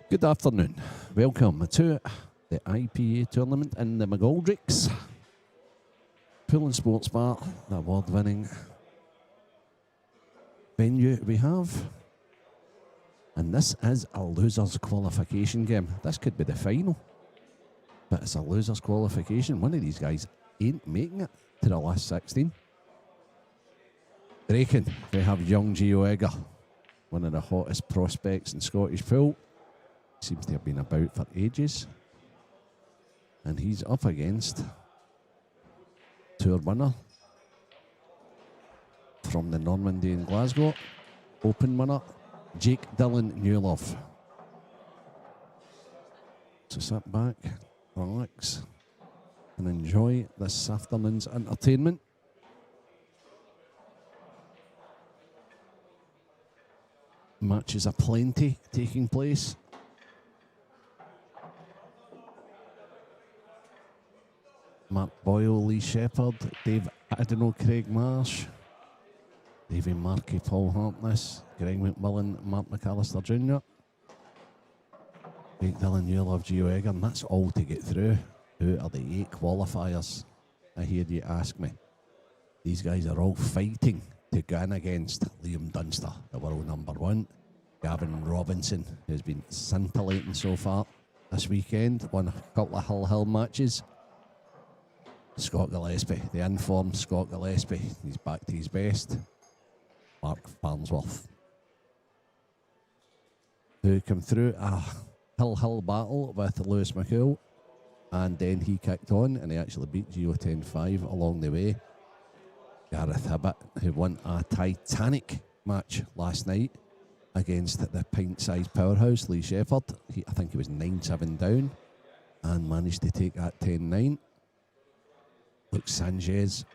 Good afternoon. Welcome to the IPA tournament in the McGoldricks Pool and Sports Bar, the award-winning venue we have. And this is a losers qualification game. This could be the final, but it's a losers qualification. One of these guys ain't making it to the last 16. Breaking, we have young Gio Egger, one of the hottest prospects in Scottish pool. Seems to have been about for ages. And he's up against tour winner from the Normandy in Glasgow, open winner, Jake Dylan Newlove. So sit back, relax, and enjoy this afternoon's entertainment. Matches aplenty taking place. Mark Boyle, Lee Shepherd, Dave Adeno, Craig Marsh, Davey Markey, Paul Hartness, Greg McMillan, Mark McAllister Jr., Jake Dylan Newlove, Gio Egger, and that's all to get through. Who are the 8 qualifiers? I hear you ask me. These guys are all fighting to go in against Liam Dunster, the world number 1. Gavin Robinson, who's been scintillating so far this weekend, won a couple of Hill matches. Scott Gillespie, the informed Scott Gillespie, he's back to his best. Mark Farnsworth, who came through a Hill battle with Lewis McCool, and then he kicked on and he actually beat Gio 10-5 along the way. Gareth Hibbett, who won a titanic match last night against the pint-sized powerhouse Lee Shepherd. I think he was 9-7 down and managed to take that 10-9. Luke Sanchez,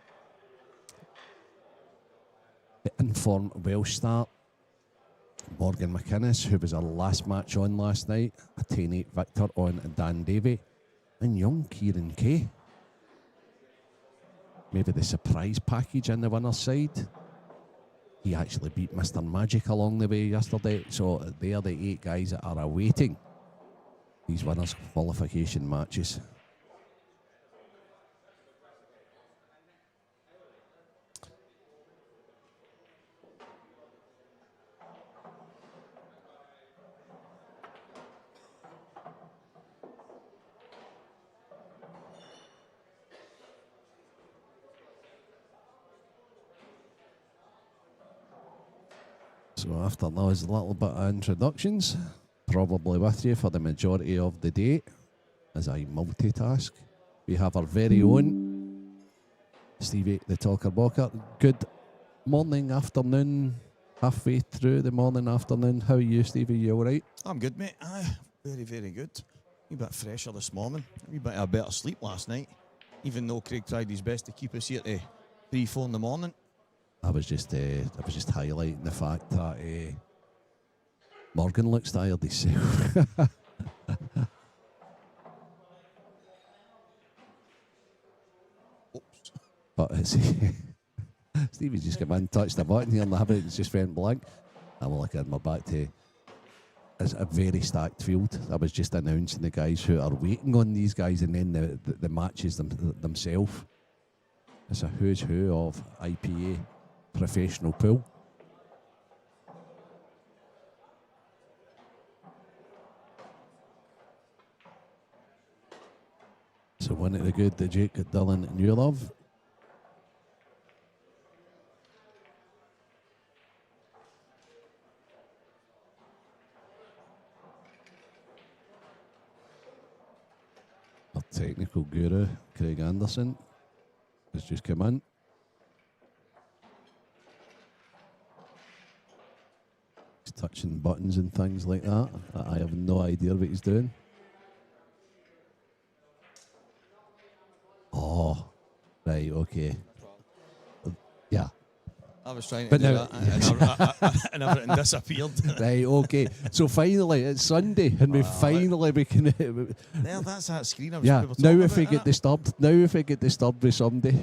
the informed Welsh start. Morgan McInnes, who was our last match on last night, a 10-8 victor on Dan Davey. And young Kieran Kay, maybe the surprise package in the winner's side. He actually beat Mr. Magic along the way yesterday. So they are the 8 guys that are awaiting these winners' qualification matches. So after those little bit of introductions, probably with you for the majority of the day, as I multitask, we have our very own Stevie the Talker Walker. Good morning, afternoon, halfway through the morning, afternoon. How are you, Stevie? You all right? I'm good, mate. Aye, very, very good. A wee bit fresher this morning. A wee bit of a better sleep last night, even though Craig tried his best to keep us here to 3-4 in the morning. I was just highlighting the fact that Morgan looks tired himself. Oops. But Stevie's just come in, touched the button here, and the habit just went blank. I'm looking my back to. It's a very stacked field. I was just announcing the guys who are waiting on these guys, and then the matches themselves. It's a who's who of IPA professional pool. So one of the good, the Jake Dylan Newlove. Our technical guru, Craig Anderson, has just come in. He's touching buttons and things like that. I have no idea what he's doing. Oh, right, okay. Yeah. I was trying to But do now- that and everything disappeared. Right, okay. So finally, it's Sunday, and we can. There, that's that screen I was Yeah. talking Now, about, if we get innit? disturbed, with somebody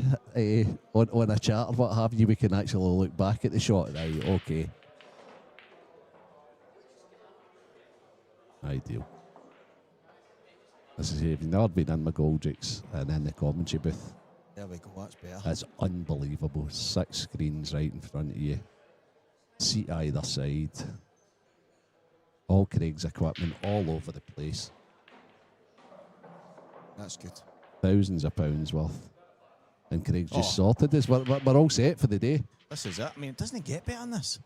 on a chat or what have you, we can actually look back at the shot. Right, okay. Ideal. As I say, if you've never been in McGoldricks and in the commentary booth, There we go, that's better. it's unbelievable. 6 screens right in front of you. Seat either side. All Craig's equipment all over the place. That's good. Thousands of pounds worth. And Craig's just sorted this. We're all set for the day. This is it. I mean, it doesn't get better than this.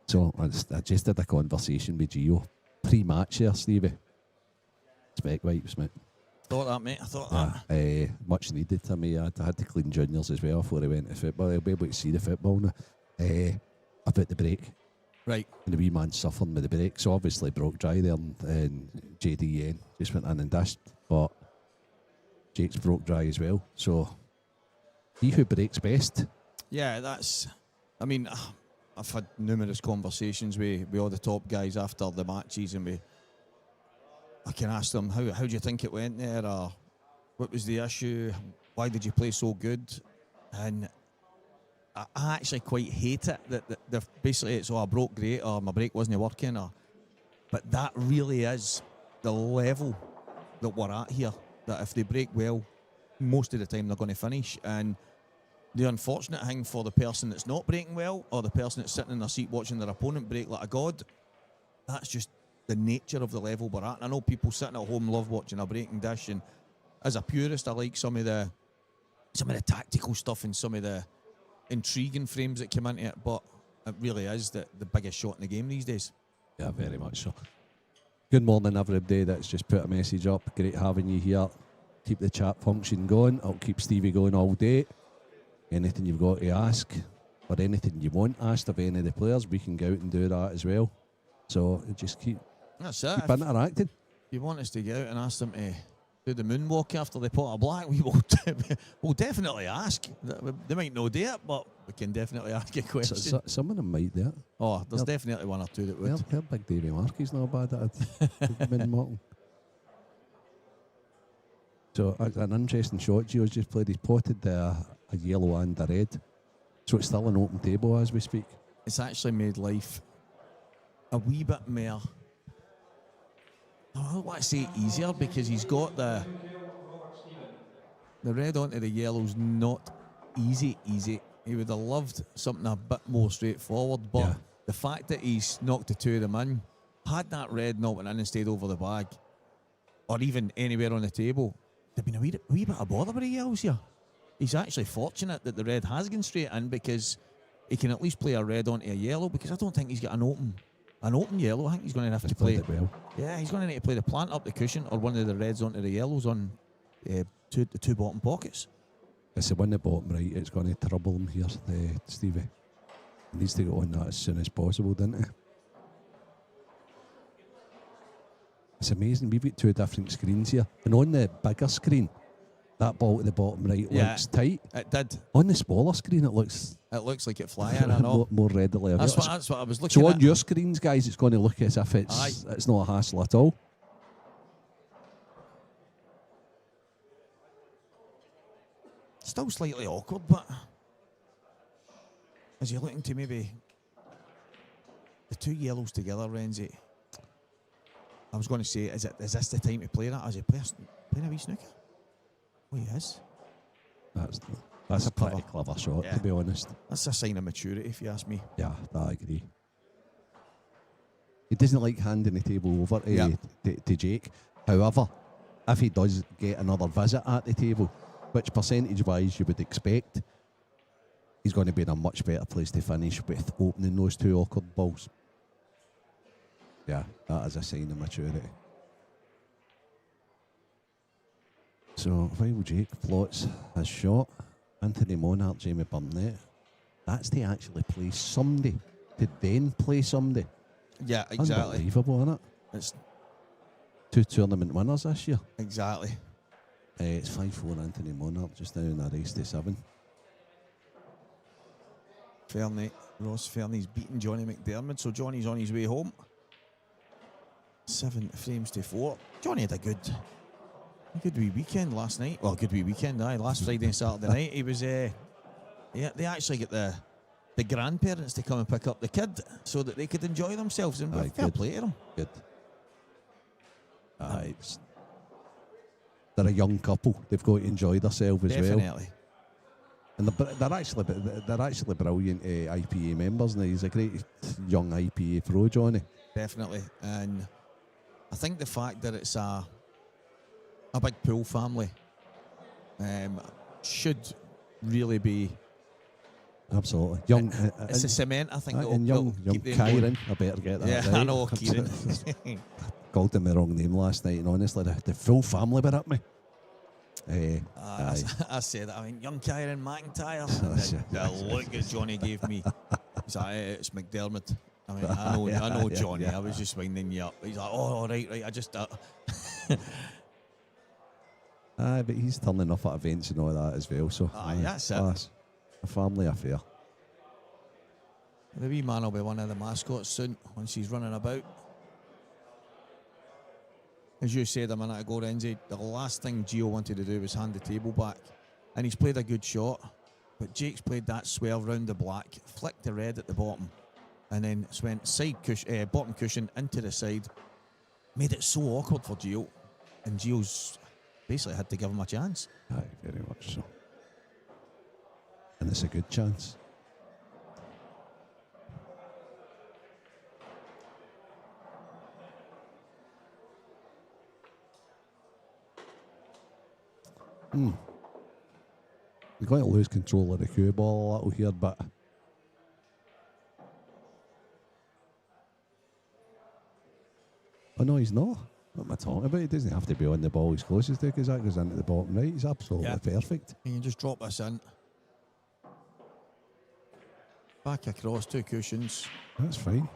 So I just had a conversation with Gio pre-match here, Stevie. Spec wipes, mate. Thought that, mate. I thought that. Much needed to me. I had to clean juniors as well before I went to football. I'll be able to see the football now. About the break. Right. And the wee man suffering with the break. So obviously broke dry there and JDN just went in and dashed. But Jake's broke dry as well. So he who breaks best. Yeah, that's... I mean, I've had numerous conversations with all the top guys after the matches, and I can ask them, how do you think it went there? Or what was the issue? Why did you play so good? And I actually quite hate it that basically it's, I broke great, or my break wasn't working, but that really is the level that we're at here, that if they break well, most of the time they're going to finish. And the unfortunate thing for the person that's not breaking well, or the person that's sitting in their seat watching their opponent break like a god, that's just the nature of the level we're at. And I know people sitting at home love watching a breaking dish, and as a purist I like some of the tactical stuff and some of the intriguing frames that come into it, but it really is the biggest shot in the game these days. Yeah, very much so. Good morning everybody that's just put a message up. Great having you here. Keep the chat function going. I'll keep Stevie going all day. Anything you've got to ask, or anything you want asked of any of the players, we can go out and do that as well. So just keep interacting. If you want us to go out and ask them to do the moonwalk after they pot of black, we will we'll definitely ask. They might not do it, but we can definitely ask a question. Some of them might do it. Oh, there's definitely one or two that would. Well, Big Davy Markey's not bad at it. Moonwalking. So an interesting shot. Gio's just played. He's potted a yellow and a red. So it's still an open table as we speak. It's actually made life a wee bit more, I don't want to say easier, because he's got the red onto the yellow's not easy. He would have loved something a bit more straightforward, but the fact that he's knocked the two of them in, had that red not went in and stayed over the bag, or even anywhere on the table, there'd been a wee bit of bother with the yellows here. He's actually fortunate that the red has gone straight in, because he can at least play a red onto a yellow, because I don't think he's got an open yellow. I think he's going to have to play it well. Yeah, he's going to need to play the plant up the cushion, or one of the reds onto the yellows on the two bottom pockets. It's the one at the bottom right. It's going to trouble him here, Stevie. He needs to go on that as soon as possible, doesn't he? It's amazing. We've got two different screens here, and on the bigger screen, that ball at the bottom right looks tight. It did. On the smaller screen, it looks like it flying. I know. more readily available. That's what I was looking at. So on your screens, guys, it's going to look as if it's not a hassle at all. Still slightly awkward, but as you're looking to maybe the two yellows together, Renzi, I was going to say, is this the time to play that? Is he playing a wee snooker? Oh, he is. That's a pretty clever shot, to be honest. That's a sign of maturity, if you ask me. Yeah, I agree. He doesn't like handing the table over to Jake. However, if he does get another visit at the table, which percentage-wise you would expect, he's going to be in a much better place to finish with opening those two awkward balls. Yeah, that is a sign of maturity. So, while Jake plots his shot, Anthony Monarch, Jamie Burnett, that's to actually play somebody, to then play somebody. Yeah, exactly. Unbelievable, isn't it? It's 2 tournament winners this year. Exactly. It's 5-4 Anthony Monarch, just now in a race to 7. Fernie, Ross Fernie's beaten Johnny McDermott, so Johnny's on his way home. 7 frames to 4. Johnny had a good wee weekend last night. Well, good wee weekend, last Friday and Saturday night. He was, yeah, they actually get the grandparents to come and pick up the kid so that they could enjoy themselves, and fair play to them. Good. They're a young couple. They've got to enjoy themselves as well. Definitely. And they're actually brilliant IPA members, and he's a great young IPA pro, Johnny. Definitely. And I think the fact that it's a big pool family should really be absolutely young. It's a cement, I think. And young Kieran, I better get that. Yeah, right. I know, Kieran. Called him the wrong name last night, and honestly, the full family were at me. I said, I mean, young Kieran McIntyre. The look that Johnny gave me. He's like, it's McDermott. I mean, I know Johnny. I was just winding you up. He's like, oh, right. I just. But he's turning up at events and all that as well. So that's it. A family affair. The wee man will be one of the mascots soon once he's running about. As you said a minute ago, Renzi, the last thing Gio wanted to do was hand the table back. And he's played a good shot. But Jake's played that swerve round the black, flicked the red at the bottom, and then went bottom cushion into the side. Made it so awkward for Gio. And Gio's basically had to give him a chance. Aye, very much so. And it's a good chance. We're going to lose control of the cue ball a little here, but oh no, he's not. What am I talking about? He doesn't have to be on the ball he's closest to, because that goes into the bottom right. He's absolutely perfect. You can just drop this in. Back across, 2 cushions. That's fine.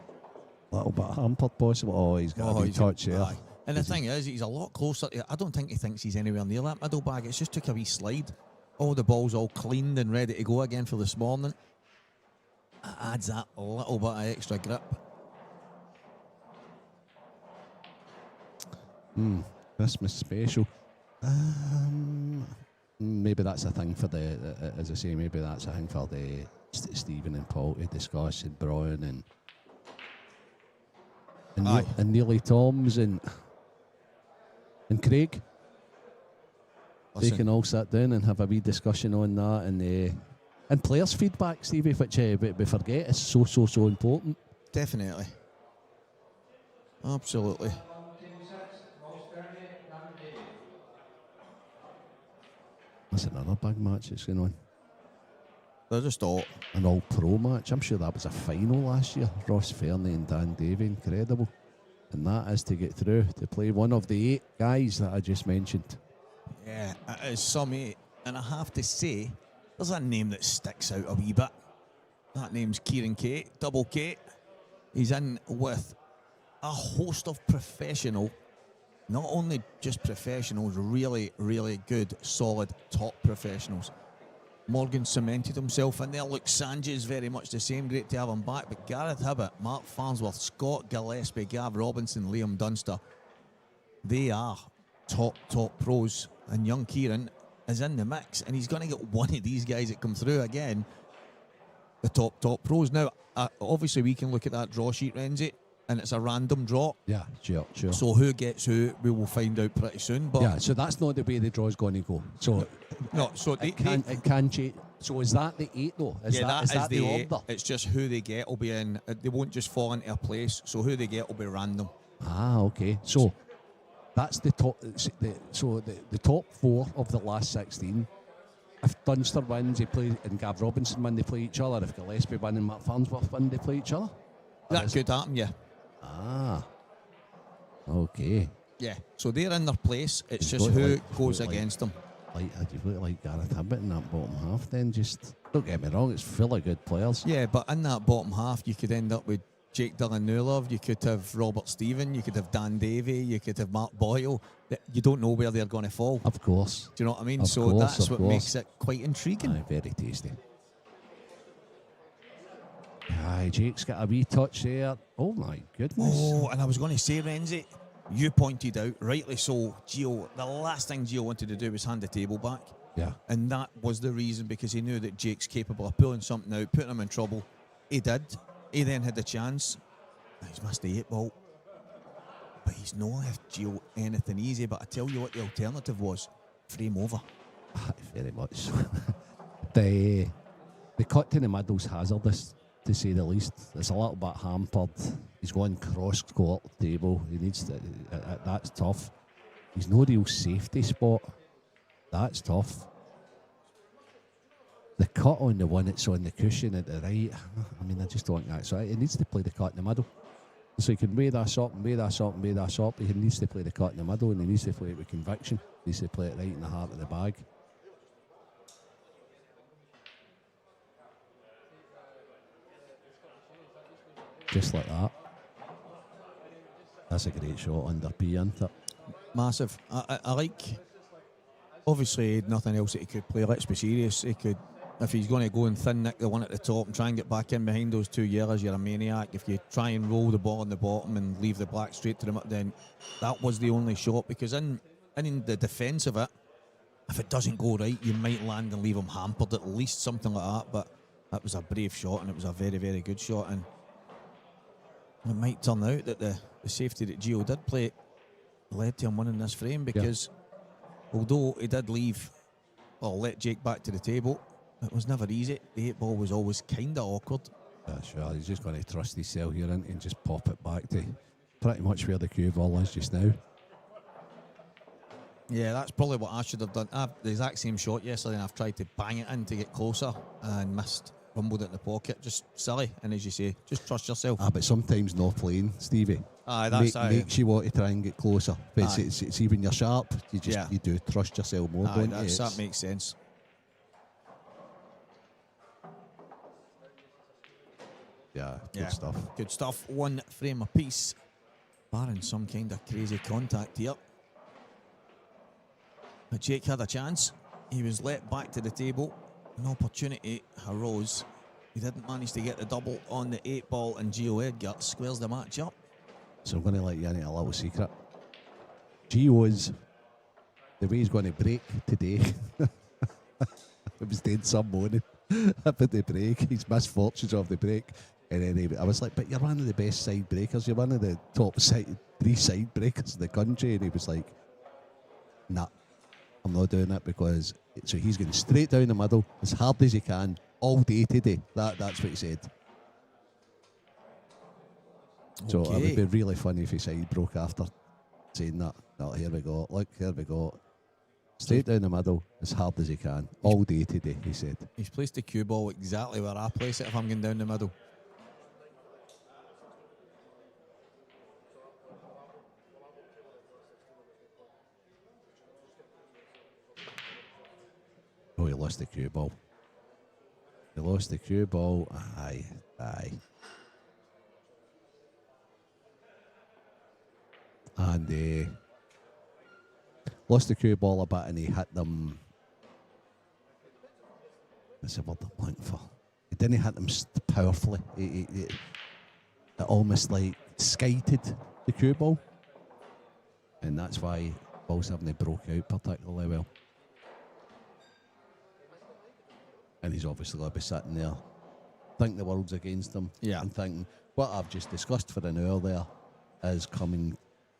A little bit hampered possible. Oh, he's got a good touch here. And the thing is, he's a lot closer. I don't think he thinks he's anywhere near that middle bag. It's just took a wee slide. All the ball's all cleaned and ready to go again for this morning. It adds that little bit of extra grip. Christmas special. Maybe that's a thing for the, as I say, maybe that's a thing for the Stephen and Paul to discuss, and Brian and Nearly Toms and Craig. Listen. They can all sit down and have a wee discussion on that, and players' feedback, Stevie, which we forget is so important. Definitely. Absolutely. That's another big match that's going on. They're just all an all-pro match. I'm sure that was a final last year. Ross Fernie and Dan Davey, incredible. And that is to get through to play one of the 8 guys that I just mentioned. Yeah, it is some 8. And I have to say, there's a name that sticks out a wee bit. That name's Kieran Kate, Double Kate. He's in with a host of professional, not only just professionals, really, really good, solid, top professionals. Morgan cemented himself in there. Luke Sanchez, very much the same. Great to have him back. But Gareth Hibbett, Mark Farnsworth, Scott Gillespie, Gav Robinson, Liam Dunster, they are top pros. And young Kieran is in the mix. And he's going to get one of these guys that come through again, the top pros. Now, obviously, we can look at that draw sheet, Renzi, and it's a random draw. Yeah, sure. So who gets who, we will find out pretty soon. But yeah, so that's not the way the draw's going to go. So no, so it can change. So is that the 8 though? Is that the order? It's just who they get will be in. They won't just fall into a place. So who they get will be random. Okay. So that's the top. The top 4 of the last 16. If Dunster wins, they play, and Gav Robinson win, they play each other. If Gillespie win and Mark Farnsworth win, they play each other. That could happen, yeah. Okay. Yeah, so they're in their place. It's just who goes against them. You look like Gareth Hibbett in that bottom half. Then just don't get me wrong, it's full of good players. Yeah, but in that bottom half, you could end up with Jake Dillon-Newlove. You could have Robert Stephen. You could have Dan Davey. You could have Mark Boyle. You don't know where they're going to fall. Of course. Do you know what I mean? That's what makes it quite intriguing. Very tasty. Aye, Jake's got a wee touch there. Oh my goodness. Oh, and I was going to say, Renzi, you pointed out, rightly so, Gio, the last thing Gio wanted to do was hand the table back. Yeah. And that was the reason, because he knew that Jake's capable of pulling something out, putting him in trouble. He did. He then had the chance. He's missed the 8 ball. But he's not left Gio anything easy. But I tell you what the alternative was. Frame over. Very much. The cut to the middle's hazardous, to say the least. It's a little bit hampered. He's going cross-court table. He needs to. That's tough. He's no real safety spot. That's tough. The cut on the one that's on the cushion at the right, I mean, I just don't think that. So he needs to play the cut in the middle. So he can weigh this up and weigh this up and weigh this up. He needs to play the cut in the middle, and he needs to play it with conviction. He needs to play it right in the heart of the bag. Just like that. That's a great shot under P, isn't it? Massive. I like... Obviously, he had nothing else that he could play. Let's be serious. He could... If he's going to go and thin nick the one at the top and try and get back in behind those two yellows, you're a maniac. If you try and roll the ball on the bottom and leave the black straight to the middle, then that was the only shot. Because in the defence of it, if it doesn't go right, you might land and leave him hampered, at least something like that. But that was a brave shot, and it was a very, very good shot. And it might turn out that the safety that Gio did play led to him winning this frame, because although he did leave, or let Jake back to the table, it was never easy. The 8 ball was always kind of awkward. Sure, he's just going to trust himself here and just pop it back to pretty much where the cue ball is just now. Yeah, that's probably what I should have done. I have the exact same shot yesterday, and I've tried to bang it in to get closer and missed. Rumbled it in the pocket. Just silly. And as you say, just trust yourself. But sometimes not playing, Stevie. Aye, that's makes you want to try and get closer. But it's even you're sharp, you do trust yourself more, don't you? That makes sense. Yeah, good stuff. Good stuff. One frame apiece, barring some kind of crazy contact here. But Jake had a chance. He was let back to the table. An opportunity arose. He didn't manage to get the double on the 8 ball, and Gio Edgar squares the match up. So I'm going to let you in a little secret. Gio's, the way he's going to break today, it was dead some morning about the break, his misfortunes of the break. And then I was like, but you're one of the best side breakers. You're one of the top 3 side breakers in the country. And he was like, nah, I'm not doing it, because... So he's going straight down the middle, as hard as he can, all day today. That's what he said. So it would be really funny if his side broke after saying that. No, here we go. Look, here we go. Straight down the middle, as hard as he can, all day today, he said. He's placed the cue ball exactly where I place it if I'm going down the middle. Oh, he lost the cue ball. He lost the cue ball. Aye. And lost the cue ball a bit, and he hit them. What's the word I'm looking for? He didn't hit them powerfully. It almost like skited the cue ball. And that's why balls haven't broke out particularly well. And he's obviously going to be sitting there, think the world's against him, and thinking, what I've just discussed for an hour there is coming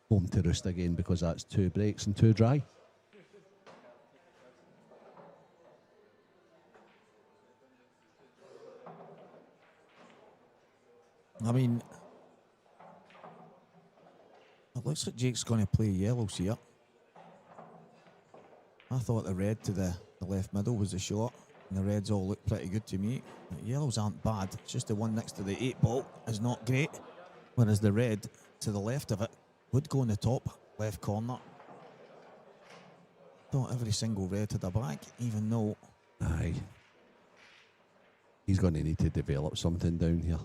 home to roost again, because that's 2 breaks and 2 dry. I mean, it looks like Jake's going to play yellows here. I thought the red to the left middle was the shot. And the reds all look pretty good to me. The yellows aren't bad. It's just the one next to the 8 ball is not great. Whereas the red to the left of it would go in the top left corner. Thought every single red had a bag, even though... Aye. He's going to need to develop something down here.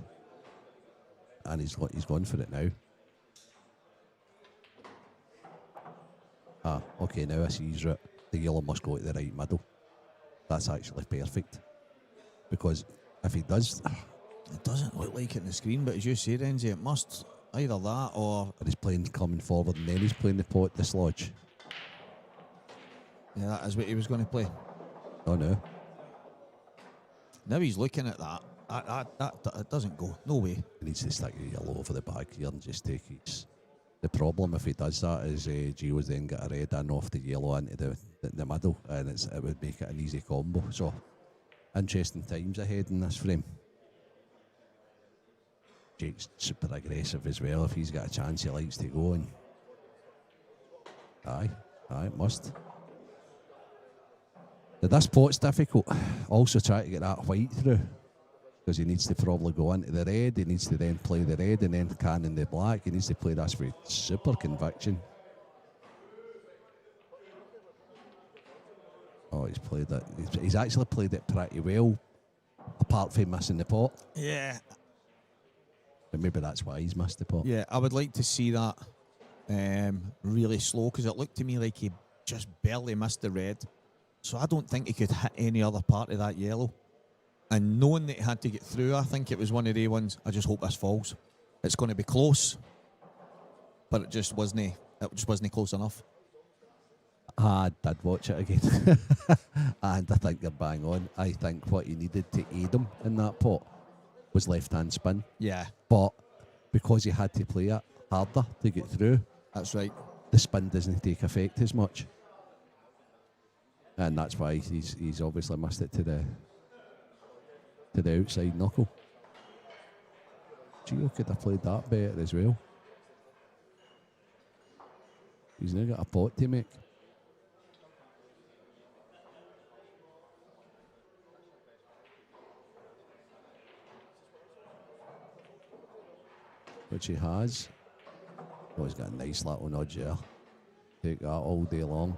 And he's gone for it now. Okay, now I see his route. The yellow must go to the right middle. That's actually perfect. Because if he does... It doesn't look like it on the screen, but as you say, Renzi, it must either that or he's playing coming forward and then he's playing the pot dislodge. yeah, that is what he was going to play. Oh no. Now he's looking at that. That doesn't go. No way. He needs to stick a yellow over the back here and just take his. The problem if he does that is Gio's then got a red in off the yellow into the middle, and it would make it an easy combo. So interesting times ahead in this frame. Jake's super aggressive as well. If he's got a chance, he likes to go and aye, must. Now this pot's difficult. Also try to get that white through, because he needs to probably go into the red. He needs to then play the red and then cannon the black. He needs to play this with super conviction. Oh, he's played it. He's actually played it pretty well, apart from missing the pot. Yeah. But maybe that's why he's missed the pot. Yeah, I would like to see that really slow, because it looked to me like he just barely missed the red. So I don't think he could hit any other part of that yellow. And knowing that he had to get through, I think it was one of the ones. I just hope this falls. It's going to be close, but it just wasn't close enough. I did watch it again, and I think you're bang on. I think what he needed to aid him in that pot was left-hand spin. Yeah, But because he had to play it harder to get through, that's right. the spin doesn't take effect as much. And that's why he's obviously missed it to the outside knuckle. Gio could have played that better as well. He's now got a pot to make. Which he has. Oh, he's got a nice little nudge there. Take that all day long.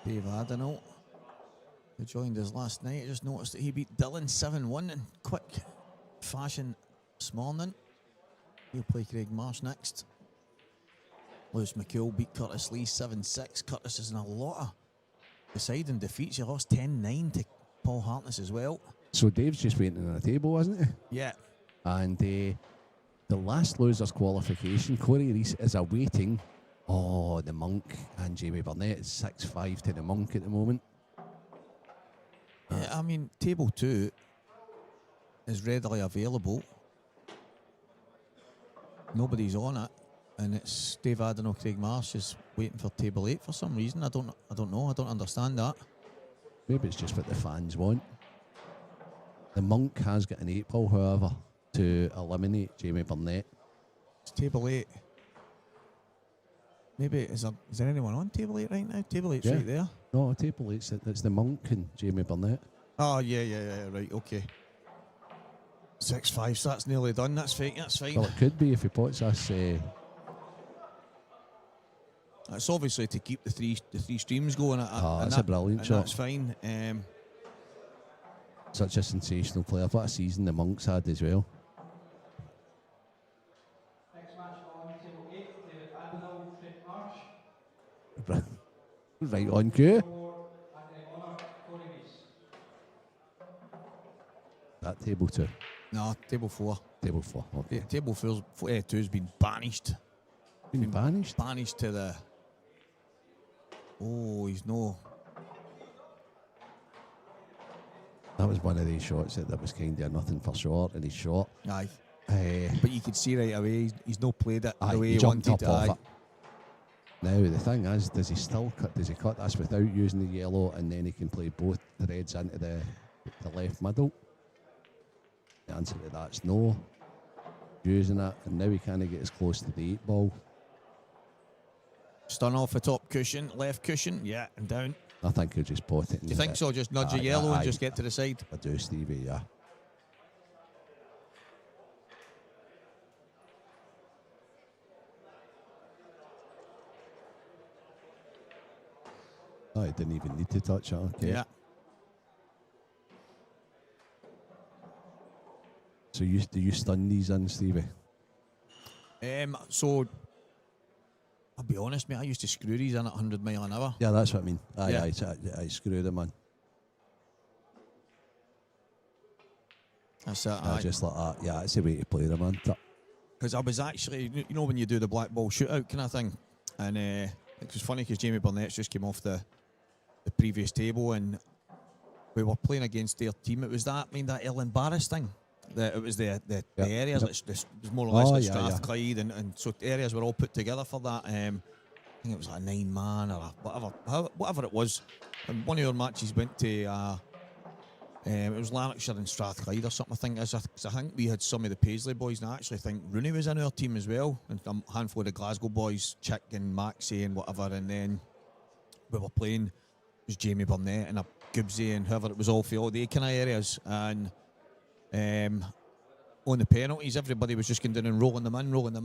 Dave Adenau, who joined us last night, I just noticed that he beat Dylan 7-1 in quick fashion this morning. He'll play Craig Marsh next. Lewis McCool beat Curtis Lee 7-6. Curtis is in a lot of deciding defeats. He lost 10-9 to Paul Hartness as well. So Dave's just waiting on a table, isn't he? Yeah. And the last loser's qualification, Corey Reese is awaiting. Oh, the Monk and Jamie Burnett is 6-5 to the Monk at the moment. Yeah, I mean, table 2 is readily available. Nobody's on it, and it's Dave Adenau, Craig Marsh is waiting for table 8 for some reason. I don't know. I don't understand that. Maybe it's just what the fans want. The Monk has got an 8-ball, however, to eliminate Jamie Burnett. It's table 8. Maybe is there anyone on table 8 right now? Table 8's right there. No, table 8's it's the Monk and Jamie Burnett. Oh yeah, right, okay. 6-5, so that's nearly done. That's fine. Well, it could be if he puts us. It's obviously to keep the three streams going. That's a brilliant shot. That's fine. Such a sensational player. What a season the Monks had as well. Next match on table 8, David Adenau, Craig Marsh. Right on cue. That table 2. No, table 4. Table 4. Okay. Table 2 has been banished. Been banished? Banished to the. Oh, he's no. That was one of these shots that was kind of nothing for short, and he shot. Aye. But you could see right away he's not played it the way he jumped wanted up to. off it. Now the thing is, does he cut this without using the yellow, and then he can play both the reds into the left middle? The answer to that's no. Using it, and now he can't get as close to the 8-ball. Stun off the top cushion, left cushion, yeah, and down. I think he'll just pot it. Do you think so? Just nudge a yellow and just get to the side? I do, Stevie, yeah. I didn't even need to touch it. Okay. Yeah. So do you stun these in, Stevie? So I'll be honest, mate. I used to screw these in at 100 mile an hour. Yeah, that's what I mean. Yeah. I screw them in. That's it. Just like that. Yeah, it's the way to play them, isn't it? Because I was actually, you know, when you do the blackball shootout kind of thing, and it was funny because Jamie Burnett's just came off the previous table, and we were playing against their team. It was that Ellen Barris thing. It was the areas. It was more or less like Strathclyde, and so the areas were all put together for that. I think it was like a 9-man or whatever it was. And one of your matches went to. It was Lanarkshire and Strathclyde or something, I think. I think we had some of the Paisley boys, and I actually think Rooney was in our team as well, and a handful of the Glasgow boys, Chick and Maxie and whatever, and then we were playing, it was Jamie Burnett and a Gibbsy and whoever, it was all for all the kind of areas, and on the penalties, everybody was just going down and rolling them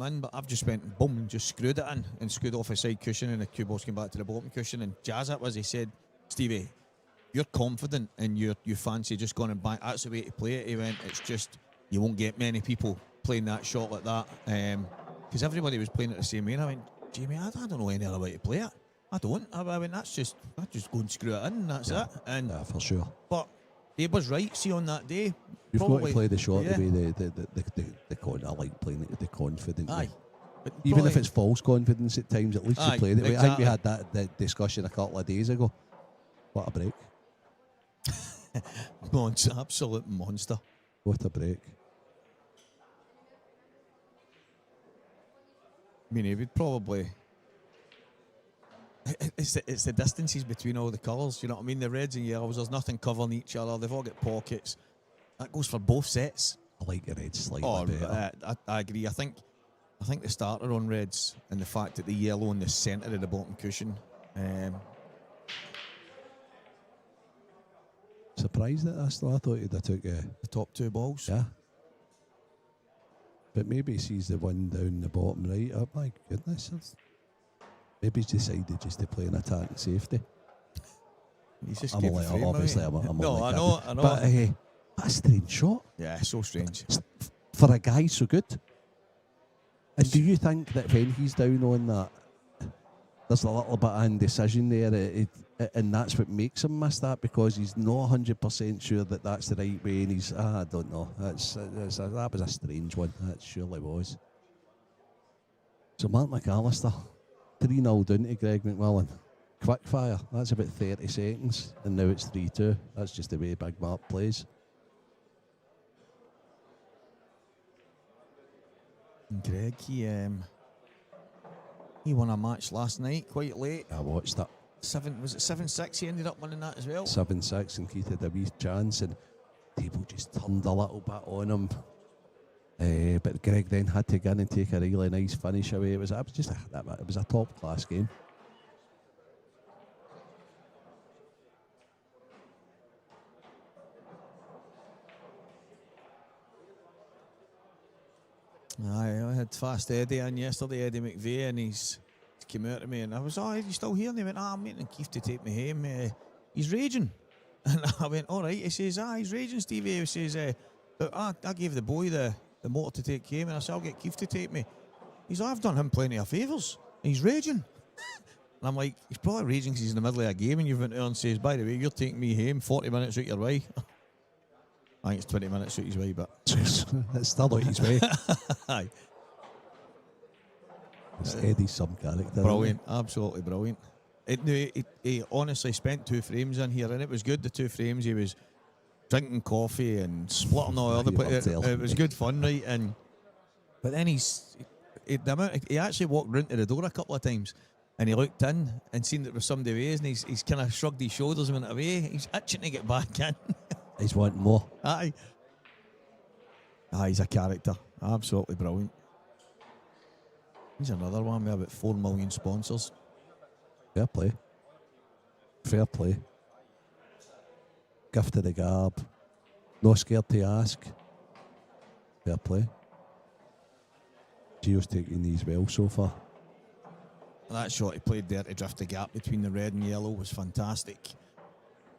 in, but I've just went boom and just screwed it in, and screwed off a side cushion, and the cue balls came back to the bottom cushion, and jazz it was, he said, Stevie, you're confident and you fancy just going and back. That's the way to play it. He went, it's just you won't get many people playing that shot like that, because everybody was playing it the same way. And I went, Jamie, I don't know any other way to play it. I don't. I went, I just go and screw it in, and that's it. And for sure. But he was right. See, on that day, you've got to play the shot the way I like playing it with the confidence. Aye. Even if it's false confidence at times, at least you play it. Exactly. I think we had that discussion a couple of days ago. What a break. Absolute monster. What a break. I mean, he would probably. It's the distances between all the colours, you know what I mean? The reds and yellows, there's nothing covering each other, they've all got pockets. That goes for both sets. I like the reds slightly better. I agree. I think the starter on reds and the fact that the yellow in the centre of the bottom cushion. Surprised at this though. I thought he'd have took the top two balls. Yeah. But maybe he sees the one down the bottom right. Oh my goodness. Maybe he's decided just to play an attack and safety. He's just obviously I'm no, I know. But that's a strange shot. Yeah, so strange. For a guy so good. And do you think that when he's down on that, there's a little bit of indecision there, and that's what makes him miss that, because he's not 100% sure that that's the right way, and he's, I don't know. That was a strange one. That surely was. So Mark McAllister, 3-0 down to Greg McMillan. Quick fire. That's about 30 seconds, and now it's 3-2. That's just the way Big Mark plays. Greg, he won a match last night, quite late. I watched that. 7-6? He ended up winning that as well. 7-6, and Keith had a wee chance, and table just turned a little bit on him. But Greg then had to go in and take a really nice finish away. It was a top class game. I had Fast Eddie in yesterday, Eddie McVeigh, and he's came out to me, and I was, are you still here? And he went, I'm waiting on Keith to take me home. He's raging. And I went, all right. He says, he's raging, Stevie. He says, I gave the boy the motor to take home, and I said, I'll get Keith to take me. He's I've done him plenty of favours. He's raging. And I'm like, he's probably raging because he's in the middle of a game, and you've went there and says, by the way, you're taking me home 40 minutes out your way. I think it's 20 minutes out his way, but it's still out his way. Aye. It's Eddie's some character. Brilliant, absolutely brilliant. He honestly spent 2 frames in here, and it was good. The 2 frames, he was drinking coffee and splitting all the other. It was good fun, right? But then he actually walked round to the door a couple of times, and he looked in and seen that there was somebody with, and he's kind of shrugged his shoulders and went away. He's itching to get back in. He's wanting more. Aye, he's a character. Absolutely brilliant. He's another one with about 4 million sponsors. Fair play. Fair play. Gift of the gab. No scared to ask. Fair play. Gio's taking these well so far. That shot he played there to drift the gap between the red and yellow was fantastic.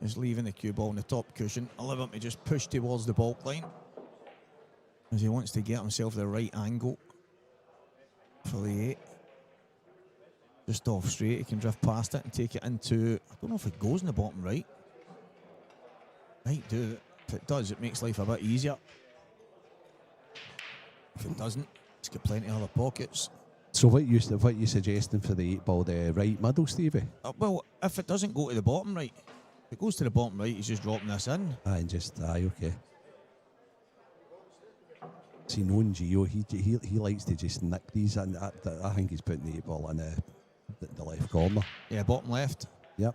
He's leaving the cue ball on the top cushion. I'll allow him to just push towards the baulk line as he wants to get himself the right angle for the 8. Just off straight, he can drift past it and take it into, I don't know if it goes in the bottom right. Might do it. If it does, it makes life a bit easier. If it doesn't, he's got plenty of other pockets. So what you suggesting for the 8 ball, the right middle, Stevie? Well, if it doesn't go to the bottom right, if it goes to the bottom right, he's just dropping this in. Okay. See, knowing Gio, he likes to just nick these, and I think he's putting the 8 ball in the left corner. Yeah, bottom left. Yep.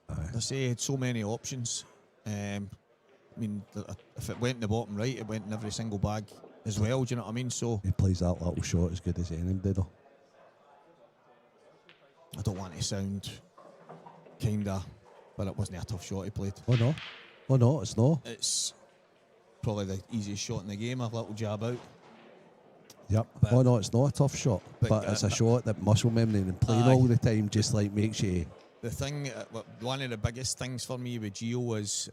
I say he had so many options. I mean, if it went in the bottom right, it went in every single bag as well. Do you know what I mean? So he plays that little shot as good as anybody, though. I don't want to sound kinda, but it wasn't a tough shot he played. Oh no, it's not. It's probably the easiest shot in the game. A little jab out. Yep. But, no, it's not a tough shot, but it's a shot that muscle memory and playing all the time just like makes you. The thing, one of the biggest things for me with Gio was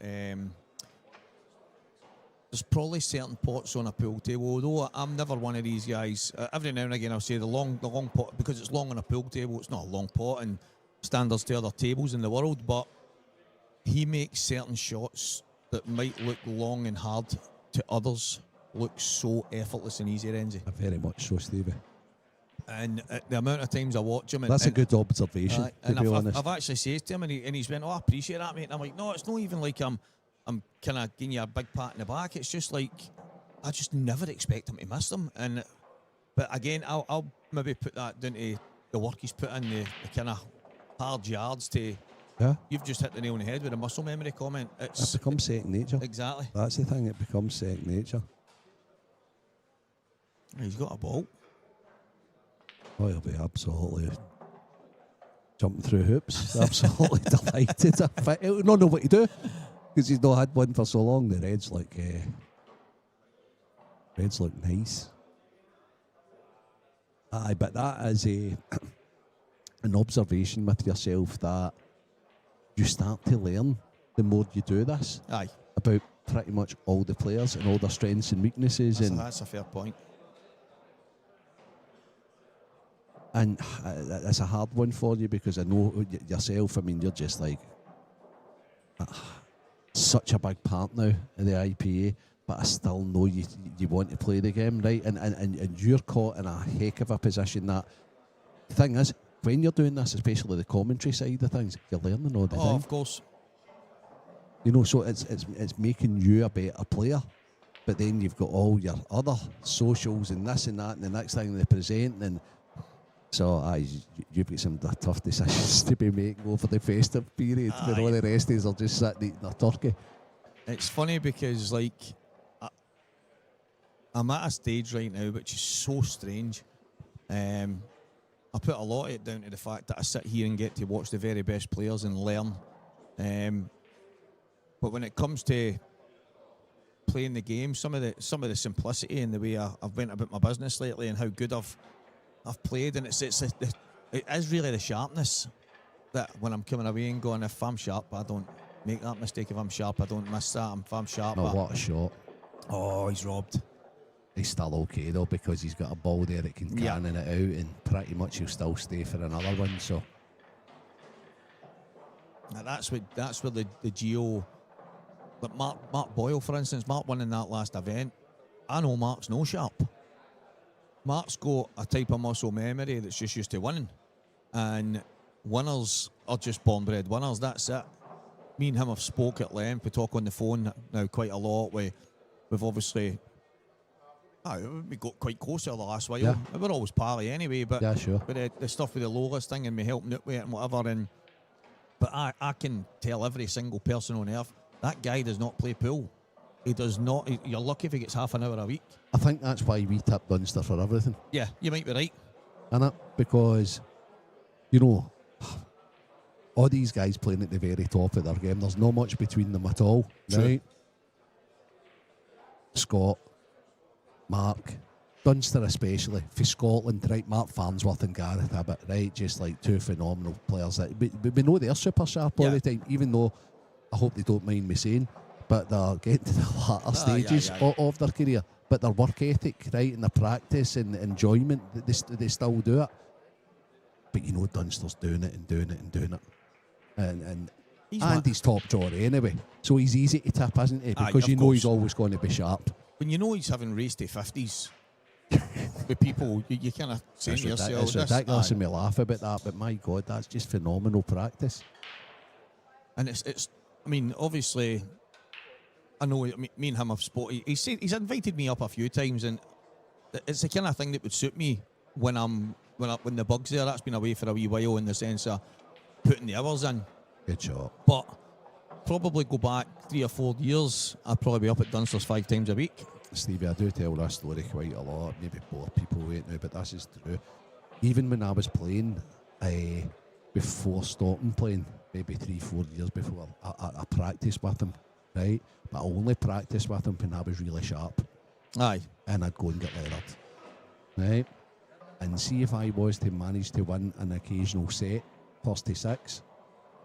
there's probably certain pots on a pool table, although I'm never one of these guys. Every now and again I'll say the long pot, because it's long on a pool table, it's not a long pot and standards to other tables in the world, but he makes certain shots that might look long and hard to others look so effortless and easy, Renzi. Very much so, Stevie. And the amount of times I watch him, that's a good observation. To be honest, I've actually said to him, and he's went, "Oh, I appreciate that, mate." And I'm like, "No, it's not even like I'm kind of giving you a big pat in the back. It's just like I just never expect him to miss them." But again, I'll maybe put that down to the work he's put in, the kind of hard yards to. Yeah. You've just hit the nail on the head with a muscle memory comment. It becomes second nature. Exactly. That's the thing. It becomes second nature. He's got a ball. Oh, he'll be absolutely jumping through hoops. Absolutely delighted. He'll not know what to do because he's not had one for so long. The Reds look nice. Aye, but that is an observation with yourself that you start to learn the more you do this. Aye. About pretty much all the players and all their strengths and weaknesses. That's a fair point. And it's a hard one for you because I know yourself, I mean, you're just like such a big part now in the IPA, but I still know you want to play the game, right? And you're caught in a heck of a position that, the thing is, when you're doing this, especially the commentary side of things, you're learning all the time. Oh, of course. You know, so it's making you a better player. But then you've got all your other socials and this and that, and the next thing they present, and so you've got some tough decisions to be making over the festive period. When all the rest of us are just sitting eating their turkey. It's funny because, like, I'm at a stage right now which is so strange. I put a lot of it down to the fact that I sit here and get to watch the very best players and learn. But when it comes to playing the game, some of the simplicity and the way I've went about my business lately and how good I've played, and it is really the sharpness that when I'm coming away and going, if I'm sharp, I don't make that mistake. If I'm sharp, I don't miss that. If I'm sharp, what a shot! Oh, he's robbed. He's still okay though because he's got a ball there that can cannon it out, and pretty much he'll still stay for another one. So now that's where the Gio. But Mark Boyle, for instance, Mark won in that last event. I know Mark's no sharp. Mark's got a type of muscle memory that's just used to winning. And winners are just born-bred winners, that's it. Me and him have spoke at length. We talk on the phone now quite a lot. We've obviously... we got quite close there the last while. Yeah. We're always pally anyway, but yeah, sure. With the stuff with the Lolas thing and me helping out with it and whatever. But I can tell every single person on earth, that guy does not play pool. He does not. You're lucky if he gets half an hour a week. I think that's why we tip Dunster for everything. Yeah, you might be right. Innit? Because, you know, all these guys playing at the very top of their game, there's not much between them at all. True. Right? Scott, Mark, Dunster especially, for Scotland, right? Mark Farnsworth and Gareth Abbott, right? Just like two phenomenal players. That we know they're super sharp all the time, even though I hope they don't mind me saying, but they're getting to the latter stages of their career. But their work ethic, right, and their practice and enjoyment, they still do it. But you know, Dunster's doing it and doing it and doing it. And he's top drawer anyway. So he's easy to tip, isn't he? Because you know he's always going to be sharp. when you know he's having race to 50s with people, you kind of say to yourself, it's ridiculous, and we laugh about that, but my God, that's just phenomenal practice. And it's. I mean, obviously, I know. Me and him have spoken. He's invited me up a few times, and it's the kind of thing that would suit me when the bug's there. That's been away for a wee while in the sense of putting the hours in. Good shot. But probably go back 3 or 4 years, I'd probably be up at Dunster's 5 times a week. Stevie, I do tell that story quite a lot. Maybe bore people right now, but this is true. Even when I was playing, before stopping playing, maybe 3-4 years before, I practiced with him, right? But I only practiced with him when I was really sharp. Aye. And I'd go and get leathered, right? And see if I was to manage to win an occasional set, 36,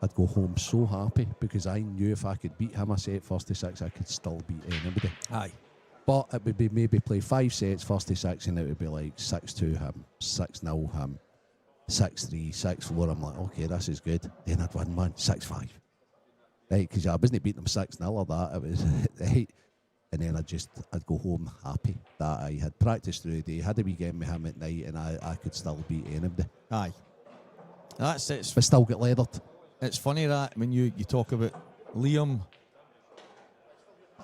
I'd go home so happy because I knew if I could beat him a set 36, I could still beat anybody. Aye. But it would be maybe play 5 sets 36 and it would be like 6-2 him, 6-0 him, 6-3, 6-4. I'm like, okay, this is good. Then I'd win one, 6-5. Right, because I wasn't beating him 6-0 or that. It was right. And then I'd go home happy that I had practiced through the day, had a weekend with him at night, and I could still beat anybody. Aye. That's it. But still get leathered. It's funny that when you talk about Liam,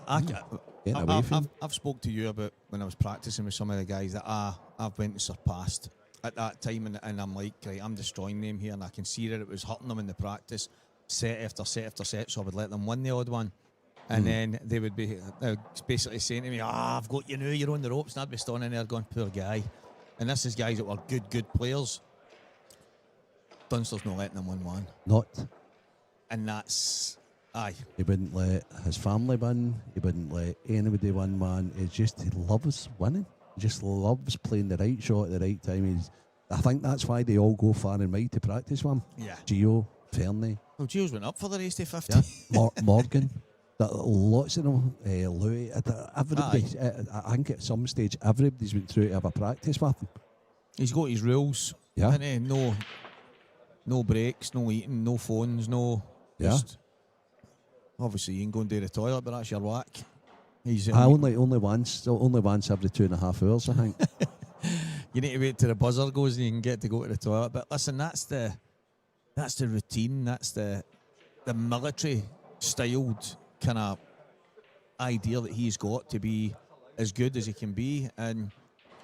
I've spoke to you about when I was practicing with some of the guys that I've went and surpassed at that time, and I'm like, right, I'm destroying them here, and I can see that it was hurting them in the practice, set after set after set, so I would let them win the odd one. And then they would be basically saying to me, I've got you now, you're on the ropes, and I'd be standing there going, poor guy. And this is guys that were good players. Dunster's not letting them win one. Not. And that's, aye. He wouldn't let his family win. He wouldn't let anybody win, man. He loves winning. He just loves playing the right shot at the right time. I think that's why they all go far and wide to practice with him. Yeah. Gio, Fernie. Well, Gio's went up for the race to 50. Yeah. Morgan. Lots of them. Louis. Everybody. I think at some stage, everybody's went through to have a practice with him. He's got his rules. Yeah. No breaks, no eating, no phones, no. Yeah. Obviously, you can go and do the toilet, but that's your whack. Only once every 2.5 hours, I think. You need to wait till the buzzer goes and you can get to go to the toilet. But listen, that's the routine. That's the military styled kind of idea that he's got to be as good as he can be, and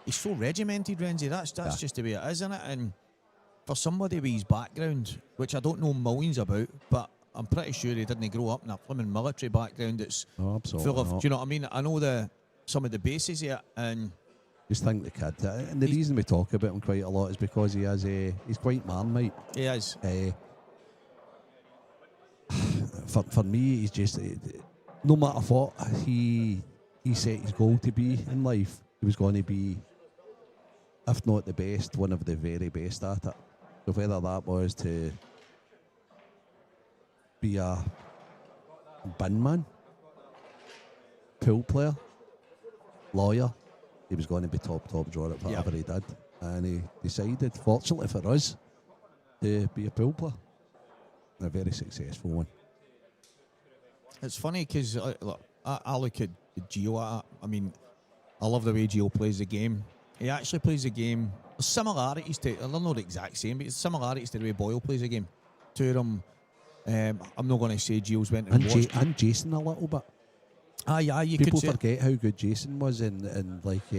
he's so regimented, Renzi. That's just the way it is, isn't it? And for somebody with his background, which I don't know millions about, but I'm pretty sure he didn't grow up in a flimming military background that's full of, do you know what I mean? I know some of the bases here, and just think the kid, and the reason we talk about him quite a lot is because he's quite Marmite. He is. For me, he's just, no matter what he set his goal to be in life, he was going to be, if not the best, one of the very best at it. So whether that was to be a bin man, pool player, lawyer, he was going to be top drawer at whatever he did. And he decided, fortunately for us, to be a pool player. And a very successful one. It's funny because I look at Gio. I mean, I love the way Gio plays the game. He actually plays the game. There's similarities to, they're not the exact same, but there's similarities to the way Boyle plays the game. Two of them, I'm not going to say Gio's went and watched. And Jason a little bit. Yeah, you people could say forget how good Jason was, and like,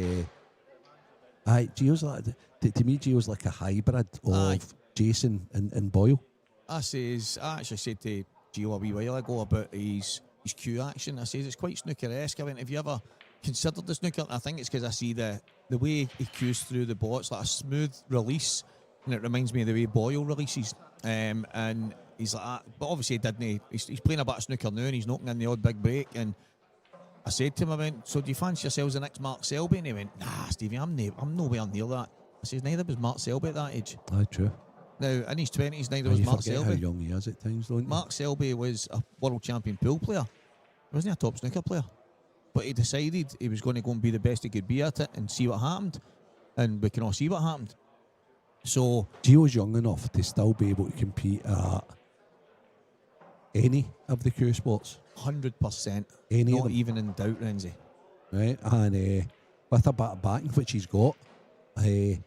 Gio's like, to me, Gio's like a hybrid of Jason and Boyle. I actually said to Gio a wee while ago about his cue action. I says it's quite snooker-esque. I mean, have you ever considered the snooker? I think it's because I see the way he cues through the ball. It's like a smooth release, and it reminds me of the way Boyle releases. And he's like that. But obviously, he's playing a bit of snooker now, and he's knocking in the odd big break. And I said to him, I went, so do you fancy yourselves the next Mark Selby? And he went, nah, Stevie, I'm nowhere near that. I says, neither was Mark Selby at that age. True. Now, in his 20s, neither was Mark Selby. How young he is at times, don't you? Mark Selby was a world champion pool player. He wasn't a top snooker player. But he decided he was going to go and be the best he could be at it and see what happened. And we can all see what happened. So Gio's young enough to still be able to compete at any of the Cuesports. 100%. Any Not of them. even in doubt, Renzi. right? And with a bit of backing which he's got, and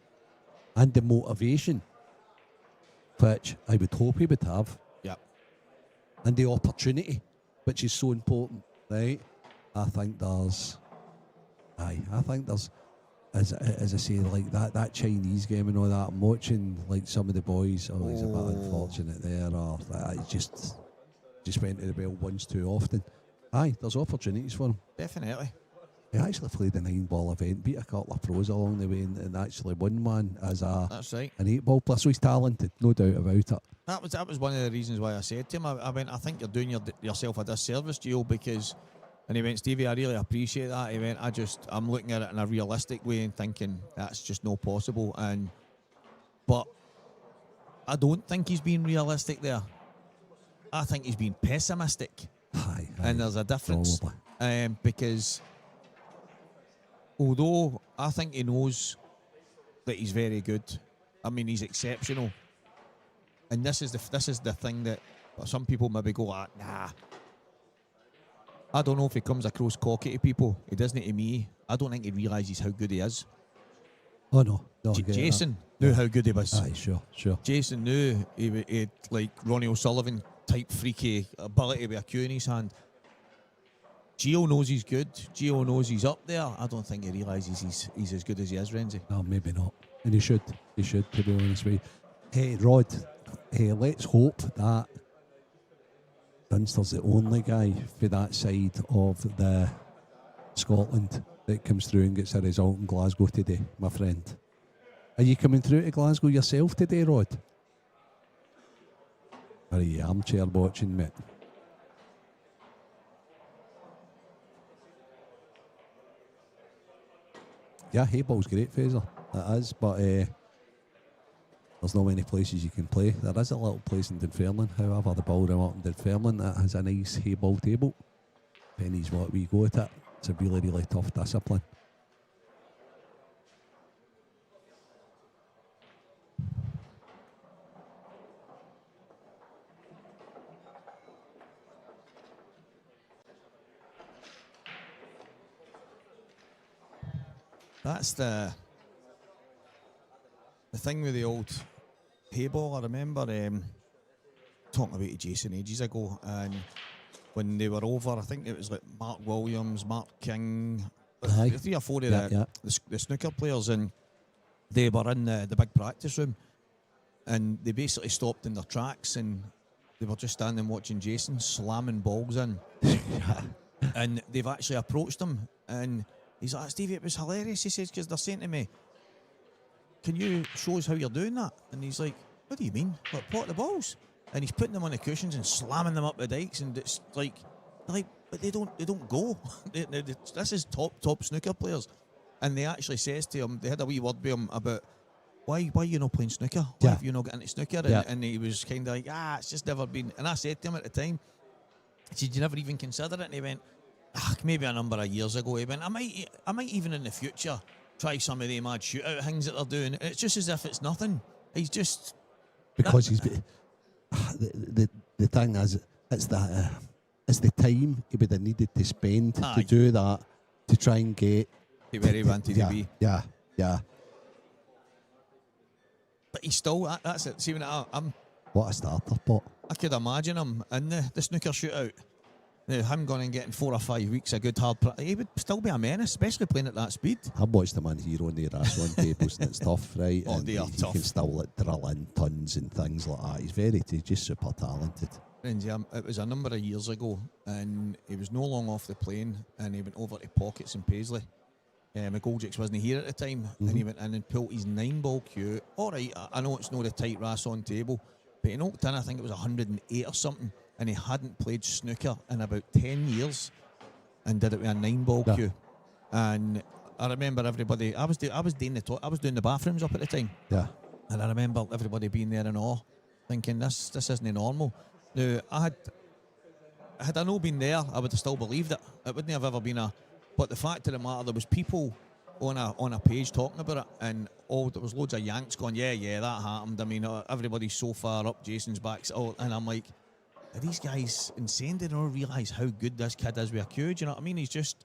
the motivation which I would hope he would have, Yep. and the opportunity which is so important, right? I think there's, as I say, like that Chinese game and all that. I'm watching like some of the boys. Oh, he's a bit unfortunate there, or he just went to the bell once too often. Aye, there's opportunities for him. Definitely. He actually played a 9-ball event, beat a couple of pros along the way, and actually won one as That's right. an 8-ball player. So he's talented, no doubt about it. That was one of the reasons why I said to him, I went, I think you're doing yourself a disservice, Gio, because, and he went, Stevie, I really appreciate that. He went, I'm looking at it in a realistic way and thinking that's just not possible. But I don't think he's being realistic there. I think he's being pessimistic. Aye, And there's a difference. probably. Because although I think he knows that he's very good, I mean, he's exceptional. And this is the thing that some people maybe go, nah. I don't know if he comes across cocky to people. He doesn't to me. I don't think he realises how good he is. Oh no, I get Jason knew how good he was. that. Aye, sure. Jason knew he had like Ronnie O'Sullivan type freaky ability with a cue in his hand. Gio knows he's good. Gio knows he's up there. I don't think he realises he's as good as he is, Renzi. No, maybe not. And he should, to be honest with you. Hey, Rod, let's hope that Dunster's the only guy for that side of the Scotland that comes through and gets a result in Glasgow today, my friend. Are you coming through to Glasgow yourself today, Rod? Or are you armchair watching, mate? Yeah, Hayball's great, Fraser. It is, but there's not many places you can play. There is a little place in Dunfermline, however, the ballroom up in Dunfermline that has a nice hayball table. Penny's what we go at it. It's a really, really tough discipline. That's the thing with the old hayball. I remember talking about it Jason ages ago, and when they were over, I think it was like Mark Williams, Mark King, Aye. 3 or 4 of the snooker players, and they were in the big practice room, and they basically stopped in their tracks, and they were just standing watching Jason slamming balls in. And they've actually approached him, and he's like, Stevie, it was hilarious. He says, because they're saying to me, can you show us how you're doing that? And he's like, what do you mean? Like, pot the balls? And he's putting them on the cushions and slamming them up the dikes, and it's like, but they don't go. This is top snooker players. And they actually says to him, they had a wee word with him about why are you not playing snooker? Why have you not got into snooker? And he was kind of like, it's just never been. And I said to him at the time, I said, you never even consider it? And he went, maybe a number of years ago. He went, I might even in the future try some of the mad shootout things that they're doing. And it's just as if it's nothing. He's just because he's the thing is, it's the time he would have needed to spend to do that, to try and get where he wanted to be. Yeah. But he's still, that's it. See, when I'm What a starter pot. I could imagine him in the snooker shootout. Now, him going and getting 4 or 5 weeks of good hard practice, he would still be a menace, especially playing at that speed. I've watched him on Hero and the Raswan tables and it's tough, right? Oh, and they are he tough. can still drill in tons and things like that. He's just super talented. It was a number of years ago, and he was no long off the plane, and he went over to Pockets in Paisley. McGoldricks wasn't here at the time, and he went in and pulled his 9-ball cue. All right, I know it's not a tight Raswan table, but he knocked in, I think it was 108 or something, and he hadn't played snooker in about 10 years, and did it with a 9-ball cue. And I remember everybody. I was doing the bathrooms up at the time. Yeah. And I remember everybody being there in awe, thinking this isn't normal. Now, had I not been there, I would have still believed it. It wouldn't have ever been but the fact of the matter, there was people on a page talking about it, and there was loads of Yanks going, yeah, that happened. I mean, everybody's so far up Jason's back. And I'm like, are these guys insane? They don't realise how good this kid is with a cue. Do you know what I mean? He's just,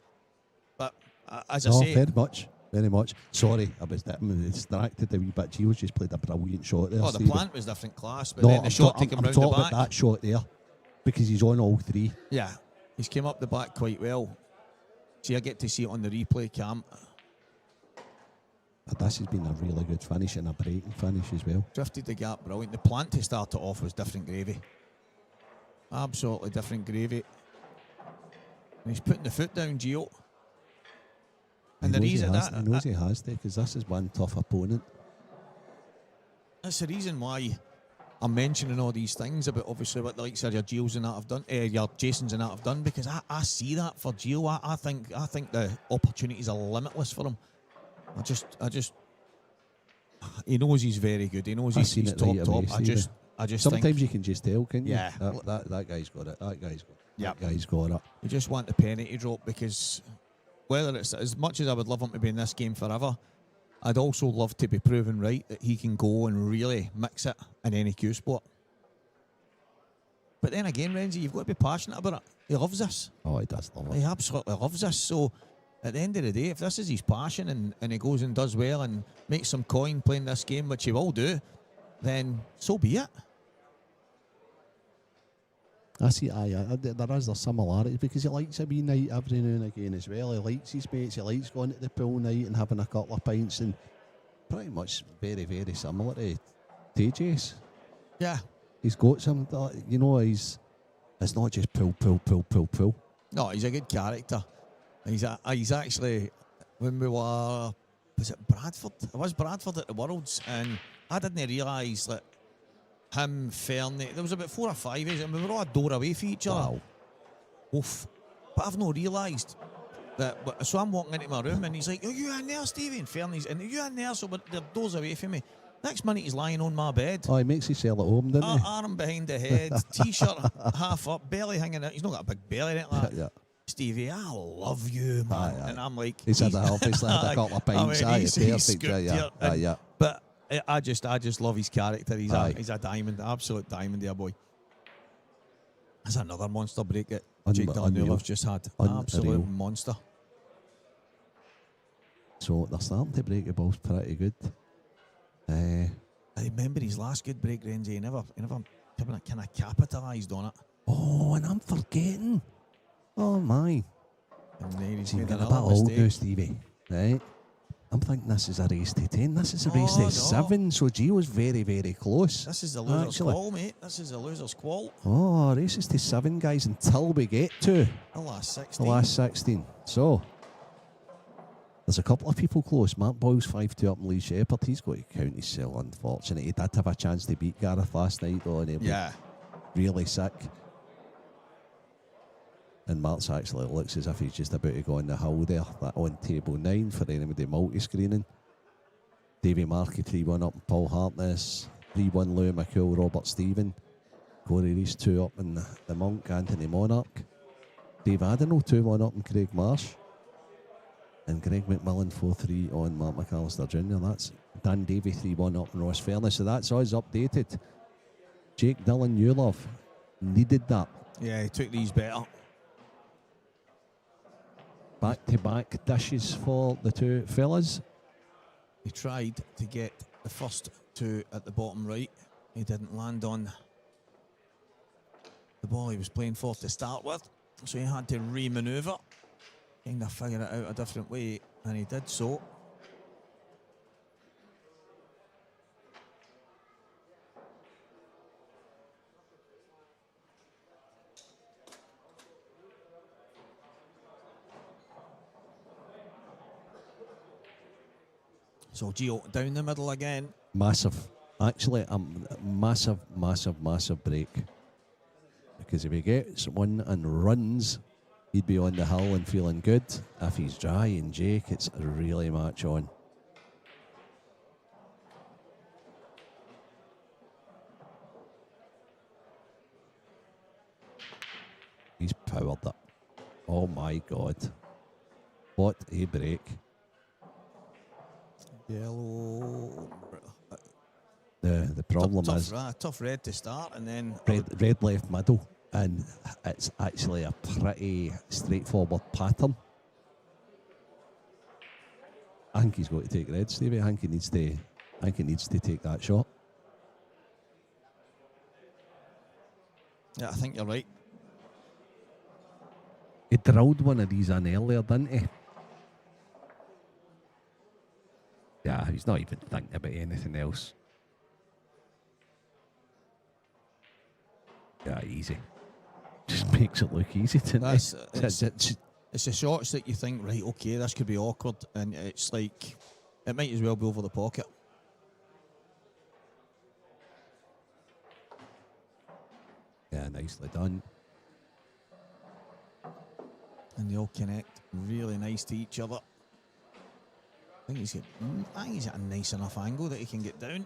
but as I No, say, very much. Very much. Sorry, I was distracted a wee bit. Gio's just played a brilliant shot there. the Stevie. plant was different class, but No, then the shot I'm taken round the talking back. about that shot there because he's on all three. Yeah, he's came up the back quite well. See, I get to see it on the replay cam. This has been a really good finish and a breaking finish as well. Drifted the gap, brilliant. The plant to start it off was different gravy. Absolutely different gravy. And he's putting the foot down, Gio. And the reason He knows he has to, because this is one tough opponent. That's the reason why I'm mentioning all these things about obviously what the likes of your Gios and that have done, your Jasons and that have done, because I see that for Gio. I think the opportunities are limitless for him. I just he knows he's very good. He knows he's top. I just sometimes think you can just tell, can't you? Yeah. That guy's got it. That guy's got it. you just want the penny to drop, because whether it's as much as I would love him to be in this game forever, I'd also love to be proven right that he can go and really mix it in any Cuesport. But then again, Renzi, you've got to be passionate about it. He loves this. Oh, he does love it. He absolutely loves this. So at the end of the day, if this is his passion and he goes and does well and makes some coin playing this game, which he will do, then so be it. I see. There is a similarity because he likes a wee night every now and again as well. He likes his mates. He likes going to the pool night and having a couple of pints, and pretty much very, very similar to Jace. Yeah. He's got some. It's not just pull. No, he's a good character. He's actually, when we were, was it Bradford? It was Bradford at the Worlds, and I didn't realise that him, Fernie, there was about 4 or 5 of us, and we were all a door away from each other. Wow. Oof. But I've not realised that. So I'm walking into my room, and he's like, "Are you in there, Stevie?" And Fernie's, "And are you in there?" So they're doors away from me. Next minute, he's lying on my bed. Oh, he makes himself at home, doesn't he? Arm behind the head, t-shirt half up, belly hanging out. He's not got a big belly like that. Yeah. Stevie, I love you, man. Aye. And I'm like, He's had obviously had a couple of pints. he's Perfect. scooped Yeah. here. Yeah. But I just love his character. He's a diamond, absolute diamond, there, boy. That's another monster break that Jake Delanuelo's just had. Absolute monster. So they're starting to break the balls pretty good. I remember his last good break, Renzi. He never kind of capitalised on it. Oh, and I'm forgetting. Oh my. And then he's See, made I'm getting a another bit old mistake. now, Stevie. Right? I'm thinking this is a race to 10. This is a race to no. 7. So Gio's very, very close. This is the loser's Actually. call, mate. This is the loser's call. Oh, races to 7, guys, until we get to The last 16. the last 16. So there's a couple of people close. Matt Boyle's 5-2 up in Lee Shepherd. He's got to count his cell, unfortunately. He did have a chance to beat Gareth last night, though, and he was really sick. And Mark's actually looks as if he's just about to go on the hill there. That on table 9 for anybody multi-screening. Davy Markey 3-1 up, Paul Hartness 3-1, Lou McCool, Robert Stephen, Corey Reese 2 up in the Monk, Anthony Monarch, Dave Adenau 2-1 up in Craig Marsh, and Greg McMillan 4-3 on Mark McAllister Jr. That's Dan Davy 3-1 up in Ross Furness. So that's us updated. Jake Dillon Newlove needed that. Yeah, he took these better. Back-to-back dishes for the two fellas. He tried to get the first 2 at the bottom right. He didn't land on the ball he was playing for to start with. So he had to re-manoeuvre, kind of figure it out a different way, and he did so. So Gio down the middle again. Massive. Actually, a massive break. Because if he gets one and runs, he'd be on the hill and feeling good. If he's dry and Jake, it's really match on. He's powered it. Oh my God. What a break. Yellow. The problem is tough red to start, and then red left middle, and it's actually a pretty straightforward pattern. I think he's got to take red, Stevie. I think he needs to take that shot. Yeah, I think you're right. He drilled one of these in earlier, didn't he? Yeah, he's not even thinking about anything else. Yeah, easy. Just makes it look easy, doesn't it? It's the shots that you think, right, okay, this could be awkward, and it's like, it might as well be over the pocket. Yeah, nicely done. And they all connect really nice to each other. I think he's at a nice enough angle that he can get down.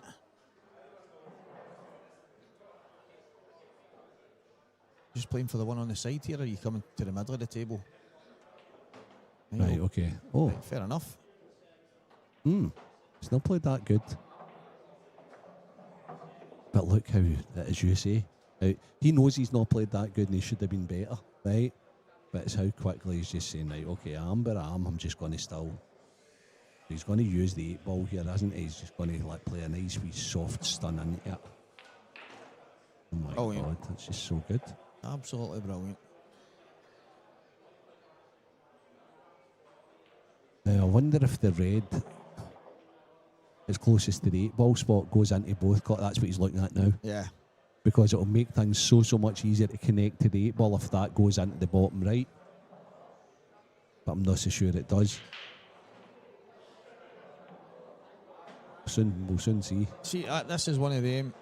Just playing for the one on the side here, or are you coming to the middle of the table? Right, okay. Oh. Right, fair enough. He's not played that good. But look how, as you say, he knows he's not played that good and he should have been better, right? But it's how quickly he's just saying, right, okay, I am where I am, I'm just going to still... He's going to use the 8 ball here, isn't he? He's just going to play a nice wee soft stun into it. Oh my God, that's just so good. Absolutely brilliant. Now, I wonder if the red is closest to the 8 ball spot goes into both. That's what he's looking at now. Yeah. Because it'll make things so much easier to connect to the 8 ball if that goes into the bottom right. But I'm not so sure it does. We'll soon see. See, this is one of them.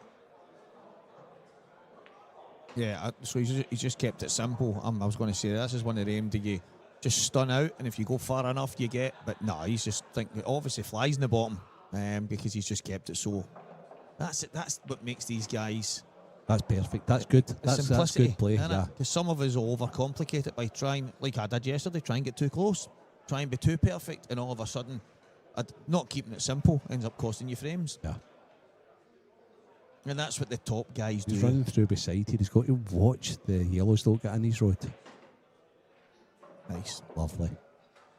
Yeah, so he's just kept it simple. I was going to say this is one of them. Do you just stun out, and if you go far enough, you get? But no, he's just thinking. Obviously, flies in the bottom, because he's just kept it so. That's it. That's what makes these guys. That's perfect. That's good. That's good play. Yeah. Because some of us will overcomplicate it by trying, like I did yesterday, try and get too close, try and be too perfect, and all of a sudden, not keeping it simple ends up costing you frames. Yeah. And that's what the top guys do. He's running through beside here. He's got to watch the yellows don't get in his road. Nice. Lovely.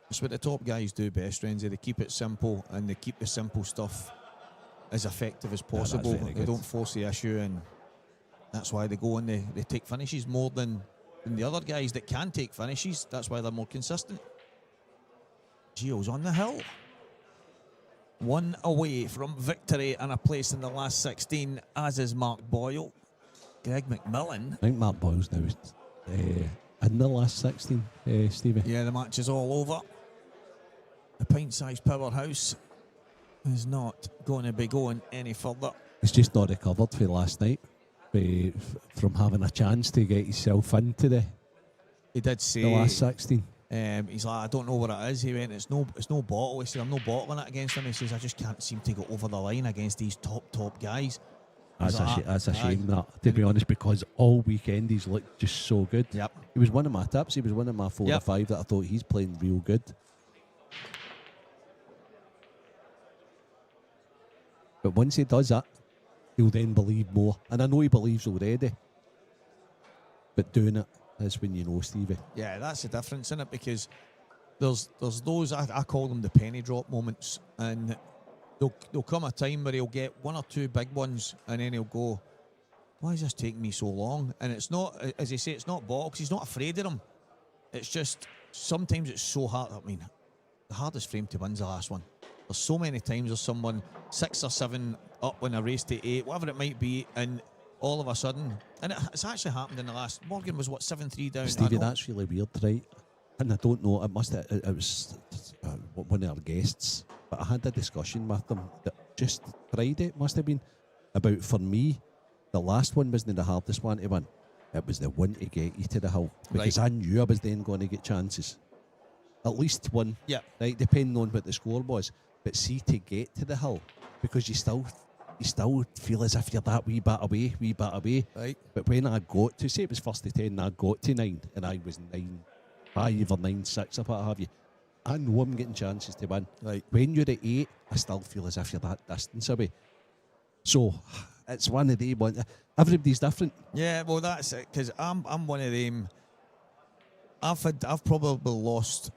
That's what the top guys do best, Renzi. They keep it simple and they keep the simple stuff as effective as possible. They don't force the issue, and that's why they go and they take finishes more than the other guys that can take finishes. That's why they're more consistent. Gio's on the hill. One away from victory and a place in the last 16, as is Mark Boyle. Greg McMillan. I think Mark Boyle's now in the last 16, Stevie. Yeah, the match is all over. The pint-sized powerhouse is not going to be going any further. He's just not recovered for last night from having a chance to get himself into the last 16. He's like, I don't know what it is. He went, it's no bottle. He said, I'm no bottling it against him. He says, I just can't seem to go over the line against these top guys. That's a shame, that, to be honest, because all weekend he's looked just so good. Yep. He was one of my tips. He was one of my 4 or 5 that I thought he's playing real good. But once he does that, he'll then believe more. And I know he believes already. But doing it is when you know, Stevie. Yeah, that's the difference in it, because there's those, I call them the penny drop moments, and there'll come a time where he'll get 1 or 2 big ones, and then he'll go, why is this taking me so long? And it's not, as you say, it's not bottle, because he's not afraid of them. It's just, sometimes it's so hard. I mean, the hardest frame to win's the last one. There's so many times there's someone 6 or 7 up in a race to 8, whatever it might be, and all of a sudden, and it's actually happened in the last. Morgan was 7-3 down. Stevie, that's really weird, right? And I don't know. It was one of our guests, but I had a discussion with them that just Friday it must have been about, for me, the last one wasn't the hardest one to win. It was the one to get you to the hill, because I knew I was then going to get chances, at least one. Yeah. Right, depending on what the score was. But see, to get to the hill, because you still feel as if you're that wee bit away. Right. But when I got to, say it was first to 10, and I got to 9, and I was 9-5 or 9-6 or what have you, I know I'm getting chances to win. Right. When you're at 8, I still feel as if you're that distance away. So it's one of the ones. Everybody's different. Yeah, well, that's it, because I'm one of them. I've probably lost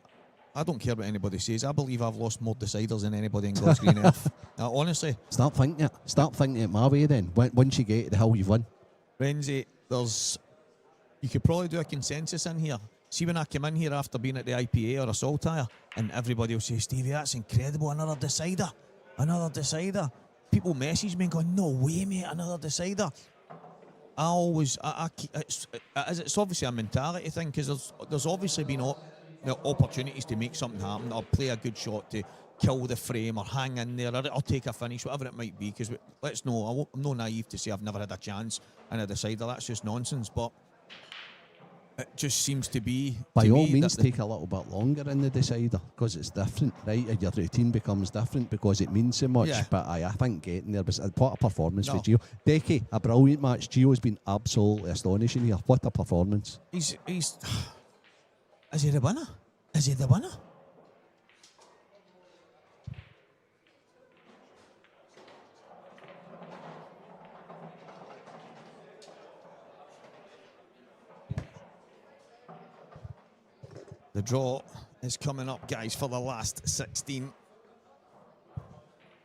I don't care what anybody says. I believe I've lost more deciders than anybody in God's green earth. Honestly. Start thinking it. Start thinking it my way then. Once you get to the hill, you've won. Renzi, you could probably do a consensus in here. See, when I come in here after being at the IPA or a Saltire, and everybody will say, Stevie, that's incredible, another decider. People message me and go, no way, mate, another decider. It's obviously a mentality thing, because there's obviously been opportunities to make something happen, or play a good shot to kill the frame, or hang in there, or take a finish, whatever it might be. Because I'm no naive to say I've never had a chance in a decider. That's just nonsense. But it just seems to be. By all means, take a little bit longer in the decider, because it's different, right? Your routine becomes different because it means so much. Yeah. But I think getting there was what a performance for Gio. Decky, a brilliant match. Gio's been absolutely astonishing here. What a performance! Is he the winner? The draw is coming up, guys, for the last 16.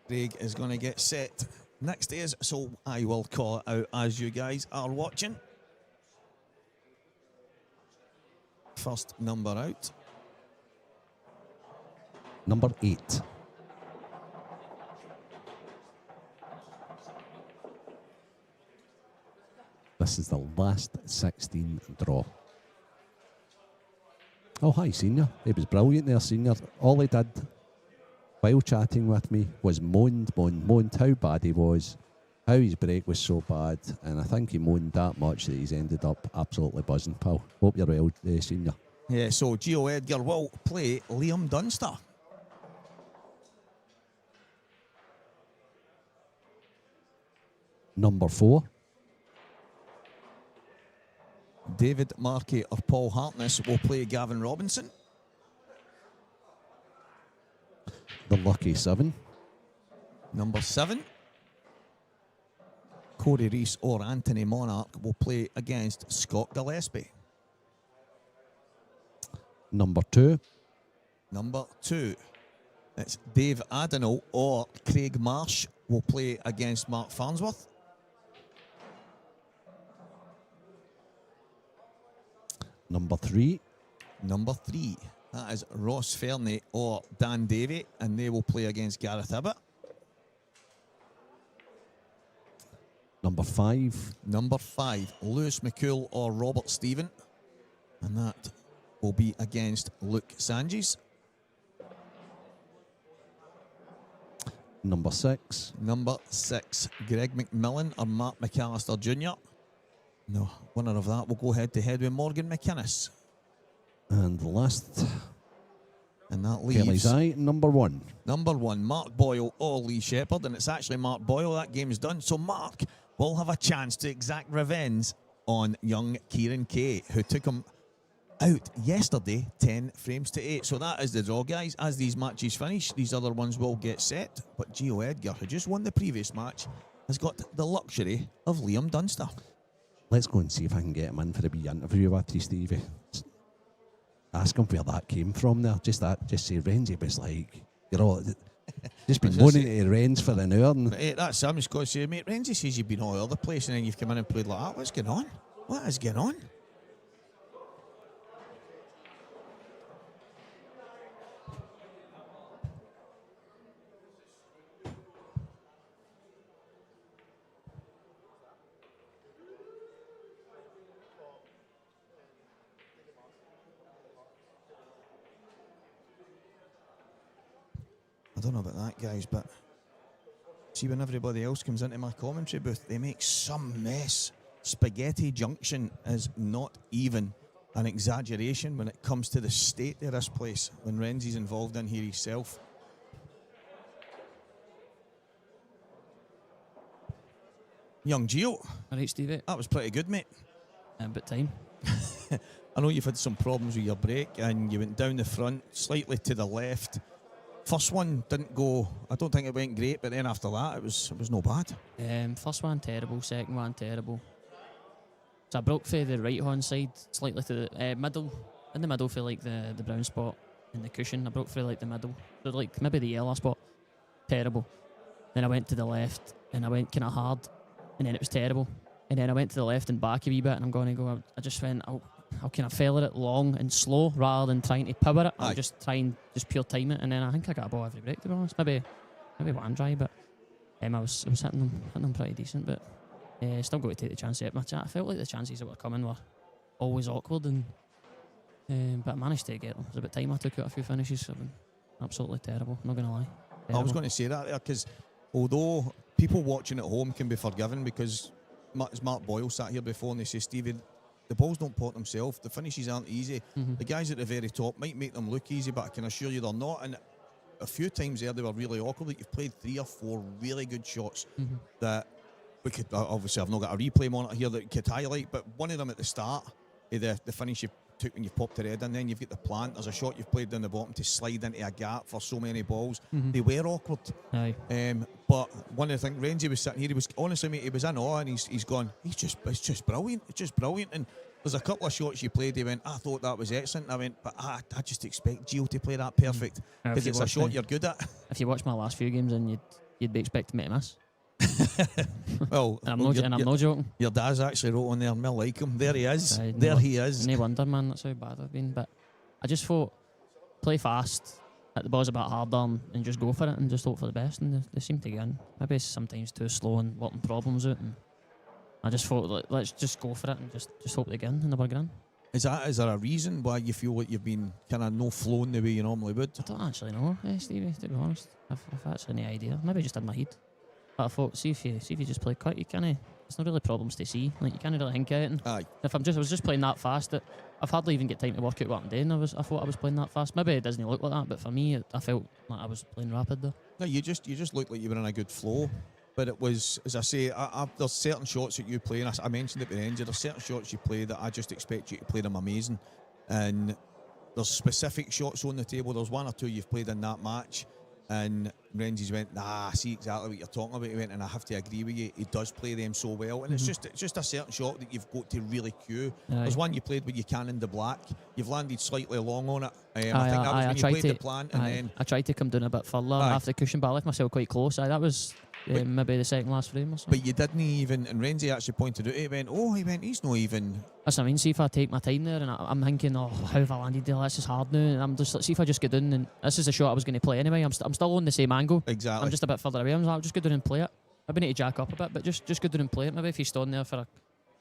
Craig is going to get set next to us, so I will call it out as you guys are watching. First number out. Number 8. This is the last 16 draw. Oh, hi, Senior. He was brilliant there, Senior. All he did while chatting with me was moaned how bad he was, how his break was so bad, and I think he moaned that much that he's ended up absolutely buzzing, pal. Hope you're well, Senior. Yeah, so Gio Edgar will play Liam Dunster. Number 4. David Markey or Paul Hartness will play Gavin Robinson. The lucky 7. Number 7. Corey Reese or Anthony Monarch will play against Scott Gillespie. Number 2. Number 2. It's Dave Adenau or Craig Marsh will play against Mark Farnsworth. Number 3. Number 3. That is Ross Fernie or Dan Davey, and they will play against Gareth Ibbott. Number 5. Number 5. Lewis McCool or Robert Stephen, and that will be against Luke Sanges. Number 6. Number 6. Greg McMillan or Mark McAllister Jr. No, winner of that will go head-to-head with Morgan McInnes. And the last. And that leaves... number 1. Number 1, Mark Boyle or Lee Shepherd. And it's actually Mark Boyle. That game's done. So Mark will have a chance to exact revenge on young Kieran Kay, who took him out yesterday, 10 frames to 8. So that is the draw, guys. As these matches finish, these other ones will get set. But Gio Edgar, who just won the previous match, has got the luxury of Liam Dunster. Let's go and see if I can get him in for a wee interview with you, Stevie. Ask him where that came from there. Just say Renzi was like, just been moaning to Renz for an hour. And that's I'm just going to say, mate, Renzi says you've been all over the place and then you've come in and played like that. What's going on? What is going on? I don't know about that, guys, but see, when everybody else comes into my commentary booth, they make some mess. Spaghetti Junction is not even an exaggeration when it comes to the state of this place when Renzi's involved in here himself. Young Gio. All right, Stevie. That was pretty good, mate. But time. I know you've had some problems with your break and you went down the front, slightly to the left. First one didn't go, I don't think it went great, but then after that it was no bad. First one terrible, second one terrible. So I broke for the right hand side, slightly to the middle, in the middle for like the brown spot. in the cushion. I broke through like the middle, so like maybe the yellow spot, terrible. Then I went to the left and I went kind of hard, and then it was terrible. And then I went to the left and back a wee bit, and I'm going to go. I just went, I'll kind of feather it long and slow rather than trying to power it. I'll just try and just pure time it, and then I think I got a ball every break, to be honest. Maybe one dry, but I was hitting them pretty decent, but still got to take the chance at it. I felt like the chances that were coming were always awkward, and but I managed to get them. It was about time I took out a few finishes. I've been absolutely terrible, I'm not going to lie. Terrible. I was going to say that there, because although people watching at home can be forgiven, because as Mark Boyle sat here before and they say, Stevie, the balls don't pot themselves, the finishes aren't easy. The guys at the very top might make them look easy, but I can assure you they're not. And a few times there they were really awkward. Like, you've played 3 or 4 really good shots that we could, obviously I've not got a replay monitor here that could highlight, but one of them at the start, the finish you took when you popped the red, and then you've got the plant. There's a shot you've played down the bottom to slide into a gap for so many balls. They were awkward. Aye. But one of the things, Renzi was sitting here, he was honestly, mate, he was in awe, and he's gone, it's just brilliant. It's just brilliant. And there's a couple of shots you played, he went, I thought that was excellent. I went, but I just expect Gio to play that perfect, because it's a shot you're good at. If you watch my last few games, then you'd be expecting me to miss. Well, and I'm not joking. Your dad's actually wrote on there, "Me like him." There he is. He is. No wonder, man. That's how bad I've been. But I just thought, play fast, hit the balls a bit harder, and just go for it, and just hope for the best. And they seem to get in. Maybe it's sometimes too slow and working problems out. And I just thought, let's just go for it and just hope they get in, and they were getting in. Is there a reason why you feel like you've been kind of no flowing the way you normally would? I don't actually know, Stevie. To be honest, I've actually no idea. Maybe just in my head. But I thought, see if you just play quick, you can't. It's not really problems to see. Like, you can't really think out. Aye. If I was just playing that fast, that I've hardly even get time to work out what I'm doing. I thought I was playing that fast. Maybe it doesn't look like that, but for me, I felt like I was playing rapid there. No, you just looked like you were in a good flow. But it was, as I say, there's certain shots that you play, and I mentioned it with Renzi, there's certain shots you play that I just expect you to play them amazing. And there's specific shots on the table. There's 1 or 2 you've played in that match, and Renzi's went, nah, I see exactly what you're talking about. He went, and I have to agree with you, he does play them so well. And it's just a certain shot that you've got to really cue. There's one you played with you cannon the black. You've landed slightly long on it. I think that was when you played the plant. And then I tried to come down a bit further after the cushion, but I left myself quite close. That was maybe the second last frame or something. But you didn't even, and Renzi actually pointed out, he went, he's not even. That's what I mean. See if I take my time there, and I'm thinking, how have I landed there? This is hard now. And I'm just, see if I just get down, and this is the shot I was going to play anyway. I'm still on the same angle. Exactly. I'm just a bit further away. I'm like, I'll just go down and play it. Maybe need to jack up a bit, but just go down and play it. Maybe if you stand there for a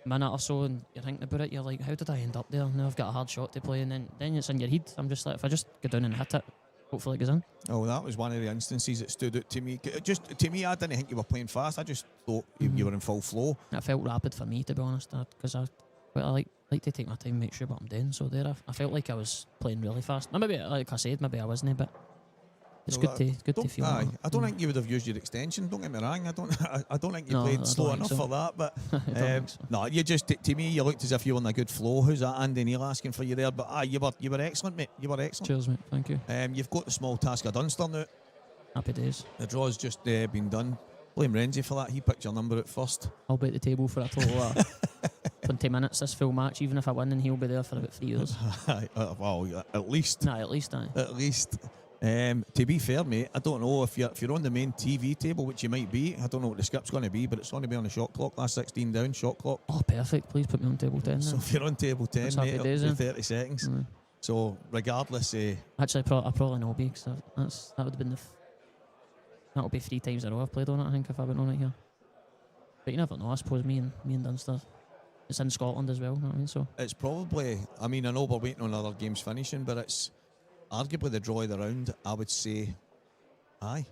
minute or so and you're thinking about it, you're like, how did I end up there? Now I've got a hard shot to play, and then it's in your head. I'm just like, if I just go down and hit it, hopefully it goes in. Oh, that was one of the instances that stood out to me. Just to me, I didn't think you were playing fast. I just thought you were in full flow. It felt rapid for me, to be honest, because I like to take my time and make sure what I'm doing. So there, I felt like I was playing really fast. Now, maybe, like I said, maybe I wasn't, but it's good to feel. Aye, I don't think you would have used your extension. Don't get me wrong. I don't think you played slow enough for that. But no, you just, to me, you looked as if you were in a good flow. Who's that? Andy Neil asking for you there. But you were excellent, mate. You were excellent. Cheers, mate. Thank you. You've got the small task of Dunster now. Happy days. The draw's just been done. Blame Renzi for that. He picked your number out first. I'll be at the table for a total of 20 minutes this full match. Even if I win, and he'll be there for about 3 years. Well, at least. Nah, at least. At least. To be fair, mate, I don't know if you're on the main TV table, which you might be. I don't know what the script's going to be, but it's going to be on the shot clock. Last 16 down, shot clock. Oh, perfect. Please put me on table 10 then. So if you're on table 10, that's mate, days, it'll be 30 seconds. So regardless, actually, I probably know because that would have been that'll be 3 times in a row I've played on it. I think if I went on it here, but you never know. I suppose me and Dunster. It's in Scotland as well. You know what I mean, so it's probably. I mean, I know we're waiting on other games finishing, but it's arguably the draw of the round. I would say, aye.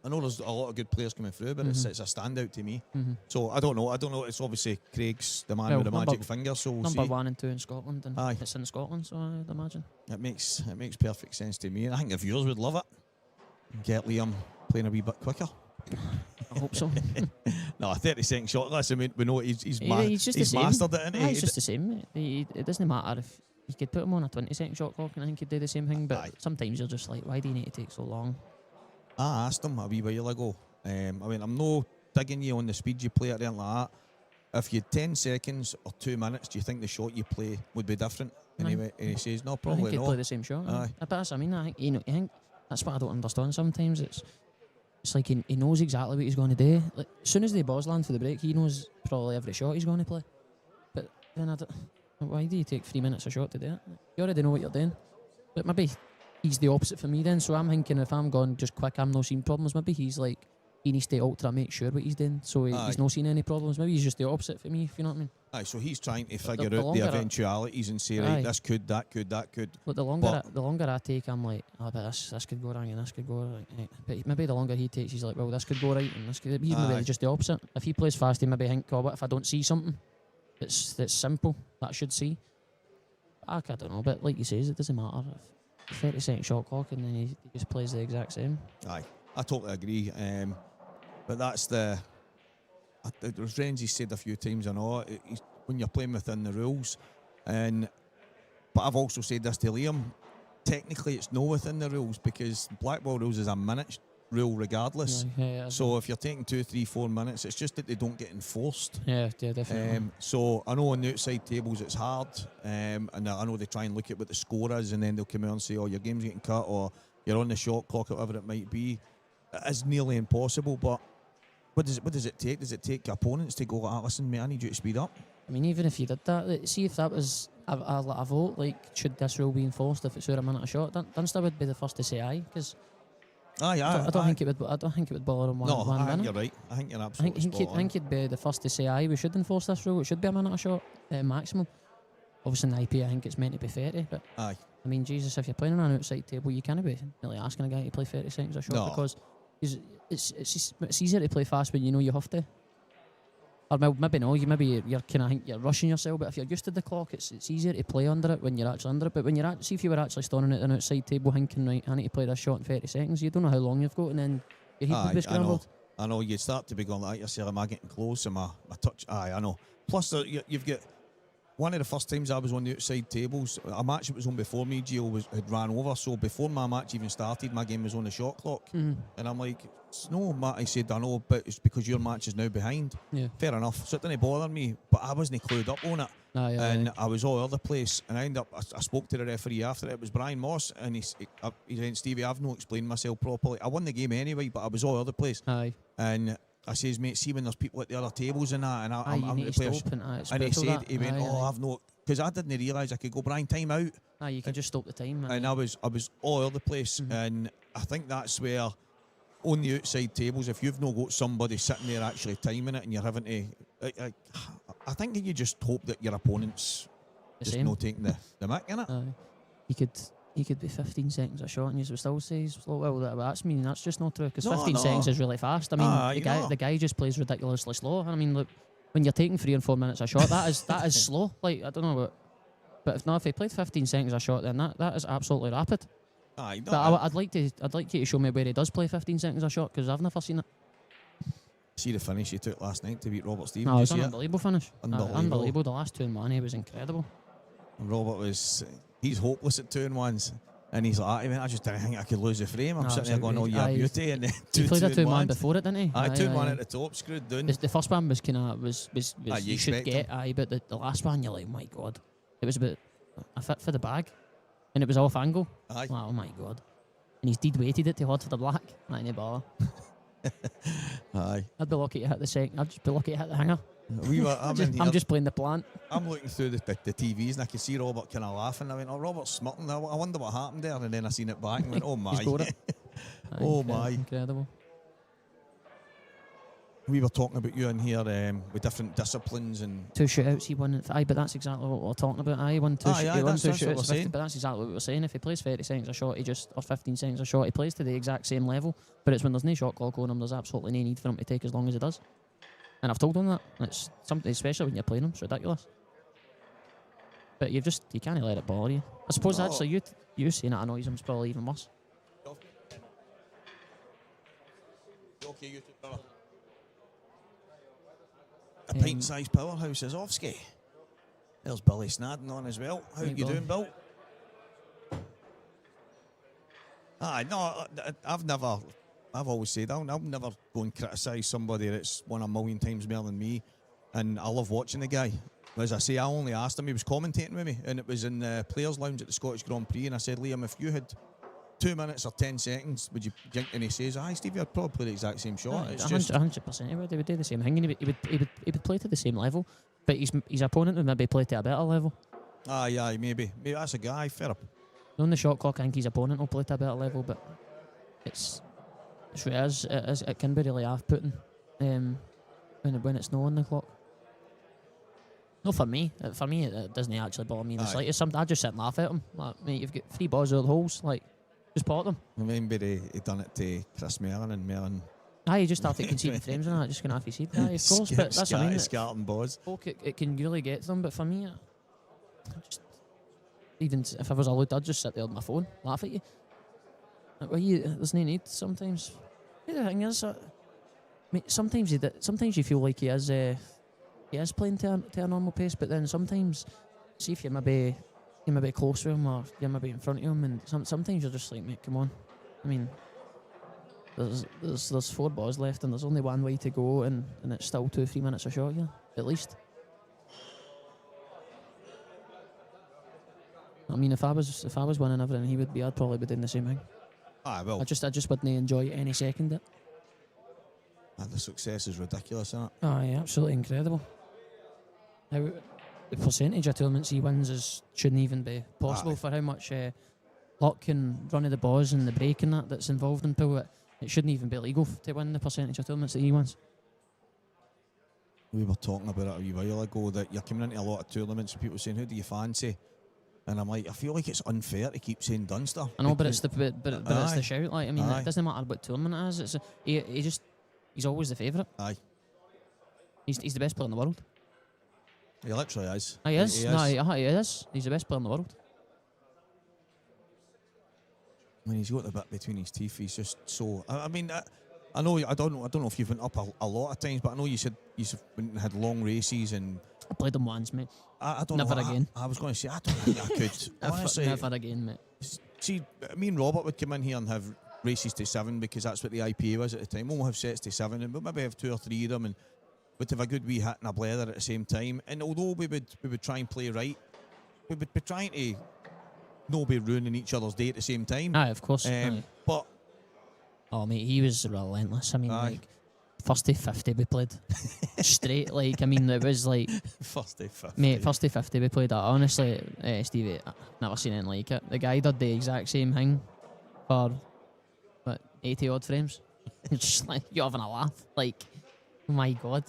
I know there's a lot of good players coming through, but it's a standout to me. So I don't know. It's obviously Craig's the man with the magic finger. So we'll number see. 1 and 2 in Scotland, and it's in Scotland. So I'd imagine it makes perfect sense to me, and I think the viewers would love it. Get Liam playing a wee bit quicker. I hope so. No, a 30-second shot. Listen, we know he's just mastered it, isn't he? It's just the same. It doesn't matter if you could put him on a 20-second shot clock, and I think he'd do the same thing. But sometimes you're just like, why do you need to take so long? I asked him a wee while ago. I mean, I'm no digging you on the speed you play at anything like that, if you had 10 seconds or 2 minutes, do you think the shot you play would be different? And he says, no, I probably think he'd not. play the same shot. Aye. But that's, I mean, I think that's what I don't understand sometimes. It's like he knows exactly what he's going to do. Like, as soon as the balls land for the break, he knows probably every shot he's going to play. But then why do you take 3 minutes a shot to do it? You already know what you're doing. But maybe he's the opposite for me then. So I'm thinking if I'm going just quick, I'm not seeing problems. Maybe he's like, he needs to ultra make sure what he's doing. So he's not seeing any problems. Maybe he's just the opposite for me, if you know what I mean. Aye, so he's trying to figure the out the eventualities and say, right, this could, that could. But the longer I take, I'm like, but this could go wrong and this could go right. But maybe the longer he takes, he's like, well, this could go right and this could. He's maybe just the opposite. If he plays fast, he maybe think, oh, what if I don't see something that's simple that I should see? I don't know, but like you says, it doesn't matter. If 30-second shot clock and then he just plays the exact same. Aye, I totally agree. But that's there's Renzi said a few times, I know, when you're playing within the rules. But I've also said this to Liam, technically it's not within the rules because blackball rules is a minute rule regardless. Yeah, so if you're taking 2, 3, 4 minutes, it's just that they don't get enforced. Yeah, definitely. So I know on the outside tables it's hard, and I know they try and look at what the score is and then they'll come out and say, oh, your game's getting cut or you're on the shot clock or whatever it might be. It is nearly impossible, but what does it take? Does it take opponents to go, listen, mate, I need you to speed up? I mean, even if you did that, see if that was a vote, like, should this rule be enforced if it's over a minute a shot? Dunster would be the first to say aye, because I don't think it would bother him one minute. You're right. I think you're absolutely spot on. I think he'd be the first to say aye, we should enforce this rule. It should be a minute a shot maximum. Obviously in the IPA, I think it's meant to be 30, but aye. I mean, Jesus, if you're playing on an outside table, you can't be really asking a guy to play 30 seconds a shot because it's easier to play fast when you know you have to. Or maybe no, you're kind of think you're rushing yourself. But if you're used to the clock, it's easier to play under it when you're actually under it. But when see if you were actually standing at an outside table thinking, right, I need to play this shot in 30 seconds, you don't know how long you've got, and then your heat would be scrambled. I know. You start to be going like yourself. Am I getting close? Am I touch? Aye, I know. Plus, you've got. One of the first times I was on the outside tables, a match that was on before me, Gio had ran over. So before my match even started, my game was on the shot clock. Mm-hmm. And I'm like, no, Matt, I said, I know, but it's because your match is now behind. Yeah. Fair enough. So it didn't bother me, but I wasn't clued up on it. I was all over the place. And I spoke to the referee after it. It was Brian Moss, and he said, Stevie, I've not explained myself properly. I won the game anyway, but I was all over the place. Aye. And I says, mate, see when there's people at the other tables and that, and I'm the players. And he said, he went, I've not, because I didn't realise I could go, Brian, time out. You can just stop the time. And I was all over the place, and I think that's where, on the outside tables, if you've not got somebody sitting there actually timing it, and you're having to, I think that you just hope that your opponent's just not taking the mick in it. He could be 15 seconds a shot and you would still say, well, that's just not true, because 15 seconds is really fast. I mean, the guy just plays ridiculously slow. I mean, look, when you're taking 3 and 4 minutes a shot, that is slow. Like, I don't know, but if he played 15 seconds a shot, then that is absolutely rapid. But I'd like you to show me where he does play 15 seconds a shot, because I've never seen it. See the finish he took last night to beat Robert Stevens? No, it was an unbelievable finish. Unbelievable. The last 2 and 1, he was incredible. And Robert he's hopeless at 2 and 1s. And he's like, I just didn't think I could lose the frame. I'm sitting there going, oh, yeah, beauty. And then he played a 2-1 before it, didn't he? 2-1 at the top, screwed down. The first one was kind of, you should get, but the last one, you're like, my God. It was about a fit for the bag. And it was off angle. Aye. Like, oh, my God. And he's dead-weighted it to hard for the black. No bother. Aye. I'd be lucky to hit the second. I'd just be lucky to hit the hanger. I'm just playing the plant. I'm looking through the TVs and I could see Robert kind of laughing. I went, oh, Robert's smirking. I wonder what happened there. And then I seen it back and went, oh my. He scored it. Oh my. Incredible. We were talking about you in here with different disciplines and 2 shootouts he won. But that's exactly what we're talking about. He won 2 shootouts. 50, but that's exactly what we're saying. If he plays 30 seconds a shot, or 15 seconds a shot, he plays to the exact same level. But it's when there's no shot clock on him, there's absolutely no need for him to take as long as he does. And I've told him that. It's something, especially when you're playing him, it's ridiculous. But you can't let it bother you. I suppose actually you saying it annoys him is probably even worse. A pint-sized powerhouse is Ovsky. There's Billy Snadden on as well. How you doing, Bill? No, I've always said I'll never go and criticise somebody that's won a million times more than me. and I love watching the guy. As I say, I only asked him, he was commentating with me, and it was in the Players' Lounge at the Scottish Grand Prix, and I said, Liam, if you had 2 minutes or 10 seconds, would you think? And he says, aye, Stevie, I'd probably play the exact same shot. It's just 100%. He would do the same thing. And he would play to the same level, but his opponent would maybe play to a better level. Aye, maybe that's a guy. Fair up. On the shot clock, I think his opponent will play to a better level, but it can be really off-putting when it's no on the clock. No, for me, it doesn't actually bother me in the slightest. I just sit and laugh at him. Like, mate, you've got 3 balls out of the holes. Like, just pot them. I remember he done it to Chris Mellon, and Mellon. Aye, you just started conceding frames and that, just going off his head. Aye, of course, but that's what I mean. Scarting balls. Folk, it can really get to them, but for me, even if I was allowed, I'd just sit there on my phone, laugh at you. Like, there's no need sometimes. The thing is, mate, sometimes you feel like he is playing to a normal pace, but then sometimes, see if you're maybe close to him or you're maybe in front of him, and sometimes you're just like, mate, come on. I mean, there's 4 balls left and there's only one way to go, and it's still 2-3 minutes a shot here, at least. I mean, if I was winning everything he would be, I'd probably be doing the same thing. Well. I just wouldn't enjoy any second it. The success is ridiculous, isn't it? Aye, absolutely incredible. Now, the percentage of tournaments he wins shouldn't even be possible for how much luck and run of the balls and the break and that's involved in pool. It shouldn't even be legal to win the percentage of tournaments that he wins. We were talking about it a wee while ago that you're coming into a lot of tournaments and people saying, who do you fancy? And I'm like, I feel like it's unfair to keep saying Dunster. I know, but it's the shout. Like, I mean, it doesn't matter what tournament it is. He's always the favourite. Aye. He's the best player in the world. He literally is. He is. He is. He's the best player in the world. I mean, he's got the bit between his teeth. He's just so. I mean, I know. I don't know if you've went up a lot of times, but I know you said you've had long races and. I played him once, mate. I don't never know. again. I was going to say I don't think I could. Honestly, never again, mate. See, me and Robert would come in here and have races to 7 because that's what the IPA was at the time. We'll have sets to 7, and we'll maybe have 2 or 3 of them, and we'd have a good wee hit and a blether at the same time. And although we would try and play right, we would be trying to not be ruining each other's day at the same time. Aye, of course. But oh, mate, he was relentless. I mean, like, first to 50 we played straight. Like, I mean, it was like first to 50. Mate, first to 50 we played that. Honestly, Stevie, I've never seen anything like it. The guy did the exact same thing for 80 odd frames. It's just like, you're having a laugh. Like, oh my god.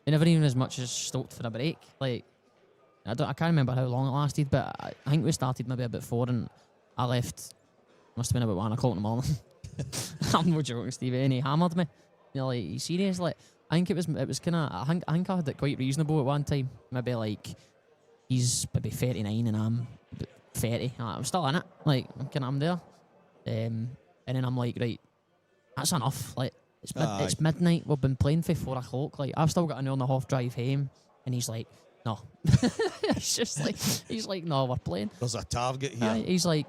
We never even as much as stopped for a break. Like, I can't remember how long it lasted, but I think we started maybe about 4 and I left, must have been about 1 o'clock in the morning. I'm no joking, Stevie, and he hammered me. You know, like, you serious? Like, I think it was kind of, I think I had it quite reasonable at one time. Maybe like, he's maybe 39 and I'm 30. I'm still in it. Like, I'm there. And then I'm like, right, that's enough. Like, it's midnight. We've been playing for 4 o'clock. Like, I've still got an hour and a half drive home. And he's like, no. he's like, no, we're playing. There's a target here. He's like,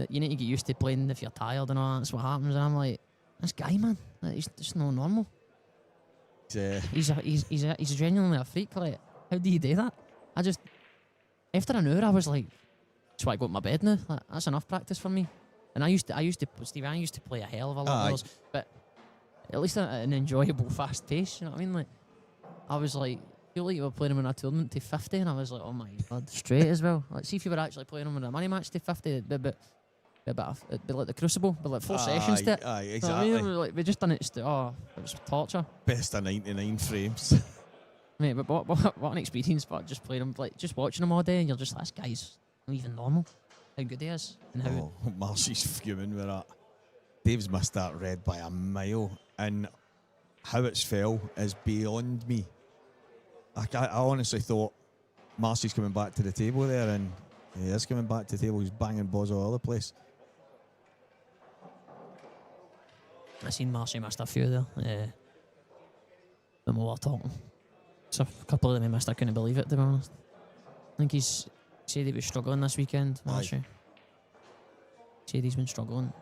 you need to get used to playing if you're tired and all that. That's what happens. And I'm like, this guy, man, like, he's just not normal. He's genuinely a freak. Like, how do you do that? After an hour, I was like, just want to go to my bed now. Like, that's enough practice for me. And I used to play a hell of a lot of those, but at least an enjoyable fast pace. You know what I mean? Like, I was like, feel like you were playing him in a tournament to 50, and I was like, oh my god, straight as well. Like, see if you were actually playing him in a money match to 50, it'd be like the Crucible, but like 4 sessions to it. Aye, exactly. You know what I mean? Like, we just done it. It was torture. Best of 99 frames. Mate, but what an experience! But just playing him, like, just watching him all day, and you're just, this guy's not even normal. How good he is, and how. Oh, Marcy's fuming with that. Dave's missed that red by a mile, and how it's fell is beyond me. I honestly thought Marcy's coming back to the table there, and he is coming back to the table. He's banging balls all over the place. I seen Marcy missed a few there. When we were talking, so a couple of them he missed. I couldn't believe it, to be honest. I think he's said he was struggling this weekend, Marcy. Said he's been struggling.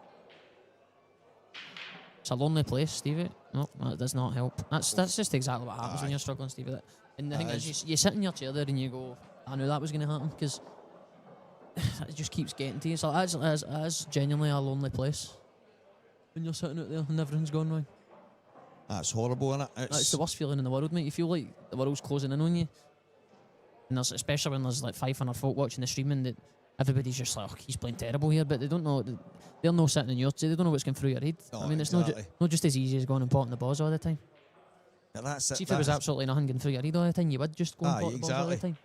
It's a lonely place, Stevie. No, that does not help. That's just exactly what happens when you're struggling, Stevie. And the thing is, you sit in your chair there and you go, I knew that was going to happen, because it just keeps getting to you. So that's genuinely a lonely place when you're sitting out there and everything's gone wrong. That's horrible, isn't it? That's the worst feeling in the world, mate. You feel like the world's closing in on you. And especially when there's like 500 folk watching the streaming, that everybody's just like, oh, he's playing terrible here, but they don't know. They're not sitting in your chair. They don't know what's going through your head. Oh, I mean, it's exactly. not just as easy as going and potting the balls all the time. Yeah, that's it. See, if there was absolutely nothing going through your head all the time, you would just go and pot the balls all the time.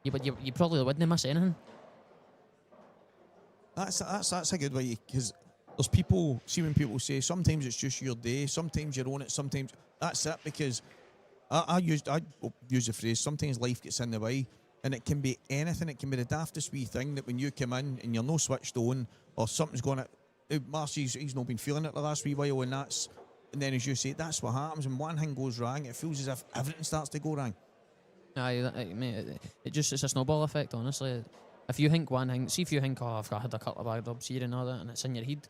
You probably wouldn't miss anything. That's a good way, because there's people, see when people say sometimes it's just your day, sometimes you're on it, sometimes that's it, because I use the phrase, sometimes life gets in the way, and it can be anything. It can be the daftest wee thing that when you come in and you're not switched on, or something's going to, Marcy's, he's not been feeling it the last wee while, and then as you say, that's what happens. When one thing goes wrong, it feels as if everything starts to go wrong. Aye, mate, it's a snowball effect, honestly. If you think one thing, see if you think, oh, I've had a couple of bad rubs here and all that, and it's in your head,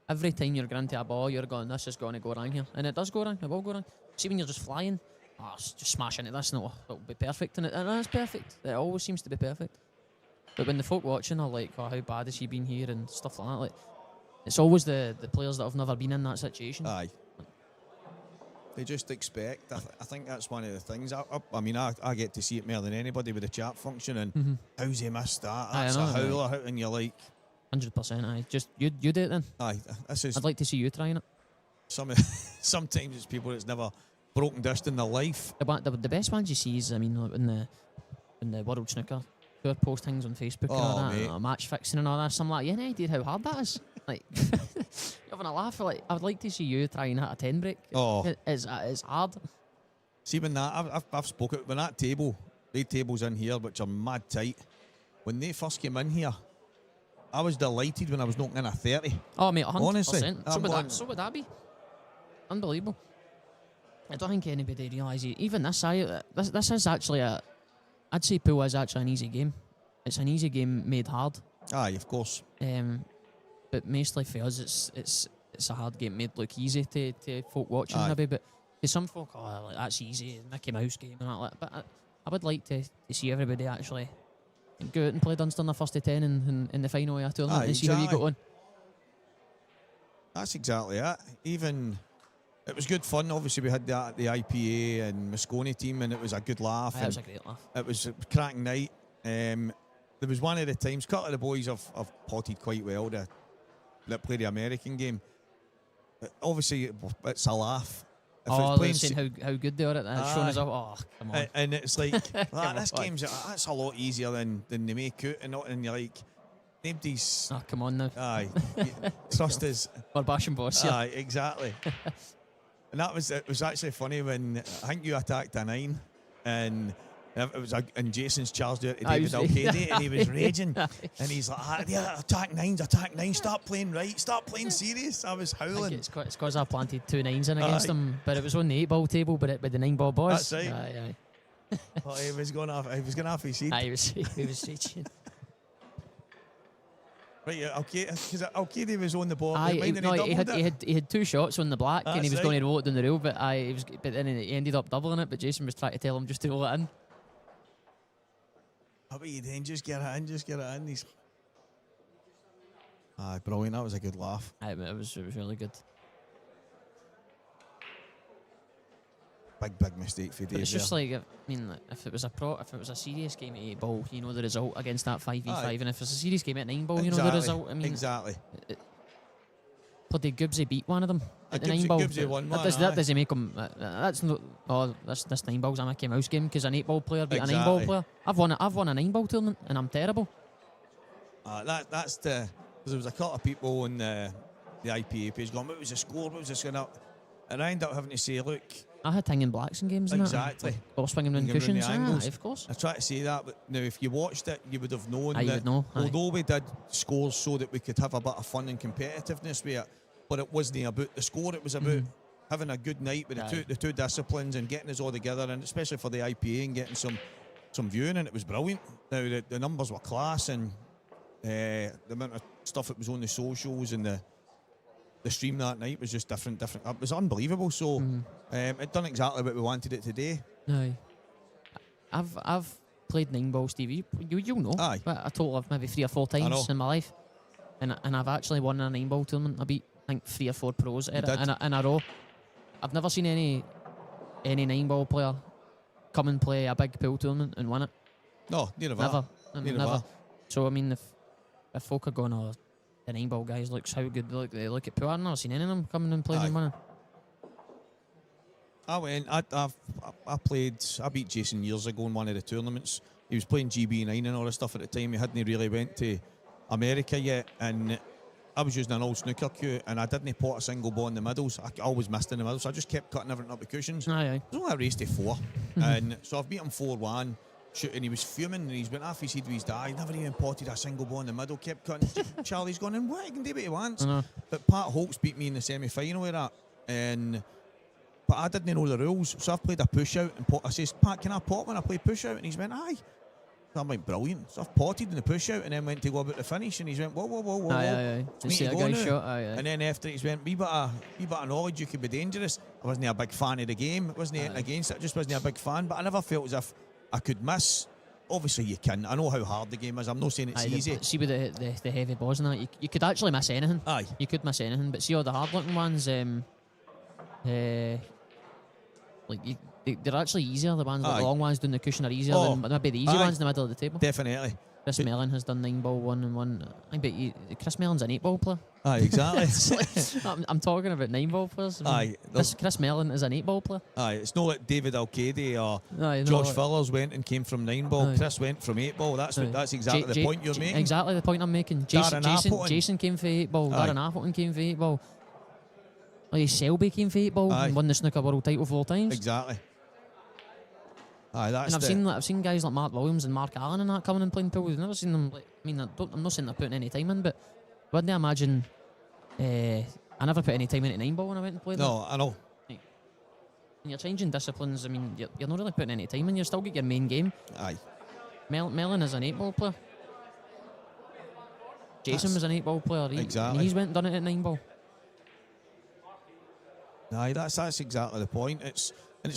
every time you're going into a ball, you're going, this is going to go wrong here. And it does go wrong, it will go wrong. See, when you're just flying, just smash into this, and it'll be perfect. And it's perfect. It always seems to be perfect. But when the folk watching are like, oh, how bad has he been here, and stuff like that, like, it's always the players that have never been in that situation. Aye. They just expect. I think that's one of the things. I mean, I get to see it more than anybody with the chat function, and how's he missed that? That's a howler, and you're like, 100%. Aye, just you do it then. Aye, this is. I'd like to see you trying it. Sometimes it's people that's never broken dust in their life. The best ones you see is, I mean, when the World Snooker Tour post things on Facebook and all that, match fixing and all that. So I'm like, you have any idea how hard that is? Like, you're having a laugh. Like, I would like to see you try and hit a 10 break. Oh, it's hard. See, when that I've spoken when that table, the tables in here, which are mad tight. When they first came in here, I was delighted when I was knocking in a 30. Oh, mate, 100%. Honestly, so would that be? Unbelievable. I don't think anybody realises. Even this is actually I'd say pool is actually an easy game. It's an easy game made hard. Aye, of course. But mostly for us, it's a hard game made look easy to folk watching maybe. But to some folk, like, that's easy, Mickey Mouse game and all that. But I would like to see everybody actually go out and play Dunster in the first to 10 in the final of a tournament and see how you got on. That's exactly it. Even it was good fun. Obviously, we had the IPA and Moscone team, and it was a good laugh. It was a great laugh. It was a cracking night. There was one of the times, a couple of the boys have potted quite well that play the American game. Obviously, it's a laugh. They're saying how good they are at that. Showing us up. Oh, come on. And it's like, this game's that's a lot easier than they make out, and you're like, nobody's. Oh, come on now. Aye, trust us. We're bashing boss. Yeah. Aye, exactly. And it was actually funny when I think you attacked a 9, and it was and Jason's charged out to David Alcady, and he was raging, and he's like, yeah, attack 9, start playing right, start playing serious. I was howling. It's because I planted 2 9s in against him, but it was on the 8-ball table, but with the 9-ball boys. That's right. Aye. Well, he was going off his seat. He was raging. Right, okay, because Alcady was on the board. He had 2 shots on the black, and he was going to roll it down the rail, but then he ended up doubling it. But Jason was trying to tell him just to roll it in. How about you then? Just get it in. He's brilliant. That was a good laugh. It was really good. Big mistake for Dave. It's just like, I mean, if it was a serious game at 8-ball, you know the result against that 5v5, and if it's a serious game at 9-ball, you know the result. I mean, exactly. Bloody Gibbsy beat one of them at the 9-ball. Gibbsy won one. That doesn't make him. That's not. Oh, this 9-ball's a Mickey Mouse game because an 8-ball player beat a 9-ball player. I've won a 9-ball tournament and I'm terrible. That's because there was a couple of people on the IPA page going, what was the score? What was this going up? And I ended up having to say, look. I had hanging blacks in games. Exactly. Or swinging round cushions. Of course. I try to say that, but now if you watched it, you would have known you that would know. Although we did scores so that we could have a bit of fun and competitiveness with it, but it wasn't about the score. It was about having a good night with the two disciplines and getting us all together, and especially for the IPA and getting some viewing, and it was brilliant. Now the numbers were class, and the amount of stuff that was on the socials and the stream that night was just different. It was unbelievable. So it done exactly what we wanted it today. Aye. I've played 9-ball, Steve. You'll know. Aye. But a total of maybe 3 or 4 know. times in my life, and I've actually won a 9-ball tournament. I beat, I think, 3 or 4 pros You at did. it in a row. I've never seen any 9-ball player come and play a big pool tournament and win it. No, neither have Never. Neither Never. have So I mean, if folk are going, oh, the 9-ball guys looks how good they look at pool. I've never seen any of them coming and playing and winning. I went. I played. I beat Jason years ago in one of the tournaments. He was playing GB9 and all this stuff at the time. He hadn't really went to America yet, and I was using an old snooker cue, and I didn't pot a single ball in the middles. I always missed in the middle, so I just kept cutting everything up with cushions. Aye. It was only a race to 4, and so I've beat him 4-1. And he was fuming, and he's went off his head with his dad. Never even potted a single ball in the middle. Kept cutting. Charlie's going, and what? He can do what he wants. But Pat Holtz beat me in the semi-final with that, but I didn't know the rules, so I've played a push out and I says, Pat, can I pot when I play push out? And he's went, aye. So I'm like, brilliant. So I've potted in the push out and then went to go about the finish, and he's went, whoa. Aye. It's You me see to a go guy now. shot. Aye. And then after he's went, wee bit of knowledge, you could be dangerous. I wasn't a big fan of the game. It wasn't against it. I just wasn't a big fan. But I never felt as if I could miss. Obviously you can. I know how hard the game is. I'm not saying it's easy. See with the heavy balls and that, you could actually miss anything. Aye. You could miss anything, but see all the hard looking ones, they're actually easier. The ones, like the long ones doing the cushion are easier than maybe the easy ones in the middle of the table. Definitely. Chris Mellon has done 9-ball 1-1. I bet Chris Mellon's an 8-ball player. Aye, exactly. I'm talking about 9-ball players. Aye. Chris Mellon is an 8-ball player. Aye, it's not like David Alcady or Aye, Josh no. Fillers went and came from 9-ball. Aye. Chris went from 8-ball. That's exactly the point you're making. Exactly the point I'm making. Darren Appleton. Jason came for 8-ball. Aye. Darren Appleton came for 8-ball. Selby came for 8-ball Aye. and won the snooker world title 4 times. Exactly. Aye, that's And I've seen guys like Mark Williams and Mark Allen and that coming and playing pool. I've never seen them. I'm not saying they're putting any time in, but wouldn't I imagine? I never put any time into 9-ball when I went and played. No, I know. When you're changing disciplines, I mean, you're not really putting any time in. You still get your main game. Aye. Mellon is an 8-ball player. Jason was an 8-ball player. Exactly. He's went and done it at 9-ball. Aye, that's exactly the point. It's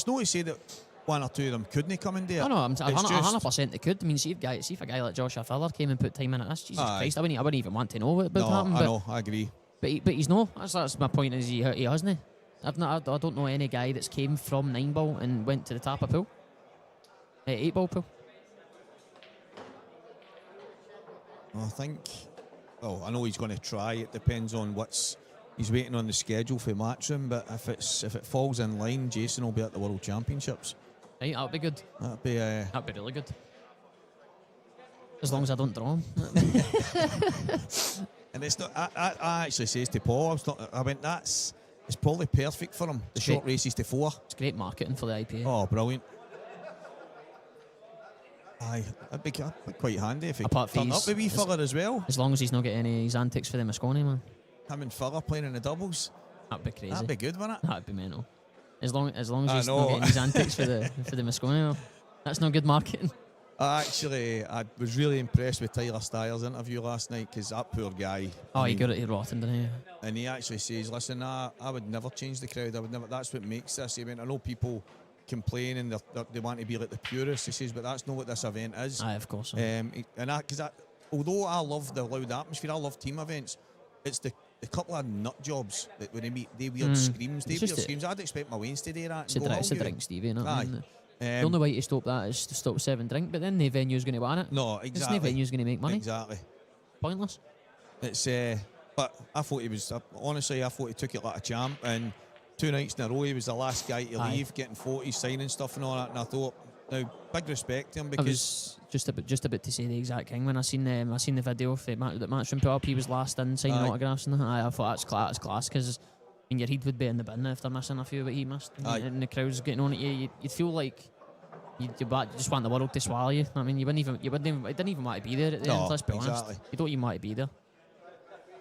not to say that one or two of them couldn't come in there. Oh no, I'm It's 100% they could. I mean, see if a guy like Josh Filler came and put time in it, that's Jesus Christ. I wouldn't even want to know what would happen. I know, I agree. But he's no. That's my point. Is he hasn't. I don't know any guy that's came from 9-ball and went to the Tapa pool, 8-ball pool. I think. Oh, I know he's going to try. It depends on he's waiting on the schedule for Matchroom. But if it falls in line, Jason will be at the World Championships. Right, that'd be good. That'd be really good. As long as I don't draw him. And it's not. I actually says to Paul, I went, it's probably perfect for him. The short races to 4. It's great marketing for the IPA. Oh, brilliant. Aye, that'd be quite handy if he Apart turned from up with wee fella as well. As long as he's not getting any his antics for the Moscone, man. Him and fella playing in the doubles. That'd be crazy. That'd be good, wouldn't it? That'd be mental. As long as he's know. not getting his antics for the Moscone, that's not good marketing. I was really impressed with Tyler Steyer's interview last night, because that poor guy. He got it here rotten, didn't he? And he actually says, "Listen, I would never change the crowd. I would never. That's what makes this." He went, "I know people complain and they want to be like the purists," he says, "but that's not what this event is." Aye, of course. Although I love the loud atmosphere, I love team events. It's the couple of nut jobs that when they meet, they weird screams. I'd expect my Waynes to do that. It's a drink, Stevie. You know Aye. the only way to stop that is to stop serving drink, but then the venue's going to ban it. No, exactly. The venue's going to make money. Exactly. Pointless. It's but I thought he was honestly. I thought he took it like a champ, and 2 nights in a row he was the last guy to leave, getting 40s, signing stuff and all that. And I thought, now big respect to him, because I was just about to say the exact thing when I seen the video that Matchroom put up. He was last in signing autographs, and I thought that's class, because your head would be in the bin if they're missing a few, but he missed, and the crowd's getting on at you. You'd feel like you just want the world to swallow you. I mean, you didn't even want to be there at the end. Let's be honest. You don't even want to be there.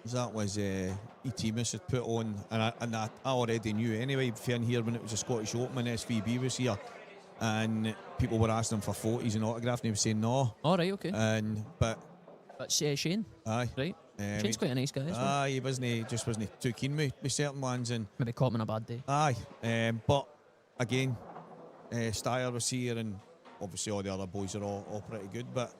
That was E.T. Miss had put on, and I already knew anyway. Fin here when it was a Scottish Open and SVB was here, and people were asking him for photos and autographs, and he was saying no. All right, okay. But Shane. Aye. Right. Shane's quite a nice guy. Aye, he wasn't too keen with certain ones, and maybe caught him on a bad day. Aye, but again, Steyer was here, and obviously all the other boys are all pretty good, but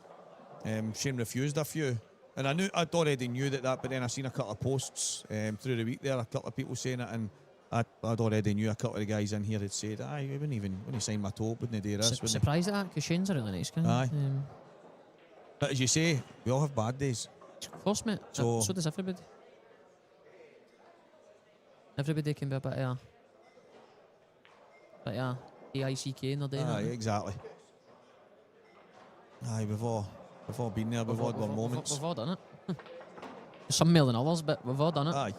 Shane refused a few. And I'd already knew that, but then I seen a couple of posts through the week there, a couple of people saying it, and I'd already knew a couple of the guys in here had said, aye, we wouldn't even, when he signed my toe up, wouldn't he do this? Surprised at that, because Shane's a really nice guy. Aye. But as you say, we all have bad days. Of course, mate. So does everybody. Everybody can be a bit of AICK in their day. Aye, exactly. Aye, we've all been there, we've all had our moments. We've all done it. Some more than others, but we've all done it. Aye.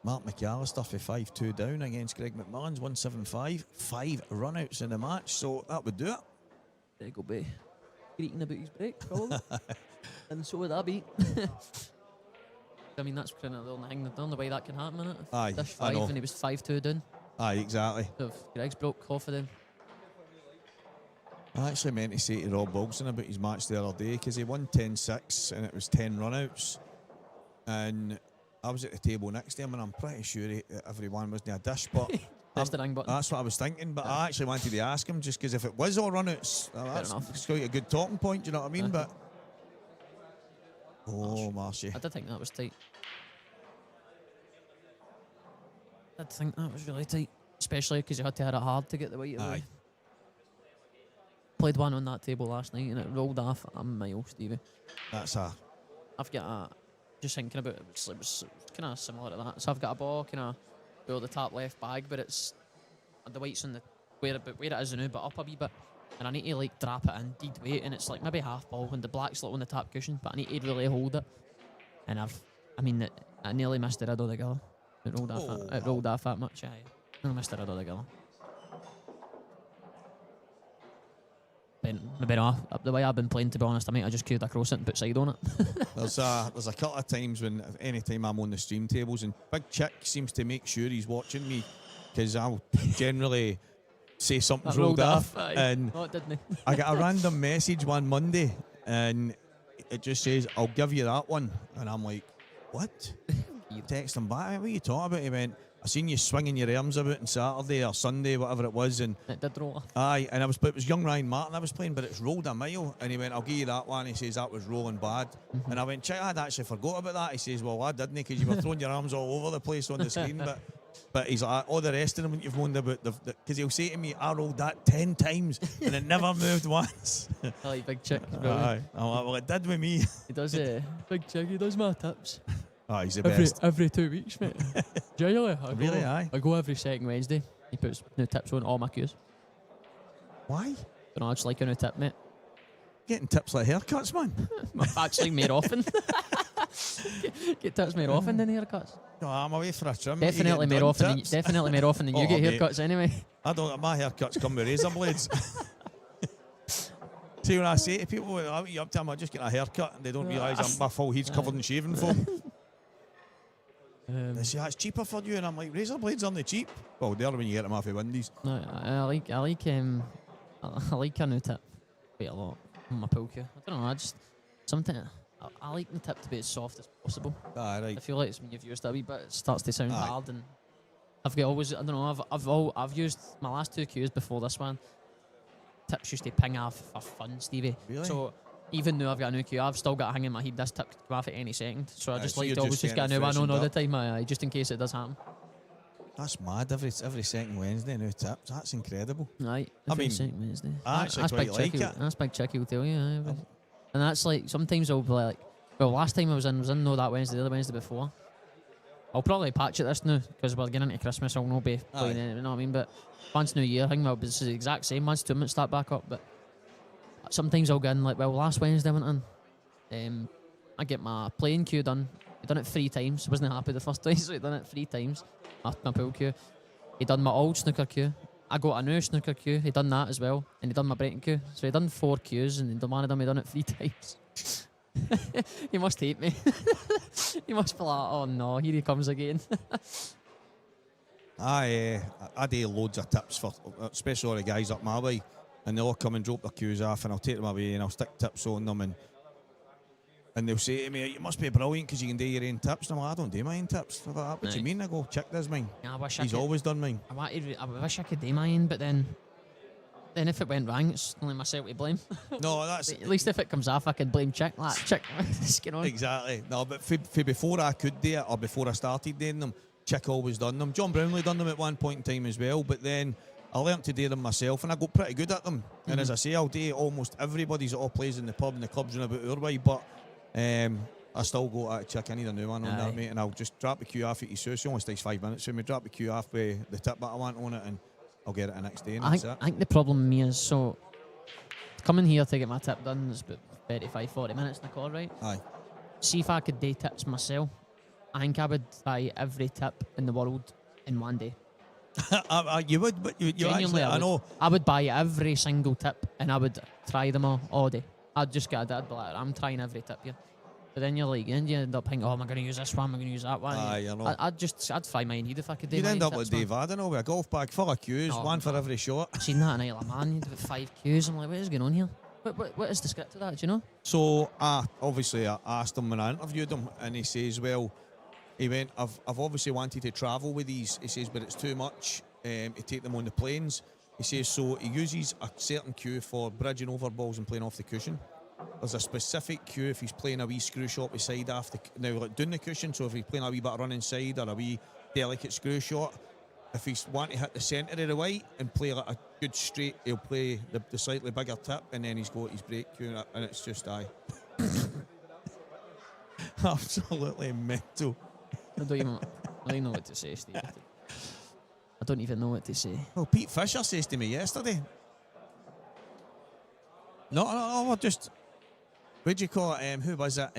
Mark McAllister for 5-2 down against Greg McMillan's 175. 5 run-outs in the match, so that would do it. There you go, be greeting about his break, probably. And so would I be. I mean, that's kind of the only way that can happen, isn't it? Aye, Dish I 5 know. and he was 5-2 down. Aye, exactly. So if Greg's broke off of them. I actually meant to say to Rob Wilson about his match the other day, because he won 10-6 and it was 10 run-outs. And I was at the table next to him, and I'm pretty sure everyone wasn't a dish, but Press the ring button. that's what I was thinking. But I actually wanted to ask him, just because if it was all run-outs, it's quite a good talking point, do you know what I mean? But Marcy. I did think that was tight. I did think that was really tight. Especially because you had to hit it hard to get the white away. Aye. Played one on that table last night and it rolled off a mile, Stevie. I've got a, just thinking about it, it was kind of similar to that. So I've got a ball kind of below the top left bag, but it's the white's on the where it is now, but up a wee bit. And I need to like drop it in deed weight, and it's like maybe half ball when the black's like on the top cushion, but I need to really hold it. And I nearly missed the rid of the girl. It rolled off. It rolled off that much. I missed the rid of the girl. Maybe not. The way I've been playing, to be honest, I might have just queued across it and put side on it. There's a couple of times when any time I'm on the stream tables, and Big Chick seems to make sure he's watching me, because I'll generally say something's rolled off. And didn't he? I got a random message one Monday, and it just says, "I'll give you that one," and I'm like, "What?" You text him back. What are you talking about? He went, "I seen you swinging your arms about on Saturday or Sunday, whatever it was," and it did roll off. Aye, and it was young Ryan Martin I was playing, but it's rolled a mile. And he went, "I'll give you that one." He says, "That was rolling bad." And I went, "Check, I'd actually forgot about that." He says, "Well, I didn't, because you were throwing your arms all over the place on the screen." But he's like, all the rest of them you've moaned about, because he'll say to me, "I rolled that 10 times and it never moved once." I like Big Chick. Aye, I'm like, well, it did with me. He does Big Chick, he does my tips. Aye, he's the best. Every 2 weeks, mate. Genuinely. I go every second Wednesday. He puts new tips on all my cues. Why? Don't know, I just like a new tip, mate. Getting tips like haircuts, man. Actually, more often. Get tips more often than haircuts. No, I'm away for a trim. Definitely more often. Definitely more often than you get haircuts anyway. I don't. My haircuts come with razor blades. See, when I say to people, "You up to them, I just get a haircut," and they don't realise my full head's covered in shaving foam. They say, "It's cheaper for you," and I'm like, razor blades aren't they cheap? Well, they're when you get them off of Wendy's. No, I like a new tip quite a lot on my pool cue. I don't know, I like the tip to be as soft as possible. Right. I feel like it's when you've used it a wee bit, it starts to sound hard, and I've used my last 2 cues before this one. Tips used to ping off for fun, Stevie. Really? So even though I've got a new cue, I've still got hanging in my head this tip could come off at any second. So I just like to always just get a new one on all the time, just in case it does happen. That's mad. Every second Wednesday, new tips. That's incredible. Right. Second Wednesday. I actually quite like it. That's Big Chicky will tell you. And that's like, sometimes I'll be like, well, last time I was in no that Wednesday, the other Wednesday before. I'll probably patch it this now, because we're getting into Christmas, I'll not be playing it, you know what I mean? But once New Year, I think this is the exact same. Once tournaments start back up, but sometimes I'll get in, like, well, last Wednesday I went in. I get my playing cue done. I done it 3 times. I wasn't happy the first time, so I done it 3 times. My pool cue. He done my old snooker cue. I got a new snooker cue. He done that as well, and he done my breaking cue. So he done 4 cues, and the one of them he done it 3 times. He must hate me. He must be like, "Oh no, here he comes again." I do loads of tips for, especially all the guys up my way, and they'll all come and drop their cues off, and I'll take them away and I'll stick tips on them, and they'll say to me, "You must be brilliant because you can do your own tips." And I'm like, "I don't do my own tips." I'm like, "What do you mean?" I go, "Chick does mine." Yeah, He's always done mine. I wish I could do mine, but then then if it went wrong, it's only myself to blame. No, that's At least if it comes off, I can blame Chick. Like, Chick, let's get on. exactly. No, but for before I could do it, or before I started doing them, Chick always done them. John Brownlee done them at one point in time as well, but then I learnt to do them myself, and I got pretty good at them. And as I say, I'll do almost everybody's that all plays in the pub, and the club's run about our way, but I still go at Chick, I need a new one on that, mate, and I'll just drop the queue off at you. So it only takes 5 minutes for me. Drop the queue off with the tip that I want on it, and I'll get it the next day. And I think the problem with me is, so coming here to get my tip done is about 35-40 minutes in the car, right? Aye. See if I could do tips myself, I think I would buy every tip in the world in one day. You would, but you Genuinely, actually, I know. I would buy every single tip and I would try them all day. I'd just get I'd be like, I'm trying every tip here. But then you're like, and you end up thinking, oh, am I going to use this one? Am I going to use that one? Aye, I know. I'd fry my head if I could do. You'd end up tips, like Dave Adenauer with a golf bag full of cues, Oh, one for every shot. I've seen that in Isle of Man. You'd have 5 cues. I'm like, what is going on here? What is the script of that? Do you know? So obviously I asked him when I interviewed him, and he says, well, he went, I've obviously wanted to travel with these. He says, but it's too much to take them on the planes. He says, so he uses a certain cue for bridging over balls and playing off the cushion. There's a specific cue if he's playing a wee screw shot beside after now, like down the cushion. So if he's playing a wee bit of run inside or a wee delicate screw shot, if he's wanting to hit the centre of the white and play like a good straight, he'll play the slightly bigger tip, and then he's got his break cue, and it's just absolutely mental. I don't even know what to say, Steve. I don't even know what to say. Well, Pete Fisher says to me yesterday. No, just. What do you call it? Who was it?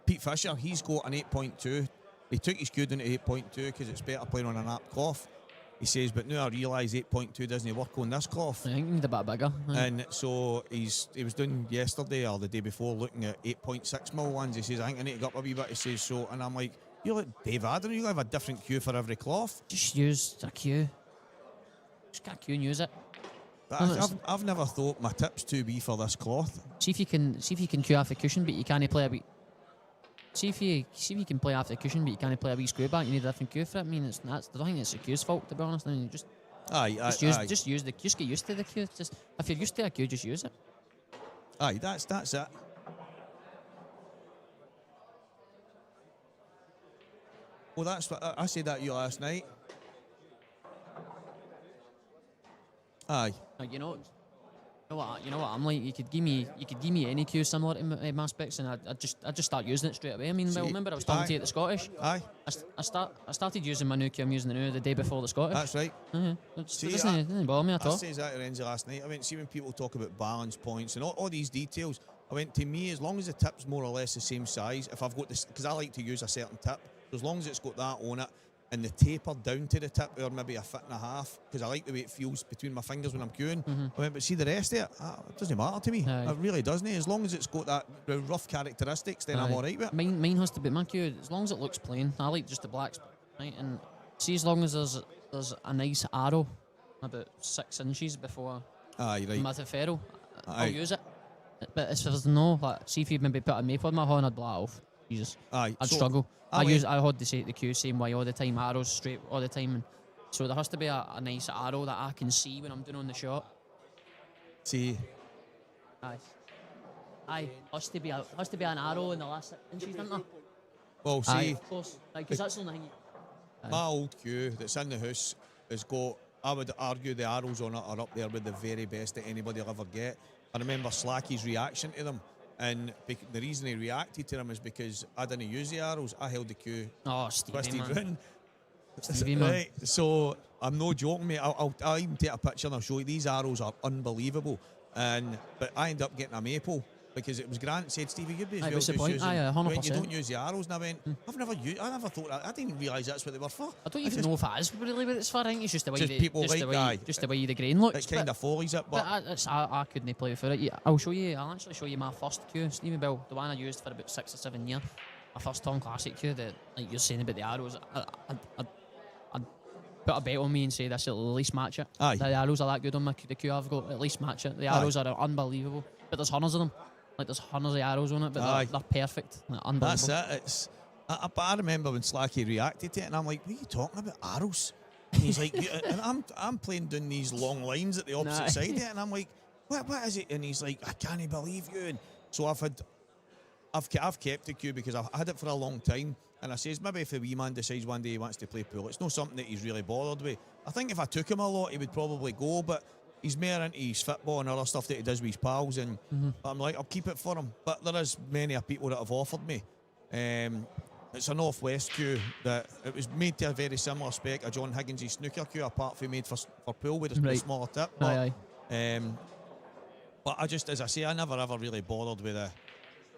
Pete Fisher. He's got an 8.2. He took his cue down to 8.2 because it's better playing on an app cloth. He says, but now I realise 8.2 doesn't work on this cloth. I think you need a bit bigger. And so he was doing yesterday or the day before looking at 8.6mm ones. He says, I think I need to go up a wee bit. He says, so, and I'm like, you're like Dave Adam, you have a different cue for every cloth. Just use a cue. Just get a cue and use it. But I've never thought my tip's too wee for this cloth. See if you can cue off the cushion, but you can't play a wee. See if you can play off the cushion, but you can't play a wee screw back. You need a different cue for it. I mean, I don't think it's the cue's fault, to be honest. I mean, just get used to the cue. Just if you're used to a cue, just use it. Aye, that's it. Well, that's what I said that to you last night. Aye. You know what I'm like. You could give me any cue similar to my specs, and I'd just start using it straight away. I mean, well, remember I was talking to you at the Scottish. Aye. I started using my new cue I'm using now the day before the Scottish. That's right. It doesn't bother me at all. I said that to Renzi last night. I went, see when people talk about balance points and all these details. I went, to me, as long as the tip's more or less the same size, if I've got this, because I like to use a certain tip, so as long as it's got that on it, and the taper down to the tip, or maybe a foot and a half, because I like the way it feels between my fingers when I'm cueing. I went, but see the rest of it, it doesn't matter to me. Aye. It really doesn't. As long as it's got that rough characteristics, then I'm all right with it. Mine has to be my cue. As long as it looks plain, I like just the blacks, right? And see, as long as there's a nice arrow, about 6 inches before Aye, right. my ferro, Aye. I'll use it. But if there's no, like, see if you maybe put a maple on my horn, I'd blow it off. Jesus, Aye. I'd struggle. I hold the cue same way all the time, arrows straight all the time, and so there has to be a nice arrow that I can see when I'm doing on the shot. See. Aye, has to be an arrow in the last 6 inches, doesn't there? Well, see. Aye, of course, because that's the only thing. My old cue that's in the house has got, I would argue the arrows on it are up there with the very best that anybody will ever get. I remember Slacky's reaction to them, and the reason he reacted to them is because I didn't use the arrows, I held the cue Stevie, twisted man. round. Stevie, man. Right, so I'm no joking, mate. I'll even take a picture and I'll show you. These arrows are unbelievable, but I ended up getting a maple. Because it was Grant said, Stevie, you'd be as well what's the just point? using. 100%. You don't use the arrows, and I went, I never thought that. I didn't realise that's what they were for. I don't even know if it is really what it's for. I think it's just the way the way the grain looks. It kind of follies it, but I couldn't play for it. I'll actually show you my first cue, Stevie Bill, the one I used for about 6 or 7 years. My first Tom Classic cue that, like you're saying about the arrows, I'd put a bet on me and say this will at least match it. Aye. The arrows are that good on the cue I've got, at least match it. The arrows are unbelievable, but there's hundreds of them. Like there's hundreds of arrows on it, but they're perfect. Like, unbelievable. That's it. But I remember when Slacky reacted to it, and I'm like, what are you talking about? Arrows? And he's like, and I'm playing down these long lines at the opposite side of it, and I'm like, what is it? And he's like, I can't believe you. And so I've kept the cue because I've had it for a long time. And I says, maybe if a wee man decides one day he wants to play pool, it's not something that he's really bothered with. I think if I took him a lot, he would probably go, but he's more into his football and other stuff that he does with his pals. And I'm like, I'll keep it for him. But there is many people that have offered me. It's a Northwest cue that it was made to a very similar spec of John Higgins' snooker cue, apart from made for pool with a smaller tip. But, but I just, as I say, I never ever really bothered with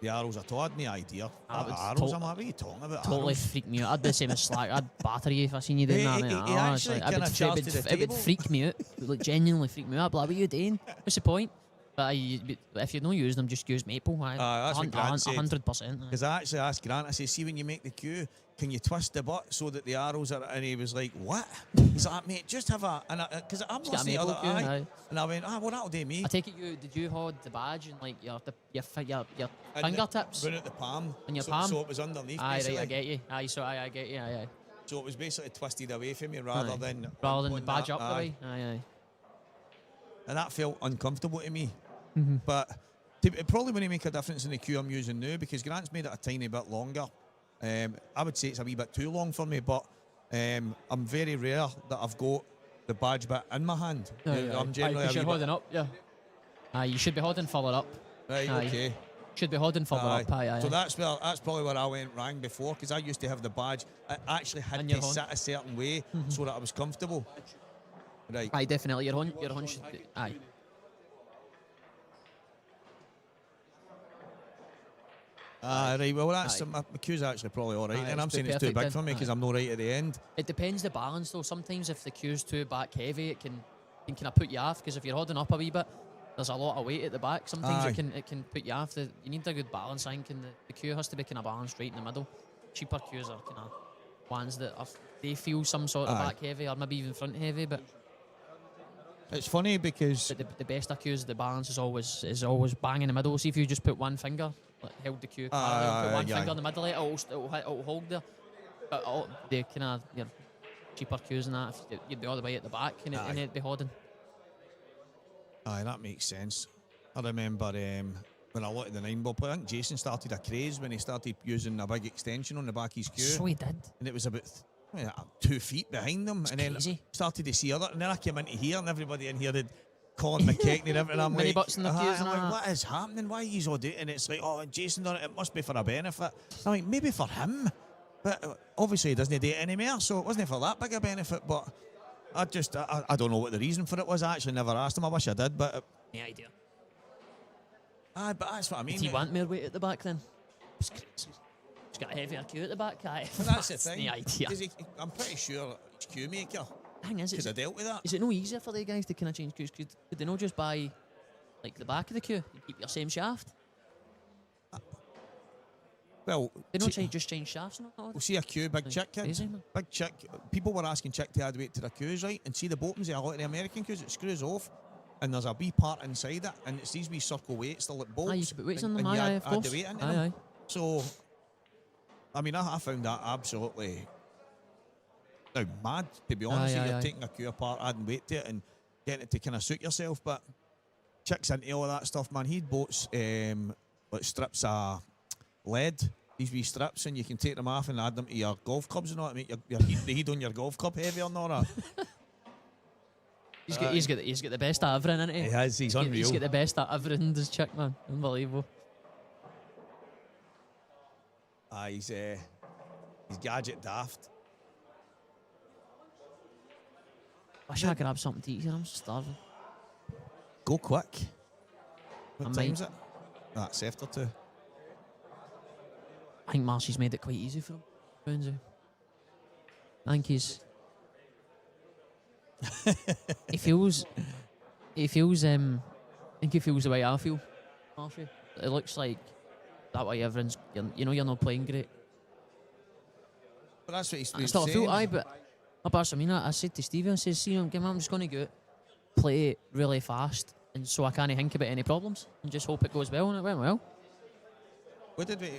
the arrows at all. I had no idea. Arrows, I'm like, what are you talking about? Totally arrows? freak me out. I'd be the same as Slack. I'd batter you if I seen you doing that. It would freak me out. It would genuinely freak me out. I'd be like, what are you doing? What's the point? But if you're not using them, just use maple. That's what Grant said. 100%. Because I actually asked Grant, I said, see when you make the cue, can you twist the butt so that the arrows are... And he was like, what? He's like, mate, just have a... Because I'm listening to the other eye. And I went, well, that'll do me. I take it did you hold the badge and like your fingertips? Run at the palm. And your palm? So it was underneath, aye, basically. right, I get you. I get you, aye. So it was basically twisted away from me rather than the badge up the way. Aye. And that felt uncomfortable to me. But it probably wouldn't make a difference in the cue I'm using now because Grant's made it a tiny bit longer. I would say it's a wee bit too long for me, but I'm very rare that I've got the badge bit in my hand. I'm generally you're holding up, you should be holding further up. Right, okay. Should be holding further up. Aye. So that's probably where I went wrong before because I used to have the badge. I actually had to sit a certain way so that I was comfortable. Right. Aye, definitely. Your horn should be. Aye. Right, well, my cue's actually probably all right. And I'm saying it's too big for me because I'm not right at the end. It depends the balance, though. Sometimes if the cue's too back heavy, it can kind of put you off because if you're holding up a wee bit, there's a lot of weight at the back. Sometimes it can put you off. You need a good balance, I think, and the cue has to be kind of balanced right in the middle. Cheaper cues are kind of ones that they feel some sort of back heavy or maybe even front heavy, but... It's funny because... But the best of cues, the balance is always bang in the middle. See if you just put one finger... held the cue, put one finger in the middle, it'll hold there. But the kind of cheaper cues and that, if you'd be all the way at the back and it'd be holding. Aye, that makes sense. I remember when I looked at the 9-ball player, I think Jason started a craze when he started using a big extension on the back of his cue. So he did. And it was about 2 feet behind them. And then started to see other. And then I came into here and everybody in here had Colin McKechnie and everything. I'm like, butts in the cues I'm like, what is happening? Why are you all doing it? And it's like, oh, Jason done it. It must be for a benefit. I'm like, maybe for him. But obviously he doesn't do it anymore, so it wasn't for that big a benefit. But I don't know what the reason for it was. I actually never asked him. I wish I did, but... No idea. But that's what I mean. Did he want more weight at the back then? He's got a heavier cue at the back. Aye. But that's the thing. No idea. I'm pretty sure it's cue maker. Thing is, because I dealt with that. Is it no easier for the guys to kind of change cues? Could they not just buy like the back of the cue and keep your same shaft? Well, they don't just change shafts. We'll see a cue, big chick, kids. Big chick. People were asking chick to add weight to their cues, right? And see the bottoms of a lot of the American cues, it screws off. And there's a wee part inside it, and it's these wee circle weights, they're like bolts. Aye, you can put weights on them, and of course. Add the weight into them. So, I mean, I found that absolutely mad, to be honest. You're taking a cue apart, adding weight to it, and getting it to kind of suit yourself. But chicks into all of that stuff, man. He'd bought like strips of lead, these wee strips, and you can take them off and add them to your golf clubs and all that, make the heat on your golf club heavier and all that. He's got the best at everything, isn't he? He has. He's unreal. He's got the best at everything, this chick, man. Unbelievable. He's gadget daft. I should grab something to eat here. I'm starving. Go quick. What time might. is it? That's after 2. I think Marcy's made it quite easy for him. I think he's... he feels I think he feels the way I feel. Marshy. It looks like that way everyone's you're not playing great. But that's what he's still saying. I feel I said to Stevie, I said, see, I'm just going to go play it really fast, and so I can't think about any problems and just hope it goes well, and it went well. What did we...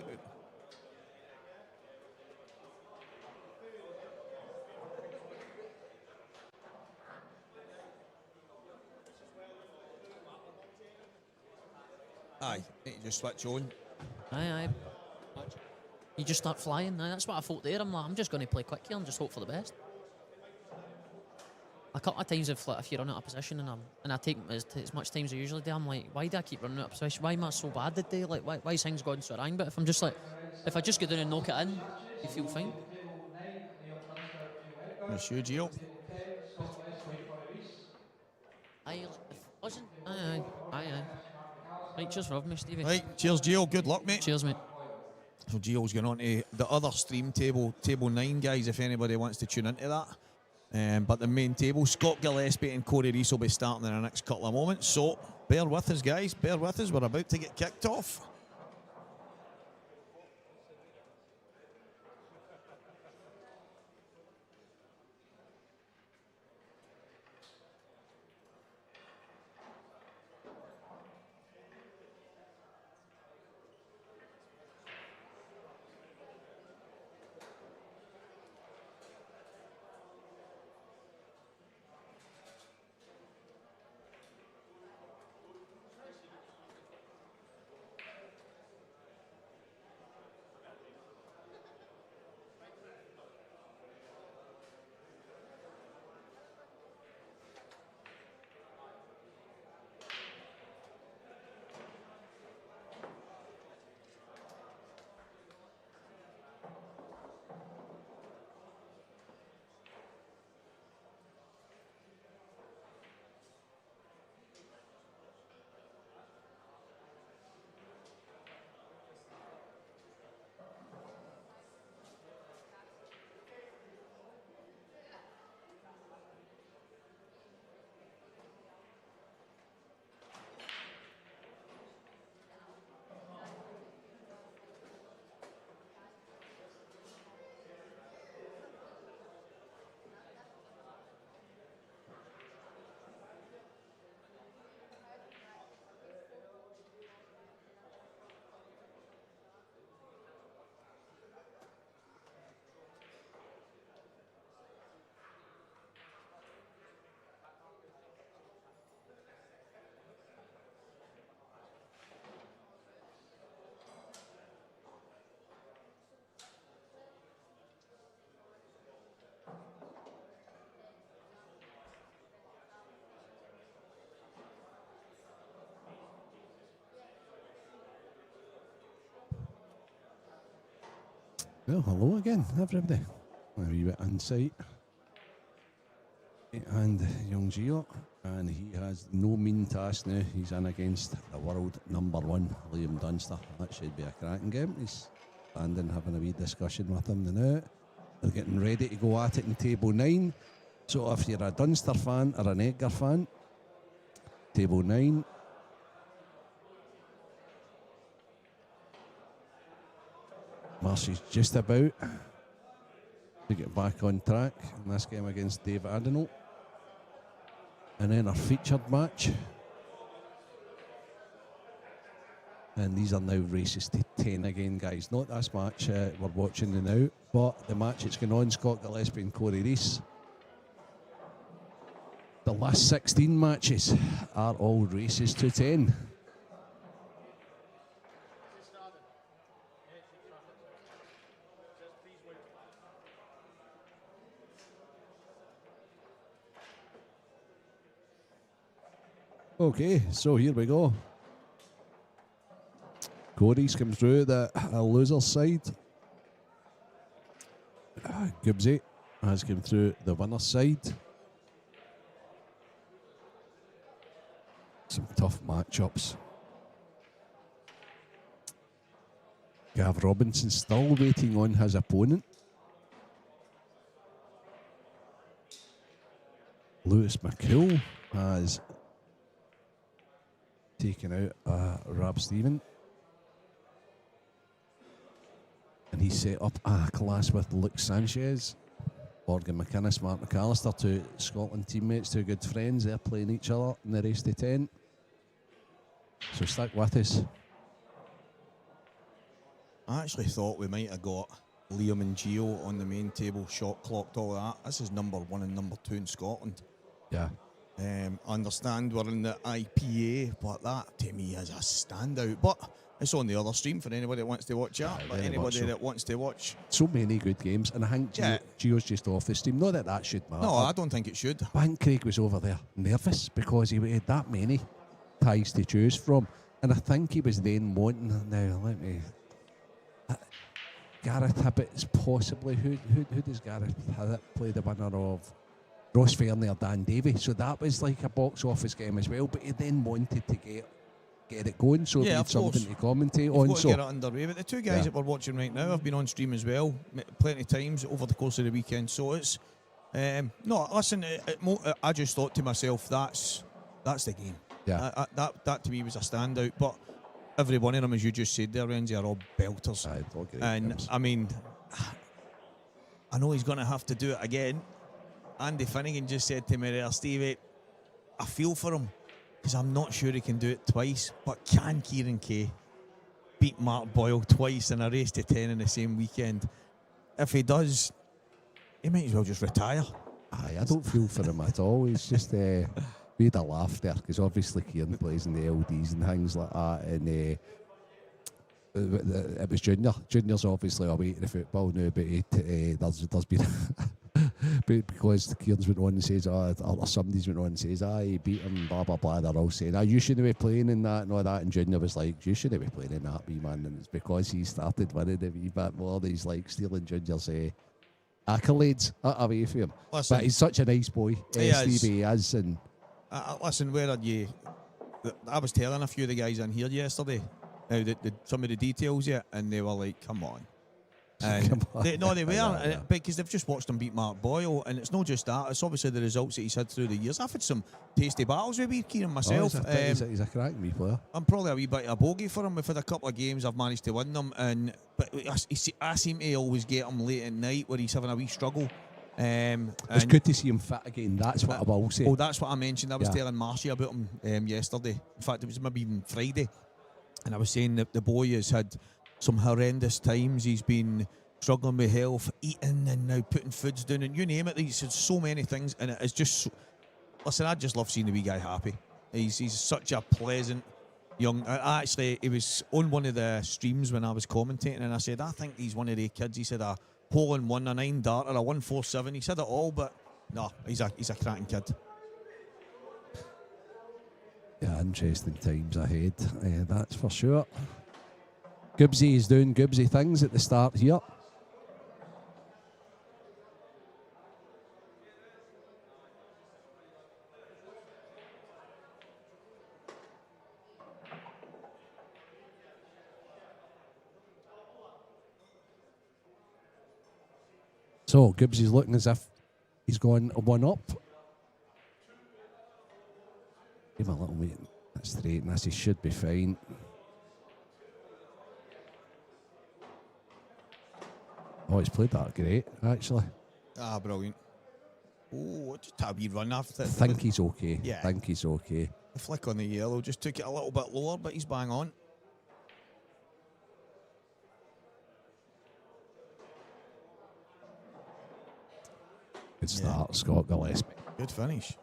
Aye, you just switch on. Aye. You just start flying. Aye, that's what I thought there. I'm like, I'm just going to play quick here and just hope for the best. A couple of times if you run out of position and I take as much time as I usually do, I'm like, why do I keep running out of position? Why am I so bad today? Like, why is things going so wrong? But if I'm just like, if I just get down and knock it in, you feel fine. Table 9, Liam Dunster, Gio Edgar. That's you, Gio. Table 10, Scott Gillespie, Corey Rees. Aye, if it wasn't. Aye. Right, cheers for having me, Stevie. Right, cheers, Gio. Good luck, mate. Cheers, mate. So Gio's going on to the other stream table, table 9, guys, if anybody wants to tune into that. But the main table, Scott Gillespie and Corey Rees will be starting in the next couple of moments. So bear with us, guys. Bear with us. We're about to get kicked off. Well, hello again, everybody. A wee bit insight. And young Gio, and he has no mean task now. He's in against the world number 1, Liam Dunster. That should be a cracking game. He's standing having a wee discussion with him now. They're getting ready to go at it in table 9. So if you're a Dunster fan or an Edgar fan, table 9. Marcy's just about to get back on track in this game against Dave Adenau. And then our featured match. And these are now races to 10 again, guys. Not this match we're watching now, but the match that's going on, Scott Gillespie and Corey Rees. The last 16 matches are all races to 10. Okay, so here we go. Corey's come through the loser's side. Gibbsy has come through the winner's side. Some tough matchups. Gav Robinson still waiting on his opponent. Lewis McCool has taken out Rab Stephen. And he set up a clash with Luke Sanchez. Morgan McInnes, Mark McAllister, two Scotland teammates, two good friends. They're playing each other in the race to 10. So stick with us. I actually thought we might have got Liam and Gio on the main table, shot clocked, all that. This is number 1 and number 2 in Scotland. Yeah. Understand we're in the IPA, but that to me is a standout. But it's on the other stream for anybody that wants to watch that. But very much anybody so. that wants to watch, So many good games, and I think Gio's just off the stream. Not that that should matter. no, I don't think it should. I think Craig was over there nervous because he had that many ties to choose from, and I think he was then wanting. Now let me. Gareth Hibbett's possibly. Who does Gareth Hibbett play the winner of? Ross Fernie or Dan Davey. So that was like a box office game as well. But he then wanted to get it going, so he had something to commentate on. Got to so get it underway. But the two guys that we're watching right now have been on stream as well, plenty of times over the course of the weekend. So it's no. Listen, I just thought to myself, that's the game. Yeah. That to me was a standout. But every one of them, as you just said there, Renzi, are all belters. I mean, I know he's going to have to do it again. Andy Finnegan just said to me there, Stevie, I feel for him because I'm not sure he can do it twice. But can Kieran Kay beat Mark Boyle twice in a race to 10 in the same weekend? If he does, he might as well just retire. I don't feel for him at all. He's just we had a laugh there because obviously Kieran plays in the LDs and things like that, and it was Junior. Junior's obviously away to the football now, but there's been because Kieran's went on and says, or somebody's went on and says, he beat him, blah blah blah. They're all saying, you shouldn't be playing in that and all that. And Junior was like, you shouldn't be playing in that, wee man. And it's because he started winning a wee bit more. He's like stealing Junior's accolades away from him. Listen, but he's such a nice boy, Stevie is. And listen, where are you? I was telling a few of the guys in here yesterday some of the details yet, and they were like, come on. And they were, because they've just watched him beat Mark Boyle, and it's not just that, it's obviously the results that he's had through the years. I've had some tasty battles with Kieran myself. He's a cracking wee player. I'm probably a wee bit of a bogey for him. We've had a couple of games I've managed to win them, but I seem to always get him late at night where he's having a wee struggle. It's good to see him fit again, that's what I will say. Oh, that's what I mentioned. I was telling Marcy about him yesterday. In fact, it was maybe even Friday, and I was saying that the boy has had some horrendous times. He's been struggling with health, eating, and now putting foods down, and you name it. He's had so many things, and it's just, listen, I just love seeing the wee guy happy. He's such a pleasant young. He was on one of the streams when I was commentating, and I said, I think he's one of the kids. He said a hole in one, a 9 darter, a 147. He said it all, but no, he's a cracking kid. Yeah, interesting times ahead, that's for sure. Gibbsy is doing Gibbsy things at the start here. So Gibbsy's looking as if he's going one up. Give him a little wait. Straighten this, he should be fine. Oh, he's played that great, actually. Brilliant. Oh, just a wee run after it. I think he's okay. Yeah. I think he's okay. The flick on the yellow just took it a little bit lower, but he's bang on. Good start, Scott Gillespie. Good finish.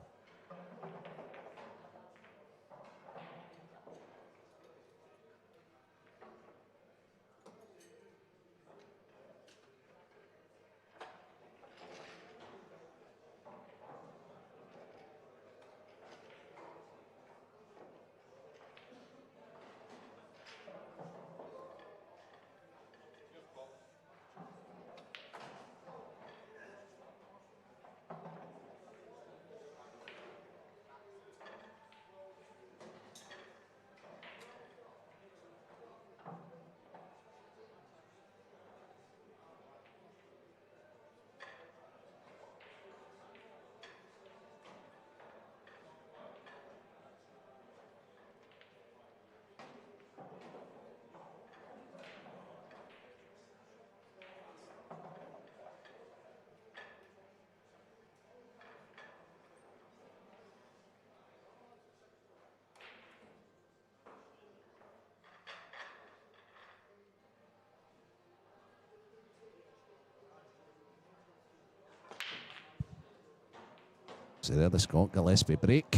So there the Scott Gillespie break.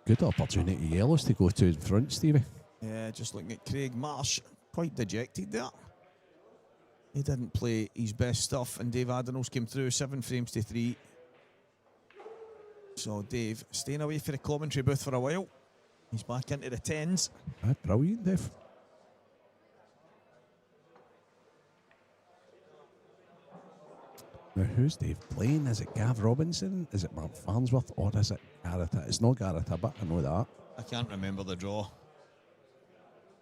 Good opportunity, yellows to go to in front, Stevie. Yeah, just looking at Craig Marsh, quite dejected there. He didn't play his best stuff, and Dave Adenals came through 7 frames to 3. So Dave staying away for the commentary booth for a while. He's back into the 10s. Brilliant, Dave. Now, who's Dave playing? Is it Gav Robinson? Is it Mark Farnsworth? Or is it Garrett? It's not Garrett Abbott, I know that. I can't remember the draw.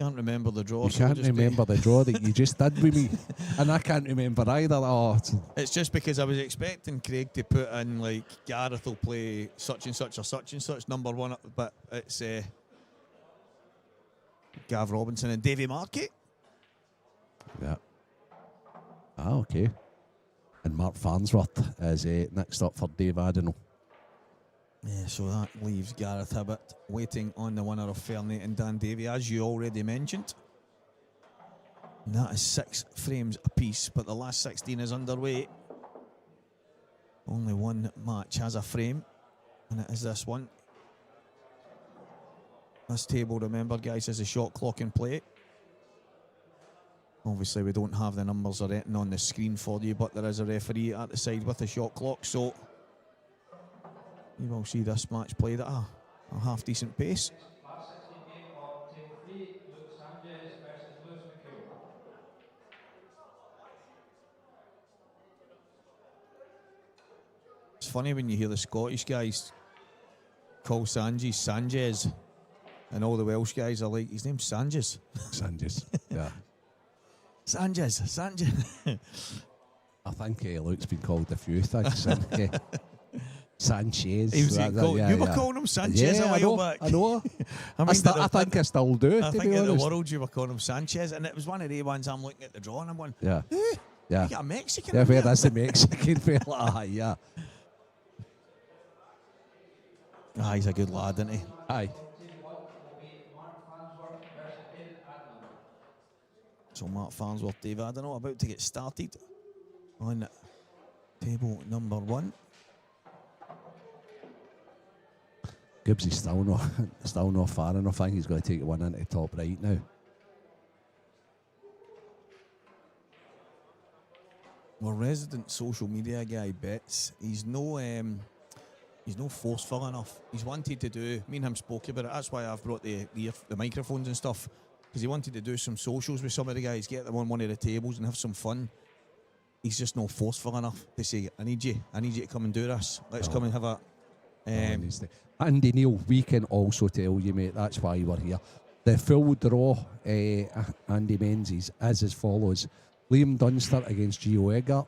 Can't remember the draw. You can't remember the draw that you just did with me. And I can't remember either. Oh, it's just because I was expecting Craig to put in, like, Gareth will play such and such or such and such, number one, but it's Gav Robinson and Davy Markey. yeah. Ah, okay. And Mark Farnsworth is next up for Dave Adenal. Yeah, so that leaves Gareth Hibbett waiting on the winner of Fernie and Dan Davy, as you already mentioned. And that is 6 frames apiece, but the last 16 is underway. Only one match has a frame, and it is this one. This table, remember, guys, is a shot clock in play. Obviously, we don't have the numbers or anything on the screen for you, but there is a referee at the side with the shot clock, so you will see this match played at a half-decent pace. Last 16 game of table 3, Luke Sanchez versus Lewis McCool. It's funny when you hear the Scottish guys call Sanchez, and all the Welsh guys are like, his name's Sanchez. Sanchez, yeah. Sanchez. I think Luke's been called a few things. Sanchez. He was you were calling him Sanchez a while back. I know. I think I still do. I to think be in the honest. world you were calling him Sanchez, and it was one of the ones I'm looking at the draw and I'm going, Yeah. eh, Yeah. you got a Mexican. Yeah, in where there. that's the Mexican fella. Yeah. He's a good lad, isn't he? Aye. Table 1 will be Mark Farnsworth versus David Adnan. So Mark Farnsworth, Dave Adenal about to get started on table number 1. Gibbsy's still not far enough. I think he's got to take one into top right now. Our resident social media guy bets he's no forceful enough. He's wanted to do. Me and him spoke about it. That's why I've brought the microphones and stuff, because he wanted to do some socials with some of the guys, get them on one of the tables and have some fun. He's just not forceful enough to say, I need you to come and do this. Let's come and have a. Andy Neil, we can also tell you, mate, that's why we're here. The full draw, Andy Menzies, is as follows: Liam Dunster against Gio Eggert,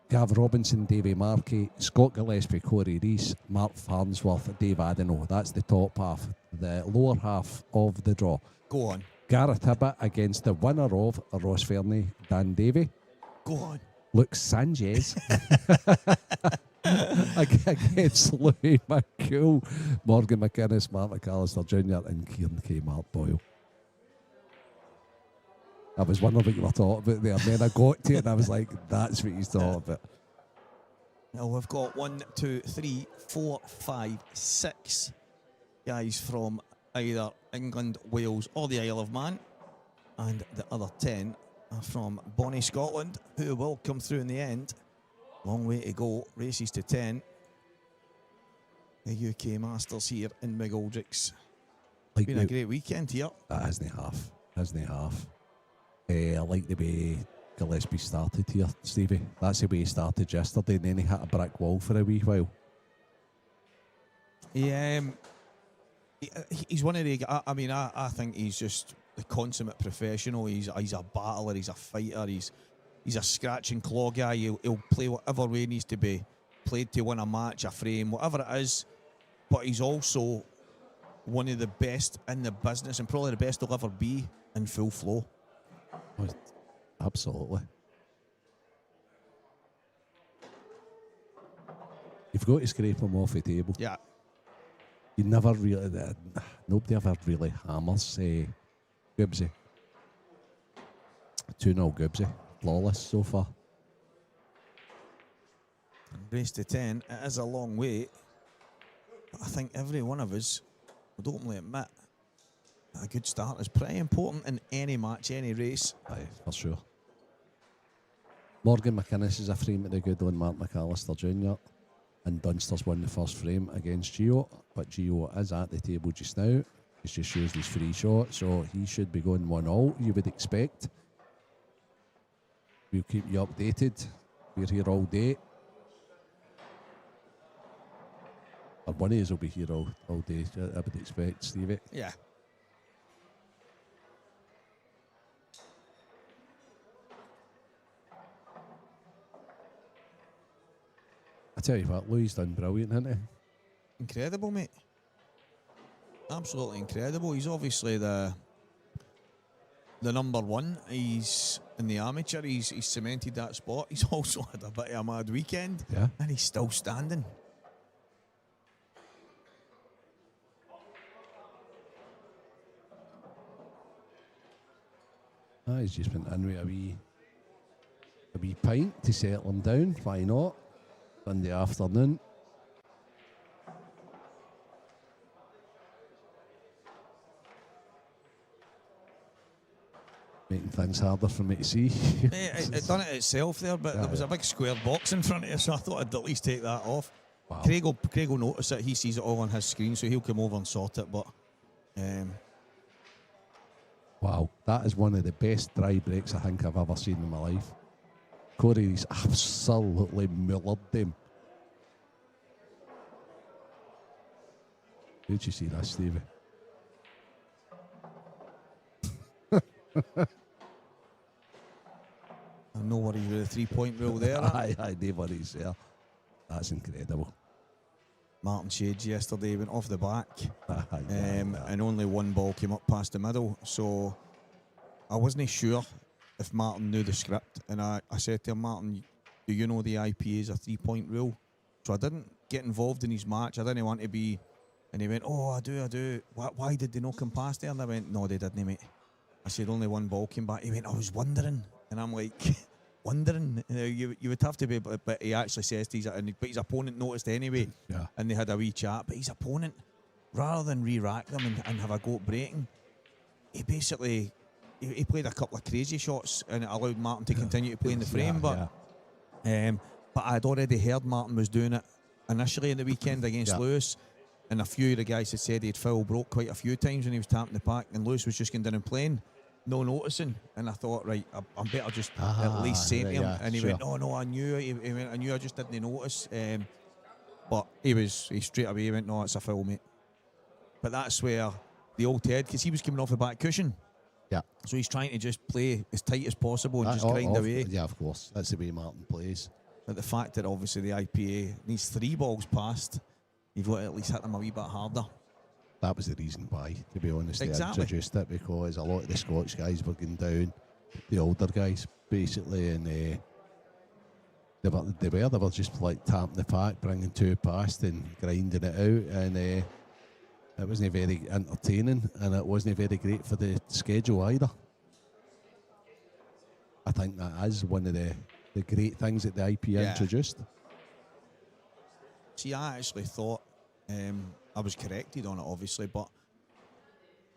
Gav Robinson, Davy Markey, Scott Gillespie, Corey Rees, Mark Farnsworth, Dave Adenal. That's the top half. The lower half of the draw: Go on. Gareth Hibbett against the winner of Ross Fernie, Dan Davy. Go on. Luke Sanchez against Louis McCool, Morgan McInnes, Mark McAllister Jr. and Kieran K. Mark Boyle. I was wondering what you were talking about there, and then I got to it and I was like, that's what he's talking about. Now we've got 1, 2, 3, 4, 5, 6 guys from either England, Wales or the Isle of Man, and the other 10 are from Bonnie, Scotland, who will come through in the end. Long way to go, races to 10. The UK Masters here in McGoldricks. Like Been a great weekend here. That isn't half. I like the way Gillespie started here, Stevie. That's the way he started yesterday, and then he hit a brick wall for a wee while. Yeah, he's one of the. I think he's just the consummate professional. He's a battler. He's a fighter. He's a scratch and claw guy. He'll play whatever way needs to be played to win a match, a frame, whatever it is. But he's also one of the best in the business, and probably the best he'll ever be in full flow. Oh, absolutely. You've got to scrape him off the table. Yeah. You never really, nobody ever really hammers Gibbsy. 2-0 Gibbsy. Flawless so far. Race to 10. It is a long wait. But I think every one of us would openly admit that a good start is pretty important in any match, any race. Aye, for sure. Morgan McInnes is a frame to the good on Mark McAllister Jr. And Dunster's won the first frame against Gio, but Gio is at the table just now. He's just used his free shot, so he should be going 1-all, you would expect. We'll keep you updated. We're here all day. Or one of us will be here all day, I would expect, Stevie. Yeah. I tell you what, Louis done brilliant, hasn't he? Incredible, mate. Absolutely incredible. He's obviously the number one. He's in the amateur. He's cemented that spot. He's also had a bit of a mad weekend. Yeah. And he's still standing. He's just been in with a wee pint to settle him down. Why not? Sunday afternoon. Making things harder for me to see. It done it itself there, but there was a big square box in front of you, so I thought I'd at least take that off. Wow. Craig will notice it. He sees it all on his screen, so he'll come over and sort it. But Wow, that is one of the best dry breaks I think I've ever seen in my life. Corey's absolutely mullered them. Did you see that, Stevie? no worries with the 3-point rule there. Aye, no worries there. That's incredible. Martin Shades yesterday went off the back, Yeah. and only one ball came up past the middle. So I wasn't sure if Martin knew the script, and I said to him, Martin, do you know the IPA is a 3-point rule? So I didn't get involved in his match. I didn't want to be. And he went, oh, I do. Why did they not come past there? And I went, no, they didn't, mate. I said, only one ball came back. He went, I was wondering. And I'm like, wondering? You would have to be, but he actually says to but his opponent noticed anyway. Yeah. And they had a wee chat. But his opponent, rather than re-rack them and have a go at breaking, he basically, he played a couple of crazy shots and it allowed Martin to continue to play in the frame. But I'd already heard Martin was doing it initially in the weekend against Lewis. And a few of the guys had said he'd foul broke quite a few times when he was tapping the pack, and Lewis was just going down and playing, no noticing. And I thought, right, I'm better just at least say to him. And he went, no, I knew. He went, I knew, I just didn't notice. But he straight away went, no, it's a foul, mate. But that's where the old Ted, because he was coming off a back cushion. Yeah. So he's trying to just play as tight as possible and just grind away. Yeah, of course. That's the way Martin plays. But the fact that obviously the IPA needs 3 balls past, you've got to at least hit them a wee bit harder. That was the reason why, to be honest. Exactly. They introduced it because a lot of the Scottish guys were going down, the older guys, basically, and they were just like tapping the pack, bringing 2 past and grinding it out, and it wasn't very entertaining, and it wasn't very great for the schedule either. I think that is one of the great things that the IPA introduced. See, I actually thought, I was corrected on it obviously, but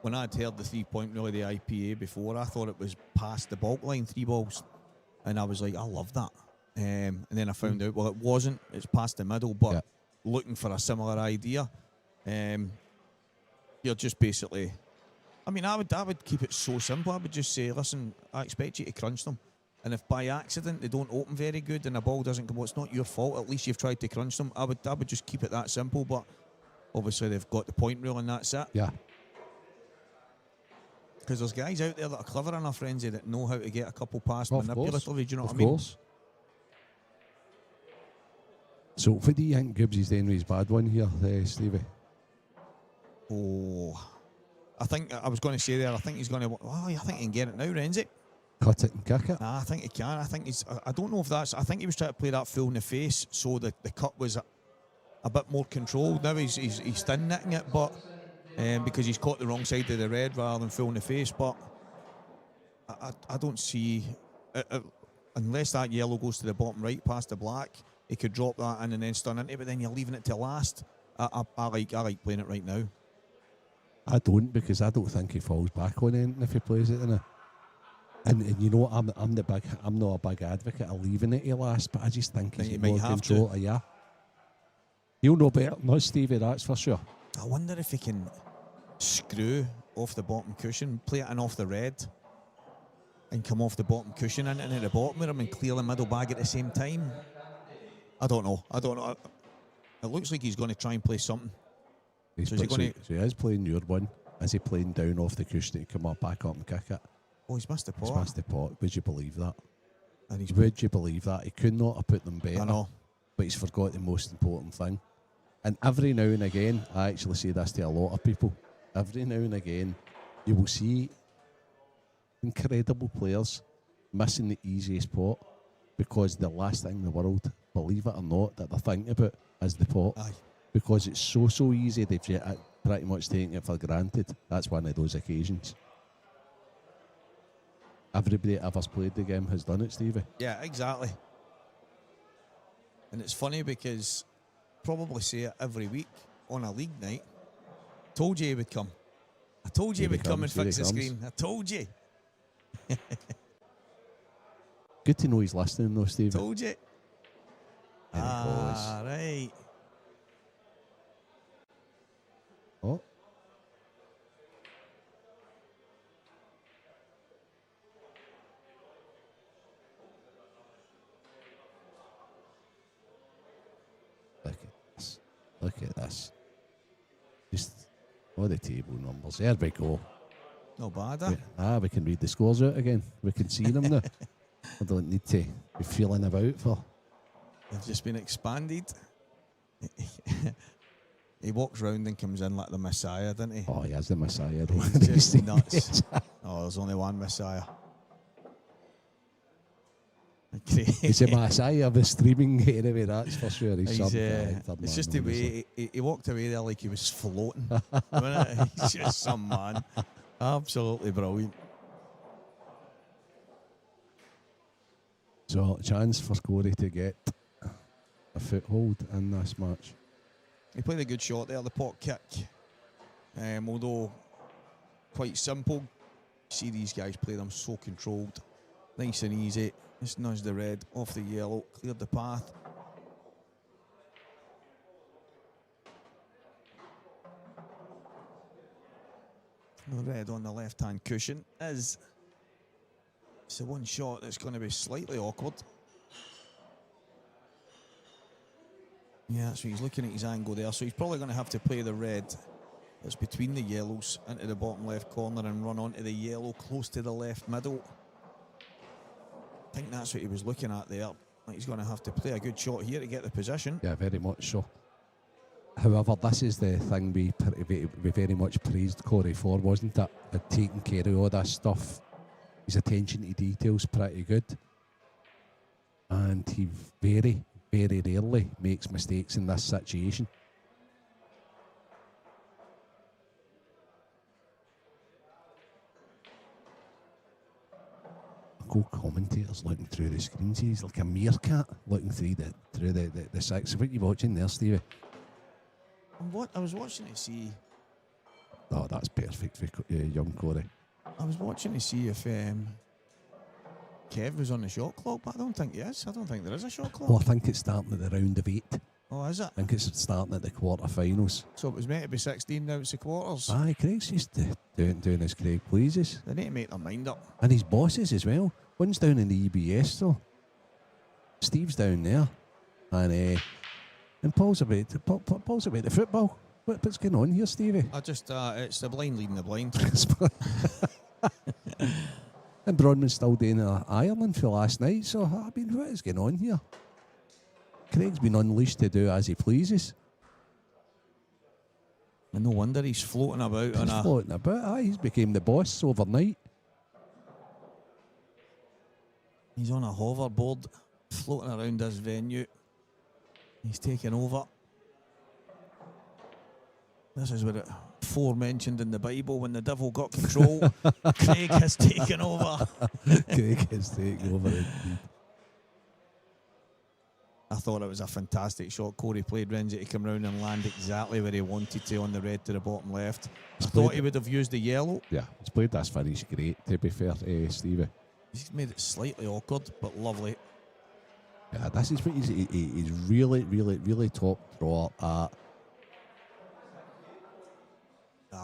when I'd heard the 3-point rule of the IPA before, I thought it was past the bulk line, 3 balls, and I was like, I love that. And then I found out, well, it wasn't, it's past the middle, but looking for a similar idea, you're just basically, I mean, I would keep it so simple. I would just say, listen, I expect you to crunch them. And if by accident they don't open very good and the ball doesn't come, well, it's not your fault. At least you've tried to crunch them. I would just keep it that simple. But obviously they've got the point rule and that's it. Yeah. Because there's guys out there that are clever enough, Renzi, that know how to get a couple past Of manipulatively. Do you know what I Of mean? course. So, what do you think Gibbs is doing with his bad one here, Stevie? Oh, I think I was going to say there. I think he's going to. Oh, I think he can get it now, Renzi. Cut it and kick it. Nah, I think he can. I think he's. I don't know if that's. I think he was trying to play that full in the face, so the cut was a bit more controlled. Now he's thin nicking it, but because he's caught the wrong side of the red rather than full in the face. But I don't see unless that yellow goes to the bottom right past the black. he could drop that in and then stun into it, but then you're leaving it to last. I like playing it right now. I don't, because I don't think he falls back on anything if he plays it in it. And you know what, I'm not a big advocate of leaving it to last, but I just think he's got more control. Yeah. He'll know better than us, Stevie, that's for sure. I wonder if he can screw off the bottom cushion, play it in off the red, and come off the bottom cushion into the bottom of him and clear the middle bag at the same time. I don't know. It looks like he's going to try and play something. So he is playing your one. Is he playing down off the cushion to come up, back up and kick it? Oh, he's missed the pot. He's missed the pot. Would you believe that? And would you believe that? He could not have put them better. I know. But he's forgot the most important thing. And every now and again, I actually say this to a lot of people, every now and again, you will see incredible players missing the easiest pot because the last thing in the world, believe it or not, that they're thinking about is the pot. Aye. Because it's so easy, they've pretty much taken it for granted. That's one of those occasions. Everybody that ever's played the game has done it, Stevie. Yeah, exactly. And it's funny because probably say it every week on a league night. Told you he would come. I told you he would come and fix the screen. I told you. Good to know he's listening though, Stevie. Told you. Right. Oh. Look at this. Just all the table numbers. There we go. Not bad, we can read the scores out again. We can see them now. I don't need to be feeling about for. They've just been expanded. He walks round and comes in like the Messiah, doesn't he? Oh, he is the Messiah. He's just nuts. Oh, there's only one Messiah. He's a Messiah of the streaming anyway, that's for sure. He's it's just the way he walked away there like he was floating. He's just some man. Absolutely brilliant. So, chance for Corey to get a foothold in this match. He played a good shot there, the pot kick. Although quite simple. See these guys play them so controlled. Nice and easy. Just nudged the red off the yellow, cleared the path. The red on the left-hand cushion is it's the one shot that's going to be slightly awkward. Yeah, that's what he's looking at his angle there. So he's probably going to have to play the red that's between the yellows into the bottom left corner and run onto the yellow close to the left middle. I think that's what he was looking at there. He's going to have to play a good shot here to get the position. Yeah, very much so. However, this is the thing we very much praised Corey for, wasn't it? Taking care of all this stuff. His attention to detail's pretty good. And he very, very rarely makes mistakes in this situation. Commentators looking through the screens. He's like a meerkat looking through the six. What are you watching there, Stevie? I was watching to see. Oh, that's perfect for young Corey. I was watching to see if Kev was on the shot clock, but I don't think he is. I don't think there is a shot clock. Well, I think it's starting at the round of 8. Oh, is it? I think it's starting at the quarter-finals. So it was meant to be 16, now it's the quarters. Aye, Craig's just doing as Craig pleases. They need to make their mind up. And his bosses as well. One's down in the EBS though. Steve's down there. And Paul's about the football. What's going on here, Stevie? It's the blind leading the blind. And Bronwyn's still doing Ireland for last night, so I mean, what is going on here? Craig's been unleashed to do as he pleases. And no wonder he's floating about. He's became the boss overnight. He's on a hoverboard, floating around this venue. He's taking over. This is what it forementioned in the Bible when the devil got control. Craig has taken over. Craig has taken over indeed. I thought it was a fantastic shot. Corey played Renzi to come round and land exactly where he wanted to on the red to the bottom left. I thought he would have used the yellow. Yeah, he's played this finish great, to be fair, Stevie. He's made it slightly awkward, but lovely. Yeah, this is what he's really, really, really top drawer at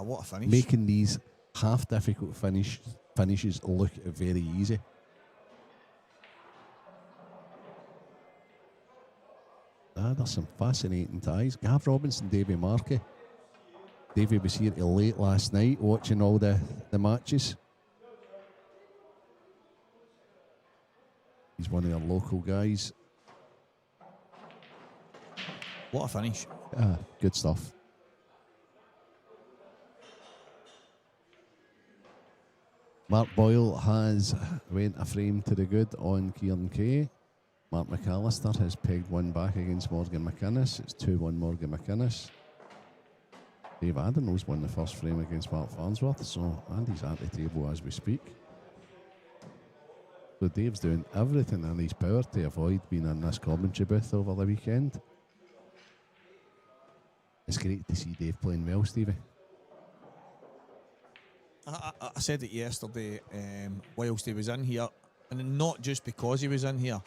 What a finish. making these half difficult finishes look very easy. There's some fascinating ties. Gav Robinson, Davy Markey. Davy was here till late last night watching all the matches. He's one of our local guys. What a finish. Good stuff. Mark Boyle has went a frame to the good on Kieran Kay. Mark McAllister has pegged one back against Morgan McInnes. It's 2-1 Morgan McInnes. Dave Adenau's won the first frame against Mark Farnsworth, so Andy's at the table as we speak. So Dave's doing everything in his power to avoid being in this commentary booth over the weekend. It's great to see Dave playing well, Stevie. I said it yesterday whilst he was in here, and not just because he was in here.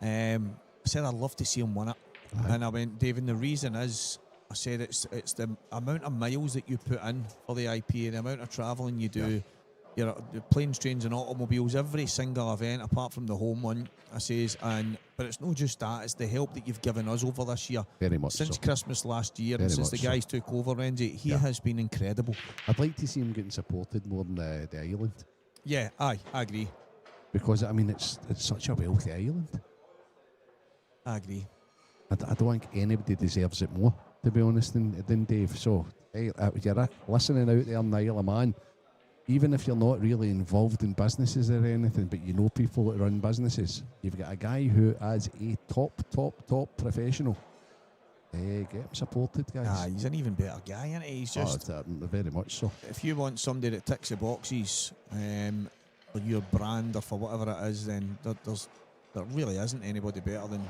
I said I'd love to see him win it. Aye. And I went, Dave, and the reason is, I said it's the amount of miles that you put in for the IPA, the amount of travelling you do. You're planes, trains and automobiles, every single event apart from the home one, I says, but it's not just that, it's the help that you've given us over this year. Very much Since so. Christmas last year, Very and since the much so. guys took over, Renzi, he has been incredible. I'd like to see him getting supported more than the island. Yeah, I agree. Because, I mean, it's such a wealthy island. I agree. I don't think anybody deserves it more, to be honest, than Dave. So, hey, you're listening out there on the Isle of Man, even if you're not really involved in businesses or anything, but you know people that run businesses, you've got a guy who is a top professional. Get him supported, guys. He's an even better guy, isn't he? He's just... very much so. If you want somebody that ticks the boxes for your brand or for whatever it is, then there really isn't anybody better than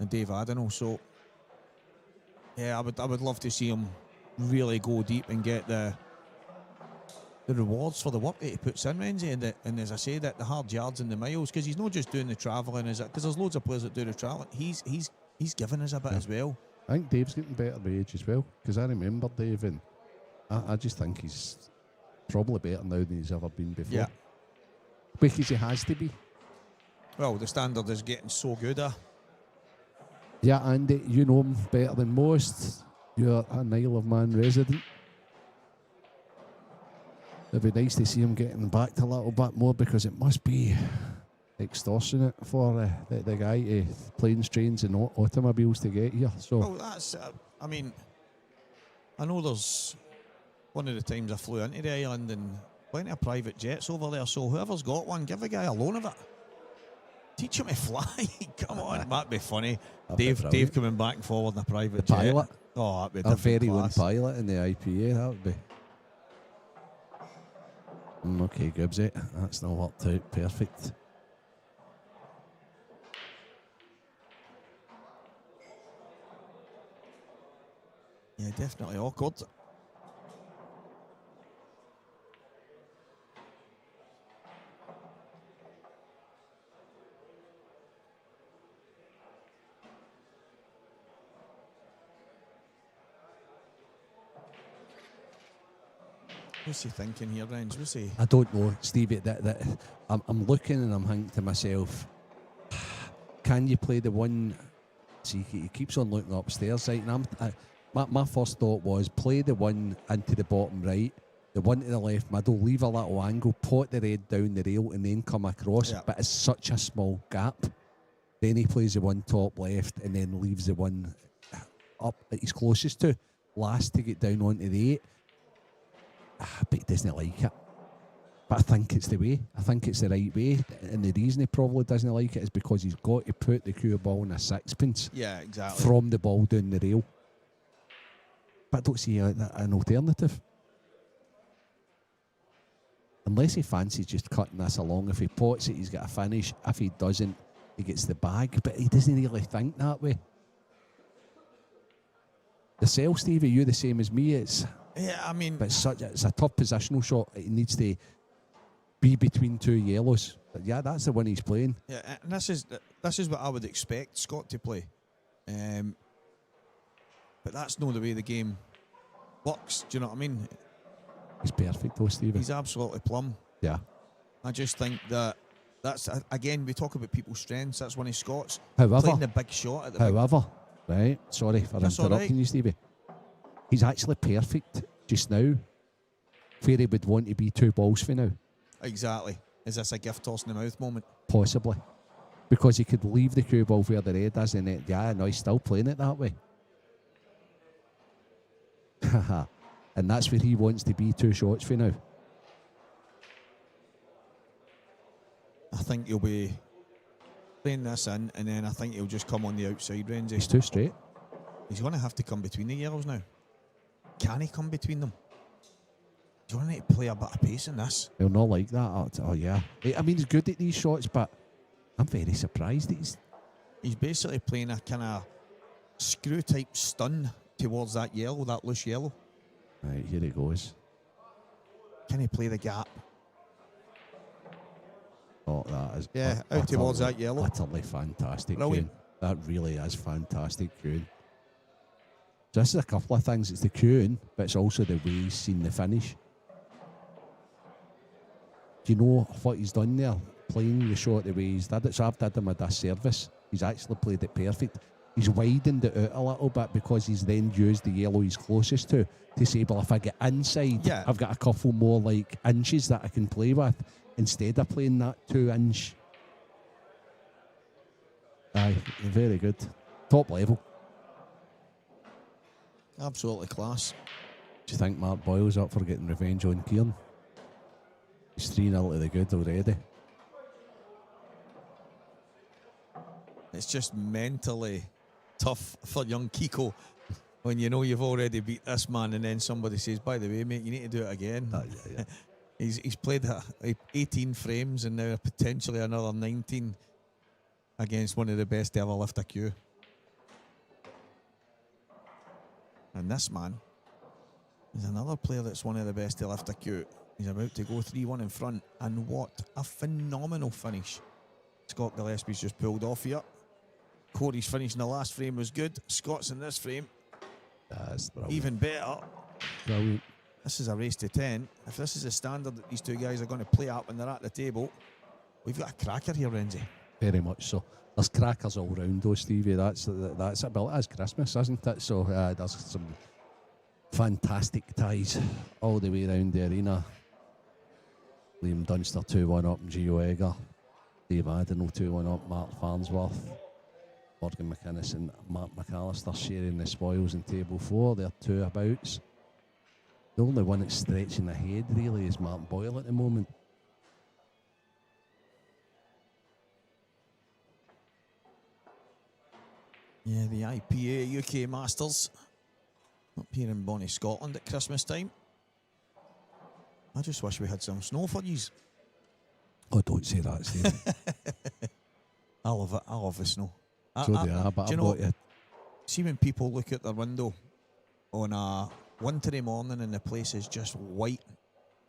Dave Adenau. So, yeah, I would love to see him really go deep and get the rewards for the work that he puts in, Renzi, and as I say, that the hard yards and the miles, because he's not just doing the travelling, because there's loads of players that do the travelling. He's given us a bit as well. I think Dave's getting better with age as well, because I remember Dave, and I just think he's probably better now than he's ever been before. Yeah. Because he has to be. Well, the standard is getting so good. Yeah, Andy, you know him better than most. You're an Isle of Man resident. It'd be nice to see him getting back a little bit more, because it must be extortionate for the guy to planes, trains and automobiles to get here. So, well, that's, I mean, I know there's one of the times I flew into the island and plenty of private jets over there, so whoever's got one, give a guy a loan of it. Teach him to fly. Come on, that'd be funny. Dave coming back and forward in a private jet. Pilot. Oh, that'd be a very class. own pilot in the IPA, that would be. Okay, Gibbsy, that's not worked out perfect. Yeah, definitely awkward. What's he thinking here, Rens? What's he? I don't know, Stevie. I'm looking and I'm thinking to myself, can you play the one? See, he keeps on looking upstairs, right? And my first thought was play the one into the bottom right, the one to the left middle, leave a little angle, pot the red down the rail, and then come across. Yeah. But it's such a small gap. Then he plays the one top left, and then leaves the one up that he's closest to, last to get down onto the 8. But he doesn't like it. But I think it's the way. I think it's the right way. And the reason he probably doesn't like it is because he's got to put the cue ball in a sixpence. Yeah, exactly. From the ball down the rail. But I don't see an alternative. Unless he fancies just cutting this along. If he pots it, he's got a finish. If he doesn't, he gets the bag, but he doesn't really think that way. Yourself, Stevie, you the same as me. Yeah, I mean, But it's a tough positional shot. It needs to be between two yellows. But yeah, that's the one he's playing. yeah, and this is what I would expect Scott to play. But that's not the way the game works. Do you know what I mean? He's perfect though, Stevie. He's absolutely plumb. Yeah. I just think that's again, we talk about people's strengths. That's one of Scott's. However, Playing the big shot at the big. Right, sorry for That's all interrupting right. you, Stevie. He's actually perfect just now. Where he would want to be 2 balls for now, Exactly. Is this a gift toss in the mouth moment? possibly. Because he could leave the cue ball where the red is, and he's still playing it that way. And that's where he wants to be 2 shots for now. I think he'll be playing this in, and then I think he'll just come on the outside, Renzi. He's too straight. He's going to have to come between the yellows now. Can he come between them? Do you want to need to play a bit of pace in this? He'll not like that. Oh yeah. I mean, he's good at these shots, but I'm very surprised that He's basically playing a kind of screw-type stun towards that yellow, that loose yellow. Right, here he goes. Can he play the gap? Oh, that is Out towards that yellow. Utterly fantastic. Brilliant. Cueing. That really is fantastic cueing. So this is a couple of things. It's the cueing, but it's also the way he's seen the finish. Do you know what he's done there? Playing the shot the way he's did it. So I've did him a disservice. He's actually played it perfect. He's widened it out a little bit because he's then used the yellow he's closest to say, well, if I get inside, I've got a couple more like inches that I can play with instead of playing that 2-inch. Aye, very good. Top level. Absolutely class. Do you think Mark Boyle's up for getting revenge on Kieran? He's 3-0 to the good already. It's just mentally tough for young Kiko when you know you've already beat this man and then somebody says, by the way, mate, you need to do it again. Yeah. He's played 18 frames and now potentially another 19 against one of the best to ever lift a cue. And this man is another player that's one of the best to lift a cue. He's about to go 3-1 in front, and what a phenomenal finish Scott Gillespie's just pulled off here. Corey's finish in the last frame was good. Scott's in this frame, That's brilliant. even better. Brilliant. This is a race to 10. If this is the standard that these two guys are going to play at when they're at the table, we've got a cracker here, Renzi. Very much so. There's crackers all round though, Stevie. That's it. Well, it is Christmas, isn't it? So there's some fantastic ties all the way around the arena. Liam Dunster 2-1 up, Gio Egger. Dave Adenau 2-1 up, Mark Farnsworth. Morgan McInnes and Mark McAllister sharing the spoils in table 4. They're 2 abouts. The only one that's stretching ahead really is Mark Boyle at the moment. Yeah, the IPA UK Masters up here in Bonnie, Scotland at Christmas time. I just wish we had some snow for yous. Oh, don't say that, Stevie. I love it. I love the snow. So they are, but do you I bought know, you. see when people look at their window on a wintry morning and the place is just white,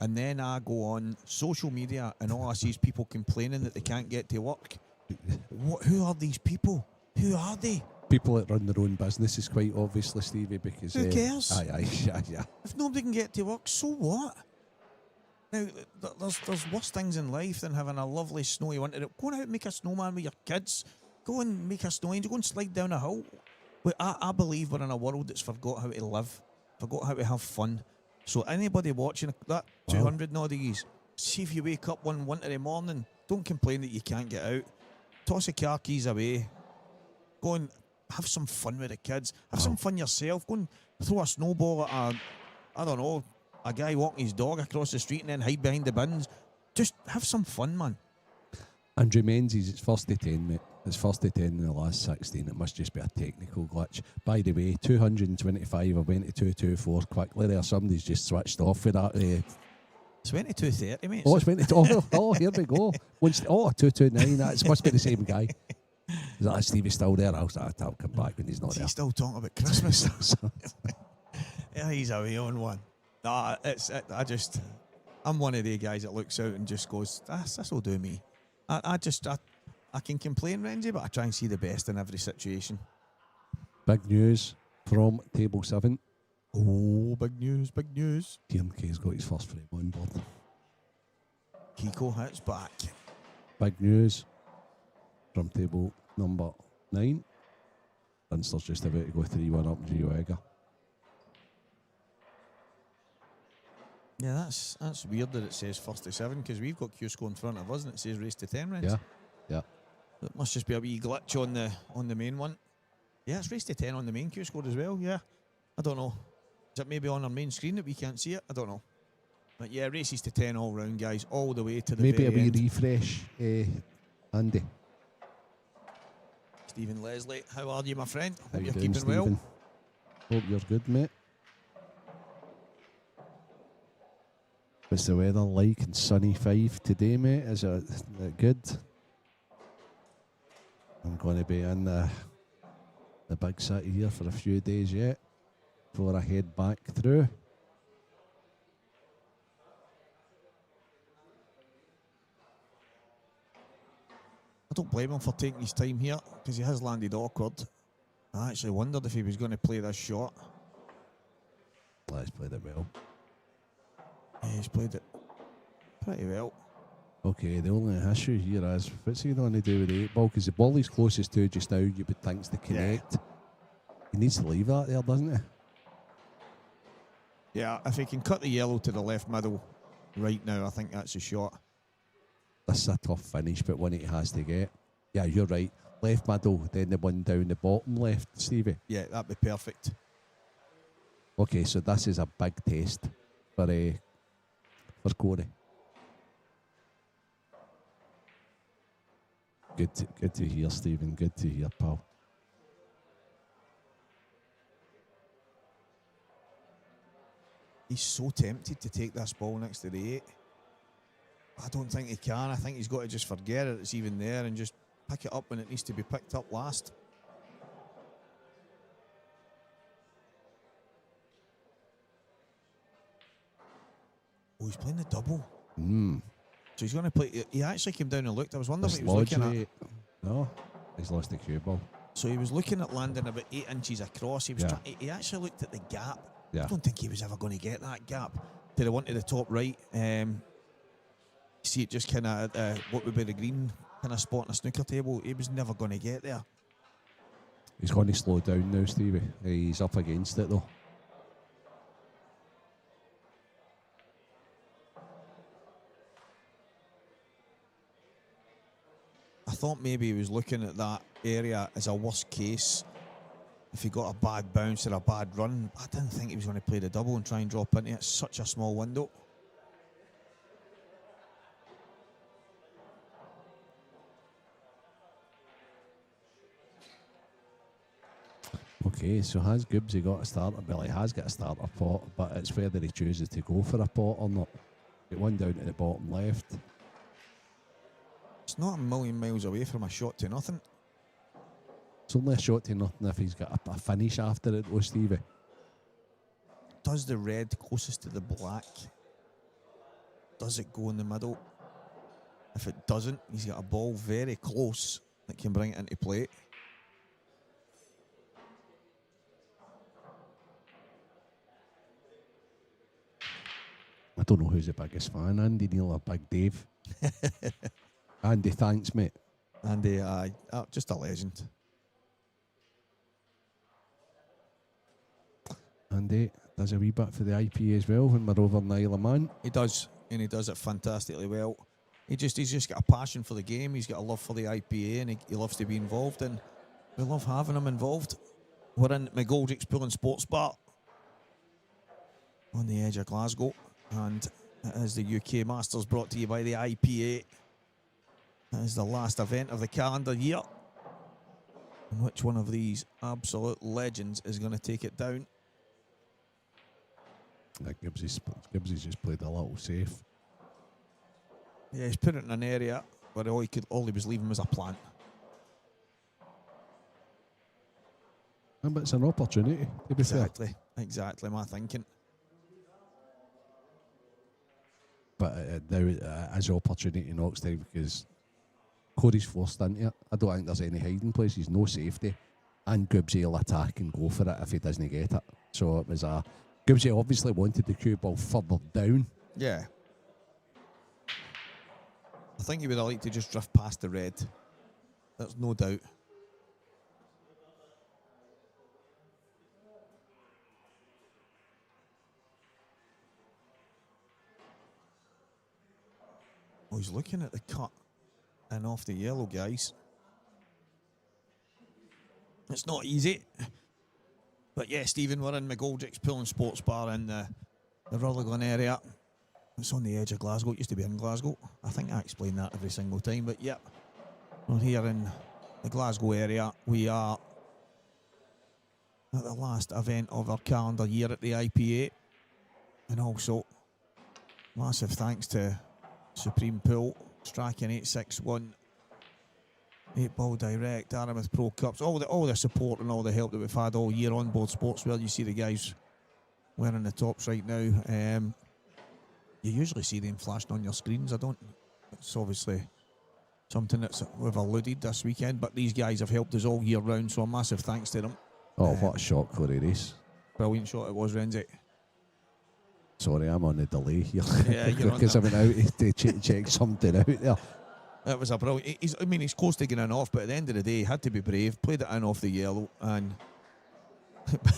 and then I go on social media and all I see is people complaining that they can't get to work. Who are these people? Who are they? People that run their own businesses, quite obviously, Stevie, because... Who cares? Aye, yeah. If nobody can get to work, so what? Now, there's worse things in life than having a lovely snowy winter. Go out and make a snowman with your kids. Go and make a snow angel. Go and slide down a hill. I believe we're in a world that's forgot how to live, forgot how to have fun. So anybody watching that 200 noddies, see if you wake up one wintry morning, don't complain that you can't get out. Toss the car keys away. Go and have some fun with the kids. Have some fun yourself. Go and throw a snowball at a guy walking his dog across the street and then hide behind the bins. Just have some fun, man. Andrew Menzies, it's first to 10, mate. It's first to 10 in the last 16. It must just be a technical glitch. By the way, 225, I went to 224 quickly there. Somebody's just switched off with that It's 22:30, mate. Oh, it's 22. Here we go. 229. That must be the same guy. Is that Stevie still there? I'll come back when he's not there. He's still talking about Christmas. Yeah, he's away on one. Nah, I'm one of the guys that looks out and just goes, this'll do me. I can complain, Renzi, but I try and see the best in every situation. Big news from Table 7. Oh, big news, big news. Kieran Kay's got his first frame on board. Kiko hits back. Big news from table number 9. Dunster's just about to go 3-1 up in Rio. Yeah, that's weird that it says first to 7 because we've got Cuesports in front of us and it says race to 10 rounds. Yeah. It must just be a wee glitch on the main one. Yeah, it's race to 10 on the main Cuesports as well. Yeah, I don't know. Is it maybe on our main screen that we can't see it? I don't know. But yeah, races to 10 all round, guys, all the way to the maybe very a wee end. refresh, Andy. Stephen Leslie, how are you, my friend? How Hope you you're doing, keeping well. Stephen? Hope you're good, mate. What's the weather like in sunny Fife today, mate? Is it good? I'm going to be in the big city here for a few days yet before I head back through. I don't blame him for taking his time here because he has landed awkward. I actually wondered if he was going to play this shot. Well, he's played it well. Yeah, he's played it pretty well. Okay, the only issue here is what's he going to do with the 8 ball? Because the ball he's closest to just now, you would think's the connect. He needs to leave that there, doesn't he? Yeah, if he can cut the yellow to the left middle right now, I think that's a shot. This is a tough finish, but one he has to get. Yeah, you're right. Left middle, then the one down the bottom left, Stevie. Yeah, that'd be perfect. Okay, so this is a big test for Corey. Good to hear, Stephen. Good to hear, pal. He's so tempted to take this ball next to the 8. I don't think he can. I think he's got to just forget it. It's even there and just pick it up when it needs to be picked up last. Oh, he's playing the double. So he's going to play. He actually came down and looked. I was wondering what he was looking at. No, he's lost the cue ball. So he was looking at landing about 8 inches across. He was he actually looked at the gap. Yeah. I don't think he was ever going to get that gap to the one to the top right. See it just kind of what would be the green kind of spot on a snooker table. He was never going to get there. He's going to slow down now, Stevie. He's up against it though. I thought maybe he was looking at that area as a worst case. If he got a bad bounce or a bad run, I didn't think he was going to play the double and try and drop into it. It's such a small window. Okay, so has Gibbsy got a starter? Well, he has got a starter pot, but it's whether he chooses to go for a pot or not. Get one down to the bottom left. It's not a million miles away from a shot to nothing. It's only a shot to nothing if he's got a finish after it, though, Stevie. Does the red closest to the black, does it go in the middle? If it doesn't, he's got a ball very close that can bring it into play. I don't know who's the biggest fan, Andy Neil or Big Dave. Andy, thanks, mate. Andy, just a legend. Andy does a wee bit for the IPA as well when we're over in the Isle of Man. He does, and he does it fantastically well. He's just got a passion for the game. He's got a love for the IPA, and he loves to be involved, and we love having him involved. We're in McGoldricks Pool and Sports Bar on the edge of Glasgow, and it is the UK Masters brought to you by the IPA. That is the last event of the calendar year. And which one of these absolute legends is going to take it down? Gibbsy's just played a little safe. Yeah, he's put it in an area where all he was leaving was a plant. But it's an opportunity, to be fair. Exactly my thinking. But now as opportunity knocks down because Corey's forced into it. I don't think there's any hiding places, no safety. And Gibbsy will attack and go for it if he doesn't get it. So it was Gibbsy obviously wanted the cue ball further down. Yeah. I think he would have liked to just drift past the red. There's no doubt. Oh, he's looking at the cut and off the yellow, guys. It's not easy. But yeah, Stephen, we're in McGoldricks Pool and Sports Bar in the Rutherglen area. It's on the edge of Glasgow. It used to be in Glasgow. I think I explain that every single time. But yeah, we're here in the Glasgow area. We are at the last event of our calendar year at the IPA. And also, massive thanks to Supreme Pool, Strachan 861, 8 Ball Direct, Aramis Pro Cups, all the support and all the help that we've had all year on board Sportswear. You see the guys wearing the tops right now. You usually see them flashing on your screens. I don't. It's obviously something that's we've alluded this weekend, but these guys have helped us all year round, so a massive thanks to them. Oh, what a shot, Corey Race. Brilliant shot it was, Renzi. Sorry, I'm on the delay here. Yeah, you're on because I the- went out to check something out there. It was a brilliant. He's close to getting off, but at the end of the day, he had to be brave. Played it in off the yellow, and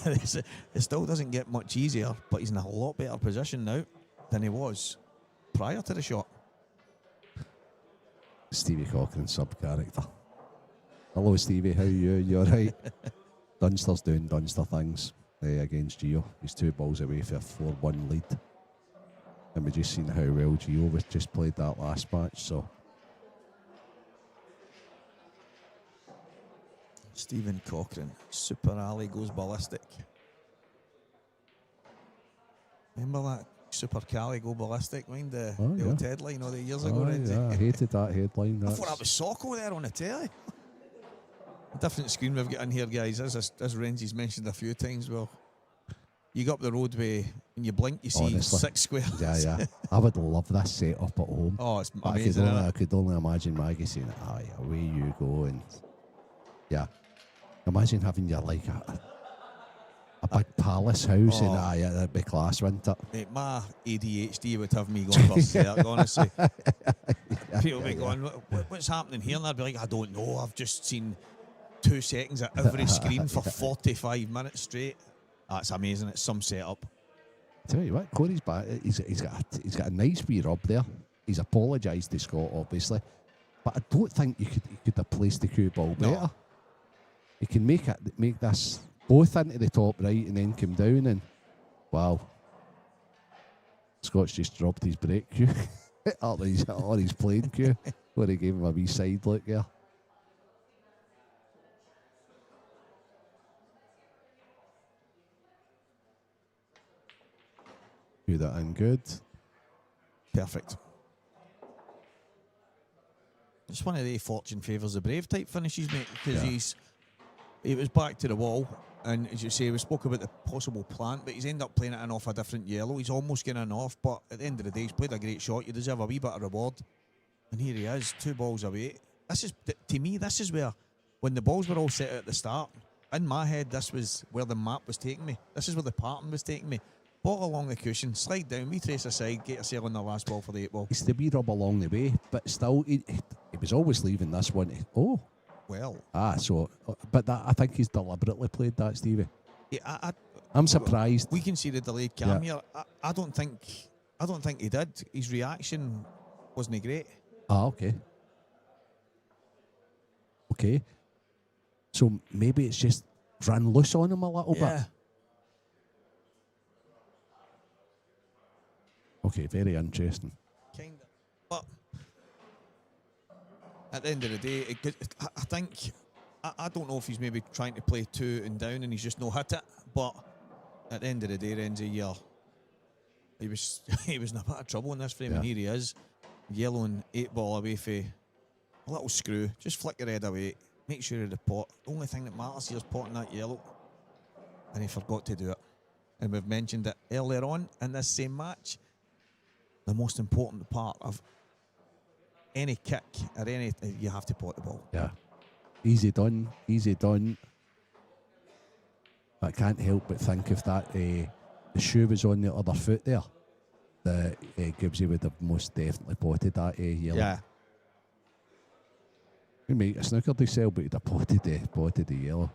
it still doesn't get much easier. But he's in a lot better position now than he was prior to the shot. Stevie Cochran sub character. Hello, Stevie. How are you? You all right? Dunster's doing Dunster things against Gio. He's 2 balls away for a 4-1 lead. And we just seen how well Gio was just played that last match. So Stephen Cochran, Super Ali goes ballistic. Remember that Super Cali go ballistic? Mind the old headline all the years ago? Renzi? yeah, I hated that headline. I thought that was Socko there on the telly. A different screen we've got in here, guys. As Renzi's mentioned a few times, well, you go up the roadway and you blink, you see Honestly. 6 squares. Yeah. I would love this set up at home. Oh, it's But amazing. I could only imagine Maggie saying, aye, away you go. And yeah. Imagine having your like a big palace house and aye, that'd be class, wouldn't it? Mate, my ADHD would have me going berserk, honestly. People would be going, what's happening here? And I'd be like, I don't know. I've just seen 2 seconds at every screen for 45 minutes straight. That's amazing. It's some setup. Tell you what, Corey's back. He's got a nice wee rub there. He's apologised to Scott, obviously, but I don't think he could have placed the cue ball better. No. He can make this both into the top right and then come down and wow. Scott's just dropped his break cue or his playing cue where he gave him a wee side look there. Do that in good. Perfect. It's one of the fortune favours the brave type finishes, mate, because he was back to the wall, and as you say, we spoke about the possible plant, but he's ended up playing it in off a different yellow. He's almost getting an off, but at the end of the day, he's played a great shot. You deserve a wee bit of reward. And here he is, 2 balls away. This is, to me, this is where, when the balls were all set at the start, in my head, this was where the map was taking me. This is where the pattern was taking me. Ball along the cushion, slide down, we trace aside, get yourself on the last ball for the 8 ball. It's the wee rub along the way, but still, he was always leaving this one. Oh, Well, but I think he's deliberately played that, Stevie. yeah, I'm surprised. we can see the delayed cam here. I don't think he did. His reaction wasn't great. Okay. Okay. So maybe it's just ran loose on him a little bit. Okay, very interesting. Kind of. But at the end of the day, I think, I don't know if he's maybe trying to play 2 and down and he's just no hit it. But at the end of the day, Renzi, he was in a bit of trouble in this frame, and here he is. yellow and 8 ball away for a little screw. Just flick your head away. Make sure of the pot. The only thing that matters here is potting that yellow. And he forgot to do it. And we've mentioned it earlier on in this same match. The most important part of any kick or any, you have to pot the ball. Yeah. Easy done, easy done. But I can't help but think if that the shoe was on the other foot there, the Gibbsy would have most definitely potted that yellow. Yeah. He'd make a snooker to sell, but he'd have potted the yellow.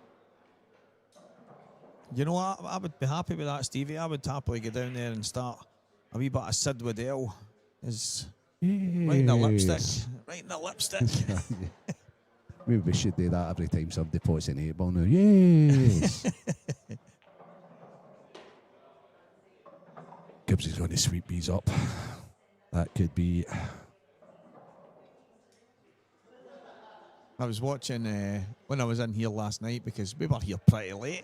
You know, I would be happy with that, Stevie. I would happily go down there and start a wee bit of Sid Waddell. Is right in the lipstick. Right in the lipstick. Maybe we should do that every time somebody pots an 8 ball now. Yes. Gibbs is going to sweep these up. That could be. I was watching when I was in here last night because we were here pretty late.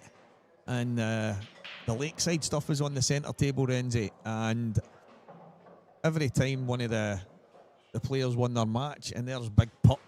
And the lakeside stuff was on the centre table, Renzi. And every time one of the players won their match, and there's Big Pup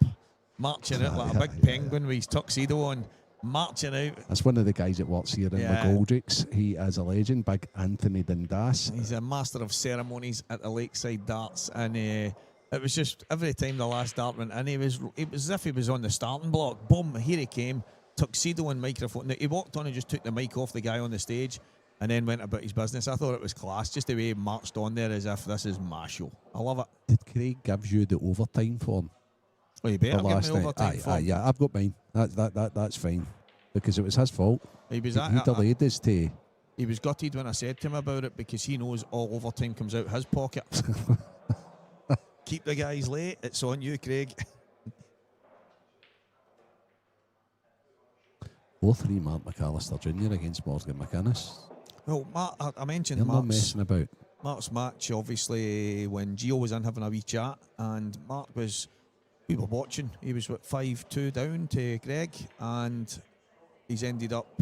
marching out like a big penguin with his tuxedo on, marching out. That's one of the guys that works here in McGoldricks. He is a legend, Big Anthony Dundas. He's a master of ceremonies at the lakeside darts. And it was just every time the last dart went in, it was as if he was on the starting block. Boom, here he came. Tuxedo and microphone. Now, he walked on and just took the mic off the guy on the stage and then went about his business. I thought it was class, just the way he marched on there as if this is my show. I love it. Did Craig give you the overtime form? Well, you better give me overtime form. Yeah, I've got mine. That's fine. Because it was his fault. He delayed his to. He was gutted when I said to him about it because he knows all overtime comes out his pocket. Keep the guys late. It's on you, Craig. 4-3 Mark McAllister Jr. against Morgan McInnes. Well, Mark, I mentioned You're not messing about. Mark's match, obviously, when Gio was in having a wee chat, and we were watching. He was 5-2 down to Greg, and he's ended up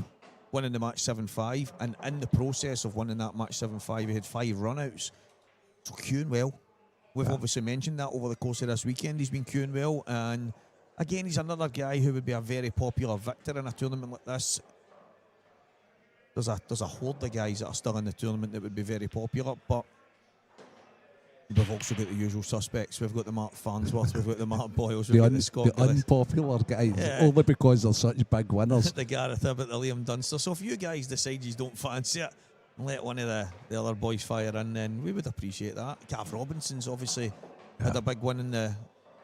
winning the match 7-5. And in the process of winning that match 7-5, he had 5 runouts. So queuing well. We've obviously mentioned that over the course of this weekend. He's been queuing well, and again, he's another guy who would be a very popular victor in a tournament like this. There's a horde of guys that are still in the tournament that would be very popular, but we've also got the usual suspects. We've got the Mark Farnsworth, we've got the Mark Boyles, we've got the Scott the unpopular guys, only because they're such big winners. The Gareth Ibbott, the Liam Dunster. So if you guys decide you don't fancy it, and let one of the other boys fire in, then we would appreciate that. Gav Robinson's obviously had a big win in the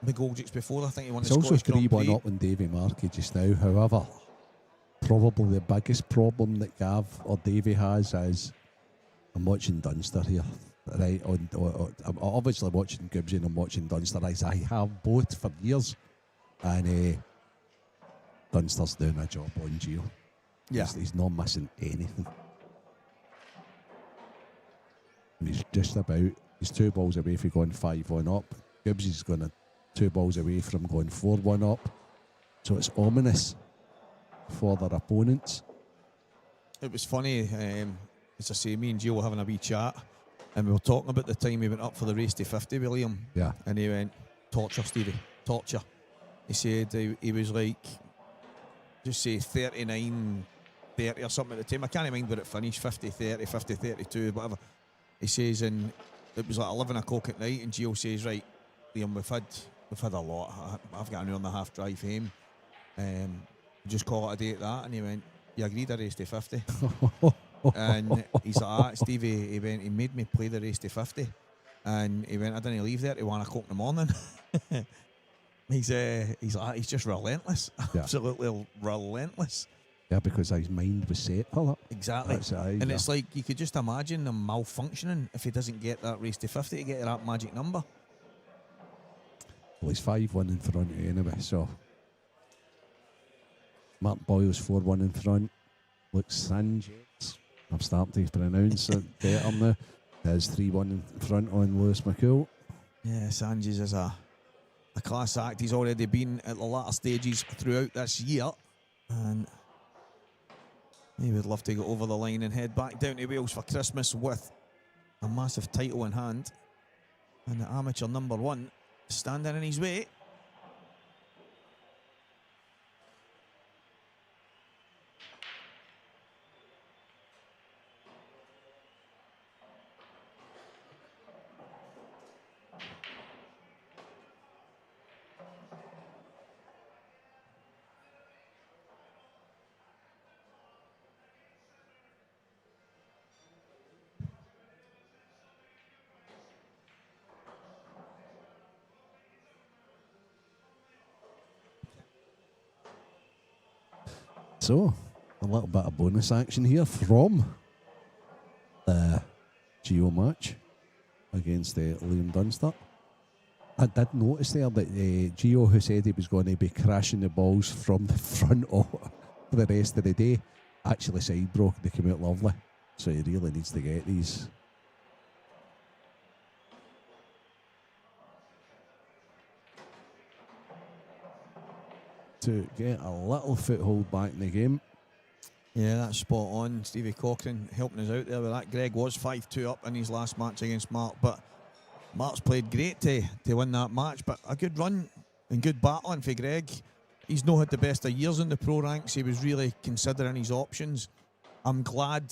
McGoldricks before. I think he won the Scottish Grand Prix. It's also 3-1 up on Davy Markey just now. However, probably the biggest problem that Gav or Davy has is I'm watching Dunster here. Right, I'm obviously watching Gibbsy and I'm watching Dunster. I have both for years. And Dunster's doing a job on Gio. Yeah. He's not missing anything. And he's 2 balls away from going 5-1 up. Gibbsy's going 2 balls away from going 4-1 up. So it's ominous for their opponents. It was funny, as I say, me and Gio were having a wee chat, and we were talking about the time he went up for the race to 50, William. Yeah. And he went, torture, Stevie, torture. He said he was like, just say 39, 30 or something at the time. I can't remember where it finished, 50, 30, 50, 32, whatever. He says, and it was like 11 o'clock at night, and Gio says, right, Liam, we've had a lot. I've got an hour and a half drive home. Just call it a day at that. And he went, you agreed a race to 50? And he's like, Stevie, he went, he made me play the race to 50. And he went, I didn't leave there till 1 o'clock in the morning. He's like, he's just relentless. Yeah. Absolutely relentless. Yeah, because his mind was set for that. Exactly. And it's like, you could just imagine him malfunctioning if he doesn't get that race to 50 to get to that magic number. Well, he's 5-1 in front of you anyway, so Mark Boyle's 4-1 in front. Luke Sanchez, I'm starting to pronounce it better now. There's 3-1 in front on Lewis McCool. Yeah, Sanchez is a class act. He's already been at the latter stages throughout this year, and he would love to go over the line and head back down to Wales for Christmas with a massive title in hand. And the amateur number 1 standing in his way. So, a little bit of bonus action here from the Geo match against Liam Dunster. I did notice there that Geo, who said he was going to be crashing the balls from the front for the rest of the day, actually side broke. They came out lovely. So he really needs to get these. To get a little foothold back in the game. Yeah, that's spot on. Stevie Cochran helping us out there with that. Greg was 5-2 up in his last match against Mark, but Mark's played great to win that match. But a good run and good battling for Greg. He's not had the best of years in the pro ranks. He was really considering his options. I'm glad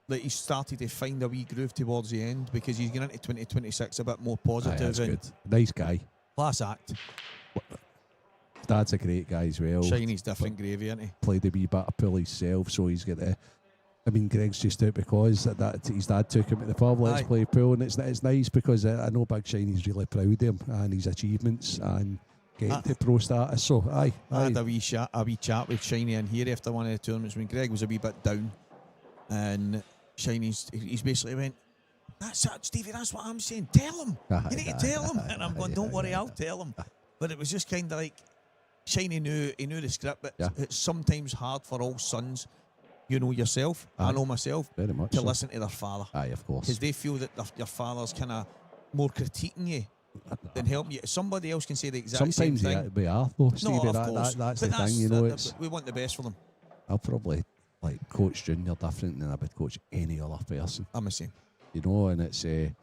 that he started to find a wee groove towards the end, because he's getting into 2026 a bit more positive. That's good. Nice guy. Class act. Dad's a great guy as well. Shiny's different gravy, isn't he? Played a wee bit of pool himself, so he's got the. I mean, Greg's just out because that his dad took him to the pub. Let's play pool, and it's nice because I know Big Shiny's really proud of him and his achievements and getting to pro status. So I had a wee chat with Shiny in here after one of the tournaments when Greg was a wee bit down, and he's basically went, "That's it, Stevie. That's what I'm saying. Tell him. You need to tell him." And I'm going, "Don't worry, I'll tell him." But it was just kind of like. Shiny knew the script, but it's sometimes hard for all sons, you know yourself, I know myself, very much to so. listen to their father. Aye, of course. Because they feel that your father's kind of more critiquing you than helping you. Somebody else can say the exact same thing. Sometimes we are, though, Stevie. No, of course. That's the thing, you know. We want the best for them. I'll probably coach Junior different than I would coach any other person. I'm the same. You know, and it's and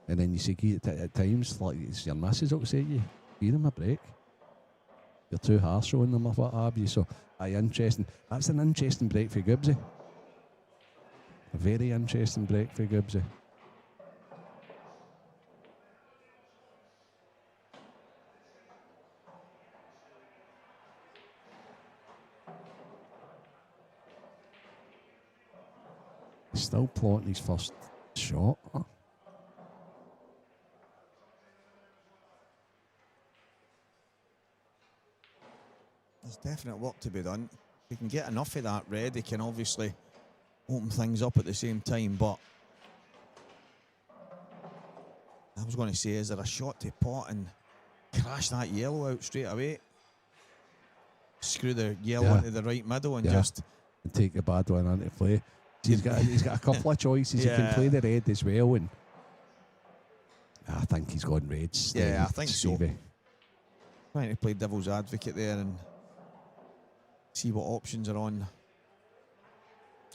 then you see at times, like it's your missus will say to you, give them a break. You're too harsh on them or what have you. So, interesting. That's an interesting break for Gibbsy. A very interesting break for Gibbsy. Still plotting his first shot. There's definite work to be done. If he can get enough of that red, he can obviously open things up at the same time. But I was going to say, is there a shot to pot and crash that yellow out straight away? Screw the yellow into the right middle and just and take the bad one into play. He's got a couple of choices. He can play the red as well, and I think he's gone reds. Yeah, I think Stevie. so. Trying to play devil's advocate there and see what options are on.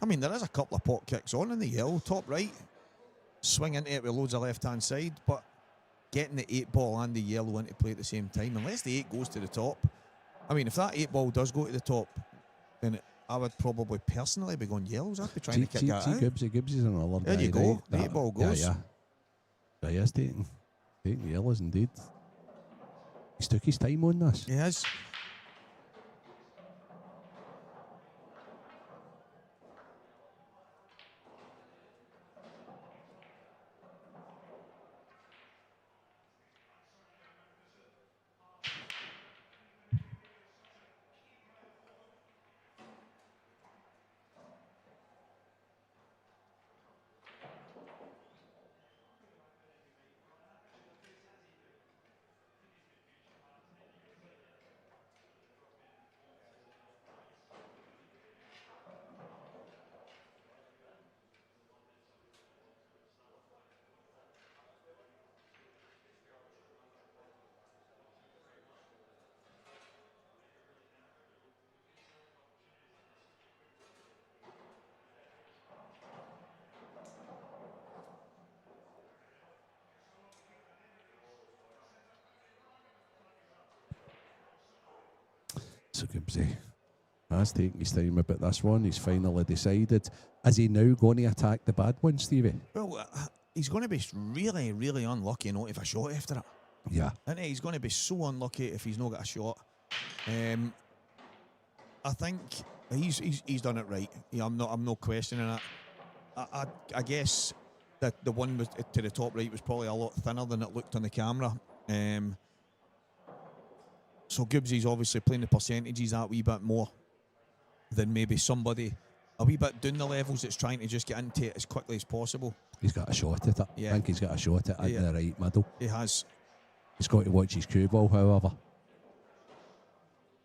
I mean, there is a couple of pot kicks on in the yellow, top right. Swing into it with loads of left-hand side, but getting the 8-ball and the yellow into play at the same time, unless the 8 goes to the top. I mean, if that 8-ball does go to the top, then I would probably personally be going yellows. I'd be trying to kick that out. Gibbsy's another guy. There you go. Right? The 8-ball goes. Yeah. He is taking yellows indeed. He's took his time on this. He has. So Gibbsy has taken his time about this one. He's finally decided. Is he now going to attack the bad one, Stevie? Well, he's going to be really, really unlucky not to have a shot after it. Yeah. And he's going to be so unlucky if he's not got a shot. I think he's done it right. Yeah, I'm not questioning it. I guess that the one to the top right was probably a lot thinner than it looked on the camera. So Gibbsy's obviously playing the percentages that wee bit more than maybe somebody a wee bit down the levels that's trying to just get into it as quickly as possible. He's got a shot at it. Yeah. I think he's got a shot at it in the right middle. He has. He's got to watch his cue ball, however.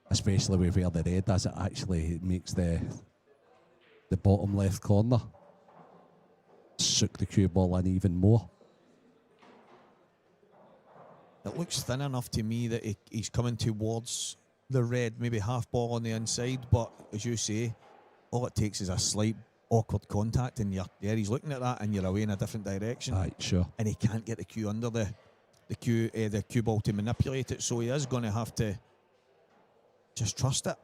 Especially with where the red is, it actually makes the bottom left corner suck the cue ball in even more. It looks thin enough to me that he's coming towards the red, maybe half ball on the inside, but as you say, all it takes is a slight awkward contact and you're there, he's looking at that and you're away in a different direction. Right, sure. And he can't get the cue under the cue ball to manipulate it, so he is going to have to just trust it.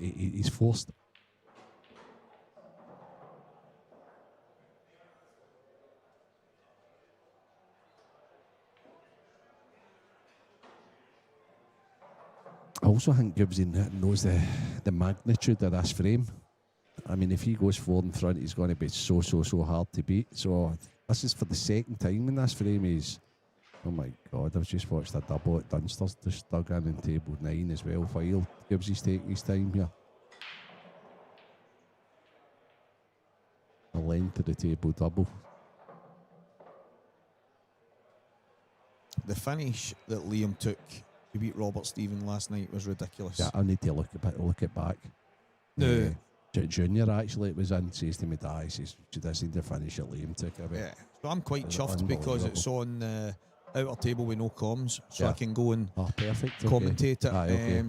He's forced. I also think Gibbsy knows the magnitude of this frame. I mean, if he goes forward in front, he's going to be so hard to beat. So this is for the second time in this frame. Oh my God, I've just watched a double at Dunster's, just dug in table 9 as well. While Gibbsy's taking his time here. A length of the table double. The finish that Liam took to beat Robert Stephen last night was ridiculous. Yeah, I need to look it back. No. Junior actually it was in, says to me, he says, this is the finish that Liam took away. Yeah. So I'm quite chuffed because it's on outer table with no comms, so I can go and perfect. commentate it. Okay.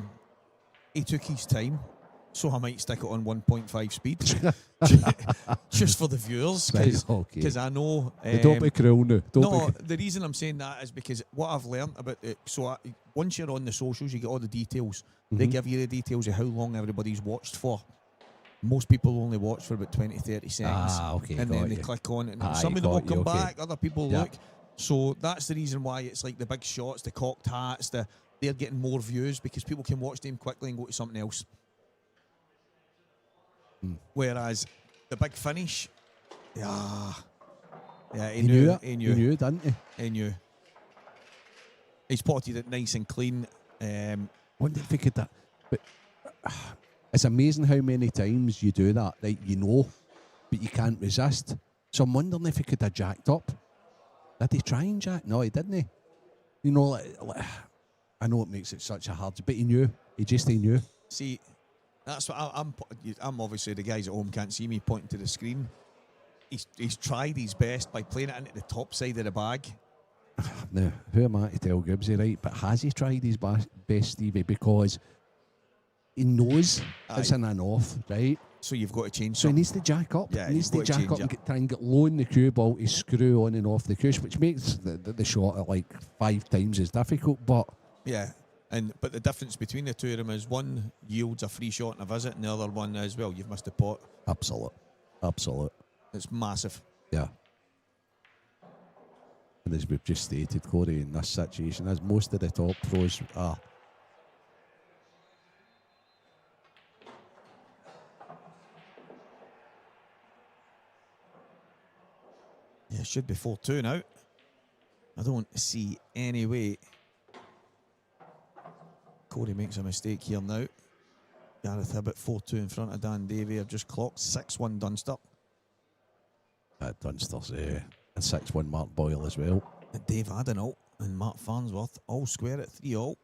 He took his time, so I might stick it on 1.5 speed just for the viewers, because I know don't be cruel now. The reason I'm saying that is because what I've learned about it, once you're on the socials you get all the details. They give you the details of how long everybody's watched for. Most people only watch for about 20-30 seconds and then they click on it and some of them will come back, other people look. So that's the reason why it's like the big shots, the cocked hats, they're getting more views because people can watch them quickly and go to something else. Whereas the big finish, he knew, didn't he? He knew. He spotted it nice and clean. Wonder if he could that, but it's amazing how many times you do that, like but you can't resist. So I'm wondering if he could have jacked up. Did he try and jack? No, he didn't. I know it makes it such a hard, but he knew. He knew. See, that's what I'm obviously, the guys at home can't see me pointing to the screen. He's tried his best by playing it into the top side of the bag. Now, who am I to tell Gibbsy, right? But has he tried his best, Stevie? Because he knows it's in and off, right? So you've got to change. So he needs to jack up. Yeah, he needs to jack up and try and get low in the cue ball to screw on and off the cue, which makes the shot at like 5 times as difficult. But yeah, but the difference between the two of them is one yields a free shot and a visit, and the other one is, well, you've missed the pot. Absolute. It's massive. Yeah. And as we've just stated, Corey, in this situation, as most of the top pros are. Yeah, it should be 4-2 now. I don't see any way. Corey makes a mistake here now. Gareth Hibbett 4-2 in front of Dan Davey. I've just clocked 6-1 Dunster. Dunster's a 6-1 Mark Boyle as well. Dave Adenaught and Mark Farnsworth all square at 3-all.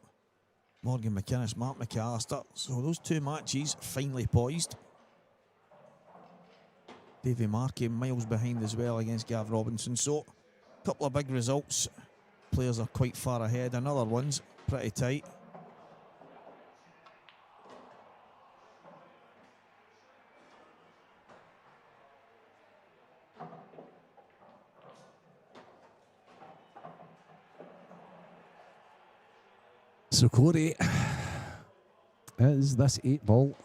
Morgan McInnes, Mark McAllister. So those two matches finely poised. Davey Markey miles behind as well against Gav Robinson. So a couple of big results. Players are quite far ahead, and other ones pretty tight. So Corey, is this 8 ball?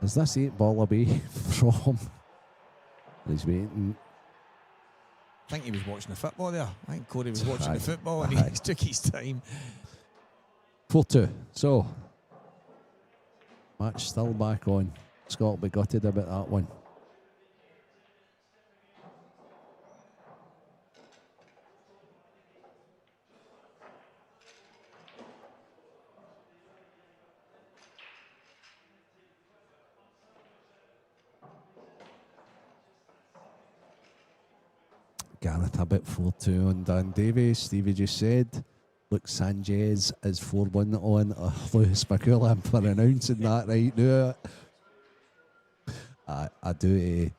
Is this 8 ball away from? He's waiting. I think he was watching the football there. I think Corey was watching Aye. the football and Aye. he took his time. 4-2. So, match still back on. Scott will be gutted about that one. Gareth Hibbett 4-2 on Dan Davies. Stevie just said, look, Sanchez is 4-1 on Lewis McCullough for announcing that right now. I do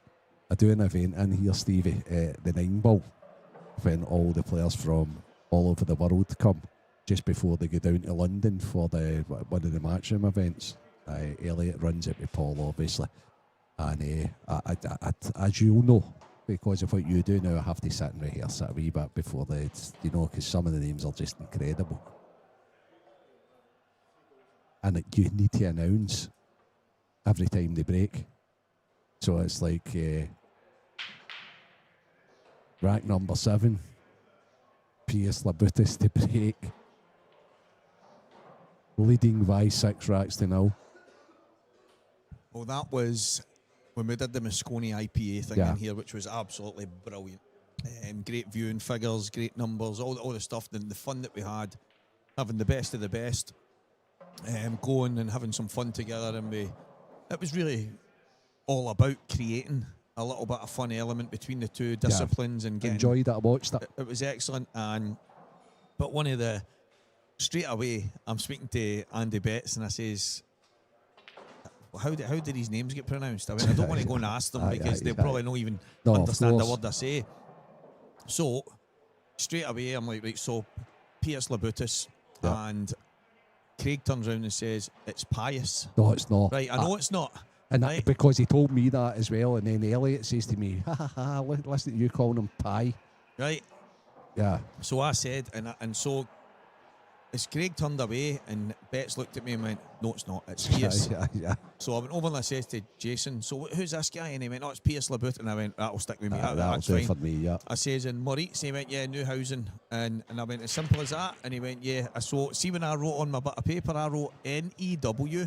an event in here, Stevie, the 9 ball, when all the players from all over the world come just before they go down to London for one of the matchroom events. Elliot runs it with Paul, obviously, and as you'll know, because of what you do now, I have to sit and rehearse it a wee bit before because some of the names are just incredible. And you need to announce every time they break. So it's like rack number 7, Piers Labutis to break, leading by 6 racks to 0. Well, that was when we did the Moscone IPA thing in here, which was absolutely brilliant. Great viewing figures, great numbers, all the stuff, the fun that we had, having the best of the best, going and having some fun together, and it was really all about creating a little bit of fun element between the two disciplines and getting. Enjoyed it, I watched it. It was excellent, but one of the straight away, I'm speaking to Andy Betts and I says, how did these names get pronounced? I mean, I don't want to go and ask them because they'll probably not even understand the word I say. So, straight away, I'm like, right, so Piers Labutis, and Craig turns around and says, it's pious. No, it's not. Right, I know it's not. And right? because he told me that as well, and then Elliot says to me, listen to you calling him pie. Right. Yeah. So I said, and so as Craig turned away and Betts looked at me and went, no, it's not, it's Piers. Yeah. So I went over and I said to Jason, so who's this guy? And he went, oh, it's Piers Labut. And I went, that'll stick with me. That'll That's do fine. for me, yeah. I says, and Moritz, he went, yeah, Newhausen. And I went, as simple as that. And he went, yeah. So see when I wrote on my bit of paper, I wrote Newhoussing,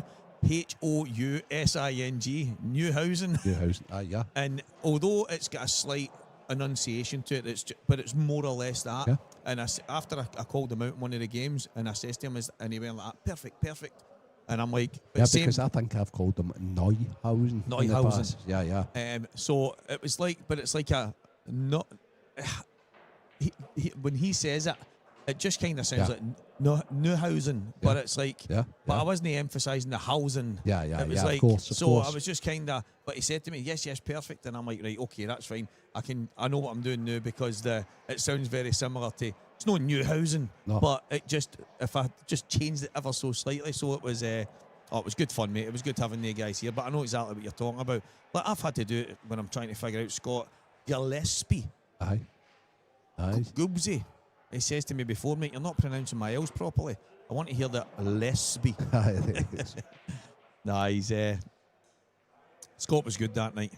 Newhausen, yeah. And although it's got a slight enunciation to it, but it's more or less that. Yeah. And after I called him out in one of the games, and I says to him, and he went like, perfect. And I'm like, because I think I've called them Neuhausen. Neuhausen. Yeah. So it was like, but it's like not. When he says it, it just kind of sounds like Newhausen, but it's like, but I wasn't emphasising the Hausen. Yeah, it was like, of course. I was just kind of, but he said to me, yes, perfect, and I'm like, right, okay, that's fine. I know what I'm doing now because it sounds very similar to, it's not Newhausen, but if I just changed it ever so slightly, so it was, it was good fun, mate. It was good having the guys here, but I know exactly what you're talking about. Like I've had to do it when I'm trying to figure out Scott Gillespie. Aye. Goobsy. He says to me before, mate, you're not pronouncing my L's properly. I want to hear the Lesby. Nah, Scott was good that night.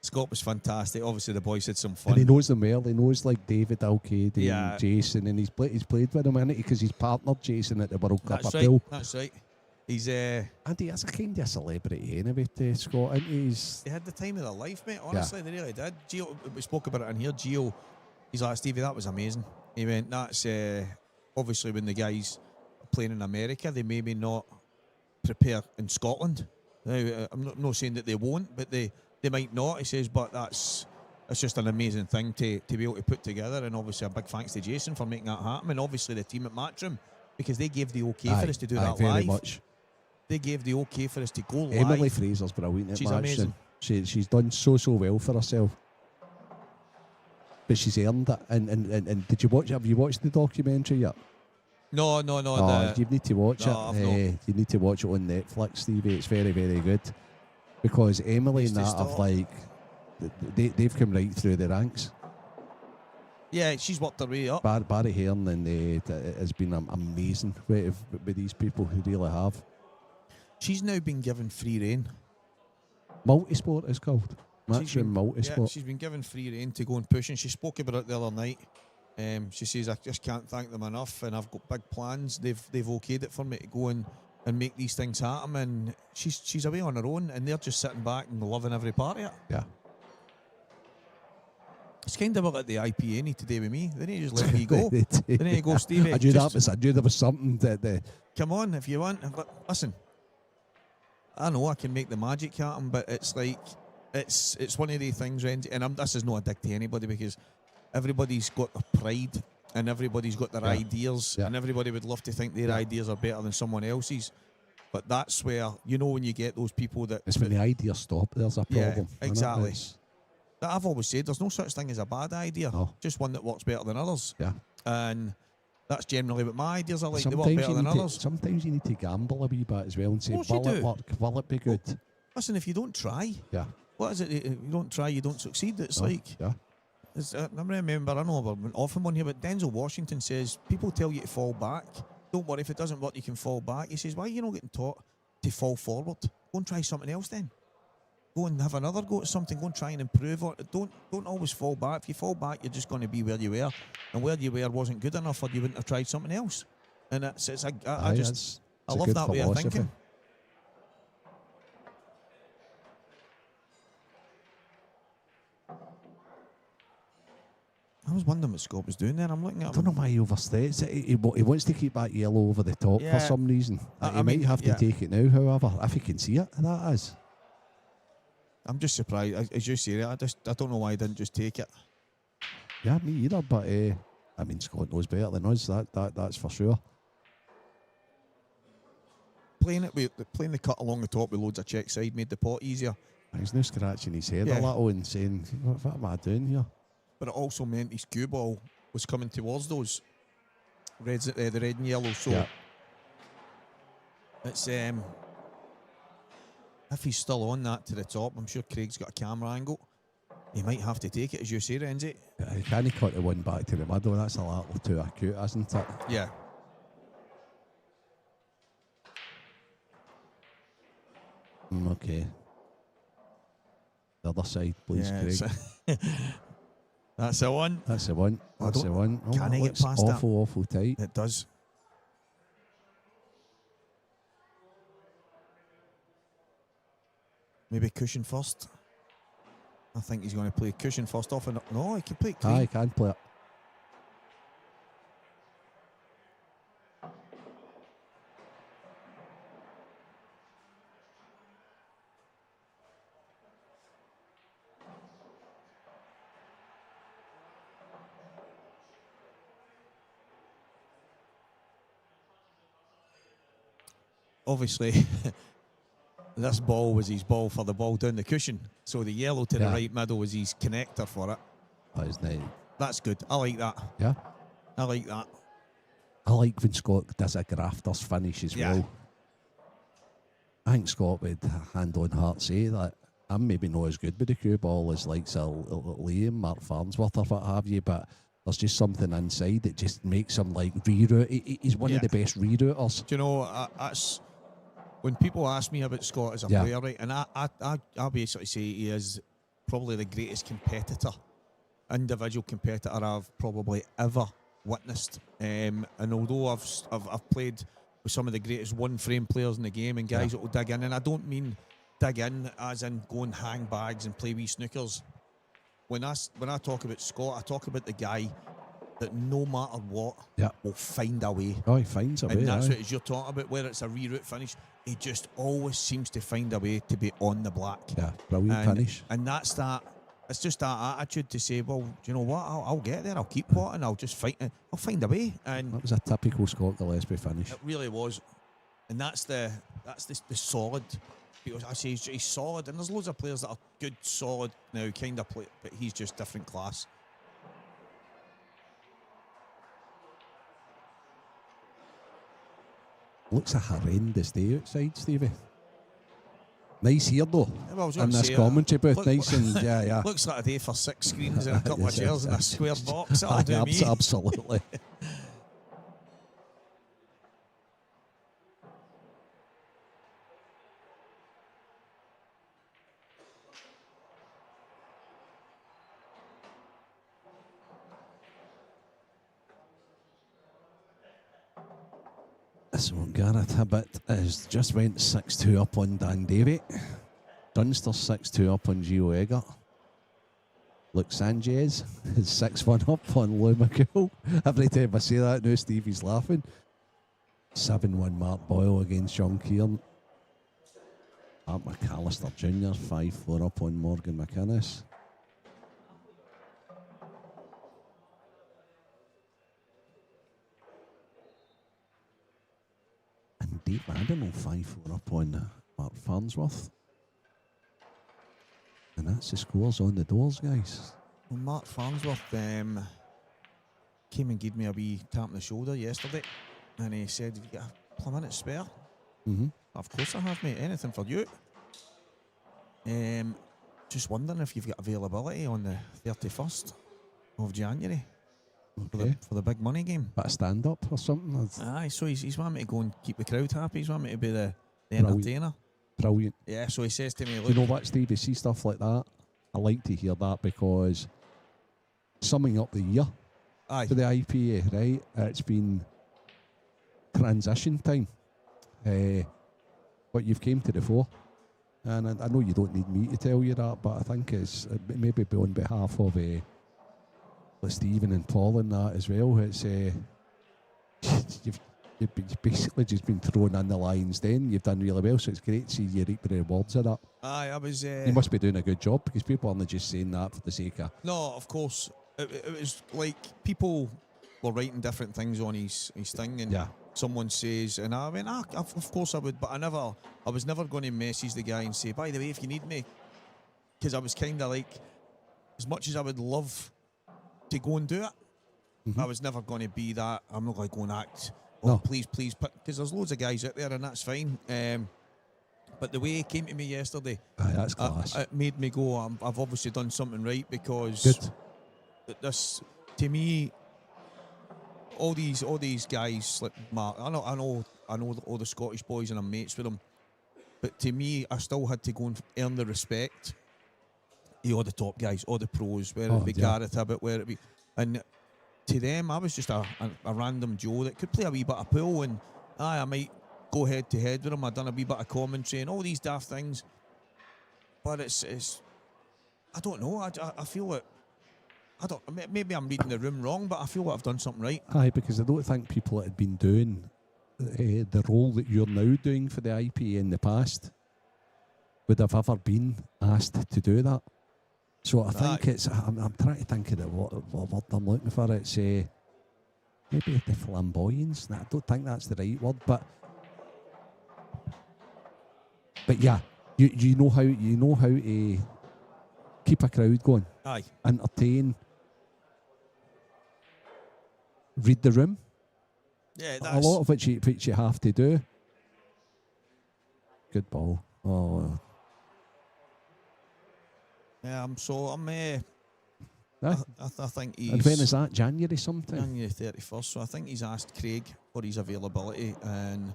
Scott was fantastic. Obviously, the boys had some fun. And he knows them well. He knows like David Alcade and Jason, and he's played with him, hasn't he? Because he's partnered Jason at the World Cup appeal. That's right. He's and he is a kind of celebrity anyway to Scott, isn't he? They had the time of their life, mate. Honestly, they really did. Gio, we spoke about it in here. Gio, he's like, Stevie, that was amazing. He went, that's obviously when the guys are playing in America, they maybe not prepare in Scotland. Now, I'm not saying that they won't, but they might not. He says, but it's just an amazing thing to be able to put together. And obviously a big thanks to Jason for making that happen, and obviously the team at Matchroom, because they gave the okay for us to do that very live. Much. They gave the okay for us to go live. Emily Fraser's brilliant at She's Matchroom. amazing. She's done so well for herself. But she's earned it. And did you watch? Have you watched the documentary yet? No. You need to watch No, it. I've not. You need to watch it on Netflix, Stevie. It's very, very good. Because Emily and that have like they've come right through the ranks. Yeah, she's worked her way up. Barry Hearn and it has been amazing with these people who really have. She's now been given free rein. Multisport is called. Matchroom Multisport. Yeah, she's been given free rein to go and push, and she spoke about it the other night. She says, I just can't thank them enough, and I've got big plans. They've okayed it for me to go and make these things happen, and she's away on her own, and they're just sitting back and loving every part of it. Yeah. It's kind of like the IPA need to do with me. They need to just let me go. They need to go, Stevie. I knew there was something that come on, if you want. Listen, I know I can make the magic happen, but it's like it's one of the things, Renzi, and this is not a dig to anybody, because everybody's got their pride and everybody's got their ideas, and everybody would love to think their ideas are better than someone else's. But that's where, when you get those people that... It's when the ideas stop, there's a problem. Yeah, exactly. That I've always said, there's no such thing as a bad idea, just one that works better than others. Yeah. And that's generally what my ideas are like. They work better than others. Sometimes you need to gamble a wee bit as well and say, will it work? Will it be good? Well, listen, if you don't try, what is it? If you don't try, you don't succeed. It's I remember, I know I've been often one here, but Denzel Washington says, people tell you to fall back. Don't worry, if it doesn't work, you can fall back. He says, why are you not getting taught to fall forward? Go and try something else then. Go and have another go at something. Go and try and improve on it. Don't always fall back. If you fall back, you're just going to be where you were, and where you were wasn't good enough, or you wouldn't have tried something else. And I love that way of thinking. I was wondering what Scott was doing there. I'm looking at him. I don't know why he overstates it. He wants to keep that yellow over the top for some reason. He might have to take it now, however, if he can see it. That is. I'm just surprised, as you say, I don't know why he didn't just take it. Yeah, me either. But Scott knows better than us. That's for sure. Playing the cut along the top with loads of check side made the pot easier. He's now scratching his head a little and saying, "What am I doing here?" But it also meant his cue ball was coming towards those reds, the red and yellow. So it's if he's still on that to the top, I'm sure Craig's got a camera angle. He might have to take it, as you say, Renzi. Yeah, he can't cut the one back to the middle. That's a little too acute, isn't it? Yeah. Okay. The other side, please, Craig. That's the one. That's the one. That's the one. Can I get past that? Awful tight. It does. Maybe cushion first. I think he's going to play cushion first off. And no, he can play it clean. He can play it. Obviously, this ball was his ball for the ball down the cushion. So the yellow to the right middle was his connector for it. That is nice. That's good. I like that. Yeah. I like that. I like when Scott does a grafter's finish as well. I think Scott would hand on heart say that I'm maybe not as good with the cue ball as like Liam, Mark Farnsworth or what have you, but there's just something inside that just makes him like reroute. He's one of the best rerouters. Do you know, that's when people ask me about Scott as a player, right, and I basically say he is probably the greatest individual competitor I've probably ever witnessed. And although I've played with some of the greatest one-frame players in the game and guys that will dig in, and I don't mean dig in as in go and hang bags and play wee snookers. When I talk about Scott, I talk about the guy that no matter what will find a way. Oh, he finds a way. And that's what you're talking about, whether it's a reroute finish, he just always seems to find a way to be on the black. Yeah, brilliant finish. And that's that. It's just that attitude to say, well, do you know what? I'll get there. I'll keep potting. I'll just fight. I'll find a way. And that was a typical Scott Gillespie finish. It really was. And that's the solid because I say he's solid, and there's loads of players that are good, solid now, kind of play, but he's just different class. Looks a horrendous day outside, Stevie. Nice here though. Yeah, well, I was in gonna this say, commentary booth, look- nice and yeah. Looks like a day for 6 screens and a couple of Yes, chairs in a yes. square box. That'll Aye, do me. absolutely. So Gareth Hibbett has just went 6-2 up on Dan Davey. Dunster 6-2 up on Gio Eggert. Luke Sanchez is 6-1 up on Lou McGill. Every time I say that now, Stevie's laughing. 7-1 Mark Boyle against John Kieran. Art McAllister Jr. 5-4 up on Morgan McInnes. And Dave Adenall 5-4 up on Mark Farnsworth. And that's the scores on the doors, guys. Well, Mark Farnsworth came and gave me a wee tap on the shoulder yesterday, and he said, "Have you got a couple of minutes spare?" Mm-hmm. Of course I have, mate. Anything for you. Just wondering if you've got availability on the 31st of January Okay. for the big money game. Bit of stand-up or something. That's Aye, so he's wanting me to go and keep the crowd happy. He's wanting me to be the Brilliant. entertainer. brilliant. Yeah, so he says to me, Do look, you know what, Steve? You see stuff like that, I like to hear that because summing up the year aye, for the IPA, right? It's been transition time. But you've came to the fore. And I know you don't need me to tell you that, but I think it's maybe on behalf of Stephen and Paul and that as well. It's you've basically just been thrown in the lion's den. You've done really well, so it's great to see you reap the rewards of that. aye, I was... You must be doing a good job because people aren't just saying that for the sake of... No, of course. It was like people were writing different things on his thing, and Yeah. someone says, and I went, of course I would, but I was never going to message the guy and say, by the way, if you need me, because I was kind of like, as much as I would love to go and do it, Mhm. I was never going to be that. I'm not going to go and act. Oh, No. please, because there's loads of guys out there, and that's fine. But the way he came to me yesterday, Aye, that's class. it made me go, I've obviously done something right, because Good. this, to me, all these guys like Mark, I know all the Scottish boys, and I'm mates with them, but to me, I still had to go and earn the respect of all the top guys, all the pros, whether it be Gareth Hibbett, whether it be, and to them, I was just a random Joe that could play a wee bit of pool, and I might go head to head with him. I've done a wee bit of commentary and all these daft things, but it's I don't know. I feel that. Maybe I'm reading the room wrong, but I feel like I've done something right. Aye, because I don't think people that had been doing the role that you're now doing for the IPA in the past would have ever been asked to do that. So I think it's... I'm trying to think of what word I'm looking for. It's maybe the flamboyance. Nah, I don't think that's the right word, but yeah, you know how to keep a crowd going, Aye. entertain, read the room. Yeah, A lot of which you have to do. Good ball. Oh, yeah. I'm. aye. I think he's. And when is that? January sometime? January 31st. So I think he's asked Craig for his availability, and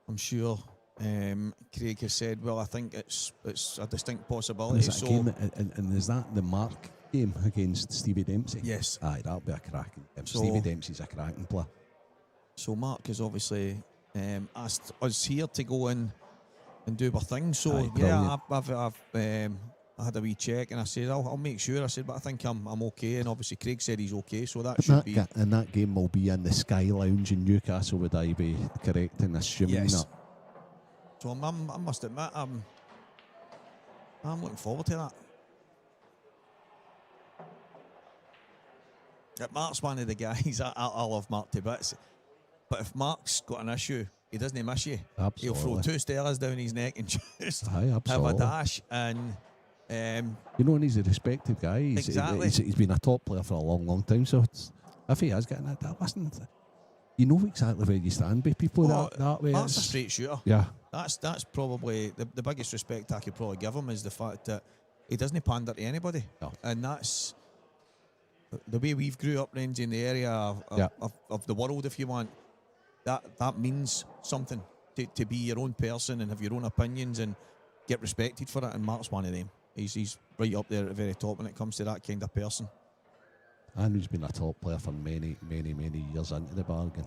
I'm sure Craig has said, well, I think it's a distinct And possibility. is, that So a game, and is that the Mark game against Stevie Dempsey? yes. Aye, that'll be a cracking game. So- Stevie Dempsey's a cracking player. So Mark has obviously asked us here to go in and do our thing. So Aye, yeah, I've I had a wee check, and I said I'll make sure. I said, but I think I'm okay, and obviously Craig said he's okay, so that should be. And that game will be in the Sky Lounge in Newcastle, would I be correct in assuming Yes. that? So I must admit, I'm looking forward to that. Mark's one of the guys. I love Mark to bits, but if Mark's got an issue, he doesn't miss you. He'll throw Absolutely. 2 Stellas down his neck and just Aye, have a absolutely. dash. And You know, and he's a respected guy. Exactly. He's been a top player for a long, long time. So if he is getting it, listen, you know exactly where you stand with people that way. That's a straight shooter. Yeah. That's probably the biggest respect I could probably give him, is the fact that he doesn't pander to anybody. No. And that's the way we've grew up, Renzi, in the area of the world, if you want. That means something, to be your own person and have your own opinions and get respected for it. And Mark's one of them. He's right up there at the very top when it comes to that kind of person. And he's been a top player for many, many, many years into the bargain.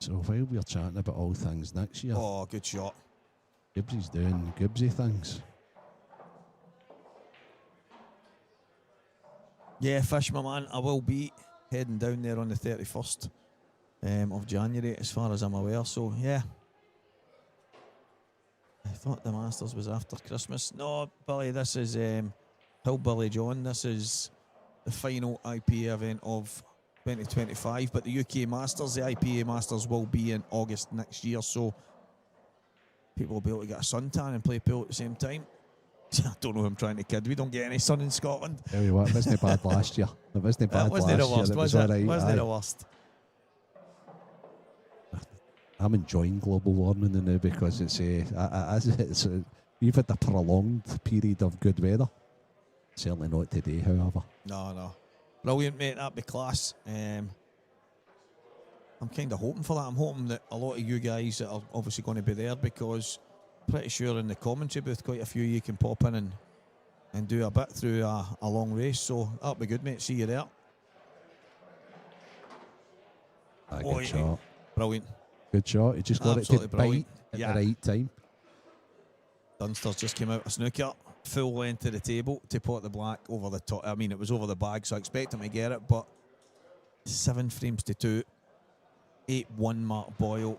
So while we're chatting about all things next year, Oh, good shot. Gibbsy's doing Gibbsy things. Yeah, Fish, my man, I will be heading down there on the 31st of January, as far as I'm aware. So, yeah. I thought the Masters was after Christmas. No, Billy, this is Hillbilly John. This is the final IPA event of 2025. But the UK Masters, the IPA Masters, will be in August next year. So, people will be able to get a suntan and play pool at the same time. I don't know who I'm trying to kid. We don't get any sun in Scotland. Tell you what, it wasn't bad last year. It wasn't bad Wasn't last it the worst, year. It was was it? all right. Wasn't it Aye. the worst? I'm enjoying global warming now because it's we've had a prolonged period of good weather. Certainly not today, however. No. Brilliant, mate. That'd be class. I'm kind of hoping for that. I'm hoping that a lot of you guys that are obviously going to be there, because pretty sure in the commentary booth, quite a few of you can pop in and do a bit through a long race. So that'll be good, mate. See you there. Good shot. Brilliant. Good shot. He just got Absolutely it to brilliant. bite at Yeah. the right time. Dunster's just came out of snooker, full length of the table to pot the black over the top. I mean, it was over the bag, so I expect him to get it, but 7 frames to 2. 8-1 Mark Boyle.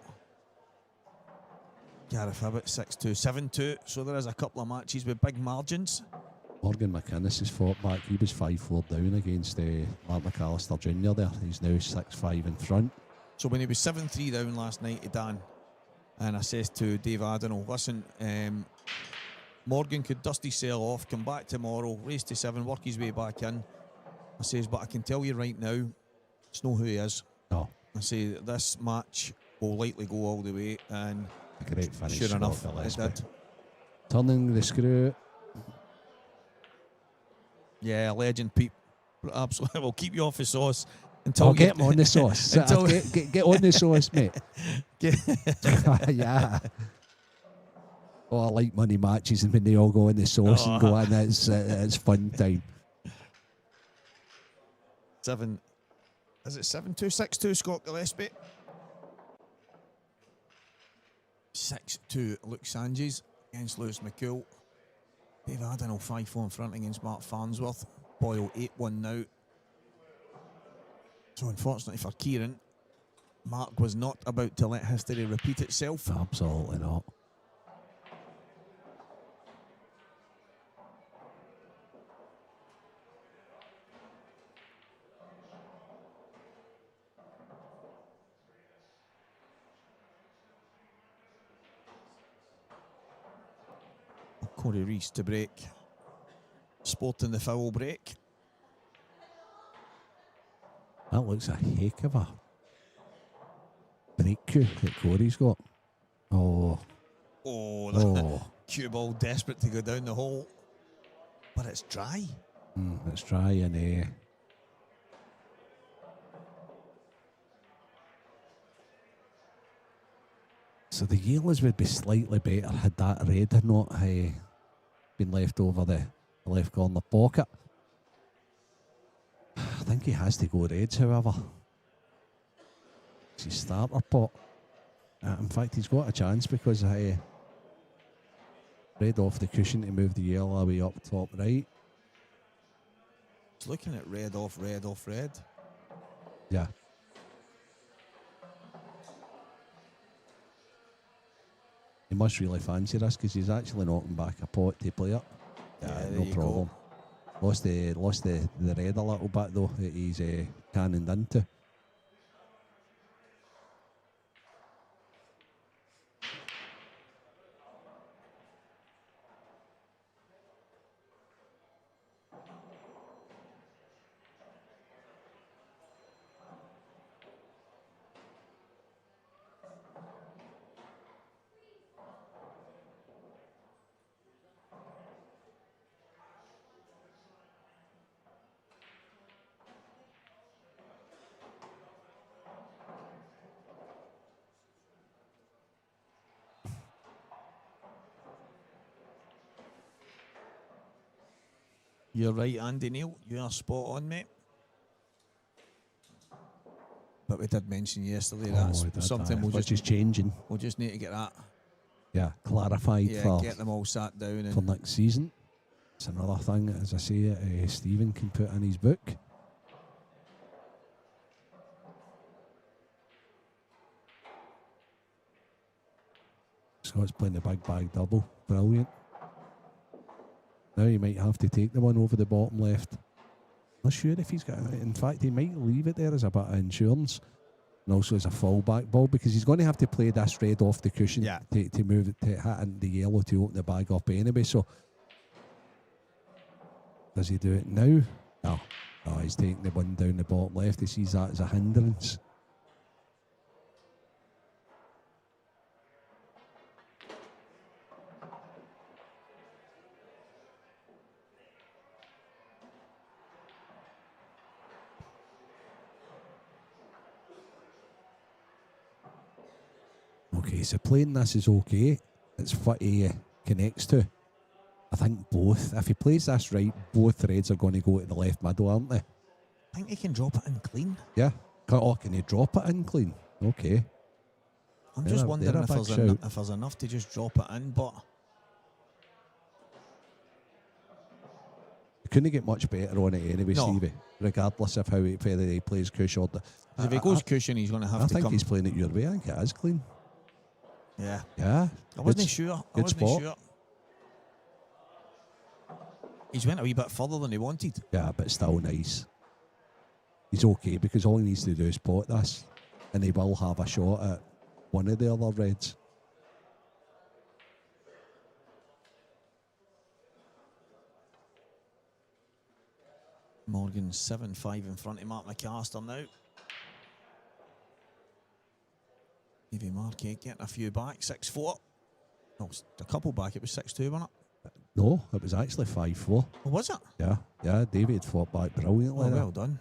Gareth Hibbett 6-2, 7-2. So there is a couple of matches with big margins. Morgan McInnes has fought back. He was 5-4 down against Mark McAllister Jr. there. He's now 6-5 in front. So when he was 7-3 down last night to Dan, and I says to Dave Adenall, listen, Morgan could dust his sail off, come back tomorrow, race to 7, work his way back in. I says, but I can tell you right now, it's not who he is. No. I say that this match will likely go all the way, and A great finish. sure enough, for it Gillespie. did. Turning the screw. Yeah, legend, Pete. Absolutely. We'll keep you off the sauce until Oh, get him on the sauce. until- get on the sauce, mate. Yeah. Oh, I like money matches, and when they all go in the sauce and go in, it's fun time. 7. Is it 7-2, 6-2 Scott Gillespie? 6-2 Luke Sanches against Lewis McCool. Dave Adenall 5-4 in front against Mark Farnsworth. Boyle 8-1 now. So unfortunately for Kieran, Mark was not about to let history repeat itself. Absolutely not. Corey Reese to break. Sporting the foul break. That looks a heck of a break cue that Corey's got. Oh, The cue ball desperate to go down the hole. But it's dry. Let's try and so the yellows would be slightly better had that red not been left over the left corner pocket. I think he has to go reds, however. It's his starter pot. In fact, he's got a chance because red off the cushion to move the yellow away up top right. It's looking at red off red off red. Yeah. He must really fancy this because he's actually knocking back a pot to play it. Yeah, there no you problem. go. Lost the red a little bit though that he's cannoned into. You're right, Andy Neil. You are spot on, mate. But we did mention yesterday that's something we'll just changing. We'll just need to get that. Yeah, clarified for get them all sat down for and next season. It's another thing, as I say, Stephen can put in his book. Scott's playing the big bag double. Brilliant. Now he might have to take the one over the bottom left. Not sure if he's got. In fact, he might leave it there as a bit of insurance, and also as a fallback ball, because he's going to have to play this red off the cushion to move it to hit in the yellow to open the bag up anyway. So does he do it now? No. No, he's taking the one down the bottom left. He sees that as a hindrance. Okay, so playing this is okay. It's what he connects to. I think both. If he plays this right, both reds are going to go to the left middle, aren't they? I think he can drop it in clean. Yeah. Oh, can he drop it in clean? Okay. I'm just wondering if there's enough to just drop it in, but he couldn't get much better on it anyway, No. Stevie. Regardless of whether he plays cushion or if he goes cushion, he's going to have to come. I think he's playing it your way. I think it is clean. Yeah. Yeah. I wasn't sure. Good spot. He's went a wee bit further than he wanted. Yeah, but still nice. He's okay because all he needs to do is spot this, and he will have a shot at one of the other reds. Morgan 7-5 in front of Mark McAllister now. Evie Marquette getting a few back, 6-4. No, a couple back, it was 6-2, wasn't it? No, it was actually 5-4. Oh, was it? Yeah, David fought back brilliantly. Oh, well done.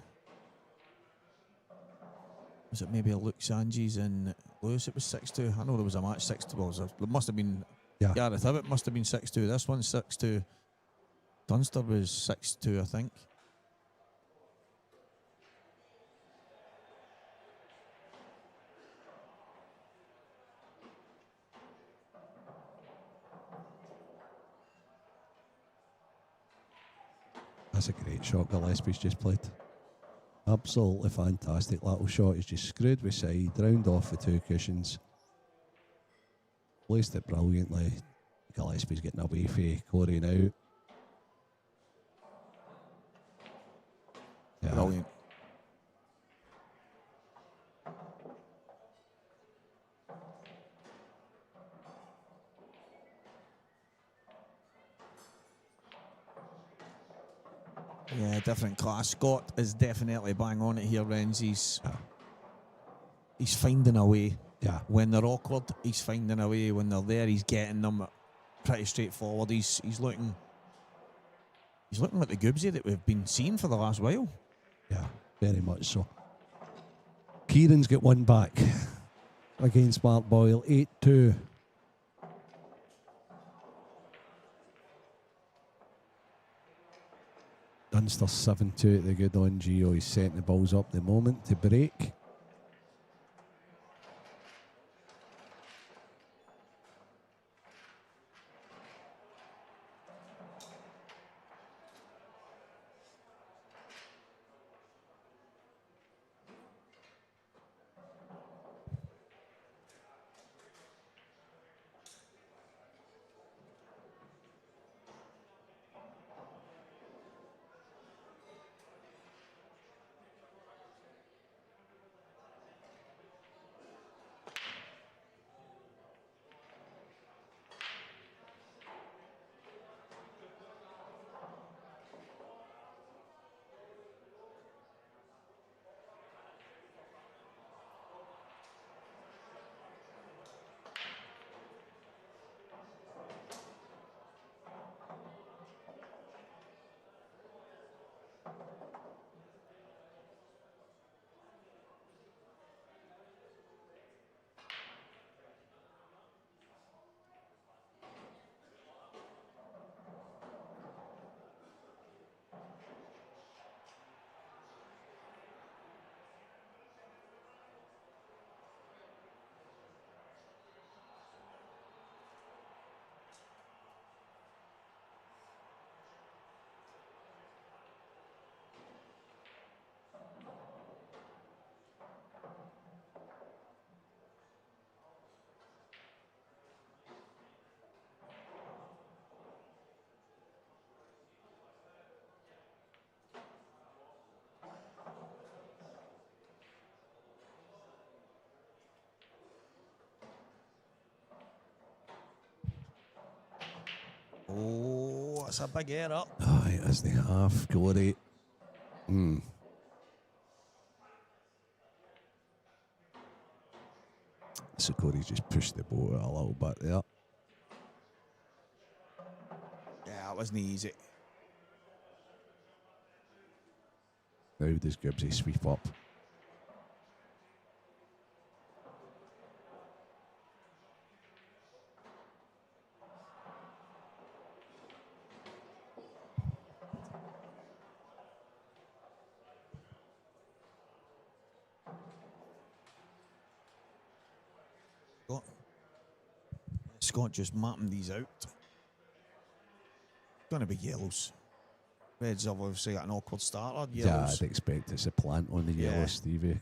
Was it maybe Luke Sanjis and Lewis? It was 6-2. I know there was a match 6-2. Well, it must have been. Gareth Hibbett must have been 6-2. This one's 6-2. Dunster was 6-2, I think. That's a great shot Gillespie's just played. Absolutely fantastic little shot. He's just screwed with side, round off the two cushions. Placed it brilliantly. Gillespie's getting away for Corey now. Yeah. Brilliant. Yeah, different class. Scott is definitely bang on it here, Renz. He's finding a way. Yeah. When they're awkward, he's finding a way. When they're there, he's getting them pretty straightforward. He's looking like the Goobsy that we've been seeing for the last while. Yeah, very much so. Kieran's got one back against Mark Boyle, 8-2. Dunster 7-2 at the good on Geo. He's setting the balls up the moment to break. That's a big error. Aye, as they have. Glory. So Corey just pushed the boat out a little bit there. Yeah, it wasn't easy. Now does Gibbsy sweep up. Scott just mapping these out. Gonna be yellows. Reds have obviously got an awkward starter. Yeah, Yellows. I'd expect it's a plant on the yellow, Yeah. Stevie.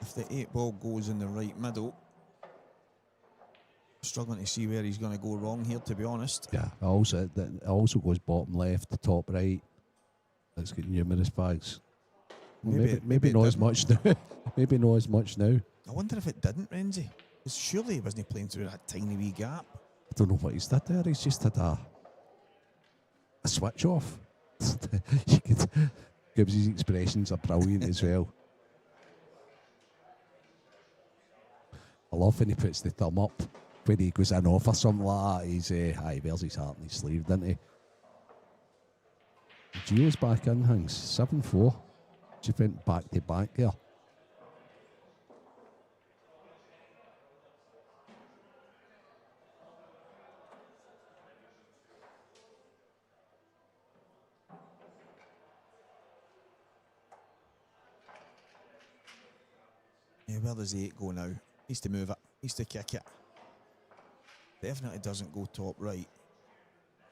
If the 8 ball goes in the right middle, struggling to see where he's going to go wrong here, to be honest. Yeah, it also goes bottom left, top right. Let's get numerous bags. Maybe it not as didn't. much now. Maybe not as much now. I wonder if it didn't, Renzi. 'Cause surely he wasn't playing through that tiny wee gap. I don't know what he's did there. He's just had a switch off. You could, Gibbs's expressions are brilliant as well. I love when he puts the thumb up when he goes in off or something like that. He's aye, wears his heart on his sleeve, doesn't he? Gio's back in things. 7-4. She went back to back there. Yeah, where does the 8 go now? Needs to move it. Needs to kick it. Definitely doesn't go top right.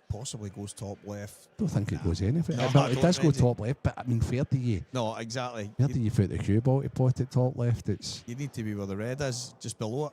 Possibly goes top left. Don't think it goes anywhere. No, No, I it don't, does go Renzi. top left, but I mean, fair to you. No, exactly. Fair to you put the cue ball to pot at top left. It's You need to be where the red is, just below it.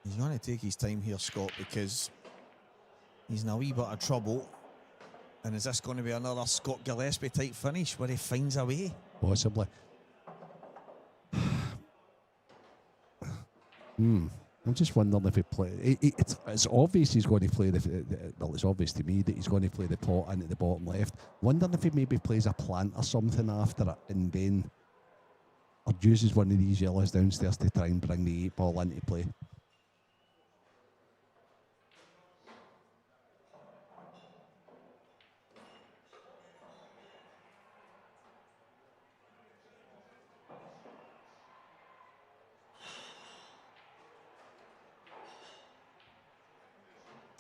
He's going to take his time here, Scott, because he's in a wee bit of trouble. And is this going to be another Scott Gillespie type finish where he finds a way? possibly. I'm just wondering if he play. It's obvious he's going to play well, it's obvious to me that he's going to play the pot into the bottom left. Wondering if he maybe plays a plant or something after it and then or uses one of these yellows downstairs to try and bring the 8 ball into play.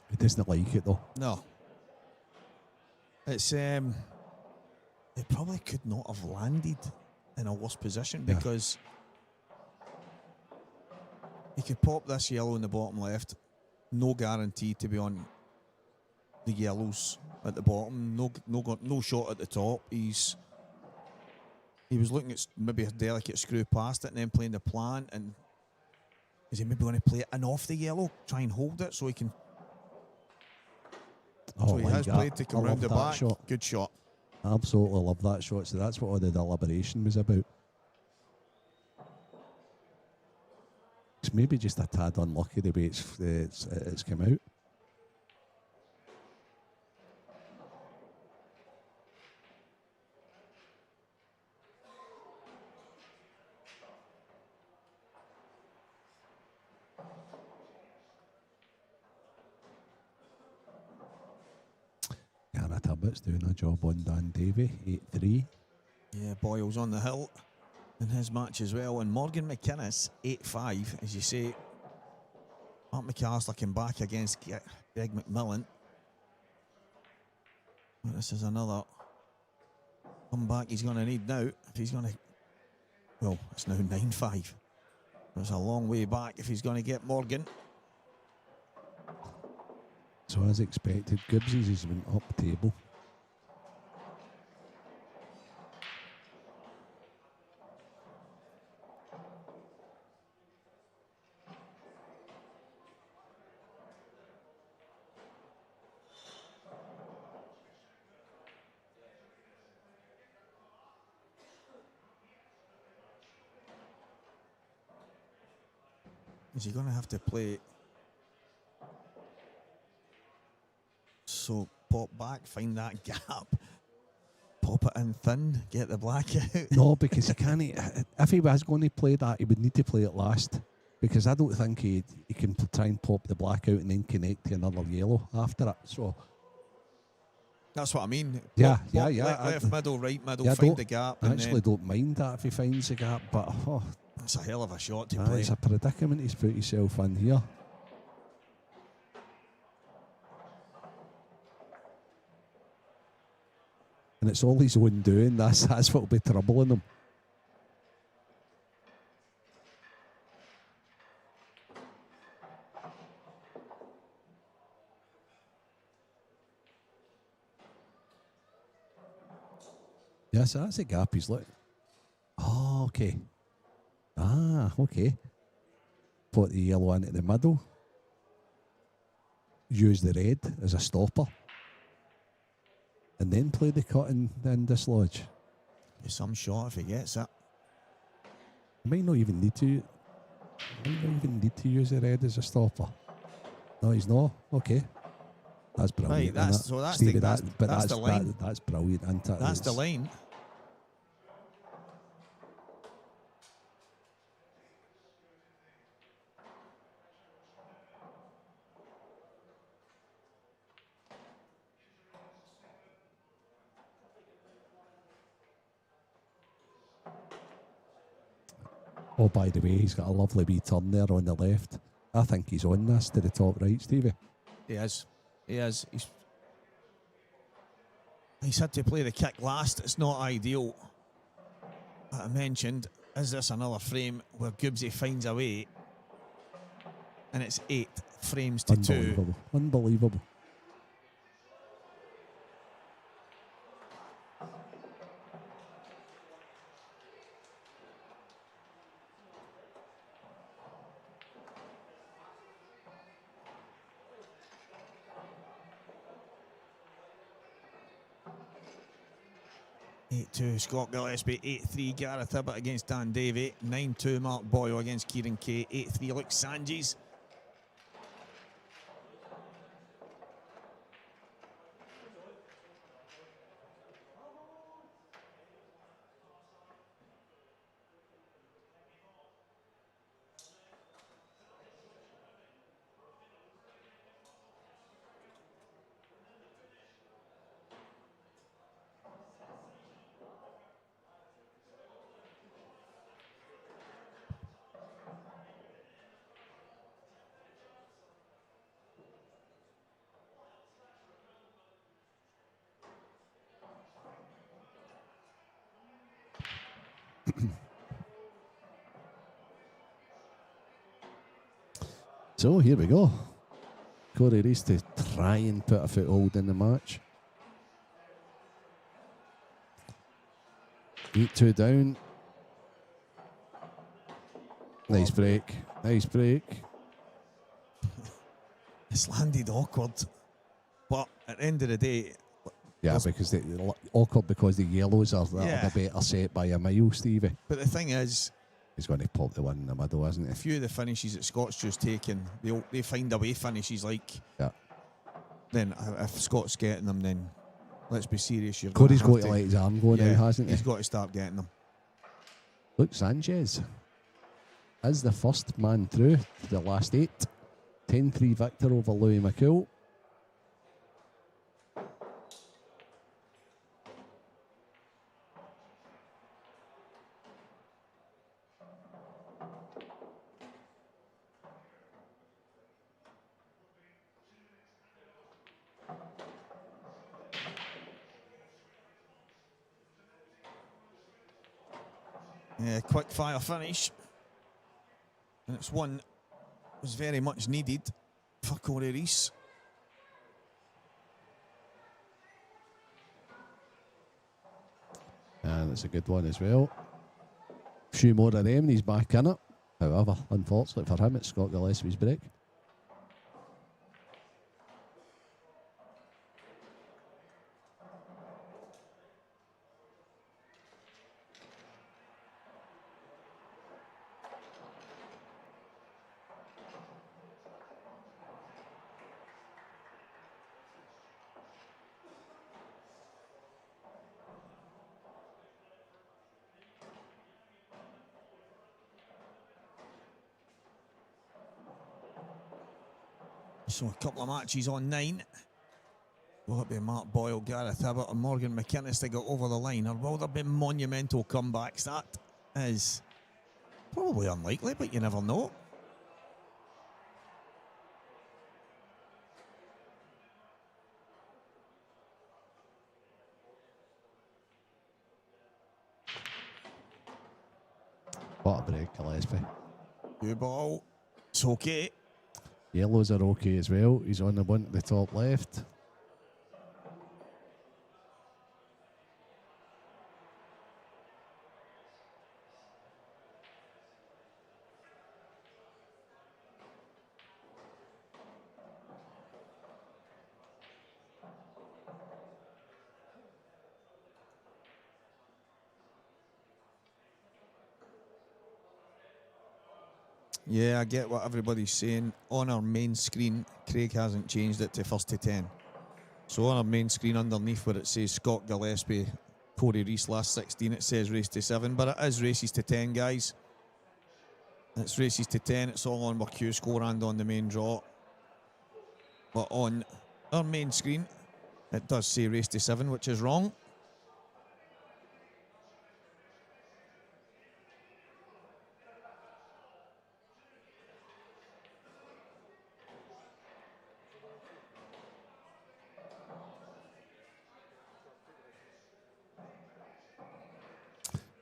He doesn't like it though. No. It's it probably could not have landed in a worse position Yeah. because he could pop this yellow in the bottom left. No guarantee to be on the yellows at the bottom. No shot at the top. He was looking at maybe a delicate screw past it and then playing the plant. And is he maybe going to play it in off the yellow, try and hold it so he can? So he like has that. played to come I round love the that back. shot. Good shot. Absolutely love that shot. So that's what all the deliberation was about. It's maybe just a tad unlucky the way it's come out. Rabbits doing a job on Dan Davey, 8-3. Yeah, Boyle's on the hill in his match as well. And Morgan McInnes, 8-5, as you say. Mark McAllister came back against Greg McMillan. But this is another comeback he's going to need now. If he's going to... Well, it's now 9-5. There's a long way back if he's going to get Morgan. So as expected, Gibbsies has been up table. Is he going to have to play? So pop back, find that gap, pop it in thin, get the black out. No, because he can't. If he was going to play that, he would need to play it last. Because I don't think he can try and pop the black out and then connect to another yellow after it. So that's what I mean. Yeah, Pop, yeah. Left middle, right middle, Yeah, find the gap. I And actually then don't mind that if he finds the gap, but that's a hell of a shot to play. it's a predicament he's put himself in here. And it's all his own doing. That's what will be troubling him. Yes, that's a gap he's like. Oh, okay. Ah, okay. Put the yellow into the middle. Use the red as a stopper. And then play the cut and dislodge. There's some shot if he gets it. Might not even need to. Might not even need to use the red as a stopper. No, he's not. Okay. That's brilliant. Right, that's Stevie, that's the line. That's brilliant, isn't it? That's the line. Oh, by the way, he's got a lovely wee turn there on the left. I think he's on this to the top right, Stevie. He is. He is. He's had to play the kick last. It's not ideal. I mentioned, is this another frame where Gibbsy finds a way? And it's 8 frames to 2. Unbelievable. Unbelievable. Scott Gillespie, 8-3 Gareth Ibbott against Dan Davey, 9-2 Mark Boyle against Kieran Kay, 8-3 Luke Sanges. So here we go. Corey Reese to try and put a foothold in the match. 8-2 down. Nice break. Nice break. It's landed awkward. But at the end of the day... Yeah, because awkward because the yellows are Yeah. the better set by a mile, Stevie. But the thing is, He's going to pop the one in the middle, isn't a he? few of the finishes that Scott's just taken, they find away finishes like... Yeah. Then if Scott's getting them, then let's be serious. Cody's got to let his arm go now, hasn't he? He's got to start getting them. Look, Sanchez is the first man through to the last 8. 10-3 victor over Louis McCool. Yeah, quick fire finish. And it's one that was very much needed for Corey Rees. And it's a good one as well. Few more of them and he's back in it. However, unfortunately for him, it's Scott Gillespie's break. So a couple of matches on 9. Will it be Mark Boyle, Gareth Hibbert and Morgan McInnes to go over the line, or will there be monumental comebacks? That is probably unlikely, but you never know. What a break, Gillespie. Good ball. It's okay. Yellows are okay as well. He's on the one at the top left. Yeah, I get what everybody's saying. On our main screen, Craig hasn't changed it to first to 10. So on our main screen underneath where it says Scott Gillespie, Corey Rees last 16, it says race to 7, but it is races to 10, guys. It's races to 10, it's all on our Q score and on the main draw. But on our main screen, it does say race to 7, which is wrong.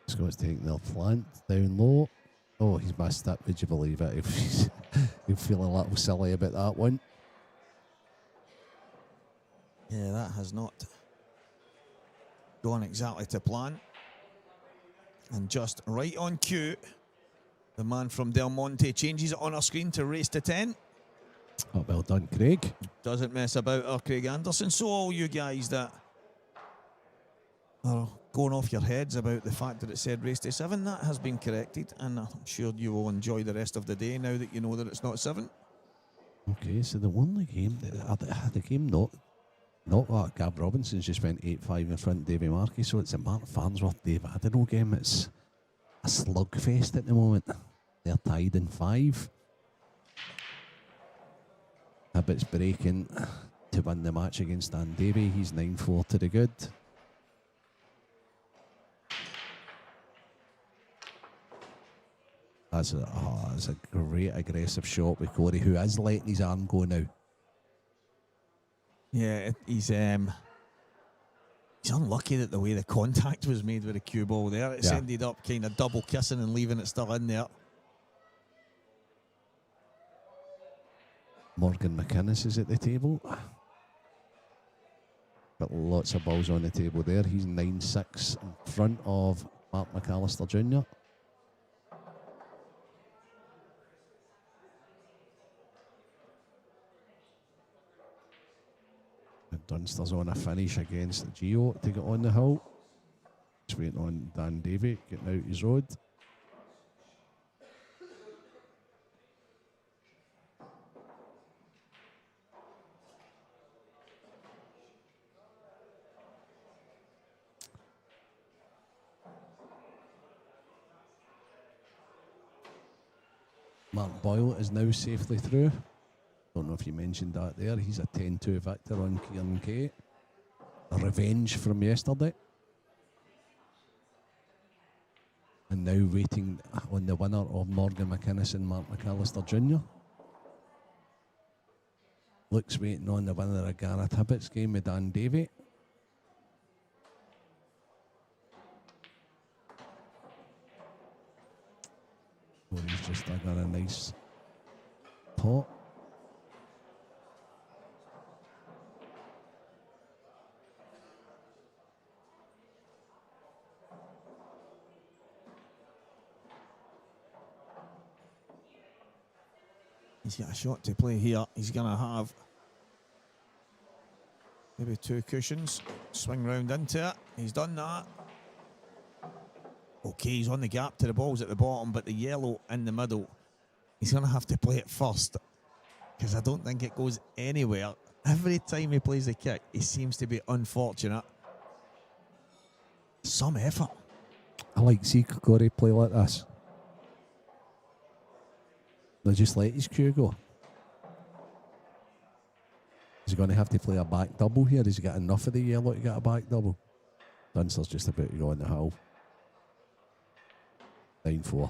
Scott's taking the plant down low. Oh, he's missed it. Would you believe it? He'll feel a little silly about that one. Yeah, that has not gone exactly to plan. And just right on cue, the man from Del Monte changes it on our screen to race to 10. Oh, well done, Craig. Doesn't mess about, our Craig Anderson. So all you guys that are going off your heads about the fact that it said race to 7, that has been corrected, and I'm sure you will enjoy the rest of the day now that you know that it's not 7. Okay, so the only game, the game not what Gab Robinson's just went 8-5 in front of Davy Markey, so it's a Mark Farnsworth Dave Adenau game. It's a slugfest at the moment. They're tied in 5. Hibbert's breaking to win the match against Dan Davy. He's 9-4 to the good. That's a great aggressive shot with Corey, who is letting his arm go now. Yeah, he's unlucky that the way the contact was made with the cue ball there. It's ended up kind of double kissing and leaving it still in there. Morgan McInnes is at the table. Got lots of balls on the table there. He's 9-6 in front of Mark McAllister Jr. And Dunster's on a finish against Gio to get on the hill. Just waiting on Dan Davy getting out his road. Mark Boyle is now safely through. Don't know if you mentioned that there. He's a 10-2 victor on Kieran Kay. A revenge from yesterday. And now waiting on the winner of Morgan McInnes and Mark McAllister Jr. Luke's waiting on the winner of Gareth Hibbert's game with Dan Davy. just dug on a nice pot. He's got a shot to play here. He's going to have maybe 2 cushions. Swing round into it. He's done that. Okay, he's on the gap to the balls at the bottom, but the yellow in the middle, he's going to have to play it first because I don't think it goes anywhere. Every time he plays the kick, he seems to be unfortunate. Some effort. I like see Corey play like this. They'll just let his cue go. Is he going to have to play a back double here? Has he got enough of the yellow to get a back double? Dunster's just about to go in the hole. 9-4.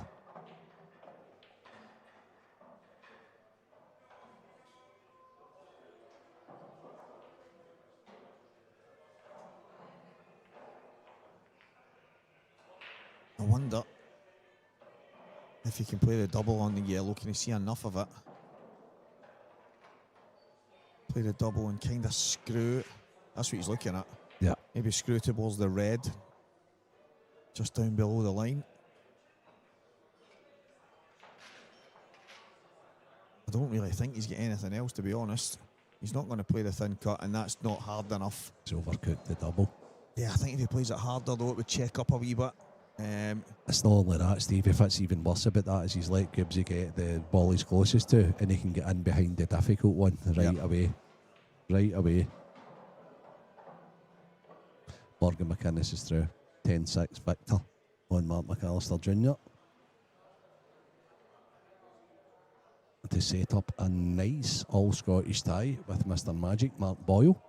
I wonder if he can play the double on the yellow. Can he see enough of it? Play the double and kind of screw. That's what he's looking at. Yeah. Maybe screw towards the red. Just down below the line. I don't really think he's got anything else, to be honest. He's not going to play the thin cut, and that's not hard enough. He's overcooked the double. Yeah, I think if he plays it harder, though, it would check up a wee bit. It's not only that, Steve. If it's even worse about that, is he's let Gibbsy get the ball he's closest to, and he can get in behind the difficult one away. Right away. Morgan McInnes is through. 10-6 Victor on Mark McAllister Jr. To set up a nice all-Scottish tie with Mr. Magic, Mark Boyle.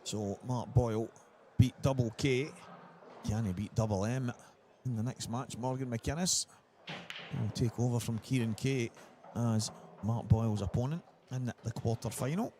So Mark Boyle beat Double K. Can he beat Double M in the next match? Morgan McInnes will take over from Kieran K as Mark Boyle's opponent in the quarter final.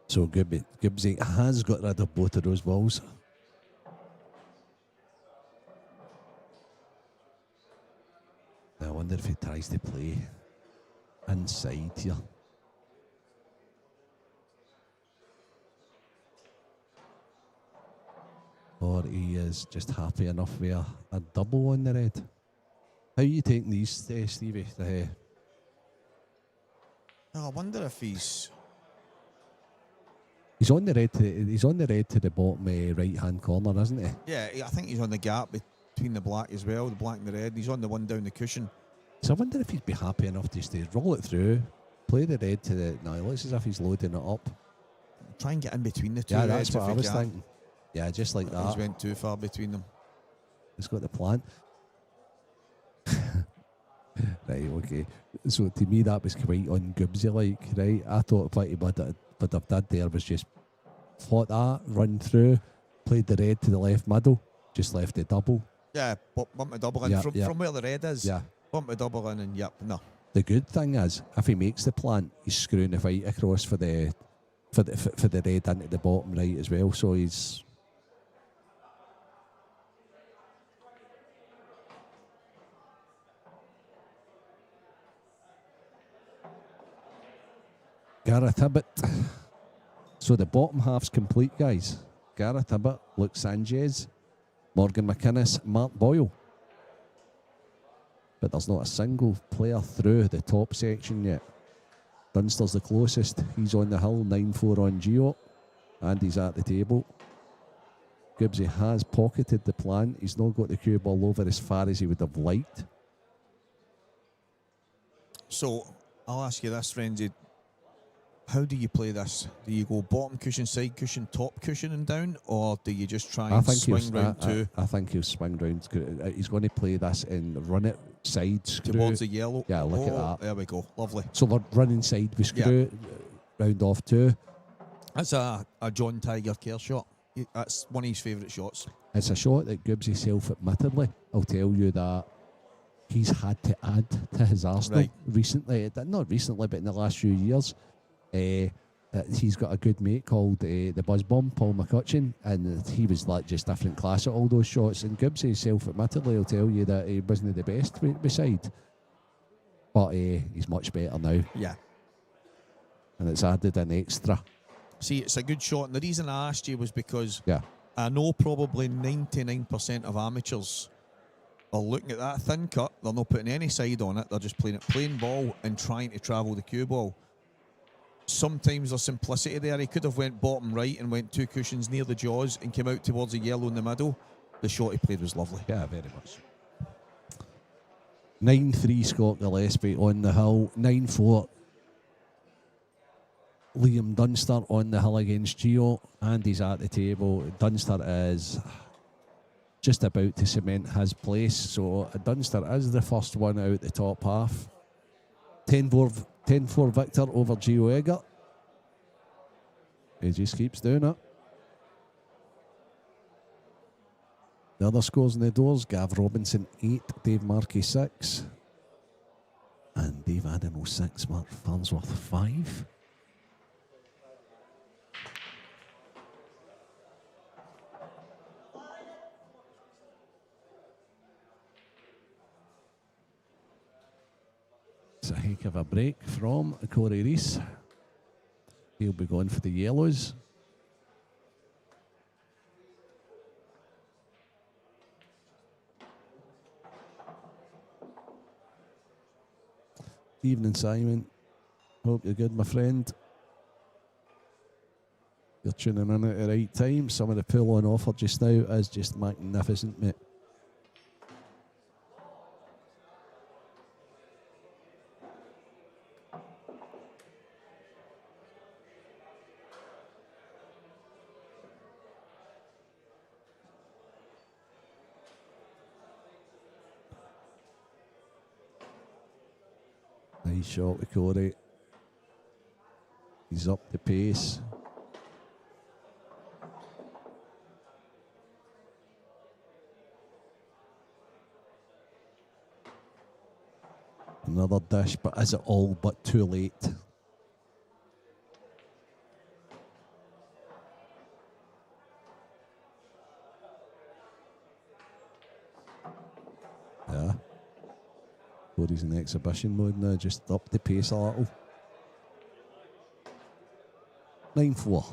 So Gibbsy has got rid of both of those balls. Now I wonder if he tries to play inside here. Or he is just happy enough with a double on the red. How are you taking these, Stevie? I wonder if he's He's on the red to the bottom right hand corner, isn't he? Yeah, I think he's on the gap between the black as well, the black and the red. He's on the one down the cushion. So I wonder if he'd be happy enough just to roll it through, play the red to the. No, it looks as if he's loading it up. Try and get in between the two. Yeah, reds that's what if I he was can. thinking. Yeah, just like that. He's went too far between them. He's got the plan. Right, okay. So to me that was quite on Gibbsy like, right? I thought what he would have done there was just fought that, run through, played the red to the left middle, just left the double. Yeah, bump the double in from where the red is. Yeah. Bump the double in and no. The good thing is, if he makes the plant, he's screwing the white across for the red into the bottom right as well. So he's Gareth Hibbett. So the bottom half's complete, guys. Gareth Hibbett, Luke Sanchez, Morgan McInnes, Mark Boyle. but there's not a single player through the top section yet. Dunster's the closest. He's on the hill, 9-4 on Gio, and he's at the table. Gibbsy has pocketed the plan. He's not got the cue ball over as far as he would have liked. So, I'll ask you this, Frenzy. How do you play this? Do you go bottom cushion, side cushion, top cushion and down? Or do you just try and swing round two? I think he'll swing round. He's going to play this and run it side screw. Towards the yellow? Yeah, look at that. There we go. Lovely. So we're running side with screw, round off two. That's a John Tiger Kerr shot. That's one of his favourite shots. It's a shot that Gibbsy self-admittedly, I'll tell you that he's had to add to his arsenal recently. Not recently, but in the last few years. He's got a good mate called the Buzz Bomb, Paul McCutcheon, and he was like just different class at all those shots. And Gibbsy self-admittedly will tell you that he wasn't the best beside, but he's much better now. Yeah, and it's added an extra. See, it's a good shot, and the reason I asked you was because yeah, I know probably 99% of amateurs are looking at that thin cut. They're not putting any side on it. They're just playing it plain ball and trying to travel the cue ball. Sometimes there's simplicity there. He could have went bottom right and went two cushions near the jaws and came out towards the yellow in the middle. The shot he played was lovely. Yeah, very much. 9-3 Scott Gillespie on the hill. 9-4 Liam Dunster on the hill against Gio, and he's at the table. Dunster is just about to cement his place, so Dunster is the first one out the top half. 10-4 victor over Gio Eggert. He just keeps doing it. The other scores in the doors: Gav Robinson 8, Dave Markey 6, and Dave Adamo 6, Mark Farnsworth 5. It's a heck of a break from Corey Rees. He'll be going for the yellows. Evening, Simon. Hope you're good, my friend. You're tuning in at the right time. Some of the pull-on offer just now is just magnificent, mate. Nice shot with Corey. He's up the pace. Another dish, but is it all but too late? Yeah. Corey's in exhibition mode now, just up the pace a little. 9-4.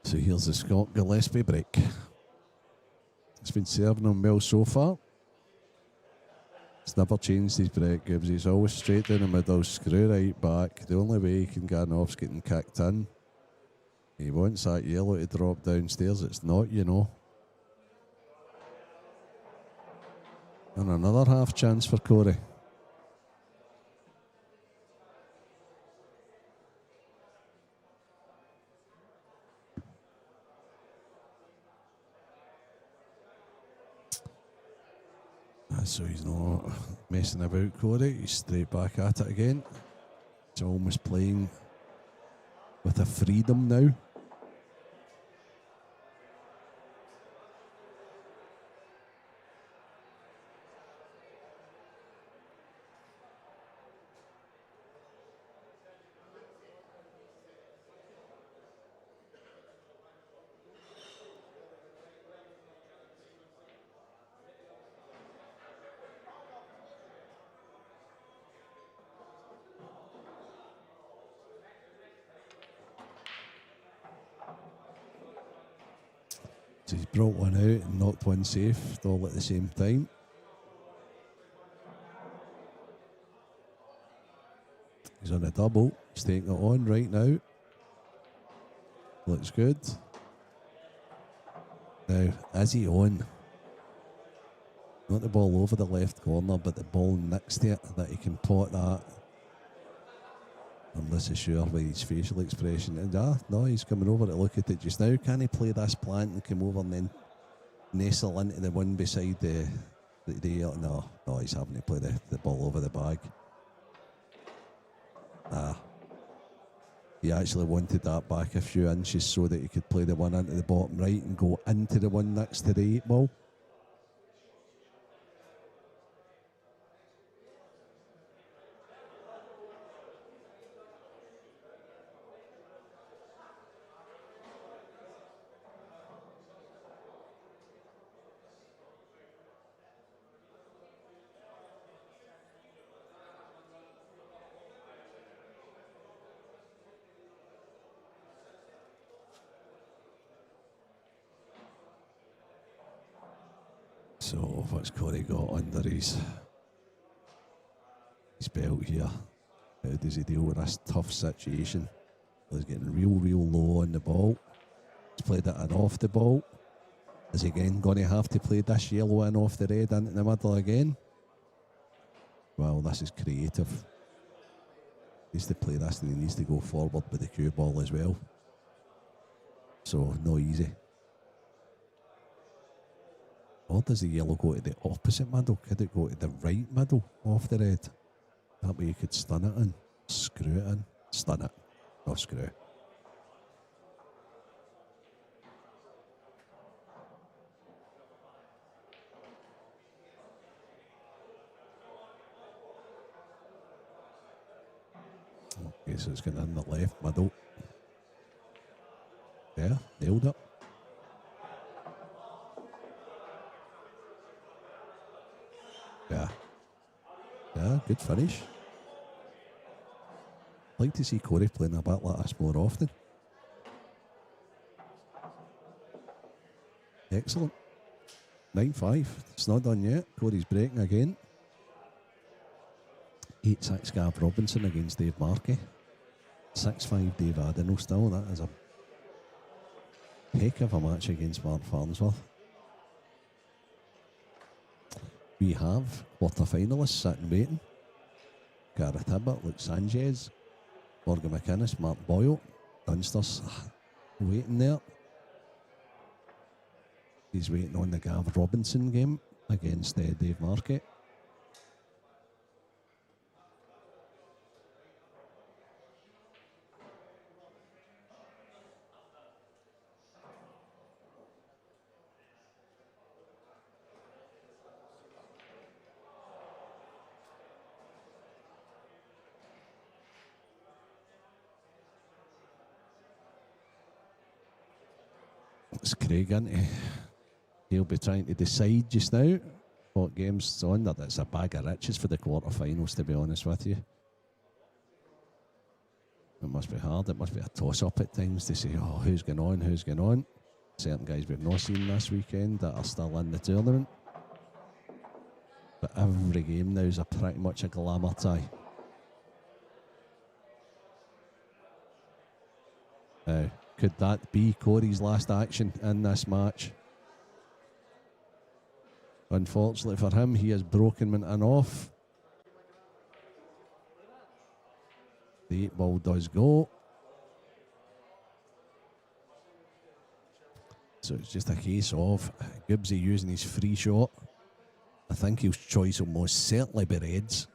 So here's the Scott Gillespie break. It's been serving him well so far. It's never changed his break, Gibbs. He's always straight down the middle, screw right back. The only way he can get an off's getting kicked in. He wants that yellow to drop downstairs. It's not, you know. And another half chance for Corey. So he's not messing about, Corey. He's straight back at it again. He's almost playing with a freedom now. So he's brought one out and knocked one safe all at the same time. He's on a double. He's taking it on right now. Looks good. Now, is he on? Not the ball over the left corner, but the ball next to it, that he can pot that. I'm less sure with his facial expression. And no, he's coming over to look at it just now. Can he play this plant and come over and then nestle into the one beside the no, he's having to play the ball over the bag. He actually wanted that back a few inches so that he could play the one into the bottom right and go into the one next to the 8 ball. So what's Corey got under his belt here? How does he deal with this tough situation? Well, he's getting real low on the ball. He's played it in off the ball. Is he again going to have to play this yellow in off the red into the middle again? Well, this is creative. He needs to play this and he needs to go forward with the cue ball as well. So, no easy. Or does the yellow go to the opposite middle? Could it go to the right middle off the red? That way you could stun it in, screw it in, stun it, not screw. Okay, so it's going in the left middle. Yeah, nailed it. Yeah, good finish. Like to see Corey playing a bit like this more often. Excellent. 9-5. It's not done yet. Corey's breaking again. 8-6 Gav Robinson against Dave Markey. 6-5 Dave Adenau still. That is a heck of a match against Mark Farnsworth. We have quarter-finalists sitting waiting. Gareth Hibbert, Luke Sanchez, Morgan McInnes, Mark Boyle, Dunster's waiting there. He's waiting on the Gav Robinson game against Dave Markey. It's Craig, isn't he? He'll be trying to decide just now what game's on. That's a bag of riches for the quarterfinals, to be honest with you. It must be hard. It must be a toss-up at times to say, oh, who's going on, who's going on. Certain guys we've not seen this weekend that are still in the tournament. But every game now is pretty much a glamour tie. Could that be Corey's last action in this match? Unfortunately for him, he has broken Minton off. The 8 ball does go. So it's just a case of Gibbsy using his free shot. I think his choice will most certainly be Reds.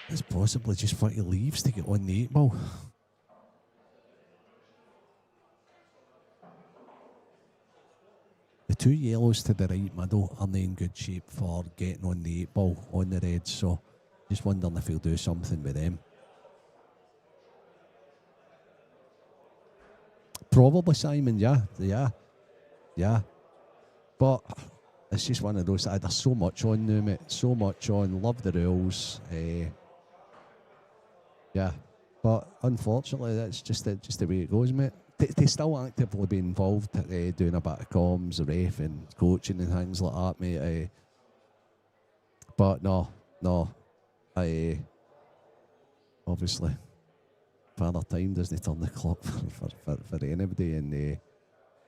It's possibly just what he leaves to get on the 8 ball. The 2 yellows to the right middle are not in good shape for getting on the 8 ball on the Reds, so just wondering if he'll do something with them. Probably Simon, yeah. But it's just one of those. There's so much on now, mate. So much on. Love the rules. Yeah, but unfortunately, that's just the way it goes, mate. They still actively be involved, doing a bit of comms, ref and coaching and things like that, mate. But no. Obviously, Father Time doesn't turn the clock for anybody, and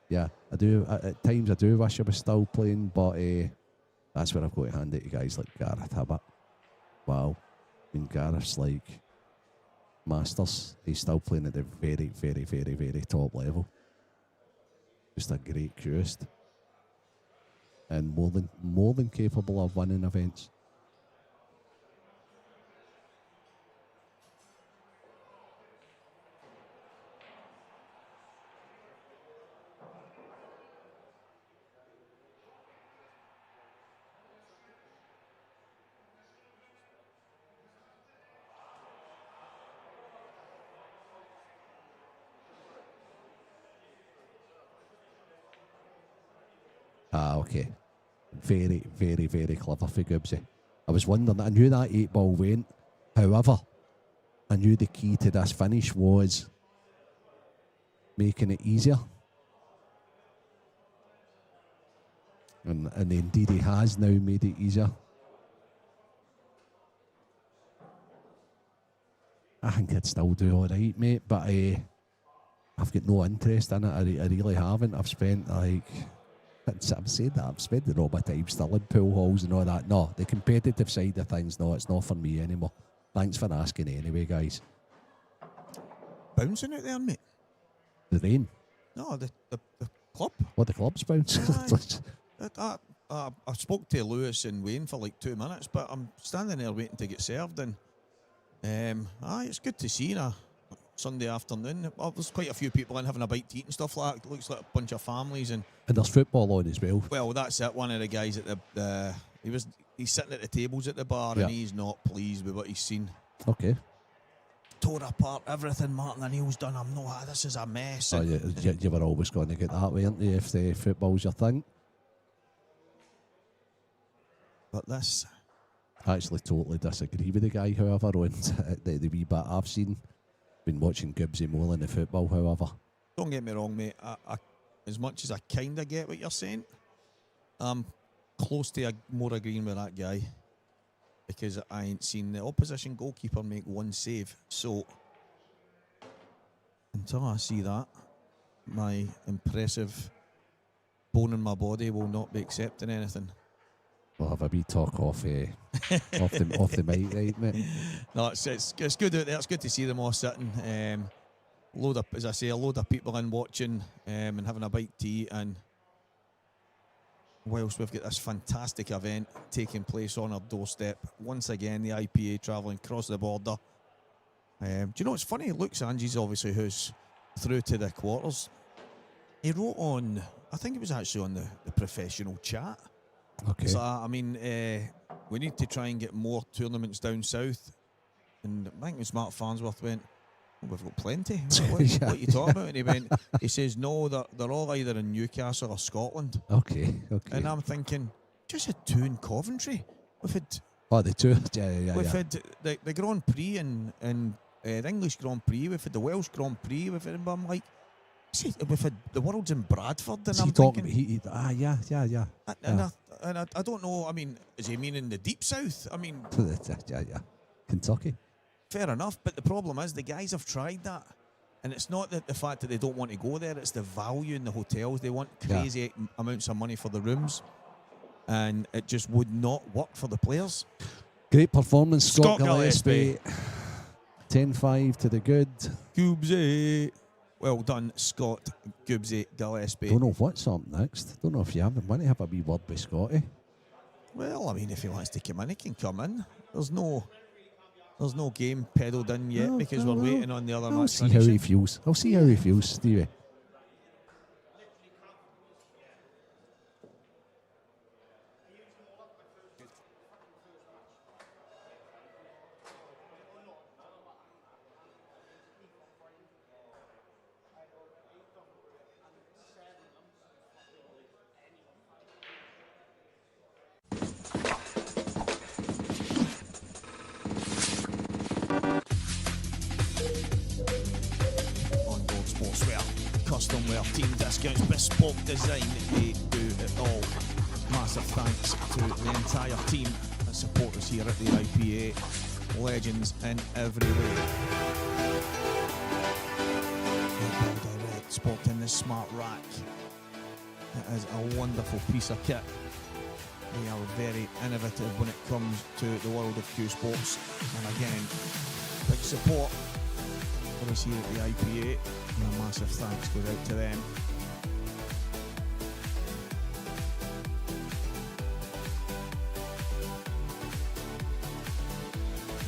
yeah, I do. At times, I do wish I was still playing, but that's where I've got to hand it to guys like Gareth Hibbert. Wow, I mean Gareth's like Masters. He's still playing at the very, very, very, very top level. Just a great cruist, and more than capable of winning events. Okay. Very, very, very clever for Gibbsy. I was wondering, I knew that 8 ball went. However, I knew the key to this finish was making it easier. And indeed he has now made it easier. I think I'd still do alright, mate, but I've got no interest in it. I really haven't. I've spent I've said that. I've spent all my time still in pool halls and all that. No, the competitive side of things, no, it's not for me anymore. Thanks for asking anyway, guys. Bouncing out there, mate. The rain? No, the club. What, the club's bouncing? I spoke to Lewis and Wayne for like 2 minutes, but I'm standing there waiting to get served, and it's good to see a Sunday afternoon. Well, there's quite a few people in having a bite to eat and stuff like that. It looks like a bunch of families, and there's football on as well. Well, that's it. One of the guys at he's sitting at the tables at the bar, and he's not pleased with what he's seen. Okay. Tore apart everything Martin O'Neill's done. This is a mess. Oh, you were always going to get that, weren't you, if the football's your thing? But this, I actually totally disagree with the guy, however, on the wee bit I've seen. Been watching Gibbsy more than the football, however. Don't get me wrong, mate. I as much as I kind of get what you're saying, I'm close to more agreeing with that guy, because I ain't seen the opposition goalkeeper make one save. So until I see that, my impressive bone in my body will not be accepting anything. We'll have a wee talk off the mic, right, mate? No, it's good out there. It's good to see them all sitting. A load of people in watching and having a bite to eat. And whilst we've got this fantastic event taking place on our doorstep, once again the IPA travelling across the border. Do you know what's funny? Luke Sanji's obviously who's through to the quarters. He wrote on, I think it was actually on the professional chat. Okay. So, I mean, we need to try and get more tournaments down south. And I think it was Mark Farnsworth went, we've got plenty. What are you talking about? And he says, no, they're all either in Newcastle or Scotland. Okay. And I'm thinking, just had 2 in Coventry. We've had... Oh, the 2? Yeah. We've had the Grand Prix and the English Grand Prix. We've had the Welsh Grand Prix. We've had, see, we've had the Worlds in Bradford, and I'm thinking... Yeah. And I don't know, I mean, is he meaning the deep south? I mean... Yeah. Kentucky. Fair enough, but the problem is the guys have tried that. And it's not the fact that they don't want to go there, it's the value in the hotels. They want crazy amounts of money for the rooms. And it just would not work for the players. Great performance, Scott Gillespie. 10-5 to the good. Cubesy. Well done, Scott Goobsy Gillespie. Don't know what's up next. Don't know if you want to have a wee word with Scotty. Well, I mean, if he wants to come in, he can come in. There's no game pedalled in yet because we're waiting on the other I'll match see how he finishing. feels. I'll see how he feels, Stevie. On board sportswear, custom wear, team discounts, bespoke design, they do it all. Massive thanks to the entire team that support us here at the IPA. Legends in every way. Direct, sport in the smart rack. It is a wonderful piece of kit. They are very innovative when it comes to the world of Cuesports. And again, big support for us here at the IPA, and a massive thanks goes out to them.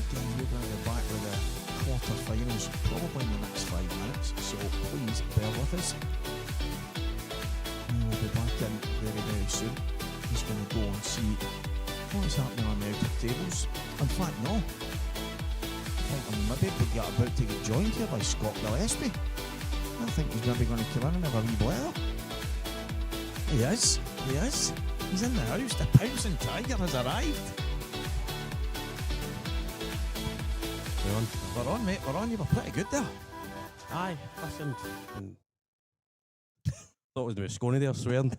Again, we're going to be back with the quarter-finals probably in the next 5 minutes, so please bear with us. And we'll be back in very, very soon. Just going to go and see what's happening on the outer tables. In fact, no. I think I'm maybe about to get joined here by Scott Gillespie. I think he's maybe going to come in and have a wee blather. He is. He's in the house. The pouncing tiger has arrived. We're on, mate. We're on. You were pretty good there. Aye, listen. Thought it was about Scone there, swearing.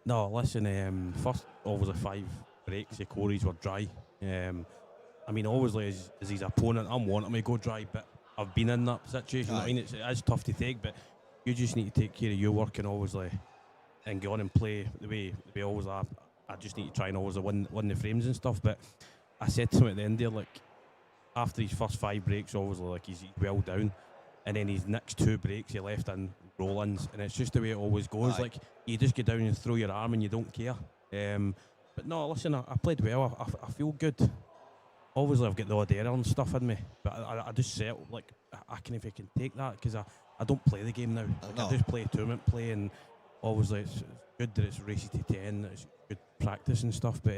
No, listen, first, obviously 5 breaks, the Corys were dry. I mean, obviously, as his opponent, I'm wanting him to go dry, but I've been in that situation. I mean, it is tough to take, but you just need to take care of your work and obviously and go on and play the way always are. I just need to try and always win the frames and stuff. But I said to him at the end there, like, after his first 5 breaks, obviously, like, he's well down. And then his next 2 breaks, he left in roll-ins. And it's just the way it always goes. Like, you just get down and throw your arm and you don't care. But no, listen, I played well. I feel good. Obviously, I've got the odd error and stuff in me. But I just settle, like, I can if I can take that. Because I don't play the game now. Like, I just play tournament play. And obviously, it's good that it's races to 10. It's good practice and stuff. But,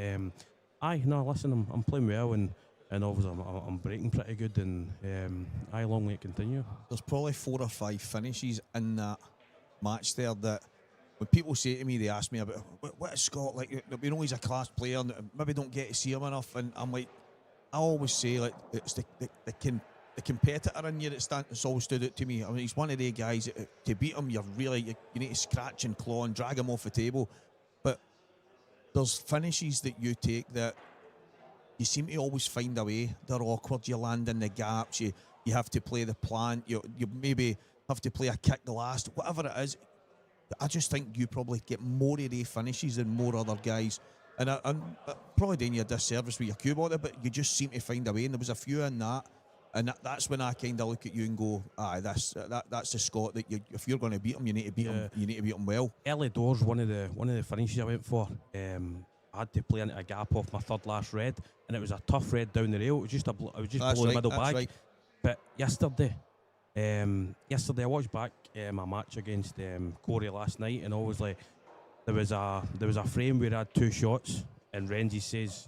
listen, I'm playing well. And obviously I'm breaking pretty good, and long may it continue. There's probably 4 or 5 finishes in that match there that when people say to me, they ask me about what is Scott like. We know he's a class player, and maybe don't get to see him enough. And I'm like, I always say, like, it's the competitor in you that's always stood out to me. I mean, he's one of the guys that, to beat him, you need to scratch and claw and drag him off the table. But there's finishes that you take that you seem to always find a way. They're awkward. You land in the gaps. You have to play the plant. You maybe have to play a kick last. Whatever it is, I just think you probably get more of the finishes than more other guys. And I'm probably doing you a disservice with your cue ball, but you just seem to find a way. And there was a few in that. And that's when I kind of look at you and go, that's the Scott that if you're going to beat him, you need to beat him. You need to beat him well. Early doors, one of the finishes I went for. I had to play into a gap off my third last red, and it was a tough red down the rail. It was just I was just below the middle bag. Right. But yesterday I watched back my match against Corey last night, and obviously there was a frame where I had 2 shots, and Renzi says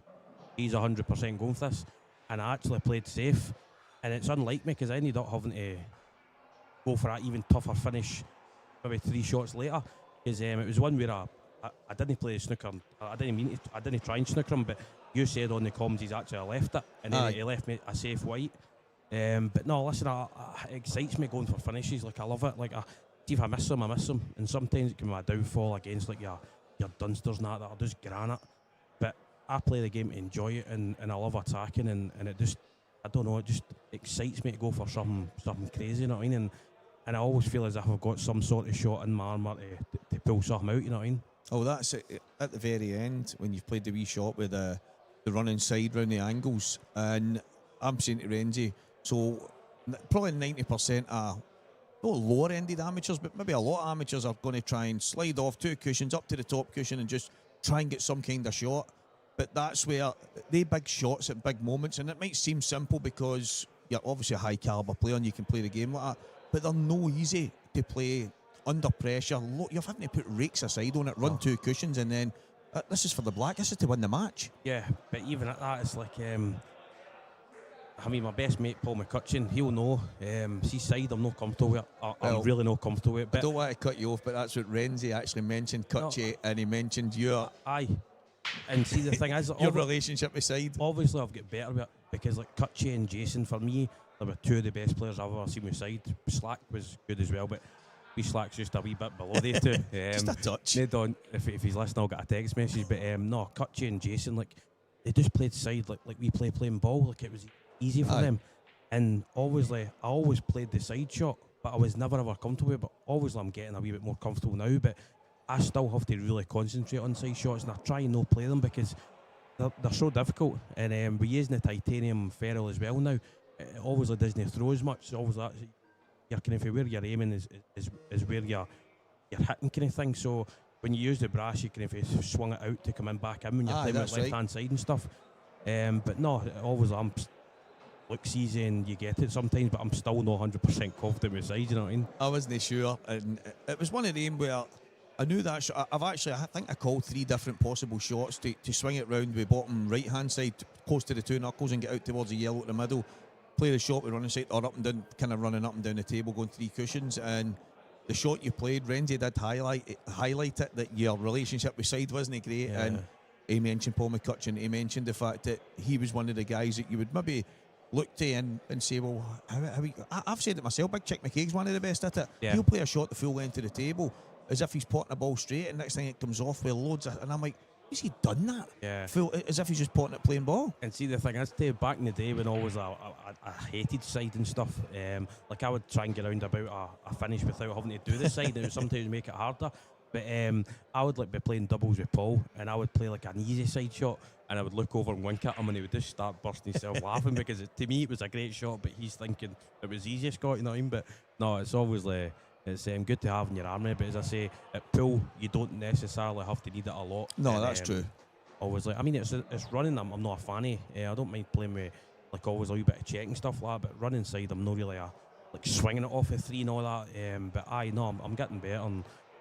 he's 100% going for this, and I actually played safe, and it's unlike me because I ended up having to go for that even tougher finish, maybe 3 shots later, because it was one where I didn't play the snooker. I didn't try and snooker him, but you said on the comms he's actually left it, and then he left me a safe white. But no, listen, it excites me going for finishes. Like, I love it. Like, if I miss them, I miss them, and sometimes it can be my downfall against like your Dunsters and that are just granite. But I play the game to enjoy it, and I love attacking, and it just, I don't know, it just excites me to go for something crazy. You know what I mean? And I always feel as if I've got some sort of shot in my armour to pull something out. You know what I mean? Oh, that's it. At the very end, when you've played the wee shot with the running side round the angles, and I'm saying to Renzi, so probably 90% of, not lower-ended amateurs, but maybe a lot of amateurs are going to try and slide off 2 cushions up to the top cushion and just try and get some kind of shot. But that's where they big shots at big moments, and it might seem simple because you're obviously a high-caliber player and you can play the game like that, but they're no easy to play under pressure. You're having to put rakes aside on it, run 2 cushions, and then this is for the black. This is to win the match. Yeah, but even at that, it's like, I mean, my best mate, Paul McCutcheon, he'll know. Seaside, I'm not comfortable with. I'm really not comfortable with. I don't want to cut you off, but that's what Renzi actually mentioned, Cutchy, and he mentioned your... Aye. And see, the thing is... your relationship with Side. Obviously, I've got better with it, because like Cutchy and Jason, for me, they were 2 of the best players I've ever seen with Side. Slack was good as well, but Slack's just a wee bit below they two. Just a touch. They don't, if he's listening, I'll get a text message. But no, Cutchy and Jason, like, they just played Side like we playing ball. Like, it was easy for them. And obviously, I always played the side shot, but I was never ever comfortable with it. But obviously, I'm getting a wee bit more comfortable now. But I still have to really concentrate on side shots, and I try and not play them because they're so difficult. And we're using the titanium ferrule as well now. It obviously doesn't throw as much. So obviously, you're kind of where you're aiming is where you're hitting kind of thing. So when you use the brass, you kind of swung it out to come in back in when you're playing with left hand side and stuff. But no, always looks easy and you get it sometimes, but I'm still not 100% confident with side. You know what I mean? I wasn't sure, and it was one of them where I knew that I think I called 3 different possible shots to swing it round with bottom right hand side close to the 2 knuckles and get out towards the yellow at the middle. Play the shot with running side or up and down, kind of running up and down the table, going 3 cushions. And the shot you played, Renzi did highlight it that your relationship with side wasn't great. Yeah. And he mentioned Paul McCutcheon. He mentioned the fact that he was one of the guys that you would maybe look to and say, well, I've said it myself. Big Chick McKaig's one of the best at it. Yeah. He'll play a shot the full length of the table as if he's potting a ball straight, and next thing it comes off with loads of, and I'm like, has he done that? Yeah. Full, as if he's just potting it playing ball. And see, the thing is, back in the day when I was I hated side and stuff, like I would try and get around about a finish without having to do the side, and it would sometimes make it harder. But I would like be playing doubles with Paul, and I would play like an easy side shot, and I would look over and wink at him, and he would just start bursting himself laughing because to me it was a great shot, but he's thinking it was easy, Scott. You know what I mean? But no, it's obviously it's good to have in your army. But as I say, at pool you don't necessarily have to need it a lot. No, and, that's true. Obviously, I mean it's running. I'm not a fanny. I don't mind playing with like always a wee bit of checking stuff like that. But running side, I'm not really like swinging it off a 3 and all that. But I'm getting better.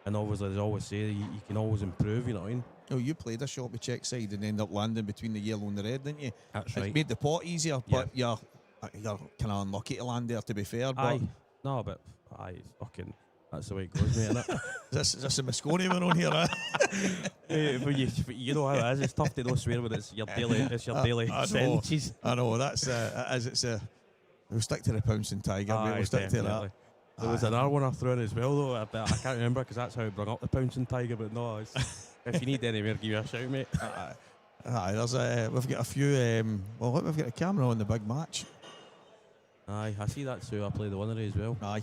And obviously, as I always say, you can always improve, you know what I mean? Oh, you played a shot with check side and ended up landing between the yellow and the red, didn't you? That's right. It made the pot easier, but you're kind of unlucky to land there, to be fair. But fucking, that's the way it goes, mate, innit? Is this a Moscone we're on here? But you know how it is. It's tough to not swear when it's your daily sentences. I know, that's we'll stick to the pouncing tiger, mate. We'll stick to that. There was another one I threw in as well, though. I can't remember because that's how I brought up the pouncing tiger. But no, if you need anywhere, give you a shout, mate. We've got a few. We've got a camera on the big match. Aye, I see that's who I play the winner as well. Aye.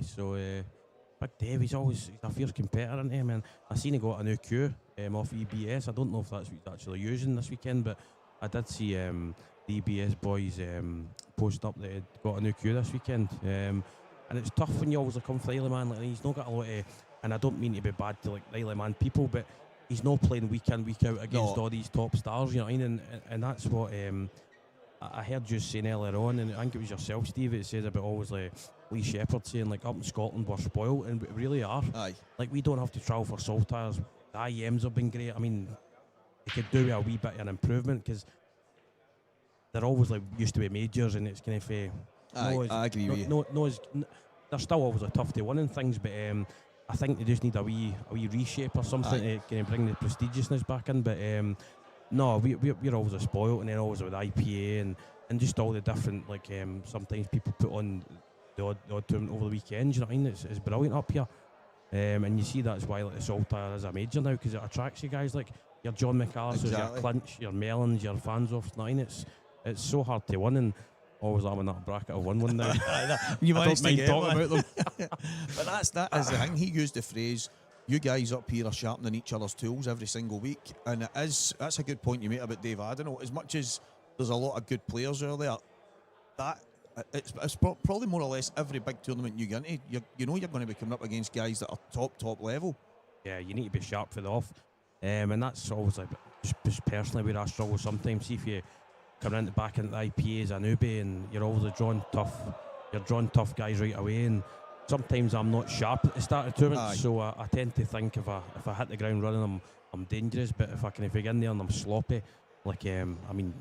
So Big Dave, he's a fierce competitor, isn't he, man? I seen he got a new cue off EBS. I don't know if that's what he's actually using this weekend, but I did see the EBS boys post up that he'd got a new cue this weekend. And it's tough when you always come for Isle Man. Like, he's not got a lot of, and I don't mean to be bad to like Isle Man people, but he's not playing week in, week out against all these top stars, you know what I mean? And that's what I heard you saying earlier on, and I think it was yourself, Steve, it says about always like Lee Shepherd saying like up in Scotland we're spoiled, and we really are. Aye. Like we don't have to travel for saltires. The IEMs have been great. I mean, they could do a wee bit of an improvement because they're always like used to be majors, and it's kind of I agree with you. They're still always tough to win and things, but I think they just need a wee reshape or something to kind of bring the prestigiousness back in. But no, we're always spoiled, and then always with IPA and just all the different like sometimes people put on the odd tournament over the weekends. You know what I mean? It's brilliant up here, and you see that's why like the Saltire is a major now, because it attracts you guys like your John McAllister's, your Clinch, your Mellons, your Fansworths. It's so hard to win, and always I'm in that bracket of 1-1 now. You I don't mind talking about them. But that is the thing. He used the phrase, you guys up here are sharpening each other's tools every single week. And that's a good point you made about Dave Adenau. As much as there's a lot of good players out there, that it's probably more or less every big tournament you get into. You know you're going to be coming up against guys that are top level. Yeah, you need to be sharp for the off. And that's always like, just personally where I struggle sometimes. See if you come into back into the IPA as a newbie and you're always drawing tough guys right away, and sometimes I'm not sharp at the start of tournaments, so I tend to think if I hit the ground running I'm dangerous, but if I get in there and I'm sloppy, like I mean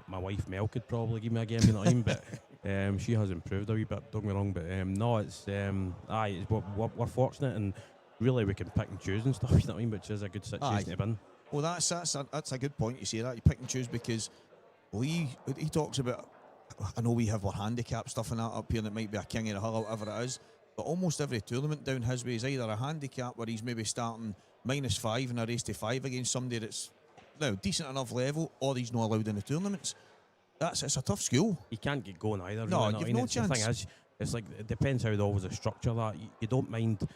my wife Mel could probably give me a game, you know what I mean, but she has improved a wee bit, don't get me wrong, but no, it's we're fortunate, and really we can pick and choose and stuff, you know what I mean, which is a good situation to be in. Well, that's a good point you say that, you pick and choose, because Lee, he talks about, I know we have our handicap stuff and that up here, and it might be a king of the hill or whatever it is, but almost every tournament down his way is either a handicap where he's maybe starting -5 in a race to 5 against somebody that's now decent enough level, or he's not allowed in the tournaments. It's a tough school. You can't get going either. No, really, you've no chance. The thing is, it's like, it depends how they always structure that. You don't mind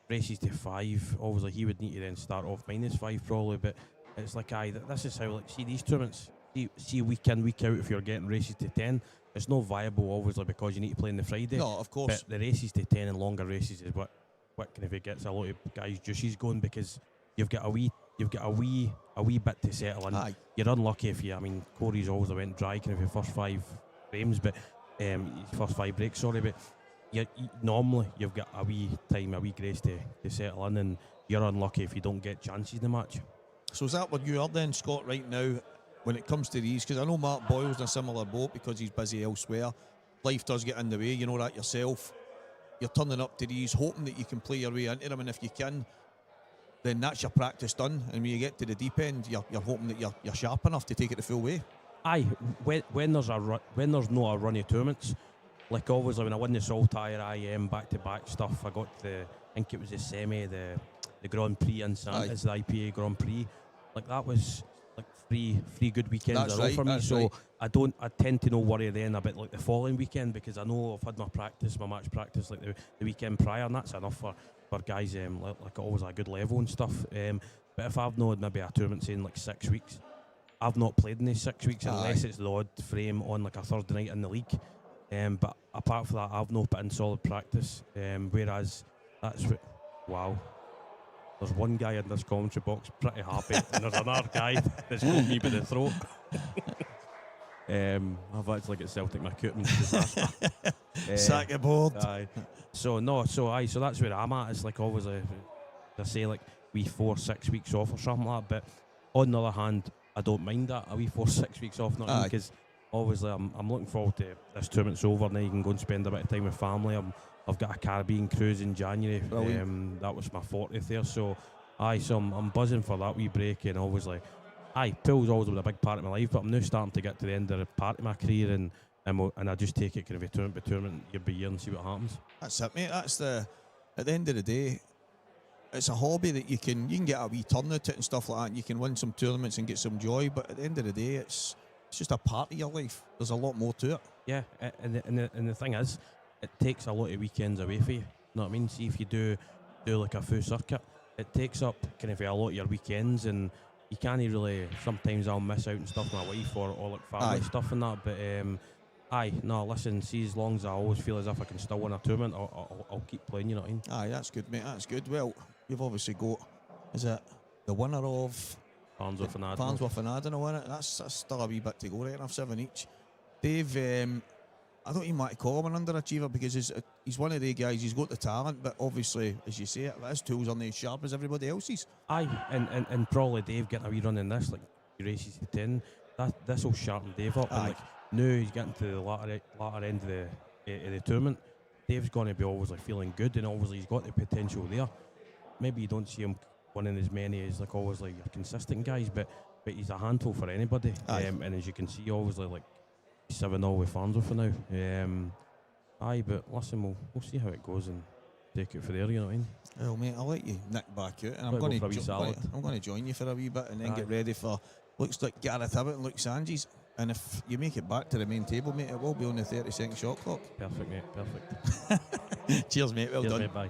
races to 5. Obviously, he would need to then start off -5 probably, but it's like, this is how, like, see these tournaments, see week in, week out, if you're getting races to 10, it's not viable, obviously, because you need to play on the Friday. No, of course. But the races to 10 and longer races is what kind of, it gets a lot of guys' juices going, because you've got a wee bit to settle in. Aye. You're unlucky if you, I mean, Corey's always went dry kind of your first 5 frames, but first 5 breaks, sorry, but normally you've got a wee grace to settle in, and you're unlucky if you don't get chances in the match. So is that what you are then, Scott, right now, when it comes to these? Because I know Mark Boyle's in a similar boat because he's busy elsewhere. Life does get in the way, you know that yourself. You're turning up to these, hoping that you can play your way into them, and if you can, then that's your practice done. And when you get to the deep end, you're hoping that you're sharp enough to take it the full way. Aye, when there's not a run of tournaments, like obviously when I won the Saltire IM back-to-back stuff, I got I think it was the semi, the Grand Prix in Santa's, the IPA Grand Prix. Like, that was like three good weekends in a row for me. So right. I tend to not worry then about like the following weekend, because I know I've had my match practice like the weekend prior, and that's enough for guys like always a good level and stuff. But if I've not had maybe a tournament saying like 6 weeks, I've not played in these 6 weeks unless it's the odd frame on like a Thursday night in the league. But apart from that, I've not put in solid practice. Whereas that's what, wow. There's one guy in this commentary box pretty happy, and there's another guy that's got me by the throat. I've actually got Celtic recruitment disaster. Sack a board. So that's where I'm at. It's like, obviously, they say like we 4-6 weeks off or something like that. But on the other hand, I don't mind that, a wee 4-6 weeks off, not because obviously I'm looking forward to this tournament's over. Now you can go and spend a bit of time with family. I've got a Caribbean cruise in January. That was my 40th there, so I'm buzzing for that wee break. And obviously, pool's always been a big part of my life, but I'm now starting to get to the end of the part of my career, and I just take it kind of tournament by tournament, year by year, and see what happens. That's it, mate. At the end of the day, it's a hobby that you can get a wee turn at it and stuff like that, and you can win some tournaments and get some joy, but at the end of the day, it's just a part of your life. There's a lot more to it. Yeah, and the thing is, it takes a lot of weekends away for you. You know what I mean? See, if you do like a full circuit, it takes up kind of a lot of your weekends, and you can't really, sometimes I'll miss out and stuff with my wife or like family stuff and that, but listen, see, as long as I always feel as if I can still win a tournament, I'll keep playing, you know what I mean? That's good, mate, that's good. Well, you've obviously got, is it the winner of Farnsworth and Adenau in it? That's still a wee bit to go, right enough, 7 each. Dave, I don't even want to call him an underachiever, because he's one of the guys, he's got the talent, but obviously, as you say, his tools aren't as sharp as everybody else's. And probably Dave getting a wee run in this, like races to 10, this will sharpen Dave up. And like, now he's getting to the latter end of the tournament, Dave's going to be always like feeling good, and obviously he's got the potential there. Maybe you don't see him winning as many as like always like your consistent guys, but he's a handful for anybody. And as you can see, obviously, like 7-0 with Farnsworth for now. But listen, we'll see how it goes and take it for there, you know what I mean? Well, mate, I'll let you nick back out, and I'm going to join you for a wee bit, and then get ready for, looks like Gareth Hibbett and Luke Sanges. And if you make it back to the main table, mate, it will be on the 30-second shot clock. Perfect, mate, perfect. Cheers, mate, well done. Mate, bye.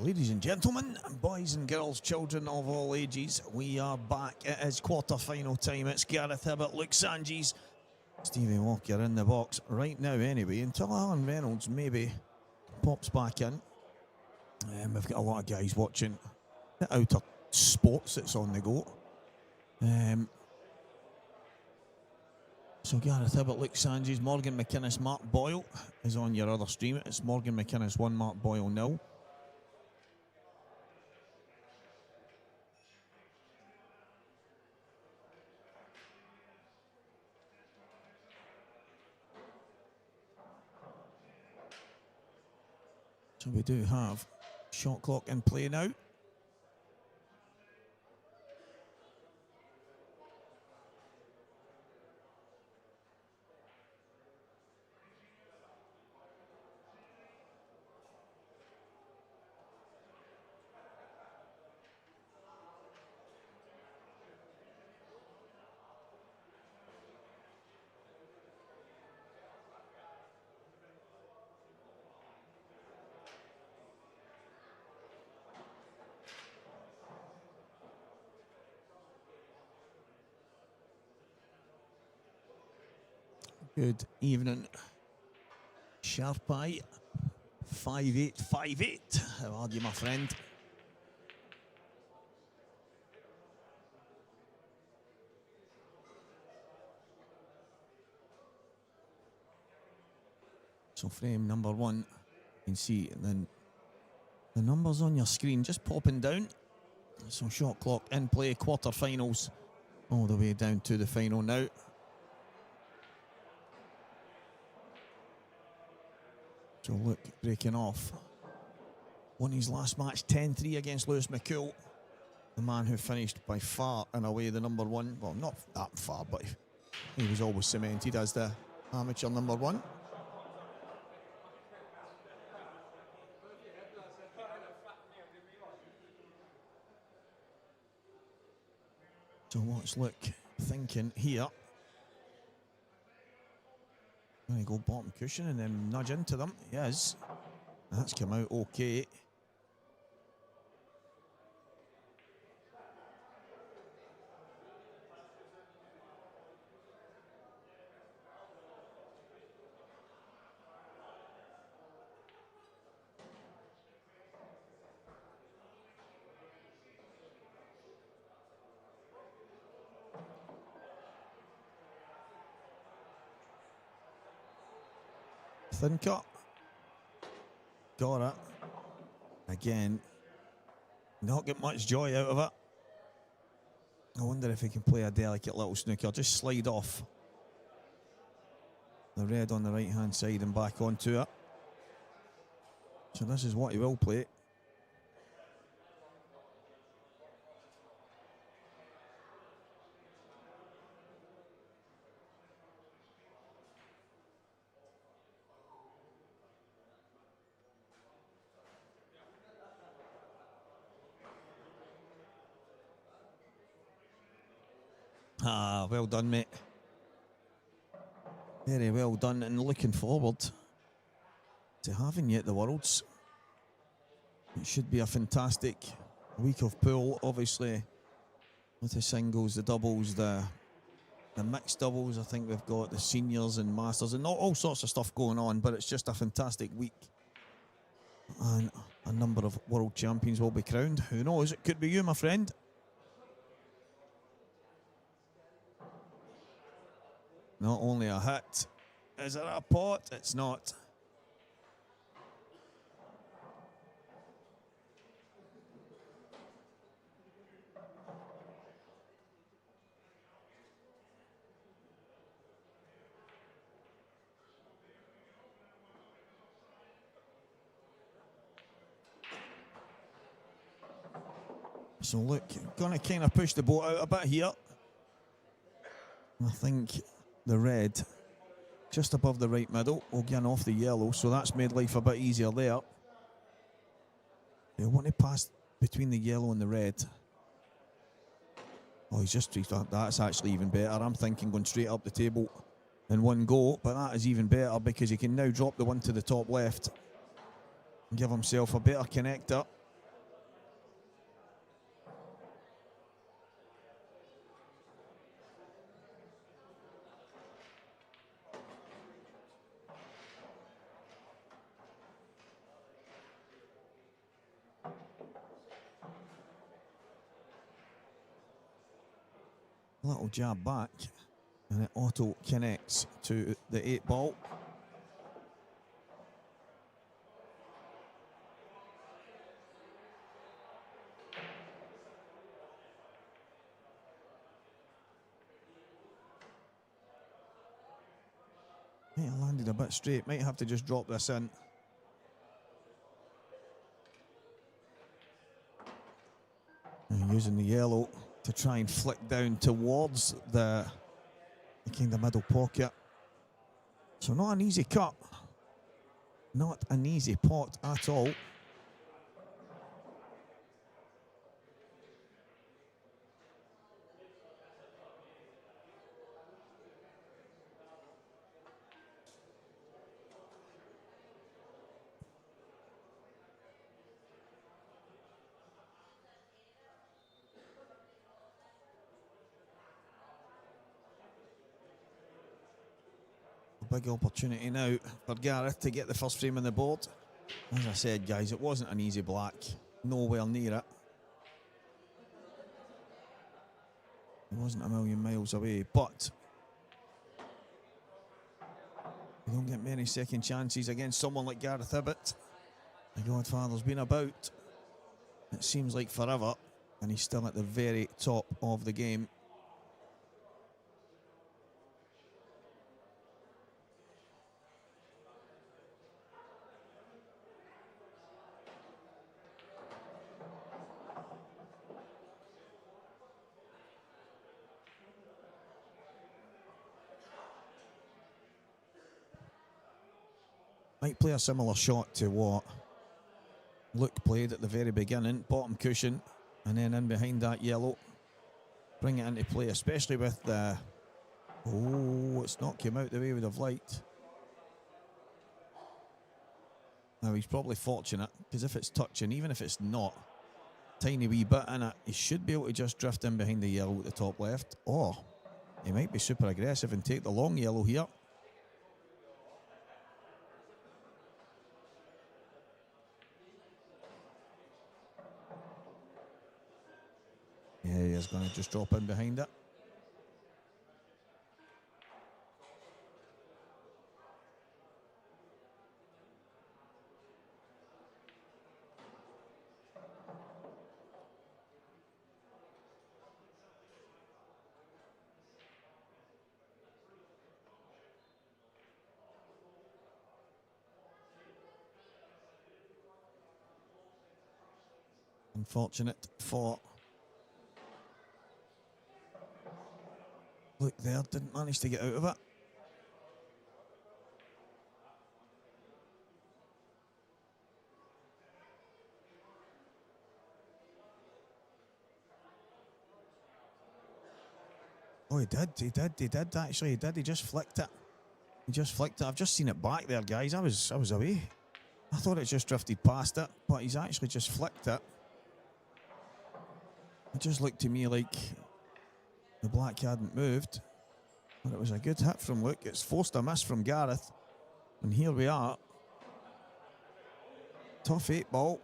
Ladies and gentlemen, boys and girls, children of all ages, we are back. It is quarter-final time. It's Gareth Hibbert, Luke Sanges, Stevie Walker in the box right now anyway, until Alan Reynolds maybe pops back in. We've got a lot of guys watching the outer sports that's on the go. So Gareth Hibbert, Luke Sanges, Morgan McInnes, Mark Boyle is on your other stream. It's Morgan McInnes 1, Mark Boyle 0. So we do have shot clock in play now. Good evening, Sharpeye 5858. How are you, my friend? So frame number 1, you can see then the numbers on your screen just popping down. So shot clock in play, quarter-finals all the way down to the final now. So Luke breaking off. Won his last match 10-3 against Lewis McCool, the man who finished by far and away the number 1. Well, not that far, but he was always cemented as the amateur number 1. So what's Luke thinking here? Going to go bottom cushion and then nudge into them. He is. That's come out okay. Thin cut. Got it. Again, not get much joy out of it. I wonder if he can play a delicate little snooker. Just slide off the red on the right hand side and back onto it. So this is what he will play. Ah, well done, mate. Very well done, and looking forward to having you at the Worlds. It should be a fantastic week of pool, obviously, with the singles, the doubles, the mixed doubles. I think we've got the seniors and masters and all sorts of stuff going on, but it's just a fantastic week. And a number of world champions will be crowned. Who knows? It could be you, my friend. Not only a hit, is it a pot? It's not. So look, gonna kind of push the boat out a bit here. I think the red just above the right middle will get off the yellow, so that's made life a bit easier there. They want to pass between the yellow and the red. Oh, he's just that's actually even better. I'm thinking going straight up the table in one go, but that is even better because he can now drop the one to the top left and give himself a better connector. Little jab back, and it auto connects to the 8 ball. Might have landed a bit straight, might have to just drop this in. And using the yellow to try and flick down towards the kind of middle pocket. So not an easy cut. Not an easy pot at all. Big opportunity now for Gareth to get the first frame on the board. As I said, guys, it wasn't an easy black. Nowhere near it. It wasn't a million miles away, but you don't get many second chances against someone like Gareth Ibbott. The Godfather's been about, it seems like forever, and he's still at the very top of the game. Might play a similar shot to what Luke played at the very beginning. Bottom cushion, and then in behind that yellow. Bring it into play, especially with the... Oh, it's not come out the way we would have liked. Now, he's probably fortunate, because if it's touching, even if it's not, tiny wee bit in it, he should be able to just drift in behind the yellow at the top left. Or he might be super aggressive and take the long yellow here. Yeah, he is going to just drop in behind it. Unfortunate for Luke there, didn't manage to get out of it. Oh, he did actually, he just flicked it. I've just seen it back there, guys. I was away. I thought it just drifted past it, but he's actually just flicked it. It just looked to me like the black hadn't moved, but it was a good hit from Luke. It's forced a miss from Gareth, and here we are. Tough 8 ball.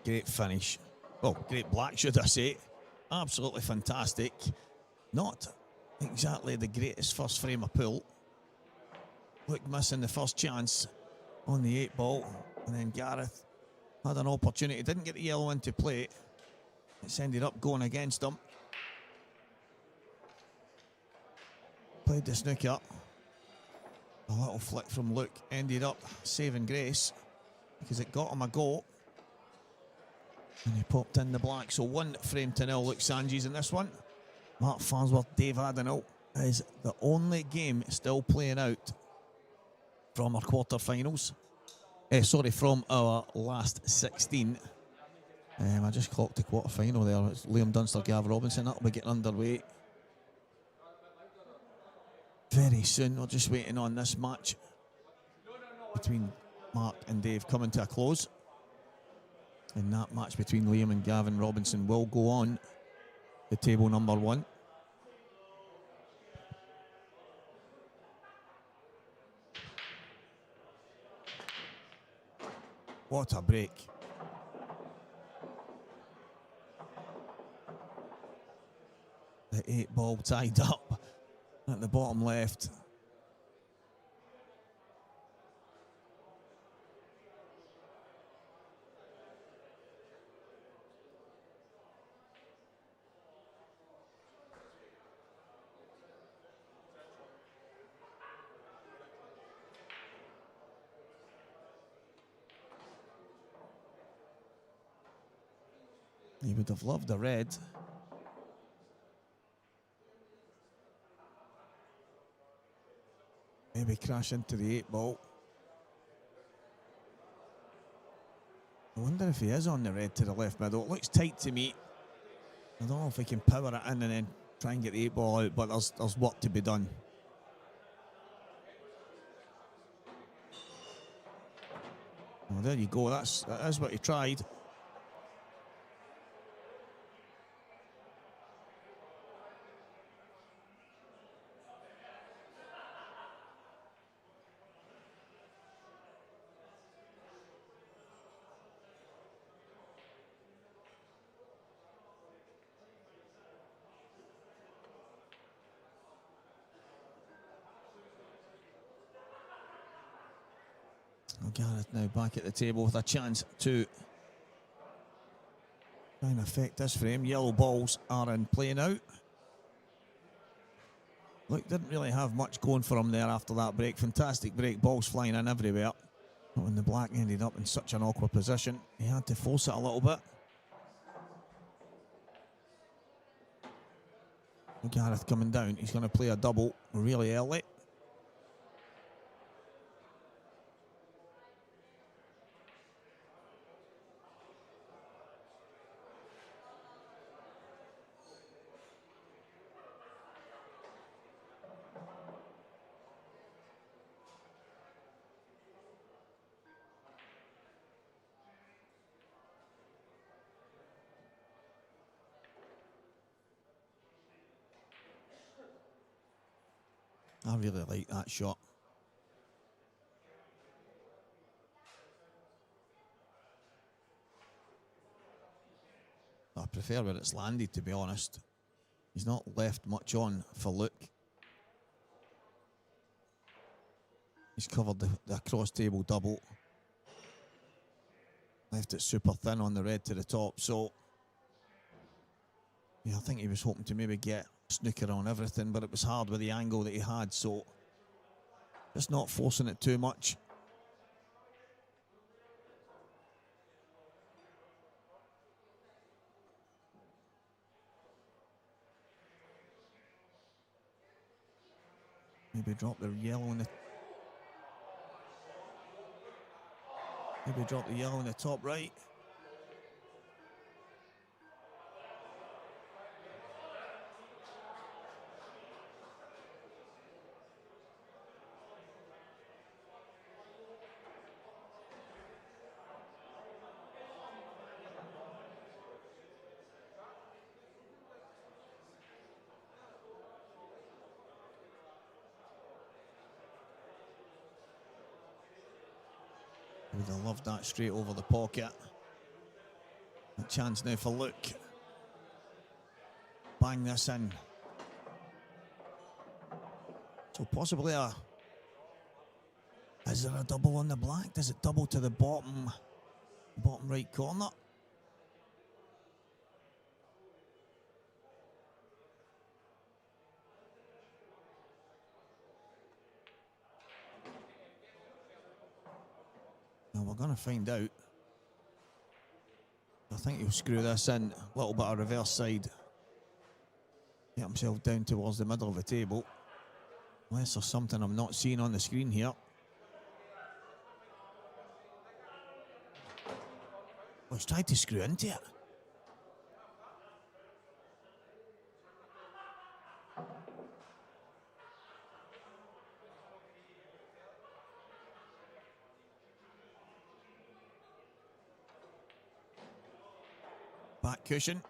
Great finish. Oh, great black, should I say. Absolutely fantastic. Not exactly the greatest first frame of pull. Luke missing the first chance on the 8 ball, and then Gareth had an opportunity, didn't get the yellow into play. It's ended up going against him. Played the snooker. A little flick from Luke ended up saving grace because it got him a go. And he popped in the black. So 1-0 Luke Sanjis in this one. Mark Farnsworth, Dave Adenau is the only game still playing out from our quarter-finals. From our last 16. I just clocked the quarter-final there. It's Liam Dunster, Gav Robinson. That'll be getting underway very soon. We're just waiting on this match between Mark and Dave coming to a close. And that match between Liam and Gavin Robinson will go on to table number 1. What a break. 8 ball tied up at the bottom left. He would have loved a red. Maybe crash into the 8 ball. I wonder if he is on the red to the left middle. It looks tight to me. I don't know if he can power it in and then try and get the 8 ball out, but there's work to be done. Well, there you go. That is what he tried. Gareth now back at the table with a chance to try and affect this frame. Yellow balls are in play now. Look, didn't really have much going for him there after that break. Fantastic break, balls flying in everywhere. But when the black ended up in such an awkward position, he had to force it a little bit. Gareth coming down, he's going to play a double really early. I really like that shot. I prefer where it's landed, to be honest. He's not left much on for Luke. He's covered the cross table double. Left it super thin on the red to the top, so yeah, I think he was hoping to maybe get snooker on everything, but it was hard with the angle that he had, so just not forcing it too much. Maybe drop the yellow in the... Maybe drop the yellow in the top right. Would have loved that straight over the pocket. A chance now for Luke. Bang this in. So possibly is there a double on the black? Does it double to the bottom right corner? Now we're going to find out. I think he'll screw this in, a little bit of reverse side. Get himself down towards the middle of the table. Unless there's something I'm not seeing on the screen here. Oh, he's tried to screw into it. Back cushion.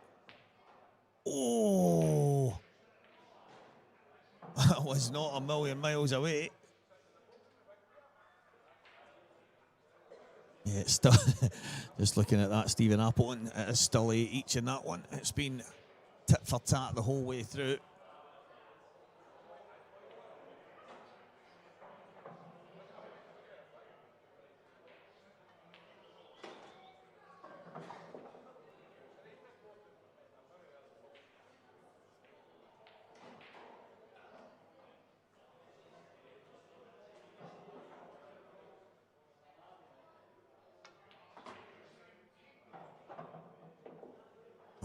Oh! That was not a million miles away. Yeah, it's still, just looking at that, Stephen Appleton, it is still 8 each in that one. It's been tit for tat the whole way through.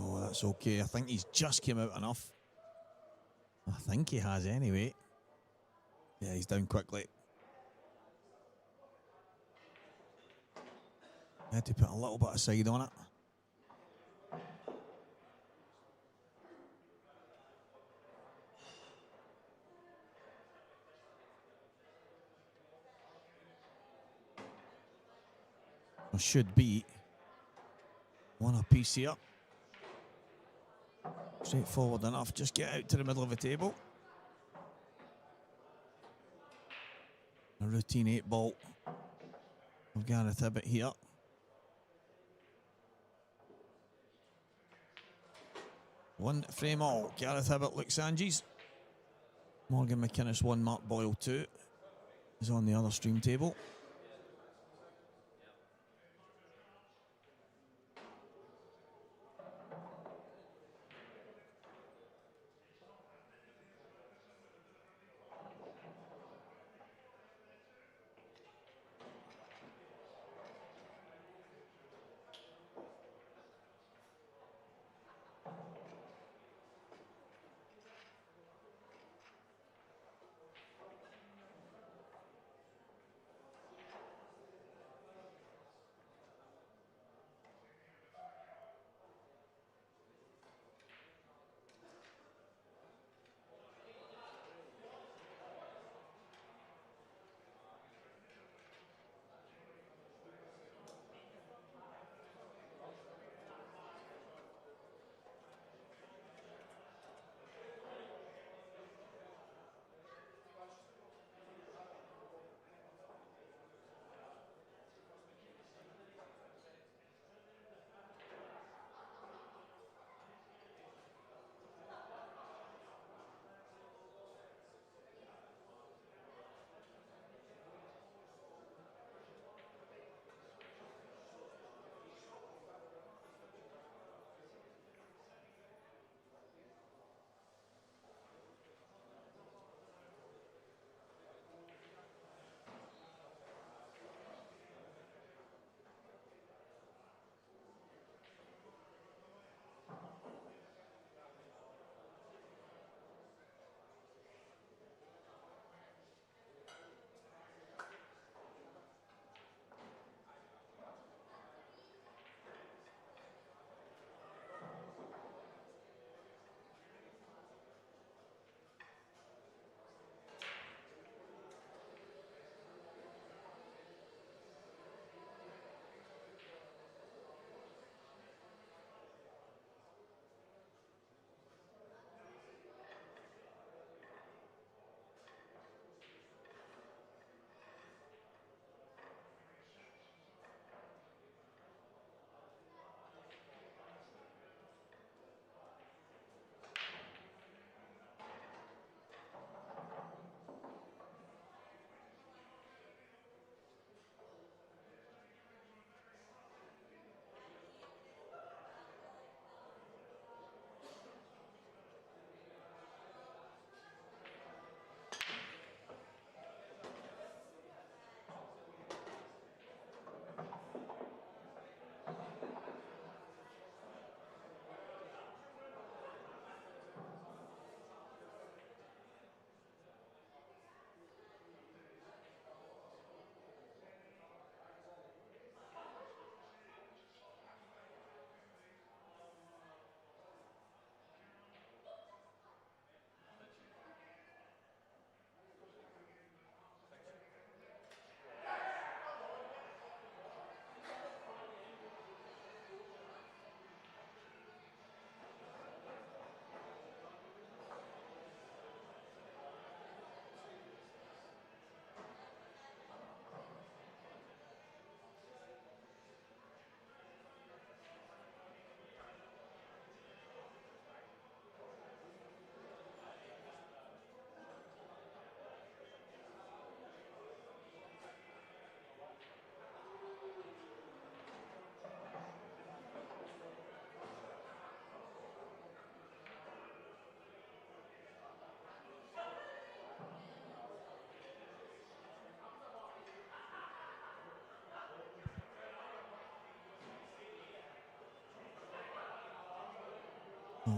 Oh, that's okay. I think he's just came out enough. I think he has anyway. Yeah, he's down quickly. I had to put a little bit of side on it. There should be one apiece here. Straightforward enough. Just get out to the middle of the table. A routine 8-ball of Gareth Hibbett here. One frame all. Gareth Hibbett, Luke Sanges. Morgan McInnes 1, Mark Boyle 2 is on the other stream table.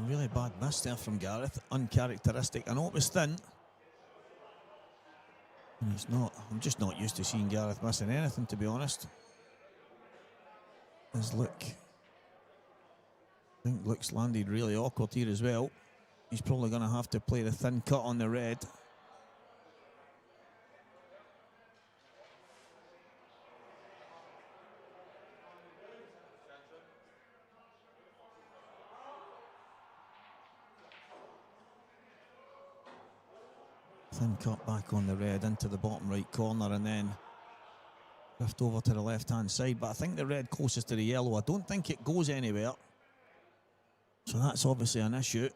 really bad miss there from Gareth. Uncharacteristic. I know it was thin. And it's not. I'm just not used to seeing Gareth missing anything, to be honest. His look. I think Luke's landed really awkward here as well. He's probably going to have to play the thin cut on the red. Thin cut back on the red into the bottom right corner and then drift over to the left hand side. But I think the red closest to the yellow, I don't think it goes anywhere. So that's obviously an issue.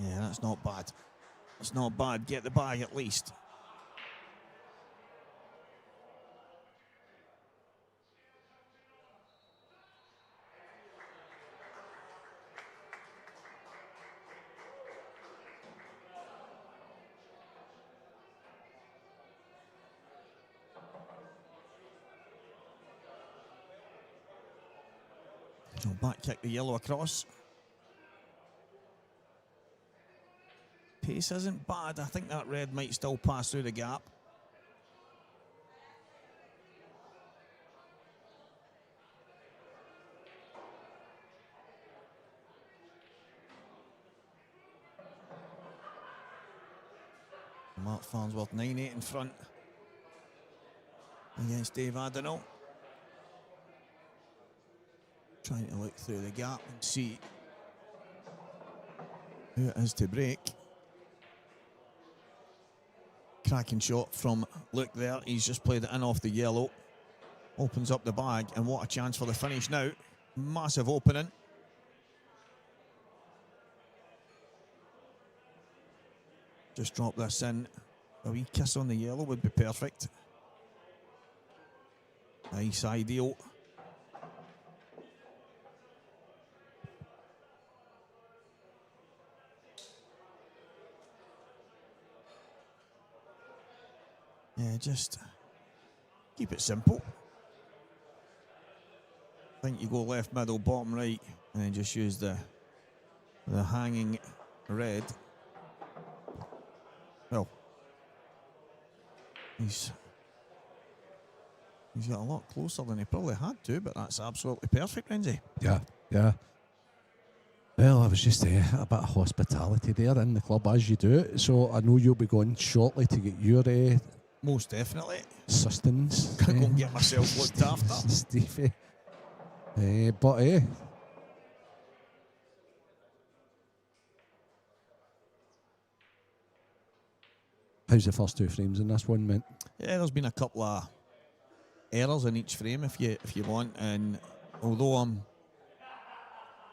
Yeah, that's not bad. It's not bad. Get the bag at least. He'll back kick the yellow across. Pace isn't bad. I think that red might still pass through the gap. Mark Farnsworth 9-8 in front against Dave Adenau. Trying to look through the gap and see who it is to break. Cracking shot from Luke there. He's just played it in off the yellow. Opens up the bag, and what a chance for the finish now. Massive opening. Just drop this in. A wee kiss on the yellow would be perfect. Nice, ideal. Yeah, just keep it simple. I think you go left, middle, bottom, right, and then just use the hanging red. Well, he's got a lot closer than he probably had to, but that's absolutely perfect, Renzi. Yeah, yeah. Well, I was just a bit of hospitality there in the club, as you do. So I know you'll be going shortly to get your most definitely sustenance. Go and get myself looked after. Stevie. But how's the first two frames in this one, mate? Yeah, there's been a couple of errors in each frame, if you want, and although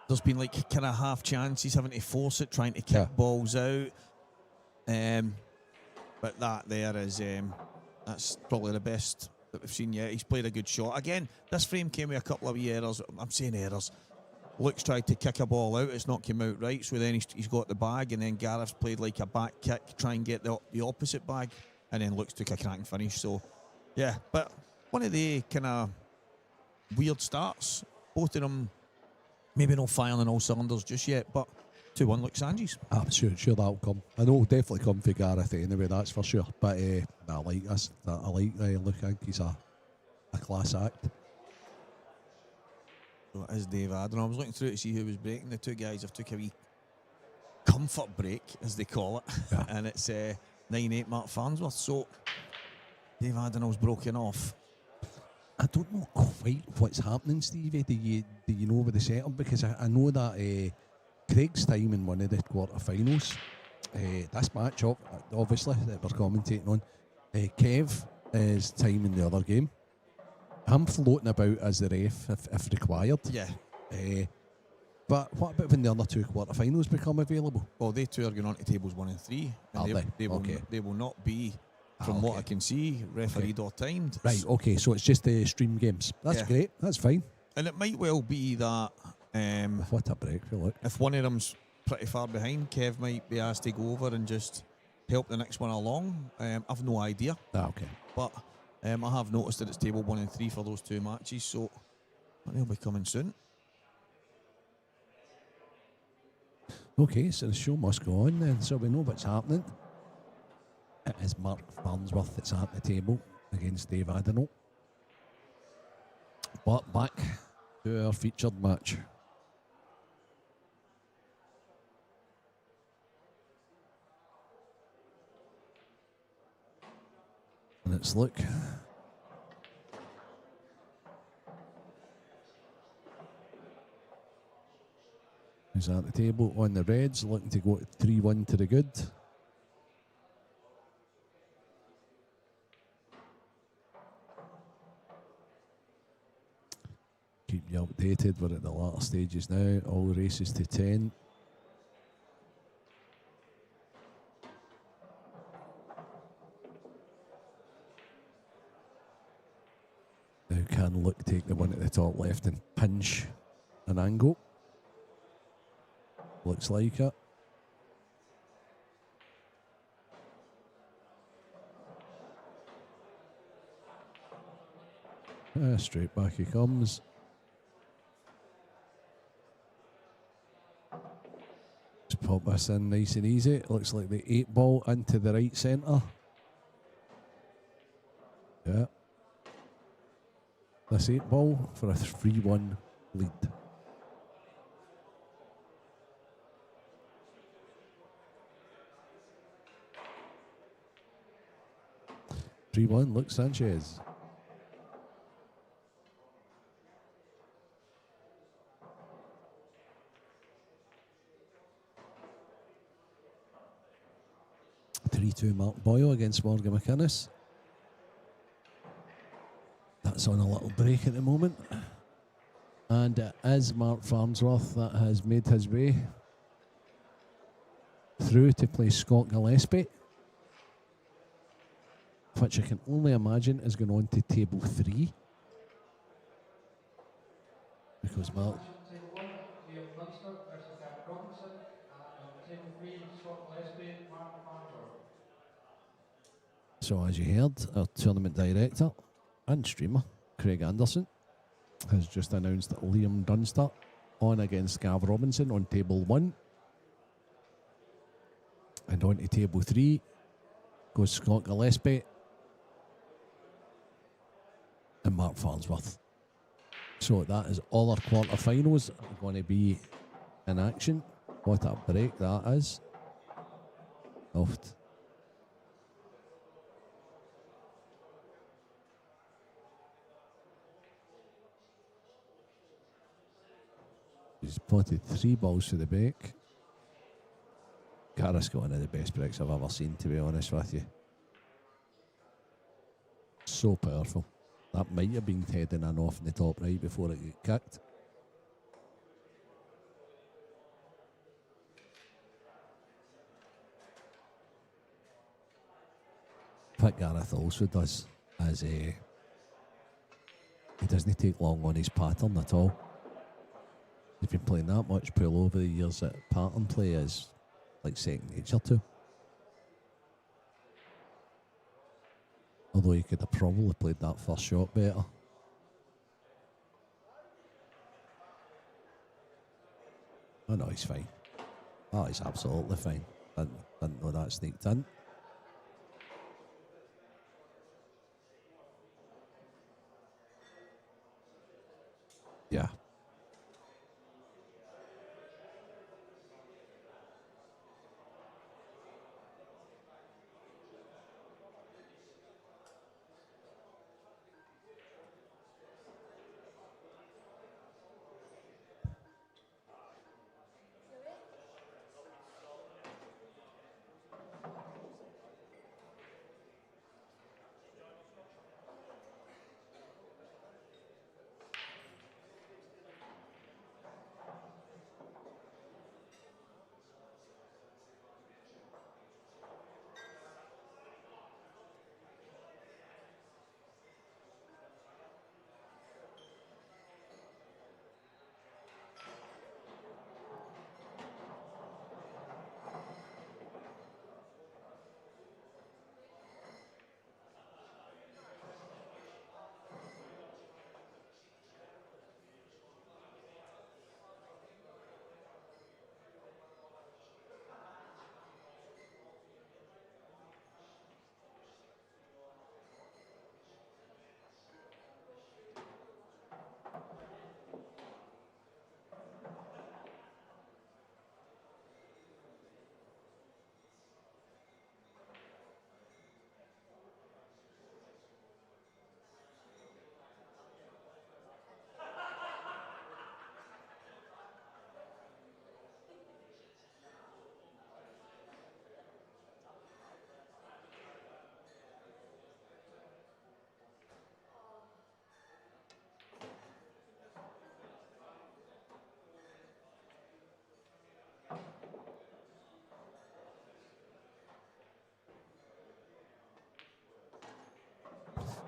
there's been like kind of half chances, having to force it, trying to kick balls out. But that there is that's probably the best that we've seen yet. He's played a good shot. Again, this frame came with a couple of wee errors. I'm saying errors. Luke's tried to kick a ball out. It's not come out right. So then he's got the bag, and then Gareth's played like a back kick, try and get the opposite bag, and then Luke's took a cracking finish. So, yeah. But one of the kind of weird starts. Both of them maybe not firing on all cylinders just yet, but 2-1 looks Angies. I'm sure that'll come. I know it'll definitely come for Gareth anyway, that's for sure. But I like this. I like Luke. I think he's a class act. So it is Dave Adenau. I was looking through to see who was breaking. The two guys have took a wee comfort break, as they call it. Yeah. And it's 9-8 Mark Farnsworth. So Dave Adenau's broken off. I don't know quite what's happening, Stevie. Do you know with the setup? Because I know that Craig's time in one of the quarterfinals, this match up, obviously, that we're commentating on, Kev is time in the other game. I'm floating about as the ref if required. Yeah. But what about when the other two quarterfinals become available? Well, they two are going on to tables 1 and 3. And they will not be, from what I can see, refereed or timed. Right, okay, so it's just the stream games. That's great, that's fine. And it might well be that... what a break, look. If one of them's pretty far behind. Kev might be asked to go over and just help the next one along. I've no idea. Okay. But I have noticed that it's table 1 and 3 for those 2 matches, so they'll be coming soon. Okay, so the show must go on then, so we know what's happening. It is Mark Farnsworth that's at the table against Dave Adenau. But back to our featured match. And it's Luke. Who's at the table on the Reds, looking to go 3-1 to the good. Keep you updated, we're at the latter stages now, all races to 10. Now can Luke take the one at the top left and pinch an angle? Looks like it. Straight back he comes. Just pop this in nice and easy. It looks like the 8 ball into the right centre. Yeah. This 8 ball for a 3-1 lead. Luke Sanchez. Mark Boyle against Morgan McInnes. That's on a little break at the moment. And it is Mark Farnsworth that has made his way through to play Scott Gillespie, which I can only imagine is going on to table 3. Because Mark... Table 1, Liam Dunster versus Gavin Robinson, and on table 3, Scott Gillespie, Mark Farnsworth. So as you heard, our tournament director and streamer, Craig Anderson, has just announced that Liam Dunster on against Gav Robinson on table 1. And on to table 3 goes Scott Gillespie and Mark Farnsworth. So that is all our quarterfinals are going to be in action. What a break that is. Oft. He's potted 3 balls to the back. Gareth's got one of the best breaks I've ever seen, to be honest with you. So powerful. That might have been heading in off in the top right before it got kicked. What Gareth also does is he doesn't take long on his pattern at all. He's been playing that much pool over the years that pattern play is like second nature to. Although he could have probably played that first shot better. Oh no, he's fine. Oh, he's absolutely fine. Didn't know that sneaked in. Yeah.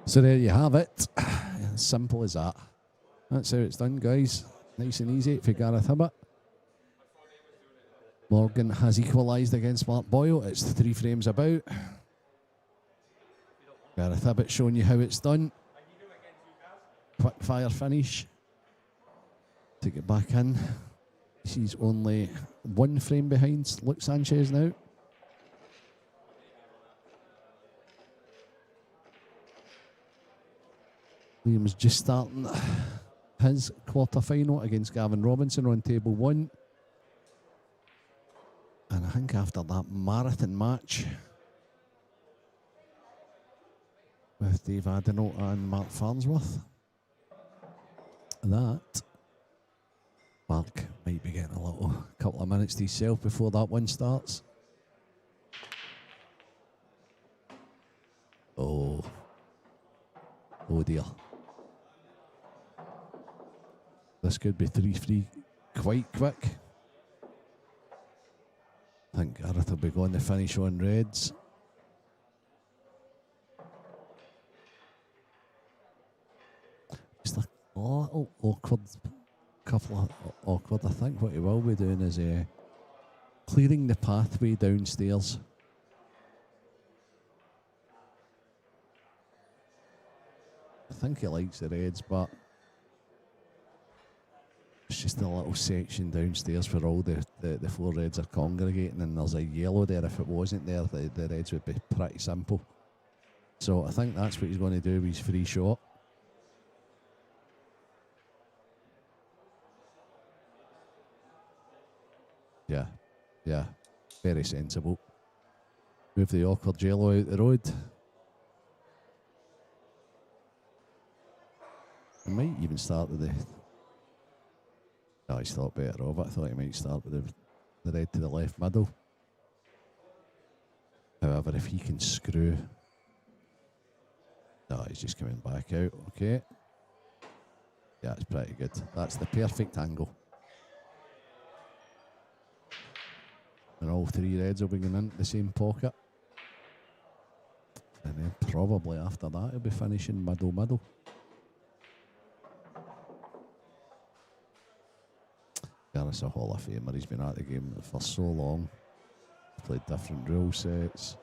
So there you have it. Simple as that. That's how it's done, guys. Nice and easy for Gareth Hibbert. Morgan has equalised against Mark Boyle. It's 3 frames about. Gareth Hibbert showing you how it's done. Quick fire finish. Take it back in. He's only 1 frame behind Luke Sanchez now. Liam's just starting his quarter-final against Gavin Robinson on table 1. And I think after that marathon match with Dave Adenaught and Mark Farnsworth, that Mark might be getting a little couple of minutes to himself before that one starts. Oh dear. This could be 3-3 quite quick. I think Gareth will be going to finish on reds. Just a little awkward, couple of awkward. I think what he will be doing is clearing the pathway downstairs. I think he likes the reds, but it's just a little section downstairs where all the 4 reds are congregating, and there's a yellow there. If it wasn't there, the reds would be pretty simple. So I think that's what he's going to do with his free shot. Yeah, very sensible. Move the awkward yellow out the road. I might even start with the... No, he's thought better of it. I thought he might start with the red to the left middle. However, if he can screw... No, he's just coming back out. Okay. Yeah, it's pretty good. That's the perfect angle. And all 3 reds will be going into the same pocket. And then probably after that he'll be finishing middle. Gareth's a Hall of Famer. He's been at the game for so long. Played different rule sets.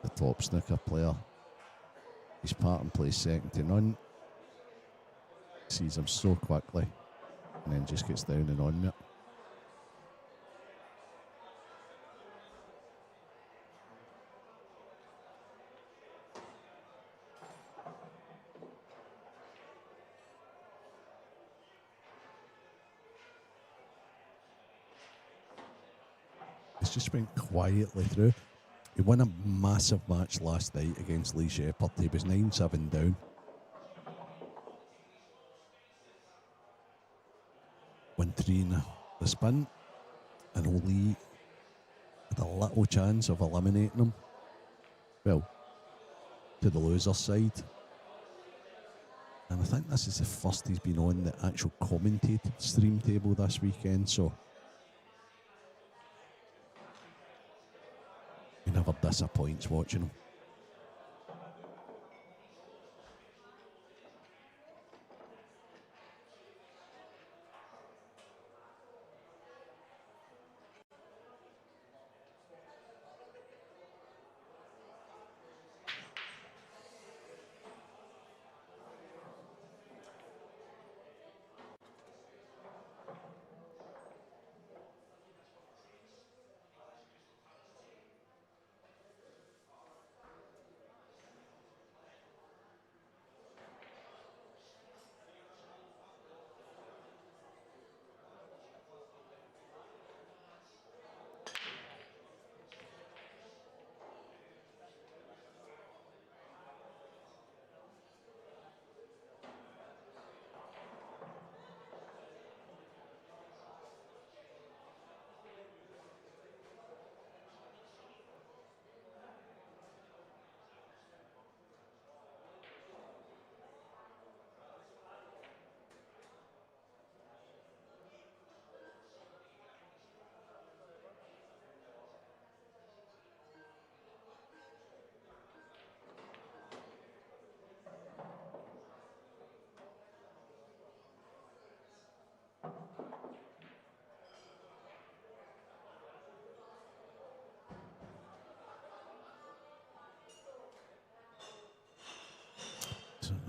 The top snooker player. His pattern plays second to none. Sees him so quickly. And then just gets down and on it. Just went quietly through. He won a massive match last night against Lee Shepherd. He was 9-7 down. Won 3 in the spin, and Lee had a little chance of eliminating him. Well, to the loser's side. And I think this is the first he's been on the actual commentated stream table this weekend, so he never disappoints watching him.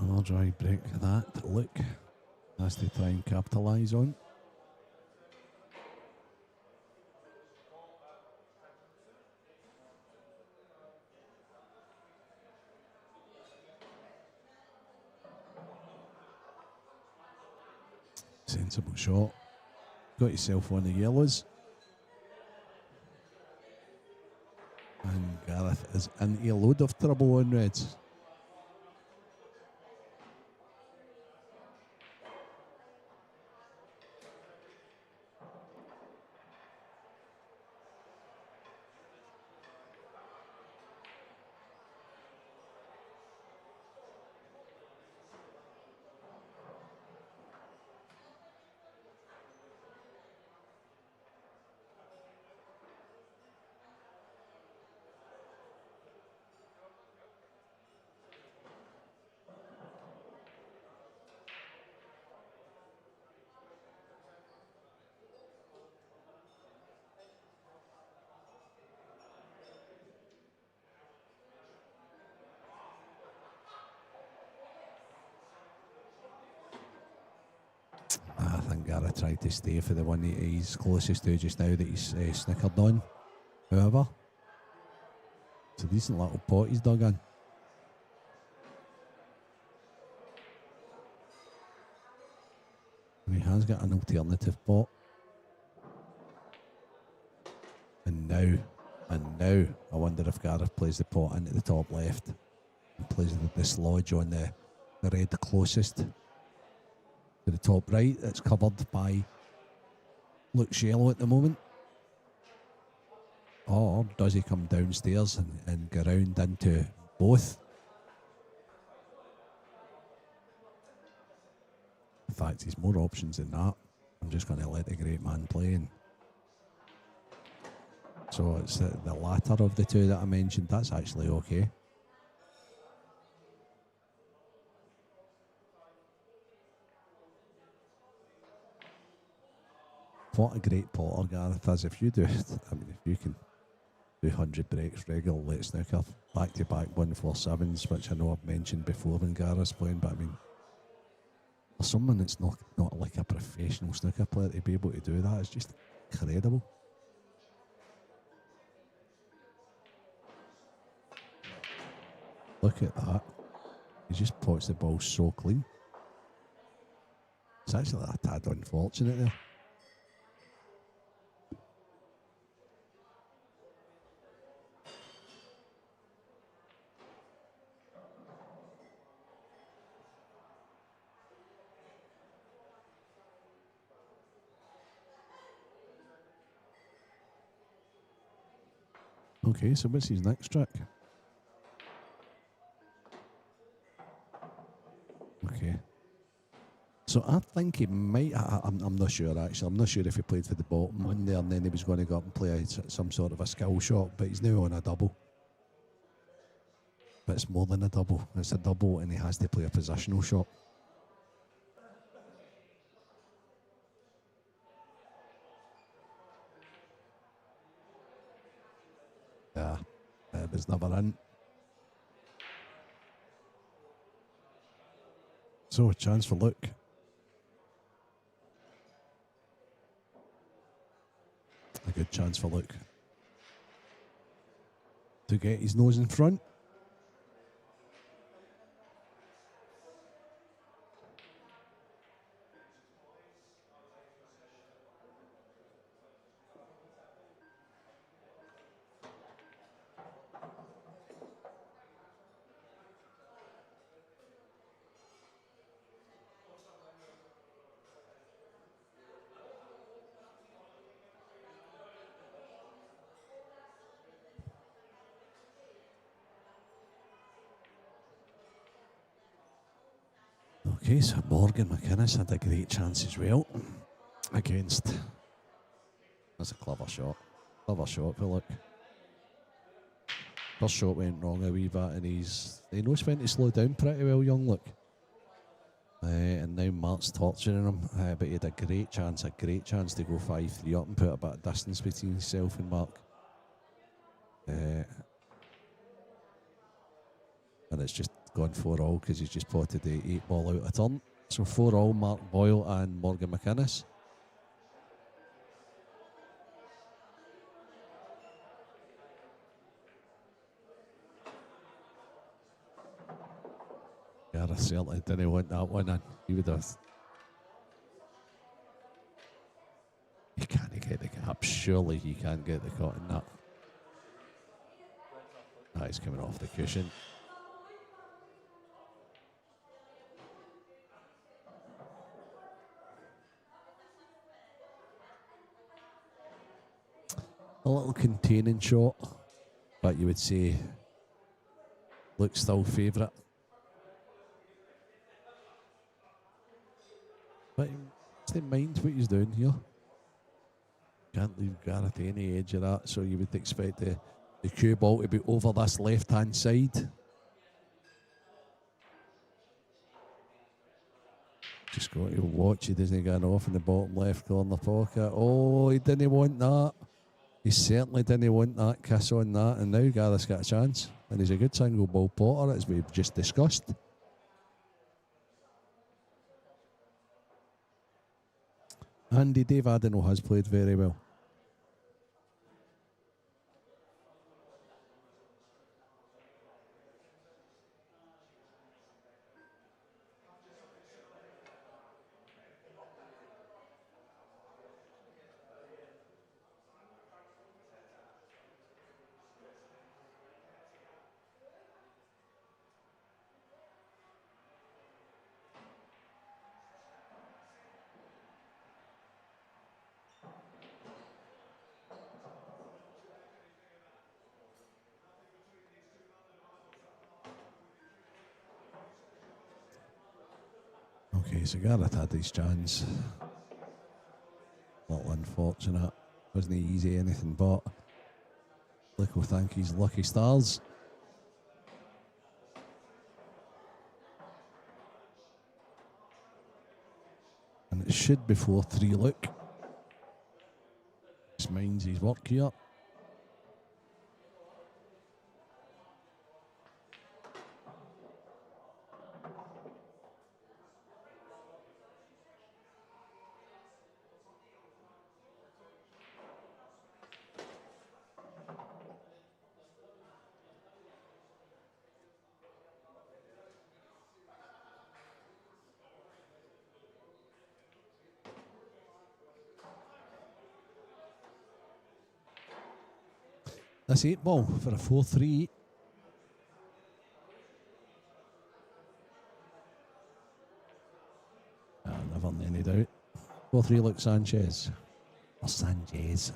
Another dry break that Luke has to try and capitalise on. Sensible shot. Got yourself on the yellows. And Gareth is into a load of trouble on reds. I think Gareth tried to stay for the one that he's closest to just now that he's snickered on. However, it's a decent little pot he's dug in. And he has got an alternative pot. And now, I wonder if Gareth plays the pot into the top left and plays the dislodge on the red closest to the top right. It's covered by Luke's yellow at the moment. Or does he come downstairs and go round into both? In fact, he's more options than that. I'm just going to let the great man play in. So it's the latter of the two that I mentioned. That's actually okay. What a great potter Gareth is. If you do it, I mean, if you can do 100 breaks regular late snooker, back-to-back 147s, which I know I've mentioned before when Gareth's playing, but I mean, for someone that's not like a professional snooker player to be able to do that, it's just incredible. Look at that. He just pots the ball so clean. It's actually a tad unfortunate there. Okay, so what's his next trick? Okay. So I think he might, I'm not sure actually, I'm not sure if he played for the bottom one there and then he was going to go up and play some sort of a skill shot, but he's now on a double. But it's more than a double, it's a double and he has to play a positional shot. Yeah, it was never in. So, chance for Luke. A good chance for Luke to get his nose in front. Okay, so Morgan McInnes had a great chance as well against. That's a clever shot. Clever shot for Luke. First shot went wrong a wee bit and he knows when to slow down pretty well, young Luke. And now Mark's torturing him, but he had a great chance to go 5-3 up and put a bit of distance between himself and Mark. And it's just gone 4-all because he's just potted the 8 ball out of turn. So 4-all, Mark Boyle and Morgan McInnes. Gareth certainly didn't want that one in. He would have. He can't get the gap. Surely he can't get the caught in that. He's coming off the cushion. A little containing shot, but you would say looks still favourite. But just mind what he's doing here. Can't leave Gareth any edge of that, so you would expect the cue ball to be over this left-hand side. Just got to watch he doesn't get off in the bottom left corner pocket. Oh, he didn't want that. He certainly didn't want that kiss on that, and now Gareth's got a chance. And he's a good single ball potter, as we've just discussed. Andy, Dave Adenau has played very well. Okay, so Gareth had his chance. A little unfortunate. Wasn't easy, anything but. Look, we'll thank his lucky stars. And it should be 4-3, look. Just minds his work here. That's 8 ball for a 4-3. Never any doubt. 4-3 look Sanchez. Or Sanchez.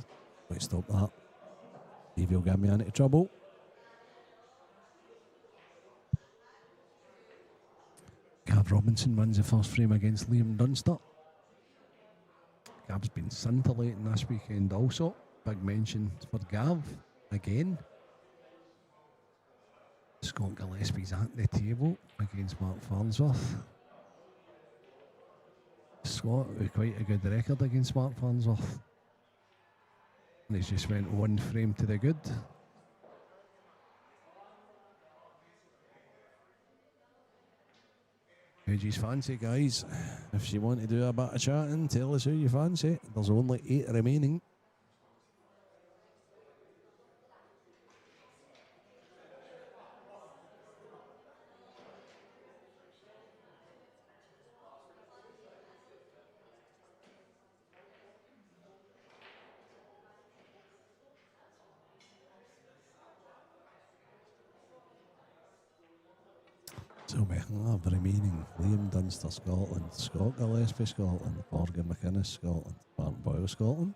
Let's stop that. If he'll get me into trouble. Gav Robinson wins the first frame against Liam Dunster. Gav's been scintillating this weekend also. Big mention for Gav. Again, Scott Gillespie's at the table against Mark Farnsworth. Scott with quite a good record against Mark Farnsworth. And he's just went 1 frame to the good. Who do you fancy, guys? If you want to do a bit of chatting, tell us who you fancy. There's only 8 remaining. So we have remaining Liam Dunster, Scotland, Scott Gillespie, Scotland, Morgan McInnes, Scotland, Martin Boyle, Scotland.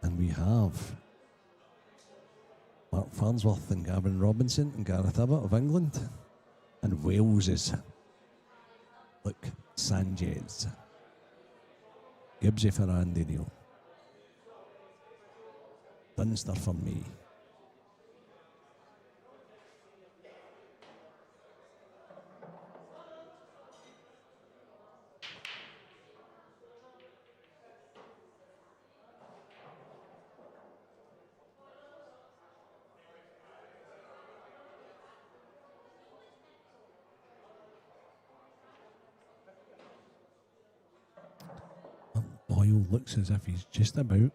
And we have Mark Farnsworth and Gavin Robinson and Gareth Abbott of England. And Wales's, look, Sanchez. Gibbsy for Andy Neal. Dunster for me. Kyle looks as if he's just about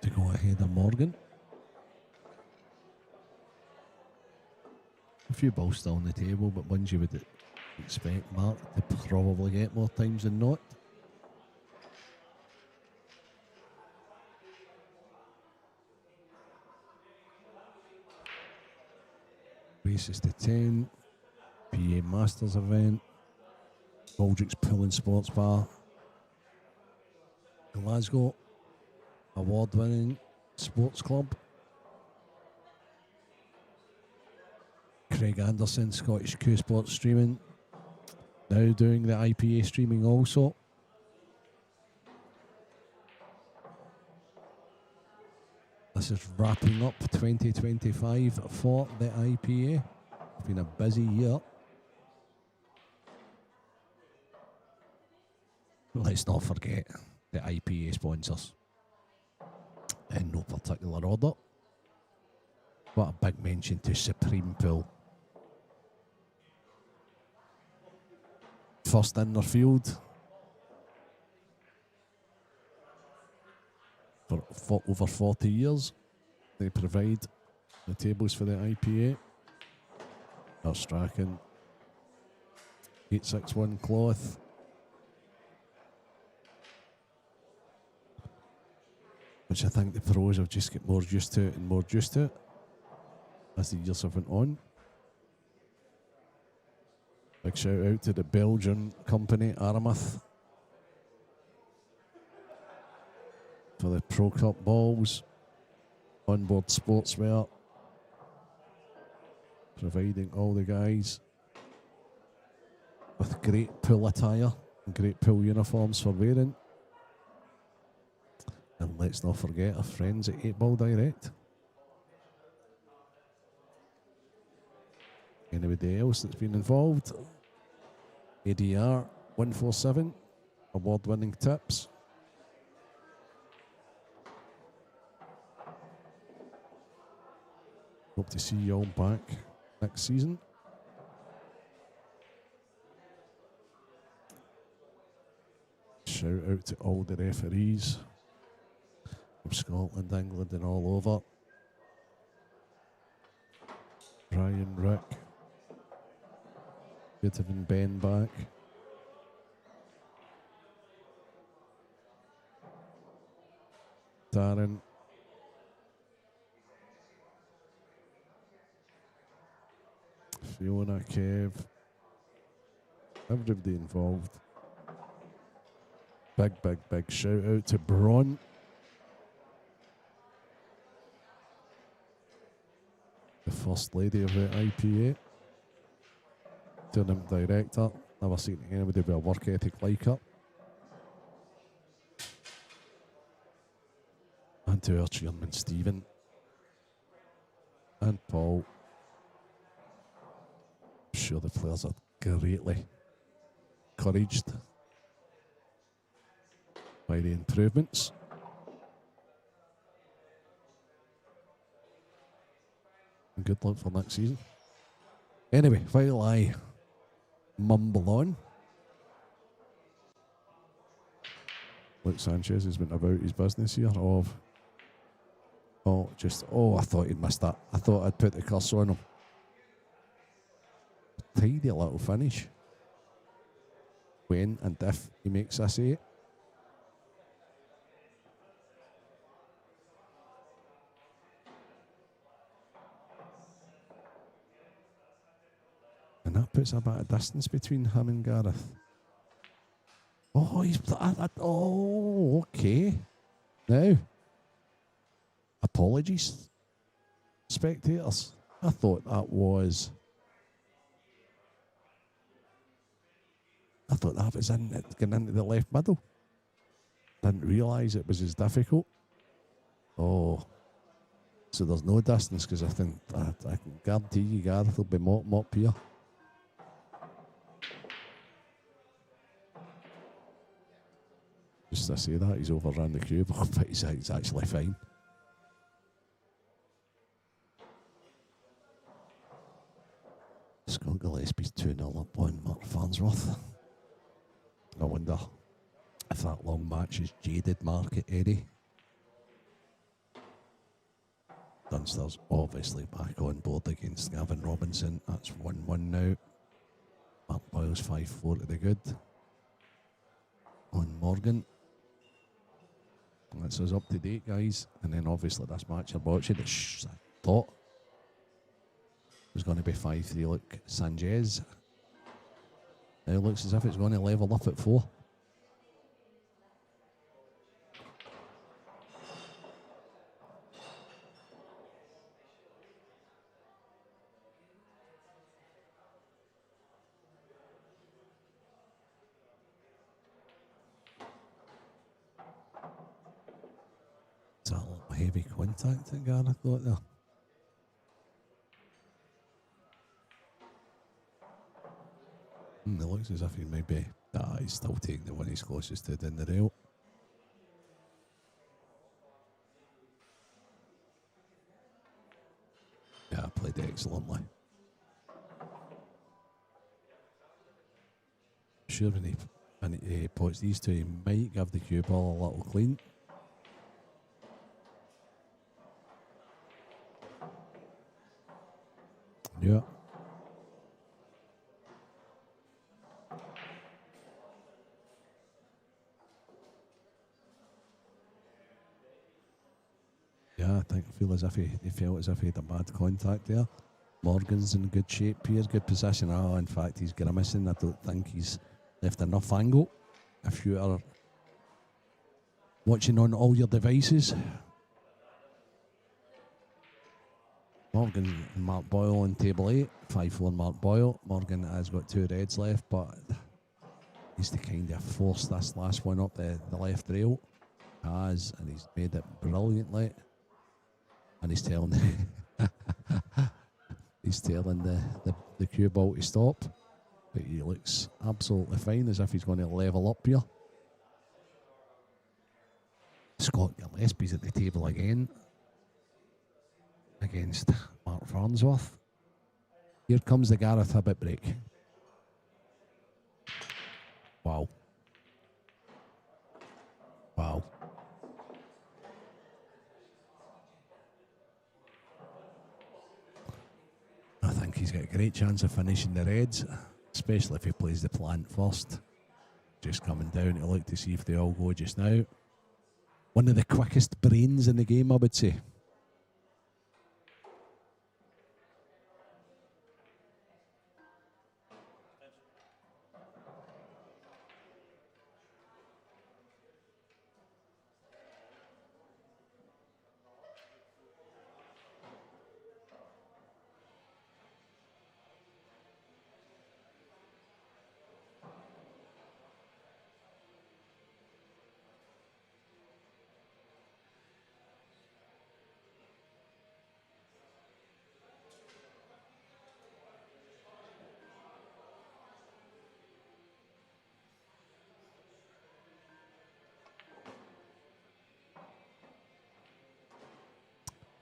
to go ahead of Morgan. A few balls still on the table, but ones you would expect Mark to probably get more times than not. Races to 10. PA Masters event. McGoldricks Pool and Sports Bar. Glasgow. Award-winning sports club. Craig Anderson, Scottish Cuesports streaming. Now doing the IPA streaming also. This is wrapping up 2025 for the IPA. It's been a busy year. Let's not forget the IPA sponsors. In no particular order. What a big mention to Supreme Pool. First in their field for over 40 years. They provide the tables for the IPA. Our Strachan 861 cloth. Which I think the pros have just got more used to it and more used to it as the years have went on. Big shout out to the Belgian company Aramuth for the Pro Cup balls, onboard sportswear, providing all the guys with great pool attire and great pool uniforms for wearing. And let's not forget our friends at 8 Ball Direct. Anybody else that's been involved? ADR 147, award-winning tips. Hope to see you all back next season. Shout out to all the referees from Scotland, England and all over. Brian, Rick. Good having Ben back. Darren. Fiona, Kev. Everybody involved. Big shout out to Bron. The First Lady of the IPA. Tournament Director. Never seen anybody with a work ethic like her. And to our chairman Stephen. And Paul. I'm sure the players are greatly encouraged by the improvements. And good luck for next season. Anyway, while I mumble on, Luke Sanchez has been about his business here of I thought he'd missed that. I thought I'd put the cursor on him. Tidy little finish. When and if he makes this 8. And that puts a bit of distance between him and Gareth. Oh, okay. Now, apologies, spectators. I thought that was getting into the left middle. Didn't realise it was as difficult. Oh, so there's no distance because I think I can guarantee you Gareth will be mopping up here. Just to say that, he's overrun the cube, but he's actually fine. Scott Gillespie's 2-0 up on Mark Farnsworth. I wonder if that long match has jaded Mark at Eddie. Dunster's obviously back on board against Gavin Robinson. That's 1-1 now. Mark Boyle's 5-4 to the good on Morgan. That's us up to date, guys. And then obviously this match you're watching, I thought it was going to be 5-3. Look, Sanchez. Now it looks as if it's going to level up at 4. Is that a little heavy contact that Gareth got there? It looks as if he may be. He's still taking the one he's closest to down the rail. Yeah, played excellently. Sure, when he puts these two, he might give the cue ball a little clean. Yeah. Yeah, I feel as if he felt as if he had a bad contact there. Morgan's in good shape here, good position. In fact, he's grimacing. I don't think he's left enough angle. If you are watching on all your devices. Morgan and Mark Boyle on table 8. 5-4 Mark Boyle. Morgan has got 2 reds left, but he's to kind of force this last one up the left rail. And he's made it brilliantly. And he's telling the cue ball to stop. But he looks absolutely fine, as if he's going to level up here. Scott Gillespie's at the table again against Mark Farnsworth. Here comes the Gareth Hibbett break. Wow. Wow. I think he's got a great chance of finishing the Reds, especially if he plays the plant first. Just coming down to look to see if they all go just now. One of the quickest brains in the game, I would say.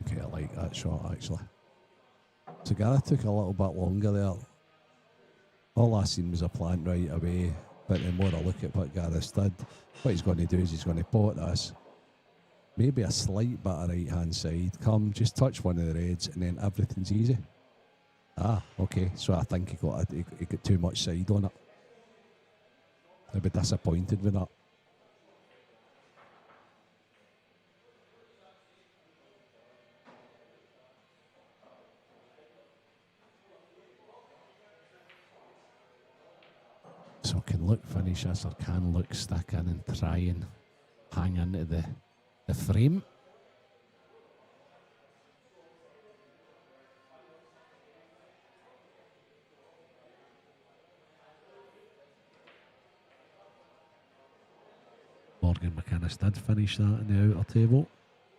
Okay, I like that shot actually. So Gareth took a little bit longer there. All I seen was a plant right away, but the more I look at what Gareth did, what he's going to do is he's going to pot this. Maybe a slight bit of right hand side. Come, just touch one of the reds and then everything's easy. Okay, so I think he got too much side on it. I'd be disappointed with that. So can look finish this or can look stick in and try and hang into the frame. Morgan McInnes did finish that in the outer table.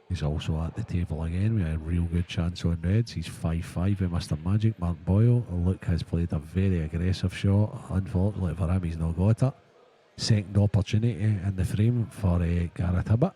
He's also at the table again. We had a real good chance on reds. He's 5-5 with Mr. Magic. Mark Boyle. Luke has played a very aggressive shot. Unfortunately for him, he's not got it. Second opportunity in the frame for Gareth Hibbett.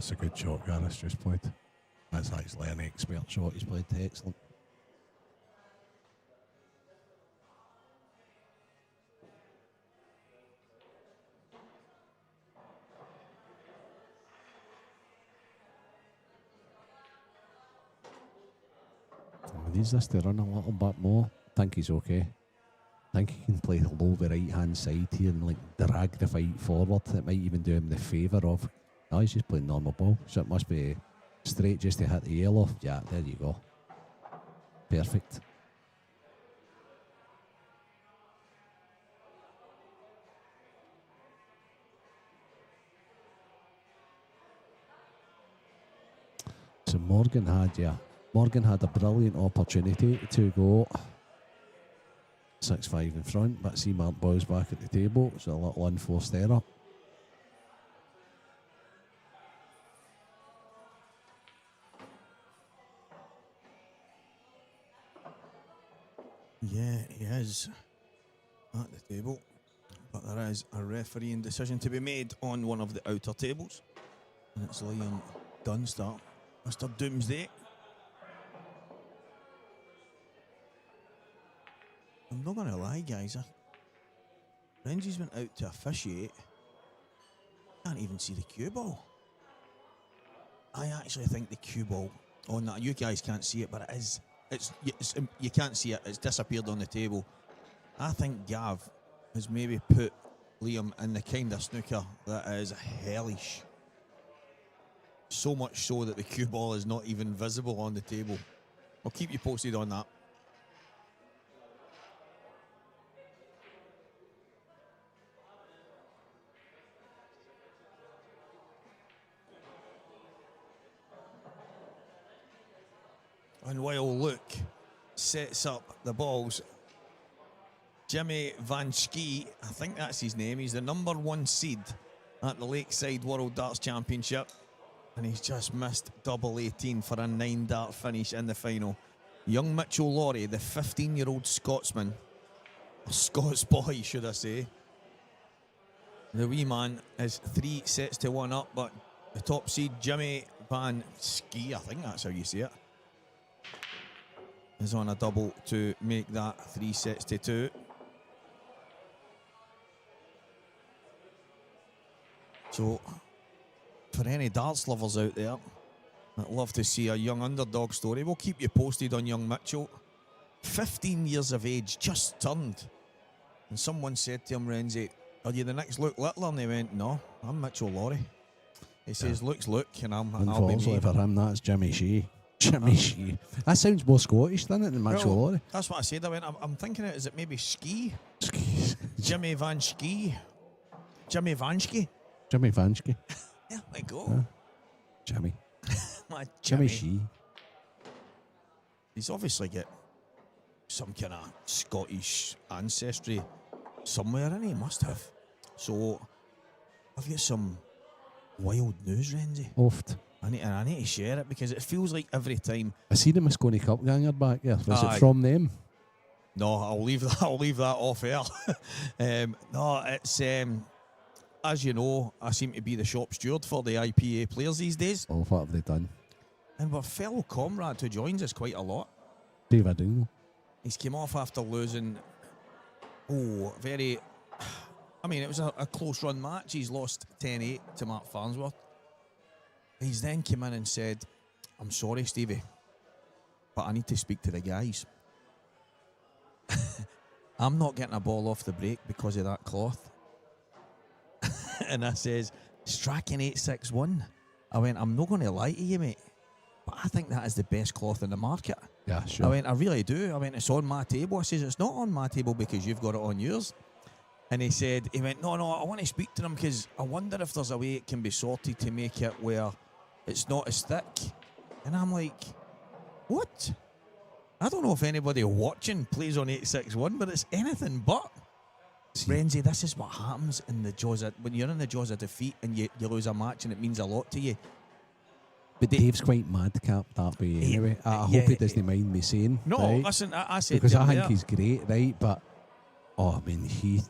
That's a good shot Gareth's just played. That's actually an expert shot he's played. Excellent. Needs this to run a little bit more. I think he's okay. I think he can play low the right hand side here and like drag the fight forward. It might even do him the favour of. Oh, he's just playing normal ball, so it must be straight just to hit the yellow. Yeah, there you go. Perfect. So Morgan had a brilliant opportunity to go 6-5 in front, but see Mark Boyle's back at the table, so a little unforced error. Yeah, he is at the table, but there is a refereeing decision to be made on one of the outer tables, and it's Liam Dunster, Mr. Doomsday. I'm not going to lie, guys. Renzi's went out to officiate. Can't even see the cue ball. I actually think the cue ball on that. You guys can't see it, but it is. You can't see it. It's disappeared on the table. I think Gav has maybe put Liam in the kind of snooker that is hellish. So much so that the cue ball is not even visible on the table. I'll keep you posted on that. And while Luke sets up the balls, Jimmy Van Schie, I think that's his name, he's the #1 seed at the Lakeside World Darts Championship, and he's just missed double 18 for a 9-dart finish in the final. Young Mitchell Laurie, the 15-year-old Scotsman, or Scots boy should I say, the wee man is 3 sets to 1 up, but the top seed Jimmy Van Schie, I think that's how you say it, is on a double to make that 3 sets to 2. So, for any darts lovers out there that love to see a young underdog story, we'll keep you posted on young Mitchell. 15 years of age, just turned. And someone said to him, Renzi, are you the next Luke Littler? And he went, no, I'm Mitchell Laurie. He says, Luke's Luke, and I'll be me. For him, that's Jimmy Shea. Jimmy Shea. That sounds more Scottish, doesn't it, than Mitchell Laurie? That's what I said. I went, I'm thinking, is it maybe Ski? Ski. Jimmy Van Schie. Jimmy Van Schie. Jimmy Van Schie. There we go. Jimmy. My Jimmy Shea. He's obviously got some kind of Scottish ancestry somewhere, and he must have. So, I've got some wild news, Renzi. Oft. I need to share it because it feels like every time. I see the Moscone Cup ganger back there. Was it from them? No, I'll leave that off air. No, it's as you know, I seem to be the shop steward for the IPA players these days. Oh, what have they done? And we're fellow comrade who joins us quite a lot. David Dingle. He's came off after losing. It was a close run match. He's lost 10-8 to Mark Farnsworth. He's then came in and said, I'm sorry, Stevie, but I need to speak to the guys. I'm not getting a ball off the break because of that cloth. And I says, Strachan 861. I went, I'm not going to lie to you, mate, but I think that is the best cloth in the market. Yeah, sure. I went, I really do. I went, it's on my table. I says, it's not on my table because you've got it on yours. And he went, no, I want to speak to them because I wonder if there's a way it can be sorted to make it where it's not as thick. And I'm like, what? I don't know if anybody watching plays on 861, but it's anything but. Renzi, this is what happens in the jaws when you're in the jaws of defeat and you lose a match and it means a lot to you. But Dave's quite madcap that way anyway. I hope he doesn't mind me saying. No, right? Listen, I said because I think he's great, right? But he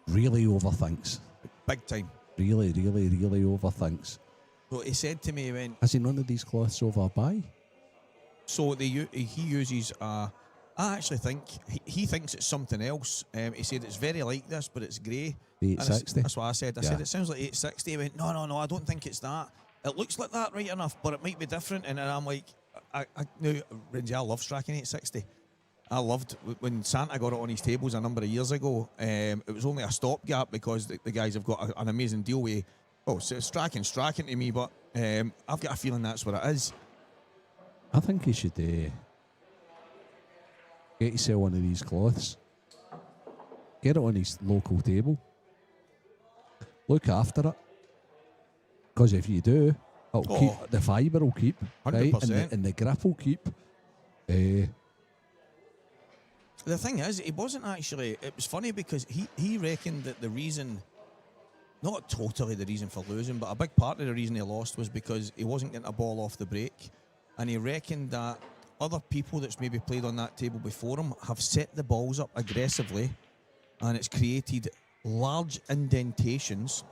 really overthinks. Big time. Really, really, really overthinks. So he said to me, he went, has he none of these cloths over by? so he uses I actually think he thinks it's something else. He said it's very like this, but it's grey. The 860? That's what I said. I said it sounds like 860. He went, no, I don't think it's that. It looks like that, right enough, but it might be different. And then I'm like, I love Strachan 860. I loved when Santa got it on his tables a number of years ago. It was only a stopgap because the guys have got an amazing deal with. Oh, so it's Strachan to me, but I've got a feeling that's what it is. I think he should get yourself one of these cloths. Get it on his local table. Look after it. Because if you do, it'll keep, the fibre will keep. 100%. Right? And the grip will keep. The thing is, he wasn't actually. It was funny because he reckoned that the reason, not totally the reason for losing, but a big part of the reason he lost was because he wasn't getting a ball off the break. And he reckoned that other people that's maybe played on that table before him have set the balls up aggressively, and it's created large indentations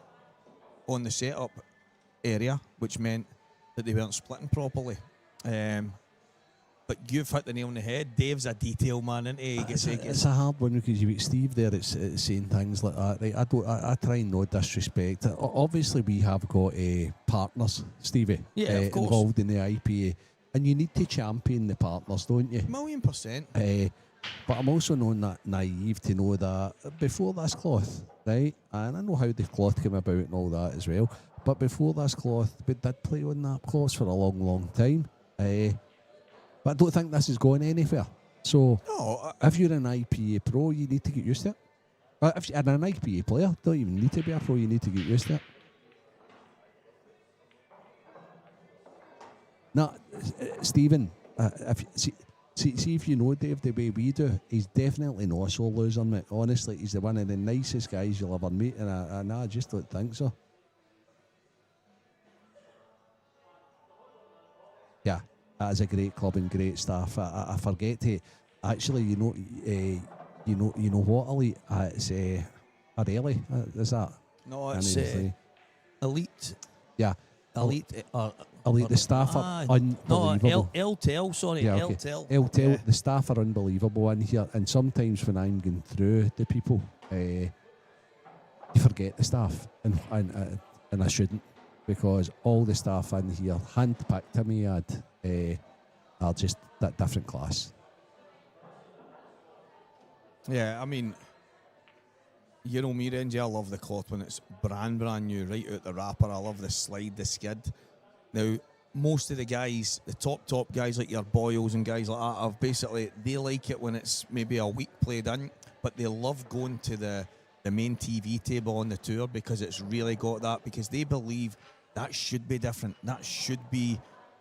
on the setup area, which meant that they weren't splitting properly. But you've hit the nail on the head. Dave's a detail man, isn't he? It's a hard one because you got Steve there. It's saying things like that. Right? I try and no disrespect. Obviously, we have got partners, Stevie, of course, involved in the IPA, and you need to champion the partners, don't you? 1,000,000%. But I'm also not naive to know that before this cloth, right? And I know how the cloth came about and all that as well. But before this cloth, we did play on that cloth for a long, long time. But I don't think this is going anywhere. So, if you're an IPA pro, you need to get used to it. If you're an IPA player, don't even need to be a pro, you need to get used to it. Now, Stephen, see if you know Dave the way we do, he's definitely not a sore loser, mate. Honestly, he's one of the nicest guys you'll ever meet, and I just don't think so. Yeah. That is a great club and great staff. I forget to actually, you know what, Elite? It's Areli, is that? No, it's Elite. Yeah, Elite. Elite. The staff are unbelievable. No, LTL. Sorry, yeah, okay. LTL. Yeah. The staff are unbelievable in here, and sometimes when I'm going through the people, you forget the staff, and I shouldn't. Because all the staff in here, hand-picked to me, are just that different class. Yeah, I mean, you know me, Renji, I love the cloth when it's brand new, right out the wrapper. I love the slide, the skid. Now, most of the guys, the top guys like your Boyles and guys like that, they like it when it's maybe a week played in, but they love going to the main TV table on the tour because it's really got that, because they believe that should be different. That should be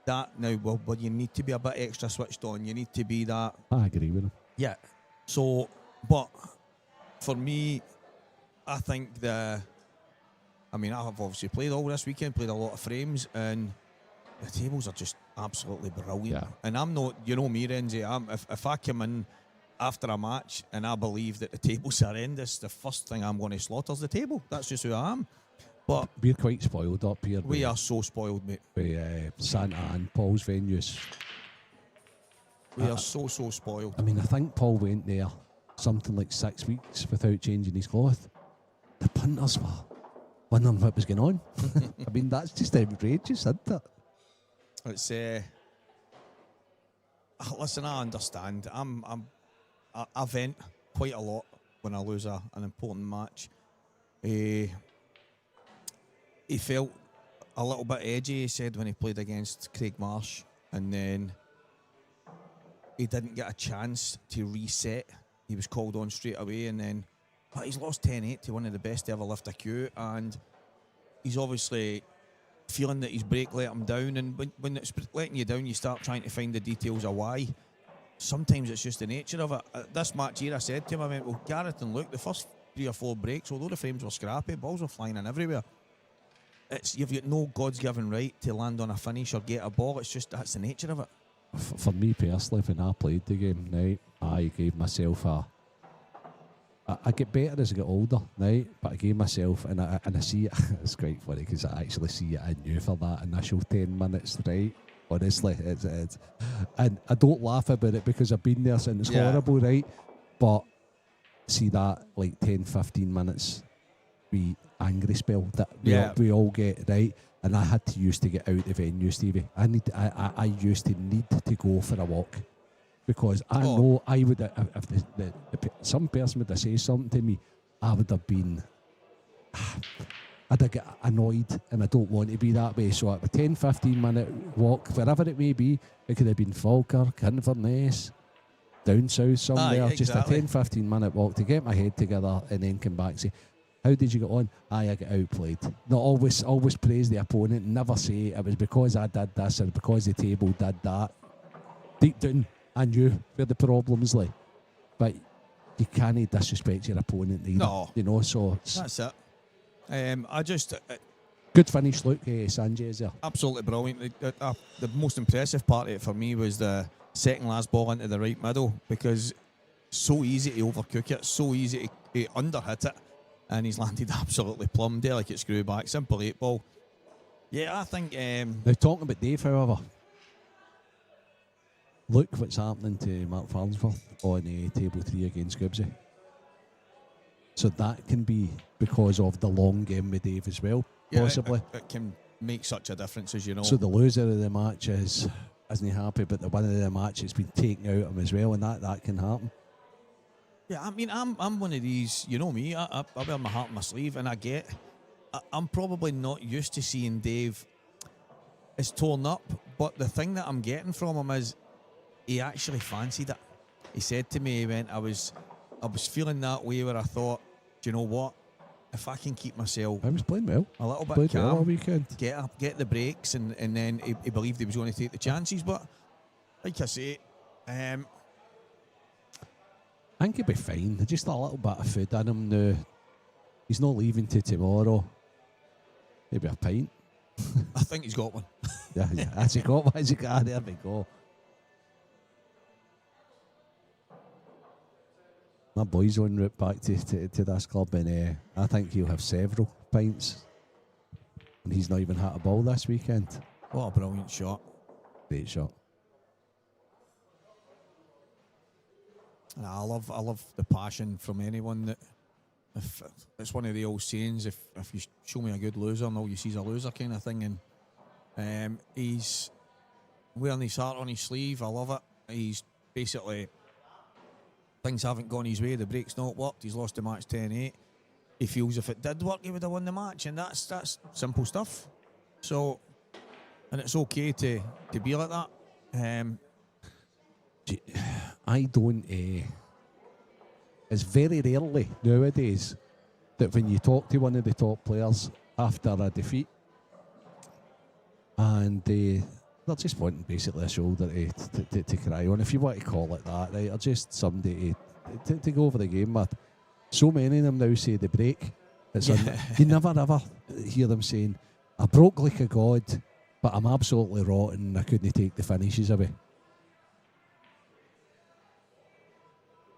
that. Now, well, you need to be a bit extra switched on. You need to be that. I agree with him. Yeah. So, but for me, I think I have obviously played all this weekend, played a lot of frames, and the tables are just absolutely brilliant. Yeah. And I'm not, you know me, Renzi, if I come in after a match and I believe that the table's horrendous, the first thing I'm going to slaughter is the table. That's just who I am. But we're quite spoiled up here. We are so spoiled, mate. With Santa and Paul's venues. We are so spoiled. I mean, I think Paul went there something like 6 weeks without changing his cloth. The punters were wondering what was going on. I mean, that's just outrageous, isn't it? It's listen, I understand. I vent quite a lot when I lose an important match. He felt a little bit edgy, he said, when he played against Craig Marsh, and then he didn't get a chance to reset. He was called on straight away, and then but he's lost 10-8 to one of the best to ever lift a queue, and he's obviously feeling that his break let him down, and when it's letting you down, you start trying to find the details of why. Sometimes it's just the nature of it. This match here, I said to him, I went, well, Gareth and Luke, the first 3 or 4 breaks, although the frames were scrappy, balls were flying in everywhere. You've got no God's given right to land on a finish or get a ball. It's just, that's the nature of it. For me personally, when I played the game, right, I gave myself I get better as I get older, right? But I gave myself, and I see it, it's quite funny because I actually see it in you for that initial 10 minutes, right? Honestly, it's and I don't laugh about it because I've been there and it's horrible, right? But see that like 10, 15 minutes, we angry spell that we all get, right? And I had to use to get out the venue, Stevie. I used to need to go for a walk. Because I know I would, if some person would have said something to me, I would have been, I'd have get annoyed, and I don't want to be that way. So at a 10, 15 minute walk, wherever it may be, it could have been Falkirk, Inverness, down south somewhere, exactly. Just a 10, 15 minute walk to get my head together and then come back and say, how did you get on? I get outplayed. Not always praise the opponent, never say it was because I did this or because the table did that. Deep down, I knew where the problems lay, but you can't disrespect your opponent either. No. You know, so that's it. I just good finish, Luke. Sanchez there. Absolutely brilliant. The most impressive part of it for me was the second last ball into the right middle, because so easy to overcook it, so easy to underhit it, and he's landed absolutely plumb there like it's screw back. Simple 8 ball. Yeah, I think. Now talking about Dave, however. Look what's happening to Mark Farnsworth on table 3 against Gibbsy. So that can be because of the long game with Dave as well, possibly. It can make such a difference, as you know. So the loser of the match isn't happy, but the winner of the match has been taken out of him as well, and that can happen. Yeah, I mean, I'm one of these, you know me, I wear my heart on my sleeve, and I'm probably not used to seeing Dave as torn up, but the thing that I'm getting from him is he actually fancied it. He said to me, he went, I was feeling that way where I thought, do you know what? If I can keep myself I was playing well. A little bit played calm, well all weekend. Get the breaks, and then he believed he was going to take the chances. But like I say, I think he'll be fine. Just a little bit of food in him now. He's not leaving till tomorrow. Maybe a pint. I think he's got one. Yeah. Has he got one? Has he got? There we go. My boy's on route back to this club, and I think he'll have several pints. And he's not even had a ball this weekend. What a brilliant shot. Great shot. I love the passion from anyone that. If it's one of the old sayings, if you show me a good loser and all you see is a loser kind of thing, and he's wearing his heart on his sleeve. I love it. He's basically, things haven't gone his way, the break's not worked, he's lost the match 10-8. He feels if it did work, he would have won the match, and that's simple stuff. So, and it's okay to be like that. I don't. It's very rarely nowadays that when you talk to one of the top players after a defeat, and they're just wanting basically a shoulder to cry on, if you want to call it that, right? Or just somebody to go over the game with. So many of them now say the break. You never ever hear them saying, I broke like a god, but I'm absolutely rotten, I couldn't take the finishes away.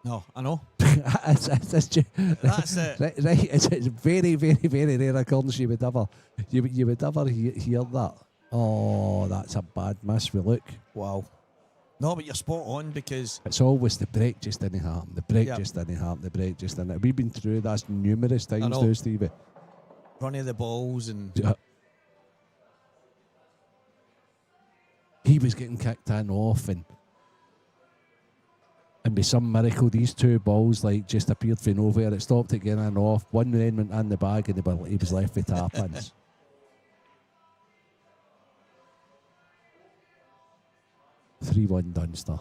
No, I know. That's it. Right, it's very, very, very rare occurrence you would ever hear that. Oh, that's a bad miss. We look. Wow. No, but you're spot on, because it's always the break just didn't happen. The break just didn't happen. The break just didn't. We've been through this numerous times now, Stevie. Running the balls and. He was getting kicked in off, and by some miracle, these two balls just appeared from nowhere. It stopped it getting in off. One then went in the bag, and he was left with tap-ins. 3-1 Dunster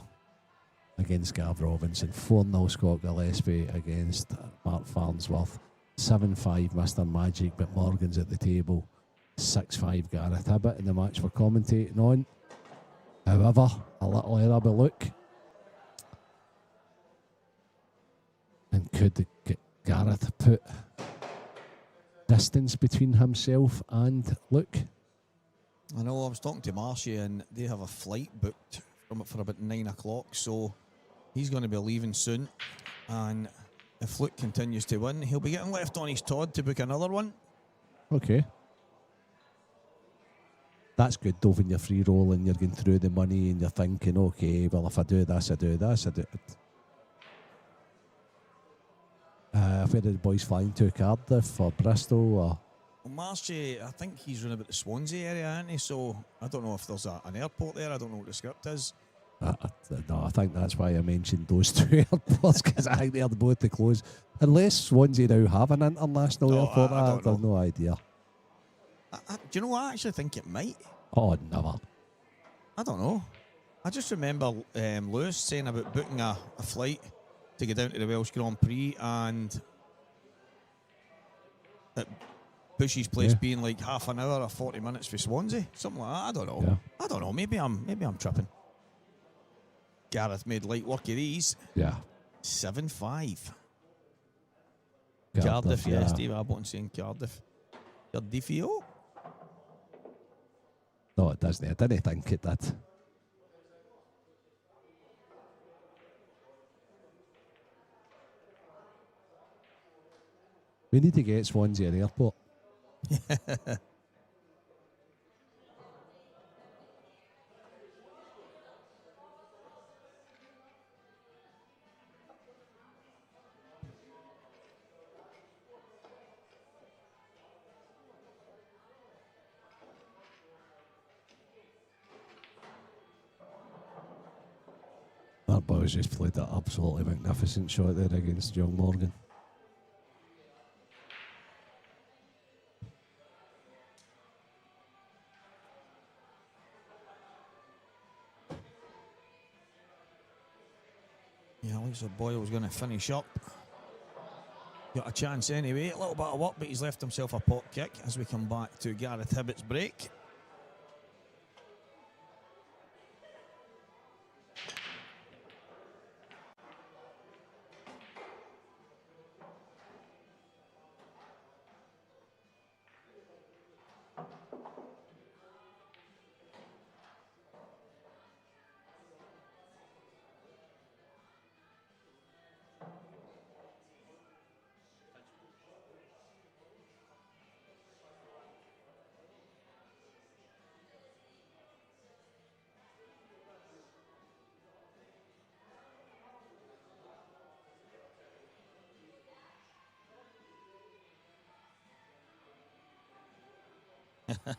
against Gav Robinson. 4-0 Scott Gillespie against Mark Farnsworth. 7-5 Mr. Magic, but Morgan's at the table. 6-5 Gareth Hibbett in the match we're commentating on. However, a little error by Luke. And could Gareth put distance between himself and Luke? I know, I was talking to Marcia, and they have a flight booked for about 9 o'clock, so he's going to be leaving soon. And if Luke continues to win, he'll be getting left on his Todd to book another one. Okay. That's good though when you're free rolling, you're going through the money and you're thinking, okay, well if I do this, I do this, I do it. Where are the boys flying to? Cardiff or Bristol or? Well, Marcy, I think he's running about the Swansea area, isn't he? So I don't know if there's an airport there. I don't know what the script is. No, I think that's why I mentioned those two airports, because I think they're both to close. Unless Swansea now have an international airport, I have no idea. Do you know what? I actually think it might. Oh, never. I don't know. I just remember Lewis saying about booking a flight to get down to the Welsh Grand Prix and at Bushy's place being like half an hour or 40 minutes for Swansea. Something like that. I don't know. Yeah. I don't know. Maybe I'm tripping. Gareth made light work of these. Yeah. 7-5. Cardiff, Cardiff, yeah. Steve Abbott saying Cardiff. Cardiffio? No, it doesn't. I didn't think it did. We need to get Swansea an airport. That boy's just played that absolutely magnificent shot there against John Morgan. Yeah, looks like Boyle's going to finish up. Got a chance anyway. A little bit of work, but he's left himself a pot kick as we come back to Gareth Hibbett's break.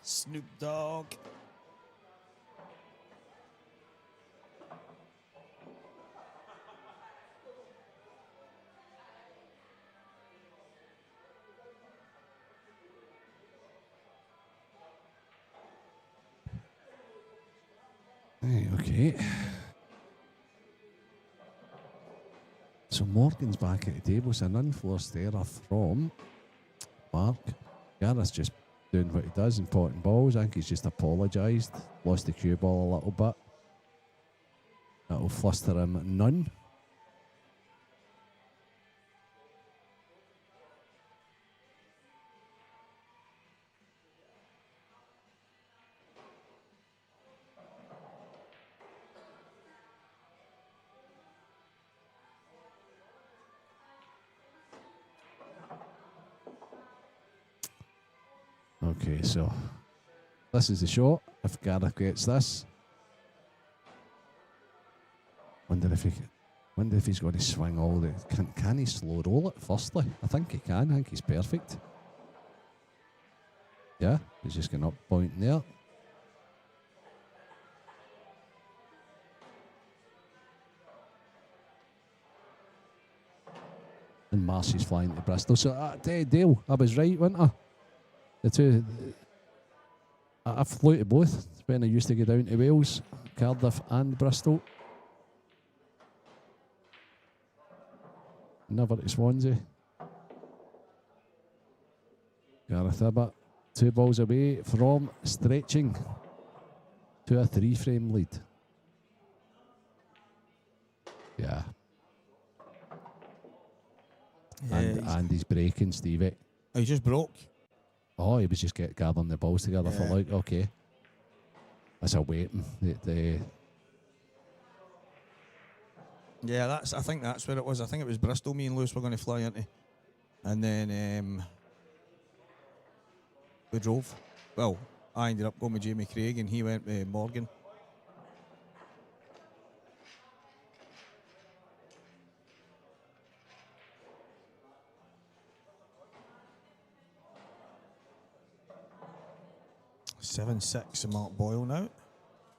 Snoop Dogg. Hey, okay. So Morgan's back at the table. It's an unforced error from Mark. Gareth's just doing what he does in potting balls. I think he's just apologised. Lost the cue ball a little bit. That'll fluster him none. Okay, so this is the shot. If Gareth gets this, wonder if he's going to swing all the. Can he slow roll it? Firstly, I think he can. I think he's perfect. Yeah, he's just going up point there. And Marcy's flying to Bristol. So, Dale, I was right, wasn't I? The two, I flew to both when I used to go down to Wales, Cardiff and Bristol. Never to Swansea. Gareth Hibbett, 2 balls away from stretching to a 3-frame lead. Yeah. And he's breaking, Stevie. Oh, he just broke. Oh, he was just gathering the balls together for like, okay. That's a waiting. Yeah, I think that's where it was. I think it was Bristol me and Lewis were going to fly into. And then we drove. Well, I ended up going with Jamie Craig and he went with Morgan. Seven six and Mark Boyle now.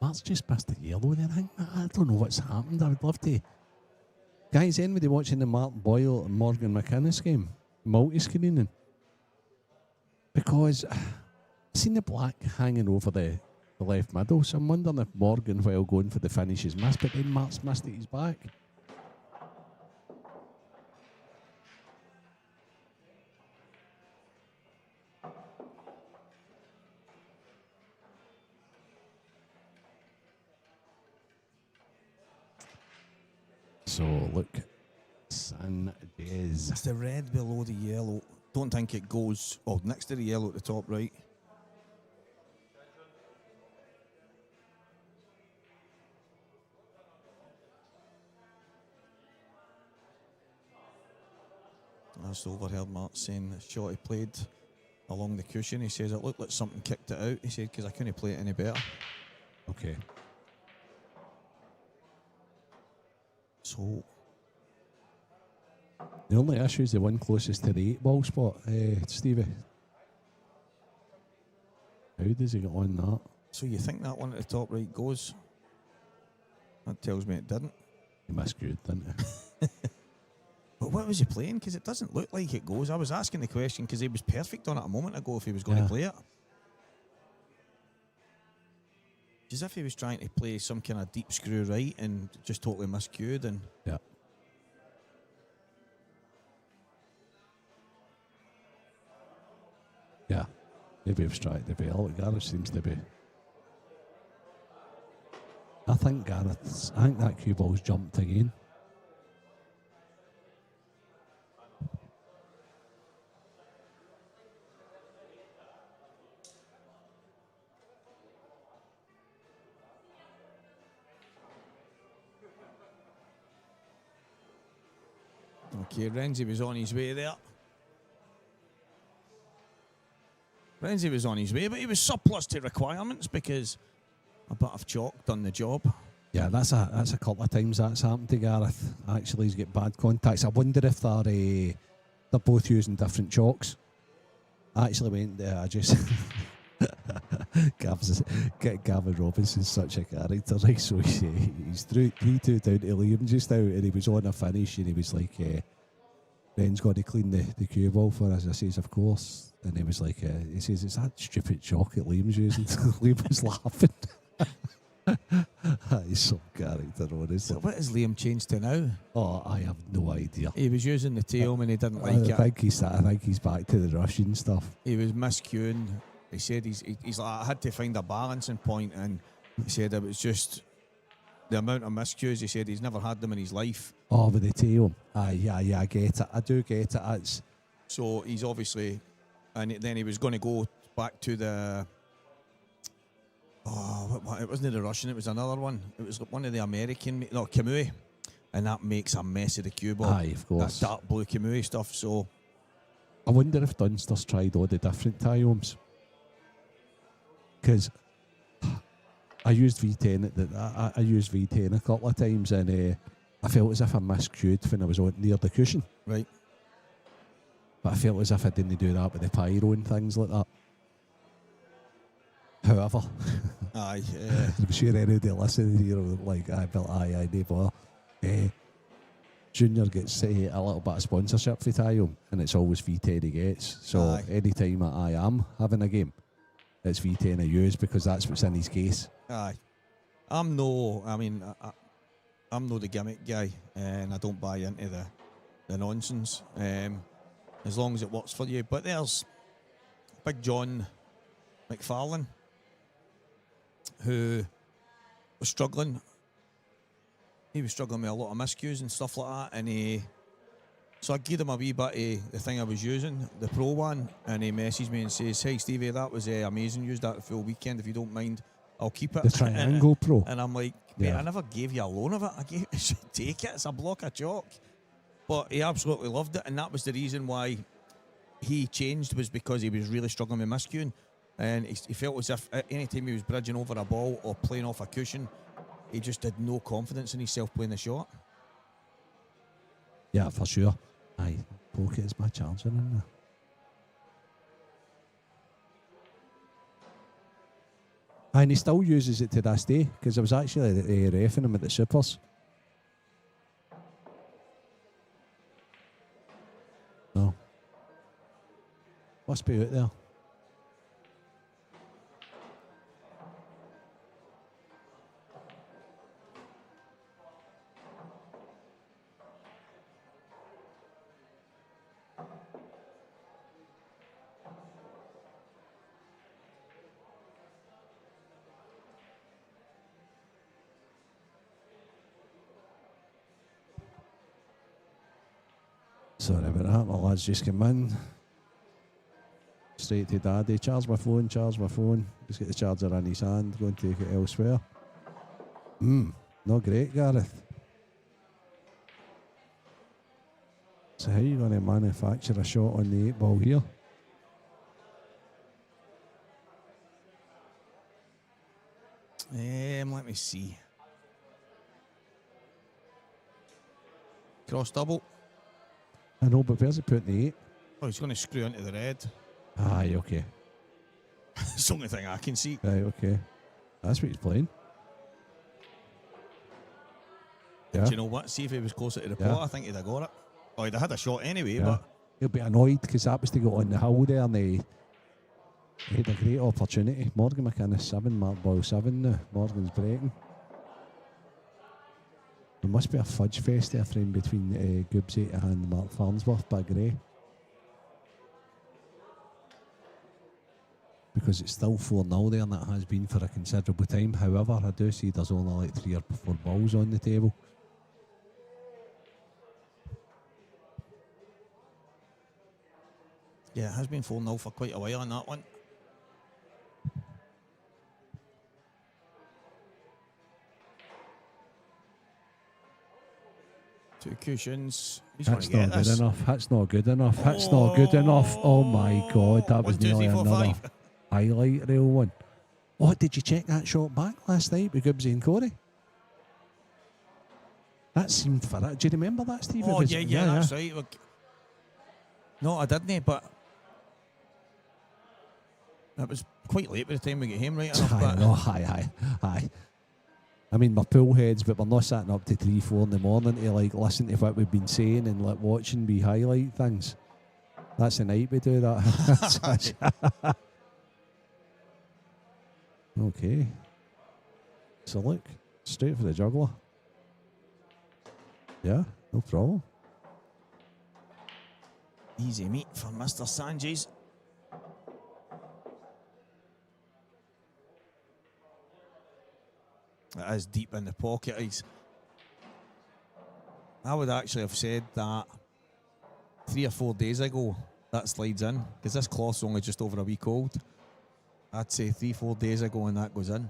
Mark's just missed a yellow there. I don't know what's happened. I would love to. Guys, anybody watching the Mark Boyle and Morgan McInnes game? Multi-screening? Because I've seen the black hanging over the left middle, so I'm wondering if Morgan, while going for the finish, is missed, but then Mark's missed at his back. So look, Sandiz. It's the red below the yellow. Don't think it goes. Oh, next to the yellow at the top right. That's overheard Mark saying the shot he played along the cushion. He says it looked like something kicked it out. He said because I couldn't play it any better. Okay. So the only issue is the one closest to the 8-ball spot, Stevie. How does he get on that? So you think that one at the top right goes? That tells me it didn't. He miscued, didn't he? But what was he playing? Because it doesn't look like it goes. I was asking the question because he was perfect on it a moment ago if he was going to play it. As if he was trying to play some kind of deep screw right and just totally miscued. And yeah. Yeah. Maybe he was trying to be. All Gareth seems to be. I think that cue ball's jumped again. okay, Renzi was on his way there. Renzi was on his way, but he was surplus to requirements because a bit of chalk done the job. Yeah, that's a couple of times that's happened to Gareth. Actually, he's got bad contacts. I wonder if they're both using different chalks. I actually went there. I just Gavin Robinson's such a character, right? So he threw down to Liam just now, and he was on a finish, and he was like, "Ben's got to clean the cue ball for us." I says, "Of course." And he was like, he says, "It's that stupid chalk that Liam's using." Liam was laughing. He's some character, honestly. So what has Liam changed to now? Oh, I have no idea. He was using the tail and he didn't like it. I think he's back to the Russian stuff. He was miscuing. He said he's like, I had to find a balancing point, and he said it was just the amount of miscues. He said he's never had them in his life. Oh, with the tail. Yeah, I get it. I do get it. So he's obviously, and then he was going to go back to the. Oh, it wasn't the Russian. It was another one. It was one of the American. No, Kamui, and that makes a mess of the cue ball. Aye, of course. That dark blue Kamui stuff. So I wonder if Dunster's tried all the different tie-homes. Because I used V10 I used V10 a couple of times, and I felt as if I miscued when I was near the cushion. Right. But I felt as if I didn't do that with the pyro and things like that. However, aye, I'm sure anybody listening here like, aye, neighbour. Junior gets a little bit of sponsorship for tie-home, and it's always V10 he gets. So anytime I am having a game, it's V10 I use because that's what's in his case. Aye. I'm no the gimmick guy, and I don't buy into the nonsense. As long as it works for you. But there's Big John McFarlane, who was struggling. He was struggling with a lot of miscues and stuff like that, and so I gave him a wee bit of the thing I was using, the Pro one, and he messaged me and says, "Hey Stevie, that was amazing. Use that the full weekend if you don't mind. I'll keep it. The Triangle Pro. And I'm like, mate, Yeah. I never gave you a loan of it. I gave you, take it. It's a block of chalk. But he absolutely loved it, and that was the reason why he changed, was because he was really struggling with miscuing. And he felt as if any time he was bridging over a ball or playing off a cushion, he just had no confidence in himself playing the shot. Yeah, for sure. Aye, pocket is my charger in there. And he still uses it to this day, because I was actually reffing him at the Supers. No. Must be out there. Sorry about that, my lads just came in. Straight to Daddy, charge my phone. Just get the charger in his hand, go and take it elsewhere. Not great, Gareth. So how are you going to manufacture a shot on the 8 ball here? Let me see. Cross double. I know, but where's he putting the 8? Oh, he's going to screw into the red. Aye, okay. It's the only thing I can see. Right, okay. That's what he's playing. Yeah. Do you know what? See if he was closer to the pot, I think he'd have got it. Oh, he'd have had a shot anyway, but... He'll be annoyed because that was to go on the hill there, and he had a great opportunity. Morgan McInnes 7, Mark Boyle 7 now. Morgan's breaking. There must be a fudge fest there frame between Goobsy and Mark Farnsworth by Gray. Because it's still 4-0 there, and that has been for a considerable time. However, I do see there's only like 3 or 4 balls on the table. Yeah, it has been 4-0 for quite a while on that one. Two cushions. That's not good enough. That's not good enough. That's not good enough. Oh my God, that was nearly another highlight reel one. Oh, did you check that shot back last night with Gibbsy and Corey? That seemed for that. Do you remember that, Steve? Oh, yeah, that's right. No, I didn't, but that was quite late by the time we get home, right enough. Aye. I mean, we're pool heads, but we're not sitting up to 3, 4 in the morning to like listen to what we've been saying and like watching we highlight things. That's the night we do that. Okay. So look, straight for the juggler. Yeah, no problem. Easy meat for Mr. Sanchez. It is deep in the pocket. I would actually have said that 3 or 4 days ago that slides in, because this cloth's only just over a week old. I'd say 3, 4 days ago and that goes in.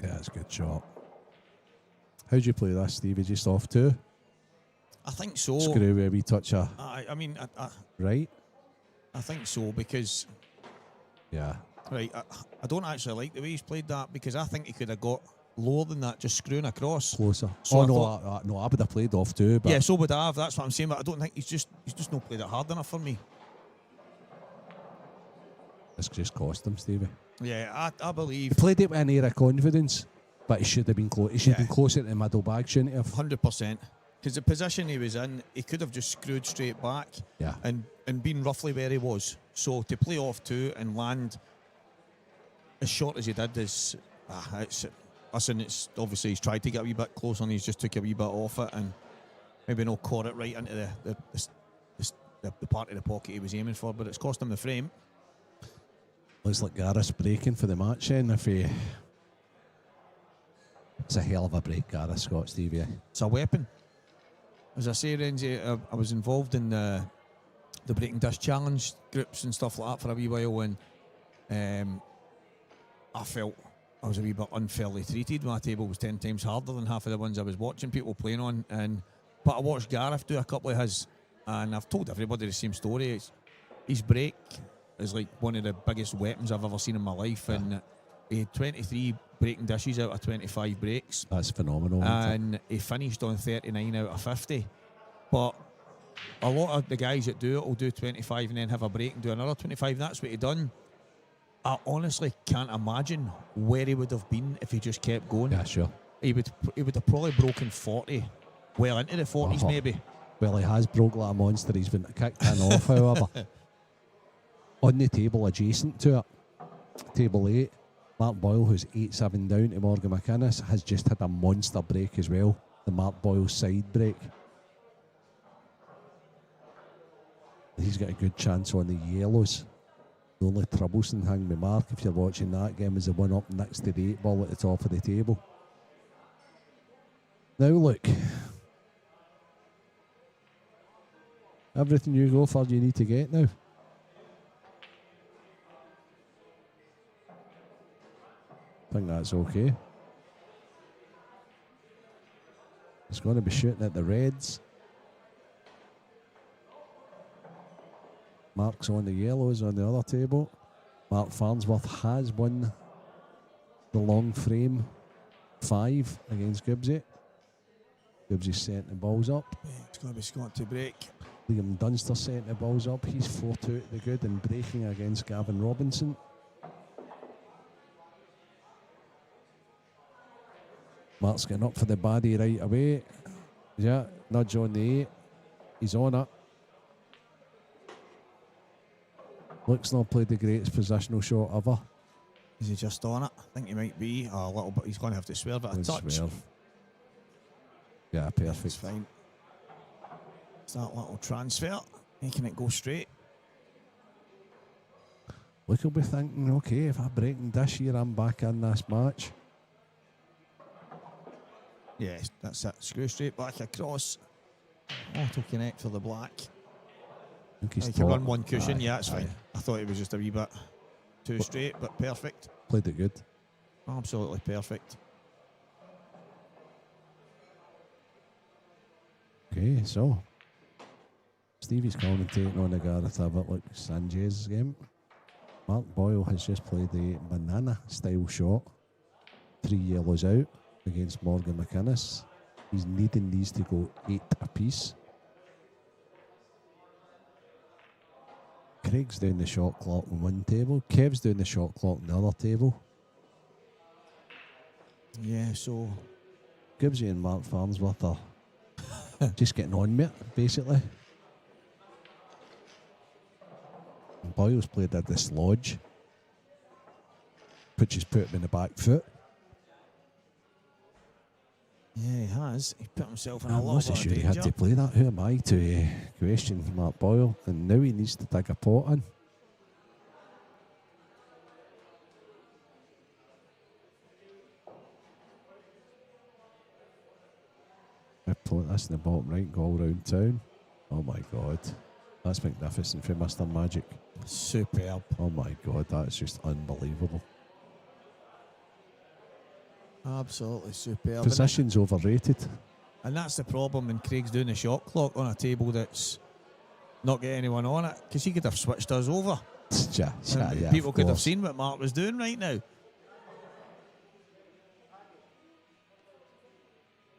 Yeah, it's a good shot. How'd you play this, Stevie? Just off 2? I think so. Screw with a wee touch of... I mean, right? I think so, because... Yeah. Right, I don't actually like the way he's played that, because I think he could have got lower than that, just screwing across. Closer. So I would have played off 2. But yeah, so would I have. That's what I'm saying, but I don't think he's just not played it hard enough for me. It's just cost him, Stevie. Yeah, I believe... He played it with an air of confidence, but he should have been close. He should have been closer to the middle bag, shouldn't he have? 100%. Because the position he was in, he could have just screwed straight back and been roughly where he was. So to play off 2 and land as short as he did is... it's obviously he's tried to get a wee bit close and he's just took a wee bit off it and maybe not caught it right into the part of the pocket he was aiming for, but it's cost him the frame. Looks like Gareth's breaking for the match then. It's a hell of a break, Gareth Scott, Stevie. It's a weapon. As I say, Renzi, I was involved in the Breaking Dish Challenge groups and stuff like that for a wee while, and I felt I was a wee bit unfairly treated. My table was 10 times harder than half of the ones I was watching people playing on. But I watched Gareth do a couple of his, and I've told everybody the same story. His break is like one of the biggest weapons I've ever seen in my life, and he had 23 breaking dishes out of 25 breaks. That's phenomenal. And he finished on 39 out of 50. But a lot of the guys that do it will do 25 and then have a break and do another 25. That's what he done. I honestly can't imagine where he would have been if he just kept going. Yeah, sure. He would have probably broken 40, well into the 40s maybe. Well, he has broke like a monster. He's been kicked in off, however. On the table adjacent to it, table 8, Mark Boyle, who's 8-7 down to Morgan McInnes, has just had a monster break as well. The Mark Boyle side break. He's got a good chance on the yellows. The only troublesome thing with Mark, if you're watching that game, is the one up next to the 8 ball at the top of the table. Now look, everything you go for, you need to get now. I think that's okay. It's going to be shooting at the reds. Mark's on the yellows on the other table. Mark Farnsworth has won the long frame 5 against Gibbsy. Gibbsy's setting the balls up. Yeah, it's going to be Scott to break. Liam Dunster setting the balls up. He's 4-2 to the good and breaking against Gavin Robinson. Mark's getting up for the baddie right away. Yeah, nudge on the 8. He's on it. Luke's not played the greatest positional shot ever. Is he just on it? I think he might be a little bit. He's going to have to swerve it a touch. Swerve. Yeah, perfect. It's fine. It's that little transfer, making it go straight. Luke will be thinking, okay, if I break this here, I'm back in this match. Yes, that's it. Screw straight back across. Auto connect for the black. I think he's He can taught. run one cushion. Aye, Yeah, that's fine. aye. I thought it was just a wee bit too straight, but perfect. Played it good. Absolutely perfect. Okay, so Stevie's commentating on the Gareth Abbott like Sanjay's game. Mark Boyle has just played the banana style shot. 3 yellows out against Morgan McInnes. He's needing these to go 8 apiece. Craig's doing the shot clock on one table. Kev's doing the shot clock on the other table. Yeah, so Gibbsy and Mark Farnsworth are just getting on with it, basically. And Boyle's played at dislodge, which has put him in the back foot. yeah, he has. He put himself in a I'm lot not of sure he danger. had to play that. Who am I to question Mark Boyle? And now he needs to dig a pot in. That's in the bottom right, go all round town. Oh my God. That's magnificent for Mr. Magic. Superb. Oh my God, that is just unbelievable. Absolutely superb. Position's overrated. And that's the problem when Craig's doing the shot clock on a table that's not getting anyone on it, because he could have switched us over. Yeah, People of could have course. seen what Mark was doing right now.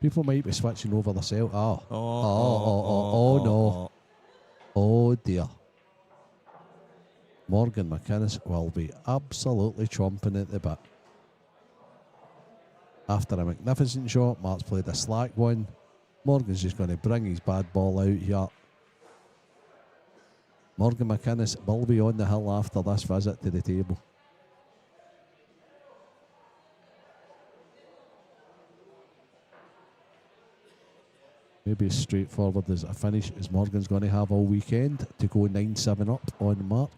People might be switching over themselves. Oh no. Oh dear. Morgan McInnes will be absolutely chomping at the bit. After a magnificent shot, Mark's played a slack one. Morgan's just going to bring his bad ball out here. Morgan McInnes will be on the hill after this visit to the table. Maybe as straightforward as a finish as Morgan's going to have all weekend to go 9-7 up on Mark.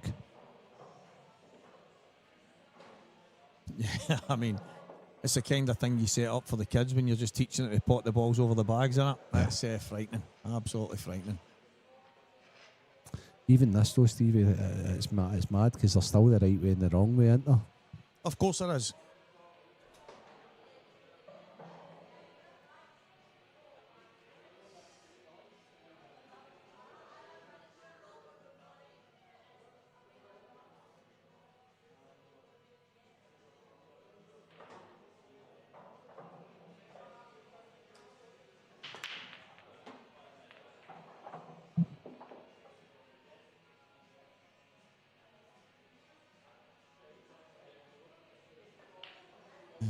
Yeah, I mean, it's the kind of thing you set up for the kids when you're just teaching it to pot the balls over the bags, isn't it? That's frightening. Absolutely frightening. Even this though, Stevie, it's mad because they're still the right way and the wrong way, aren't they? Of course there is.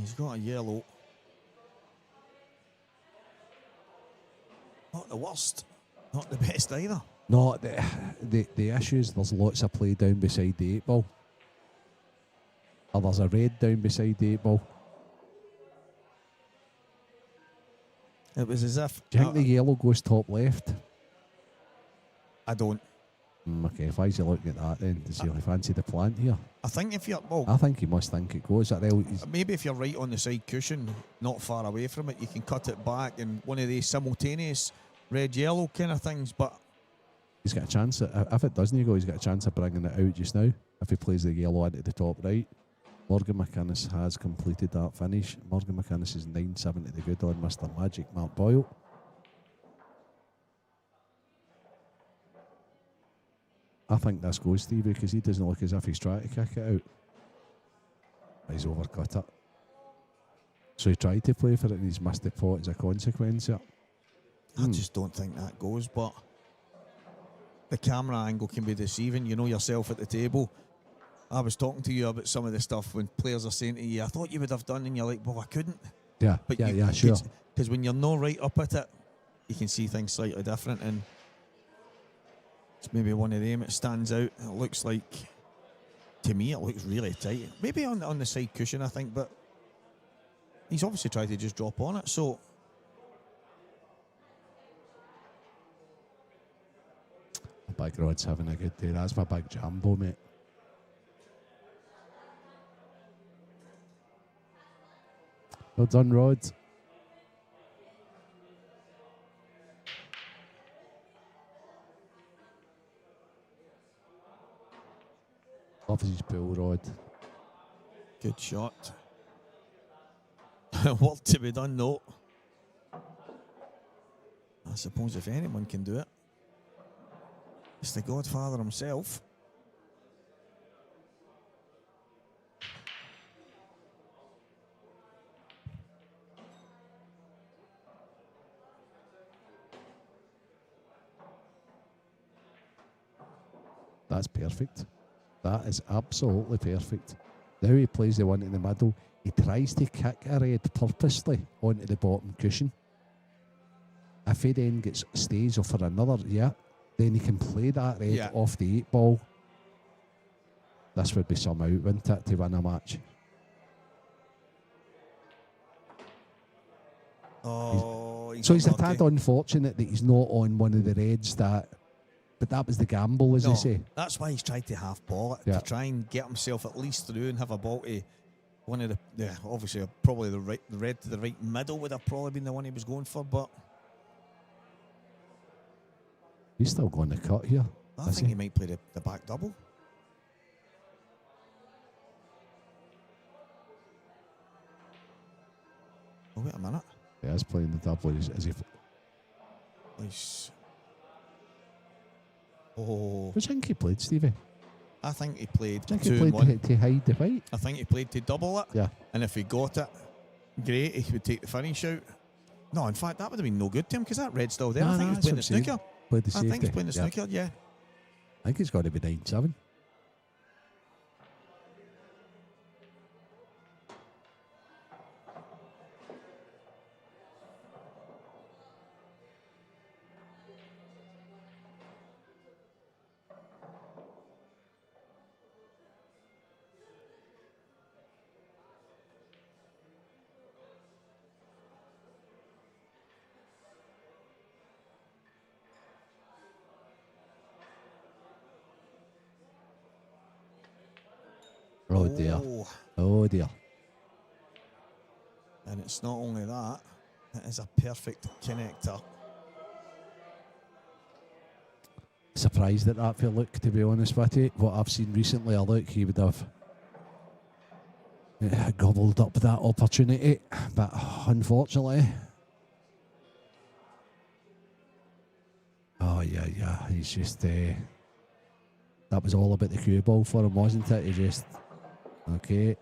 He's got a yellow. Not the worst. Not the best either. No, the issue is there's lots of play down beside the 8 ball. Or there's a red down beside the 8 ball. It was as if... Do you think the yellow goes top left? I don't. Okay, if he's looking at that then, does he fancy the plant here? I think if you're... Well, I think he must think it goes. maybe if you're right on the side cushion, not far away from it, you can cut it back and one of these simultaneous red-yellow kind of things, but... He's got a chance. If it doesn't go, he's got a chance of bringing it out just now. If he plays the yellow into the top right. Morgan McInnes has completed that finish. Morgan McInnes is 9-7 to the good on Mr. Magic Mark Boyle. I think this goes, Stevie, because he doesn't look as if he's trying to kick it out. He's overcut it. So he tried to play for it and he's missed the pot as a consequence. I just don't think that goes, but the camera angle can be deceiving. You know yourself at the table. I was talking to you about some of the stuff when players are saying to you, I thought you would have done, and you're like, well, I couldn't. Yeah, but sure. Because when you're not right up at it, you can see things slightly different, and it's maybe one of them. It stands out. It looks like, to me, it looks really tight. Maybe on the side cushion, I think, but he's obviously tried to just drop on it, so... Big Rod's having a good day. That's my big Jambo, mate. Well done, Rod. Loves his pool, Rod. Good shot. Work to be done, though. I suppose if anyone can do it, it's the Godfather himself. That's perfect. That is absolutely perfect. Now he plays the one in the middle. He tries to kick a red purposely onto the bottom cushion. If he then stays or for another, then he can play that red off the 8 ball. This would be some out, wouldn't it, to win a match? Oh, so he's a tad unfortunate that he's not on one of the reds that... But that was the gamble, as they say. That's why he's tried to half ball it, to try and get himself at least through and have a ball to one of the obviously probably the red to the right middle would have probably been the one he was going for, but he's still going to cut here. I think he might play the back double. Oh, wait a minute. He is playing the double as if... He's... Oh. What do you think he played, Stevie? I think he played do you think 2 he played and 1. To hide the fight? I think he played to double it. Yeah. And if he got it, great, he would take the finish out. No, in fact, that would have been no good to him because that red's still there. I think he was playing the snooker. Played the safety. I think he's playing the snooker, yeah. I think it's got to be 9-7. Oh dear. Oh dear. And it's not only that, it is a perfect connector. Surprised at that for Luke, to be honest with you. What I've seen recently, I look, he would have gobbled up that opportunity, but unfortunately. Oh, yeah, he's just. That was all about the cue ball for him, wasn't it? He just. Okay.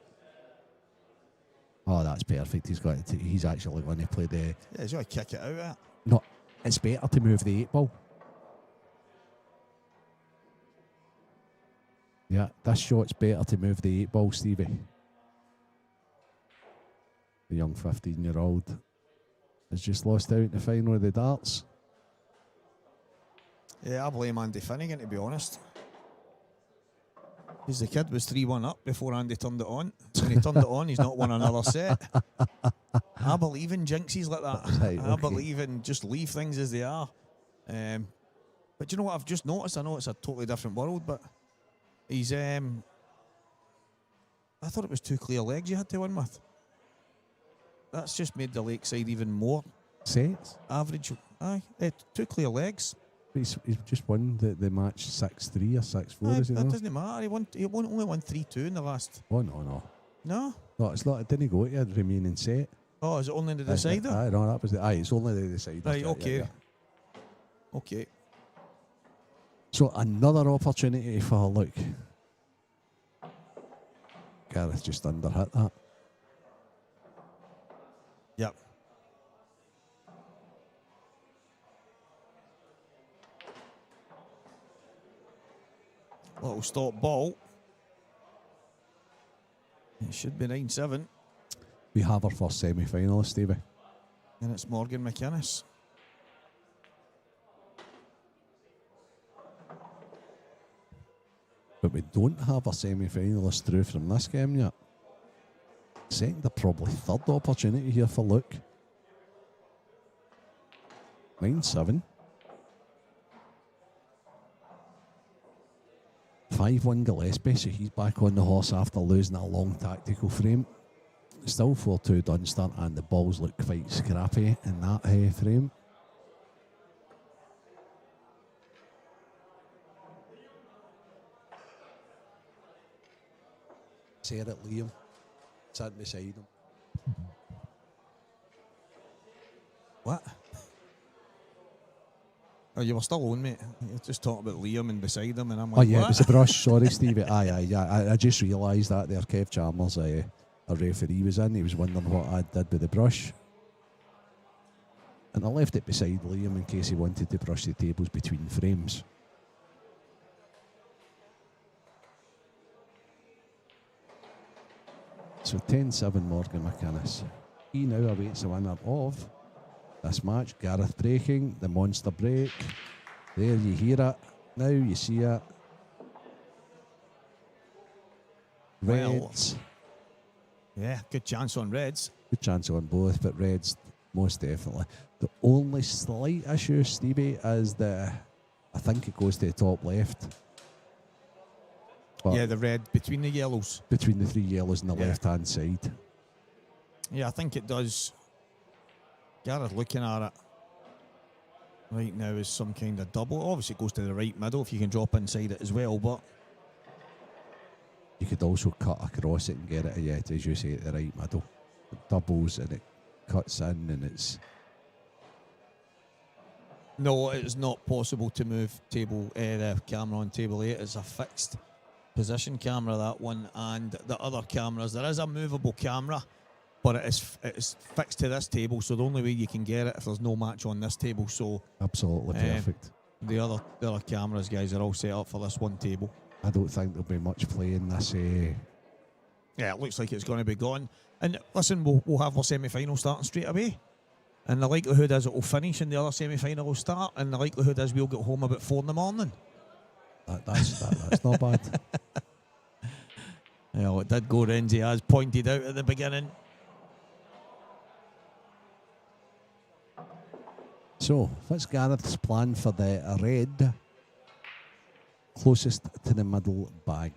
Oh, that's perfect. He's actually going to play the. Yeah, he's going to kick it out. No, it's better to move the 8 ball. Yeah, this shot's better to move the 8 ball, Stevie. The young 15-year-old has just lost out in the final of the darts. Yeah, I blame Andy Finnegan, to be honest. Because the kid was 3-1 up before Andy turned it on. When he turned it on, he's not won another set. I believe in jinxes like that. Right, I okay. believe in just leave things as they are. But you know what I've just noticed? I know it's a totally different world, but he's... I thought it was 2 clear legs you had to win with. That's just made the Lakeside even more... Sets? Average. Aye, 2 clear legs. He's just won the match 6-3 or 6-4, is it? That No? doesn't matter. He only won 3-2 in the last... Oh, no. No? No, it's not. It didn't go to a remaining set. Oh, is it only the decider? Aye, no, that was the... Aye, it's only the decider. Right, yeah, okay. yeah. Okay. So another opportunity for Luke. Gareth just underhit that. Yep. Little stop ball. It should be 9-7. We have our first semi-finalist, Stevie. And it's Morgan McInnes. But we don't have a semi-finalist through from this game yet. Second or probably third opportunity here for Luke. 9-7. 5-1 Gillespie, so he's back on the horse after losing a long tactical frame. Still 4-2 Dunster, and the balls look quite scrappy in that frame. Stare at Liam, sat beside him. What? Oh, you were still on, mate. You were just talking about Liam and beside him, and I'm like, Oh yeah, what? it was a brush. Sorry, Stevie. I just realised that there. Kev Chalmers, a referee, was in. He was wondering what I did with the brush, and I left it beside Liam in case he wanted to brush the tables between frames. So 10-7 Morgan McInnes. He now awaits the winner of this match. Gareth breaking, the monster break. There you hear it. Now you see it. Reds. Yeah, good chance on Reds. Good chance on both, but Reds most definitely. The only slight issue, Stevie, is that I think it goes to the top left. But Yeah, the red between the yellows. between the 3 yellows on the Yeah. left-hand side. Yeah, I think it does. Gareth looking at it right now is some kind of double. Obviously, it goes to the right middle if you can drop inside it as well, but You could also cut across it and get it, yeah, as you say, at the right middle. It doubles and it cuts in, and it's... no, it is not possible to move the camera on table 8. It's a fixed position camera, that one, and the other cameras. There is a movable camera, but it is fixed to this table, so the only way you can get it if there's no match on this table. So Absolutely perfect. the other cameras, guys, are all set up for this one table. I don't think there'll be much play in this. Yeah, it looks like it's going to be gone. And listen, we'll have our semi-final starting straight away. And the likelihood is it will finish and the other semi-final will start. And the likelihood is we'll get home about 4 in the morning. That's not bad. Well, it did go Renzi, as pointed out at the beginning. So, what's Gareth's plan for the red closest to the middle bag?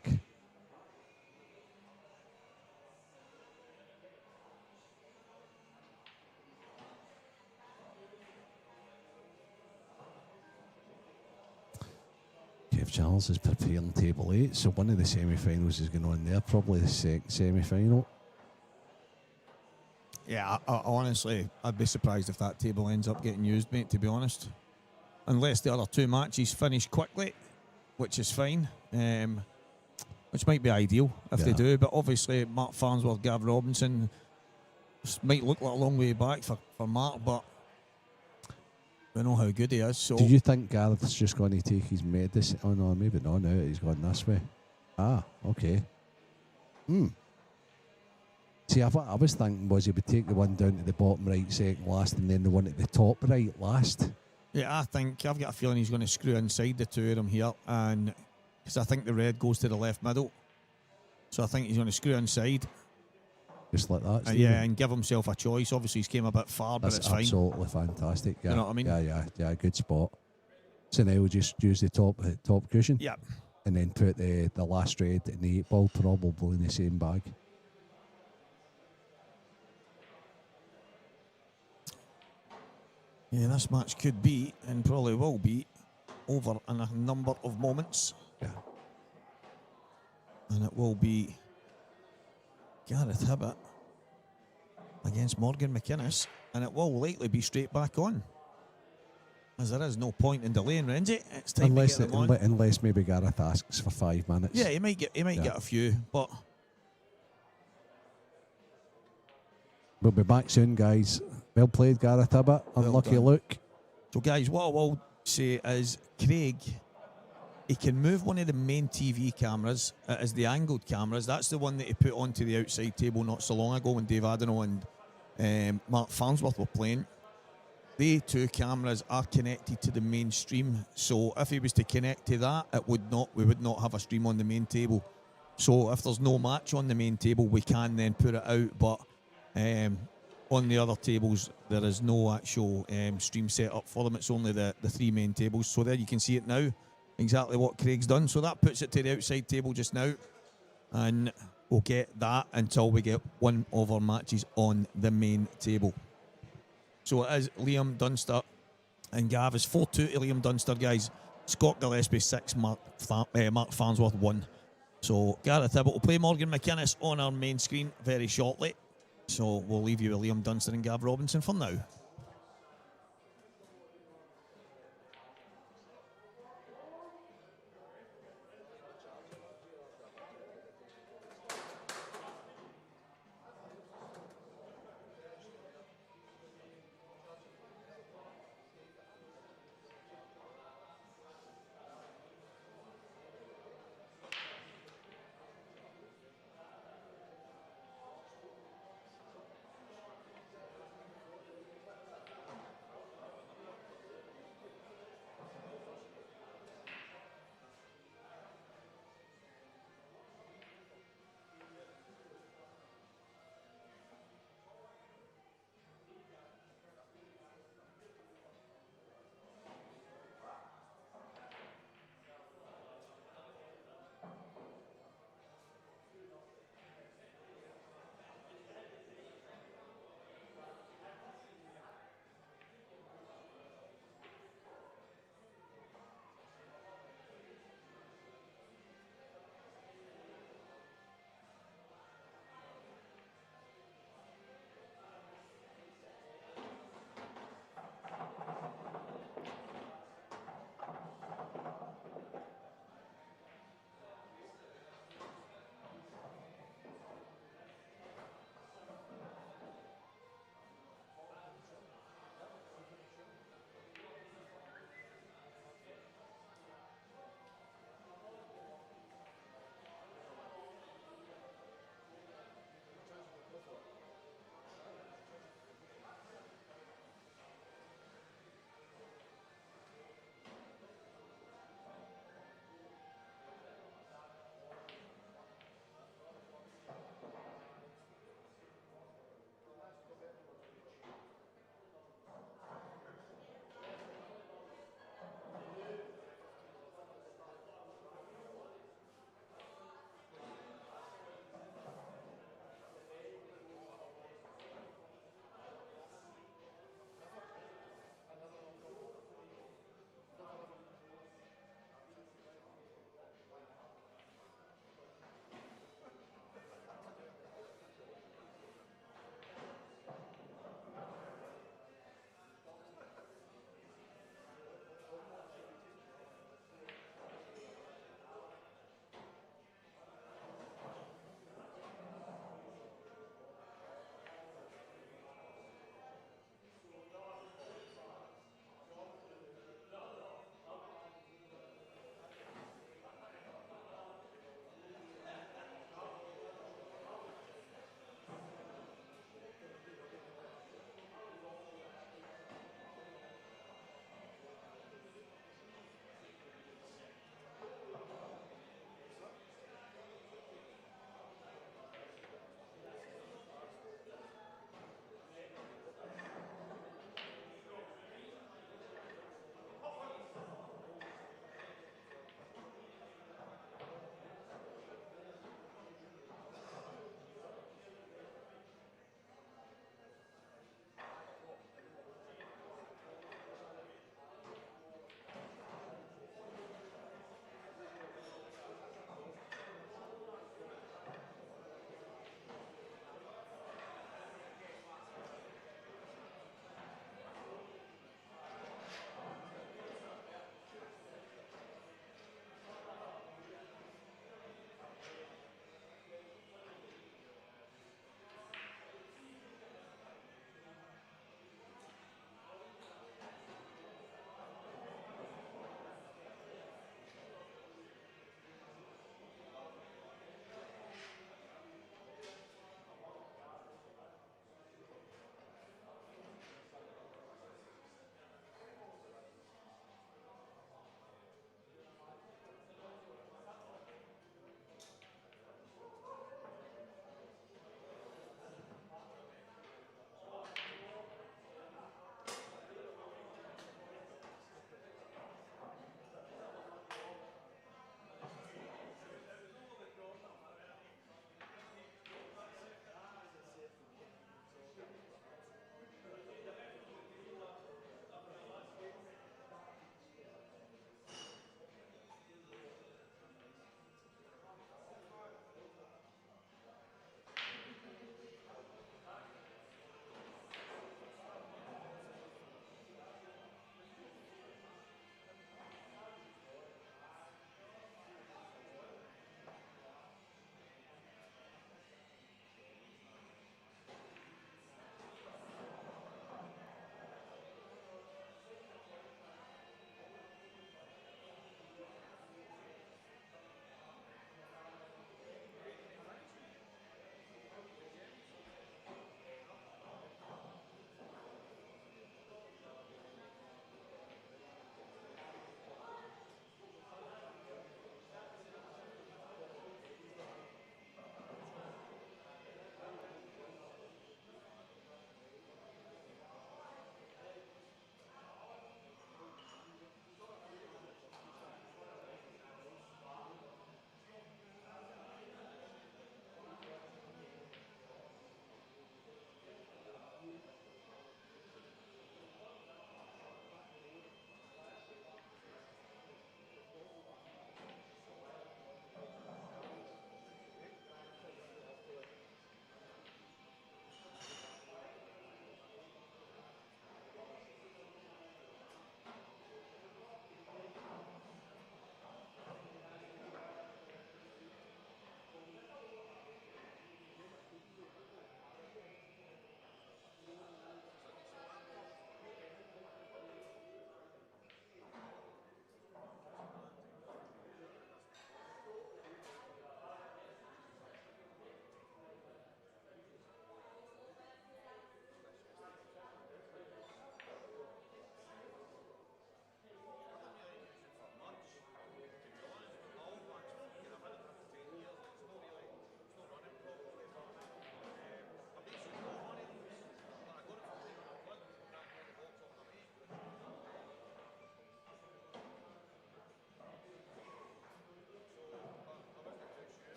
Dave Charles is preparing table 8, so one of the semi-finals is going on there, probably the second semi-final. Yeah, I honestly, I'd be surprised if that table ends up getting used, mate, to be honest. Unless the other 2 matches finish quickly, which is fine, which might be ideal if they do. But obviously, Mark Farnsworth, Gav Robinson, might look like a long way back for Mark, but we know how good he is. So, do you think Gareth's just going to take his medicine? Oh no, maybe not now. He's gone this way. Ah, okay. See, I was thinking was he would take the one down to the bottom right second last, and then the one at the top right last. Yeah, I've got a feeling he's going to screw inside the 2 of them here, and because I think the red goes to the left middle, so I think he's going to screw inside. Just like that, yeah, and give himself a choice. Obviously, he's came a bit far, but it's fine. Absolutely fantastic. Yeah. You know what I mean? Yeah, good spot. So now we'll just use the top cushion. Yeah. And then put the last red and the 8 ball probably in the same bag. Yeah, this match could be, and probably will be, over in a number of moments. Yeah. And it will be Gareth Hibbett against Morgan McInnes, and it will likely be straight back on, as there is no point in delaying, Renzi. It's time to get them on. Unless maybe Gareth asks for 5 minutes. Yeah, he might get a few, but we'll be back soon, guys. Well played, Gareth Hibbett. Unlucky Luke. So, guys, what I will say is Craig, he can move one of the main TV cameras as the angled cameras. That's the one that he put onto the outside table not so long ago when Dave Adeno and Mark Farnsworth were playing. The 2 cameras are connected to the main stream, so if he was to connect to that, we would not have a stream on the main table. So if there's no match on the main table, we can then put it out, but on the other tables there is no actual stream set up for them. It's only the 3 main tables. So there you can see it now, exactly what Craig's done. So that puts it to the outside table just now, and we'll get that until we get one of our matches on the main table. So it is Liam Dunster and Gav is 4-2 to Liam Dunster, guys. Scott Gillespie 6, Mark Farnsworth 1. So Gareth Hibbett will play Morgan McInnes on our main screen very shortly. So we'll leave you with Liam Dunster and Gav Robinson for now.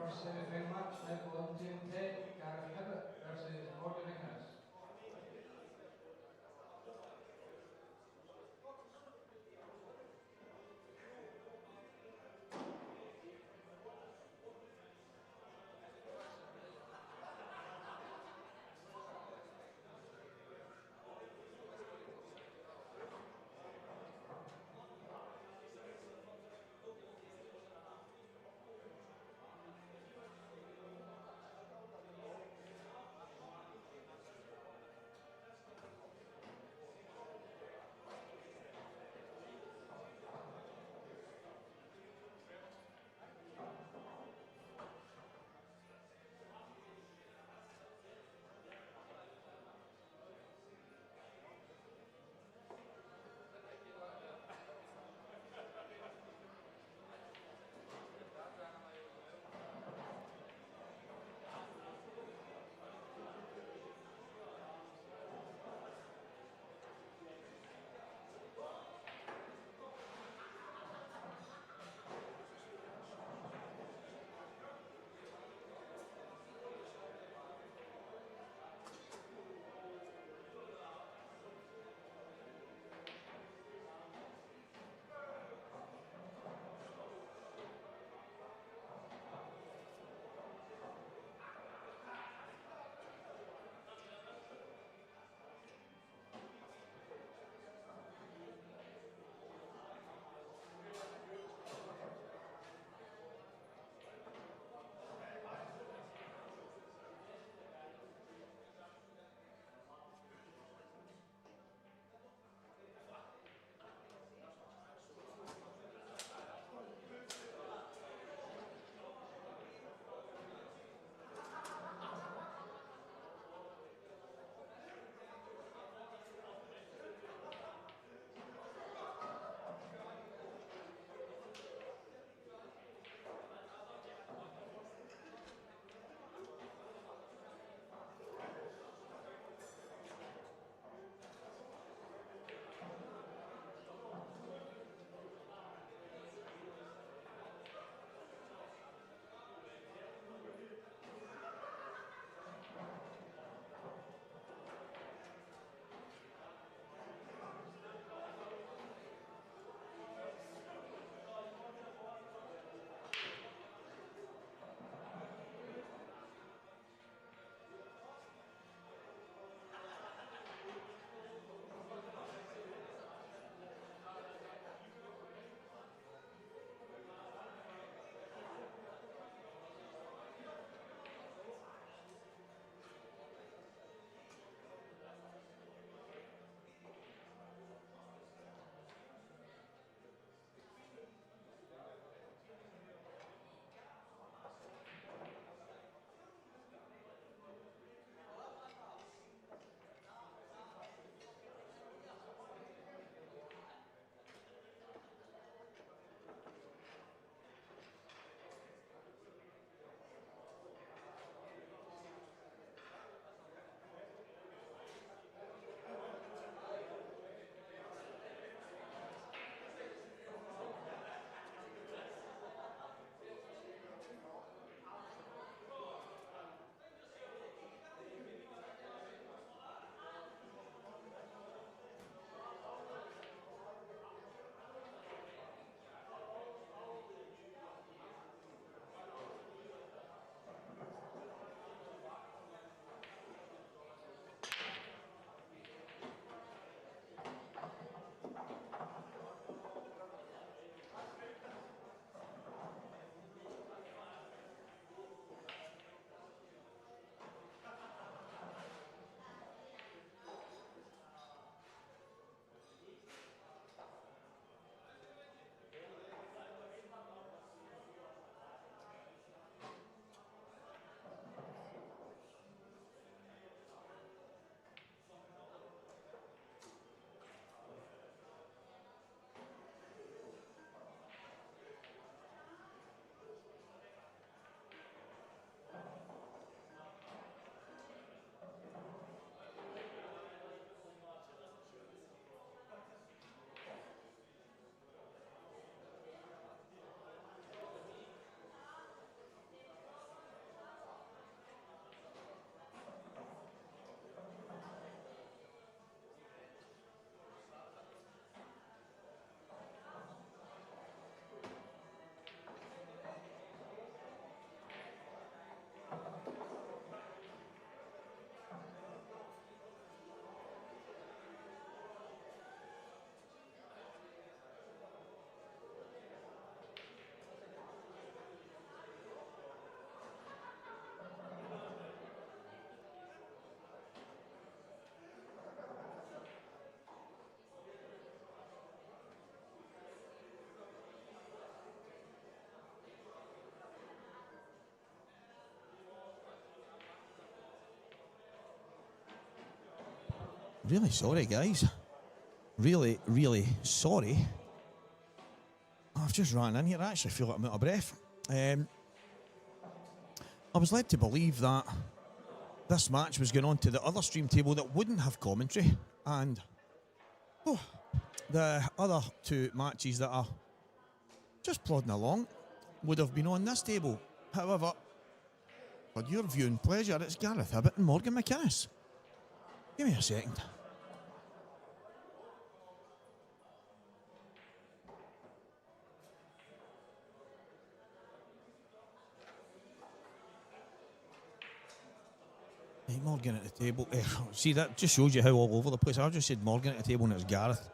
first semi-final match now below the table 10, Gareth Hibbett versus McGoldrick. Really sorry, guys. Really, really sorry. I've just ran in here. I actually feel like I'm out of breath. I was led to believe that this match was going on to the other stream table that wouldn't have commentary, and the other two matches that are just plodding along would have been on this table. However, for your viewing pleasure, it's Gareth Hibbett and Morgan McInnes. Give me a second. Hey, Morgan at the table. See, that just shows you how all over the place. I just said Morgan at the table and it was Gareth.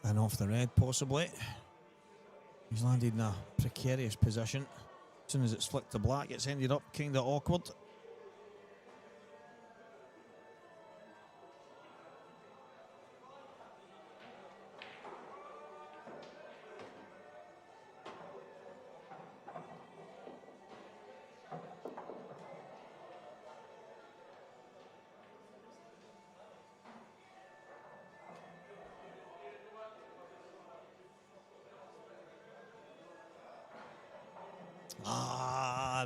And off the red, possibly. He's landed in a precarious position. As soon as it's flicked to black, it's ended up kind of awkward.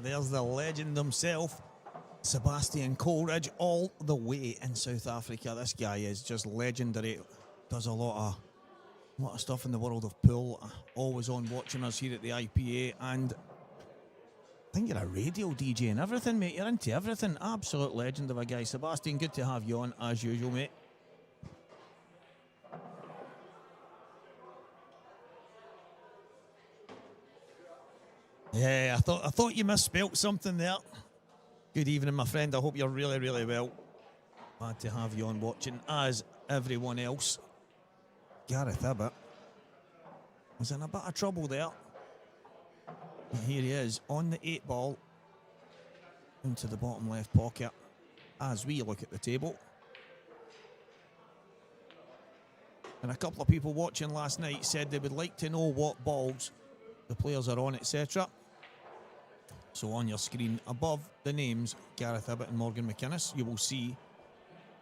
There's the legend himself, Sebastian Coleridge, all the way in South Africa. This guy is just legendary. Does a lot of stuff in the world of pool. Always on watching us here at the IPA, and I think you're a radio DJ and everything, mate. You're into everything. Absolute legend of a guy. Sebastian, good to have you on as usual, mate. Yeah, I thought you misspelt something there. Good evening, my friend. I hope you're really, really well. Glad to have you on watching, as everyone else. Gareth Hibbett was in a bit of trouble there. And here he is on the 8 ball into the bottom left pocket as we look at the table. And a couple of people watching last night said they would like to know what balls the players are on, etc. So on your screen above the names Gareth Hibbett and Morgan McInnes, you will see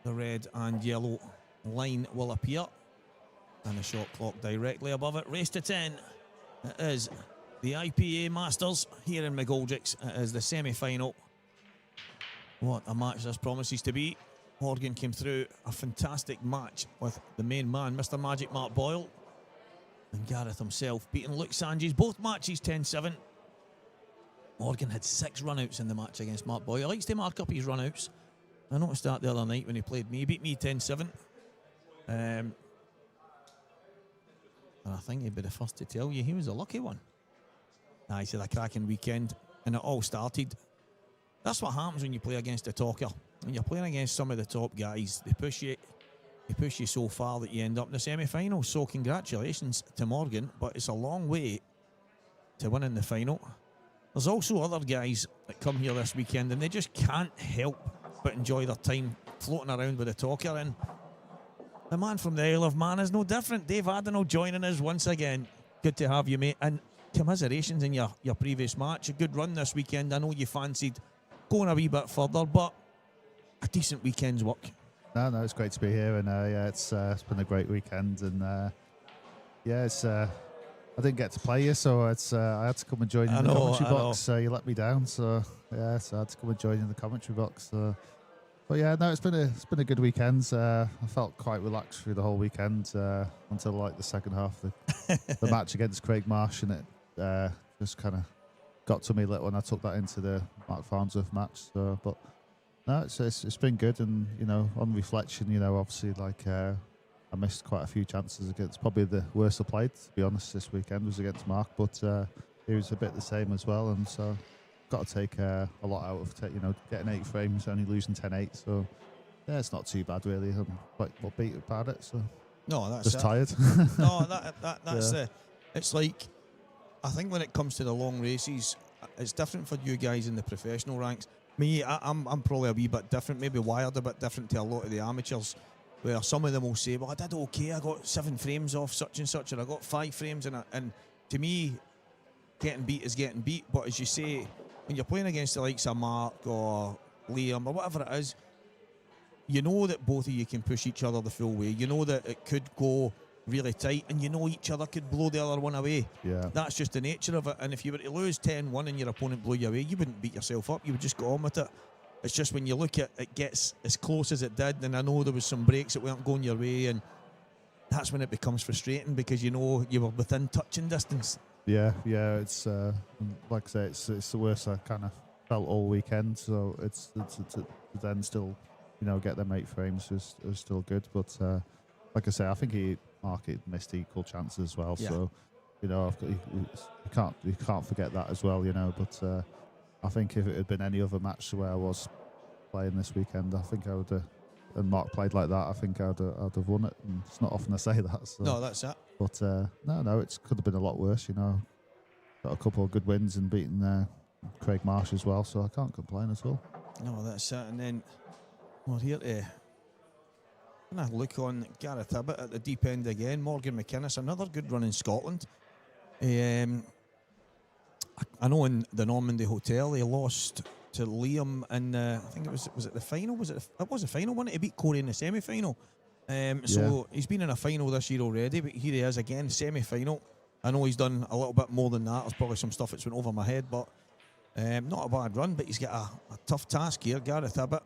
the red and yellow line will appear, and the shot clock directly above it. Race to 10. It is the IPA Masters here in McGoldricks. It is the semi-final. What a match this promises to be. Morgan came through a fantastic match with the main man, Mr. Magic Mark Boyle, and Gareth himself beating Luke Sanges. Both matches 10-7. Morgan had 6 runouts in the match against Mark Boyle. He likes to mark up his runouts. I noticed that the other night when he played me. He beat me 10-7. And I think he'd be the first to tell you he was a lucky one. He's had a cracking weekend, and it all started. That's what happens when you play against a talker. When you're playing against some of the top guys, they push you so far that you end up in the semi-final. So congratulations to Morgan, but it's a long way to winning the final. There's also other guys that come here this weekend and they just can't help but enjoy their time floating around with a talker, and the man from the Isle of Man is no different. Dave Adenau joining us once again. Good to have you, mate, and commiserations in your previous match. A good run this weekend. I know you fancied going a wee bit further, but a decent weekend's work. No, it's great to be here, and it's been a great weekend, and I didn't get to play you, so I had to come and join in the commentary box. You let me down, so I had to come and join in the commentary box. But yeah, no, it's been a good weekend. I felt quite relaxed through the whole weekend until like the second half of the match against Craig Marsh, and it just kind of got to me a little when I took that into the Mark Farnsworth match. So, but no, it's been good, and on reflection, obviously I missed quite a few chances against. Probably the worst I played, to be honest, this weekend was against Mark, but he was a bit the same as well, and so got to take a lot out of getting 8 frames, only losing 10-8. So yeah, it's not too bad really. I'm quite upbeat about it. So no, that's just tired. No, that's it's like, I think when it comes to the long races, it's different for you guys in the professional ranks. Me, I'm probably a wee bit different, maybe wired a bit different to a lot of the amateurs, where some of them will say, well, I did okay, I got 7 frames off such and such, or I got 5 frames, and to me, getting beat is getting beat. But as you say, when you're playing against the likes of Mark or Liam or whatever it is, you know that both of you can push each other the full way. You know that it could go really tight, and you know each other could blow the other one away. Yeah. That's just the nature of it. And if you were to lose 10-1 and your opponent blew you away, you wouldn't beat yourself up. You would just go on with it. It's just when you look at it gets as close as it did, and I know there was some breaks that weren't going your way, and that's when it becomes frustrating because you know you were within touching distance. Yeah. It's like I say, it's the worst I kind of felt all weekend. So it's to then still, get them 8 frames is still good. But like I say, I think Mark missed equal chances as well. Yeah. So you can't forget that as well. But I think if it had been any other match where I was playing this weekend, I think I would have. And Mark played like that, I think I'd have won it. And it's not often I say that. So. No, that's it. But no, it could have been a lot worse. Got a couple of good wins and beating Craig Marsh as well, so I can't complain at all. No, that's it. And then we're here to look on Gareth Hibbett at the deep end again. Morgan McInnes, another good run in Scotland. I know in the Normandy Hotel he lost to Liam in I think it was it the final? It was the final, wasn't it? He beat Corey in the semi-final. So he's been in a final this year already, but here he is again, semi-final. I know he's done a little bit more than that. There's probably some stuff that's went over my head, but not a bad run. But he's got a tough task here. Gareth Hibbett,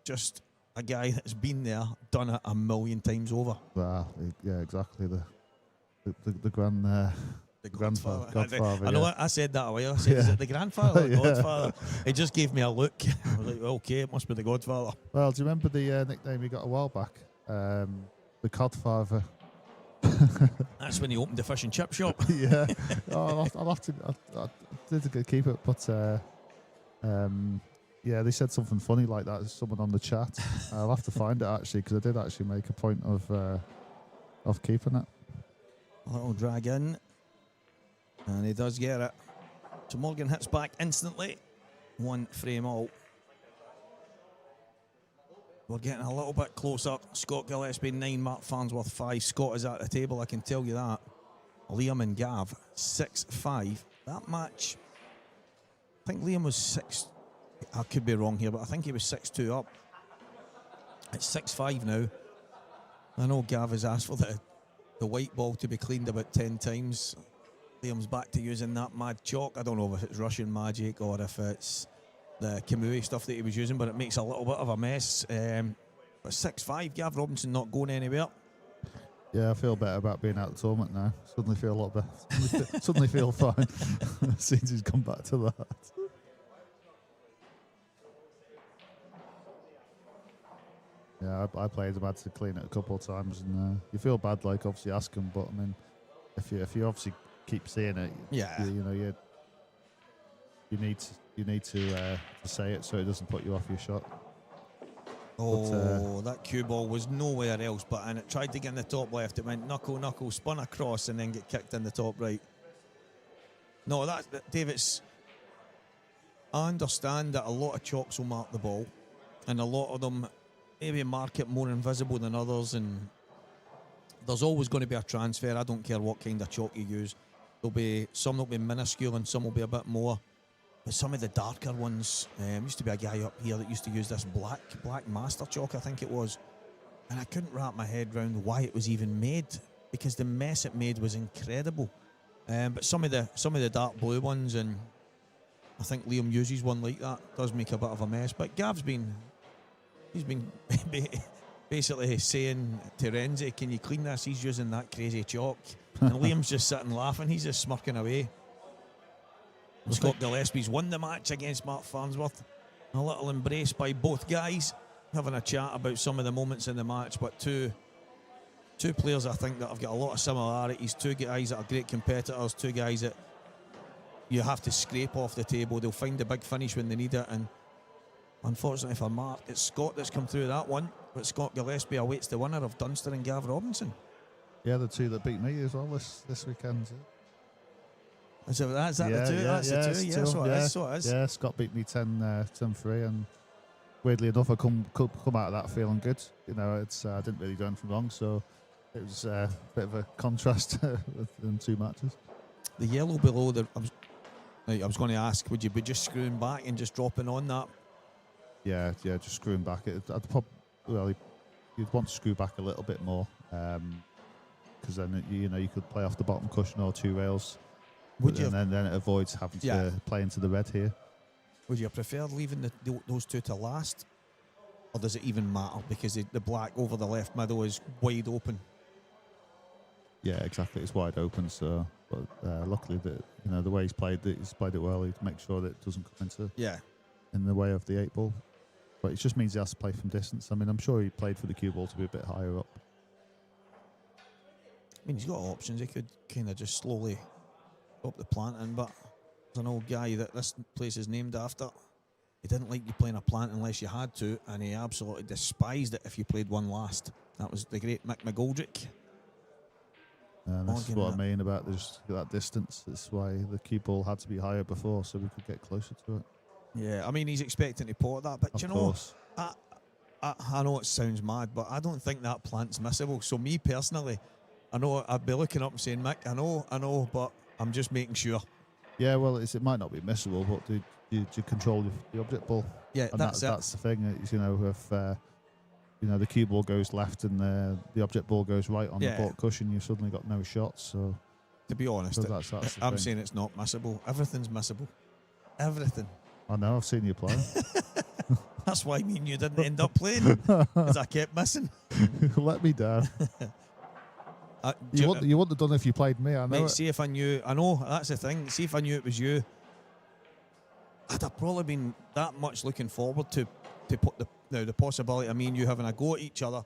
just a guy that's been there, done it a million times over. Yeah, exactly. The grandfather. Godfather. I know. I said that away. I said, is it the grandfather or the Godfather? He just gave me a look. I was like, well, okay, it must be the Godfather. Well, do you remember the nickname he got a while back? The Codfather. That's when he opened the fish and chip shop. Yeah. I'll have to. I did keep it, but yeah, they said something funny like that. Someone on the chat. I'll have to find it actually, because I did actually make a point of keeping it. A little drag in, and he does get it. So Morgan hits back instantly. 1 frame all. We're getting a little bit closer. Scott Gillespie 9, Mark Farnsworth 5. Scott is at the table, I can tell you that. Liam and Gav 6-5. That match, I think Liam was 6. I could be wrong here, but I think he was 6-2 up. It's 6-5 now. I know Gav has asked for the white ball to be cleaned about 10 times. Liam's back to using that mad chalk. I don't know if it's Russian magic or if it's the Kamui stuff that he was using, but it makes a little bit of a mess. But 6-5, Gav Robinson not going anywhere. Yeah, I feel better about being out of the tournament now. Suddenly feel a lot better. Suddenly feel fine since he's gone back to that. Yeah, I played him, had to clean it a couple of times, and you feel bad, like obviously ask him, but I mean, if you obviously keep seeing it, yeah, you need to say it so it doesn't put you off your shot. Oh, that cue ball was nowhere else but in it. Tried to get in the top left, it went knuckle, spun across and then get kicked in the top right. No, David's. I understand that a lot of chalks will mark the ball, and a lot of them maybe mark it more invisible than others, and there's always going to be a transfer. I don't care what kind of chalk you use. There'll be some that'll be minuscule and some will be a bit more. But some of the darker ones, used to be a guy up here that used to use this black master chalk, I think it was. And I couldn't wrap my head around why it was even made, because the mess it made was incredible. But some of the dark blue ones, and I think Liam uses one like that, does make a bit of a mess. But Gav's been basically saying to Renzi, can you clean this? He's using that crazy chalk. And Liam's just sitting laughing. He's just smirking away. And Scott Gillespie's won the match against Mark Farnsworth. A little embrace by both guys, having a chat about some of the moments in the match. But two players I think that have got a lot of similarities. 2 guys that are great competitors. 2 guys that you have to scrape off the table. They'll find the big finish when they need it. And unfortunately for Mark, it's Scott that's come through that one. But Scott Gillespie awaits the winner of Dunster and Gav Robinson. Yeah, the 2 that beat me as well this weekend. Is that the two? Yeah, That's the two. Yeah, so it is. So it is. Yeah, Scott beat me 10-3, and weirdly enough, I come out of that feeling good. You know, it's I didn't really do anything wrong, so it was a bit of a contrast in 2 matches. The yellow below I was going to ask, would you be just screwing back and just dropping on that? Yeah, just screwing back. You'd want to screw back a little bit more, because then you could play off the bottom cushion or 2 rails. And then it avoids having to play into the red here. Would you prefer leaving those 2 to last, or does it even matter because the black over the left middle is wide open? Yeah, exactly. It's wide open. So, but luckily the way he's played it well. He makes sure that it doesn't come in the way of the 8 ball. But it just means he has to play from distance. I mean, I'm sure he played for the cue ball to be a bit higher up. I mean, he's got options. He could kind of just slowly up the planting, but there's an old guy that this place is named after. He didn't like you playing a plant unless you had to, and he absolutely despised it if you played one last. That was the great McGoldrick. And that's what I mean about that distance. That's why the cue ball had to be higher before, so we could get closer to it. Yeah, I mean, he's expecting to pot that, but of you know, course. I know it sounds mad, but I don't think that plant's missable. So me personally, I know I'd be looking up and saying, Mick, I know, but I'm just making sure. Yeah, well, it might not be missable, but do you control the object ball? Yeah, and that's the thing. Is, if the cue ball goes left and the object ball goes right on the bottom cushion, you've suddenly got no shots. So, to be honest, I'm saying it's not missable. Everything's missable. Everything. I know. I've seen you play. That's why me and you didn't end up playing, because I kept missing. Let me down. You wouldn't have done if you played me. I know. Mate, see if I knew. I know that's the thing. See if I knew it was you, I'd have probably been that much looking forward to put the possibility of me and you having a go at each other.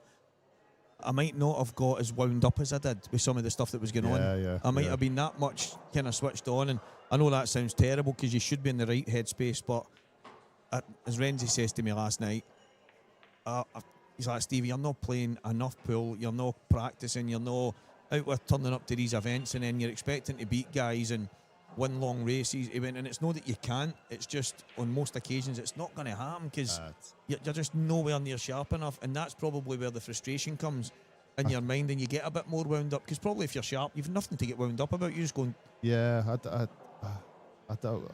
I might not have got as wound up as I did with some of the stuff that was going on. Yeah, I might have been that much kind of switched on, and I know that sounds terrible because you should be in the right headspace, but as Renzi says to me last night, he's like, Stevie, you're not playing enough pool, you're not practicing, you're not out with turning up to these events, and then you're expecting to beat guys and win long races. He went, and it's not that you can't, it's just on most occasions it's not going to happen because you're just nowhere near sharp enough, and that's probably where the frustration comes in your mind, and you get a bit more wound up because probably if you're sharp, you've nothing to get wound up about. You're just going. Yeah, I don't.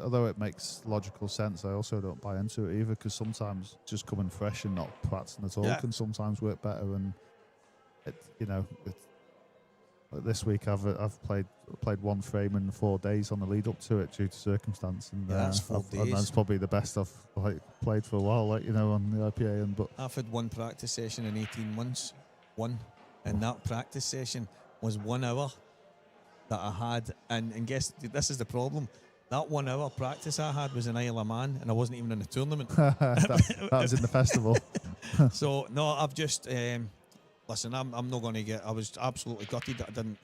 Although it makes logical sense, I also don't buy into it either, because sometimes just coming fresh and not practicing at all can sometimes work better. And like this week I've played one frame in 4 days on the lead up to it due to circumstance, and that's 4 days. And that's probably the best I've played for a while, on the IPA. But I've had one practice session in 18 months, and that practice session was 1 hour that I had, and guess this is the problem. That 1 hour practice I had was in Isle of Man, and I wasn't even in the tournament. that was in the festival. So no, I've just listen. I'm not going to get. I was absolutely gutted that I didn't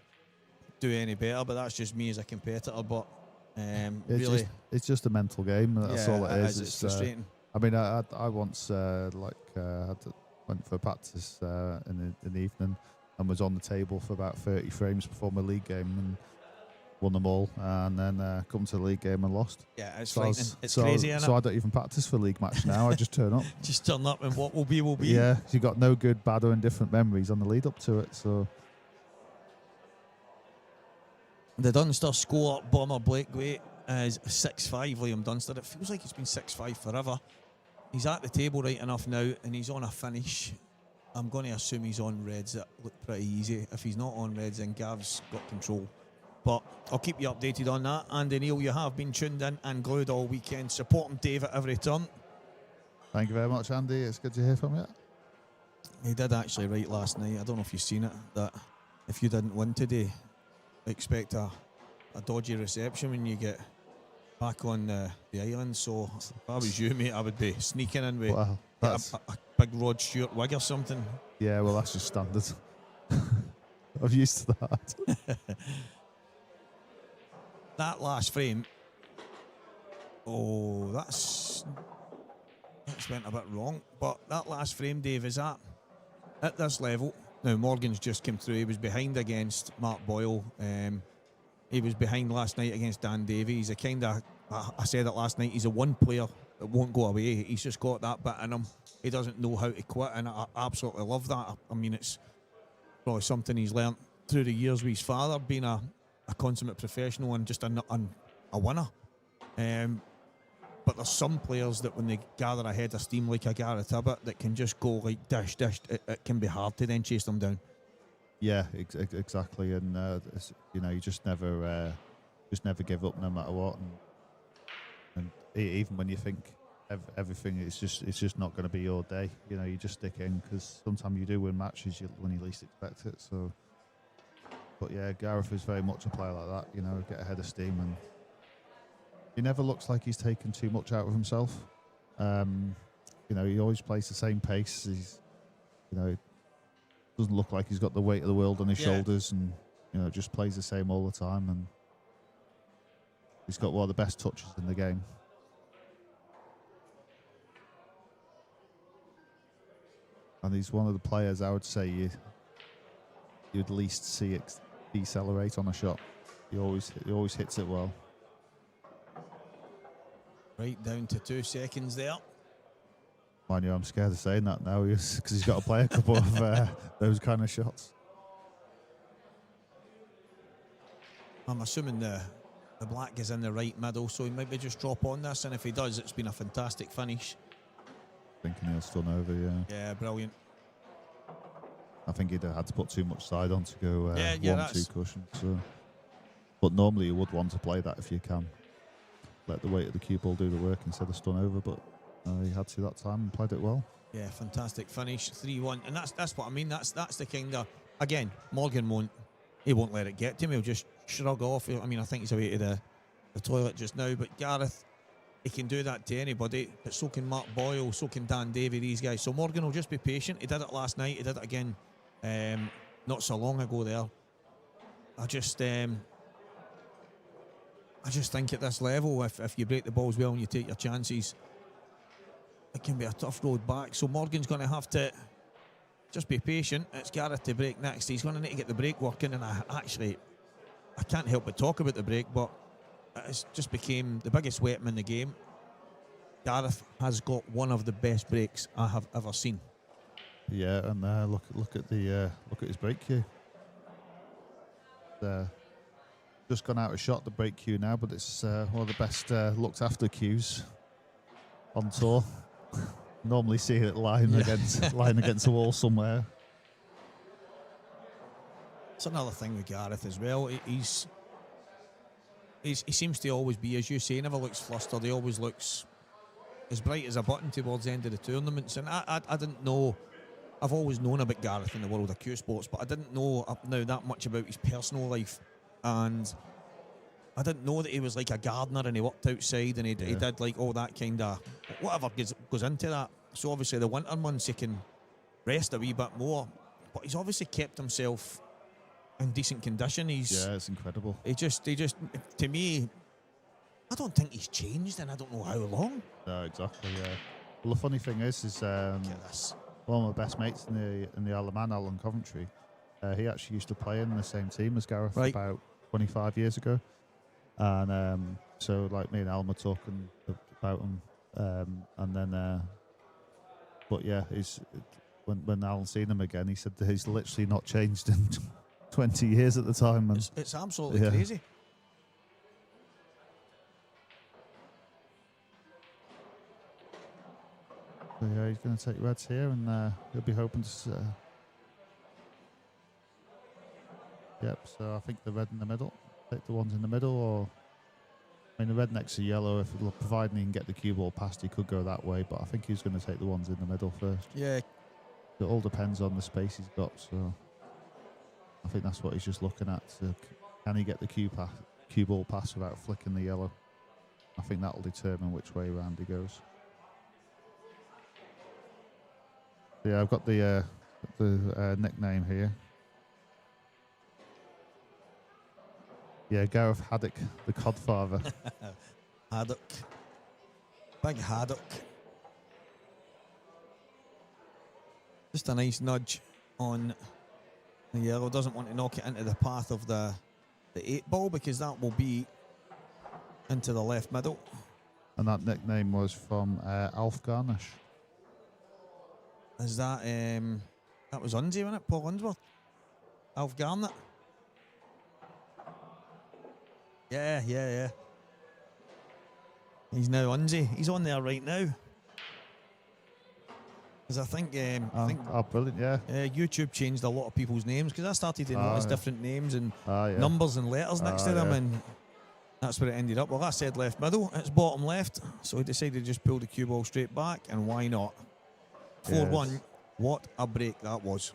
do any better, but that's just me as a competitor. But it's just a mental game. That's all it is. It's frustrating. I mean, I once went for a practice in the evening and was on the table for about 30 frames before my league game and won them all, and then come to the league game and lost. Yeah, it's frightening. It's crazy, isn't it? So I don't even practice for league match now. I just turn up. Just turn up, and what will be, will be. Yeah, you got no good, bad, or indifferent memories on the lead up to it. So the Dunster score, Bomber Blake Great, is 6-5. Liam Dunster. It feels like it's been 6-5 forever. He's at the table right enough now, and he's on a finish. I'm going to assume he's on reds. That look pretty easy. If he's not on reds, then Gav's got control. But I'll keep you updated on that. Andy Neil, you have been tuned in and glued all weekend, supporting Dave at every turn. Thank you very much, Andy. It's good to hear from you. He did actually write last night, I don't know if you've seen it, that if you didn't win today, expect a dodgy reception when you get back on the island. So if I was you, mate, I would be sneaking in with a big Rod Stewart wig or something. Yeah, well, that's just standard. I'm used to that. That last frame, that's went a bit wrong. But that last frame, Dave, is at this level. Now, Morgan's just came through. He was behind against Mark Boyle. he was behind last night against Dan Davies. I said it last night, he's a one player that won't go away. He's just got that bit in him. He doesn't know how to quit, and I absolutely love that. I mean, it's probably something he's learnt through the years with his father, being a consummate professional and just a winner. But there's some players that when they gather a head of steam like a Gareth Hibbert that can just go like dish. It can be hard to then chase them down. Yeah, exactly. And you just never give up no matter what. And even when you think everything is just not going to be your day, you just stick in, because sometimes you do win matches when you least expect it. So, but yeah, Gareth is very much a player like that. Get ahead of steam, and he never looks like he's taken too much out of himself. He always plays the same pace. He's, doesn't look like he's got the weight of the world on his shoulders, and just plays the same all the time. And he's got one of the best touches in the game. And he's one of the players I would say you'd least see it decelerate on a shot. He always hits it well. Right down to 2 seconds there. Mind you, I'm scared of saying that now, because he's got to play a couple of those kind of shots. I'm assuming the black is in the right middle, so he maybe just drop on this, and if he does, it's been a fantastic finish. Thinking he'll stun over, yeah. Yeah, brilliant. I think he'd have had to put too much side on to go 1-2 cushion. So, but normally you would want to play that if you can. Let the weight of the cue ball do the work instead of stun over, but he had to that time and played it well. Yeah, fantastic finish, 3-1, and that's what I mean. That's the kind of, again, Morgan won't let it get to him. He'll just shrug off. I mean, I think he's away to the toilet just now, but Gareth, he can do that to anybody, but so can Mark Boyle, so can Dan Davey, these guys. So Morgan will just be patient. He did it last night. He did it again not so long ago there. I just think at this level, if you break the balls well and you take your chances, it can be a tough road back. So Morgan's going to have to just be patient. It's Gareth to break next. He's going to need to get the break working, and I can't help but talk about the break, but it's just became the biggest weapon in the game. Gareth has got one of the best breaks I have ever seen. Yeah, and look at his break cue. Just gone out of shot, the break cue now, but it's one of the best looked after cues on tour. Normally see it lying against a wall somewhere. It's another thing with Gareth as well. He seems to always be, as you say, he never looks flustered. He always looks as bright as a button towards the end of the tournaments. And I didn't know. I've always known about Gareth in the world of Cuesports, but I didn't know up now that much about his personal life. And I didn't know that he was like a gardener and he worked outside and he did like all that kind of whatever goes into that. So obviously the winter months he can rest a wee bit more, but he's obviously kept himself in decent condition. It's incredible. He just to me, I don't think he's changed and I don't know how long. No, exactly. Yeah. Well, the funny thing is one of my best mates in the Isle of Man, Alan Coventry. He actually used to play in the same team as Gareth about 25 years ago. And so, like, me and Alan were talking about him. And then, but yeah, when Alan seen him again, he said that he's literally not changed in 20 years at the time. And it's absolutely crazy. So yeah, he's going to take reds here, and he'll be hoping to. Yep. So I think the red in the middle. Take the ones in the middle, or I mean the red next to yellow. If providing he can get the cue ball past, he could go that way. But I think he's going to take the ones in the middle first. Yeah. It all depends on the space he's got. So I think that's what he's just looking at. So can he get the cue ball pass without flicking the yellow? I think that will determine which way around he goes. Yeah, I've got the nickname here. Yeah, Gareth Haddock, the Codfather. Haddock. Big Haddock. Just a nice nudge on the yellow. Doesn't want to knock it into the path of the the 8 ball, because that will be into the left middle. And that nickname was from Alf Garnish. Is that that was Unsey, wasn't it? Paul Unsworth? Alf Garnett? Yeah. He's now Unsey. He's on there right now. Because I think brilliant, yeah. YouTube changed a lot of people's names, because I started to notice different names and numbers and letters next to them, and that's where it ended up. Well, I said left middle, it's bottom left, so he decided to just pull the cue ball straight back, and why not? 4-1. Yes. What a break that was.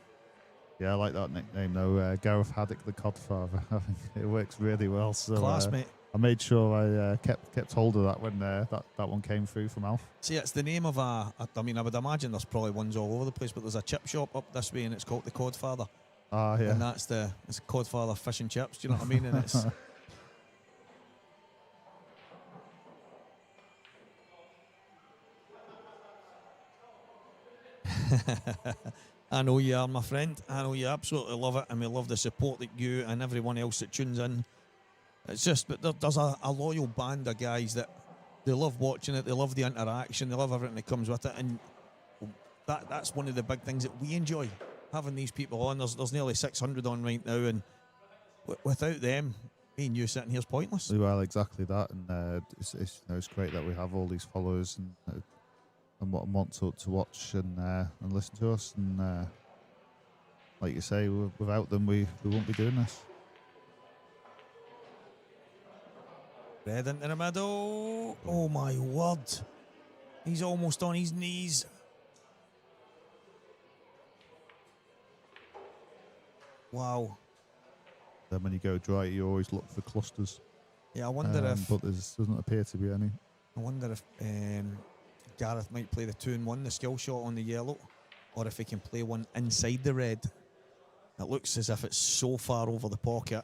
Yeah, I like that nickname though. Gareth Haddock, the Codfather. I think it works really well. So, classmate. I made sure I kept hold of that when that one came through from Alf. See, it's the name of I would imagine there's probably ones all over the place, but there's a chip shop up this way and it's called the Codfather. Ah, yeah. And it's Codfather Fish and Chips, do you know what I mean? And it's... I know you are, my friend. I know you absolutely love it, and we love the support that you and everyone else that tunes in. It's just, but there's a loyal band of guys that they love watching it, they love the interaction, they love everything that comes with it, and that's one of the big things that we enjoy, having these people on. There's nearly 600 on right now, and without them, me and you sitting here is pointless. Well, exactly that, and it's great that we have all these followers and want to watch and listen to us, and like you say, without them we won't be doing this. Red into the middle. Oh my word, he's almost on his knees. Wow. Then when you go dry, you always look for clusters. Yeah, I wonder if, but there doesn't appear to be any. I wonder if Gareth might play the 2-1, the skill shot on the yellow, or if he can play one inside the red. It looks as if it's so far over the pocket.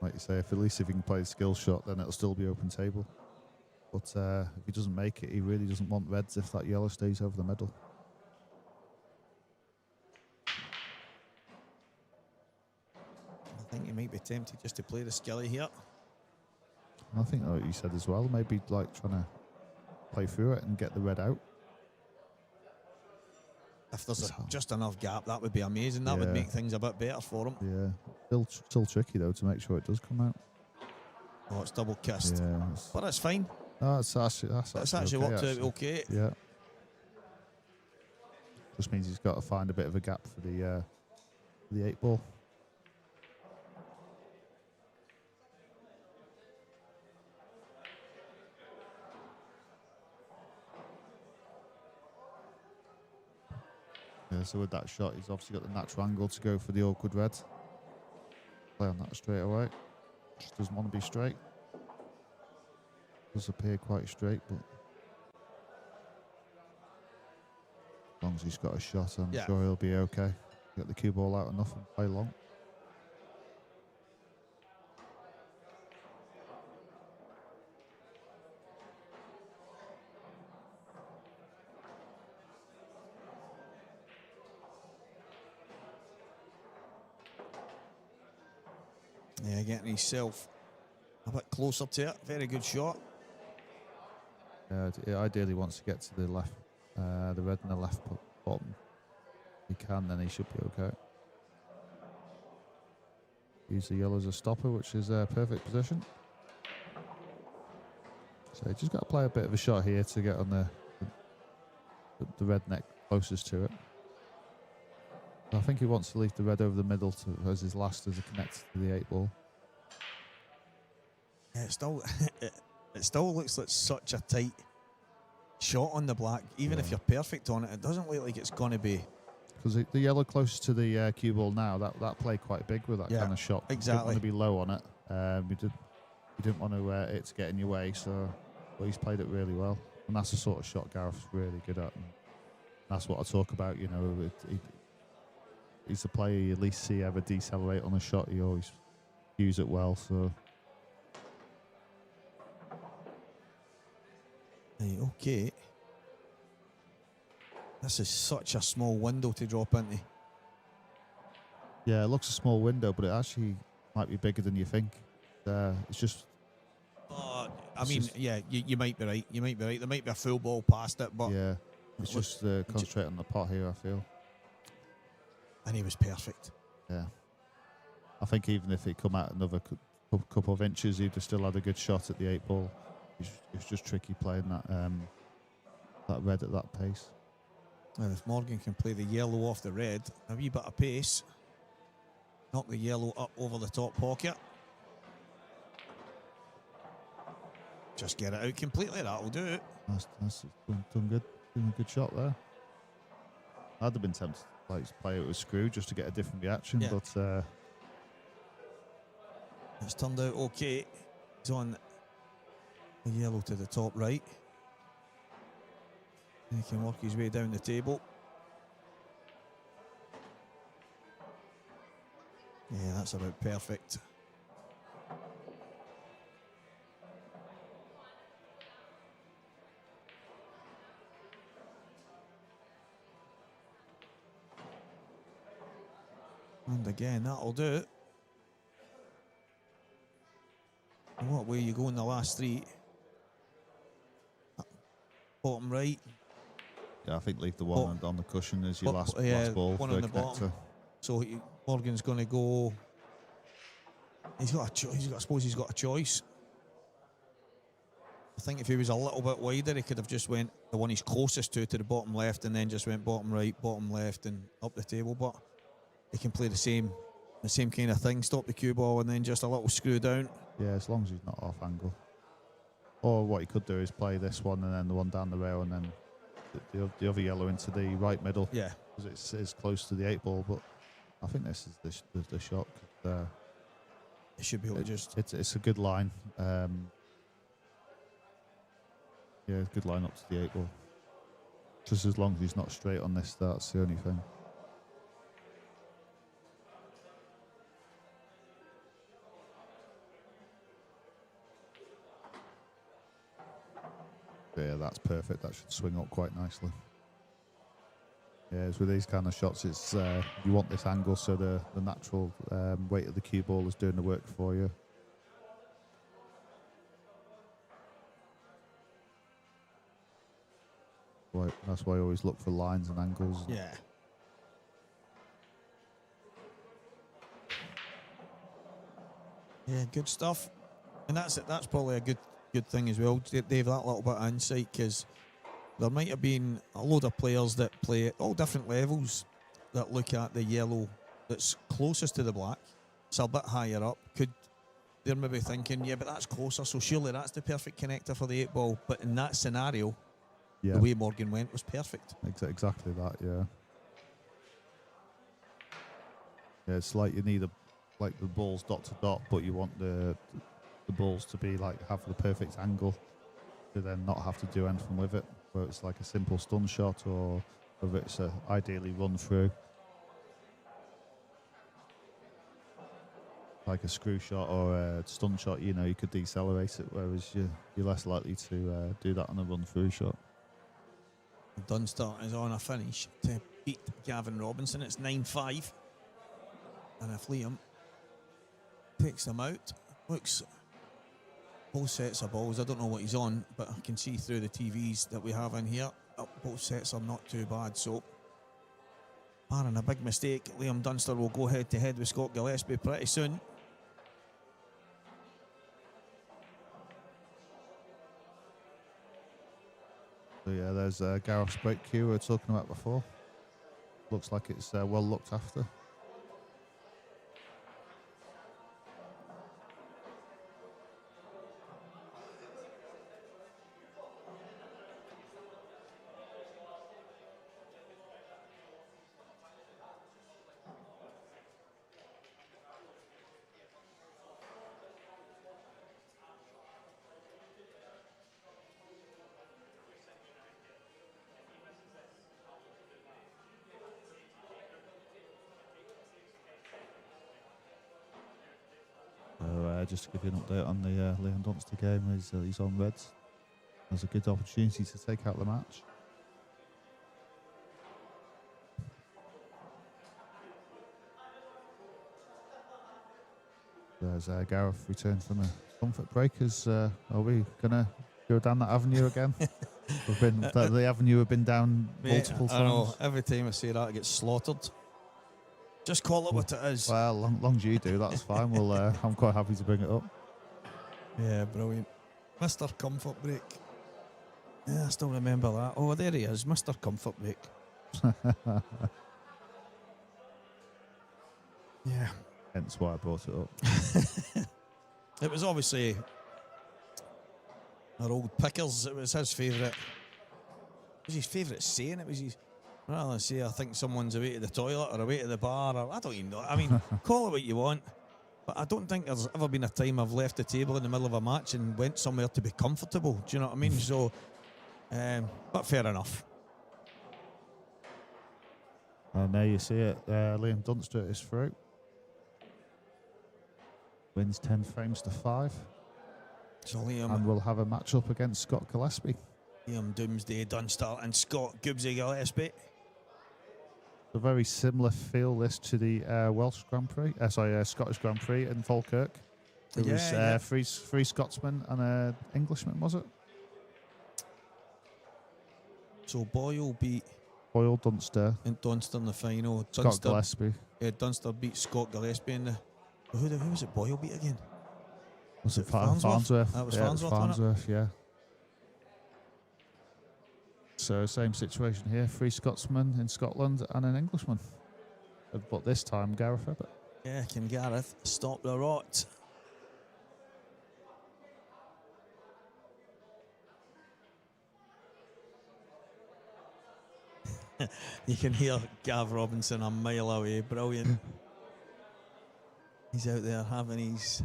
Like you say, if he can play the skill shot, then it'll still be open table. But if he doesn't make it, he really doesn't want reds if that yellow stays over the middle. I think he might be tempted just to play the skilly here. I think what you said as well, maybe like trying to play through it and get the red out. If there's just enough gap, that would be amazing. That would make things a bit better for him. Yeah, still tricky though to make sure it does come out. Oh, it's double kissed. Yeah, but it's fine. No, it's actually okay, worked out okay. Yeah. Just means he's got to find a bit of a gap for the 8 ball. Yeah, so with that shot, he's obviously got the natural angle to go for the awkward red. Play on that straight away. Just doesn't want to be straight. Does appear quite straight, but as long as he's got a shot, I'm sure he'll be okay. Get the cue ball out enough and play long. Yeah, getting himself a bit closer to it. Very good shot. It ideally wants to get to the left, the red and the left bottom. If he can, then he should be okay. Use the yellow as a stopper, which is a perfect position. So just got to play a bit of a shot here to get on the red neck closest to it. I think he wants to leave the red over the middle as his last as a connect to the 8 ball. Yeah, it still looks like such a tight shot on the black. Even if you're perfect on it, it doesn't look like it's going to be. Because the yellow closest to the cue ball now, that played quite big with that kind of shot. Exactly. You didn't want to be low on it. You didn't want it to get in your way, so he's played it really well. And that's the sort of shot Gareth's really good at. And that's what I talk about, you know. He's a player you at least see ever decelerate on a shot. He always use it well, so. Hey, okay. This is such a small window to drop into. Yeah, it looks a small window, but it actually might be bigger than you think. It's just. I mean, yeah, you might be right. You might be right. There might be a full ball past it, but yeah, it's just concentrate on the pot here, I feel. And he was perfect. Yeah. I think even if it come out another couple of inches, he'd have still had a good shot at the 8 ball. It's just tricky playing that red at that pace. And if Morgan can play the yellow off the red, a wee bit of pace, knock the yellow up over the top pocket. Just get it out completely, that'll do it. That's done good. Doing a good shot there. I'd have been tempted to play it with screw just to get a different reaction, yeah. But it's turned out okay. He's on the yellow to the top right. He can work his way down the table. Yeah, that's about perfect. And again, that'll do it. And what way you go in the last 3? Bottom right. Yeah, I think leave the one on the cushion as your last ball one for on the connector. bottom. So Morgan's going to go. He's got I suppose he's got a choice. I think if he was a little bit wider, he could have just went the one he's closest to the bottom left, and then just went bottom right, bottom left, and up the table. But he can play the same kind of thing. Stop the cue ball and then just a little screw down. Yeah, as long as he's not off angle. Or what he could do is play this one and then the one down the rail and then the other yellow into the right middle. Yeah, because it's close to the 8 ball. But I think this is the shot. It should be able to just. It's a good line. Yeah, good line up to the 8 ball. Just as long as he's not straight on this, that's the only thing. Yeah, that's perfect. That should swing up quite nicely. Yeah, it's with these kind of shots, it's you want this angle so the natural weight of the cue ball is doing the work for you. That's why I always look for lines and angles. Yeah. Yeah, good stuff. And that's it. That's probably a good thing as well, Dave, that little bit of insight, because there might have been a load of players that play at all different levels that look at the yellow that's closest to the black. It's a bit higher up. They're maybe thinking, yeah, but that's closer, so surely that's the perfect connector for the 8 ball. But in that scenario, the way Morgan went was perfect. Exactly that, yeah. Yeah, it's like you need the balls dot to dot, but you want the balls to be have the perfect angle to then not have to do anything with it. Whether it's like a simple stun shot or whether it's a ideally run through. Like a screw shot or a stun shot, you could decelerate it, whereas you're less likely to do that on a run through shot. Dunster is on a finish to beat Gavin Robinson. It's 9-5. And if Liam takes them out, looks both sets of balls. I don't know what he's on, but I can see through the TVs that we have in here. Both sets are not too bad. So, barring a big mistake, Liam Dunster will go head to head with Scott Gillespie pretty soon. So yeah, there's Gareth's break cue we were talking about before. Looks like it's well looked after. Just to give you an update on the Liam Dunster game, he's on reds. Has a good opportunity to take out the match. There's Gareth returned from a comfort break. Are we gonna go down that avenue again? We've been the avenue we've been down multiple times. I know. Every time I say that, I get slaughtered. Just call it what it is. Well, long as you do, that's fine. Well, I'm quite happy to bring it up. Yeah, brilliant. Mr. Comfort Break. Yeah, I still remember that. Oh, there he is, Mr. Comfort Break. Yeah. Hence why I brought it up. It was obviously our old Pickers. It was his favourite. It was his favourite saying. It was his. Rather than say, I think someone's away to the toilet or away to the bar, or I don't even know. I mean, call it what you want. But I don't think there's ever been a time I've left the table in the middle of a match and went somewhere to be comfortable. Do you know what I mean? So, but fair enough. And there you see it. Liam Dunster is through. Wins 10 frames to 5. So Liam. And we'll have a match up against Scott Gillespie. Liam Doomsday Dunster and Scott Gibbsy Gillespie. A very similar feel this to the Welsh Grand Prix. Scottish Grand Prix in Falkirk. It was three Scotsmen and an Englishman, was it? So Boyle beat Dunster and Dunster in the final. Scott Gillespie. Yeah, Dunster beat Scott Gillespie in the. Who was it? Boyle beat again? Was it Farnsworth? That was Farnsworth. Farnsworth, Yeah. So same situation here, 3 Scotsmen in Scotland and an Englishman. But this time Gareth Ebbett. Yeah, can Gareth stop the rot? You can hear Gav Robinson a mile away, brilliant. He's out there having his...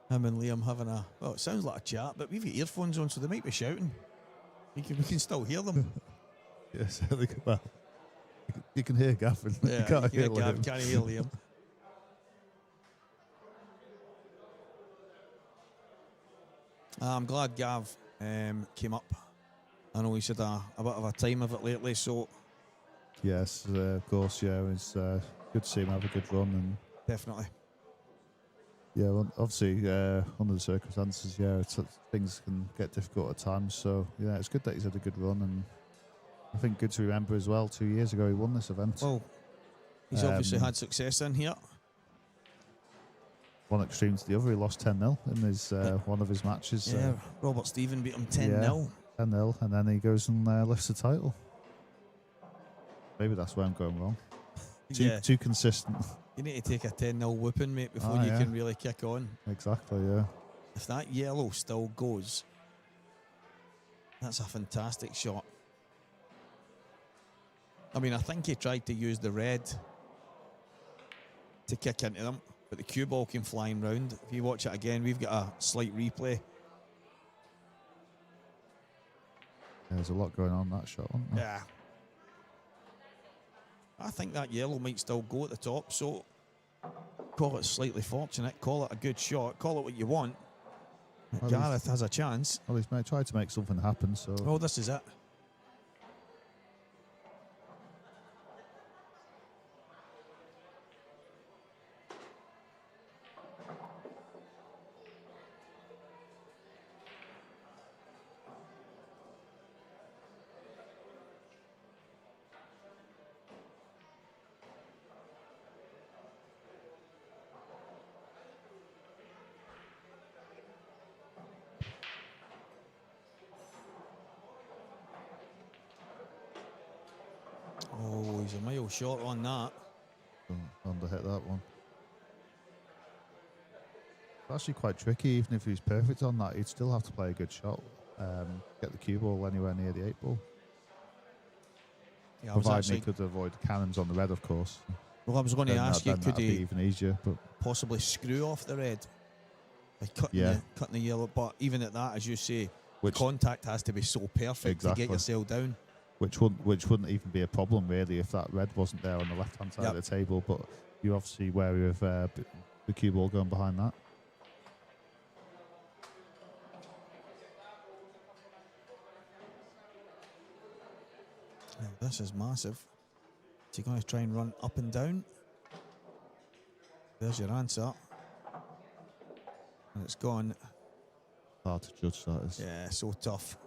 Him and Liam having a... Well, it sounds like a chat, but we've got earphones on, so they might be shouting. We can still hear them. Yes, well, you can hear Gavin. Yeah, you can't hear Gav, Liam. can't hear Liam. I'm glad Gav came up. I know he's had a bit of a time of it lately, so... Yes, of course, yeah. It's good to see him have a good run. And definitely. Yeah, well, obviously, under the circumstances, things can get difficult at times. So, yeah, it's good that he's had a good run. And I think good to remember as well, 2 years ago he won this event. Well, he's obviously had success in here. One extreme to the other, he lost 10-0 in his one of his matches. Yeah, Robert Stephen beat him 10-0. 10-0, and then he goes and lifts the title. Maybe that's where I'm going wrong. Too consistent. You need to take a 10-0 whooping, mate, before you can really kick on. Exactly, yeah. If that yellow still goes, that's a fantastic shot. I mean, I think he tried to use the red to kick into them, but the cue ball came flying round. If you watch it again, we've got a slight replay. There's a lot going on in that shot, wasn't there? Yeah. I think that yellow might still go at the top, so call it slightly fortunate, call it a good shot, call it what you want. Well, Gareth has a chance. Well, he's tried to make something happen, so... Oh, this is it. Oh, he's a mile short on that. Underhit that one. It's actually quite tricky. Even if he was perfect on that, he'd still have to play a good shot. Get the cue ball anywhere near the 8 ball. Yeah, provided he could avoid cannons on the red, of course. Well, I was going to ask you, could he even easier, but possibly screw off the red by cutting the yellow? But even at that, as you say, contact has to be so perfect to get yourself down. Which wouldn't even be a problem really if that red wasn't there on the left hand side of the table. But you're obviously wary of the cue ball going behind that. Well, this is massive. Is he going to try and run up and down? There's your answer. And it's gone. Hard to judge that is. Yeah, so tough.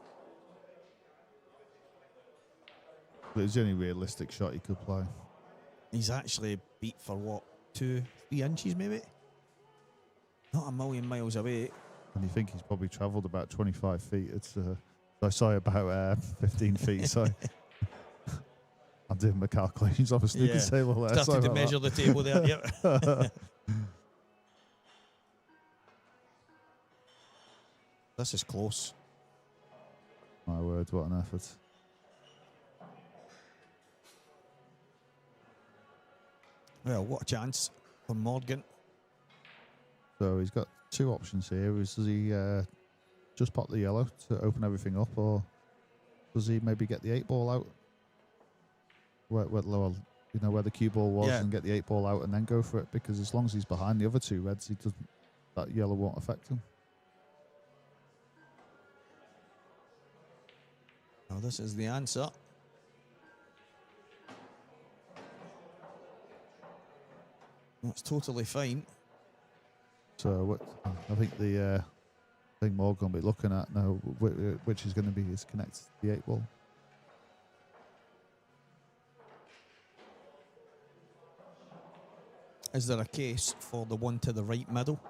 But it's the only realistic shot he could play. He's actually beat for what, 2-3 inches maybe? Not a million miles away. And you think he's probably travelled about 25 feet. It's about 15 feet. So I'm doing my calculations off a snooker table there. Started to measure the table there. Yep. This is close. My word, what an effort. Well, what a chance for Morgan. So he's got two options here. Does he just pop the yellow to open everything up, or does he maybe get the 8-ball out? Where the cue ball was, and get the 8-ball out and then go for it, because as long as he's behind the other two reds, that yellow won't affect him. Now this is the answer. That's totally fine. So I think the thing Morgan will be looking at now, which is going to be his connected to the 8-ball. Is there a case for the one to the right middle?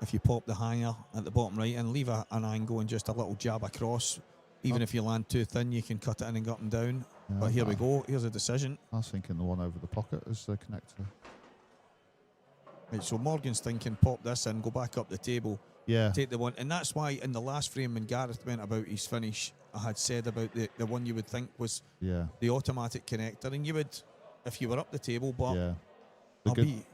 If you pop the hanger at the bottom right and leave an angle and just a little jab across, even if you land too thin, you can cut it in and go up and down. Yeah, but here we go. Here's a decision. I was thinking the one over the pocket is the connector. Right, so Morgan's thinking pop this in, go back up the table, take the one. And that's why in the last frame when Gareth went about his finish, I had said about the one you would think was the automatic connector. And you would, if you were up the table, but the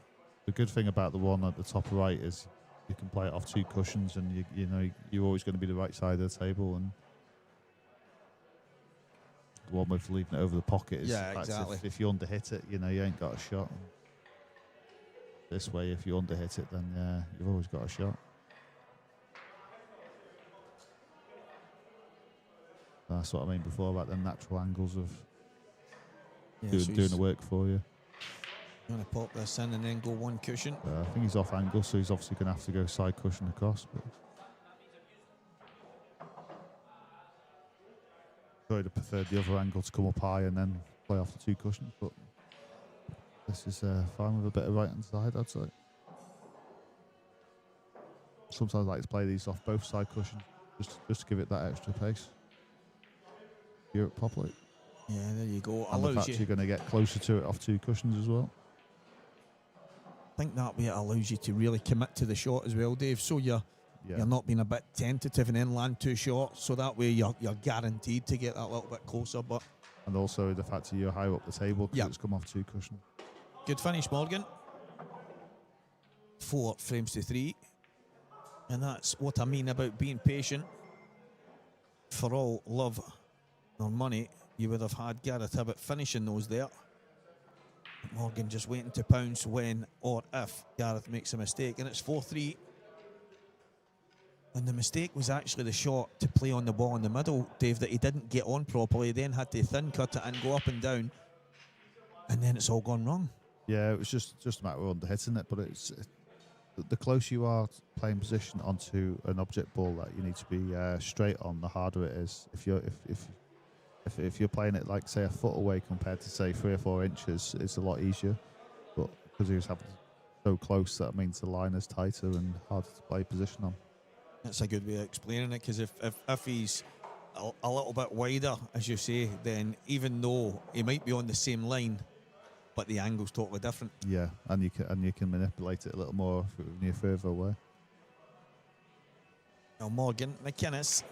good thing about the one at the top right is you can play it off 2 cushions, and you're always going to be the right side of the table. And the one with leaving it over the pocket is exactly. If you underhit it, you ain't got a shot. This way, if you underhit it, then you've always got a shot. That's what I mean before about the natural angles of doing the work for you. You want to pop this in and then go 1 cushion? I think he's off angle, so he's obviously going to have to go side cushion across. But I would have preferred the other angle to come up high and then play off the 2 cushions, but this is fine with a bit of right hand side, I'd say. Sometimes I like to play these off both side cushions, just to give it that extra pace. Hear it properly. Yeah, there you go. And the fact you're going to get closer to it off 2 cushions as well. I think that way it allows you to really commit to the shot as well, Dave. So you're not being a bit tentative and then land 2 shots. So that way you're guaranteed to get that little bit closer. And also the fact that you're higher up the table because it's come off 2 cushions. Good finish, Morgan. 4 frames to 3. And that's what I mean about being patient. For all love or money, you would have had Gareth Hibbett finishing those there. Morgan just waiting to pounce when or if Gareth makes a mistake. And it's 4-3. And the mistake was actually the shot to play on the ball in the middle, Dave, that he didn't get on properly. Then had to thin cut it and go up and down. And then it's all gone wrong. Yeah, it was just a matter of underhitting it. But the closer you are playing position onto an object ball that you need to be straight on, the harder it is. If you're playing it like, say, a foot away compared to, say, 3 or 4 inches, it's a lot easier. But because he was having so close, that means the line is tighter and harder to play position on. That's a good way of explaining it, because if he's a little bit wider, as you say, then even though he might be on the same line, but the angle's totally different. Yeah, and you can manipulate it a little more when you're further away. Now Morgan McInnes,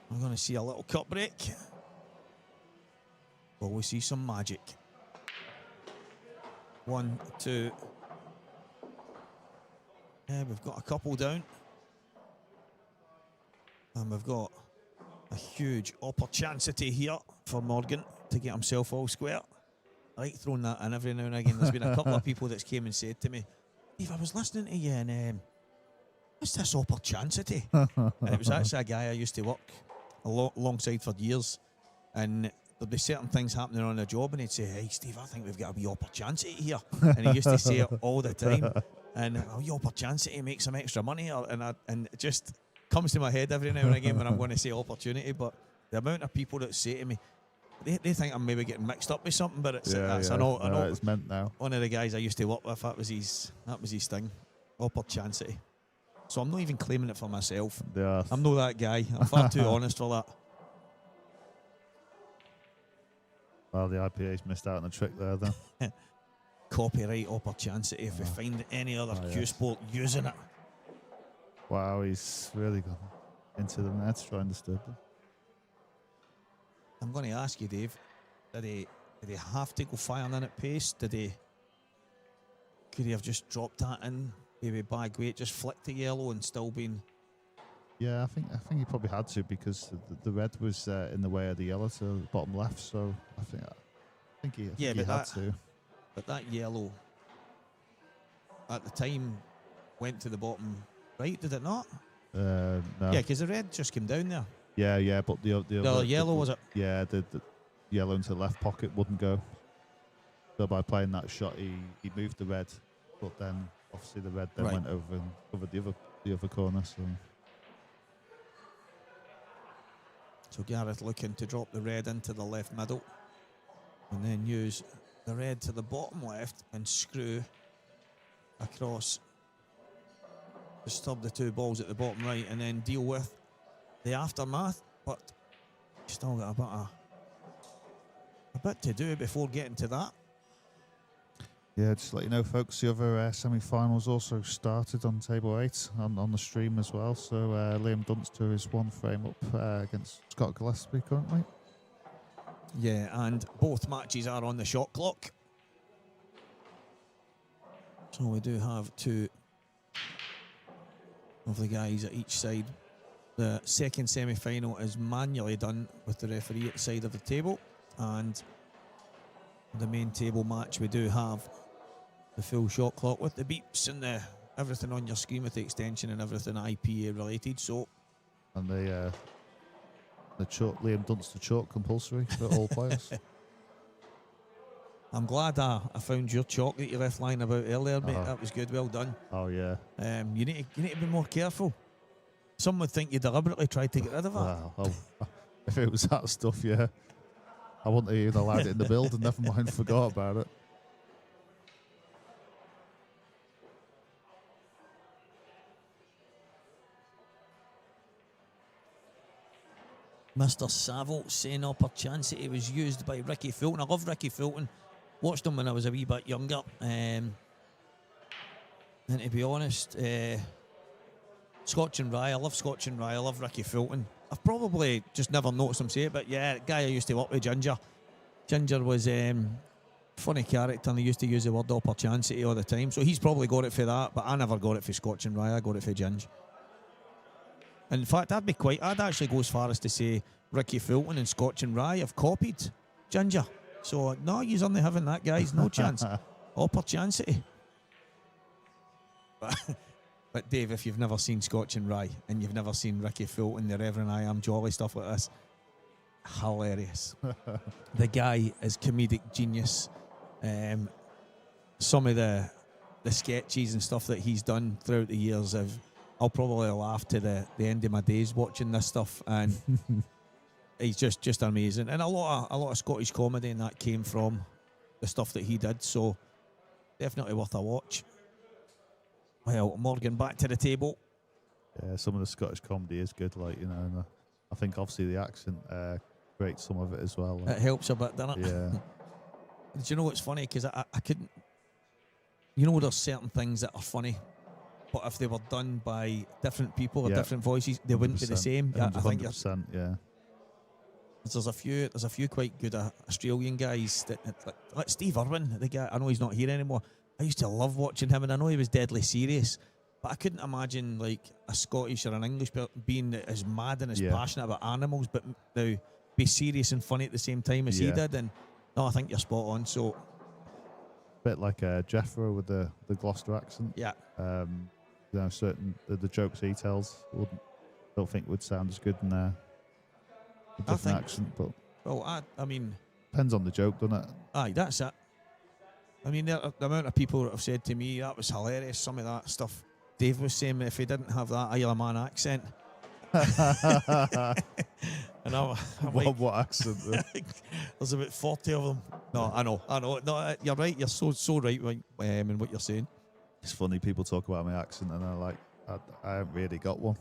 I'm going to see a little cut break. Will we see some magic? 1, 2. Yeah, we've got a couple down. And we've got a huge opportunity here for Morgan to get himself all square. I like throwing that in every now and again. There's been a couple of people that came and said to me, Steve, I was listening to you and what's this opportunity? And it was actually a guy I used to work alongside for years. And there'd be certain things happening on the job, and he'd say, "Hey, Steve, I think we've got a wee opportunity here." And he used to say it all the time. And a wee opportunity, make some extra money, and it just comes to my head every now and again when I'm going to say opportunity. But the amount of people that say to me, they think I'm maybe getting mixed up with something, but it's I know it's meant now. One of the guys I used to work with, that was his thing, opportunity. So I'm not even claiming it for myself. Yeah. I'm not that guy. I'm far too honest for that. Well, the IPA's missed out on a trick there, then. Copyright opportunity. If we find any other Cuesport using it. Wow, he's really gone into the net to try and disturb them. I'm going to ask you, Dave, did he have to go firing in at pace? Could he have just dropped that in, maybe bag weight, just flicked the yellow and still been? Yeah, I think he probably had to, because the red was in the way of the yellow to the bottom left. So I think he had to. But that yellow at the time went to the bottom right, did it not? No. Yeah, because the red just came down there. Yeah, but the other yellow, was it? Yeah, the yellow into the left pocket wouldn't go. So by playing that shot, he moved the red, but then obviously the red then went over and covered the other corner. So Gareth looking to drop the red into the left middle, and then use the red to the bottom left and screw across, disturb the two balls at the bottom right, and then deal with the aftermath. But still got a bit to do before getting to that. Yeah, just to let you know, folks, the other semi-finals also started on table 8 on the stream as well. So Liam Dunster is one frame up against Scott Gillespie currently. Yeah, and both matches are on the shot clock. So we do have two of the guys at each side. The second semi-final is manually done with the referee at the side of the table, and the main table match we do have the full shot clock with the beeps and everything on your screen with the extension and everything IPA related. So, and the chalk, Liam Dunster chalk compulsory for all players. I'm glad I found your chalk that you left lying about earlier, mate. That was good, well done. Oh yeah. You need to be more careful. Some would think you deliberately tried to get rid of it. Well, if it was that stuff, yeah, I wouldn't have even allowed it in the build, and never mind forgot about it. Mr. Saville saying opportunity was used by Ricky Fulton. I love Ricky Fulton. Watched him when I was a wee bit younger. And to be honest, Scotch and Rye, I love Scotch and Rye. I love Ricky Fulton. I've probably just never noticed him say it, but yeah, the guy I used to work with, Ginger. Ginger was funny character, and he used to use the word opportunity all the time. So he's probably got it for that, but I never got it for Scotch and Rye. I got it for Ginger. In fact, I'd actually go as far as to say Ricky Fulton and Scotch and Rye have copied Ginger. So, no, you're only having that, guys. No chance. Opportunity. But Dave, if you've never seen Scotch and Rye and you've never seen Ricky Fulton, the Reverend I Am Jolly, stuff like this, hilarious. The guy is comedic genius. Some of the sketches and stuff that he's done throughout the years I'll probably laugh to the end of my days watching this stuff, and he's just amazing. And a lot of Scottish comedy, and that came from the stuff that he did. So definitely worth a watch. Well, Morgan back to the table. Yeah, some of the Scottish comedy is good, like, you know. And I think obviously the accent creates some of it as well. It helps a bit, doesn't it? Yeah. Do you know what's funny? Because I couldn't. You know, there's certain things that are funny, but if they were done by different people or different voices, they wouldn't be the same. 100%, I think 100%, yeah. There's a few quite good Australian guys like Steve Irwin, the guy. I know he's not here anymore. I used to love watching him, and I know he was deadly serious, but I couldn't imagine like a Scottish or an English being as mad and as passionate about animals, but now be serious and funny at the same time as he did. And no, I think you're spot on. So, bit like Jeffro with the Gloucester accent. Yeah. You know, certain the jokes he tells don't think would sound as good in a different accent, but Well, I mean... Depends on the joke, doesn't it? Aye, that's it. I mean, the amount of people that have said to me, that was hilarious, some of that stuff Dave was saying, if he didn't have that Isle of Man accent. And I'm like, what accent? There's about 40 of them. No, I know. No, you're right. You're so right in what you're saying. It's funny, people talk about my accent, and I haven't really got one.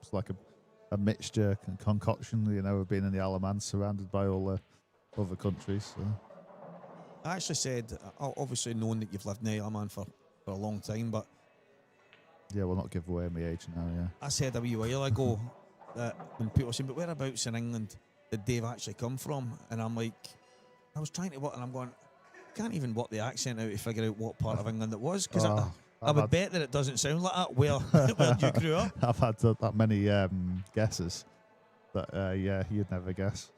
It's like a mixture and concoction, of being in the Isle of Man, surrounded by all the other countries. So. I actually said, obviously knowing that you've lived in the Isle of Man for a long time, but... Yeah, we'll not give away my age now, yeah. I said a wee while ago that when people were saying, but whereabouts in England did Dave actually come from? And I'm like, I was trying to work, and I'm going, can't even work the accent out to figure out what part of England it was, because I would bet that it doesn't sound like that where you grew up. I've had that many guesses that, you'd never guess.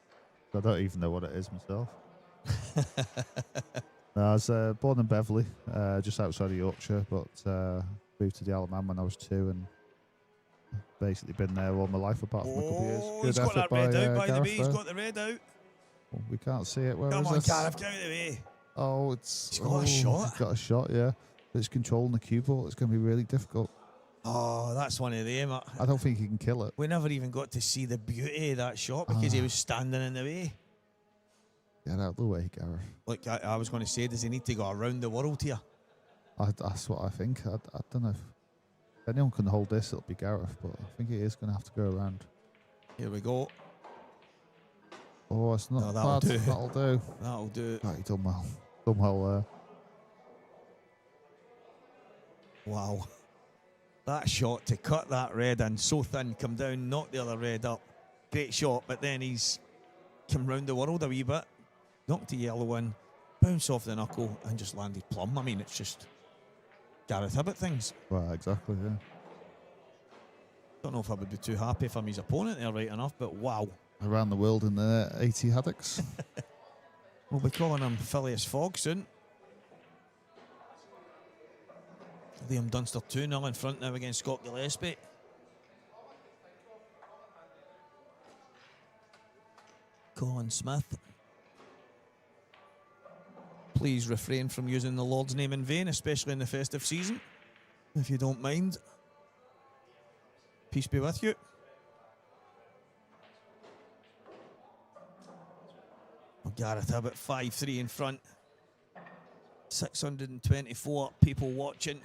I don't even know what it is myself. I was born in Beverley, just outside of Yorkshire, but moved to the Isle of Man when I was 2, and basically been there all my life apart from a couple of years. Good he's got that red out, by the way. He's got the red out. Well, we can't see it. Where Come is on, this? Gareth, get out of the way. Oh, he's got a shot. He's got a shot, yeah. But it's controlling the cue ball. It's going to be really difficult. Oh, that's one of them. I don't think he can kill it. We never even got to see the beauty of that shot because he was standing in the way. Get out of the way, Gareth. Like I was going to say, does he need to go around the world here? That's what I think. I don't know if anyone can hold this, it'll be Gareth, but I think he is going to have to go around. Here we go. Oh, it's not that'll bad. do. That'll do. That'll do. Right, done well. Done well there. Wow. That shot to cut that red in so thin, come down, knock the other red up. Great shot, but then he's come round the world a wee bit, knocked the yellow in, bounce off the knuckle, and just landed plumb. I mean, it's just Gareth Hibbett things. Well, exactly, yeah. Don't know if I would be too happy if I'm his opponent there right enough, but wow. Around the world in the 80 haddocks. We'll be calling him Phileas Fogg soon. Liam Dunster 2-0 in front now against Scott Gillespie. Colin Smith. Please refrain from using the Lord's name in vain, especially in the festive season, if you don't mind. Peace be with you. Gareth Hibbett 5-3 in front. 624 people watching.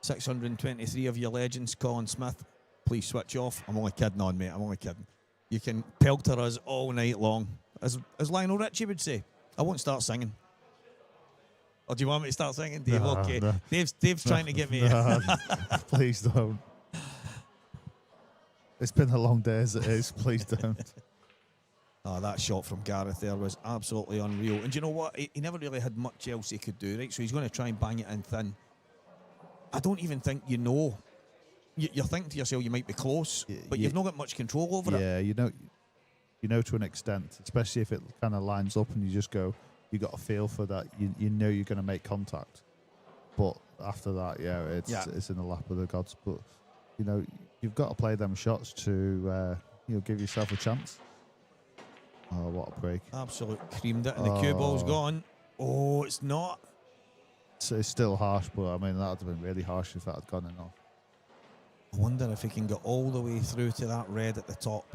623 of your legends. Colin Smith, please switch off. I'm only kidding on, mate. I'm only kidding. You can pelter us all night long. As Lionel Richie would say. I won't start singing. Or do you want me to start singing, Dave? No, okay. no. Dave's trying to get me Please don't. It's been a long day as it is. Please don't. Oh, that shot from Gareth there was absolutely unreal. And do you know what? He never really had much else he could do, right? So he's going to try and bang it in thin. I don't even think you know. You're thinking to yourself you might be close, but you've not got much control over it. Yeah, you know to an extent, especially if it kind of lines up and you just go, you got a feel for that. You know you're going to make contact. But after that, it's in the lap of the gods. But, you've got to play them shots to, give yourself a chance. Oh, what a break. Absolute creamed it, and the cue ball's gone. Oh, it's not. It's still harsh, but I mean, that would have been really harsh if that had gone in off. I wonder if he can get all the way through to that red at the top.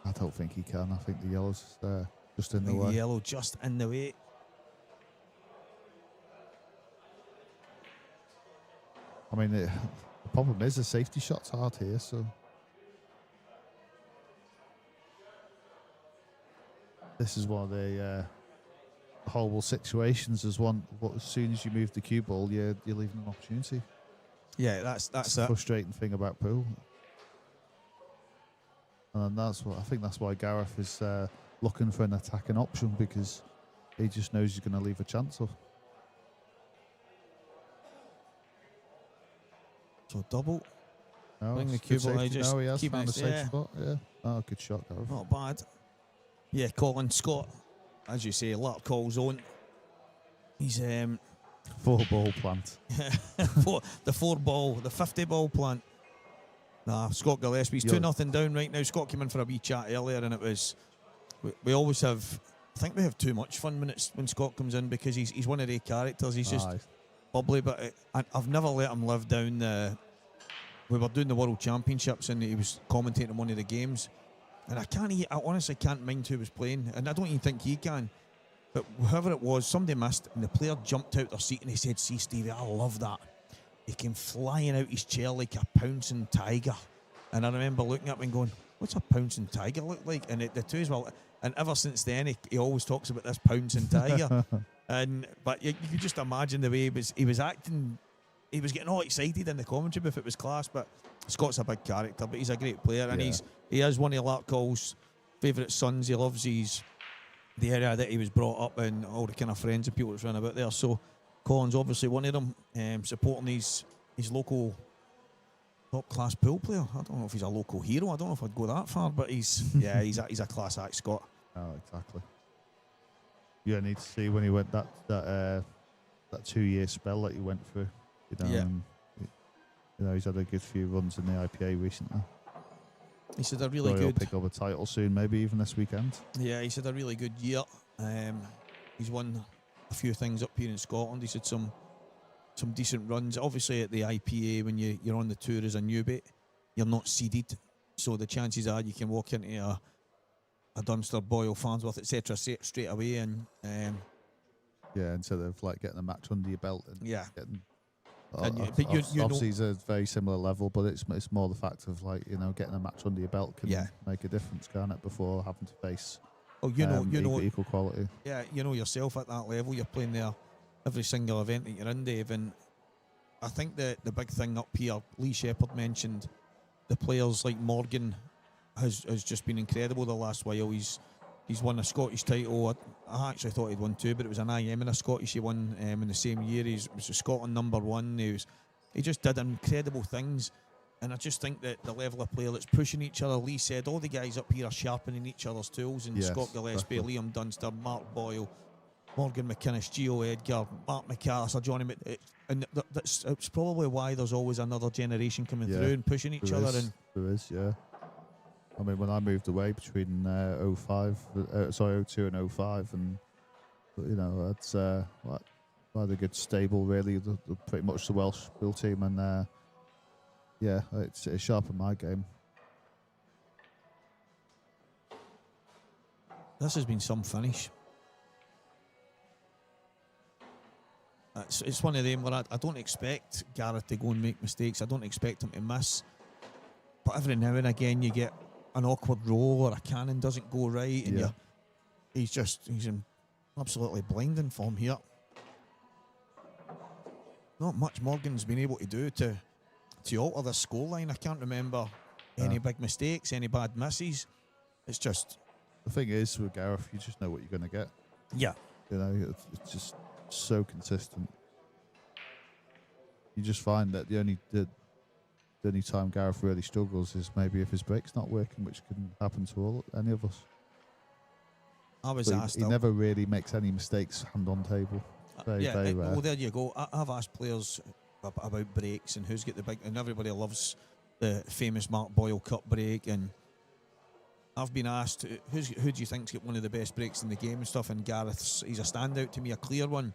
I don't think he can. I think the yellow's just in the way. The yellow just in the way. I mean, the problem is the safety shot's hard here, so... This is one of the horrible situations. As soon as you move the cue ball, you're leaving an opportunity. Yeah, that's the frustrating thing about pool. And I think that's why Gareth is looking for an attacking option, because he just knows he's going to leave a chance off. So double. No, bring the cue ball. He has found a safe spot. Yeah. Oh, good shot, Gareth. Not bad. Yeah, Colin Scott, as you say, lap call zone. He's 4-ball plant. the 50-ball plant. Nah, Scott Gillespie's 2-0 down right now. Scott came in for a wee chat earlier, and it was we always have. I think we have too much fun when Scott comes in, because he's one of the characters. He's just bubbly, but I've never let him live down the. We were doing the World Championships and he was commentating one of the games, and I honestly can't mind who was playing, and I don't even think he can. But whoever it was, somebody missed, and the player jumped out their seat and he said, "See, Stevie, I love that. He came flying out his chair like a pouncing tiger." And I remember looking at him and going, "What's a pouncing tiger look like?" And the two as well. And ever since then, he always talks about this pouncing tiger. But you could just imagine the way he was acting. He was getting all excited in the commentary booth. It was class. But Scott's a big character, but he's a great player, and he is one of Larkall's favourite sons. He loves the area that he was brought up in, all the kind of friends and people that's run about there. So Colin's obviously one of them, supporting his local top class pool player. I don't know if he's a local hero. I don't know if I'd go that far, but he's a class act, Scott. Oh, exactly. You need to see when he went that 2-year spell that he went through. He's had a good few runs in the IPA recently. He said a really He'll good. pick up a title soon, maybe even this weekend. Yeah, he said a really good year. He's won a few things up here in Scotland. He said some decent runs. Obviously at the IPA, when you're on the tour as a newbie, you're not seeded, so the chances are you can walk into a Dunster, Boyle, Farnsworth, etc. straight away, and instead of like getting a match under your belt and getting. Obviously, it's a very similar level, but it's more the fact of getting a match under your belt can make a difference, can't it? Before having to face equal quality. Yeah, yourself at that level, you're playing there every single event that you're in, Dave. And I think the big thing up here, Lee Shepherd mentioned, the players like Morgan has just been incredible the last while. He's won a Scottish title. I actually thought he'd won two, but it was an IM and a Scottish he won in the same year. He was a Scotland #1. He just did incredible things, and I just think that the level of player that's pushing each other. Lee said all the guys up here are sharpening each other's tools, and Scott Gillespie, Liam Dunster, Mark Boyle, Morgan McInnes, Gio Edgar, Mark McAllister, Johnny and it's probably why there's always another generation coming through and pushing each other. And there is, yeah. I mean, when I moved away between 02 and 05, and it's quite a good stable, really. Pretty much the Welsh build team, and it's sharpened my game. This has been some finish. It's one of them where I don't expect Gareth to go and make mistakes. I don't expect him to miss, but every now and again you get an awkward roll or a cannon doesn't go right, and he's in absolutely blinding form here. Not much Morgan's been able to do to alter the scoreline. I can't remember any big mistakes, any bad misses. It's just the thing is with Gareth, you just know what you're going to get. Yeah, it's just so consistent. You just find that the only time Gareth really struggles is maybe if his brake's not working, which can happen to any of us. I was asked. He never really makes any mistakes hand on table. Very rare. Well, there you go. I've asked players about brakes and who's got the big, and everybody loves the famous Mark Boyle Cup brake. And I've been asked who do you think's got one of the best brakes in the game and stuff. And Gareth's, he's a standout to me, a clear one.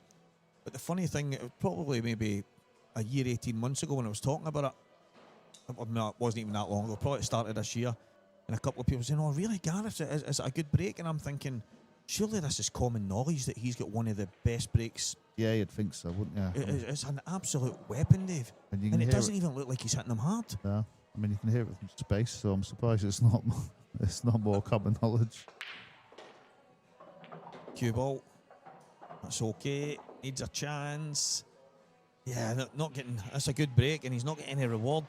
But the funny thing, it was probably maybe a year, 18 months ago when I was talking about it. No, it wasn't even that long ago. Probably started this year, and a couple of people saying, "Oh, really, Gareth? Is it a good break?" And I'm thinking, surely this is common knowledge that he's got one of the best breaks. Yeah, you'd think so, wouldn't you? It's an absolute weapon, Dave, and it doesn't even look like he's hitting them hard. Yeah, I mean you can hear it from space, so I'm surprised it's not more common knowledge. Cue ball, that's okay. Needs a chance. Yeah, not getting. That's a good break, and he's not getting any reward.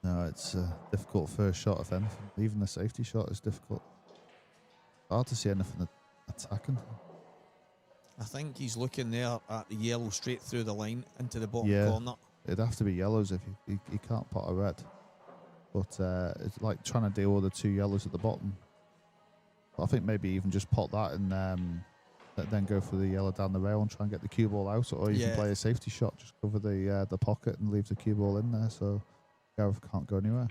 No, it's a difficult first shot, if anything. Even the safety shot is difficult. Hard to see anything attacking. I think he's looking there at the yellow straight through the line into the bottom corner. It'd have to be yellows if he can't pot a red. But it's like trying to deal with the two yellows at the bottom. But I think maybe even just pot that and then go for the yellow down the rail and try and get the cue ball out, or you can play a safety shot, just cover the pocket and leave the cue ball in there, so Gareth can't go anywhere.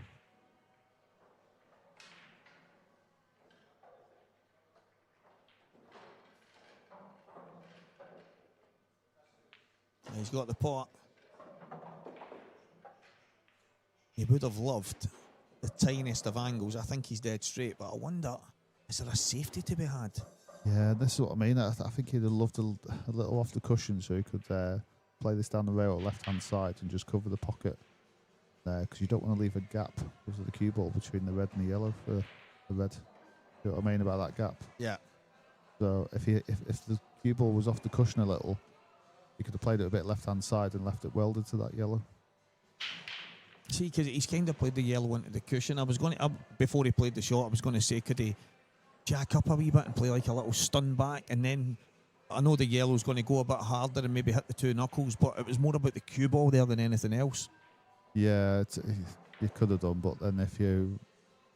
He's got the pot. He would have loved the tiniest of angles. I think he's dead straight, but I wonder, is there a safety to be had? Yeah, this is what I mean. I think he'd have loved a little off the cushion so he could play this down the rail left-hand side and just cover the pocket there, because you don't want to leave a gap because of the cue ball between the red and the yellow for the red. You know what I mean about that gap? Yeah. So if the cue ball was off the cushion a little, he could have played it a bit left-hand side and left it welded to that yellow. See, because he's kind of played the yellow into the cushion. I was going to, before he played the shot, I was going to say, could he jack up a wee bit and play like a little stun back, and then I know the yellow's going to go a bit harder and maybe hit the two knuckles, but it was more about the cue ball there than anything else. Yeah, you could have done, but then if you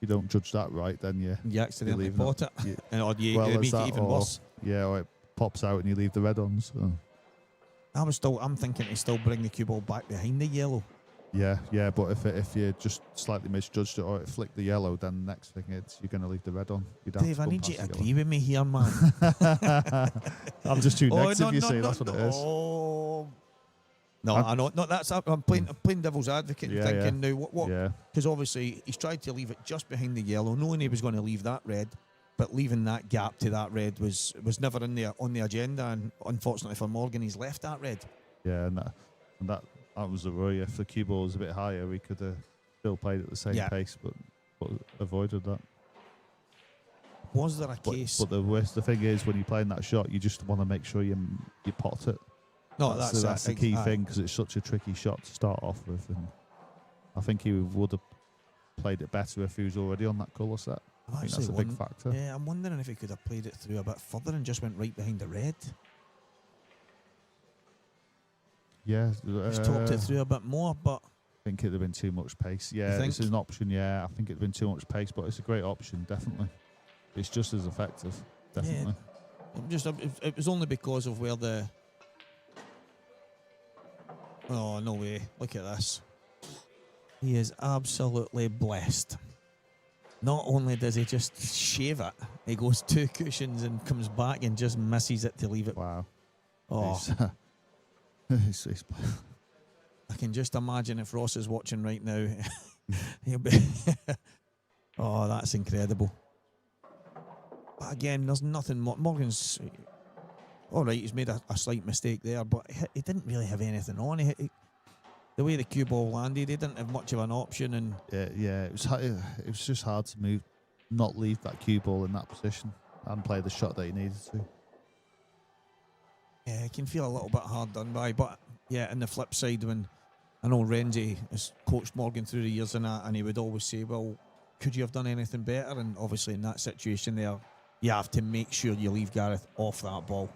don't judge that right, then you accidentally leave bought it. Or you make it even worse. Yeah, or it pops out and you leave the red on. So. I'm thinking to still bring the cue ball back behind the yellow. Yeah, but if you just slightly misjudged it or it flicked the yellow, then next thing is you're going to leave the red on. Dave, I need you to agree with me here, man. I'm just too negative, that's what it is. No, I know. No, I'm playing devil's advocate and thinking now what? Because obviously he's tried to leave it just behind the yellow, knowing he was going to leave that red, but leaving that gap to that red was never on the agenda, and unfortunately for Morgan, he's left that red. Yeah, and that was the worry. If the cue ball was a bit higher, we could have still played at the same pace, but avoided that. Was there a case? But the thing is, when you're playing that shot, you just want to make sure you pot it. No, that's the key thing, because it's such a tricky shot to start off with. And I think he would have played it better if he was already on that colour set. I think that's a big factor. Yeah, I'm wondering if he could have played it through a bit further and just went right behind the red. Yeah, just talked it through a bit more, but I think it'd have been too much pace. Yeah, it's an option. Yeah, I think it'd have been too much pace, but it's a great option, definitely. It's just as effective, definitely. Yeah, it was only because of where the. Oh no way! Look at this. He is absolutely blessed. Not only does he just shave it, he goes two cushions and comes back and just misses it to leave it. Wow. Oh. He's I can just imagine if Ross is watching right now. He'll be oh, that's incredible. But again, there's nothing more. Morgan's all right. He's made a slight mistake there, but he didn't really have anything on. The way the cue ball landed, he didn't have much of an option. And it was just hard to move, not leave that cue ball in that position and play the shot that he needed to. Yeah, it can feel a little bit hard done by, but yeah, on the flip side, when I know Renzi has coached Morgan through the years and that, and he would always say, well, could you have done anything better? And obviously in that situation there, you have to make sure you leave Gareth off that ball.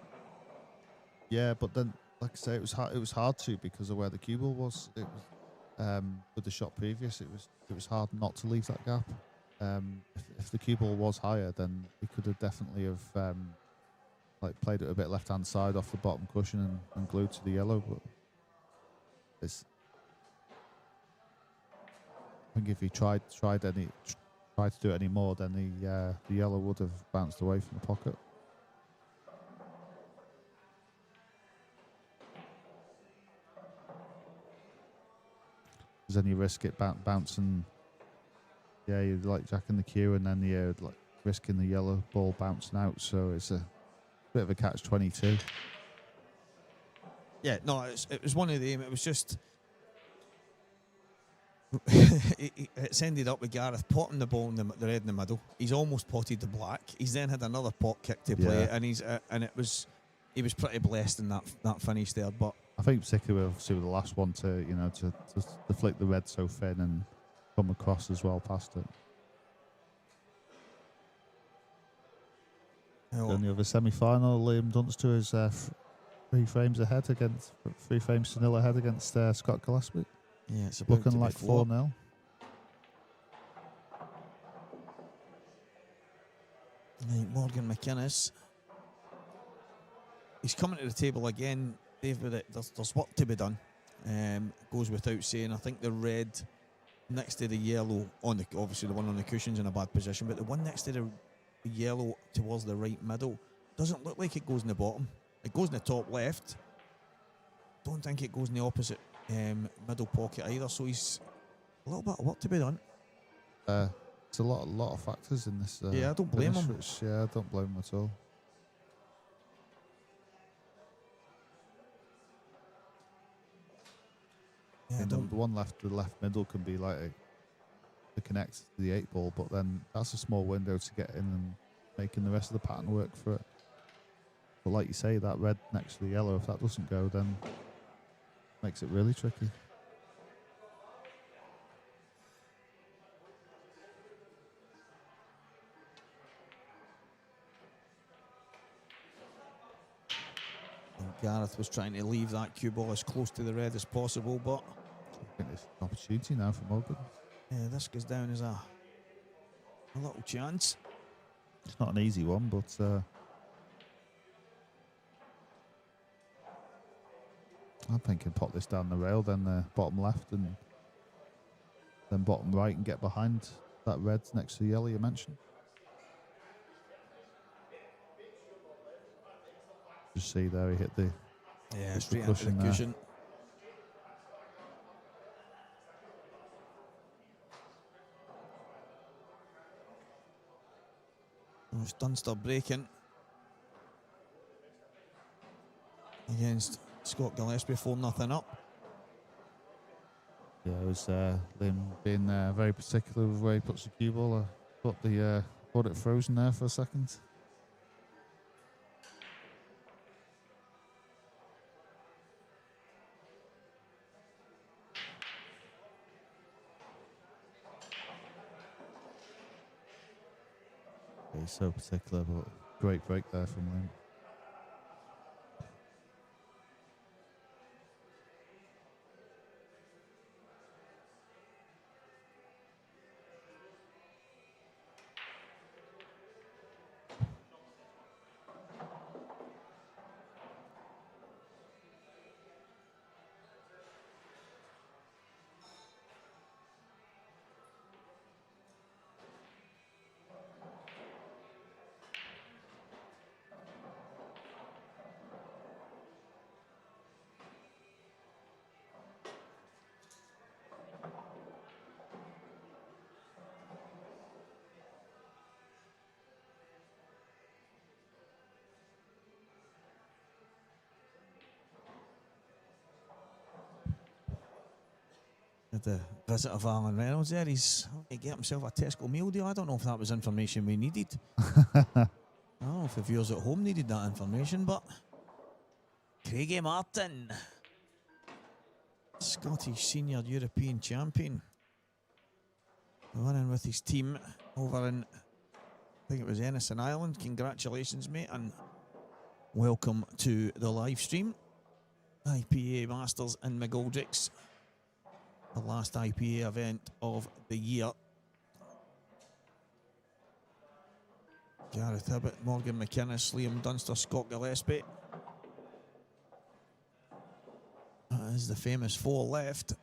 Yeah, but then, like I say, it was hard to, because of where the cue ball was. It was with the shot previous, it was hard not to leave that gap. If the cue ball was higher, then he could have definitely have played it a bit left hand side off the bottom cushion and glued to the yellow. But I think if he tried to do it any more, then the yellow would have bounced away from the pocket. Because then you risk it bouncing. Yeah, you like jacking the cue, and then you're risking the yellow ball bouncing out. So it's a bit of a catch-22. Yeah, no, it was one of them. It was just it's ended up with Gareth potting the ball in the red in the middle. He's almost potted the black. He's then had another pot kick to play, and he was pretty blessed in that finish there. But I think particularly with the last one to flick the red so thin and come across as well past it. Then the other semi-final, Liam Dunster is 3 frames ahead against 3 frames to 0 ahead against Scott Gillespie. Yeah, it's looking like 4-0. Right, Morgan McInnes. He's coming to the table again, Dave. With it, there's work to be done. Goes without saying. I think the red next to the yellow obviously the one on the cushion's in a bad position, but the one next to the yellow towards the right middle doesn't look like it goes in the bottom. It goes in the top left. don't think it goes in the opposite middle pocket either. So he's a little bit of work to be done. It's a lot of factors in this. Yeah, I don't blame him. Yeah, I don't blame him at all. Yeah, the one left, the left middle can be like to connect to the 8 ball, but then that's a small window to get in and making the rest of the pattern work for it. But like you say, that red next to the yellow, if that doesn't go, then makes it really tricky. And Gareth was trying to leave that cue ball as close to the red as possible, but I think there's an opportunity now for Morgan. yeah, this goes down as a little chance. It's not an easy one, but I'm thinking pop this down the rail, then bottom left and then bottom right and get behind that red next to the yellow you mentioned. Just see there, he hit the straight into the cushion. It's Dunster breaking against Scott Gillespie, 4-0 up. Yeah, it was Liam being very particular with where he puts the cue ball. I thought it frozen there for a second. He's so particular, but great break there from Liam. The visit of Alan Reynolds there, he's to get himself a Tesco meal deal. I don't know if that was information we needed. I don't know if the viewers at home needed that information, but Craigie Martin, Scottish senior European champion, running with his team over in, I think it was Ennis and Ireland. Congratulations, mate, and welcome to the live stream. IPA Masters in McGoldricks. The last IPA event of the year. Gareth Hibbett, Morgan McInnes, Liam Dunster, Scott Gillespie. That is the famous 4 left.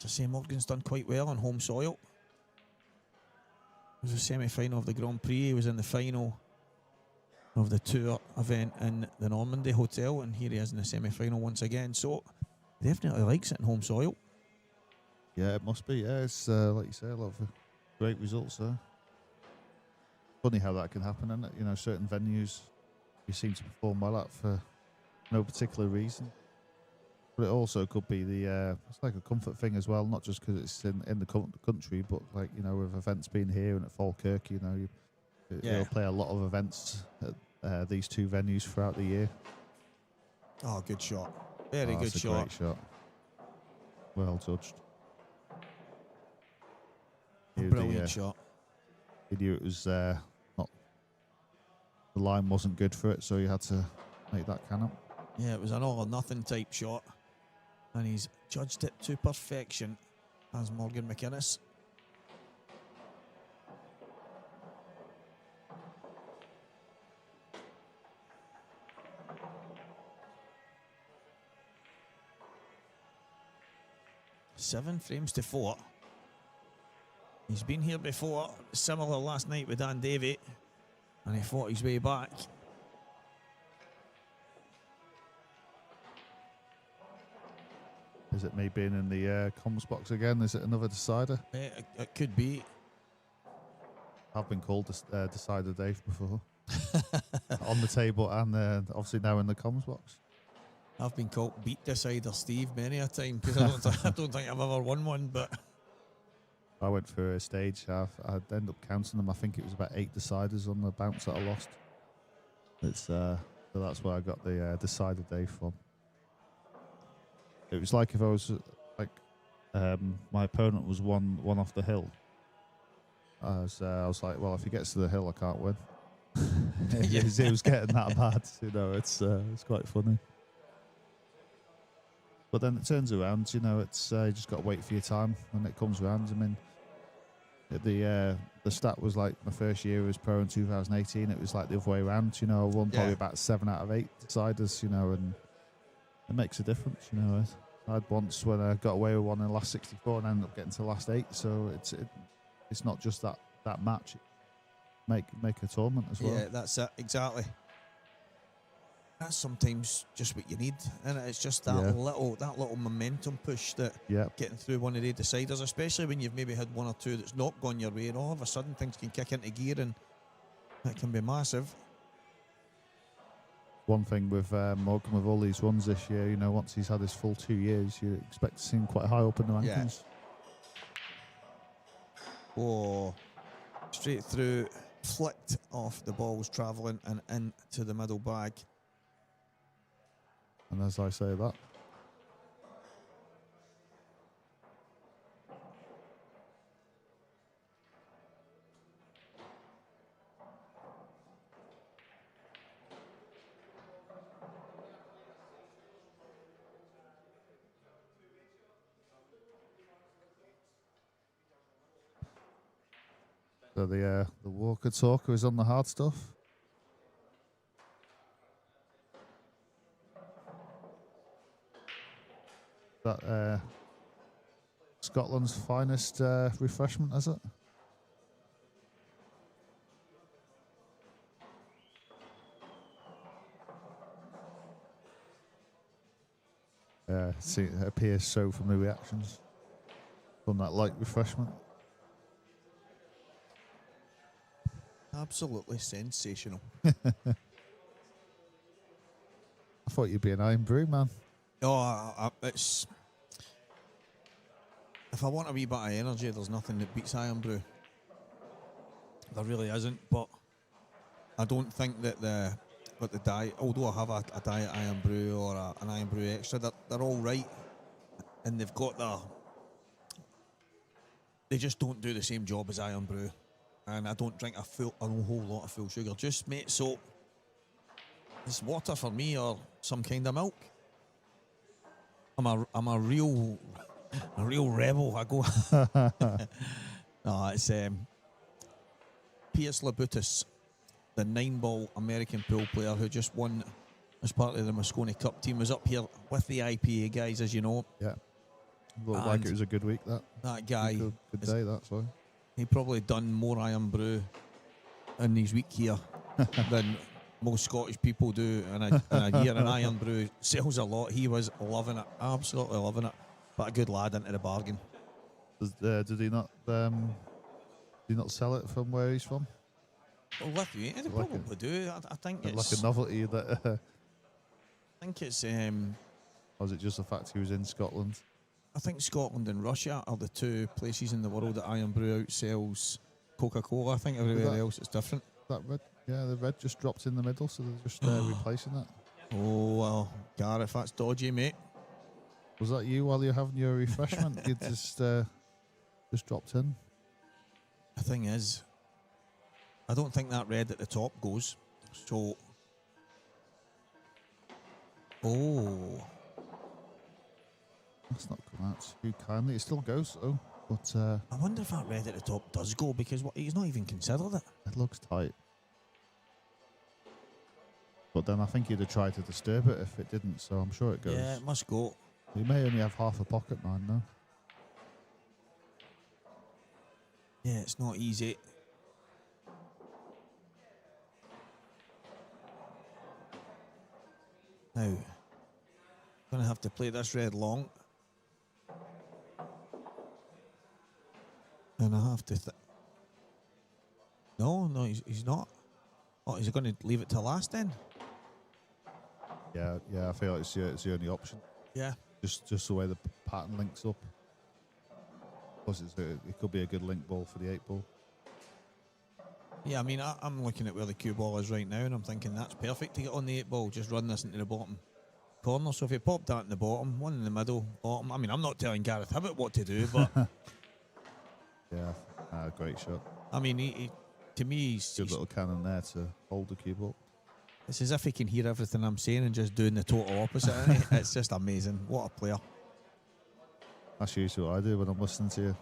To say Morgan's done quite well on home soil. It was a semi-final of the Grand Prix. He was in the final of the tour event in the Normandy Hotel, and here he is in the semi-final once again. So definitely likes it in home soil. Yeah, it must be. Yeah, it's like you say, a lot of great results there. Funny how that can happen, isn't it? You know, certain venues you seem to perform well at for no particular reason. But it also could be it's like a comfort thing as well, not just because it's in the country, but like, you know, with events being here and at Falkirk, you know, you'll play a lot of events at these 2 venues throughout the year. Oh, good shot. Very good shot. Great shot. Well judged. Brilliant shot. He knew it was not. The line wasn't good for it, so he had to make that cannon. Yeah, it was an all or nothing type shot, and he's judged it to perfection as Morgan McInnes. Seven frames to 4. He's been here before, similar last night with Dan Davey, and he fought his way back. Is it me being in the comms box again? Is it another decider? It could be. I've been called Decider Dave before. On the table and obviously now in the comms box. I've been called Beat Decider Steve many a time because I don't think I've ever won one, but I went through a stage. I'd end up counting them. I think it was about 8 deciders on the bounce that I lost. So that's where I got the Decider Dave from. It was like if I was my opponent was one off the hill. I was like, well, if he gets to the hill, I can't win. It was getting that bad, it's quite funny. But then it turns around, it's you just got to wait for your time when it comes around. I mean, the stat was like my first year as pro in 2018. It was like the other way around. I won probably about 7 out of 8 deciders. And it makes a difference. I had once when I got away with one in the last 64 and ended up getting to the last 8. So it's not just that match. Make a tournament as well. Yeah, that's it, exactly. That's sometimes just what you need, and it's just that little momentum push that getting through one of the deciders, especially when you've maybe had one or two that's not gone your way, and all of a sudden things can kick into gear, and that can be massive. One thing with Morgan with all these runs this year, once he's had his full 2 years, you expect to see him quite high up in the rankings. Oh, straight through, flicked off the balls travelling and into the middle bag. And as I say that, so the walker talker is on the hard stuff. That Scotland's finest refreshment, is it? See, it appears so from the reactions from that light refreshment. Absolutely sensational. I thought you'd be an Iron Brew man. Oh, it's... If I want a wee bit of energy, there's nothing that beats Iron Brew. There really isn't, but I don't think that the diet, although I have a diet Iron Brew or an Iron Brew Extra, they're all right, and they've got they just don't do the same job as Iron Brew, and I don't drink a whole lot of full sugar juice, mate, so it's water for me or some kind of milk. I'm a real rebel. I go. No, it's Piers Labutis, the 9-ball American pool player who just won as part of the Moscone Cup team, was up here with the IPA guys, as you know. Yeah, looked like it was a good week. That guy, good day. That's why he probably done more Iron Brew in his week here than most Scottish people do in a year. And Iron Brew sells a lot. He was loving it, absolutely loving it. But a good lad into the bargain. Did he not sell it from where he's from? Well, Lithuania, they probably do. I think it's like a novelty that. I think it's. Or is it just the fact he was in Scotland? I think Scotland and Russia are the two places in the world that Iron Brew outsells Coca-Cola. I think everywhere else it's different. That red, the red just dropped in the middle, so they're just replacing that. Oh well, Gareth, that's dodgy, mate. Was that you while you're having your refreshment? You just dropped in. The thing is, I don't think that red at the top goes. So, that's not come out too kindly. It still goes though, but I wonder if that red at the top does go, because he's not even considered it. It looks tight. But then I think he'd have tried to disturb it if it didn't, so I'm sure it goes. Yeah, it must go. He may only have half a pocket mine though. Yeah, it's not easy. Now, gonna have to play this red long. And I have to No, he's not. Oh, is he going to leave it to last then? Yeah, I feel like it's the only option. Yeah. Just the way the pattern links up. Plus, it could be a good link ball for the 8 ball. Yeah, I mean, I'm looking at where the cue ball is right now, and I'm thinking that's perfect to get on the 8 ball. Just run this into the bottom corner. So if you pop that in the bottom, one in the middle, bottom. I mean, I'm not telling Gareth Hibbett what to do, but yeah, great shot. I mean, he to me, he's good little cannon there to hold the cue ball. It's as if he can hear everything I'm saying and just doing the total opposite. Isn't he? It's just amazing. What a player. That's usually what I do when I'm listening to you.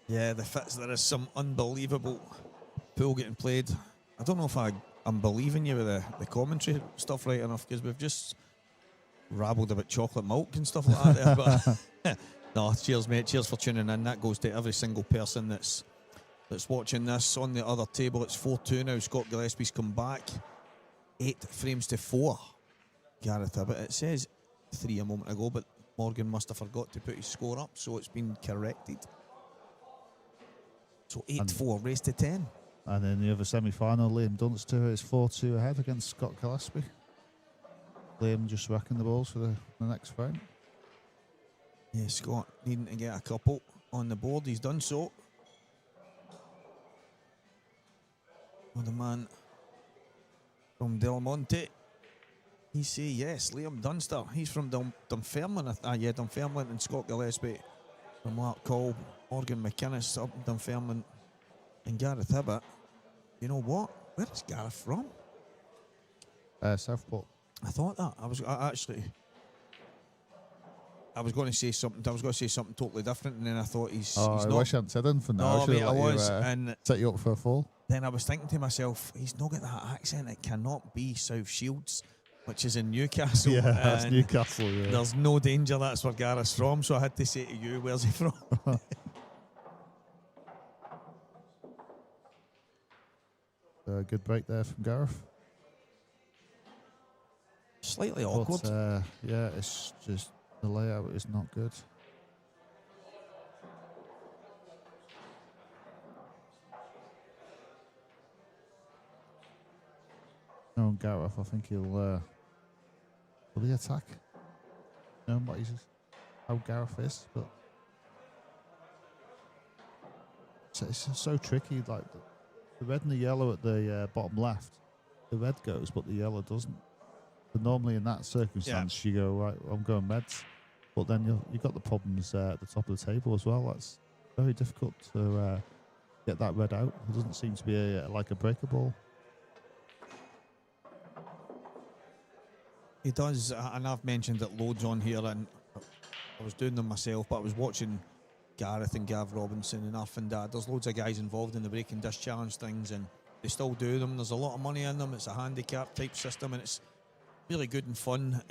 Yeah, the fits, there is some unbelievable pool getting played. I don't know if I'm believing you with the commentary stuff right enough, because we've just rabbled about chocolate milk and stuff like that there. But no, cheers, mate. Cheers for tuning in. That goes to every single person that's watching this. On the other table, it's 4-2 now. Scott Gillespie's come back. 8 frames to 4. Gareth Hibbett. It says 3 a moment ago, but Morgan must have forgot to put his score up, so it's been corrected. So 8-4, race to 10. And then the other semi-final, Liam Dunster is 4-2 ahead against Scott Gillespie. Liam just racking the balls for the next frame. Yeah, Scott needing to get a couple on the board. He's done so. Oh, the man from Del Monte. He say yes, Liam Dunster. He's from Dunfermline. Dunfermline, and Scott Gillespie from Mark Cole, Morgan McInnes up in Dunfermline, and Gareth Hibbett. You know what? Where is Gareth from? Southport. I thought that. I was going to say something. I was going to say something totally different, and then I thought he's I not. wish I hadn't said anything now. No, mate, I was, and set you up for a fall. Then I was thinking to myself, he's not got that accent. It cannot be South Shields, which is in Newcastle. Yeah, that's Newcastle. Yeah. There's no danger that's where Gareth's from, so I had to say to you, where's he from? Good break there from Gareth. Slightly awkward. Yeah, it's just the layout is not good. No, Gareth, I think he'll will he attack? No, what he's how Gareth is, but it's so tricky. Like the red and the yellow at the bottom left, the red goes, but the yellow doesn't. But normally in that circumstance, you go right. I'm going reds, but then you've got the problems at the top of the table as well. That's very difficult to get that red out. It doesn't seem to be like a breaker ball. He does, and I've mentioned it loads on here, and I was doing them myself, but I was watching Gareth and Gav Robinson and Arf and Dad. There's loads of guys involved in the break and dish challenge things, and they still do them. There's a lot of money in them. It's a handicap type system, and it's really good and fun.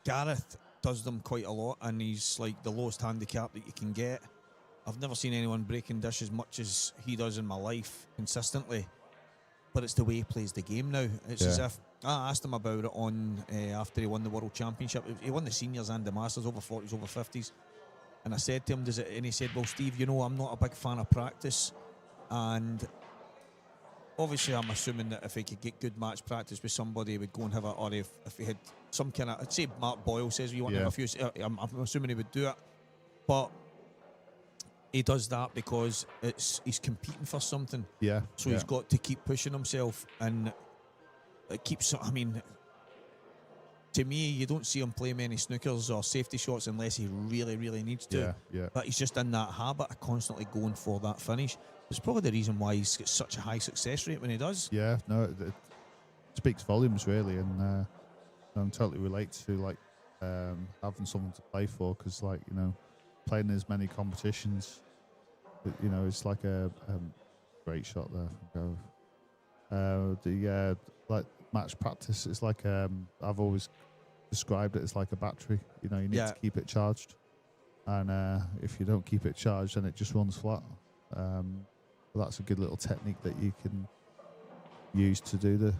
Gareth does them quite a lot, and he's like the lowest handicap that you can get. I've never seen anyone break and dish as much as he does in my life consistently. But it's the way he plays the game now. It's as if I asked him about it on after he won the World Championship. He won the seniors and the Masters, over 40s, over 50s. And I said to him, and he said, well, Steve, you know, I'm not a big fan of practice. And obviously I'm assuming that if he could get good match practice with somebody, he would go and have it. Or if he had some kind of, I'd say Mark Boyle says, you want to have a few, I'm assuming he would do it. But he does that because he's competing for something. Yeah. So he's got to keep pushing himself, and it keeps. I mean, to me, you don't see him play many snookers or safety shots unless he really, really needs to. Yeah. But he's just in that habit of constantly going for that finish. It's probably the reason why he's got such a high success rate when he does. Yeah. No, it speaks volumes really, and I can totally relate to like having someone to play for, because like playing as many competitions, it's like a great shot there from Gareth. The like match practice is like I've always described it as like a battery. You need to keep it charged, and if you don't keep it charged, then it just runs flat. But that's a good little technique that you can used to do the.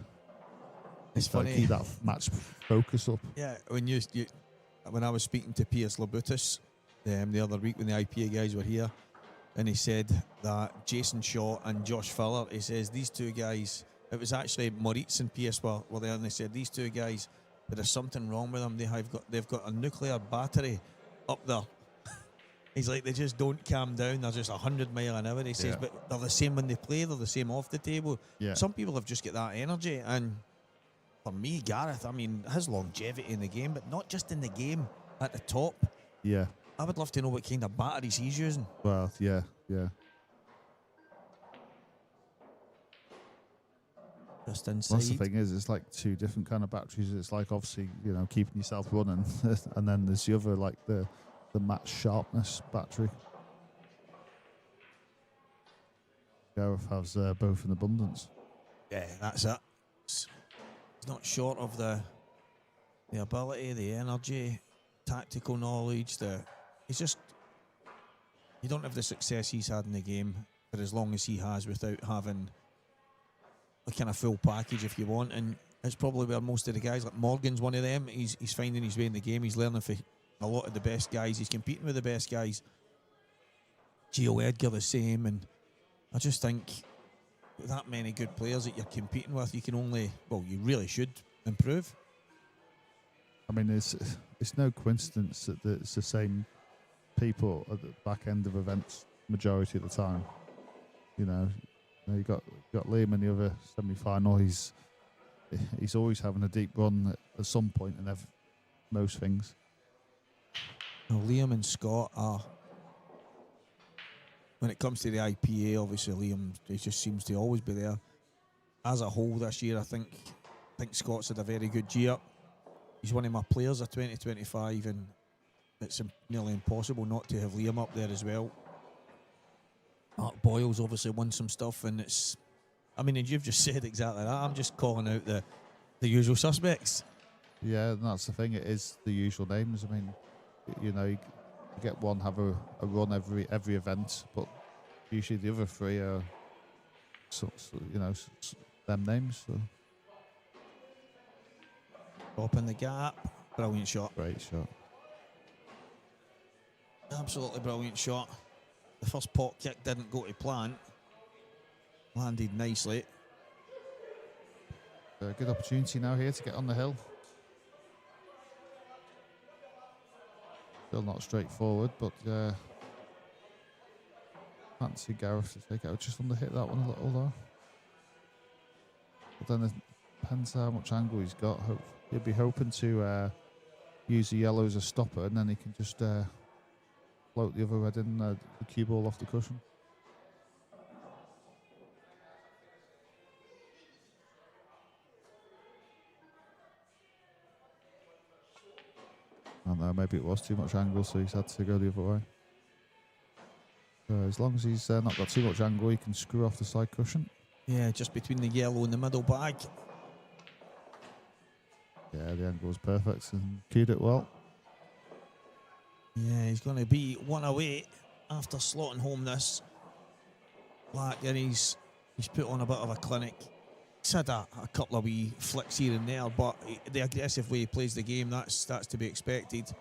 It's funny. Keep that match focus up. Yeah, when I was speaking to Piers Labutus the other week when the IPA guys were here, and he said that Jason Shaw and Josh Filler, he says these two guys, it was actually Moritz and Piers were there, and they said these two guys, there is something wrong with them. They've got a nuclear battery up there. He's like, they just don't calm down. They're just 100 mile an hour. He says, but they're the same when they play. They're the same off the table. Yeah. Some people have just got that energy, and for me, Gareth, I mean, his longevity in the game, but not just in the game, at the top. Yeah. I would love to know what kind of batteries he's using. Well, yeah. Just inside. That's the thing is, it's like two different kind of batteries. It's like obviously, keeping yourself running, and then there's the other, like the match sharpness battery. Gareth has both in abundance. Yeah, that's it. He's not short of the ability, the energy, tactical knowledge. You don't have the success he's had in the game for as long as he has without having a kind of full package, if you want. And it's probably where most of the guys, like Morgan's one of them, he's finding his way in the game. He's learning for a lot of the best guys. He's competing with the best guys. Gio Edgar the same. And I just think with that many good players that you're competing with, you can only, you really should improve. I mean, it's no coincidence that it's the same people at the back end of events majority of the time. You got Liam in the other semi-final. He's always having a deep run at some point in most things. Well, Liam and Scott are, when it comes to the IPA, obviously Liam, he just seems to always be there. As a whole this year, I think Scott's had a very good year. He's one of my players of 2025, and it's nearly impossible not to have Liam up there as well. Mark Boyle's obviously won some stuff, and and you've just said exactly that. I'm just calling out the usual suspects. Yeah, and that's the thing. It is the usual names. I mean, you get one have a run every event, but usually the other three are, them names. So. Open the gap. Brilliant shot. Great shot. Absolutely brilliant shot. The first pot kick didn't go to plan. Landed nicely. Good opportunity now here to get on the hill. Still not straightforward, but fancy Gareth to take it. I just want to hit that one a little though. But then it depends how much angle he's got. He'll be hoping to use the yellow as a stopper, and then he can just float the other red in the cue ball off the cushion. I don't know, maybe it was too much angle, so he's had to go the other way. As long as he's not got too much angle, he can screw off the side cushion. Yeah, just between the yellow and the middle bag. Yeah, the angle was perfect and cued it well. Yeah, he's going to be one away after slotting home this black, and he's put on a bit of a clinic. He's had a couple of wee flicks here and there, but the aggressive way he plays the game, that's to be expected.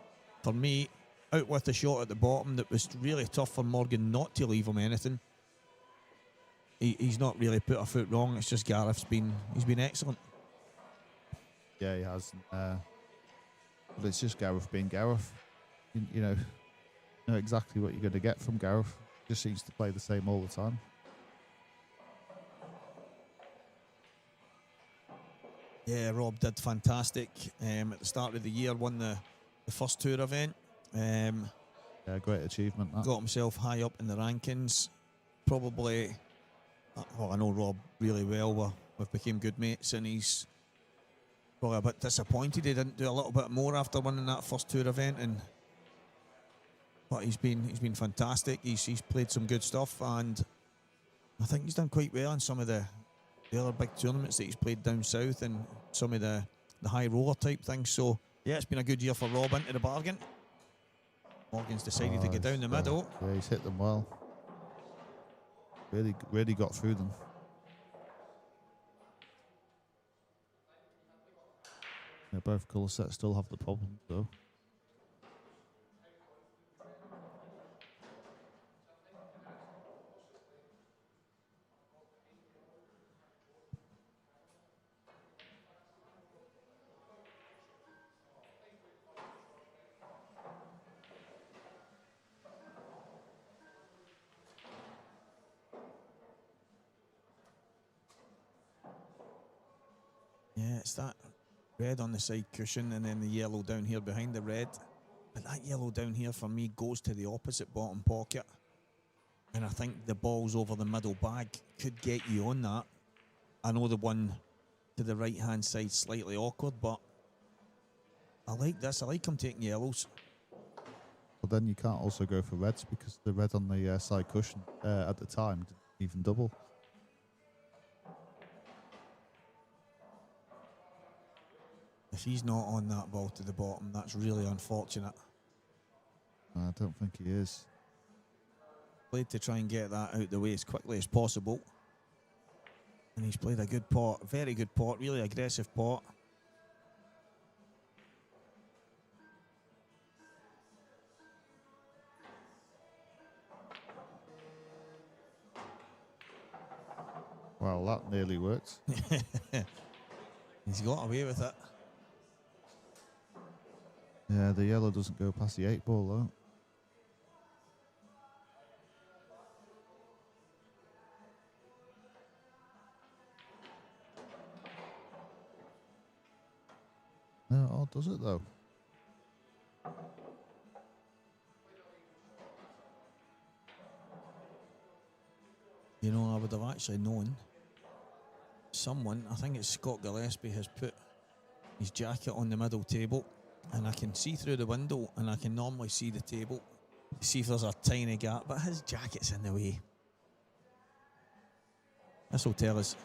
For me, out with the shot at the bottom, that was really tough for Morgan not to leave him anything. He's not really put a foot wrong. It's just Gareth's he's been excellent. Yeah, he has. But it's just Gareth being Gareth. You know exactly what you're going to get from Gareth. Just seems to play the same all the time. Yeah, Rob did fantastic at the start of the year. Won the first tour event. Yeah, great achievement. That. Got himself high up in the rankings. Probably, I know Rob really well. We've become good mates, and he's probably a bit disappointed he didn't do a little bit more after winning that first tour event. But he's been fantastic. He's played some good stuff, and I think he's done quite well in some of the other big tournaments that he's played down south and some of the high roller type things. So yeah, it's been a good year for Rob into the bargain. Morgan's decided to get down the middle. Yeah, he's hit them well. Really got through them. Yeah, both colour sets still have the problem though. Yeah, it's that red on the side cushion and then the yellow down here behind the red. But that yellow down here for me goes to the opposite bottom pocket. And I think the balls over the middle bag could get you on that. I know the one to the right hand side slightly awkward, but I like this. I like him taking yellows. But then you can't also go for reds because the red on the side cushion at the time didn't even double. If he's not on that ball to the bottom, that's really unfortunate. I don't think he is. Played to try and get that out the way as quickly as possible. And he's played a good pot, very good pot, really aggressive pot. Well, that nearly worked. He's got away with it. Yeah, the yellow doesn't go past the 8 ball though. No, oh, does it though? You know, I would have actually known. Someone, I think it's Scott Gillespie, has put his jacket on the middle table, and I can see through the window and I can normally see the table to see if there's a tiny gap, but his jacket's in the way. This will tell us.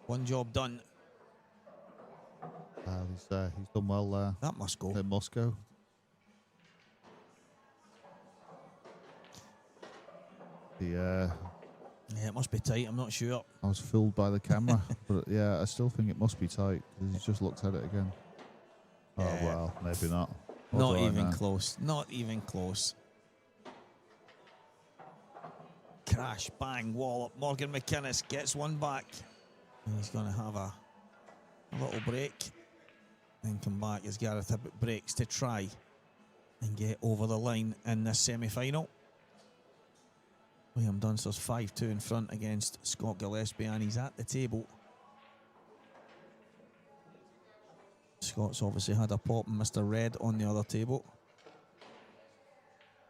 One job done. He's done well there. That must go. It must go. Yeah, it must be tight. I'm not sure. I was fooled by the camera, but yeah, I still think it must be tight because he's just looked at it again. Oh well, maybe not. Not even close. Not even close. Crash, bang, wallop. Morgan McInnes gets one back. And he's going to have a little break. Then come back as Gareth Hibbett breaks to try and get over the line in this semi-final. Liam Dunster's 5-2 in front against Scott Gillespie, and he's at the table. Scott's obviously had a pop and Mr. Red on the other table.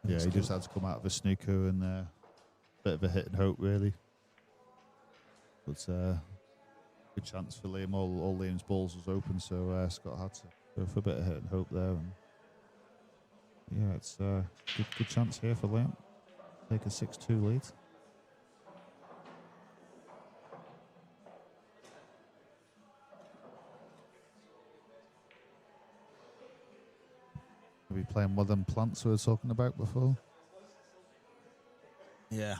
Yeah, he just had to come out of a snooker and a bit of a hit and hope, really. But good chance for Liam. All Liam's balls was open, so Scott had to go for a bit of hit and hope there. And yeah, it's a good chance here for Liam. Take a 6-2 lead. Are we playing one of them plants we were talking about before? Yeah.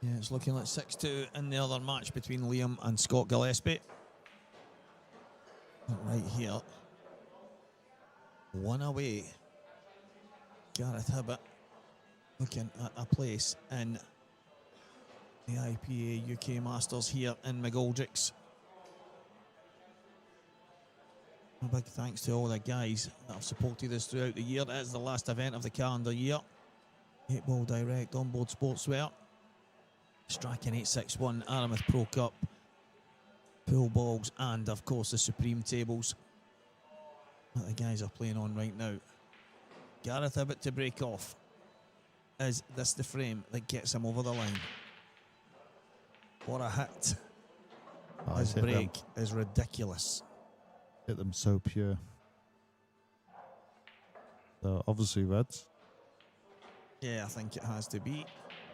Yeah, it's looking like 6-2 in the other match between Liam and Scott Gillespie. Right here. One away. Gareth Hibbett looking at a place in the IPA UK Masters here in McGoldricks. A big thanks to all the guys that have supported us throughout the year. It is the last event of the calendar year. 8 Ball Direct, Onboard Sportswear, Strachan 861, Aramis Pro Cup, pool balls, and of course the Supreme tables that the guys are playing on right now. Gareth Hibbett to break off. Is this the frame that gets him over the line? What a hit. His break is ridiculous. Hit them so pure. So obviously reds. Yeah, I think it has to be.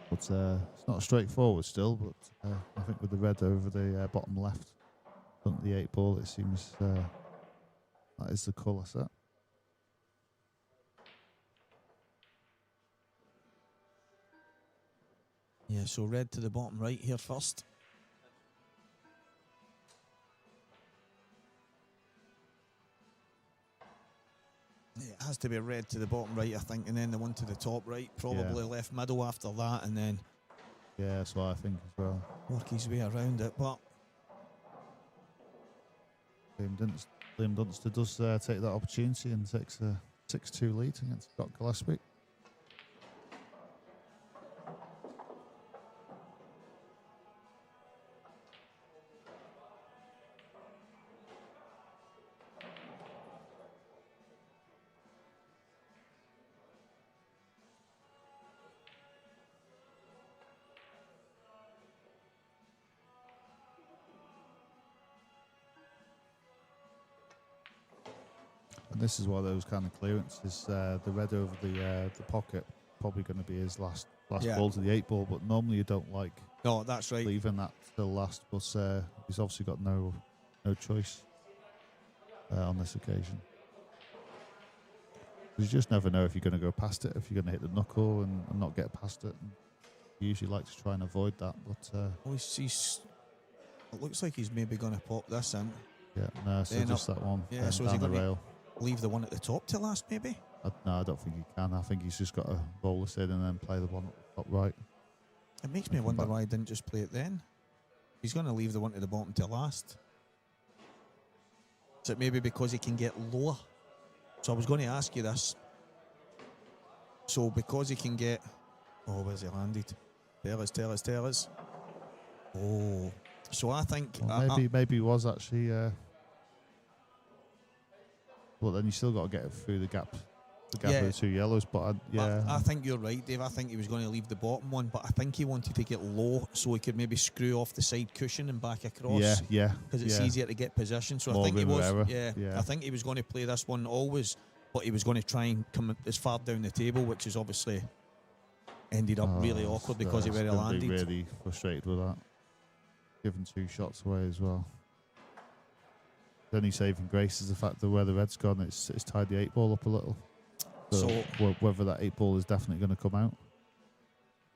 But it's not straightforward still, but I think with the red over the bottom left, front of the 8 ball, it seems that is the colour set. Yeah, so red to the bottom right here first. Yeah, it has to be red to the bottom right, I think, and then the one to the top right, probably left middle after that, and then Yeah, that's what I think as well. work his way around it. But Liam Dunster does take that opportunity and takes a 6-2 lead against Scott Gillespie. And this is why those kind of clearances, the red over the pocket, probably going to be his last ball to the 8 ball. But normally you don't like that's right. leaving that still last. But he's obviously got no choice on this occasion. You just never know if you're going to go past it, if you're going to hit the knuckle and not get past it. And you usually like to try and avoid that. But it looks like he's maybe going to pop this in. Yeah, no, so just that one so down the rail. Leave the one at the top to last, maybe? No, I don't think he can. I think he's just got to roll this in and then play the one at the top right. It makes me wonder why he didn't just play it then. He's going to leave the one to the bottom to last. Is it maybe because he can get lower? So I was going to ask you this. So because he can get... Oh, where's he landed? Tell us. Oh. So I think... Well, maybe he was actually... Well, then you still got to get it through the gap of the 2 yellows. But I think you're right, Dave. I think he was going to leave the bottom one, but I think he wanted to get low so he could maybe screw off the side cushion and back across. Yeah. Because it's easier to get position. So More I think he was. error. Yeah. I think he was going to play this one always, but he was going to try and come as far down the table, which is obviously ended up really awkward because he where he landed. Really frustrated with that. Giving 2 shots away as well. The only saving grace is the fact that where the red's gone, it's tied the 8 ball up a little. So whether that 8 ball is definitely going to come out.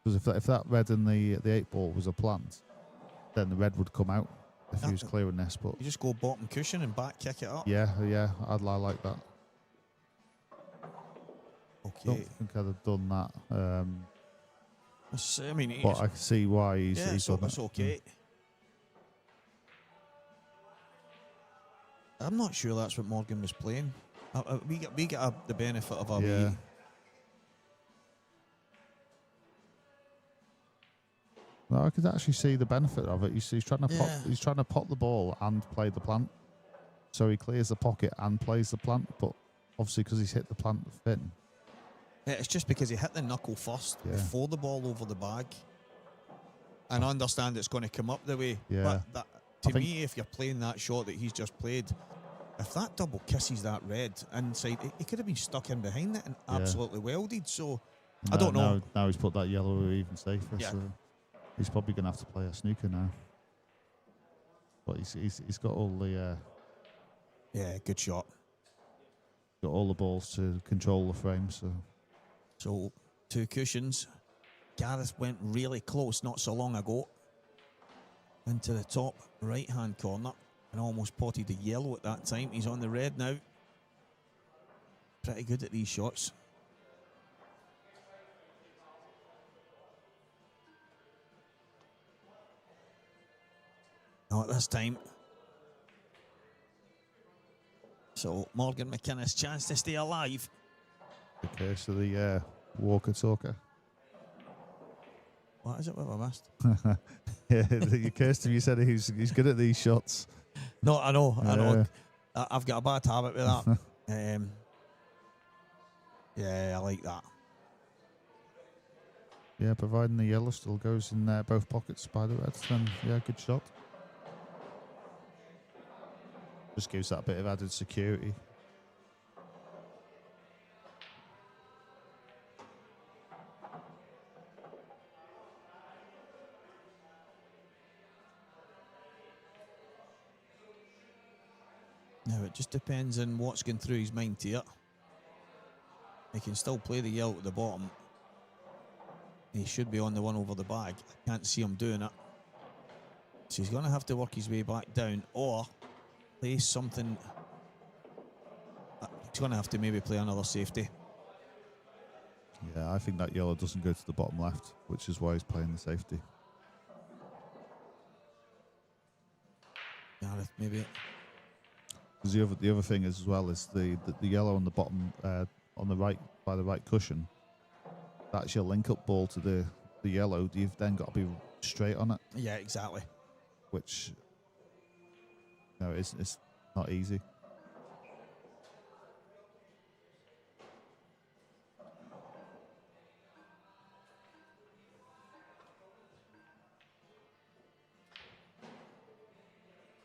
Because if that red and the 8 ball was a plant, then the red would come out if he was clearing this. But you just go bottom cushion and back kick it up. Yeah, I like that. Okay. Don't think I'd have done that. I mean, but I can see why he's done it's okay. I'm not sure that's what Morgan was playing. We get the benefit of our wee. No, I could actually see the benefit of it. He's trying to pop the ball and play the plant, so he clears the pocket and plays the plant. But obviously, because he's hit the plant thin. Yeah, it's just because he hit the knuckle first before the ball over the bag, and I understand it's going to come up the way. Yeah. But to me, if you're playing that shot that he's just played, if that double kisses that red inside, he could have been stuck in behind it and absolutely welded. So I don't know. Now he's put that yellow even safer. Yeah. So he's probably going to have to play a snooker now. But he's got all the good shot. Got all the balls to control the frame. So 2 cushions. Gareth went really close not so long ago into the top right hand corner and almost potted the yellow at that time. He's on the red now. Pretty good at these shots. Not this time. So Morgan McInnes, chance to stay alive. Okay, so the Walker Talker. What is it? What have I missed? Yeah, Kirsten, you said he's good at these shots. No, I know. I've got a bad habit with that. I like that. Yeah, providing the yellow still goes in both pockets by the reds, then good shot. Just gives that bit of added security. Now, it just depends on what's going through his mind here. He can still play the yellow at the bottom. He should be on the one over the bag. I can't see him doing it. So he's going to have to work his way back down or play something. He's going to have to maybe play another safety. Yeah, I think that yellow doesn't go to the bottom left, which is why he's playing the safety. Gareth, maybe. Because the other thing is as well is the yellow on the bottom on the right by the right cushion. That's your link-up ball to the yellow. You've then got to be straight on it. Yeah, exactly. Which, no, it's not easy.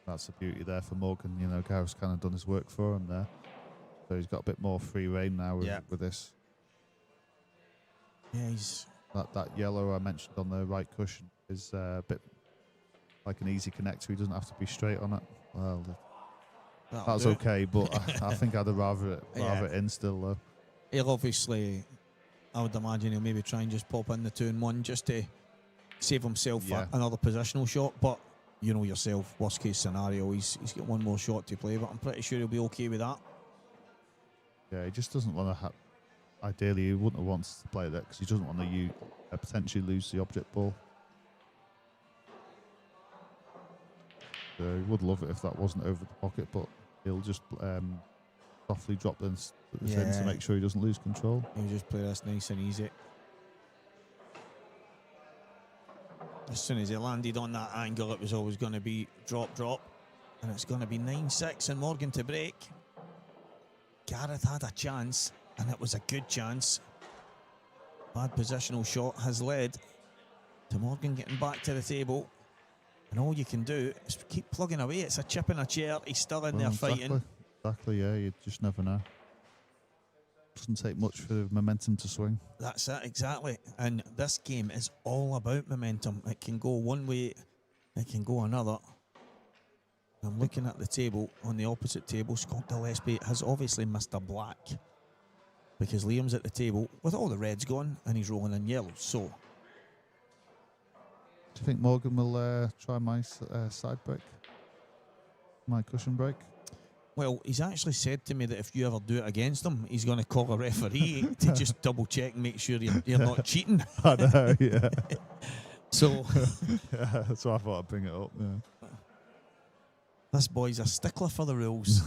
That's the beauty there for Morgan. You know, Gareth's kind of done his work for him there. So he's got a bit more free reign now with this. Yeah, he's... That yellow I mentioned on the right cushion is a bit like an easy connector. He doesn't have to be straight on it. Well, that's okay, but I think I'd rather it in still, though. He'll obviously, I would imagine he'll maybe try and just pop in the 2-1 just to save himself another positional shot, but you know yourself, worst case scenario, he's got one more shot to play, but I'm pretty sure he'll be okay with that. Yeah, he just doesn't want to ideally, he wouldn't have wanted to play that because he doesn't want to potentially lose the object ball. So he would love it if that wasn't over the pocket, but he'll just softly drop this in to make sure he doesn't lose control. He'll just play this nice and easy. As soon as he landed on that angle, it was always going to be drop, and it's going to be 9-6 and Morgan to break. Gareth had a chance, and it was a good chance. Bad positional shot has led to Morgan getting back to the table. And all you can do is keep plugging away. It's a chip in a chair. He's still in there fighting. Exactly, yeah. You just never know. Doesn't take much for the momentum to swing. That's it, exactly. And this game is all about momentum. It can go one way, it can go another. I'm looking at the table. On the opposite table, Scott Gillespie has obviously missed a black because Liam's at the table with all the reds gone and he's rolling in yellow. So, do you think Morgan will try my side break? My cushion break? Well, he's actually said to me that if you ever do it against him, he's going to call a referee to just double check and make sure you're not cheating. I know, yeah. So, so I thought I'd bring it up, yeah. This boy's a stickler for the rules.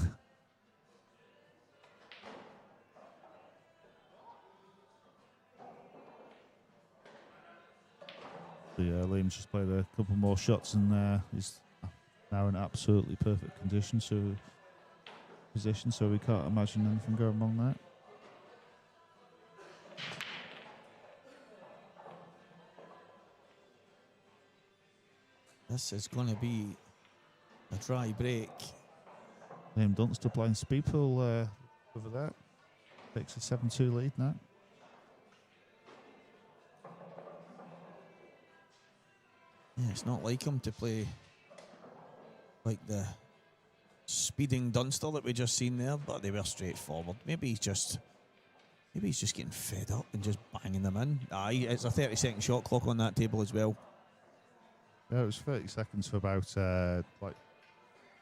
So yeah, Liam's just played a couple more shots and he's now in absolutely perfect position, so we can't imagine anything going wrong there. This is going to be a dry break. Liam Dunster playing speed pool over there. Takes a 7-2 lead now. Yeah, it's not like him to play like the speeding Dunster that we just seen there, but they were straightforward. Maybe he's just getting fed up and just banging them in. Aye, it's a 30-second shot clock on that table as well. Yeah, it was 30 seconds for about like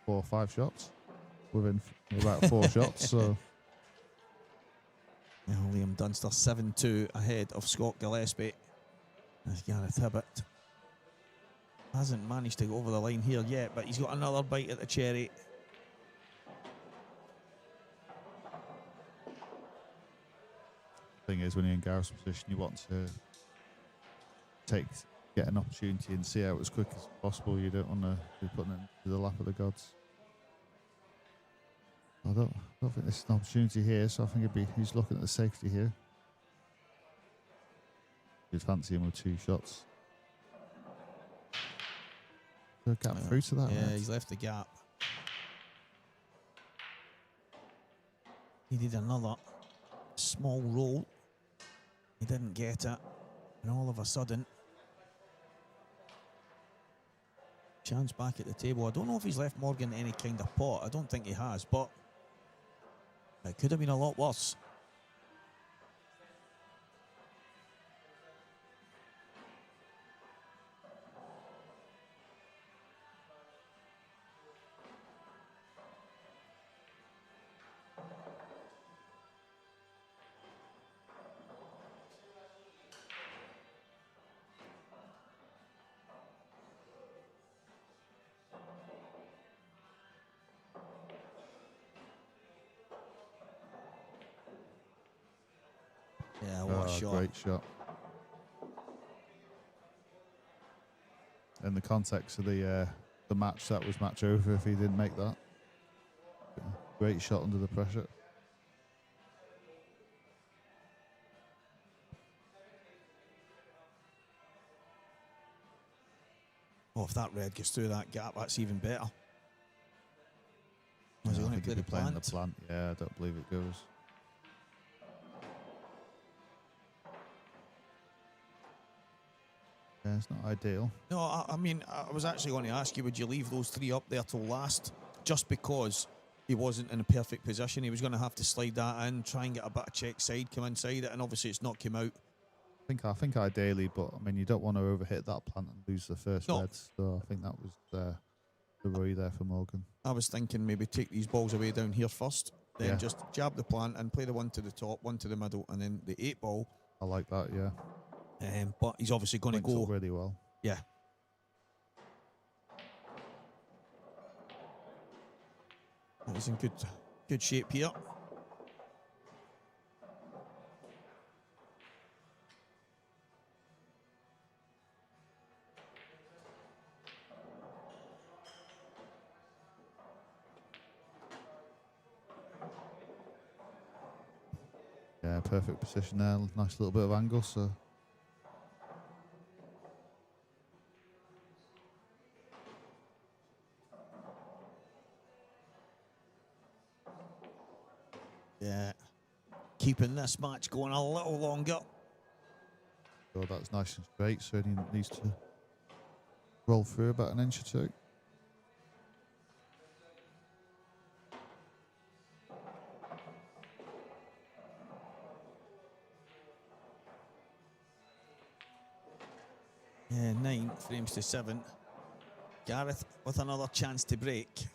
4 or 5 shots. Within about 4 shots, so. Now Liam Dunster 7-2 ahead of Scott Gillespie. As Gareth Hibbett hasn't managed to go over the line here yet, but he's got another bite at the cherry. Thing is, when you're in Gareth's position, you want to get an opportunity and see out as quick as possible. You don't want to be putting it into the lap of the gods. I don't think there's an opportunity here, so I think he's looking at the safety here. You'd fancy him with 2 shots. Go gap through to that. Yeah, he's left the gap. He did another small roll. He didn't get it. And all of a sudden, chance back at the table. I don't know if he's left Morgan any kind of pot. I don't think he has, but it could have been a lot worse. Yeah, what a shot. Great shot. In the context of the match, that was match over if he didn't make that. Great shot under the pressure. Oh, if that red gets through that gap, that's even better. Was he I going think to play he'll the be playing plant? the plant. Yeah, I don't believe it goes. Yeah, it's not ideal. No, I mean, I was actually going to ask you, would you leave those 3 up there till last? Just because he wasn't in a perfect position. He was going to have to slide that in, try and get a bit of check side, come inside it, and obviously it's not come out. I think ideally, but I mean, you don't want to overhit that plant and lose the first red. So I think that was the worry there for Morgan. I was thinking maybe take these balls away down here first, then just jab the plant and play the one to the top, one to the middle, and then the 8 ball. I like that, yeah. But he's obviously going to go really well. Yeah. He's in good shape here. Yeah, perfect position there. Nice little bit of angle, so. Yeah. Keeping this match going a little longer. So that's nice and straight, so he needs to roll through about an inch or two. Yeah, 9 frames to 7. Gareth with another chance to break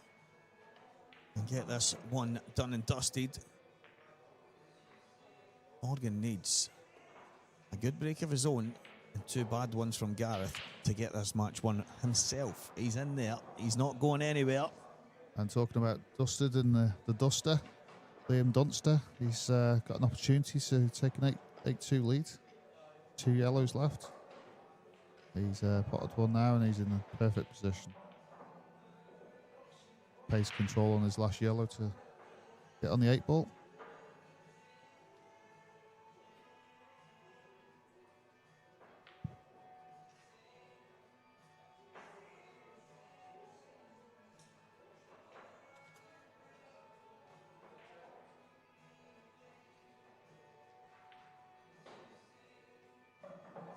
and get this one done and dusted. Morgan needs a good break of his own and 2 bad ones from Gareth to get this match won himself. He's in there. He's not going anywhere. And talking about dusted and the duster, Liam Dunster, he's got an opportunity to take an 8-2 lead. 2 yellows left. He's potted one now and he's in a perfect position. Pace control on his last yellow to get on the 8 ball.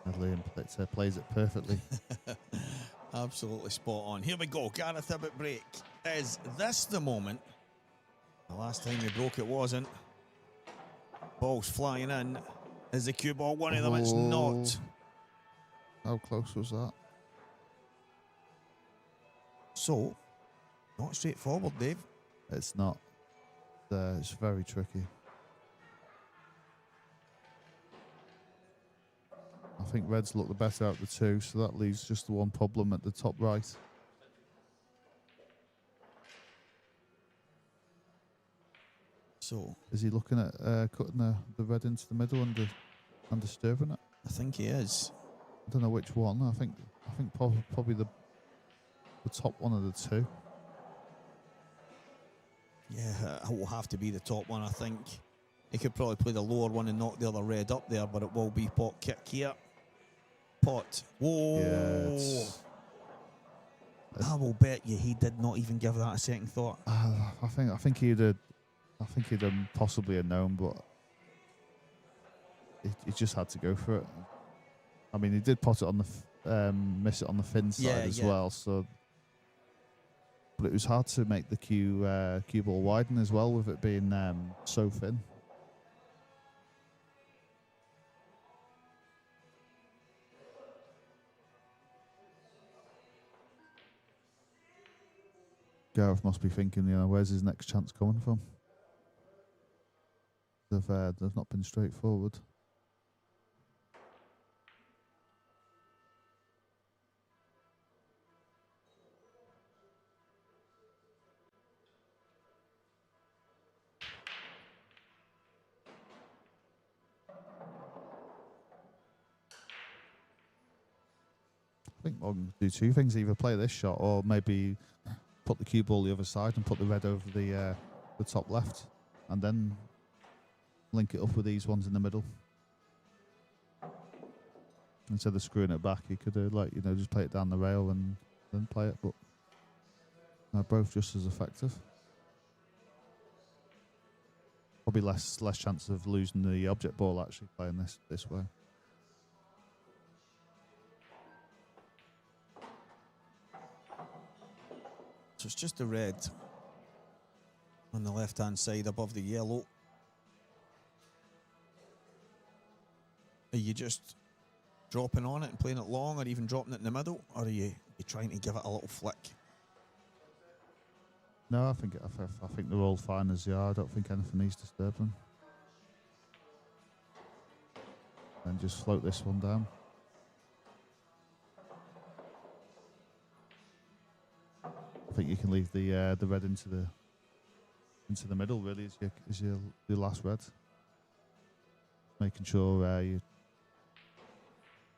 And Liam plays it perfectly. Absolutely spot on. Here we go. Gareth Ibbott break. Is this the moment? The last time he broke it wasn't. Ball's flying in. Is the cue ball one of them? It's not. How close was that? So, not straightforward, Dave. It's not. It's very tricky. I think Reds look the better out of the 2, so that leaves just the one problem at the top right. So, is he looking at cutting the red into the middle and disturbing it? I think he is. I don't know which one. I think probably the top one of the 2. Yeah, it will have to be the top one, I think. He could probably play the lower one and knock the other red up there, but it will be pot kick here. Pot. Whoa! Yeah, I will bet you he did not even give that a second thought. I think he'd have possibly have known, but he just had to go for it. I mean, he did pot it on the miss it on the fin side as well. So, but it was hard to make the cue ball widen as well with it being so thin. Gareth must be thinking, where's his next chance coming from? They've not been straightforward. Morgan do two things: either play this shot or maybe put the cue ball the other side and put the red over the top left, and then link it up with these ones in the middle. Instead of screwing it back, he could have just play it down the rail and then play it, but they're both just as effective. Probably less chance of losing the object ball actually playing this way. So it's just the red on the left-hand side above the yellow. Are you just dropping on it and playing it long, or even dropping it in the middle, or are you trying to give it a little flick? No, I think they're all fine as they are. I don't think anything needs to disturb them. And just float this one down. I think you can leave the red into the middle really as your last red. Making sure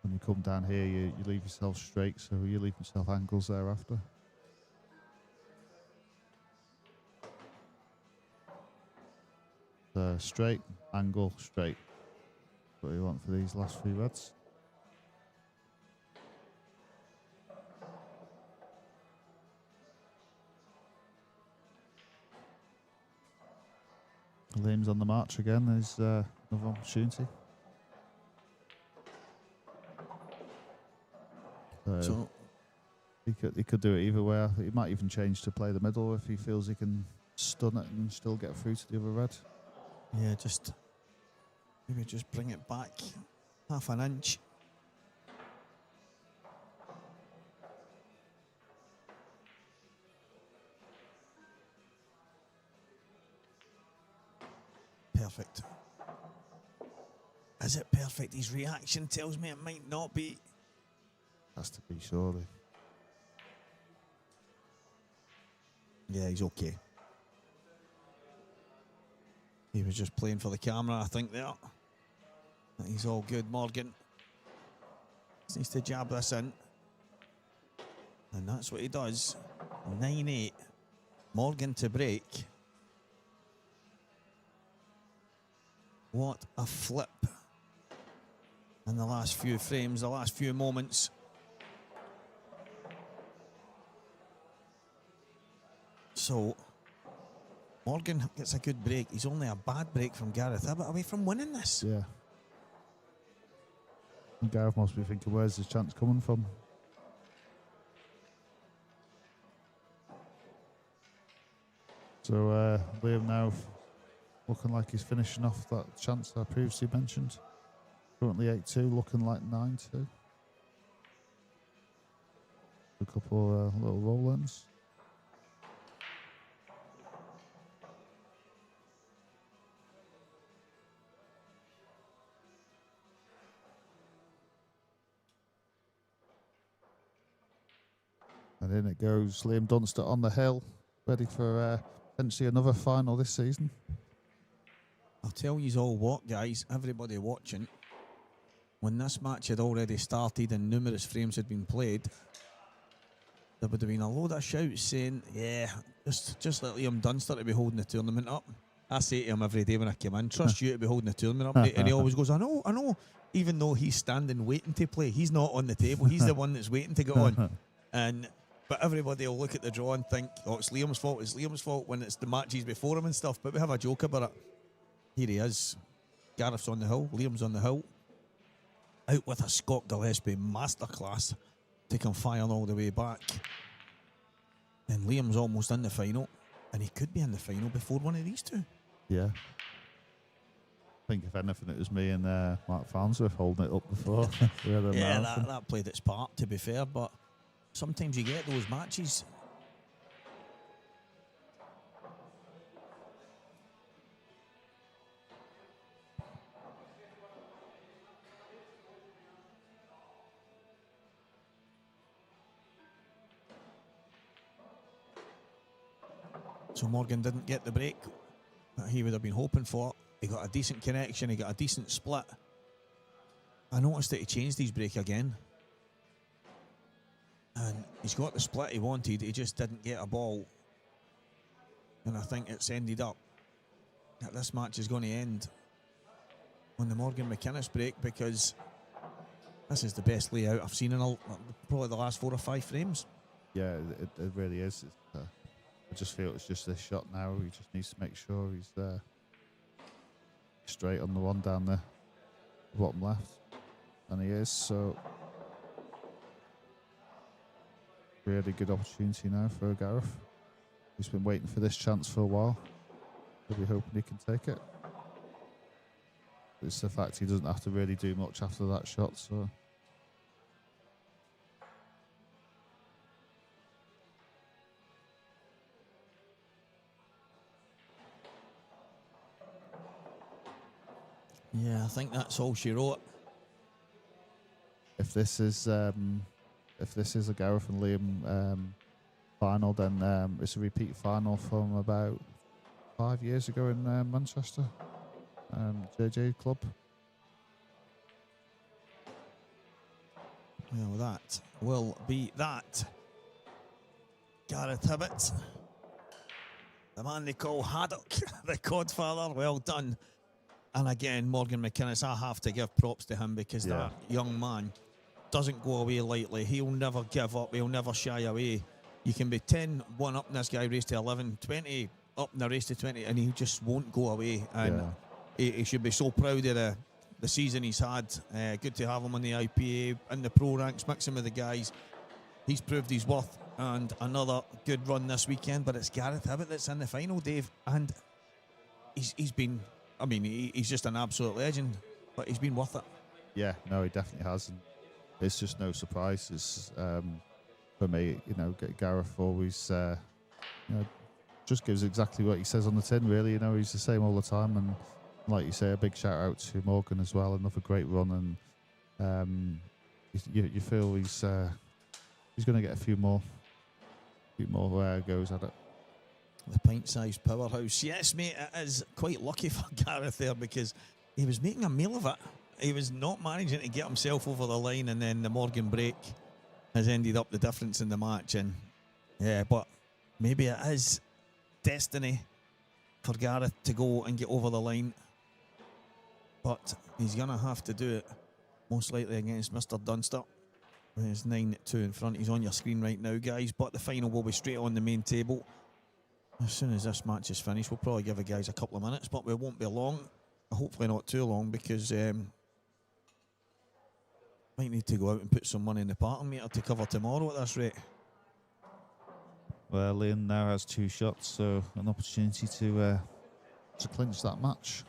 when you come down here you leave yourself straight, so you leave yourself angles thereafter. Straight, angle, straight. That's what you want for these last three reds. Liam's on the march again. There's another opportunity. So he could do it either way. He might even change to play the middle if he feels he can stun it and still get through to the other red. Yeah, maybe just bring it back half an inch. Perfect. Is it perfect? His reaction tells me it might not be. Has to be, surely. Yeah, he's okay. He was just playing for the camera, I think, there. He's all good, Morgan. Just needs to jab this in. And that's what he does. 9-8. Morgan to break. What a flip. In the last few frames, the last few moments. So, Morgan gets a good break. He's only a bad break from Gareth Ibbott away from winning this. Yeah. And Gareth must be thinking, where's his chance coming from? So Liam now looking like he's finishing off that chance I previously mentioned. Currently 8-2, looking like 9-2. A couple little roll-ins. And in it goes Liam Dunster on the hill, ready for potentially another final this season. I'll tell you all what, guys, everybody watching, when this match had already started and numerous frames had been played, there would have been a load of shouts saying, yeah, just let Liam Dunster to be holding the tournament up. I say to him every day when I come in, trust you to be holding the tournament up. And he always goes, I know. Even though he's standing waiting to play, he's not on the table. He's the one that's waiting to get on. But everybody will look at the draw and think, oh, it's Liam's fault when it's the matches before him and stuff. But we have a joke about it. Here he is. Gareth's on the hill. Liam's on the hill. Out with a Scott Gillespie masterclass, taking fire all the way back. And Liam's almost in the final. And he could be in the final before one of these two. Yeah. I think if anything, it was me and Mark Farnsworth holding it up before. Yeah, that played its part, to be fair. But sometimes you get those matches. So Morgan didn't get the break that he would have been hoping for. He got a decent connection, he got a decent split. I noticed that he changed his break again. And he's got the split he wanted, he just didn't get a ball. And I think it's ended up that this match is going to end on the Morgan McInnes break, because this is the best layout I've seen in probably the last 4 or 5 frames. Yeah, it really is. I just feel it's just this shot now. He just needs to make sure he's straight on the one down the bottom left. And he is, so really good opportunity now for Gareth. He's been waiting for this chance for a while. He'll be hoping he can take it. It's the fact he doesn't have to really do much after that shot, so. Yeah, I think that's all she wrote. If this is a Gareth and Liam final, then it's a repeat final from about 5 years ago in Manchester, JJ Club. Well, that will be that. Gareth Hibbett, the man they call Haddock, the Godfather, well done. And again, Morgan McInnes, I have to give props to him, because that young man doesn't go away lightly. He'll never give up. He'll never shy away. You can be 10-1 up in this guy, race to 11, 20 up in the race to 20, and he just won't go away. And he should be so proud of the season he's had. Good to have him on the IPA, in the pro ranks, mixing with the guys. He's proved his worth, and another good run this weekend. But it's Gareth Hibbett that's in the final, Dave, and he's been... I mean, he's just an absolute legend, but he's been worth it. Yeah, no, he definitely has. And it's just no surprise. It's, for me, Gareth always, just gives exactly what he says on the tin, really. He's the same all the time. And like you say, a big shout out to Morgan as well. Another great run. And you feel he's going to get a few more goes at it. The pint-sized powerhouse. Yes, mate, it is quite lucky for Gareth there, because he was making a meal of it. He was not managing to get himself over the line, and then the Morgan break has ended up the difference in the match. And yeah, but maybe it is destiny for Gareth to go and get over the line. But he's going to have to do it, most likely against Mr. Dunster. There's 9-2 in front. He's on your screen right now, guys. But the final will be straight on the main table. As soon as this match is finished, we'll probably give the guys a couple of minutes, but we won't be long. Hopefully not too long, because might need to go out and put some money in the parking meter to cover tomorrow at this rate. Well, Liam now has 2 shots, so an opportunity to clinch that match.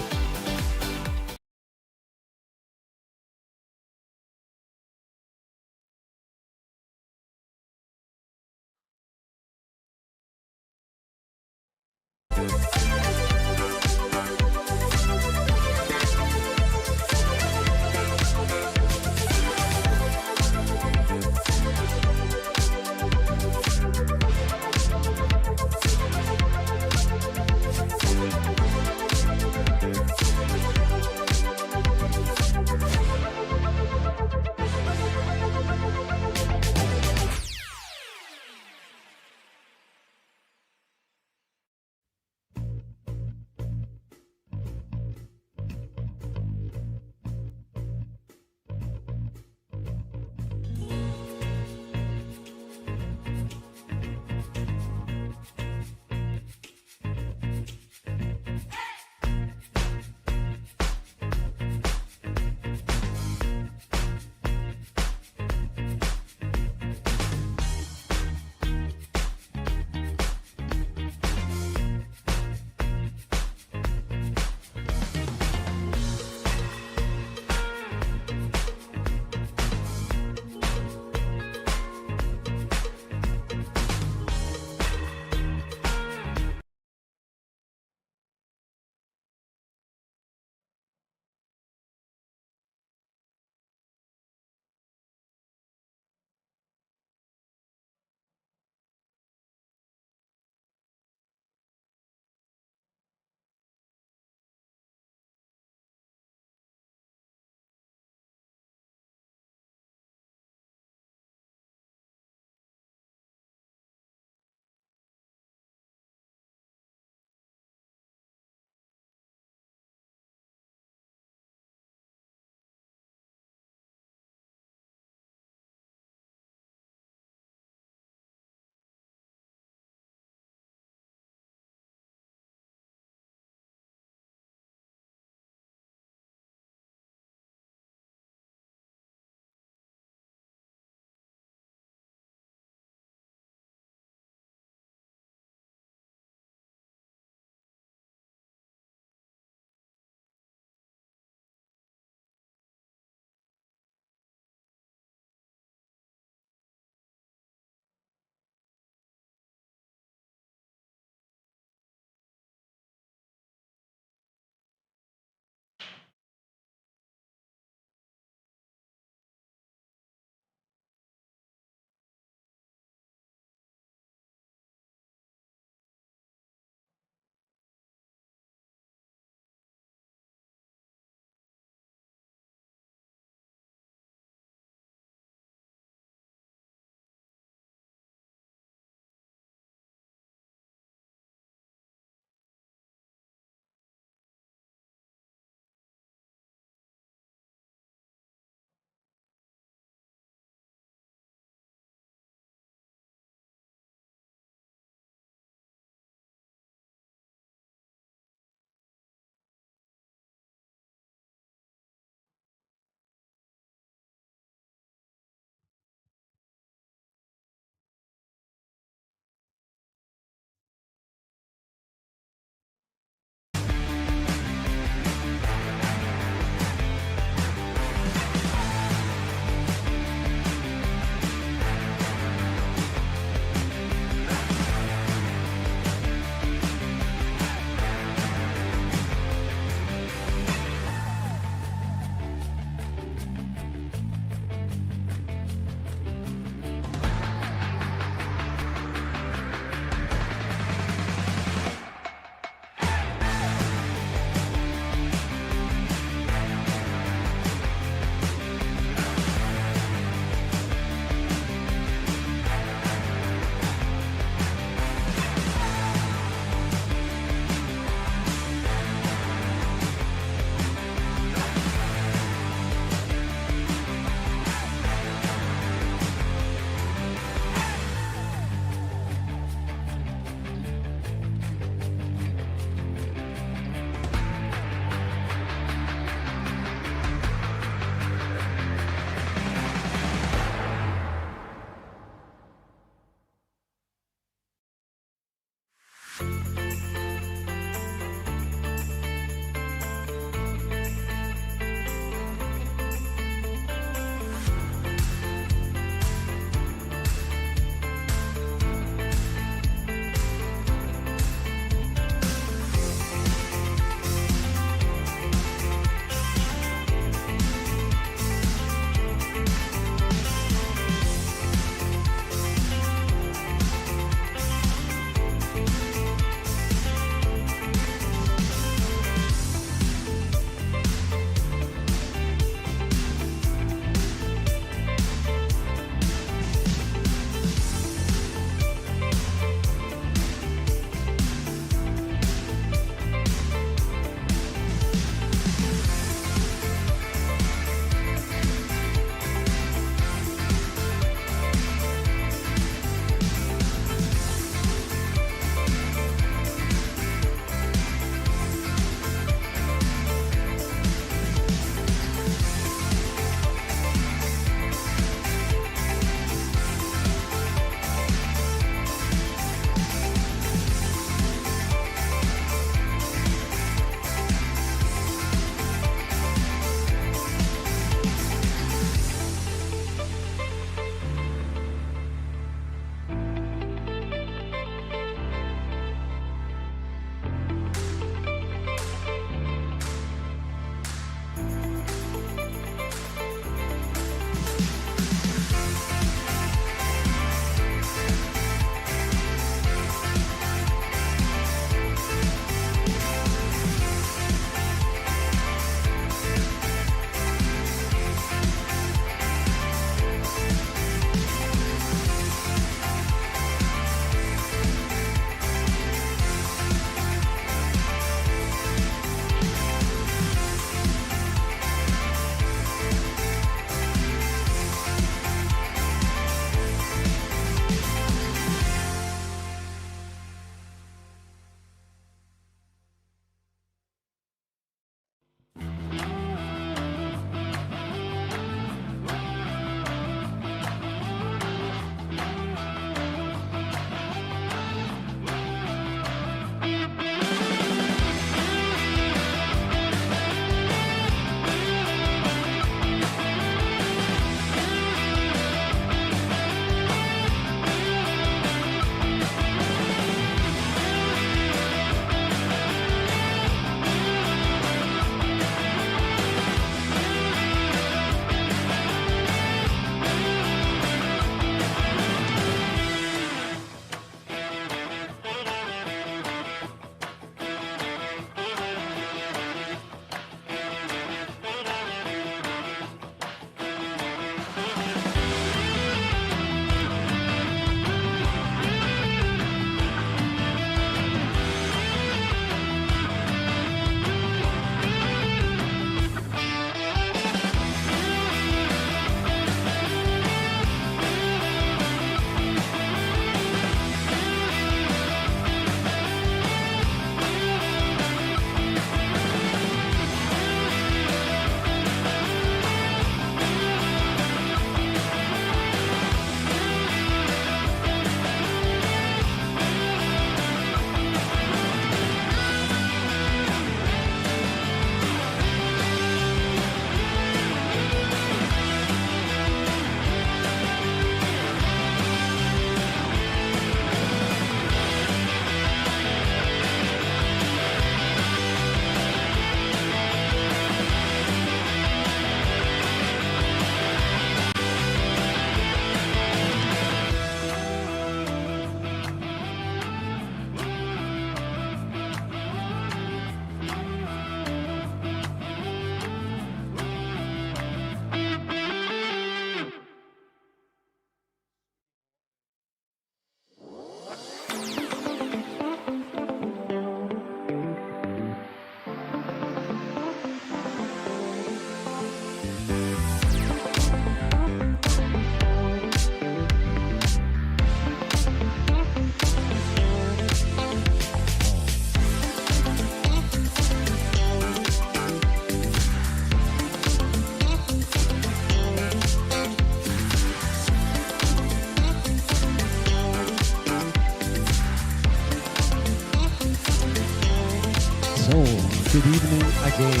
Good evening again.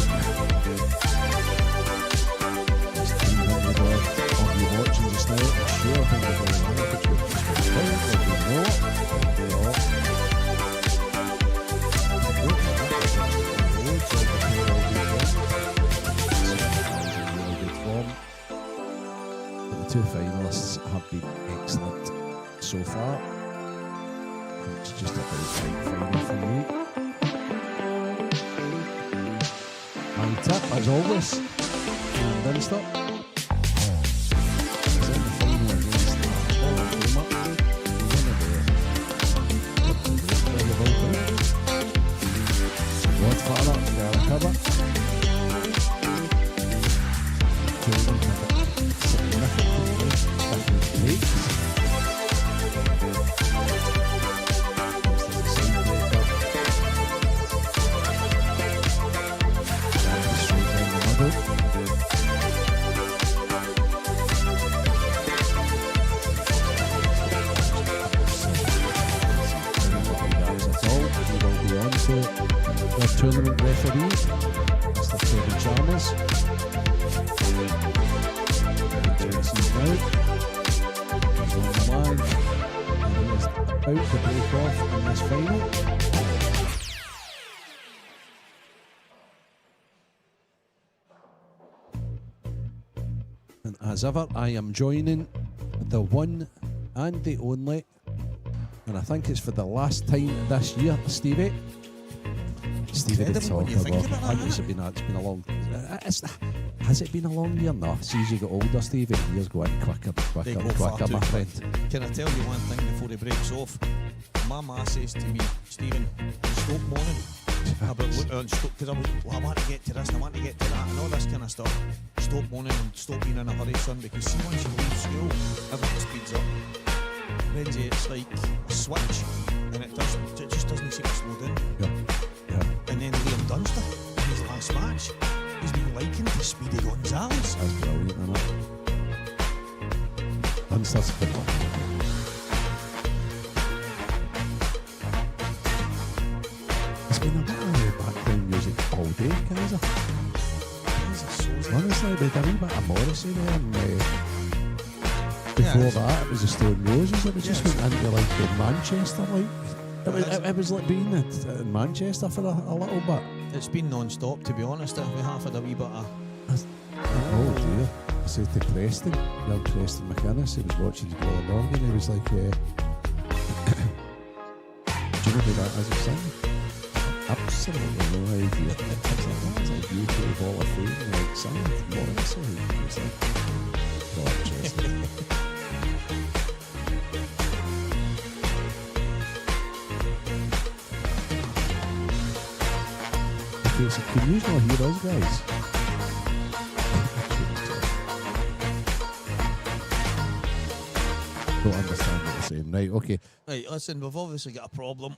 There's 300 of you watching just now. I'm sure I think we're going live, which we're the two finalists have been excellent so far. It's just a very tight final for me. My tip, as always, and then stop. He's in the final against Godfather, got a cover. Children have significantly different weights. The tournament referee, Mr. Kevin Chalmers. Johnson's now. He's on the line. And he is about to break off in this final. And as ever, I am joining the one and the only, and I think it's for the last time this year, Stevie. Stevie to talk about. It's been a long. Has it been a long year? No. See, as you get older, Stevie, years go in quicker, my friend. Can I tell you one thing before he breaks off? My ma says to me, Stephen, stop moaning about because I want to get to this, I want to get to that, and all this kind of stuff. Stop moaning and stop being in a hurry, son. Because see, once you leave school, everything speeds up. Renzi, it's like a switch, and it just doesn't seem to slow down. Yeah. And then Liam Dunster, in his last match, he's been likened to Speedy Gonzalez. That's brilliant, isn't it? Dunster's phenomenal. It's been a bit of background music all day, guys. Honestly, they did a wee bit of Morrissey there, and before that, it was the Stone Roses. It was just went into like in Manchester, like. It was like being in Manchester for a little bit. It's been non-stop, to be honest. We have had a wee bit of... Oh dear. I said to Preston, young Preston McInnes, he was watching the Glasgow Morgan, he was like, do you know who that is? His son? Absolutely no idea. That's like UK Hall of Fame, like son of Morrissey. He was like, oh, interesting. Okay, so can you not hear us, guys? Don't understand what you're saying. Right, okay. Right, listen, we've obviously got a problem.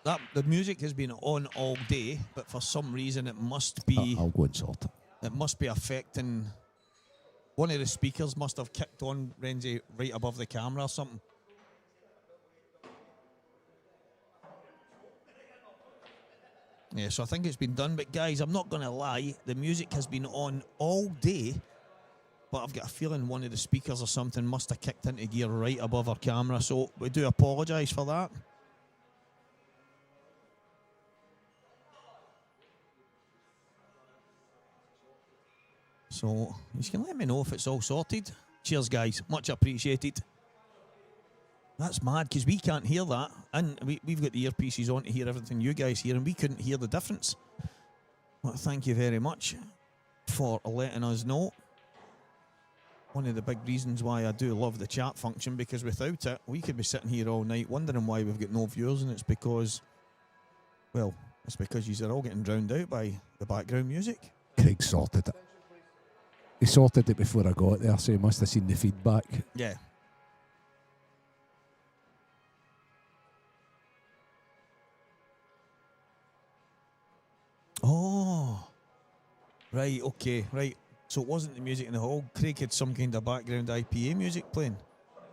The music has been on all day, but for some reason it must be... I'll go and sort it. It must be affecting... One of the speakers must have kicked on, Renzi, right above the camera or something. Yeah, so I think it's been done. But guys, I'm not going to lie, the music has been on all day, but I've got a feeling one of the speakers or something must have kicked into gear right above our camera. So we do apologise for that. So you can let me know if it's all sorted. Cheers, guys. Much appreciated. That's mad because we can't hear that, and we've got the earpieces on to hear everything you guys hear, and we couldn't hear the difference. Well, thank you very much for letting us know. One of the big reasons why I do love the chat function, because without it, we could be sitting here all night wondering why we've got no viewers, and it's because, well, it's because you're all getting drowned out by the background music. Craig sorted it. He sorted it before I got there, so he must have seen the feedback. Yeah. Oh, right, okay, right. So it wasn't the music in the hall. Craig had some kind of background IPA music playing.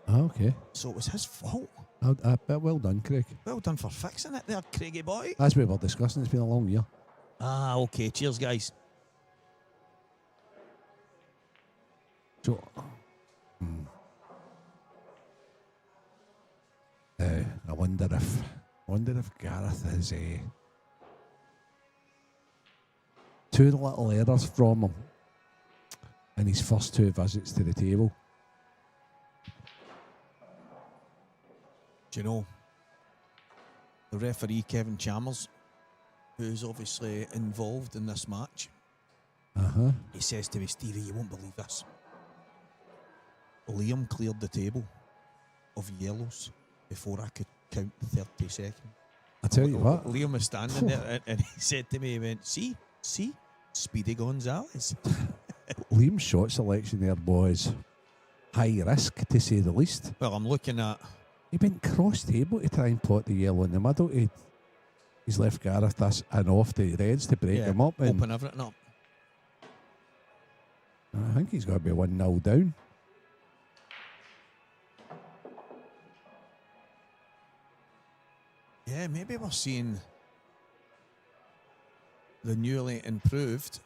Oh, okay. So it was his fault. Well done, Craig. Well done for fixing it there, Craigie boy. As we were discussing, it's been a long year. Okay. Cheers, guys. So, I wonder if Gareth has two little errors from him in his first two visits to the table. Do you know, the referee, Kevin Chalmers, who's obviously involved in this match, he says to me, Stevie, you won't believe this. Liam cleared the table of yellows before I could count 30 seconds. I tell you what. Liam was standing there and he said to me, he went, see, Speedy Gonzalez. Liam's shot selection there was high risk, to say the least. Well, I'm looking at... He went cross table to try and pot the yellow in the middle. He's left Gareth this and off the reds to break him up. And open everything up. I think he's got to be 1-0 down. Yeah, maybe we're seeing the newly improved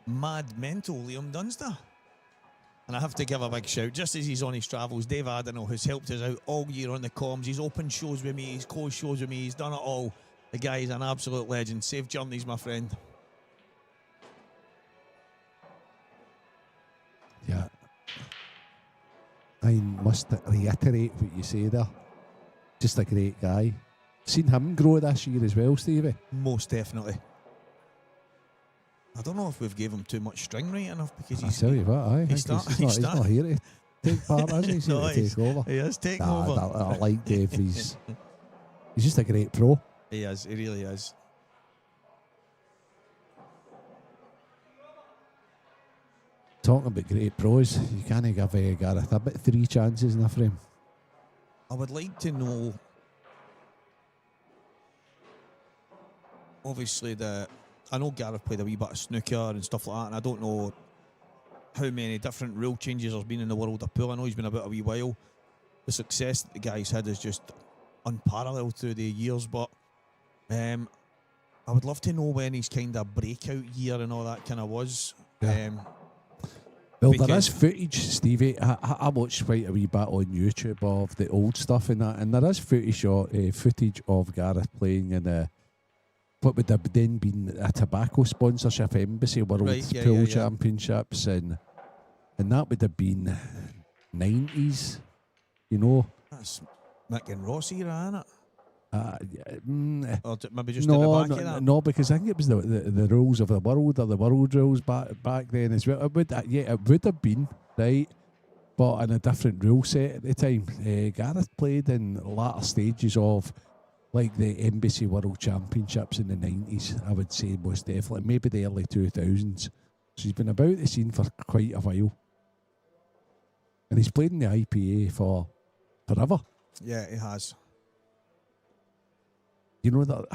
mad mental Liam Dunster. And I have to give a big shout, just as he's on his travels, Dave Adenau, who's helped us out all year on the comms. He's opened shows with me, he's closed shows with me, he's done it all. The guy is an absolute legend. Safe journeys, my friend. Yeah. I must reiterate what you say there. Just a great guy. Seen him grow this year as well, Stevie. Most definitely. I don't know if we've gave him too much string right enough, because I tell you what, he's not here to take part, is he? He's here to take over. He is taking over. I like Dave. He's just a great pro. He is. He really is. Talking about great pros, you can't give Gareth about 3 chances in a frame. I would like to know, obviously, I know Gareth played a wee bit of snooker and stuff like that, and I don't know how many different rule changes there's been in the world of pool. I know he's been about a wee while. The success that the guy's had is just unparalleled through the years, but I would love to know when his kind of breakout year and all that kind of was. Yeah. Well, there is footage, Stevie. I watched quite a wee bit on YouTube of the old stuff and that, and there is footage of Gareth playing in what would have then been a tobacco sponsorship Embassy World Pool Championships, and that would have been 90s, you know. That's Mick and Ross era, isn't it? Or maybe just no, at the back of that? No, because I think it was the rules of the world, or the world rules back then as well. It would have been, right, but in a different rule set at the time. Gareth played in latter stages of like the Embassy World Championships in the 90s, I would say, most definitely. Maybe the early 2000s. So he's been about the scene for quite a while. And he's played in the IPA for forever. Yeah, he has. You know that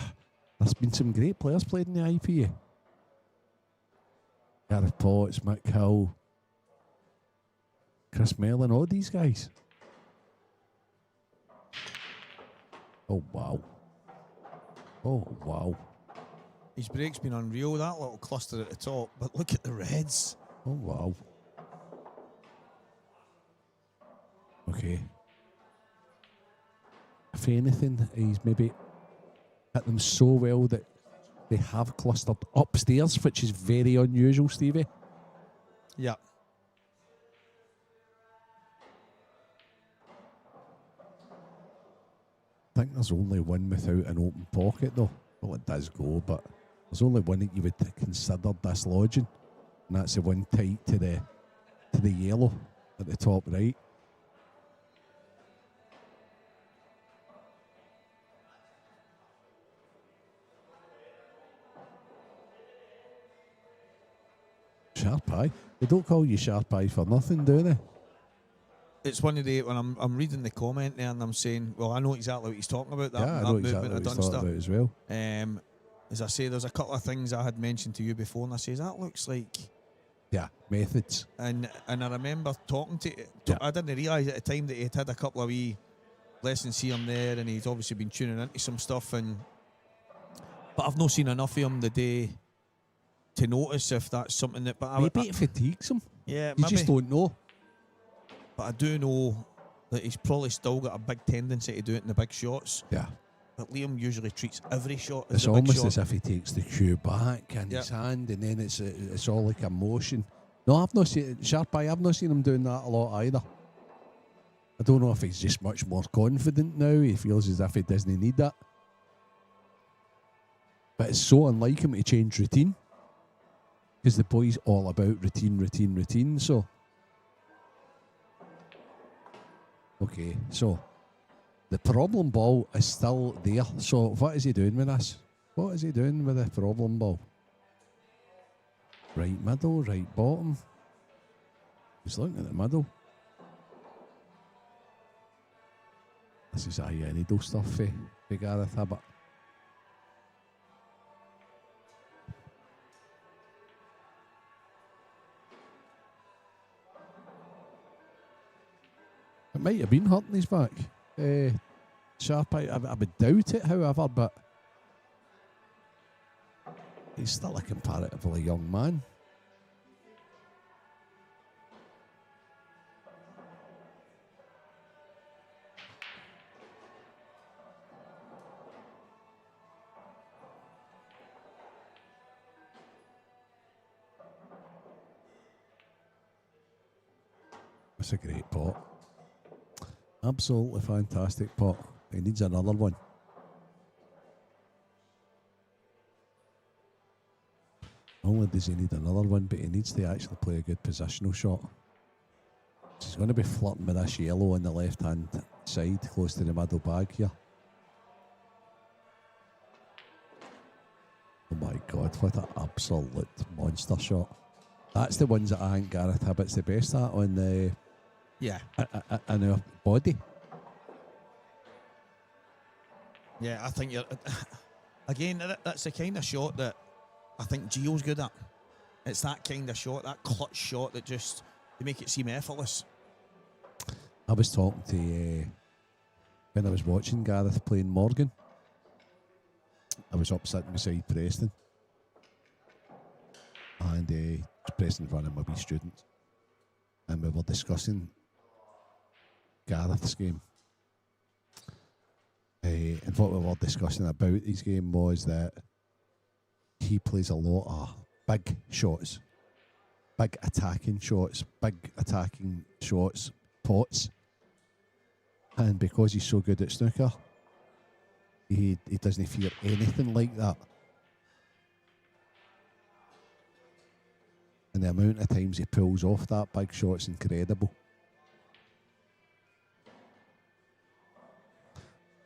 there's been some great players played in the IPA. Gareth Potts, Mick Hill, Chris Mellon, all these guys. Oh, wow. Oh, wow. His break's been unreal, that little cluster at the top, but look at the reds. Oh, wow. Okay. If anything, he's maybe hit them so well that they have clustered upstairs, which is very unusual, Stevie. Yeah. I think there's only one without an open pocket, though. Well, it does go, but there's only one that you would consider dislodging, and that's the one tight to the yellow at the top right. Sharp eye. They don't call you sharp eye for nothing, do they? It's one of the, when I'm reading the comment there and I'm saying, well, I know exactly what he's talking about. That I know movement exactly what of he's Dunster. talking about as well. as I say, there's a couple of things I had mentioned to you before, and I says that looks like methods. And I remember talking to I didn't realise at the time that he'd had a couple of wee lessons here and there, and he's obviously been tuning into some stuff. But I've not seen enough of him the day to notice if that's something that. But maybe it fatigues him. Yeah, you maybe. just don't know. But I do know that he's probably still got a big tendency to do it in the big shots. Yeah. But Liam usually treats every shot as it's a big almost shot. as if he takes the cue back in his hand, and then it's all like a motion. No, I've not seen Sharpeye. I've not seen him doing that a lot either. I don't know if he's just much more confident now. He feels as if he doesn't need that. But it's so unlike him to change routine, because the boy's all about routine. So, okay, so the problem ball is still there. So what is he doing with this? What is he doing with the problem ball? Right middle, right bottom. He's looking at the middle. This is needle stuff for Gareth Hibbert. It might have been hurting his back. Sharp, I would doubt it, however, but he's still a comparatively young man. It's a great pot. Absolutely fantastic pot. He needs another one. Not only does he need another one, but he needs to actually play a good positional shot. He's going to be flirting with this yellow on the left-hand side, close to the middle bag here. Oh my God, what an absolute monster shot. That's the ones that I think Gareth Hibbert's the best at on the... Yeah. On our body. Yeah, I think you're... Again, that's the kind of shot that I think Gio's good at. It's that kind of shot, that clutch shot that just... They make it seem effortless. I was talking to... when I was watching Gareth playing Morgan, I was up sitting beside Preston. And Preston's one of my wee students. And we were discussing Gareth's game. And what we were discussing about his game was that he plays a lot of big shots, big attacking shots, pots. And because he's so good at snooker, he doesn't fear anything like that. And the amount of times he pulls off that big shot's incredible.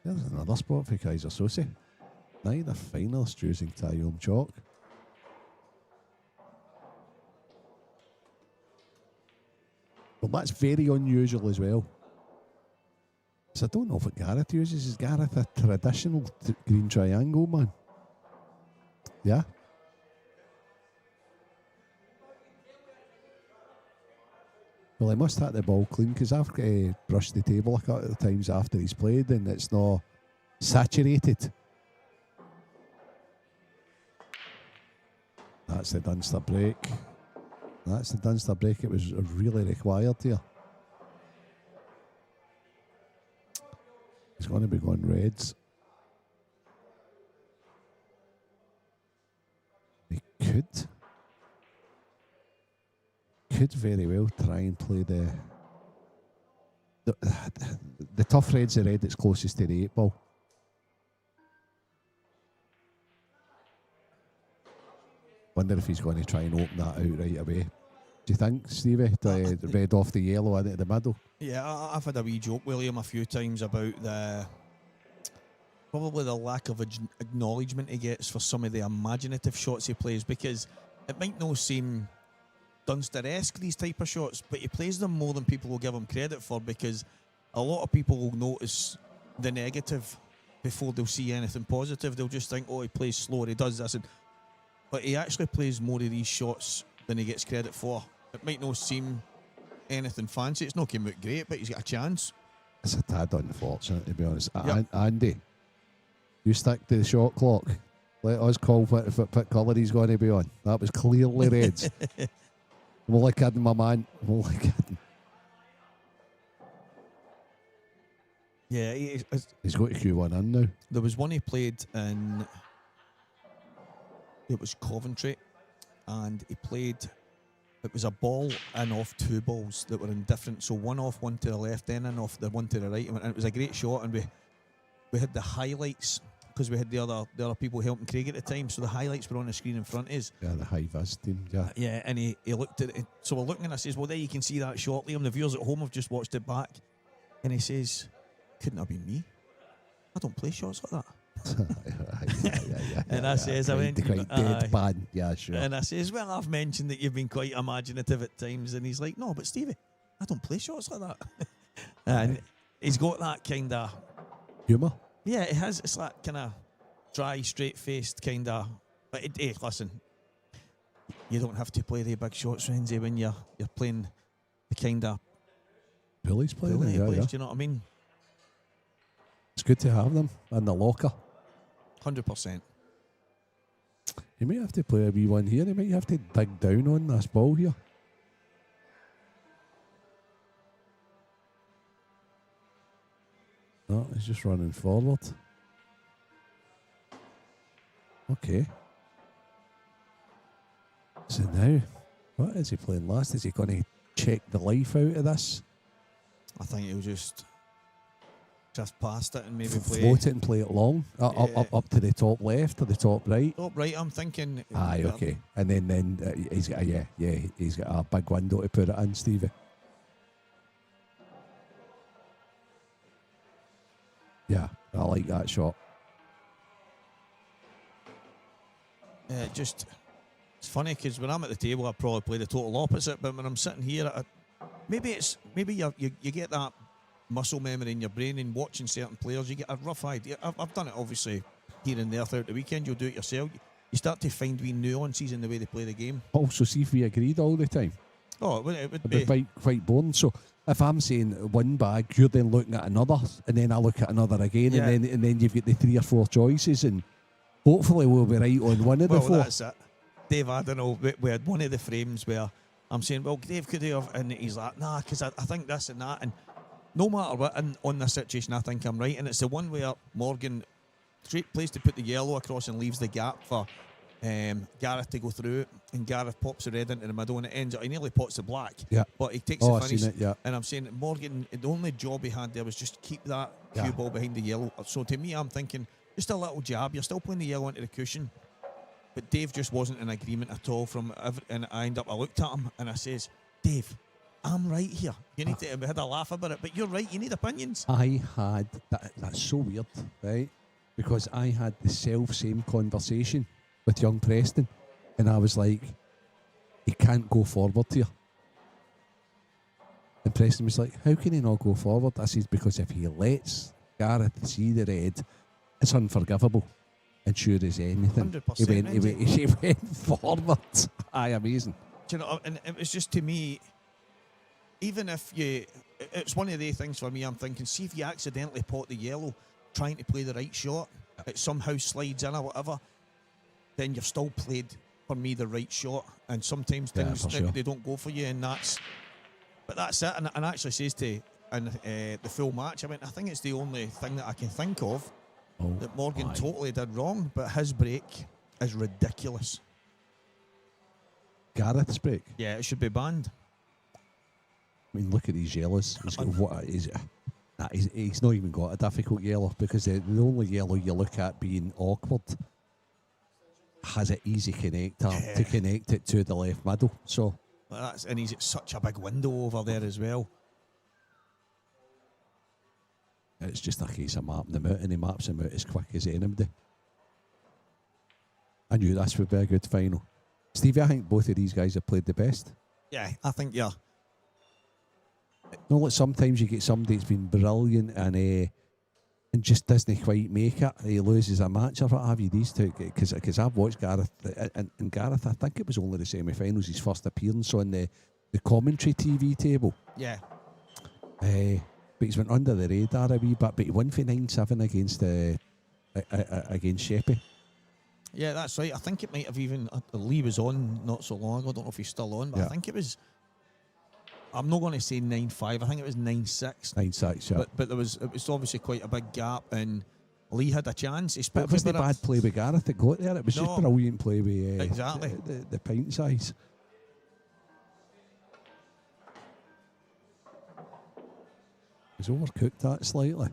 There's another spot for Kaiser Sosi. Neither finalist using Tyrone chalk. Well, that's very unusual as well. So I don't know what Gareth uses. Is Gareth a traditional green triangle man? Yeah. Well, he must have the ball clean, because I've brushed the table a couple of times after he's played and it's not saturated. That's the Dunster break. That's the Dunster break. It was really required here. He's going to be going reds. He could very well try and play the tough red's the red that's closest to the 8 ball. Wonder if he's going to try and open that out right away. Do you think, Stevie, the red off the yellow into the middle? Yeah, I've had a wee joke with Liam a few times about probably the lack of acknowledgement he gets for some of the imaginative shots he plays, because it might not seem Dunster-esque, these type of shots, but he plays them more than people will give him credit for, because a lot of people will notice the negative before they'll see anything positive. They'll just think, oh, he plays slower, he does this. But he actually plays more of these shots than he gets credit for. It might not seem anything fancy. It's not came out great, but he's got a chance. It's a tad unfortunate, to be honest. Yep. Andy, you stick to the shot clock. Let us call what colour he's going to be on. That was clearly Reds. I'm only kidding, my man. I'm only kidding. Yeah, he's got to Q1 in now. There was one he played in, it was Coventry, and he played, it was a ball in off two balls that were indifferent. So one off, one to the left, then in off the one to the right. And it was a great shot, and we had the highlights, because we had the other people helping Craig at the time, so the highlights were on the screen in front of us. Yeah, the high vis team, yeah. Yeah, and he looked at it, so we're looking and I says, well, there you can see that shot, Liam. The viewers at home have just watched it back. And he says, couldn't have been me. I don't play shots like that. yeah. And I says, I went, quite deadpan. Yeah, sure. And I says, well, I've mentioned that you've been quite imaginative at times. And he's like, no, but Stevie, I don't play shots like that. And he's got that kind of humour. Yeah, it has. It's like kind of dry, straight-faced kind of. But hey, listen, you don't have to play the big shots, Renzi, when you're playing the kind of bullies playing. Do Yeah. you know what I mean? It's good to have them in the locker. 100%. You might have to play a wee one here. You might have to dig down on this ball here. No, he's just running forward. Okay. So now, what is he playing last? Is he going to check the life out of this? I think he'll just past it and maybe float it and play it long, up to the top left or the top right. Top right, I'm thinking. Aye, okay. And then he's got he's got a big window to put it in, Stevie. Yeah, I like that shot. It's funny because when I'm at the table, I probably play the total opposite. But when I'm sitting here, maybe you get that muscle memory in your brain and watching certain players, you get a rough idea. I've done it obviously here and there throughout the weekend. You'll do it yourself. You start to find wee nuances in the way they play the game. Also, see if we agreed all the time. Oh, it would be quite boring. So if I'm saying one bag, you're then looking at another, and then I look at another again, and then you've got the 3 or 4 choices, and hopefully we'll be right on one of the 4. Well, that's it. Dave, I don't know, we had one of the frames where I'm saying, well, Dave could have, and he's like, nah, because I think this and that, and no matter what, on this situation, I think I'm right, and it's the one where Morgan straight plays to put the yellow across and leaves the gap for Gareth to go through it, and Gareth pops the red into the middle, and it ends up, he nearly pots the black, but he takes the finish, and I'm saying Morgan, the only job he had there was just keep that cue ball behind the yellow. So to me, I'm thinking, just a little jab, you're still playing the yellow into the cushion, but Dave just wasn't in agreement at all and I looked at him and I says, Dave, I'm right here. You need to, we had a laugh about it, but you're right, you need opinions. I had, that's so weird, right? Because I had the same conversation with young Preston, and I was like, he can't go forward here. And Preston was like, how can he not go forward? I said, because if he lets Gareth see the red, it's unforgivable. And sure as anything, 100%, he went forward. Aye, amazing. Do you know, and it was just, to me, even if it's one of the things for me, I'm thinking, see if you accidentally pot the yellow trying to play the right shot, it somehow slides in or whatever, then you've still played, for me, the right shot. And sometimes things, they don't go for you, and that's it. And actually says to the full match, I think it's the only thing that I can think of that Morgan totally did wrong, but his break is ridiculous. Gareth's break? Yeah, it should be banned. I mean, look at these yellows. He's not even got a difficult yellow, because the only yellow you look at being awkward has an easy connector to connect it to the left middle. So, and he's at such a big window over there as well. It's just a case of mapping them out, and he maps them out as quick as anybody. I knew this would be a good final. Stevie, I think both of these guys have played the best. Yeah, I think, yeah. No, like sometimes you get somebody that's been brilliant and and just doesn't quite make it. He loses a match or what have you. These two, because I've watched Gareth, and Gareth, I think it was only the semi-finals, his first appearance on the commentary TV table. Yeah. But he's went under the radar a wee bit. But he won for 9-7 against Sheppey. Yeah, that's right. I think it might have even Lee was on not so long ago. I don't know if he's still on, but I think it was. I'm not going to say 9-5. I think it was 9-6. 9-6, yeah. But it was obviously quite a big gap, and Lee had a chance. He spoke but it wasn't bad play with Gareth that got there. It was just brilliant play with exactly the pint size. He's overcooked that slightly.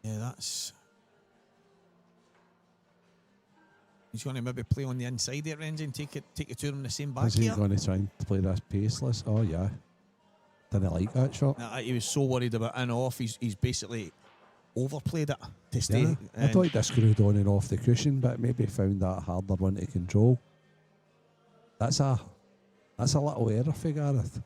Yeah, that's. He's going to maybe play on the inside there, Renzi, and take it to him in the same back. Is he going to try and play this paceless? Oh yeah. Didn't like that shot. He was so worried about in off. He's basically overplayed it to stay. Yeah, I thought he screwed on and off the cushion, but maybe found that harder one to control. That's a little error for Gareth.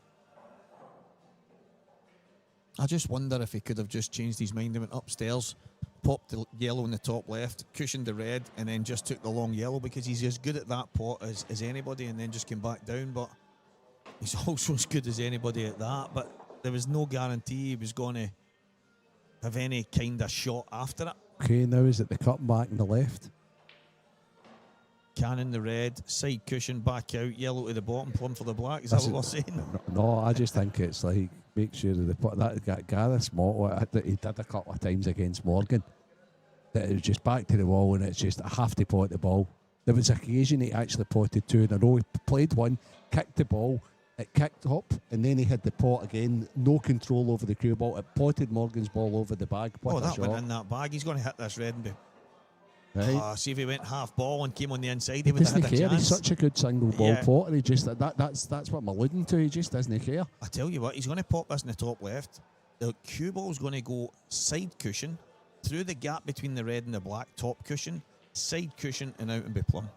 I just wonder if he could have just changed his mind and went upstairs, popped the yellow in the top left, cushioned the red, and then just took the long yellow, because he's as good at that pot as anybody, and then just came back down. But he's also as good as anybody at that. But there was no guarantee he was going to have any kind of shot after it. Okay, now is it the cut back in the left? Cannon the red, side cushion, back out, yellow to the bottom, plum for the black. Is that what we're saying? No, I just think it's like, make sure that Gareth's motto that he did a couple of times against Morgan, that it was just back to the wall, and it's just, I have to pot the ball. There was occasion he actually potted two in a row. He played one, kicked the ball, it kicked up, and then he had the pot again. No control over the cue ball. It potted Morgan's ball over the bag. That went in that bag. He's going to hit this red and be. Right. See if he went half ball and came on the inside, he would have had a chance. He's such a good single ball potter. He just that's what I'm alluding to. He just doesn't care. I tell you what, he's going to pop this in the top left. The cue ball's going to go side cushion through the gap between the red and the black, top cushion, side cushion, and out and be plumb.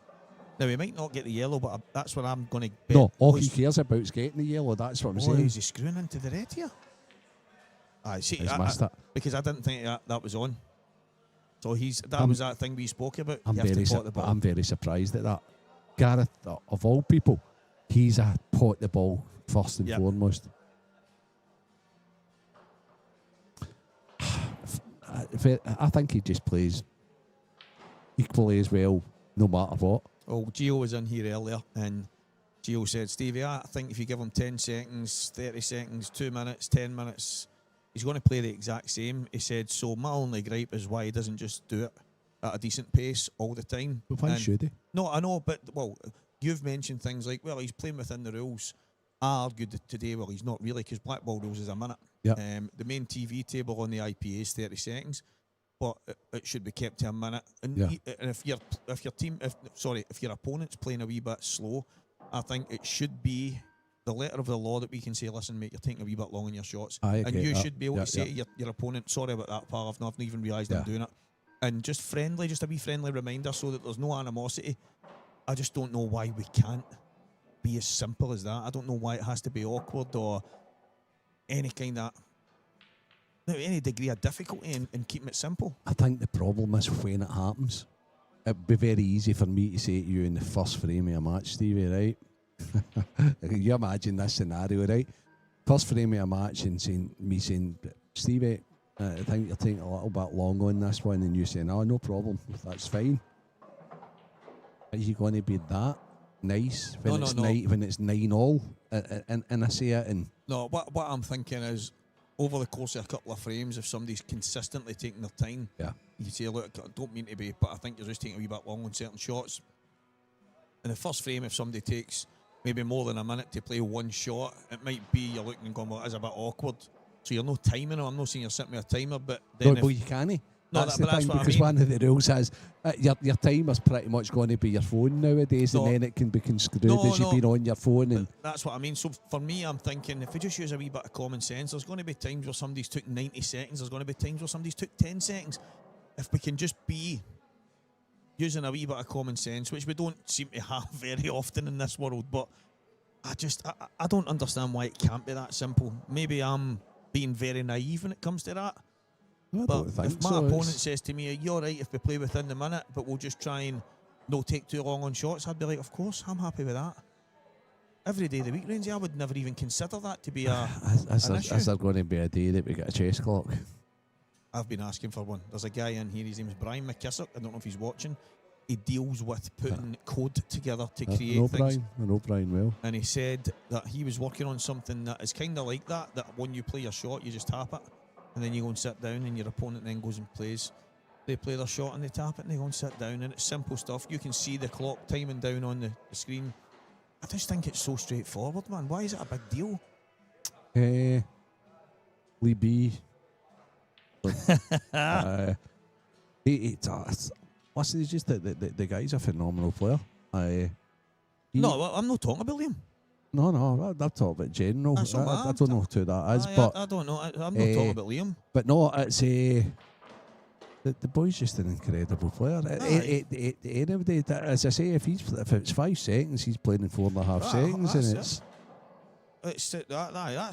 Now he might not get the yellow, but that's what I'm going to bet. No, all he cares about is getting the yellow. That's what I'm saying. Is he screwing into the red here? He's missed it because I didn't think that was on. So was that thing we spoke about. I'm very surprised at that. Gareth, of all people, he's a pot the ball first and foremost. I think he just plays equally as well, no matter what. Oh, Gio was in here earlier, and Gio said, Stevie, I think if you give him 10 seconds, 30 seconds, 2 minutes, 10 minutes, he's going to play the exact same. He said, so my only gripe is why he doesn't just do it at a decent pace all the time. But why should he? No, I know, but, you've mentioned things like, he's playing within the rules. I argued today, he's not really, because blackball rules is a minute. Yep. The main TV table on the IPA is 30 seconds, but it should be kept to a minute. And, and if your opponent's playing a wee bit slow, I think it should be the letter of the law that we can say, listen, mate, you're taking a wee bit long in your shots. And you should be able to say to your opponent, sorry about that, pal, I've not even realised I'm doing it. And just a wee friendly reminder so that there's no animosity. I just don't know why we can't be as simple as that. I don't know why it has to be awkward or any degree of difficulty in keeping it simple. I think the problem is when it happens. It'd be very easy for me to say to you in the first frame of a match, Stevie, right? You imagine this scenario, right? First frame of a match and saying, Stevie, I think you're taking a little bit long on this one, and you saying, oh, no problem, that's fine. Are you going to be that nice when it's 9-9 and I say it? And no, what I'm thinking is, over the course of a couple of frames, if somebody's consistently taking their time, you say, look, I don't mean to be, but I think you're just taking a wee bit long on certain shots. In the first frame, if somebody takes maybe more than a minute to play one shot, it might be you're looking and going, it's a bit awkward. So you're no timing them. I'm not saying you're sitting with a timer, but then you can't. No, that's but the that's thing, what I because mean. one of the rules is your timer's pretty much going to be your phone nowadays, and then it can be construed as you've been on your phone. And that's what I mean. So for me, I'm thinking if we just use a wee bit of common sense, there's going to be times where somebody's took 90 seconds. There's going to be times where somebody's took 10 seconds. If we can just be using a wee bit of common sense, which we don't seem to have very often in this world, but I don't understand why it can't be that simple. Maybe I'm being very naive when it comes to that. But if my opponent says to me, "You're right if we play within the minute, but we'll just try and not take too long on shots," I'd be like, "Of course, I'm happy with that." Every day of the week, Rainsy, I would never even consider that to be an issue. Is there going to be a day that we get a chess clock? I've been asking for one. There's a guy in here, his name's Brian McGoldrick. I don't know if he's watching. He deals with putting code together to create things. I know Brian well. And he said that he was working on something that is kind of like that when you play your shot, you just tap it. And then you go and sit down, and your opponent then goes and plays. They play their shot and they tap it and they go and sit down. And it's simple stuff. You can see the clock timing down on the screen. I just think it's so straightforward, man. Why is it a big deal? Lee B. Listen, he's just the guy's a phenomenal player. No, I'm not talking about Liam. No, I'm talking about general. I don't know who that is, but I don't know. I'm not talking about Liam. But no, it's the boy's just an incredible player. Anybody, as I say, if it's 5 seconds, he's playing in 4.5 seconds, and that's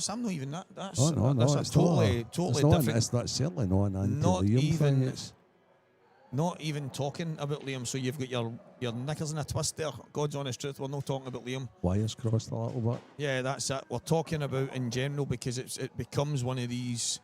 I'm not even that. That's it's totally different. It's not certainly not an anti-Liam thing. It's not even talking about Liam. So you've got your knickers in a twist there. God's honest truth, we're not talking about Liam. Wires crossed a little bit. Yeah, that's it. We're talking about in general because it becomes one of these.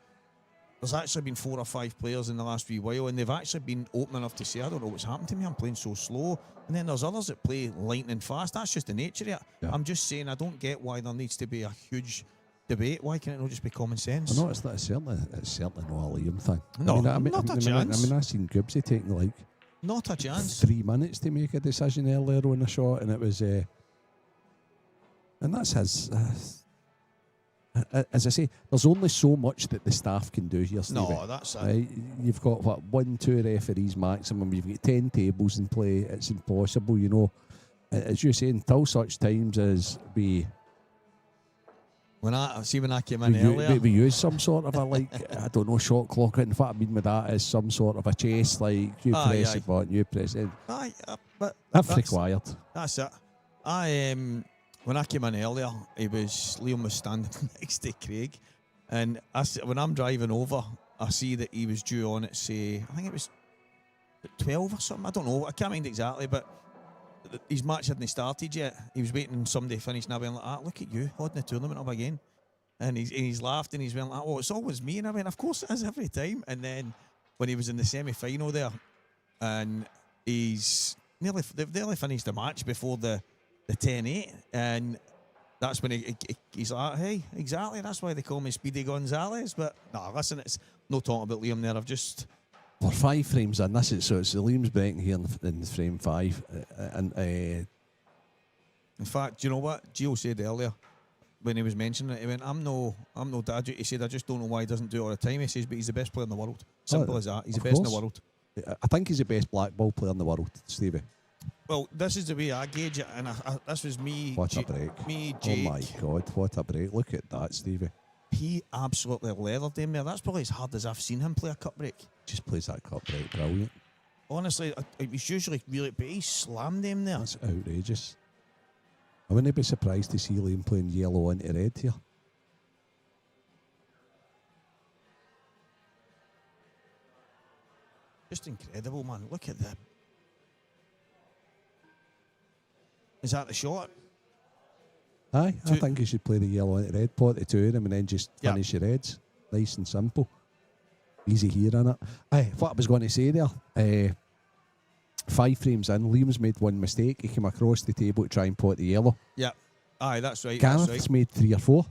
There's actually been 4 or 5 players in the last wee while, and they've actually been open enough to say, "I don't know what's happened to me. I'm playing so slow." And then there's others that play lightning fast. That's just the nature of it. Yeah. I'm just saying, I don't get why there needs to be a huge debate. Why can't it not just be common sense? No, it's certainly not a Liam thing. No, not a chance. I seen Gibbsy taking like not a chance. 3 minutes to make a decision earlier on a shot, and it was, and that's his. As I say, there's only so much that the staff can do here, Stevie. No, that's it. You've got 1-2 referees maximum. You've got 10 tables in play. It's impossible, you know. As you say, until such times as we. When I came in earlier, we use some sort of a I don't know, shot clock. In fact, I mean with that is some sort of a chess, like you press the button, you press it. But if required. That's it. When I came in earlier, Liam was standing next to Craig, and when I'm driving over, I see that he was due on at, say, I think it was 12 or something. I don't know. I can't mind exactly, but his match hadn't started yet. He was waiting on somebody to finish, and I went like, "Look at you, holding the tournament up again." And he's laughed, and he's went like, "Oh, it's always me." And I went, "Of course it is every time." And then when he was in the semi-final there, and they've nearly finished the match before the 10-8, and that's when he's like, "Hey, exactly, that's why they call me Speedy Gonzalez." But no, listen, it's no talking about Liam there. We're 5 frames in. It's Liam's breaking here in the frame 5, in fact, do you know what Gio said earlier when he was mentioning it? He went, "I'm no dad." He said, "I just don't know why he doesn't do it all the time." He says, "But he's the best player in the world. Simple as that. He's the best in the world." I think he's the best blackball player in the world, Stevie. Well, this is the way I gauge it, and this was me. What a break! Me, Jake. Oh my God, what a break! Look at that, Stevie. He absolutely leathered him there. That's probably as hard as I've seen him play a cup break. Just plays that cup break brilliant. Honestly, he's usually really, but he slammed him there. That's outrageous. I wouldn't be surprised to see Liam playing yellow into red here. Just incredible, man. Look at that. Is that the shot? Aye, I think you should play the yellow into red, pot the 2 of them, and then just finish your reds. Nice and simple. Easy here, innit? Aye, what I was going to say there, 5 frames in, Liam's made one mistake. He came across the table to try and pot the yellow. Yeah. Aye, that's right. Gareth's made 3 or 4.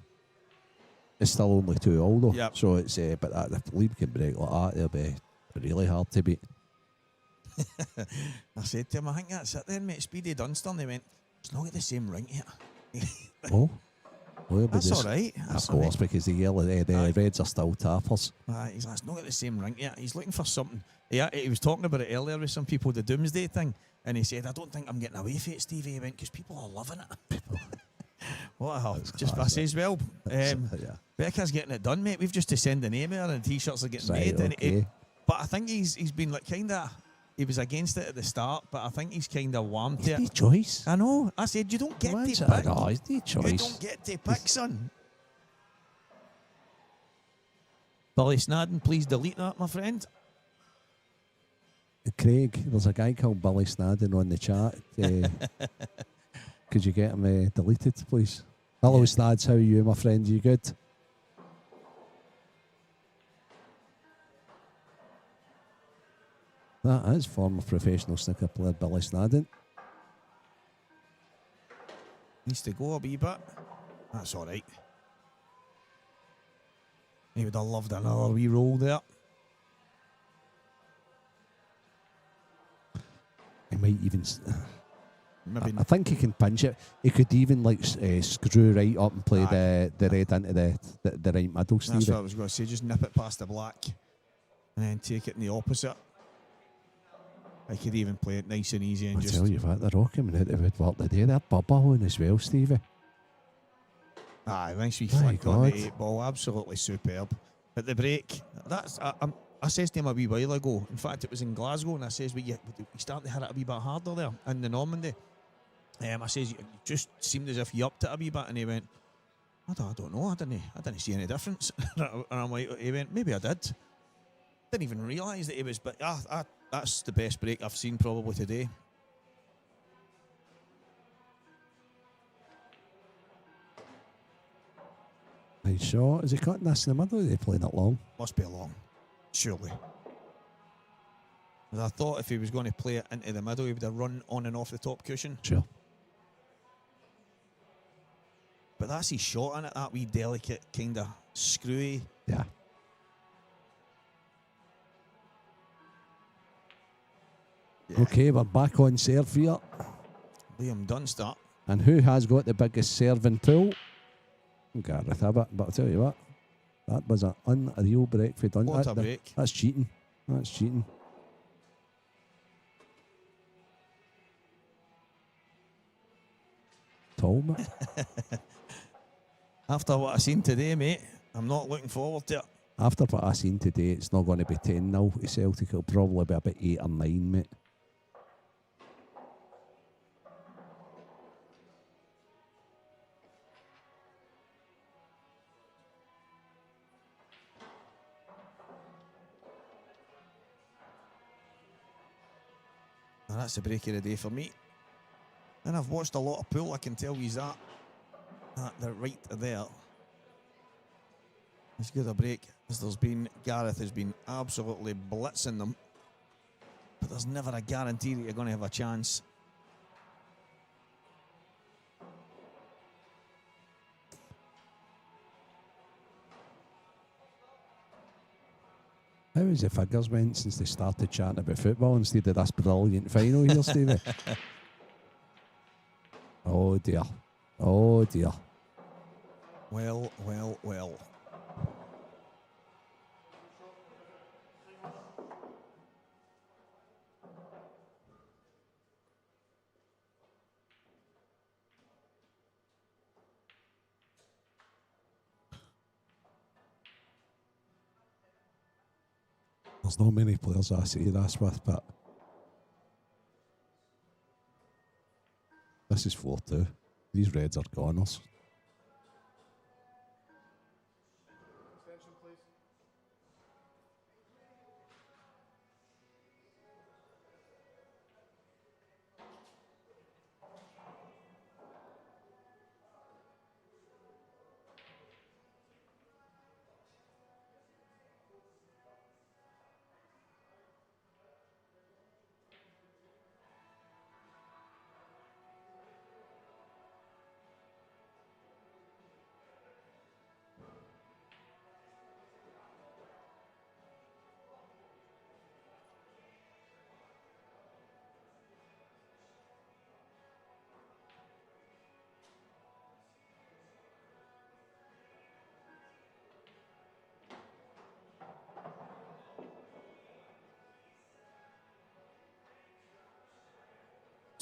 It's still only 2 all though. Yep. So it's, but if Liam can break like that, it'll be really hard to beat. I said to him, "I think that's it then, mate. Speedy Dunster." And he went, "It's not got the same ring here." Oh? Well, That's all right. Of course, because the Reds are still tappers. He's not at the same rank yet. He's looking for something. Yeah, he was talking about it earlier with some people, the Doomsday thing, and he said, "I don't think I'm getting away from it, Stevie." He went, "Because people are loving it." What a hell. Just I says, well, Becca's getting it done, mate. We've just to send an email and t-shirts are getting made. Okay. But I think he's been like kind of, he was against it at the start, but I think he's kind of warmed to it. It's no choice. I know. I said, you don't get to pick. No, it's no choice. You don't get to pick, son. Billy Snadden, please delete that, my friend. Craig, there's a guy called Billy Snadden on the chat. Could you get him deleted, please? Hello, Snads. How are you, my friend? You good? That is former professional snooker player Billy Snadden. Needs to go a wee bit. That's all right. He would have loved another wee roll there. He might even... Maybe I think he can pinch it. He could even screw right up and play the red into the right middle, Stevie. That's what I was going to say. Just nip it past the black and then take it in the opposite. I could even play it nice and easy and I tell you what, they're all coming out of the woodwork today. They're bubbling as well, Stevie. Nice wee flick on the 8 ball. Absolutely superb. But the break, I says to him a wee while ago, in fact it was in Glasgow, and I says, you starting to hit it a wee bit harder there in the Normandy. I says, you just seemed as if you upped it a wee bit, and he went, I don't know, I didn't see any difference. And I'm like, he went, maybe I did. Didn't even realise that he was, but that's the best break I've seen probably today. Nice shot. Is he cutting this in the middle, or are they playing it long? Must be long, surely. I thought if he was going to play it into the middle, he would have run on and off the top cushion. Sure. But that's his shot in it, that wee delicate, kind of screwy. Yeah. Okay, we're back on serve here. Liam Dunster. And who has got the biggest serving pool? Gareth Abbott. But I'll tell you what, that was an unreal break for Dunster. What a break. That's cheating. That's cheating. Tall, After what I've seen today, mate, I'm not looking forward to it. After what I've seen today, it's not going to be 10-0 to Celtic. It'll probably be about 8 or 9, mate. And that's the break of the day for me. And I've watched a lot of pool, I can tell you that. They're right there. As good a break as there's been. Gareth has been absolutely blitzing them. But there's never a guarantee that you're going to have a chance. How has the figures went since they started chatting about football instead of this brilliant final here, Stevie? Oh dear. Oh dear. Well, well, well. There's not many players I say this with, but this is 4-2. These Reds are goners.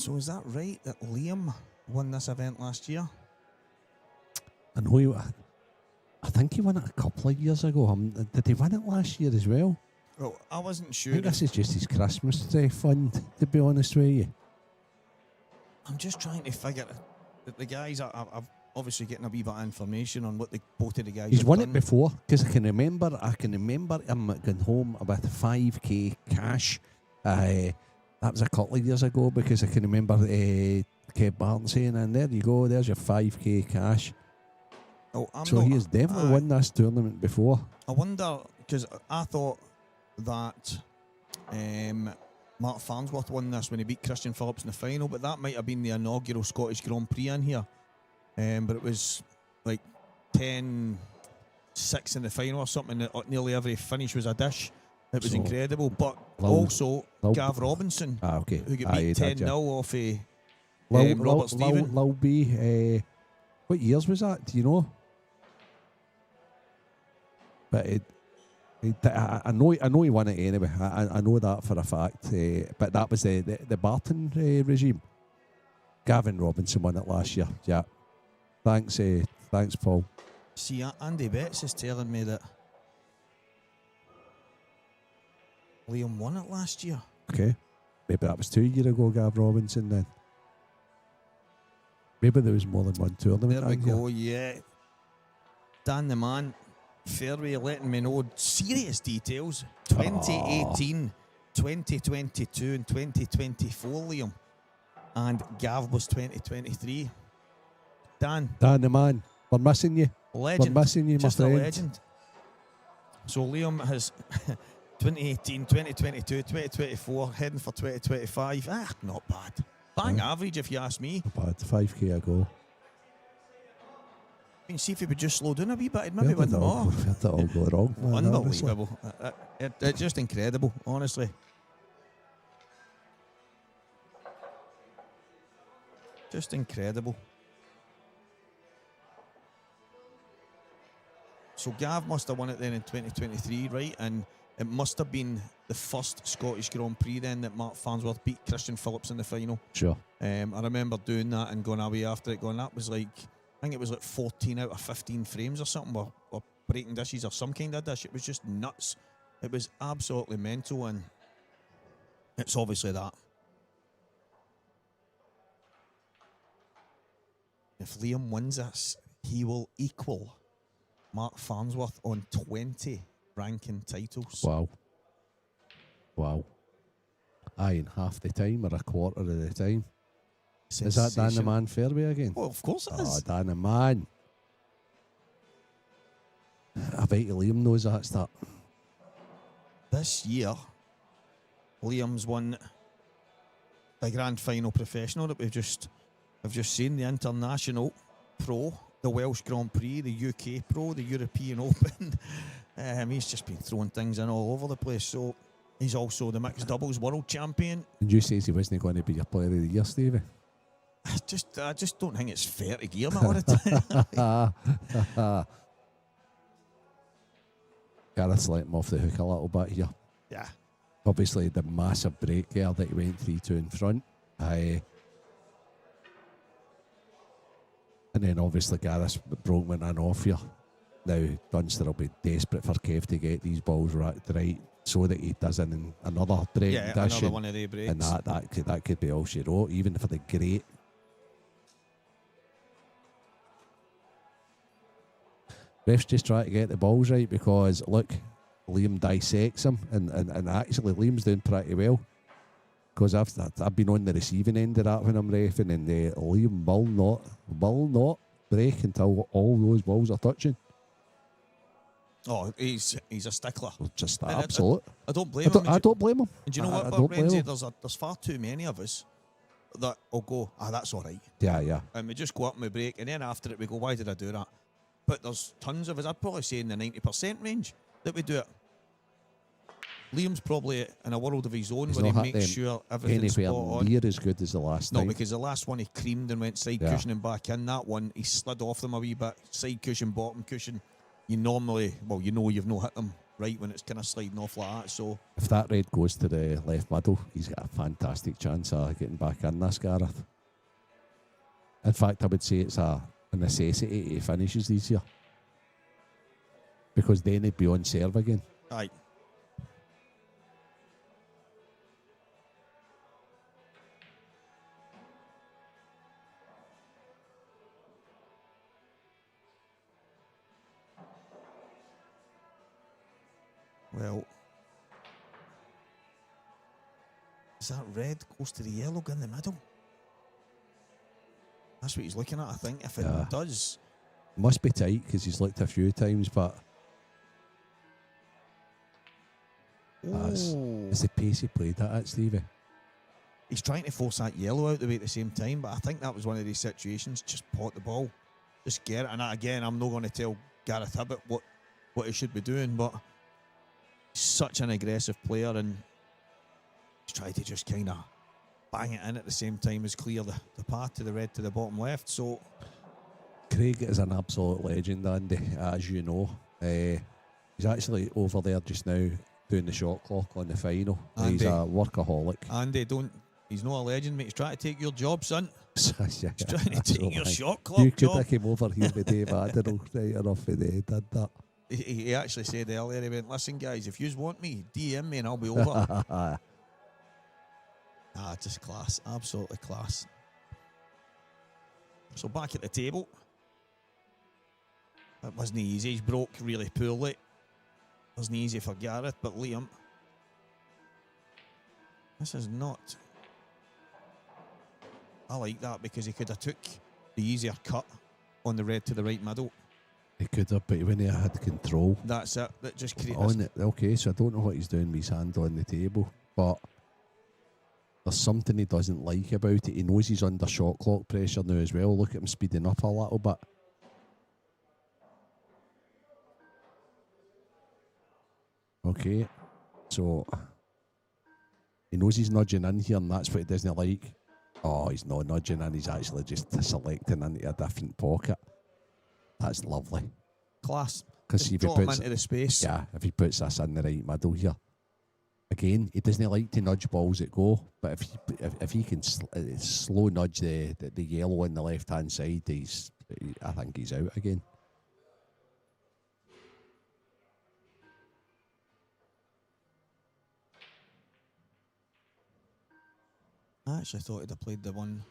So is that right that Liam won this event last year? I know I think he won it a couple of years ago. Did he win it last year as well? Well, I wasn't I sure. think this is just his Christmas fund, to be honest with you. I'm just trying to figure that the guys. I've obviously getting a wee bit of information on what both of the guys. He's have won done. it before, because I can remember him going home with 5k cash. That was a couple of years ago, because I can remember Kev Barton saying, and there you go, there's your 5k cash. Oh, He has definitely won this tournament before. I wonder, because I thought that Mark Farnsworth won this when he beat Christian Phillips in the final, but that might have been the inaugural Scottish Grand Prix in here. But it was like 10-6 in the final or something. Nearly every finish was a dish. It was incredible. But also Gav Robinson, who got beat 10-0 off Robert Stephen. Lil B, what years was that? Do you know? But I know he won it anyway. I know that for a fact. But that was the Barton regime. Gavin Robinson won it last year. Yeah. Thanks, Paul. See, Andy Betts is telling me that Liam won it last year. Okay. Maybe that was 2 years ago, Gav Robinson then. Maybe there was more than one tournament. There we go, yeah. Dan the Man, Fairway letting me know serious details. 2018, 2022 and 2024, Liam. And Gav was 2023. Dan the Man, we're missing you. Legend. We're missing you, just my friend. a legend. So Liam has 2018, 2022, 2024, heading for 2025. Not bad. Bang average, if you ask me. Not bad. 5k ago. You can see if he would just slow down a wee bit, he'd maybe win them all. Where did it all go wrong? Man, Unbelievable. It's just incredible, honestly. Just incredible. So Gav must have won it then in 2023, right? And it must have been the first Scottish Grand Prix then that Mark Farnsworth beat Christian Phillips in the final. Sure. I remember doing that and going away after it, going, that was like, I think it was like 14 out of 15 frames or something, or breaking dishes or some kind of dish. It was just nuts. It was absolutely mental, and it's obviously that. If Liam wins this, he will equal Mark Farnsworth on 20 ranking titles. Wow. Aye, in half the time or a quarter of the time. Is that Dan the Man Fairway again? Well, of course it is. Dan the Man. I bet you Liam knows that start. This year, Liam's won the Grand Final Professional that we've just seen, the International Pro, the Welsh Grand Prix, the UK Pro, the European Open. He's just been throwing things in all over the place. So he's also the mixed doubles world champion. And you say he wasn't going to be your player of the year, Stevie? I just don't think it's fair to give him it all the time. Gareth's let him off the hook a little bit here. Yeah. Obviously, the massive break there that he went 3-2 in front. And then obviously Gareth broke went in off here. Now Dunster will be desperate for Kev to get these balls right so that he does another break. Yeah, another one of the breaks. And that could be all she wrote, even for the great. Ref's just trying to get the balls right, because look, Liam dissects him, and actually Liam's doing pretty well, because I've been on the receiving end of that when I'm reffing, and Liam will not break until all those balls are touching. Oh, he's a stickler. Just absolute. I don't blame him. I don't blame him. And do you know what, Renzi? There's far too many of us that will go, that's all right. Yeah. And we just go up and we break, and then after it we go, why did I do that? But there's tons of us, I'd probably say in the 90% range, that we do it. Liam's probably in a world of his own where he makes sure everything's spot on. Near as good as the last time. No, because the last one he creamed and went side cushion and back in. That one, he slid off them a wee bit, side cushion, bottom cushion. you normally, well, you know you've not hit him right when it's kind of sliding off like that. So if that red goes to the left middle, he's got a fantastic chance of getting back in this, Gareth. In fact, I would say it's a necessity he finishes these here. Because then he'd be on serve again. Aye. Well, is that red goes to the yellow in the middle? That's what he's looking at, I think. If it does. Must be tight because he's looked a few times, but it's the pace he played at Stevie. He's trying to force that yellow out the way at the same time, but I think that was one of these situations. Just pot the ball. Just get it. And again, I'm not going to tell Gareth Hibbett what he should be doing, but he's such an aggressive player and he's tried to just kind of bang it in at the same time as clear the path to the red to the bottom left. So Craig is an absolute legend, Andy, as you know. He's actually over there just now doing the shot clock on the final. Andy, he's a workaholic. Andy, he's not a legend, mate. He's trying to take your job, son. He's trying to take your shot clock you job. could have came over here with Dave Adderall right enough and did that. He actually said earlier, he went, listen, guys, if you want me, DM me and I'll be over. Just class. Absolutely class. So back at the table. It wasn't easy. He broke really poorly. It wasn't easy for Gareth, but Liam. This is not. I like that because he could have took the easier cut on the red to the right middle. He could have, but when he had control. That's it. That just created. On it. Okay, so I don't know what he's doing with his hand on the table, but there's something he doesn't like about it. He knows he's under shot clock pressure now as well. Look at him speeding up a little bit. Okay, so he knows he's nudging in here and that's what he doesn't like. Oh, he's not nudging in, he's actually just selecting into a different pocket. That's lovely. Class. Because if he puts into the space. Yeah, if he puts this in the right middle here. Again, he doesn't like to nudge balls that go, but if he can slow nudge the yellow on the left hand side, I think he's out again. I actually thought he'd have played the one.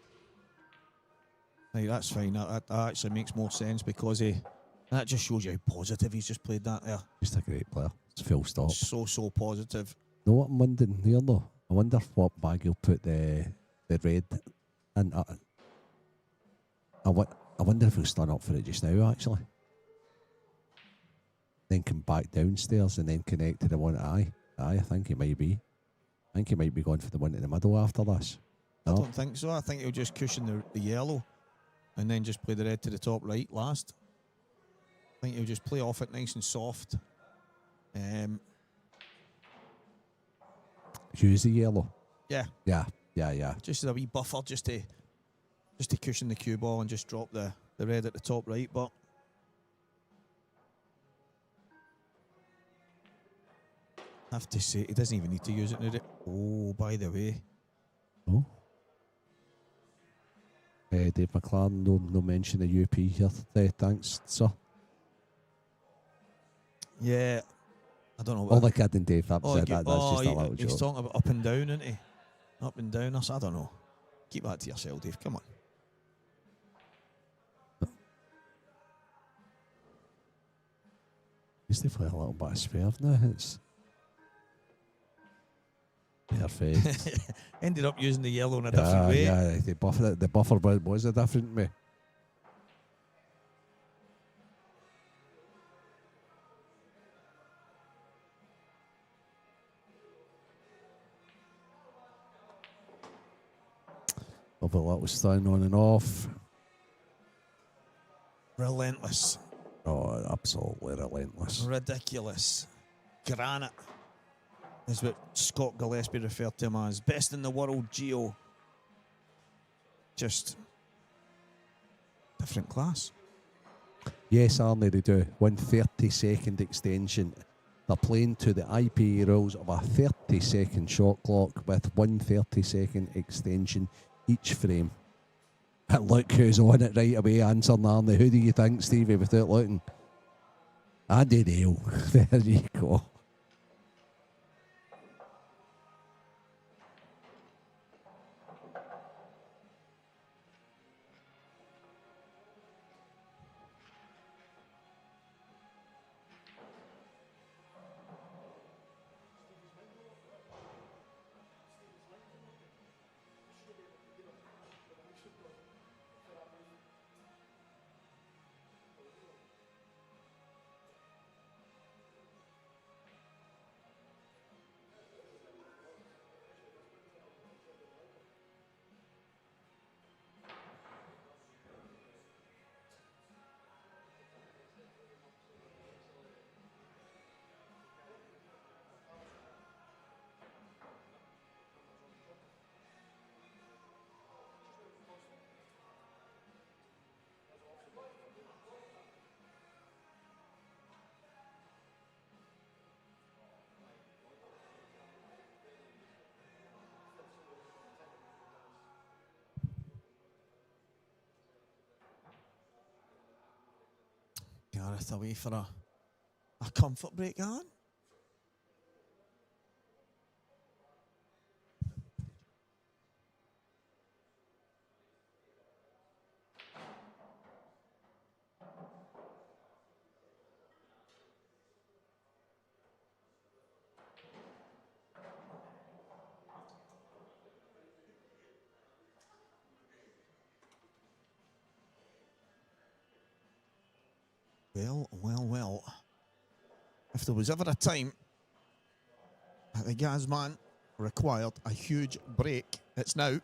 Right, that's fine. That actually makes more sense because that just shows you how positive he's just played that there. Just a great player. It's full stop. So positive. Know what I'm wondering here though? I wonder what bag he'll put the red in. I wonder if he'll stand up for it just now actually. Then come back downstairs and then connect to the one at I think he might be. I think he might be going for the one in the middle after this. No? I don't think so. I think he'll just cushion the yellow and then just play the red to the top right last. I think he'll just play off it nice and soft. Use the yellow. Yeah. Just as a wee buffer, just to cushion the cue ball and just drop the red at the top right. But I have to say, he doesn't even need to use it now. Oh, by the way. Oh. Dave McLaren, no mention of UP here. Thanks, sir. Yeah. I don't know. All the kid and Dave that's just a little joke. He's talking about up and down, isn't he? Up and down. I don't know. Keep that to yourself, Dave. Come on. Used to play a little bit of swerve now. It's perfect. Ended up using the yellow in a different way. Yeah, the buffer was a different way. Love a little stun on and off. Relentless. Oh, absolutely relentless. Ridiculous. Granite is what Scott Gillespie referred to him as. Best in the world, Gio. Just different class. Yes, Arnie, they do. 1 30-second extension. They're playing to the IPA rules of a 30-second shot clock with 1 30-second extension each frame. And look who's on it right away, answering Arnie. Who do you think, Stevie, without looking? Andy Dale. There you go. Gareth away for a comfort break, Alan. Well. If there was ever a time that the Gazman required a huge break, it's now.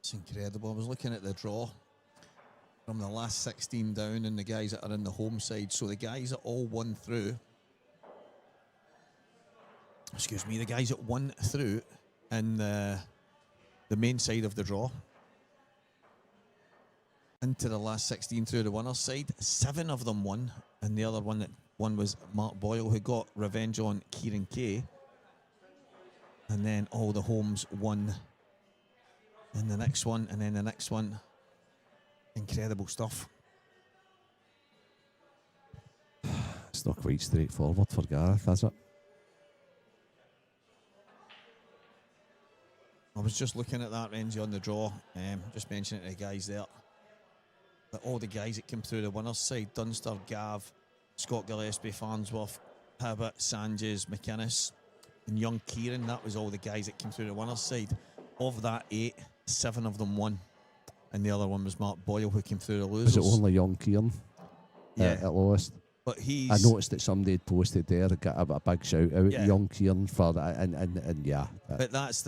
It's incredible. I was looking at the draw from the last 16 down and the guys that are in the home side. So the guys that all won through, the guys that won through in the main side of the draw into the last 16 through the winner's side, 7 of them won, and the other one that won was Mark Boyle, who got revenge on Kieran Kay, and then all the homes won in the next one, and then the next one. Incredible stuff. It's not quite straightforward for Gareth, is it? I was just looking at that, Renzi, on the draw, just mentioning to the guys there that all the guys that came through the winner's side, Dunster, Gav, Scott Gillespie, Farnsworth, Hibbert, Sanchez, McInnes, and young Kieran, that was all the guys that came through the winner's side. Of that 8, 7 of them won, and the other one was Mark Boyle, who came through the losers. Was it only young Kieran? Yeah. At lowest? But he's... I noticed that somebody had posted there, got a big shout out, Yeah. young Kieran, for that, and yeah. But that's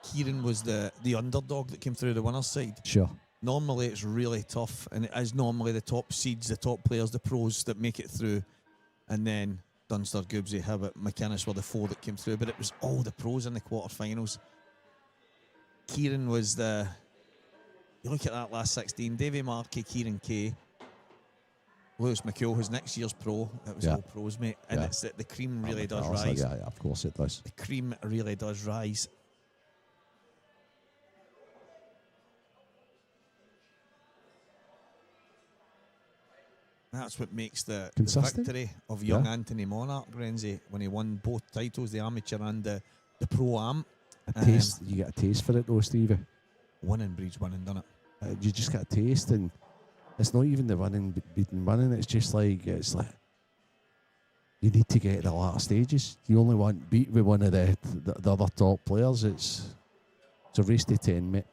Kieran was the underdog that came through the winner's side. Sure. Normally it's really tough, and it is normally the top seeds, the top players, the pros that make it through, and then Dunster, Goobsy, Hibbert, McInnes were the 4 that came through, but it was all the pros in the quarterfinals. Kieran was you look at that last 16, Davy Markey, Kieran Kay, Lewis McHugh, who's next year's pro. It was all pros, mate, and it's the cream really does rise. Yeah, of course it does. The cream really does rise. That's what makes the victory of young Anthony Monarch, Renzi, when he won both titles, the amateur and the Pro-Am. You get a taste for it though, Stevie. Winning breeds winning, doesn't it? You just get a taste, and it's not even the beating winning, it's just like, you need to get to the latter stages. You only want beat with one of the other top players. It's a race to 10, mate.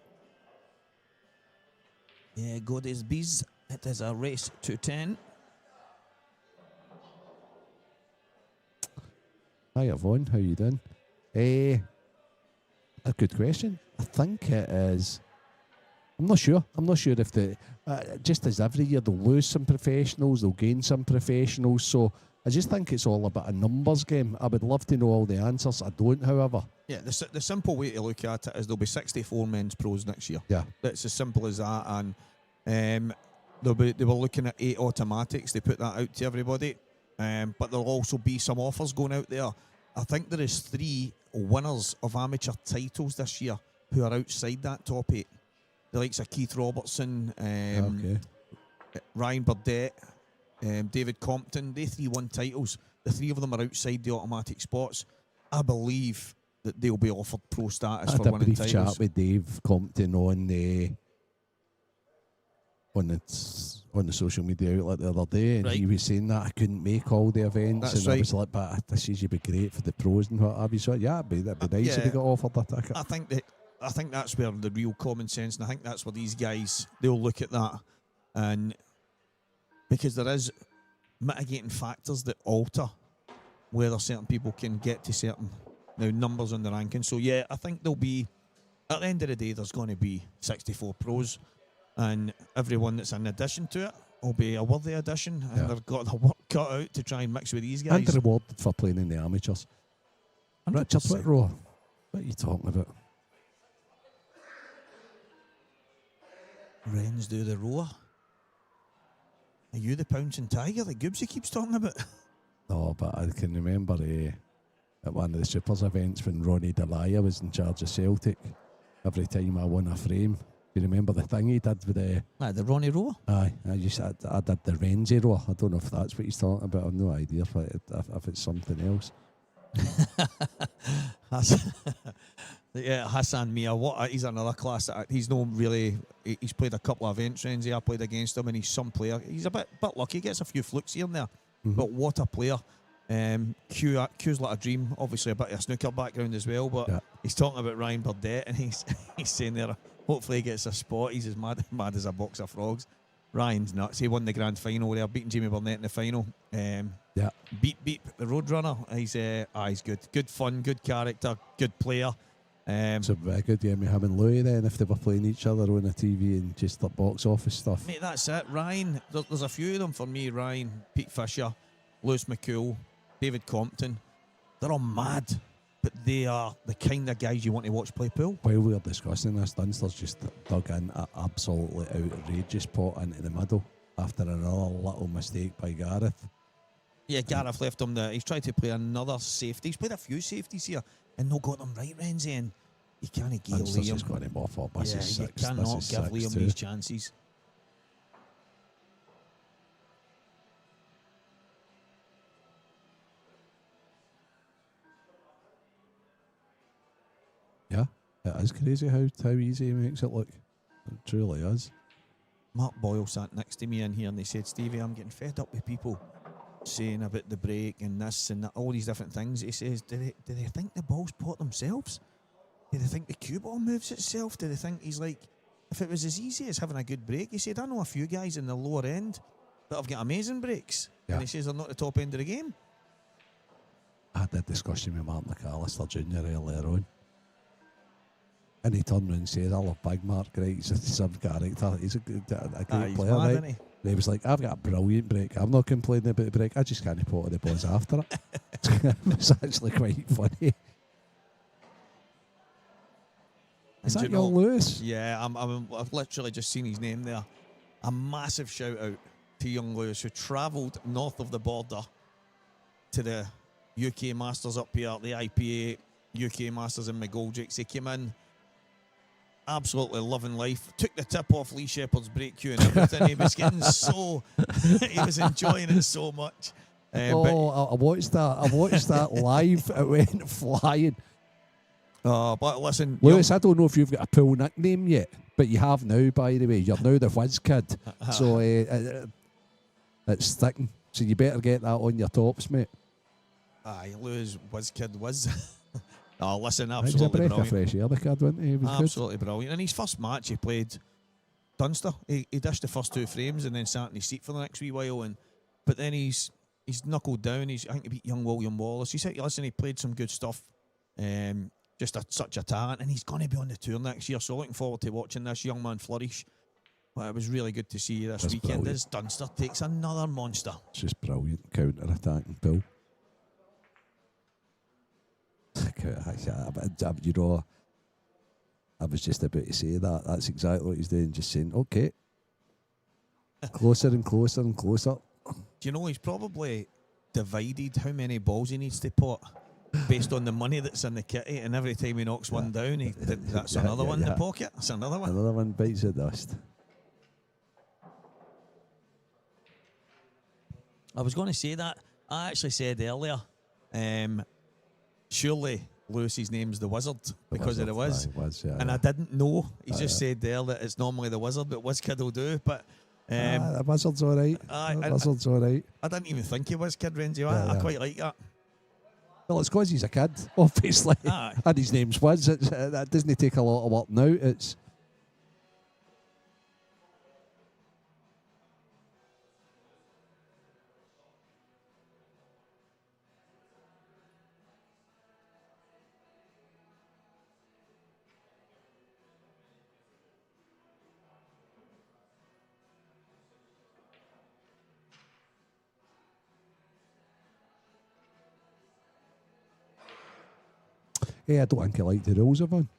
Yeah, good as bees. It is a race to 10. Hi, Yvonne. How you doing? A good question. I think it is I'm not sure. I'm not sure if just as every year they'll lose some professionals, they'll gain some professionals. So I just think it's all about a numbers game. I would love to know all the answers. I don't, however. Yeah, the simple way to look at it is there'll be 64 men's pros next year. Yeah. It's as simple as that. And they were looking at 8 automatics. They put that out to everybody. But there'll also be some offers going out there. I think there is 3 winners of amateur titles this year who are outside that top 8. The likes of Keith Robertson, Ryan Burdett, David Compton. They 3 won titles. The 3 of them are outside the automatic spots. I believe that they'll be offered pro status for winning titles. I had a brief chat with Dave Compton on the social media outlet the other day, and he was saying that I couldn't make all the events. That's and I was like, but I says you'd be great for the pros and what have you. So yeah, that'd be nice if they got offered a ticket. I think that's where the real common sense, and I think that's where these guys, they'll look at that, and because there is mitigating factors that alter whether certain people can get to certain numbers on the ranking. So yeah, I think there'll be, at the end of the day, there's going to be 64 pros, and everyone that's in addition to it will be a worthy addition, and they've got the work cut out to try and mix with these guys. And rewarded for playing in the amateurs. 100%. Richard Whitrow, what are you talking about? Wrens do the roar. Are you the pouncing tiger that Goobsy keeps talking about? No, but I can remember at one of the Supers events when Ronnie Delia was in charge of Celtic. Every time I won a frame, do you remember the thing he did with the Ronnie roar? Aye, I did the Renzi roar. I don't know if that's what he's talking about. I've no idea if it's something else. Yeah, Hassan Mia. He's another class. He's no really. He's played a couple of events. Renzi, I played against him, and he's some player. He's a bit lucky. He gets a few flukes here and there, but what a player. Q's like a dream. Obviously, a bit of a snooker background as well. But he's talking about Ryan Burdett, and he's saying there, hopefully he gets a spot. He's as mad as a box of frogs. Ryan's nuts. He won the grand final there, beating Jamie Burnett in the final. Beep, the Roadrunner. He's good. Good fun, good character, good player. It's a very good game with him and Louis then, if they were playing each other on the TV and just the box office stuff. Mate, that's it. Ryan, there's a few of them for me. Ryan, Pete Fisher, Lewis McCool, David Compton. They're all mad, but they are the kind of guys you want to watch play pool. While we were discussing this, Dunster's just dug in an absolutely outrageous pot into the middle after another little mistake by Gareth. Yeah, Gareth left him he's tried to play another safety. He's played a few safeties here and not got them right, Renzi, and you can't give Liam. Just got him off up. You cannot give Liam these chances. Yeah, it is crazy how easy he makes it look. It truly is. Mark Boyle sat next to me in here and they said, Stevie, I'm getting fed up with people saying about the break and this and that, all these different things. He says, do they think the balls pot themselves? Do they think the cue ball moves itself? Do they think he's like, if it was as easy as having a good break? He said, I know a few guys in the lower end that have got amazing breaks. Yeah. And he says they're not the top end of the game. I had that discussion with Mark McAllister Jr. earlier on. And he turned around and said, I love Big Mark, right? He's a sub character. He's a great player, mad, right? And he was like, I've got a brilliant break. I'm not complaining about the break. I just can't pot the balls after it. It was actually quite funny. Is that young Lewis? Yeah, I've literally just seen his name there. A massive shout out to young Lewis, who travelled north of the border to the UK Masters up here, the IPA UK Masters in McGoldricks. He came in absolutely loving life, took the tip off Lee Shepherd's break cue and everything. He was getting he was enjoying it so much. I watched that live. It went flying. But listen, Lewis, I don't know if you've got a pool nickname yet, but you have now, by the way. You're now the Whiz Kid. So it's sticking. So you better get that on your tops, mate. Aye, Lewis, Whiz Kid, Whiz. Oh, listen, He absolutely was a breath brilliant. Of fresh air, the kid, wasn't he? He was absolutely brilliant. And his first match, he played Dunster. He dished the first 2 frames and then sat in his seat for the next wee while. But then he's knuckled down. I think he beat young William Wallace. He said, listen, he played some good stuff. just such a talent, and he's going to be on the tour next year. So looking forward to watching this young man flourish. Well, it was really good to see this weekend brilliant. as Dunster takes another monster. It's just brilliant counter-attacking pull. You know, I was just about to say that. That's exactly what he's doing. Just saying, okay, closer and closer and closer. Do you know he's probably divided how many balls he needs to put based on the money that's in the kitty, and every time he knocks one down, that's another one in the pocket. That's another one. Another one bites the dust. I was going to say that. I actually said earlier, surely Lewis's name's the Wizard because of the Wiz. And I didn't know. He just said there that it's normally the Wizard, but WizKid will do. But the Wizard's all right. The Wizard's all right. I didn't even think he was Kid Renzi. I quite like that. Well, it's because he's a kid, obviously. And his name's Wiz. That doesn't take a lot of work now. It's I don't think I like the rules of one.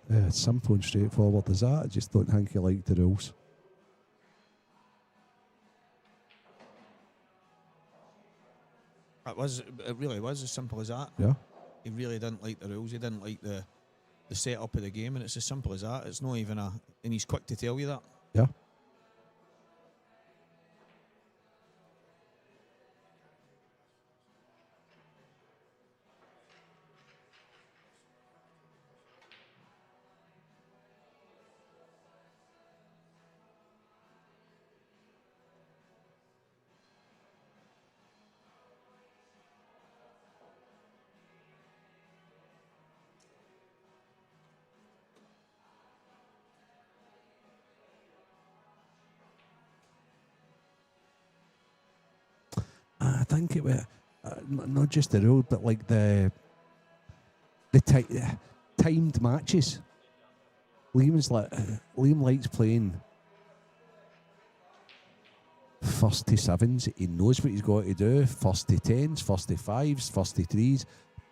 It's simple and straightforward as that. I just don't think I like the rules. It really was as simple as that. Yeah. He really didn't like the rules. He didn't like the setup of the game, and it's as simple as that. It's not even and he's quick to tell you that. Yeah. I think it was not just the rule, but like the timed matches. Liam likes playing first to sevens. He knows what he's got to do. First to tens, first to fives, first to threes.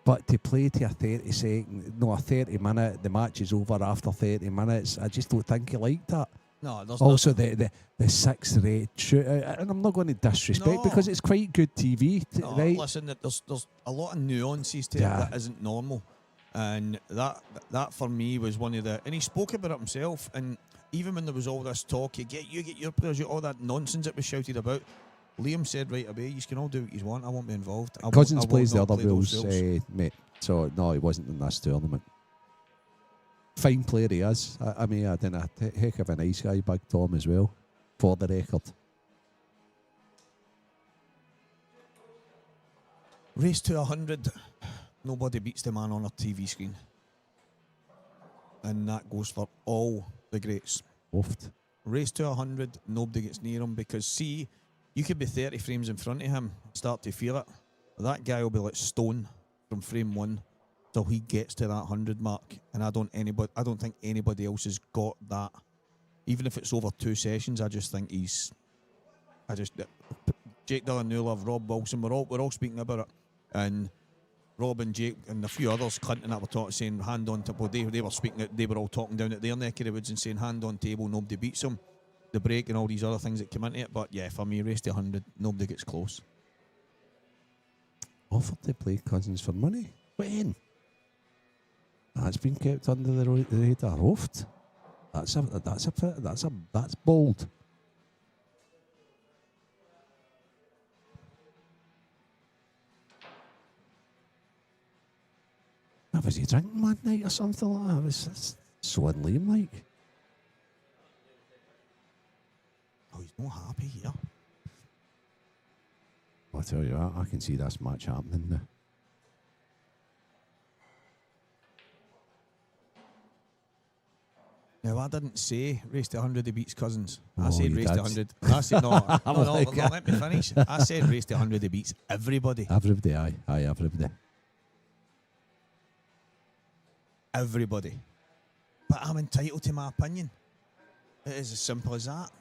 But to play to a 30 minute, the match is over after 30 minutes. I just don't think he liked that. No, there's also the 6 rate shootout, and I'm not going to disrespect because it's quite good TV, right? Listen, there's a lot of nuances to it that isn't normal, and that for me was one of the. And he spoke about it himself. And even when there was all this talk, you get your players, all that nonsense that was shouted about. Liam said right away, you can all do what you want. I won't be involved. Cousins plays the other rules, mate. So no, he wasn't in this tournament. Fine player he is. I mean, I don't know, heck of a nice guy, Big Tom, as well, for the record. Race to 100. Nobody beats the man on a TV screen. And that goes for all the greats. Oft. Race to 100, nobody gets near him because, see, you could be 30 frames in front of him, start to feel it. That guy will be like stone from frame 1 till he gets to that 100 mark, and I don't think anybody else has got that. Even if it's over 2 sessions, I just think Jake Dillon-Newlove, Rob Wilson, we're all speaking about it, and Rob and Jake and a few others, Clinton, that were talking, saying hand on table. They were speaking. They were all talking down at their neck of the woods and saying hand on table, nobody beats them. The break and all these other things that come into it, but yeah, for me, race to 100, nobody gets close. Offered to play Cousins for money. When? That's been kept under the radar. Oft. That's bold. Was he drinking one night or something like that? Was so Liam like? Oh, he's not happy here. I'll tell you what, I can see this match happening now. Now, I didn't say race to 100 he beats Cousins. I Oh, said you race to did. 100. I said, no, like let me finish. I said race to 100 he beats everybody. Everybody, aye, everybody. Everybody. But I'm entitled to my opinion. It is as simple as that.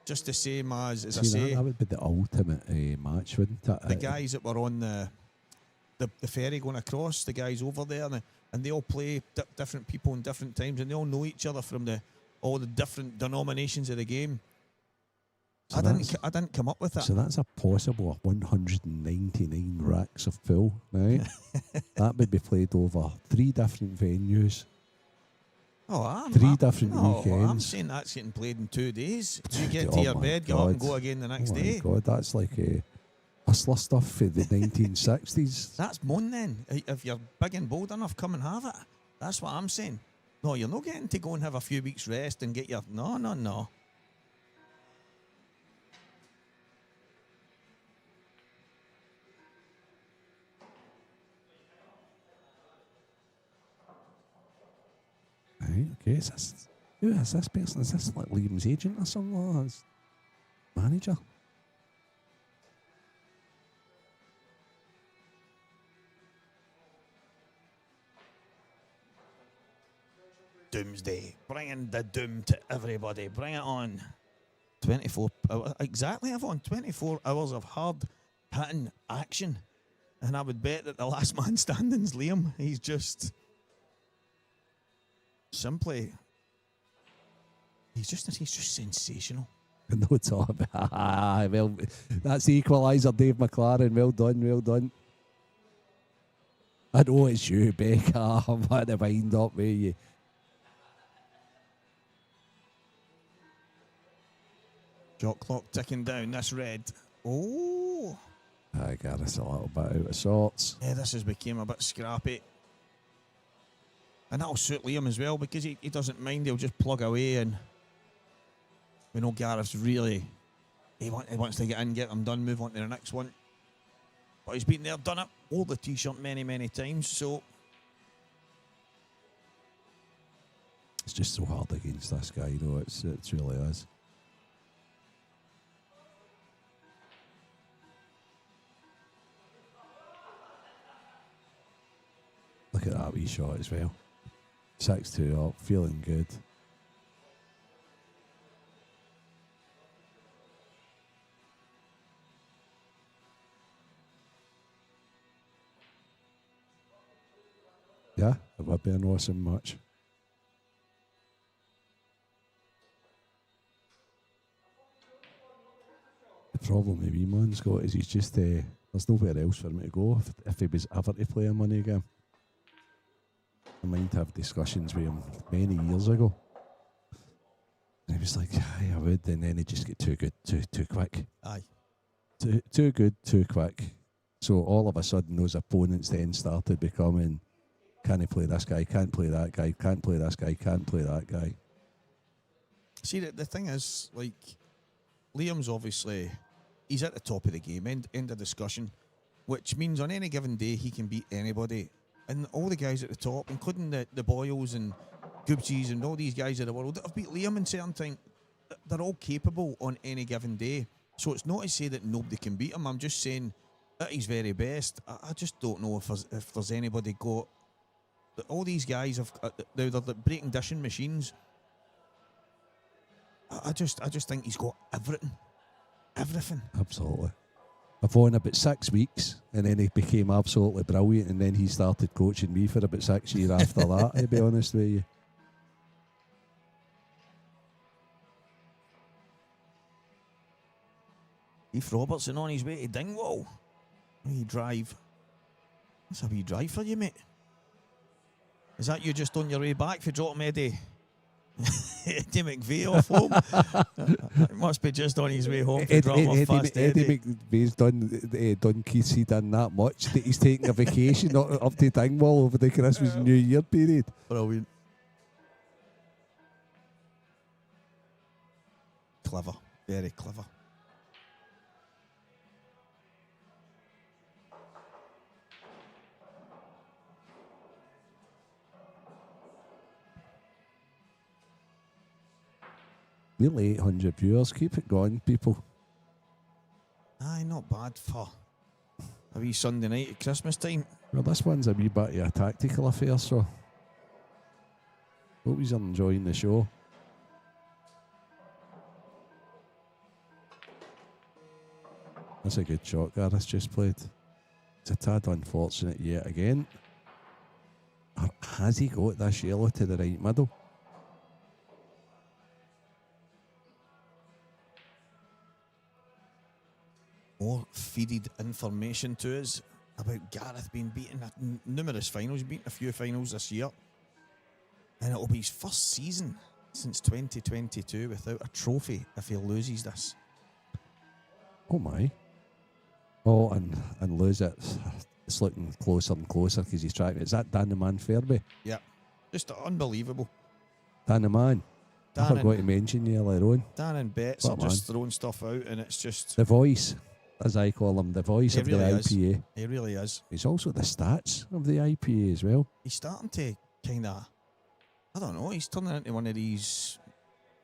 Just the same as I say, that would be the ultimate match, wouldn't it? the guys that were on the ferry going across, the guys over there, and they all play different people in different times, and they all know each other from all the different denominations of the game. So I didn't come up with that. So that's a possible 199 racks of pool, right? That would be played over 3 different venues. Oh, 3 different I'm weekends. saying that's getting played in 2 days. You get to your bed, get up God. and go again the next day. Oh my God, that's like hustler stuff for the 1960s. That's moan then. If you're big and bold enough, come and have it. That's what I'm saying. No, you're not getting to go and have a few weeks rest and get your... No. Right, okay, who is this person? Is this like Liam's agent or something like that? His manager? Doomsday. Bringing the doom to everybody. Bring it on. 24 hours. Exactly, everyone. 24 hours of hard-hitting action. And I would bet that the last man standing's Liam. He's just... simply... He's just sensational. No talk. Well, that's the equaliser, Dave McLaren. Well done. I know it's you, Becca. I'm going to wind up with you. Shot clock ticking down. This red. Oh. I got us a little bit out of sorts. Yeah, this has become a bit scrappy. And that'll suit Liam as well because he doesn't mind. He'll just plug away, and we know Gareth's really... He wants to get in, get them done, move on to the next one. But he's been there, done it, wore the T-shirt many, many times, so... It's just so hard against this guy, though. It really is. Look at that wee shot as well. 6-2 up, feeling good. Yeah, it would be an awesome match. The problem the wee man's got is he's just there's nowhere else for him to go if he was ever to play a money game. I mind to have discussions with him many years ago. And he was like, aye, I would, and then he just get too good too quick. Aye. Too good, too quick. So all of a sudden those opponents then started becoming, can he play this guy, can't play that guy, can't play this guy, can't play that guy. See, the thing is, like, Liam's obviously, he's at the top of the game, end of discussion, which means on any given day he can beat anybody. And all the guys at the top, including the Boyles and Goobsies and all these guys of the world that have beat Liam in certain time, they're all capable on any given day. So it's not to say that nobody can beat him. I'm just saying at his very best, I just don't know if there's anybody got... All these guys have now they're like breaking dishing machines. I just think he's got everything. Absolutely. I've won about 6 weeks, and then he became absolutely brilliant, and then he started coaching me for about 6 years after that, to be honest with you. Keith Robertson on his way to Dingwall. Wee drive. That's a wee drive for you, mate. Is that you just on your way back for dropping Eddie McVeigh off home? It must be just on his way home for dropping off fast Eddie McVeigh's done Keith's he done that much that he's taking a vacation up to Dingwall over the Christmas and New Year period. Brilliant. Clever. Very clever. Nearly 800 viewers. Keep it going, people. Aye, not bad for a wee Sunday night at Christmas time. Well, this one's a wee bit of a tactical affair, so hope you're enjoying the show. That's a good shot Gareth just played. It's a tad unfortunate yet again. Or has he got this yellow to the right middle? More feeded information to us about Gareth being beaten at numerous finals. He's beaten a few finals this year. And it'll be his first season since 2022 without a trophy if he loses this. Oh my. Oh, and lose it. It's looking closer and closer because he's trying. Is that Dan the Man Fairby? Yeah. Just unbelievable. Dan the Man. Dan I forgot to mention you earlier on. Dan and Betts What are man? just throwing stuff out and it's just... The voice, as I call him, the voice He of really the is. IPA. He really is. He's also the stats of the IPA as well. He's starting to kind of... I don't know, he's turning into one of these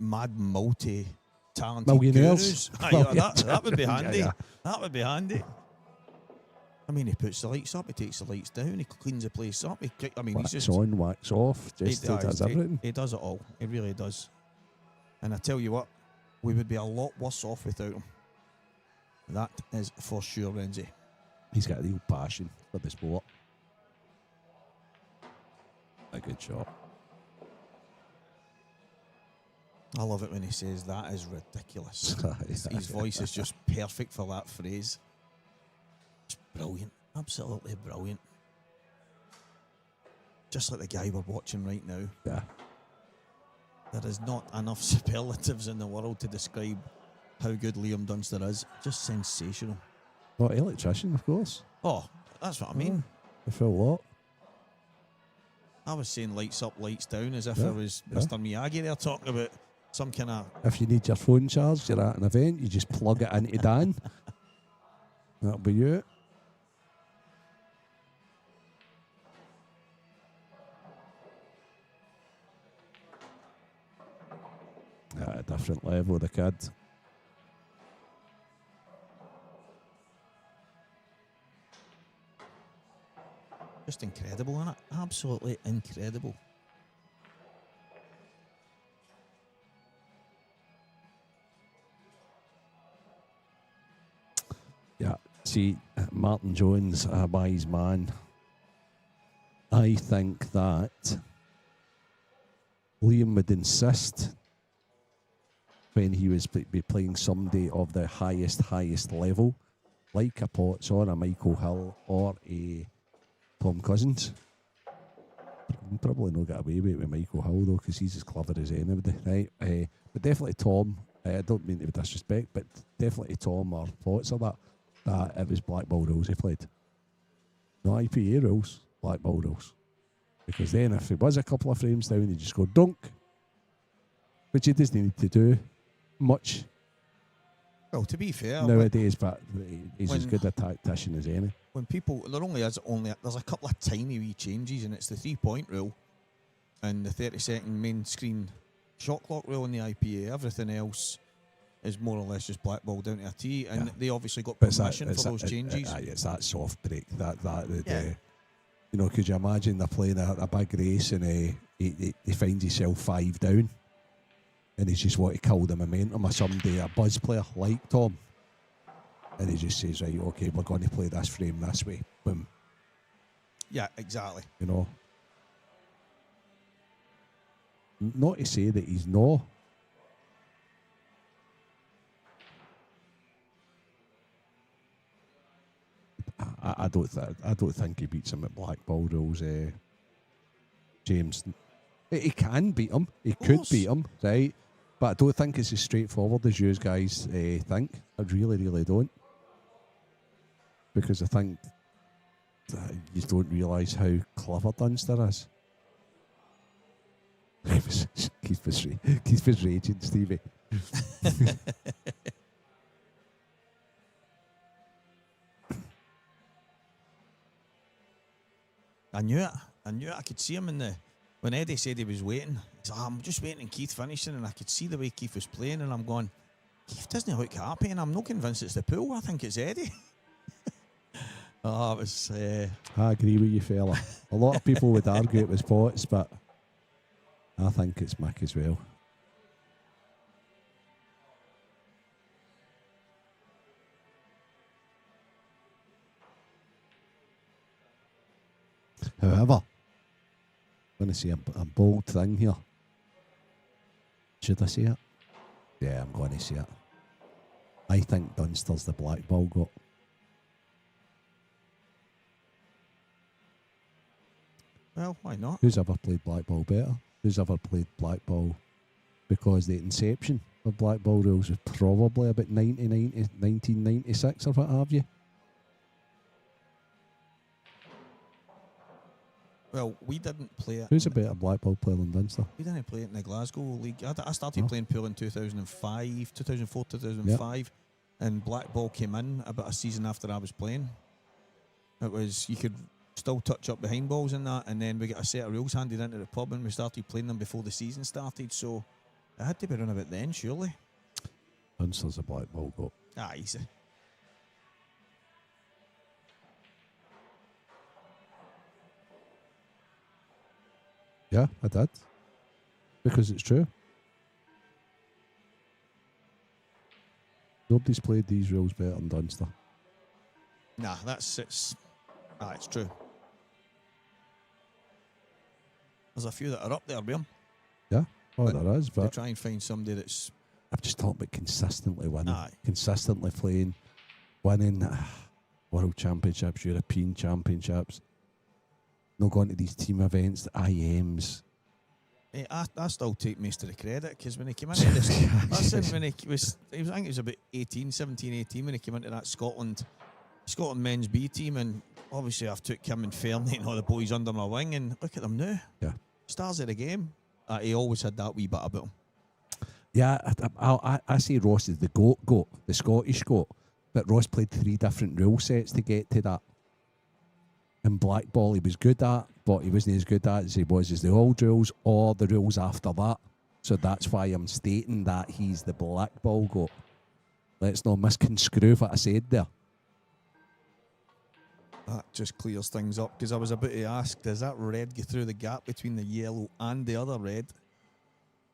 mad multi-talented Millionaires. gurus. Aye, that would be handy. Yeah. That would be handy. I mean, he puts the lights up, he takes the lights down, he cleans the place up. He's Wax just... on, wax off, just He does everything. He does it all. He really does. And I tell you what, we would be a lot worse off without him. That is for sure, Renzi. He's got a real passion for the sport. A good shot. I love it when he says that is ridiculous. His voice is just perfect for that phrase. It's brilliant. Absolutely brilliant. Just like the guy we're watching right now. Yeah. There is not enough superlatives in the world to describe how good Liam Dunster is. Just sensational. Well, electrician, of course. Oh, that's what I mean. The full lot. I was saying lights up, lights down as if Yeah, I was yeah. Mr. Miyagi there talking about some kind of... If you need your phone charged, you're at an event, you just plug it into Dan. That'll be you. At a different level, the kid. Just incredible, isn't it? Absolutely incredible. Yeah, see, Martin Jones, a wise man. I think that Liam would insist when he was be playing somebody of the highest level, like a Potts or a Michael Hill or a Tom Cousins. Probably not get away with it with Michael Hill though, because he's as clever as anybody, right? But definitely Tom. I don't mean to be disrespect, but definitely Tom or Potts or that it was blackball rules he played. No IPA rules, blackball rules. Because then if he was a couple of frames down, he'd just go dunk, which he doesn't need to do much Well, to be fair, nowadays, but he's as good a tactician as any. when people, there's a couple of tiny wee changes, and it's the 3-point rule and the 30-second main screen shot clock rule in the IPA. Everything else is more or less just blackball down to a tee, and they obviously got permission for those changes. It's that soft break, you know, could you imagine they're playing a big race and he finds himself 5 down and he just want to kill the momentum of somebody, a buzz player like Tom, and he just says, right, okay, we're going to play this frame this way. Boom. Yeah, exactly. You know. Not to say that he's not. I don't think he beats him at blackball rules. James, he can beat him. He could beat him, right? But I don't think it's as straightforward as you guys think. I really don't. Because I think you don't realise how clever Dunster is. Keith was raging, Stevie. I knew it. I could see him in when Eddie said he was waiting, he's like, I'm just waiting on Keith finishing, and I could see the way Keith was playing, and I'm going, Keith doesn't look happy, and I'm not convinced it's the pool. I think it's Eddie. It was. I agree with you, fella. A lot of people would argue it was Potts, but I think it's Mick as well. However, I'm going to say a bold thing here. Should I say it? Yeah, I'm going to say it. I think Dunster's the blackball got. Well, why not? Who's ever played blackball better? Who's ever played blackball? Because the inception of blackball rules was probably about 1996 or what have you. Well, we didn't play it. Who's a better blackball player than Dunster? We didn't play it in the Glasgow League. I started playing pool in 2005, 2004, 2005, yep. And blackball came in about a season after I was playing. It was, you could still touch up behind balls and that, and then we got a set of rules handed into the pub and we started playing them before the season started, so it had to be around about then, surely. Dunster's a blackball got. Ah, easy. Yeah, I did. Because it's true. Nobody's played these rules better than Dunster. Nah, it's true. There's a few that are up there, William. Yeah, there is, but they try and find somebody that's... I've just talked about consistently winning. Aye. Consistently playing, winning World Championships, European Championships. Not going to these team events, the IMs. Hey, I still take most of the credit, because when he came into this, when he was, I think he was about 17, 18 when he came into that Scotland men's B team, and obviously I've took him and Fernie and all the boys under my wing, and look at them now. Yeah. Stars of the game. He always had that wee bit about him. Yeah, I say Ross is the goat, the Scottish goat, but Ross played 3 different rule sets to get to that. In blackball he was good at, but he wasn't as good at as he was as the old rules or the rules after that. So that's why I'm stating that he's the blackball goat. Let's not misconstrue what I said there. That just clears things up, because I was about to ask, does that red go through the gap between the yellow and the other red?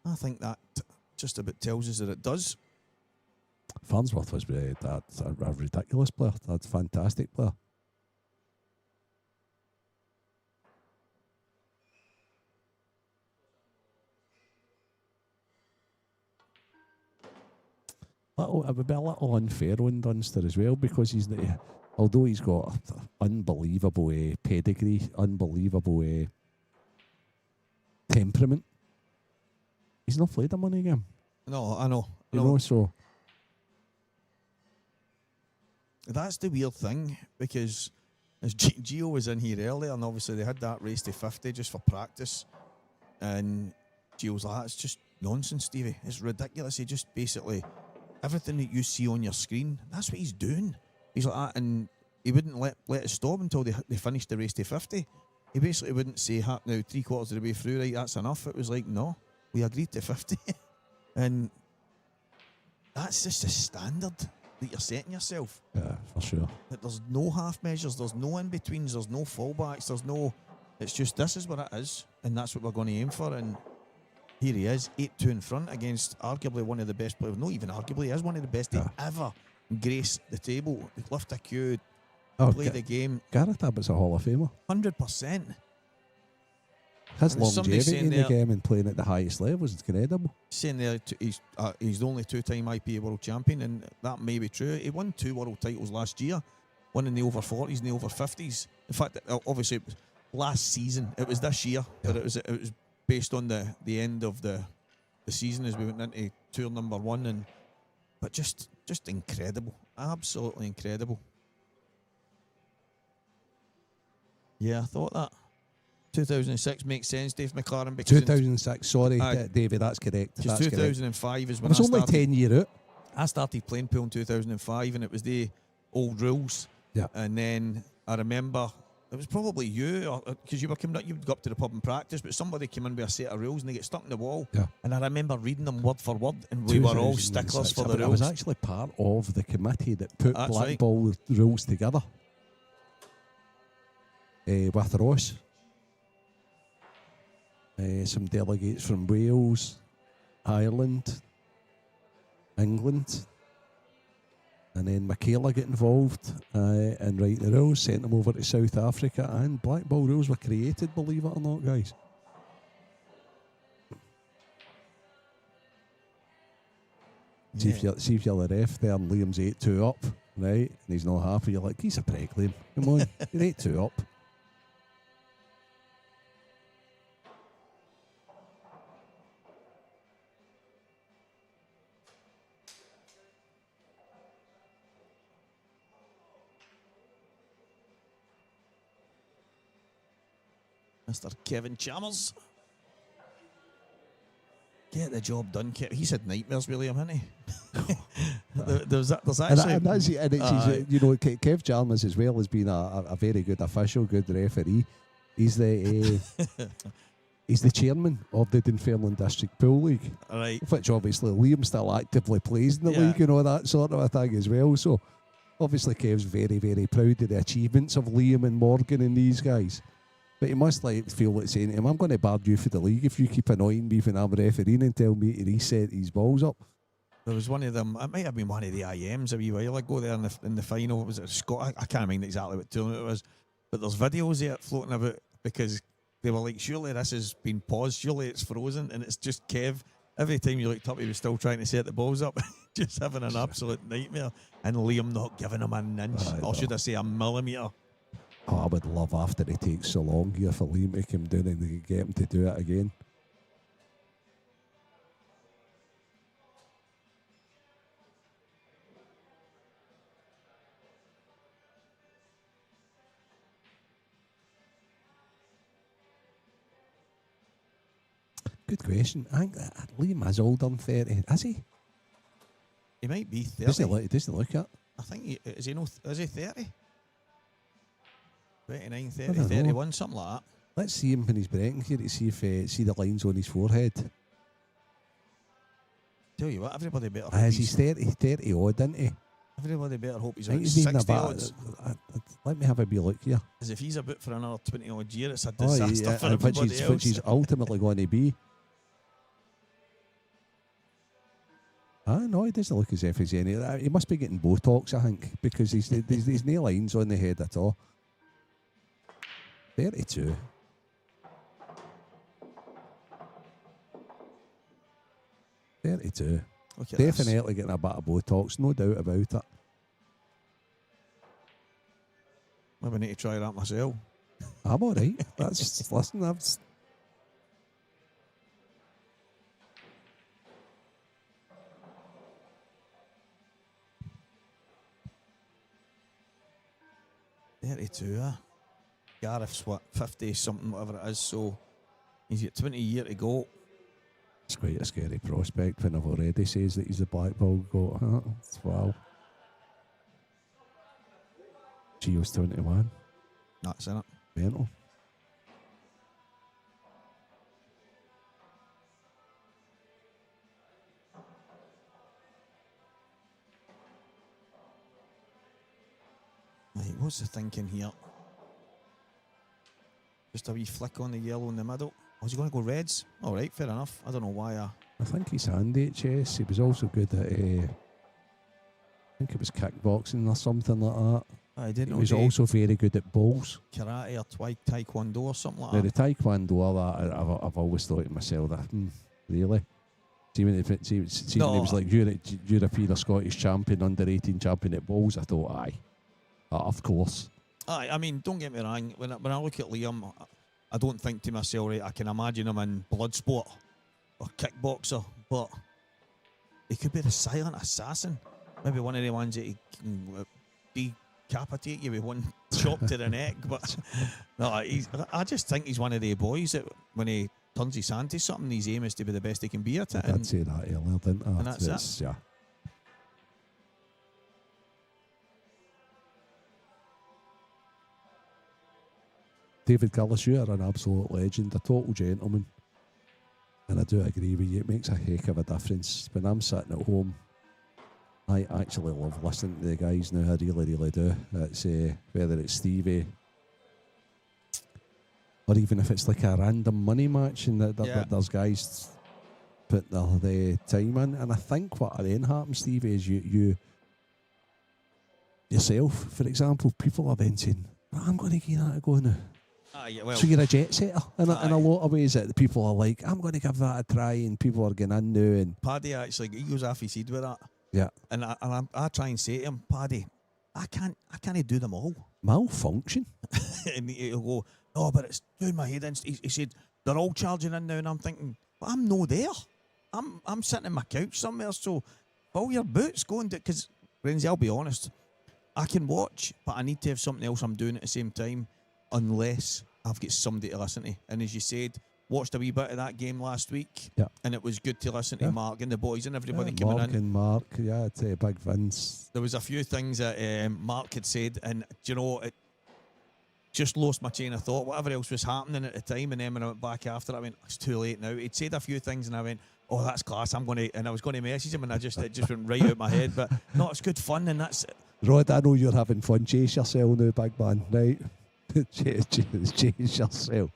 I think that just about tells us that it does. Farnsworth was that's a ridiculous player. That's a fantastic player. It would be a little unfair on Dunster as well, because although he's got unbelievable pedigree, unbelievable temperament, he's not played a money game. No, I know. You know, so that's the weird thing, because as Gio was in here earlier, and obviously they had that race to 50 just for practice, and Gio was like, "It's just nonsense, Stevie. It's ridiculous. He just basically everything that you see on your screen, that's what he's doing." He's like that, and he wouldn't let it stop until they finished the race to 50. He basically wouldn't say, now 3/4 of the way through, right, that's enough. It was like, no, we agreed to 50. And that's just the standard that you're setting yourself. Yeah, for sure. That there's no half measures, there's no in-betweens, there's no fallbacks, it's just, this is what it is, and that's what we're going to aim for. And here he is, 8-2 in front against arguably one of the best players, not even arguably, he is one of the best to ever grace the table, lift a queue, play the game. Gareth Abbott's a Hall of Famer. 100%. His longevity in the game and playing at the highest level is incredible. Saying there he's the only 2-time IPA world champion, and that may be true. He won 2 world titles last year, one in the over 40s and the over 50s. In fact, obviously, it was last season. It was this year, but it was based on the end of the season as we went into tour number 1, but just incredible, absolutely incredible. Yeah, I thought that. 2006 makes sense, Dave McLaren. Because 2006, sorry, David, that's correct. Because 2005 is when I was only 10 years out. I started playing pool in 2005, and it was the old rules. Yeah. And then I remember It was probably you, because you were coming up, you'd go up to the pub and practice, but somebody came in with a set of rules and they get stuck in the wall. Yeah. And I remember reading them word for word, and we were all sticklers for the rules. I was actually part of the committee that put That's blackball rules together. With Ross. Some delegates from Wales, Ireland, England. And then Michaela got involved and writing the rules, sent them over to South Africa, and blackball rules were created, believe it or not, guys. Yeah. See if you're the ref there and Liam's 8-2 up, right? And he's not happy, you're like, he's a prick, Liam. Come on, you're 8-2 up. Mr. Kevin Chalmers. Get the job done, Kev. He's had nightmares with Liam, hasn't he? there's actually... And it's you know, Kev Chalmers as well has been a very good official, good referee. He's the he's the chairman of the Dunfermline District Pool League. Right. Which obviously Liam still actively plays in the league and all that sort of a thing as well. So obviously Kev's very, very proud of the achievements of Liam and Morgan and these guys. But he must feel like saying to him, I'm going to bar you for the league if you keep annoying me when I'm refereeing and tell me to reset these balls up. There was one of them, it might have been one of the IMs a wee while ago there in the final. Was it Scott? I can't remember exactly what tournament it was. But there's videos there floating about because they were like, surely this has been paused, surely it's frozen. And it's just Kev. Every time you looked up, he was still trying to set the balls up, just having an absolute nightmare. And Liam not giving him an inch, or should I say a millimetre. Oh, I would love after it takes so long here for Liam to come down and they could get him to do it again. Good question. I think Liam is older than 30. Is he? He might be 30. Doesn't look at. I think is he 30? 29, 30, 31, something like that. Let's see him when he's breaking here to see if see the lines on his forehead. Tell you what, everybody better hope he's 30 odd, isn't he? Everybody better hope he's about 60 odds. Let me have a wee look here. Because if he's a bit for another 20 odd year, it's a disaster for everybody else. Which he's ultimately going to be. No, he doesn't look as if he's any. He must be getting Botox, I think, because there's no lines on the head at all. 32. Definitely getting a bit of Botox, no doubt about it. Maybe need to try that myself. I'm alright. That's listen, I've 32, Gareth's what, 50 something, whatever it is, so he's got 20 years to go. It's quite a scary prospect when I've already says that he's the blackball goat. Wow. Gio's 21. That's in it. Mental. Right, what's the thinking here? Just a wee flick on the yellow in the middle. Was he going to go reds? All right, fair enough. I don't know why. I think he's handy at chess. He was also good at, I think it was kickboxing or something like that. I didn't know. He was also very good at bowls. Karate or taekwondo or something like that. The taekwondo, I've always thought to myself that, really? See when he was like European or Scottish champion, under 18 champion at bowls, I thought, aye. Of course. I mean, don't get me wrong. When I look at Liam, I don't think to myself, right, I can imagine him in Bloodsport or kickboxer, but he could be the silent assassin. Maybe one of the ones that he can decapitate you with one chop to the neck. But no, I just think he's one of the boys that when he turns his hand to something, his aim is to be the best he can be at it. I'd say that earlier, didn't I? And that's it. Yeah. David Gillis, you are an absolute legend, a total gentleman. And I do agree with you, it makes a heck of a difference. When I'm sitting at home, I actually love listening to the guys now, I really, really do. It's, whether it's Stevie, or even if it's like a random money match and there's guys put their time in. And I think what then happens, Stevie, is you yourself, for example, people are then saying, I'm going to give that a go now. So you're a jet setter in a lot of ways that the people are like, I'm going to give that a try, and people are getting in now. And Paddy actually, he goes off his head with that. Yeah. And I try and say to him, Paddy, I can't do them all. Malfunction. And he'll go, no, but it's doing my head in. He said, they're all charging in now, and I'm thinking, but I'm no there. I'm sitting in my couch somewhere, so pull your boots, go and do it. Because, Renzi, I'll be honest, I can watch, but I need to have something else I'm doing at the same time, unless I've got somebody to listen to. And as you said, watched a wee bit of that game last week, and it was good to listen to Mark and the boys and everybody coming in. Mark, it's a big Vince. There was a few things that Mark had said, and do you know, it just lost my chain of thought. Whatever else was happening at the time, and then when I went back after, I went, it's too late now. He'd said a few things, and I went, oh, that's class. And I was going to message him, and it just went right out my head. But no, it's good fun, and that's. Rod, I know you're having fun. Chase yourself now, big man, right? chase yourself.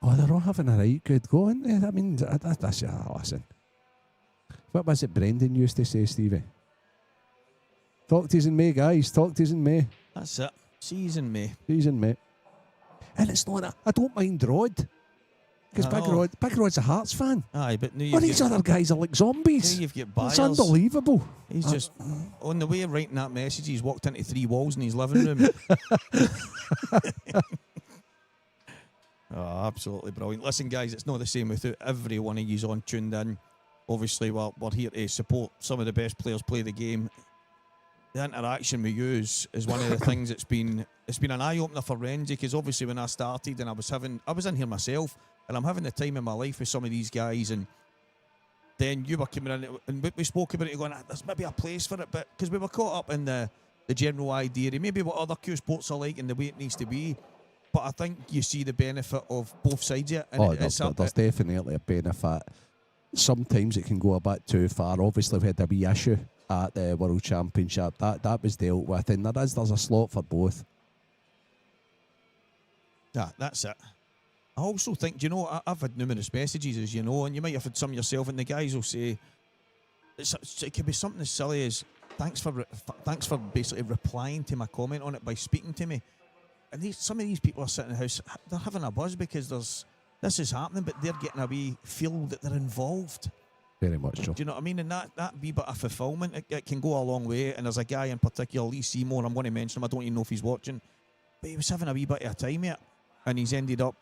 Oh, they're all having a right good go, aren't they? I mean, that's listen. What was it Brendan used to say, Stevie? Talk to us in May, guys. Talk to us in May. That's it. Season May. Season May. And it's not, I don't mind Rod. Because Big Rod's a Hearts fan. Aye, but now all these other guys are like zombies. Now you've got Byers. It's unbelievable. He's just, on the way of writing that message, he's walked into 3 walls in his living room. Oh, absolutely brilliant. Listen, guys, it's not the same without every one of you on tuned in. Obviously, we're here to support some of the best players play the game. The interaction we use is one of the things it's been an eye-opener for Renzi, because obviously when I started and I was in here myself, and I'm having the time of my life with some of these guys, and then you were coming in and we spoke about it going, there's maybe a place for it, but because we were caught up in the general idea of maybe what other Cuesports are like and the way it needs to be. But I think you see the benefit of both sides of it. And there's definitely a benefit. Sometimes it can go a bit too far. Obviously, we had a wee issue at the World Championship. That was dealt with, and there's a slot for both. Yeah, that's it. I also think, I've had numerous messages, as you know, and you might have had some yourself, and the guys will say, it could be something as silly as, thanks for basically replying to my comment on it by speaking to me. And some of these people are sitting in the house, they're having a buzz because this is happening, but they're getting a wee feel that they're involved. Very much so. Do you know what I mean? And that wee bit of fulfilment, it can go a long way. And there's a guy in particular, Lee Seymour, I'm going to mention him, I don't even know if he's watching, but he was having a wee bit of a time yet, and he's ended up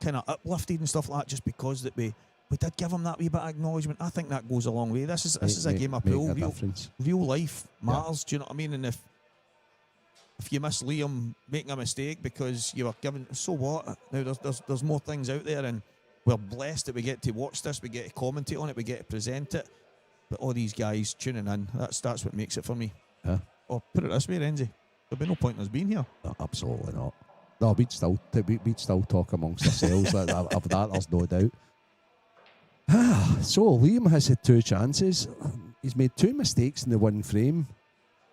kind of uplifted and stuff like that just because that we did give him that wee bit of acknowledgement. I think that goes a long way. This is a game of pool. Real life matters. Do you know what I mean? And if you miss Liam making a mistake because you were given, so what? Now there's more things out there, and we're blessed that we get to watch this, we get to commentate on it, we get to present it. But all these guys tuning in, that's what makes it for me. Yeah. Or put it this way, Renzi, there'd be no point in us being here. No, absolutely not. No, we'd still talk amongst ourselves. Of that, there's no doubt. So Liam has had 2 chances. He's made 2 mistakes in the one frame.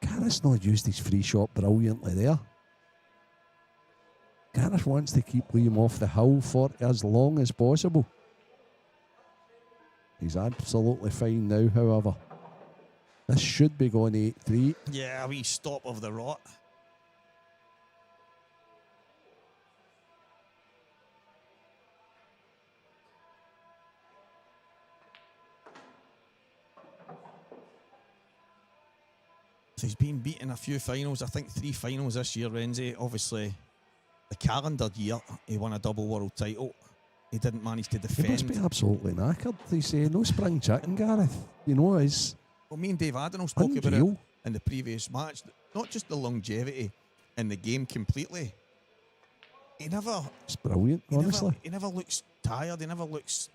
Gareth's not used his free shot brilliantly there. Gareth wants to keep Liam off the hill for as long as possible. He's absolutely fine now, however. This should be going 8-3. Yeah, a wee stop of the rot. So he's been beaten a few finals, I think 3 finals this year, Renzi. Obviously, the calendar year, he won a double world title. He didn't manage to defend. He must be absolutely knackered. He's no spring chicken, Gareth. Well, me and Dave Adenall spoke about it in the previous match. Not just the longevity in the game completely, It's brilliant, honestly. He never looks tired. He never looks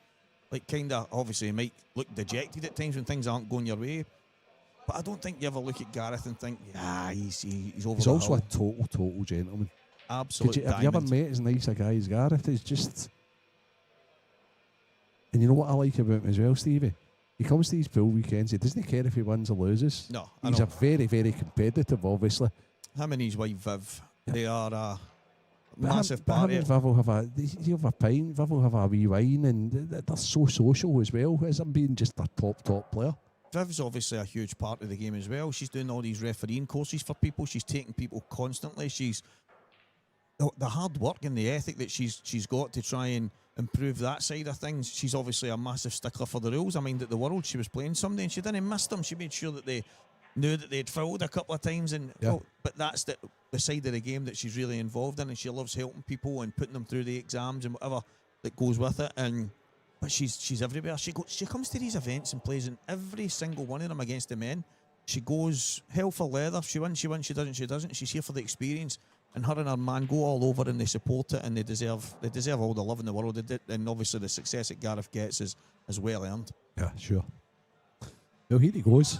like kind of, obviously he might look dejected at times when things aren't going your way. But I don't think you ever look at Gareth and think, yeah, he's over He's the also hill. a total gentleman. Absolute Have you ever diamond. met as nice a guy as Gareth? He's just... And you know what I like about him as well, Stevie? He comes to these pool weekends, he doesn't care if he wins or loses. No, He's a very, very competitive, obviously. Him and his wife Viv, they are a But massive him party. and Viv will have a pint, Viv will have a wee wine, and they're so social as well, as him being just a top player. Viv's obviously a huge part of the game as well. She's doing all these refereeing courses for people. She's taking people constantly. She's the hard work and the ethic that she's got to try and improve that side of things. She's obviously a massive stickler for the rules. I mean, at the World, she was playing somebody and she didn't miss them. She made sure that they knew that they'd fouled a couple of times. And but that's the side of the game that she's really involved in, and she loves helping people and putting them through the exams and whatever that goes with it. But she's everywhere. She comes to these events and plays in every single one of them against the men. She goes hell for leather. She wins, she doesn't. She's here for the experience. And her and her man go all over and they support it, and they deserve all the love in the world. And obviously the success that Gareth gets is well earned. Yeah, sure. Well, here he goes.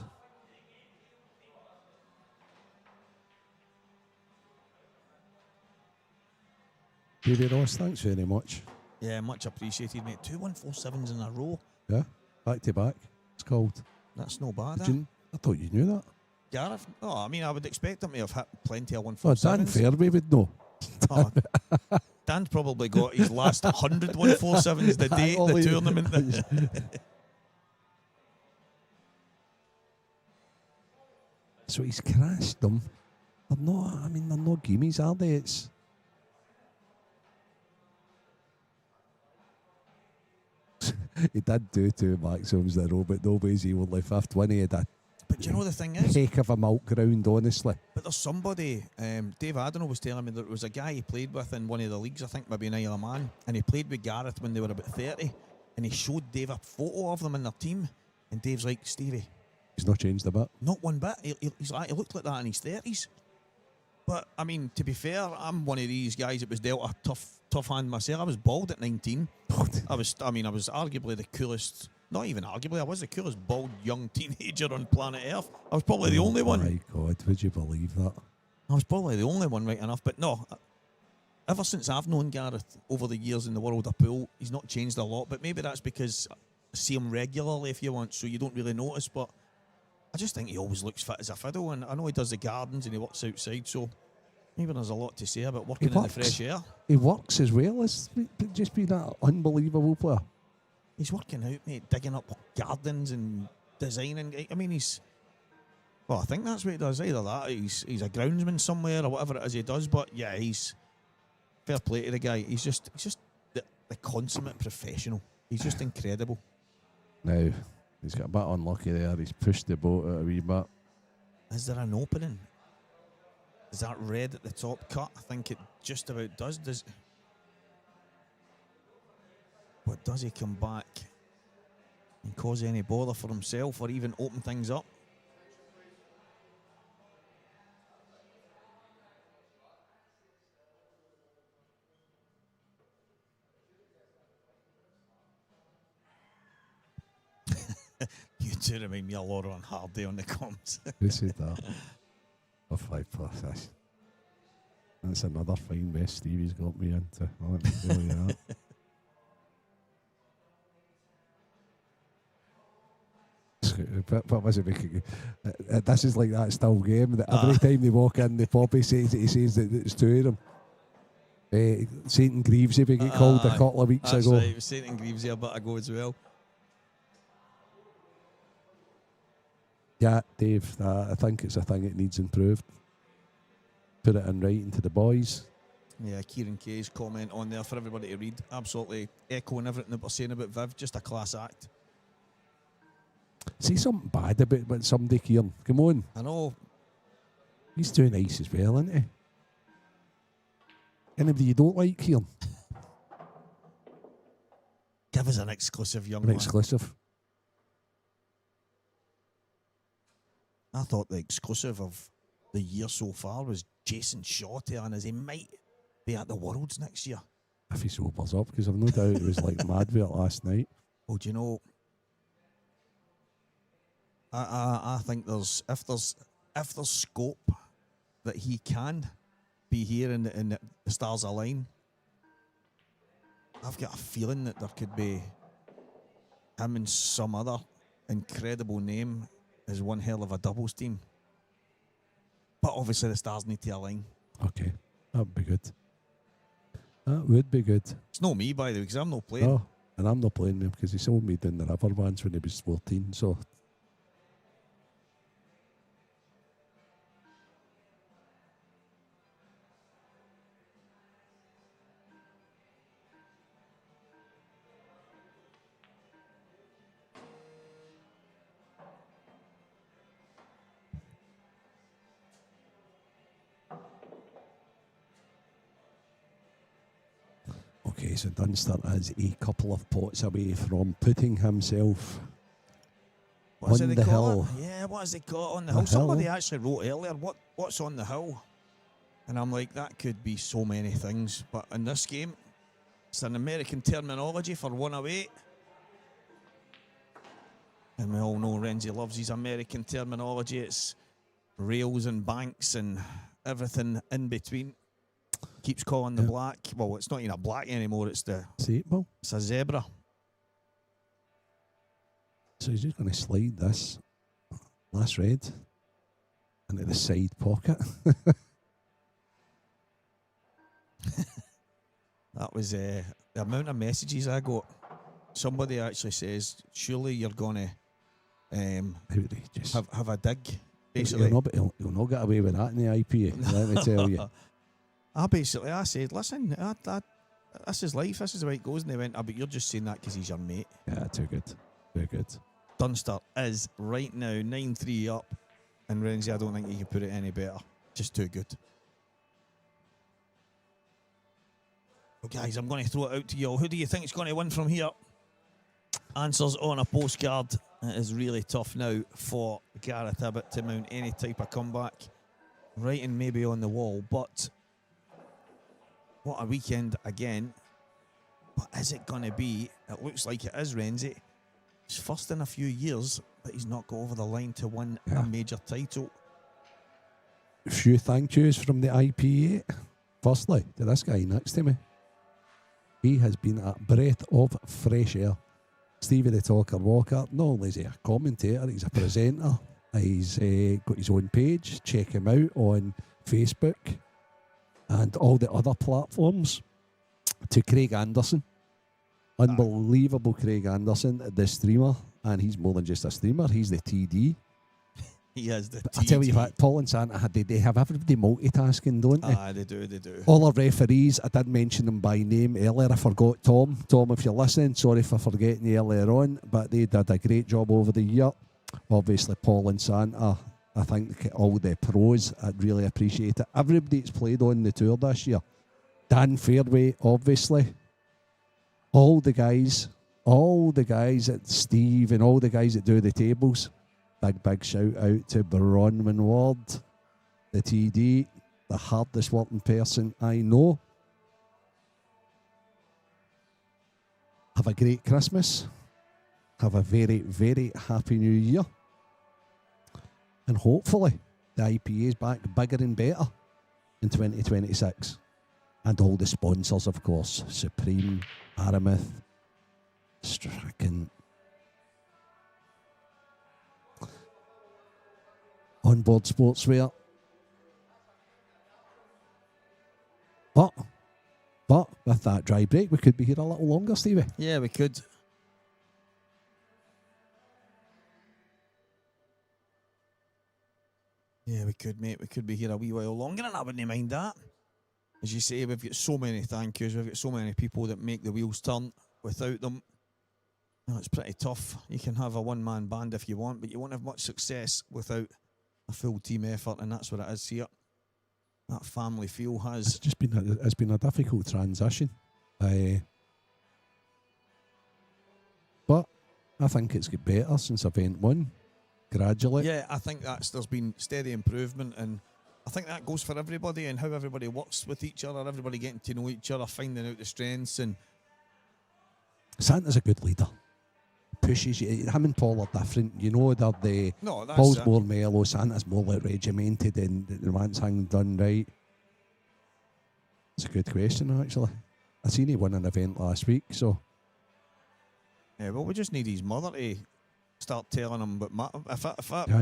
David Ross, thanks very much. Yeah, much appreciated, mate. 2 147s in a row. Yeah, back to back. It's called. That's no bad. I thought you knew that. Gareth? Oh, I mean, I would expect him to have hit plenty of 147s. Oh, Dan Fairway would know. Oh, Dan's probably got his last 100 147s the day at the tournament. So he's crashed them. They're not gimmies, are they? It's... He did do 2 maxims in a row, but nobody's evenly fifth win. He had a But you know the thing is, heck of a milk ground, honestly. But there's somebody, Dave Adenau was telling me there was a guy he played with in one of the leagues, I think maybe in Isle of Man, and he played with Gareth when they were about 30, and he showed Dave a photo of them in their team, and Dave's like, Stevie, He's not changed a bit. not one bit. He's like, he looked like that in his 30s. But I mean, to be fair, I'm one of these guys that was dealt a tough hand myself. I was bald at 19. I was arguably the coolest. Not even arguably, I was the coolest bald young teenager on planet Earth. I was probably the only one. My God, would you believe that? I was probably the only one, right enough. But no, ever since I've known Gareth over the years in the world of pool, he's not changed a lot. But maybe that's because I see him regularly, if you want, so you don't really notice. But I just think he always looks fit as a fiddle. And I know he does the gardens and he works outside, so maybe there's a lot to say about working in the fresh air. He works as well as just being that unbelievable player. He's working out, mate, digging up gardens and designing. I mean, I think that's what he does. Either that, he's a groundsman somewhere or whatever it is he does. But yeah, he's fair play to the guy. He's just the consummate professional. He's just incredible. Now, he's got a bit unlucky there. He's pushed the boat out a wee bit. Is there an opening? Is that red at the top cut? I think it just about does. But does he come back and cause any bother for himself or even open things up? You two remind me a lot on Hardy on the comms. Who said that? A 5+. That's another fine mess Stevie's got me into. I'll let me tell you that. What was it making? This is like that still game that every time they walk in the pub he says that it's 2 of them. St. Greavesy we get called a couple of weeks ago. Right, it was St. Greavesy a bit ago as well. Yeah, Dave, I think it's a thing that needs improved. Put it in writing to the boys. Yeah, Kieran Kay's comment on there for everybody to read. Absolutely echoing everything that we're saying about Viv. Just a class act. Say something bad about somebody, Kieran. Come on. I know. He's too nice as well, isn't he? Anybody you don't like, Kieran? Give us an exclusive, young An man. exclusive. I thought the exclusive of the year so far was Jason Shaw telling us he might be at the Worlds next year. If he sobers up, because I've no doubt it was like mad with it last night. Well, do you know, I think if there's scope that he can be here and the stars align, I've got a feeling that there could be him and some other incredible name as one hell of a doubles team. But obviously the stars need to align. Okay, that would be good. That would be good. It's not me, by the way, because I'm not playing. Oh, and I'm not playing him because he sold me down the river once when he was 14, so... Okay, so Dunster is a couple of pots away from putting himself on the hill. Yeah, what has he got on the hill? Somebody actually wrote earlier, what's on the hill? And I'm like, that could be so many things. But in this game, it's an American terminology for 108. And we all know Renzi loves his American terminology. It's rails and banks and everything in between. Keeps calling the black. Well, it's not even a black anymore. It's a zebra. So he's just going to slide this last red into the side pocket. That was the amount of messages I got. Somebody actually says, surely you're going to have a dig, basically. He'll not get away with that in the IPA, let me tell you. I said, listen, this is life, this is the way it goes. And they went, but you're just saying that because he's your mate. Yeah, too good. Very good. Dunster is right now 9-3 up. And Renzi, I don't think you can put it any better. Just too good. Well, guys, I'm going to throw it out to you all. Who do you think is going to win from here? Answers on a postcard. It is really tough now for Gareth Abbott to mount any type of comeback. Writing maybe on the wall, but what a weekend again. But is it going to be? It looks like it is, Renzi. He's first in a few years, but he's not got over the line to win a major title. A few thank yous from the IPA. Firstly, to this guy next to me. He has been a breath of fresh air. Stevie the Talker Walker, not only is he a commentator, he's a presenter. He's got his own page. Check him out on Facebook and all the other platforms. To Craig Anderson. Unbelievable Craig Anderson, the streamer. And he's more than just a streamer, he's the TD. He is the TD. I tell you what, Paul and Santa, they have everybody multitasking, don't they? They do. All our referees, I did mention them by name earlier. I forgot Tom. Tom, if you're listening, sorry for forgetting you earlier on, but they did a great job over the year. Obviously, Paul and Santa, I think all the pros, I'd really appreciate it. Everybody that's played on the tour this year. Dan Fairway, obviously. All the guys at Steve and all the guys that do the tables. Big shout out to Bronwyn Ward, the TD, the hardest working person I know. Have a great Christmas. Have a very, very happy New Year. And hopefully the IPA is back bigger and better in 2026. And all the sponsors, of course. Supreme, Aramith, Strachan, Onboard Sportswear. But with that dry break, we could be here a little longer, Stevie. Yeah, we could. Yeah, we could, mate. We could be here a wee while longer, and I wouldn't mind that. As you say, we've got so many thank yous. We've got so many people that make the wheels turn. Without them, it's pretty tough. You can have a one-man band if you want, but you won't have much success without a full team effort, and that's what it is here. That family feel has... It's been a difficult transition. But I think it's got better since event one, gradually. Yeah, I think there's been steady improvement, and I think that goes for everybody and how everybody works with each other, everybody getting to know each other, finding out the strengths. And Santa's a good leader. Pushes you. Him and Paul are different. You know, they're the no, that's Paul's it. more mellow, Santa's more like regimented and the man's hanging done right. It's a good question, actually. I seen he won an event last week, so. Yeah, well, we just need his mother to start telling him. But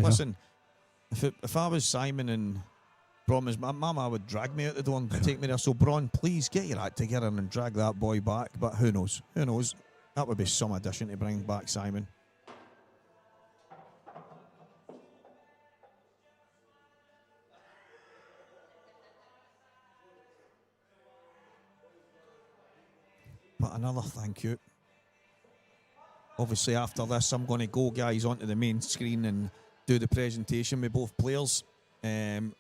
Listen, if I was Simon and Bron's mama would drag me out the door and take me there. So, Bron, please get your act together and drag that boy back. But who knows? Who knows? That would be some addition to bring back Simon. But another thank you. Obviously, after this, I'm going to go, guys, onto the main screen and do the presentation with both players. And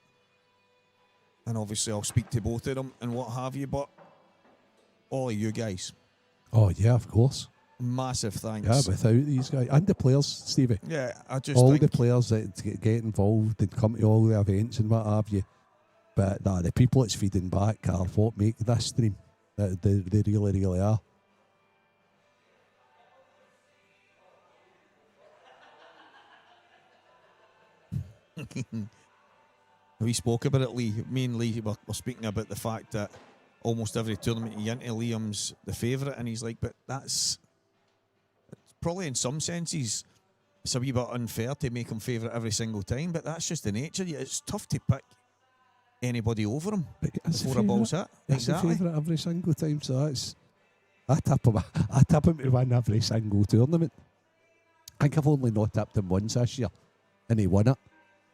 obviously, I'll speak to both of them and what have you. But all of you guys. Oh, yeah, of course. Massive thanks. Yeah, without these guys. And the players, Stevie. Yeah, I just all think the players that get involved and come to all the events and what have you. But the people it's feeding back are what make this stream. They really, really are. We spoke about it, Lee. Me and Lee were speaking about the fact that almost every tournament you enter, Liam's the favourite, and he's like, but it's probably in some senses it's a wee bit unfair to make him favourite every single time, but that's just the nature. It's tough to pick anybody over him before a ball's hit. It's Exactly. a favourite every single time, so I tip him to win every single tournament. I think I've only not tipped him once this year, and he won it.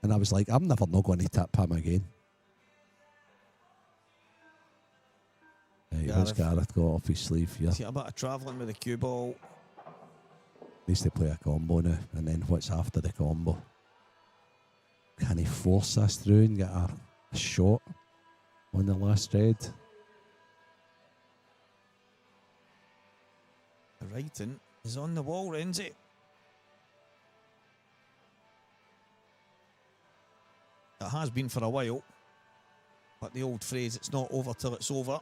And I was like, I'm never not going to tip him again. Right, what's Gareth got off his sleeve here? See a bit of travelling with the cue ball. Needs to play a combo now, and then what's after the combo? Can he force this through and get a shot on the last red? The writing is on the wall, Renzi. It has been for a while, but the old phrase, it's not over till it's over,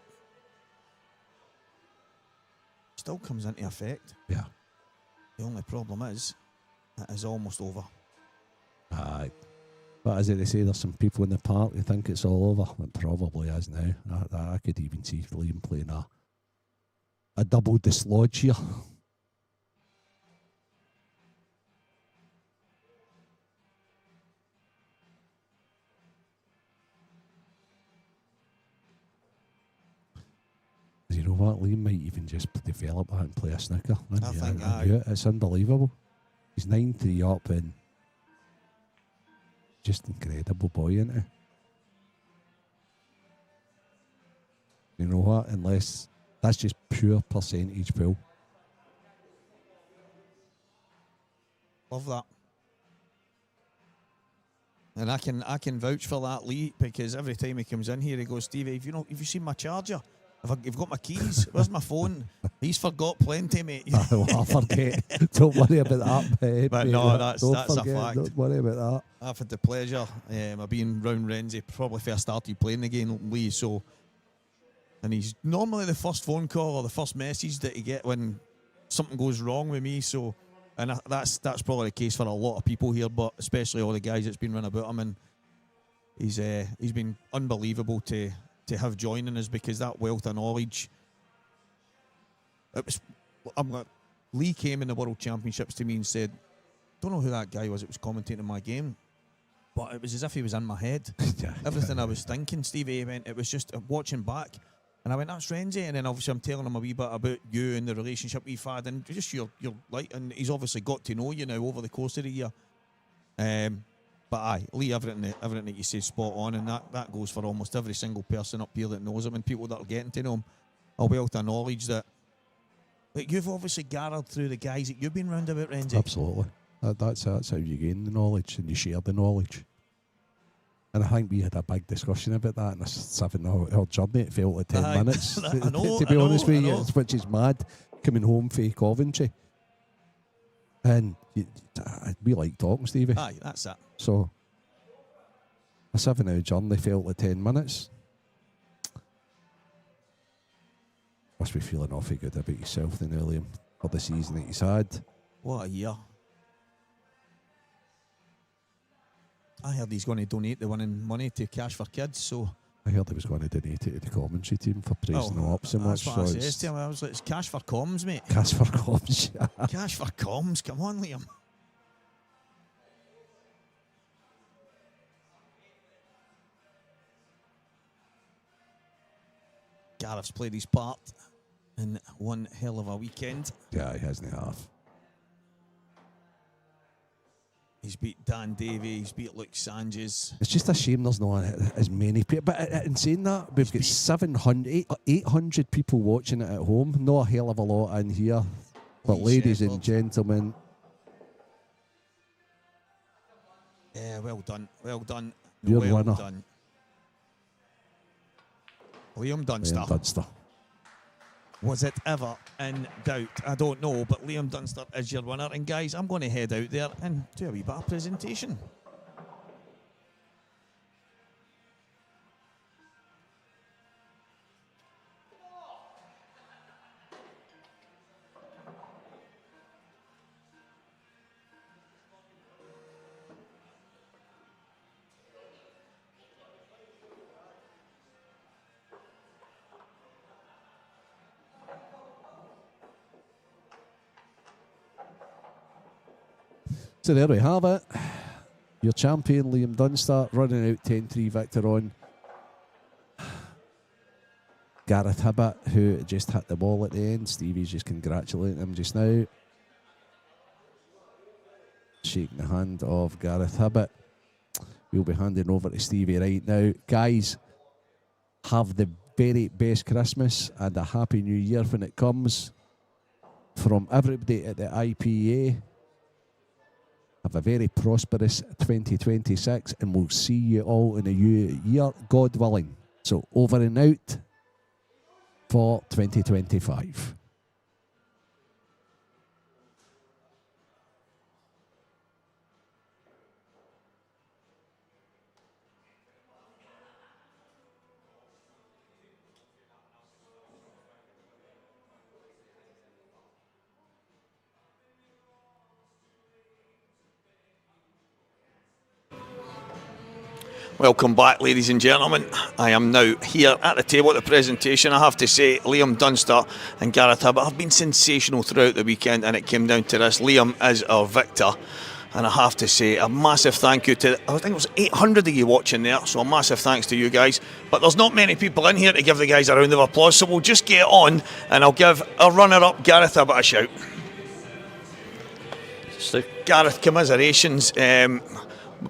still comes into effect. Yeah. The only problem is, it is almost over. Aye. But as they say, there's some people in the park who think it's all over. It probably is now. I could even see Liam playing a double dislodge here. You know what? Liam might even just develop that and play a snooker. I think it's unbelievable. He's 9-3 up and just incredible boy, isn't he? You know what? Unless that's just pure percentage pool. Love that. And I can vouch for that, Lee, because every time he comes in here, he goes, Stevie, have you seen my charger? You've got my keys. Where's my phone? He's forgot plenty, mate. I'll forget. Don't worry about that. But no, that's a fact. Don't worry about that. I've had the pleasure of being round Renzi probably first started playing the game, Lee. So, and he's normally the first phone call or the first message that you get when something goes wrong with me. So, and that's probably the case for a lot of people here, but especially all the guys that's been run about him. And he's been unbelievable to have joining us, because that wealth of knowledge. Lee came in the World Championships to me and said, don't know who that guy was that was commentating my game, but it was as if he was in my head. Everything I was thinking, Stevie, went, it was just watching back, and I went, that's Renzi. And then obviously I'm telling him a wee bit about you and the relationship we've had, and just your like, and he's obviously got to know you now over the course of the year. But aye, Lee, everything that you say is spot on, and that goes for almost every single person up here that knows him, and people that are getting to know him. A wealth of knowledge that you've obviously gathered through the guys that you've been round about, Renzi. Absolutely. That's how you gain the knowledge, and you share the knowledge. And I think we had a big discussion about that in a 7-hour journey. It felt like 10 minutes. To be honest with you, which is mad, coming home from Coventry. And we like talking, Stevie. Aye, that's it. So, A 7-hour journey felt like 10 minutes. Must be feeling awfully good about yourself then, Liam, for the season that he's had. What a year. I heard he's going to donate the winning money to Cash for Kids, so... I heard he was going to donate it to the commentary team for praising them up so much. That's what I says to him. I was like, it's Cash for Comms, mate. Cash for Comms, yeah. Cash for Comms, come on, Liam. Gareth's played his part in one hell of a weekend. Yeah, he hasn't half. He's beat Dan Davey, he's beat Luke Sanchez. It's just a shame there's not as many people. But in saying that, we've got 700, 800 people watching it at home. Not a hell of a lot in here. But ladies and gentlemen. Yeah, well done. Well done. Your well winner. Done. Liam Dunster. Liam Dunster. Was it ever in doubt? I don't know, but Liam Dunster is your winner. And guys, I'm going to head out there and do a wee bit of presentation. So there we have it. Your champion, Liam Dunster, running out 10-3 victor on Gareth Hibbett, who just hit the ball at the end. Stevie's just congratulating him just now. Shaking the hand of Gareth Hibbett. We'll be handing over to Stevie right now. Guys, have the very best Christmas and a happy new year when it comes. From everybody at the IPA, have a very prosperous 2026, and we'll see you all in a new year, God willing. So over and out for 2025. Welcome back, ladies and gentlemen. I am now here at the table at the presentation. I have to say, Liam Dunster and Gareth Hibbett have been sensational throughout the weekend, and it came down to this. Liam is our victor. And I have to say, a massive thank you to, I think it was 800 of you watching there, so a massive thanks to you guys. But there's not many people in here to give the guys a round of applause, so we'll just get on, and I'll give our runner-up, Gareth Hibbett, a shout. Gareth, commiserations.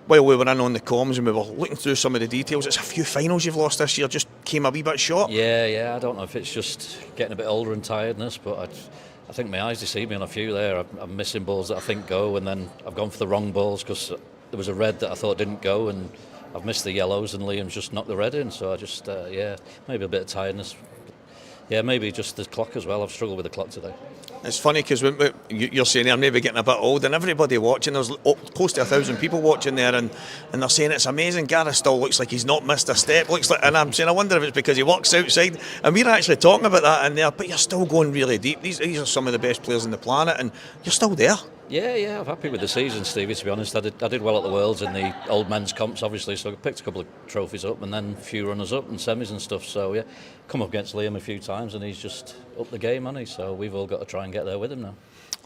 While we were in on the comms and we were looking through some of the details, it's a few finals you've lost this year, just came a wee bit short. Yeah, I don't know if it's just getting a bit older and tiredness, but I think my eyes deceived me on a few there. I'm missing balls that I think go, and then I've gone for the wrong balls because there was a red that I thought didn't go, and I've missed the yellows, and Liam's just knocked the red in, so I just, maybe a bit of tiredness. Yeah, maybe just the clock as well. I've struggled with the clock today. It's funny because you're saying I'm maybe getting a bit old, and everybody watching, there's close to 1,000 people watching there, and they're saying it's amazing. Gareth still looks like he's not missed a step. And I'm saying I wonder if it's because he works outside. And we're actually talking about that in there, but you're still going really deep. These are some of the best players on the planet, and you're still there. Yeah, I'm happy with the season, Stevie, to be honest. I did well at the Worlds in the old men's comps, obviously, so I picked a couple of trophies up and then a few runners-up and semis and stuff, so yeah, come up against Liam a few times and he's just up the game, hasn't he? So we've all got to try and get there with him now.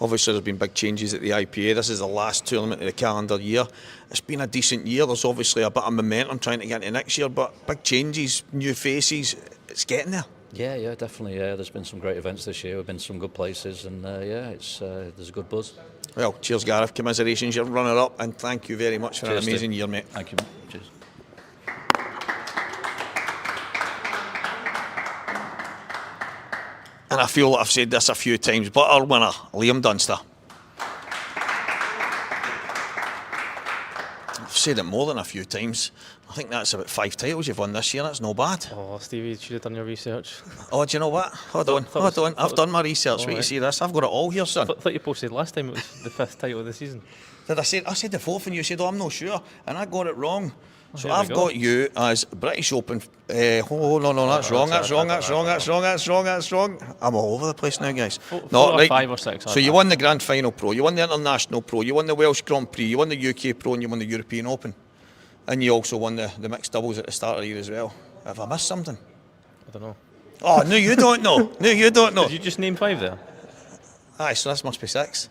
Obviously there's been big changes at the IPA. This is the last tournament of the calendar year. It's been a decent year. There's obviously a bit of momentum trying to get into next year, but big changes, new faces, it's getting there. Yeah, definitely. Yeah, there's been some great events this year. We've been to some good places, and there's a good buzz. Well, cheers, Gareth. Commiserations, you're runner-up, and thank you very much for an amazing year, mate. Thank you. Cheers. And I feel like I've said this a few times, but our winner, Liam Dunster. I've said it more than a few times. I think that's about 5 titles you've won this year. That's no bad. Oh, Stevie, you should have done your research. Oh, do you know what? Hold on. I've done my research. Wait, you see this? I've got it all here, son. I thought you posted last time it was the 5th title of the season. Did I say? I said the 4th, and you said, "Oh, I'm not sure," and I got it wrong. So I've got you as British Open. Oh no, that's wrong. That's wrong. I'm all over the place now, guys. Four or 5 or 6. So you won the Grand Final Pro, you won the International Pro, you won the Welsh Grand Prix, you won the UK Pro, and you won the European Open, and you also won the mixed doubles at the start of the year as well. Have I missed something? I don't know. Oh no, you don't know. No, you don't know. Did you just name 5 there? Aye, so this must be 6.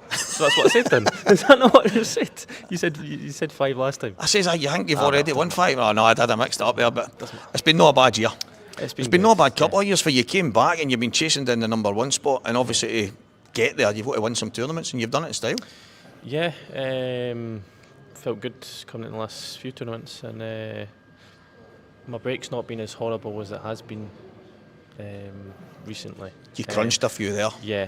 So that's what I said then. Is that not what you said? You said 5 last time. I says, you think you've already won 5? Oh no, I did. I mixed it up there, but it's been not a bad year. It's been not a bad couple of years for you. Came back and you've been chasing down the number 1 spot, and obviously to get there, you've got to win some tournaments, and you've done it in style. Yeah, felt good coming in the last few tournaments, and my break's not been as horrible as it has been recently. You crunched a few there. Yeah.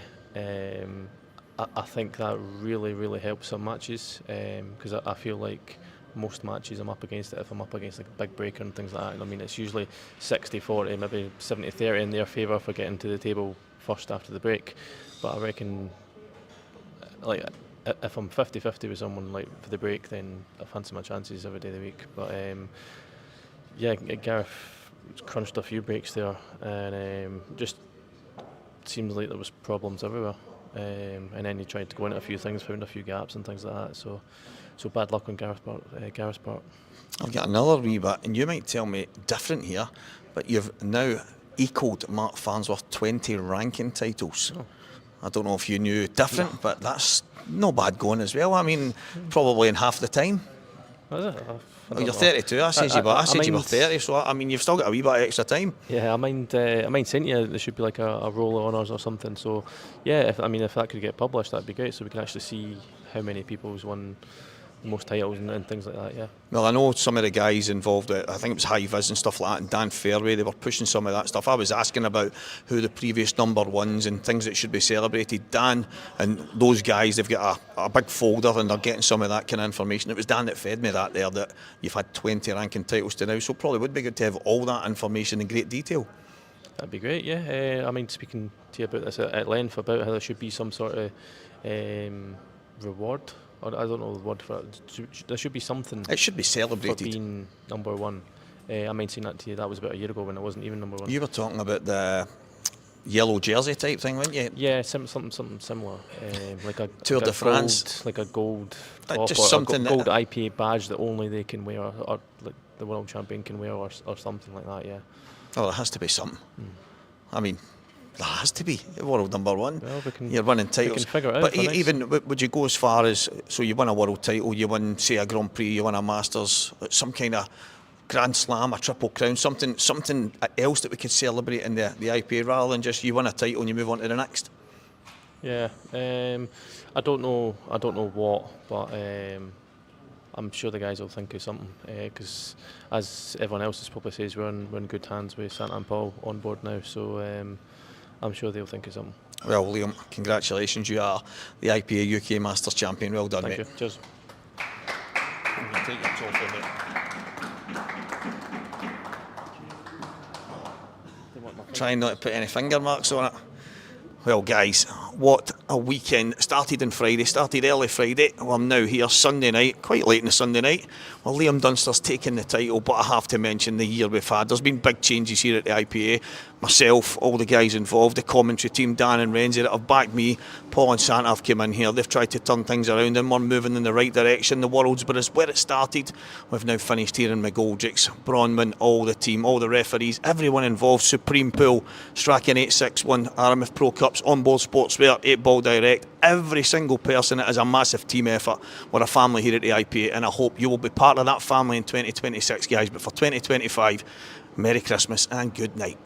I think that really helps some matches, because I feel like most matches I'm up against it, if I'm up against like a big breaker and things like that, and I mean it's usually 60-40, maybe 70-30 in their favour for getting to the table first after the break. But I reckon like if I'm 50-50 with someone like for the break, then I fancy my chances every day of the week. But yeah, Gareth crunched a few breaks there, and just seems like there was problems everywhere. And then he tried to go into a few things, found a few gaps and things like that. So bad luck on Gareth's part. I've got another wee bit, and you might tell me different here, but you've now equalled Mark Farnsworth 20 ranking titles. Oh. I don't know if you knew different, but that's no bad going as well. I mean, probably in half the time. Was it? Well, you're 32. I said you were 30, so I mean you've still got a wee bit of extra time. Yeah, I mind saying to you there should be like a roll of honours or something. So yeah, if that could get published, that'd be great. So we can actually see how many people's won most titles and things like that. Yeah. Well, I know some of the guys involved. I think it was High Vis and stuff like that, and Dan Fairway. They were pushing some of that stuff. I was asking about who the previous number ones and things that should be celebrated. Dan and those guys, they've got a big folder and they're getting some of that kind of information. It was Dan that fed me that there, that you've had 20 ranking titles to now. So probably would be good to have all that information in great detail. That'd be great. Yeah. I mean, speaking to you about this at length about how there should be some sort of reward. I don't know the word for it. There should be something. It should be celebrated for being number 1. I might say that to you. That was about a year ago when it wasn't even number 1. You were talking about the yellow jersey type thing, weren't you? Yeah, something similar, like a Tour de France, like a gold top, just something a gold IPA badge that only they can wear, or like the world champion can wear, or something like that. Yeah. Oh, there has to be something. I mean, there has to be world number 1. Well, you're winning titles. We can figure it out. But even would you go as far as, so you win a world title, you win, say, a Grand Prix, you win a Masters, some kind of Grand Slam, a Triple Crown, something else that we could celebrate in the IPA rather than just you win a title and you move on to the next? Yeah, I don't know what, but I'm sure the guys will think of something, because as everyone else has probably says, we're in good hands with Santa and Paul on board now, so I'm sure they'll think of something. Well, Liam, congratulations, you are the IPA UK Masters champion. Well done, Thank mate. you. Cheers. Take your trophy, mate. Trying not to put any finger marks on it. Well, guys, what a weekend. Started early Friday. Well, I'm now here Sunday night, quite late in the Sunday night. Well, Liam Dunster's taken the title, but I have to mention the year we've had. There's been big changes here at the IPA. Myself, all the guys involved, the commentary team, Dan and Renzi that have backed me, Paul and Santa have come in here. They've tried to turn things around and we're moving in the right direction. The world's but it's where it started. We've now finished here in McGoldricks. Bronman, all the team, all the referees, everyone involved. Supreme Pool, Strachan 861, RMF Pro Cups, Onboard Sportswear, 8 Ball Direct. Every single person, it is a massive team effort. We're a family here at the IPA and I hope you will be part of that family in 2026, guys. But for 2025, Merry Christmas and good night.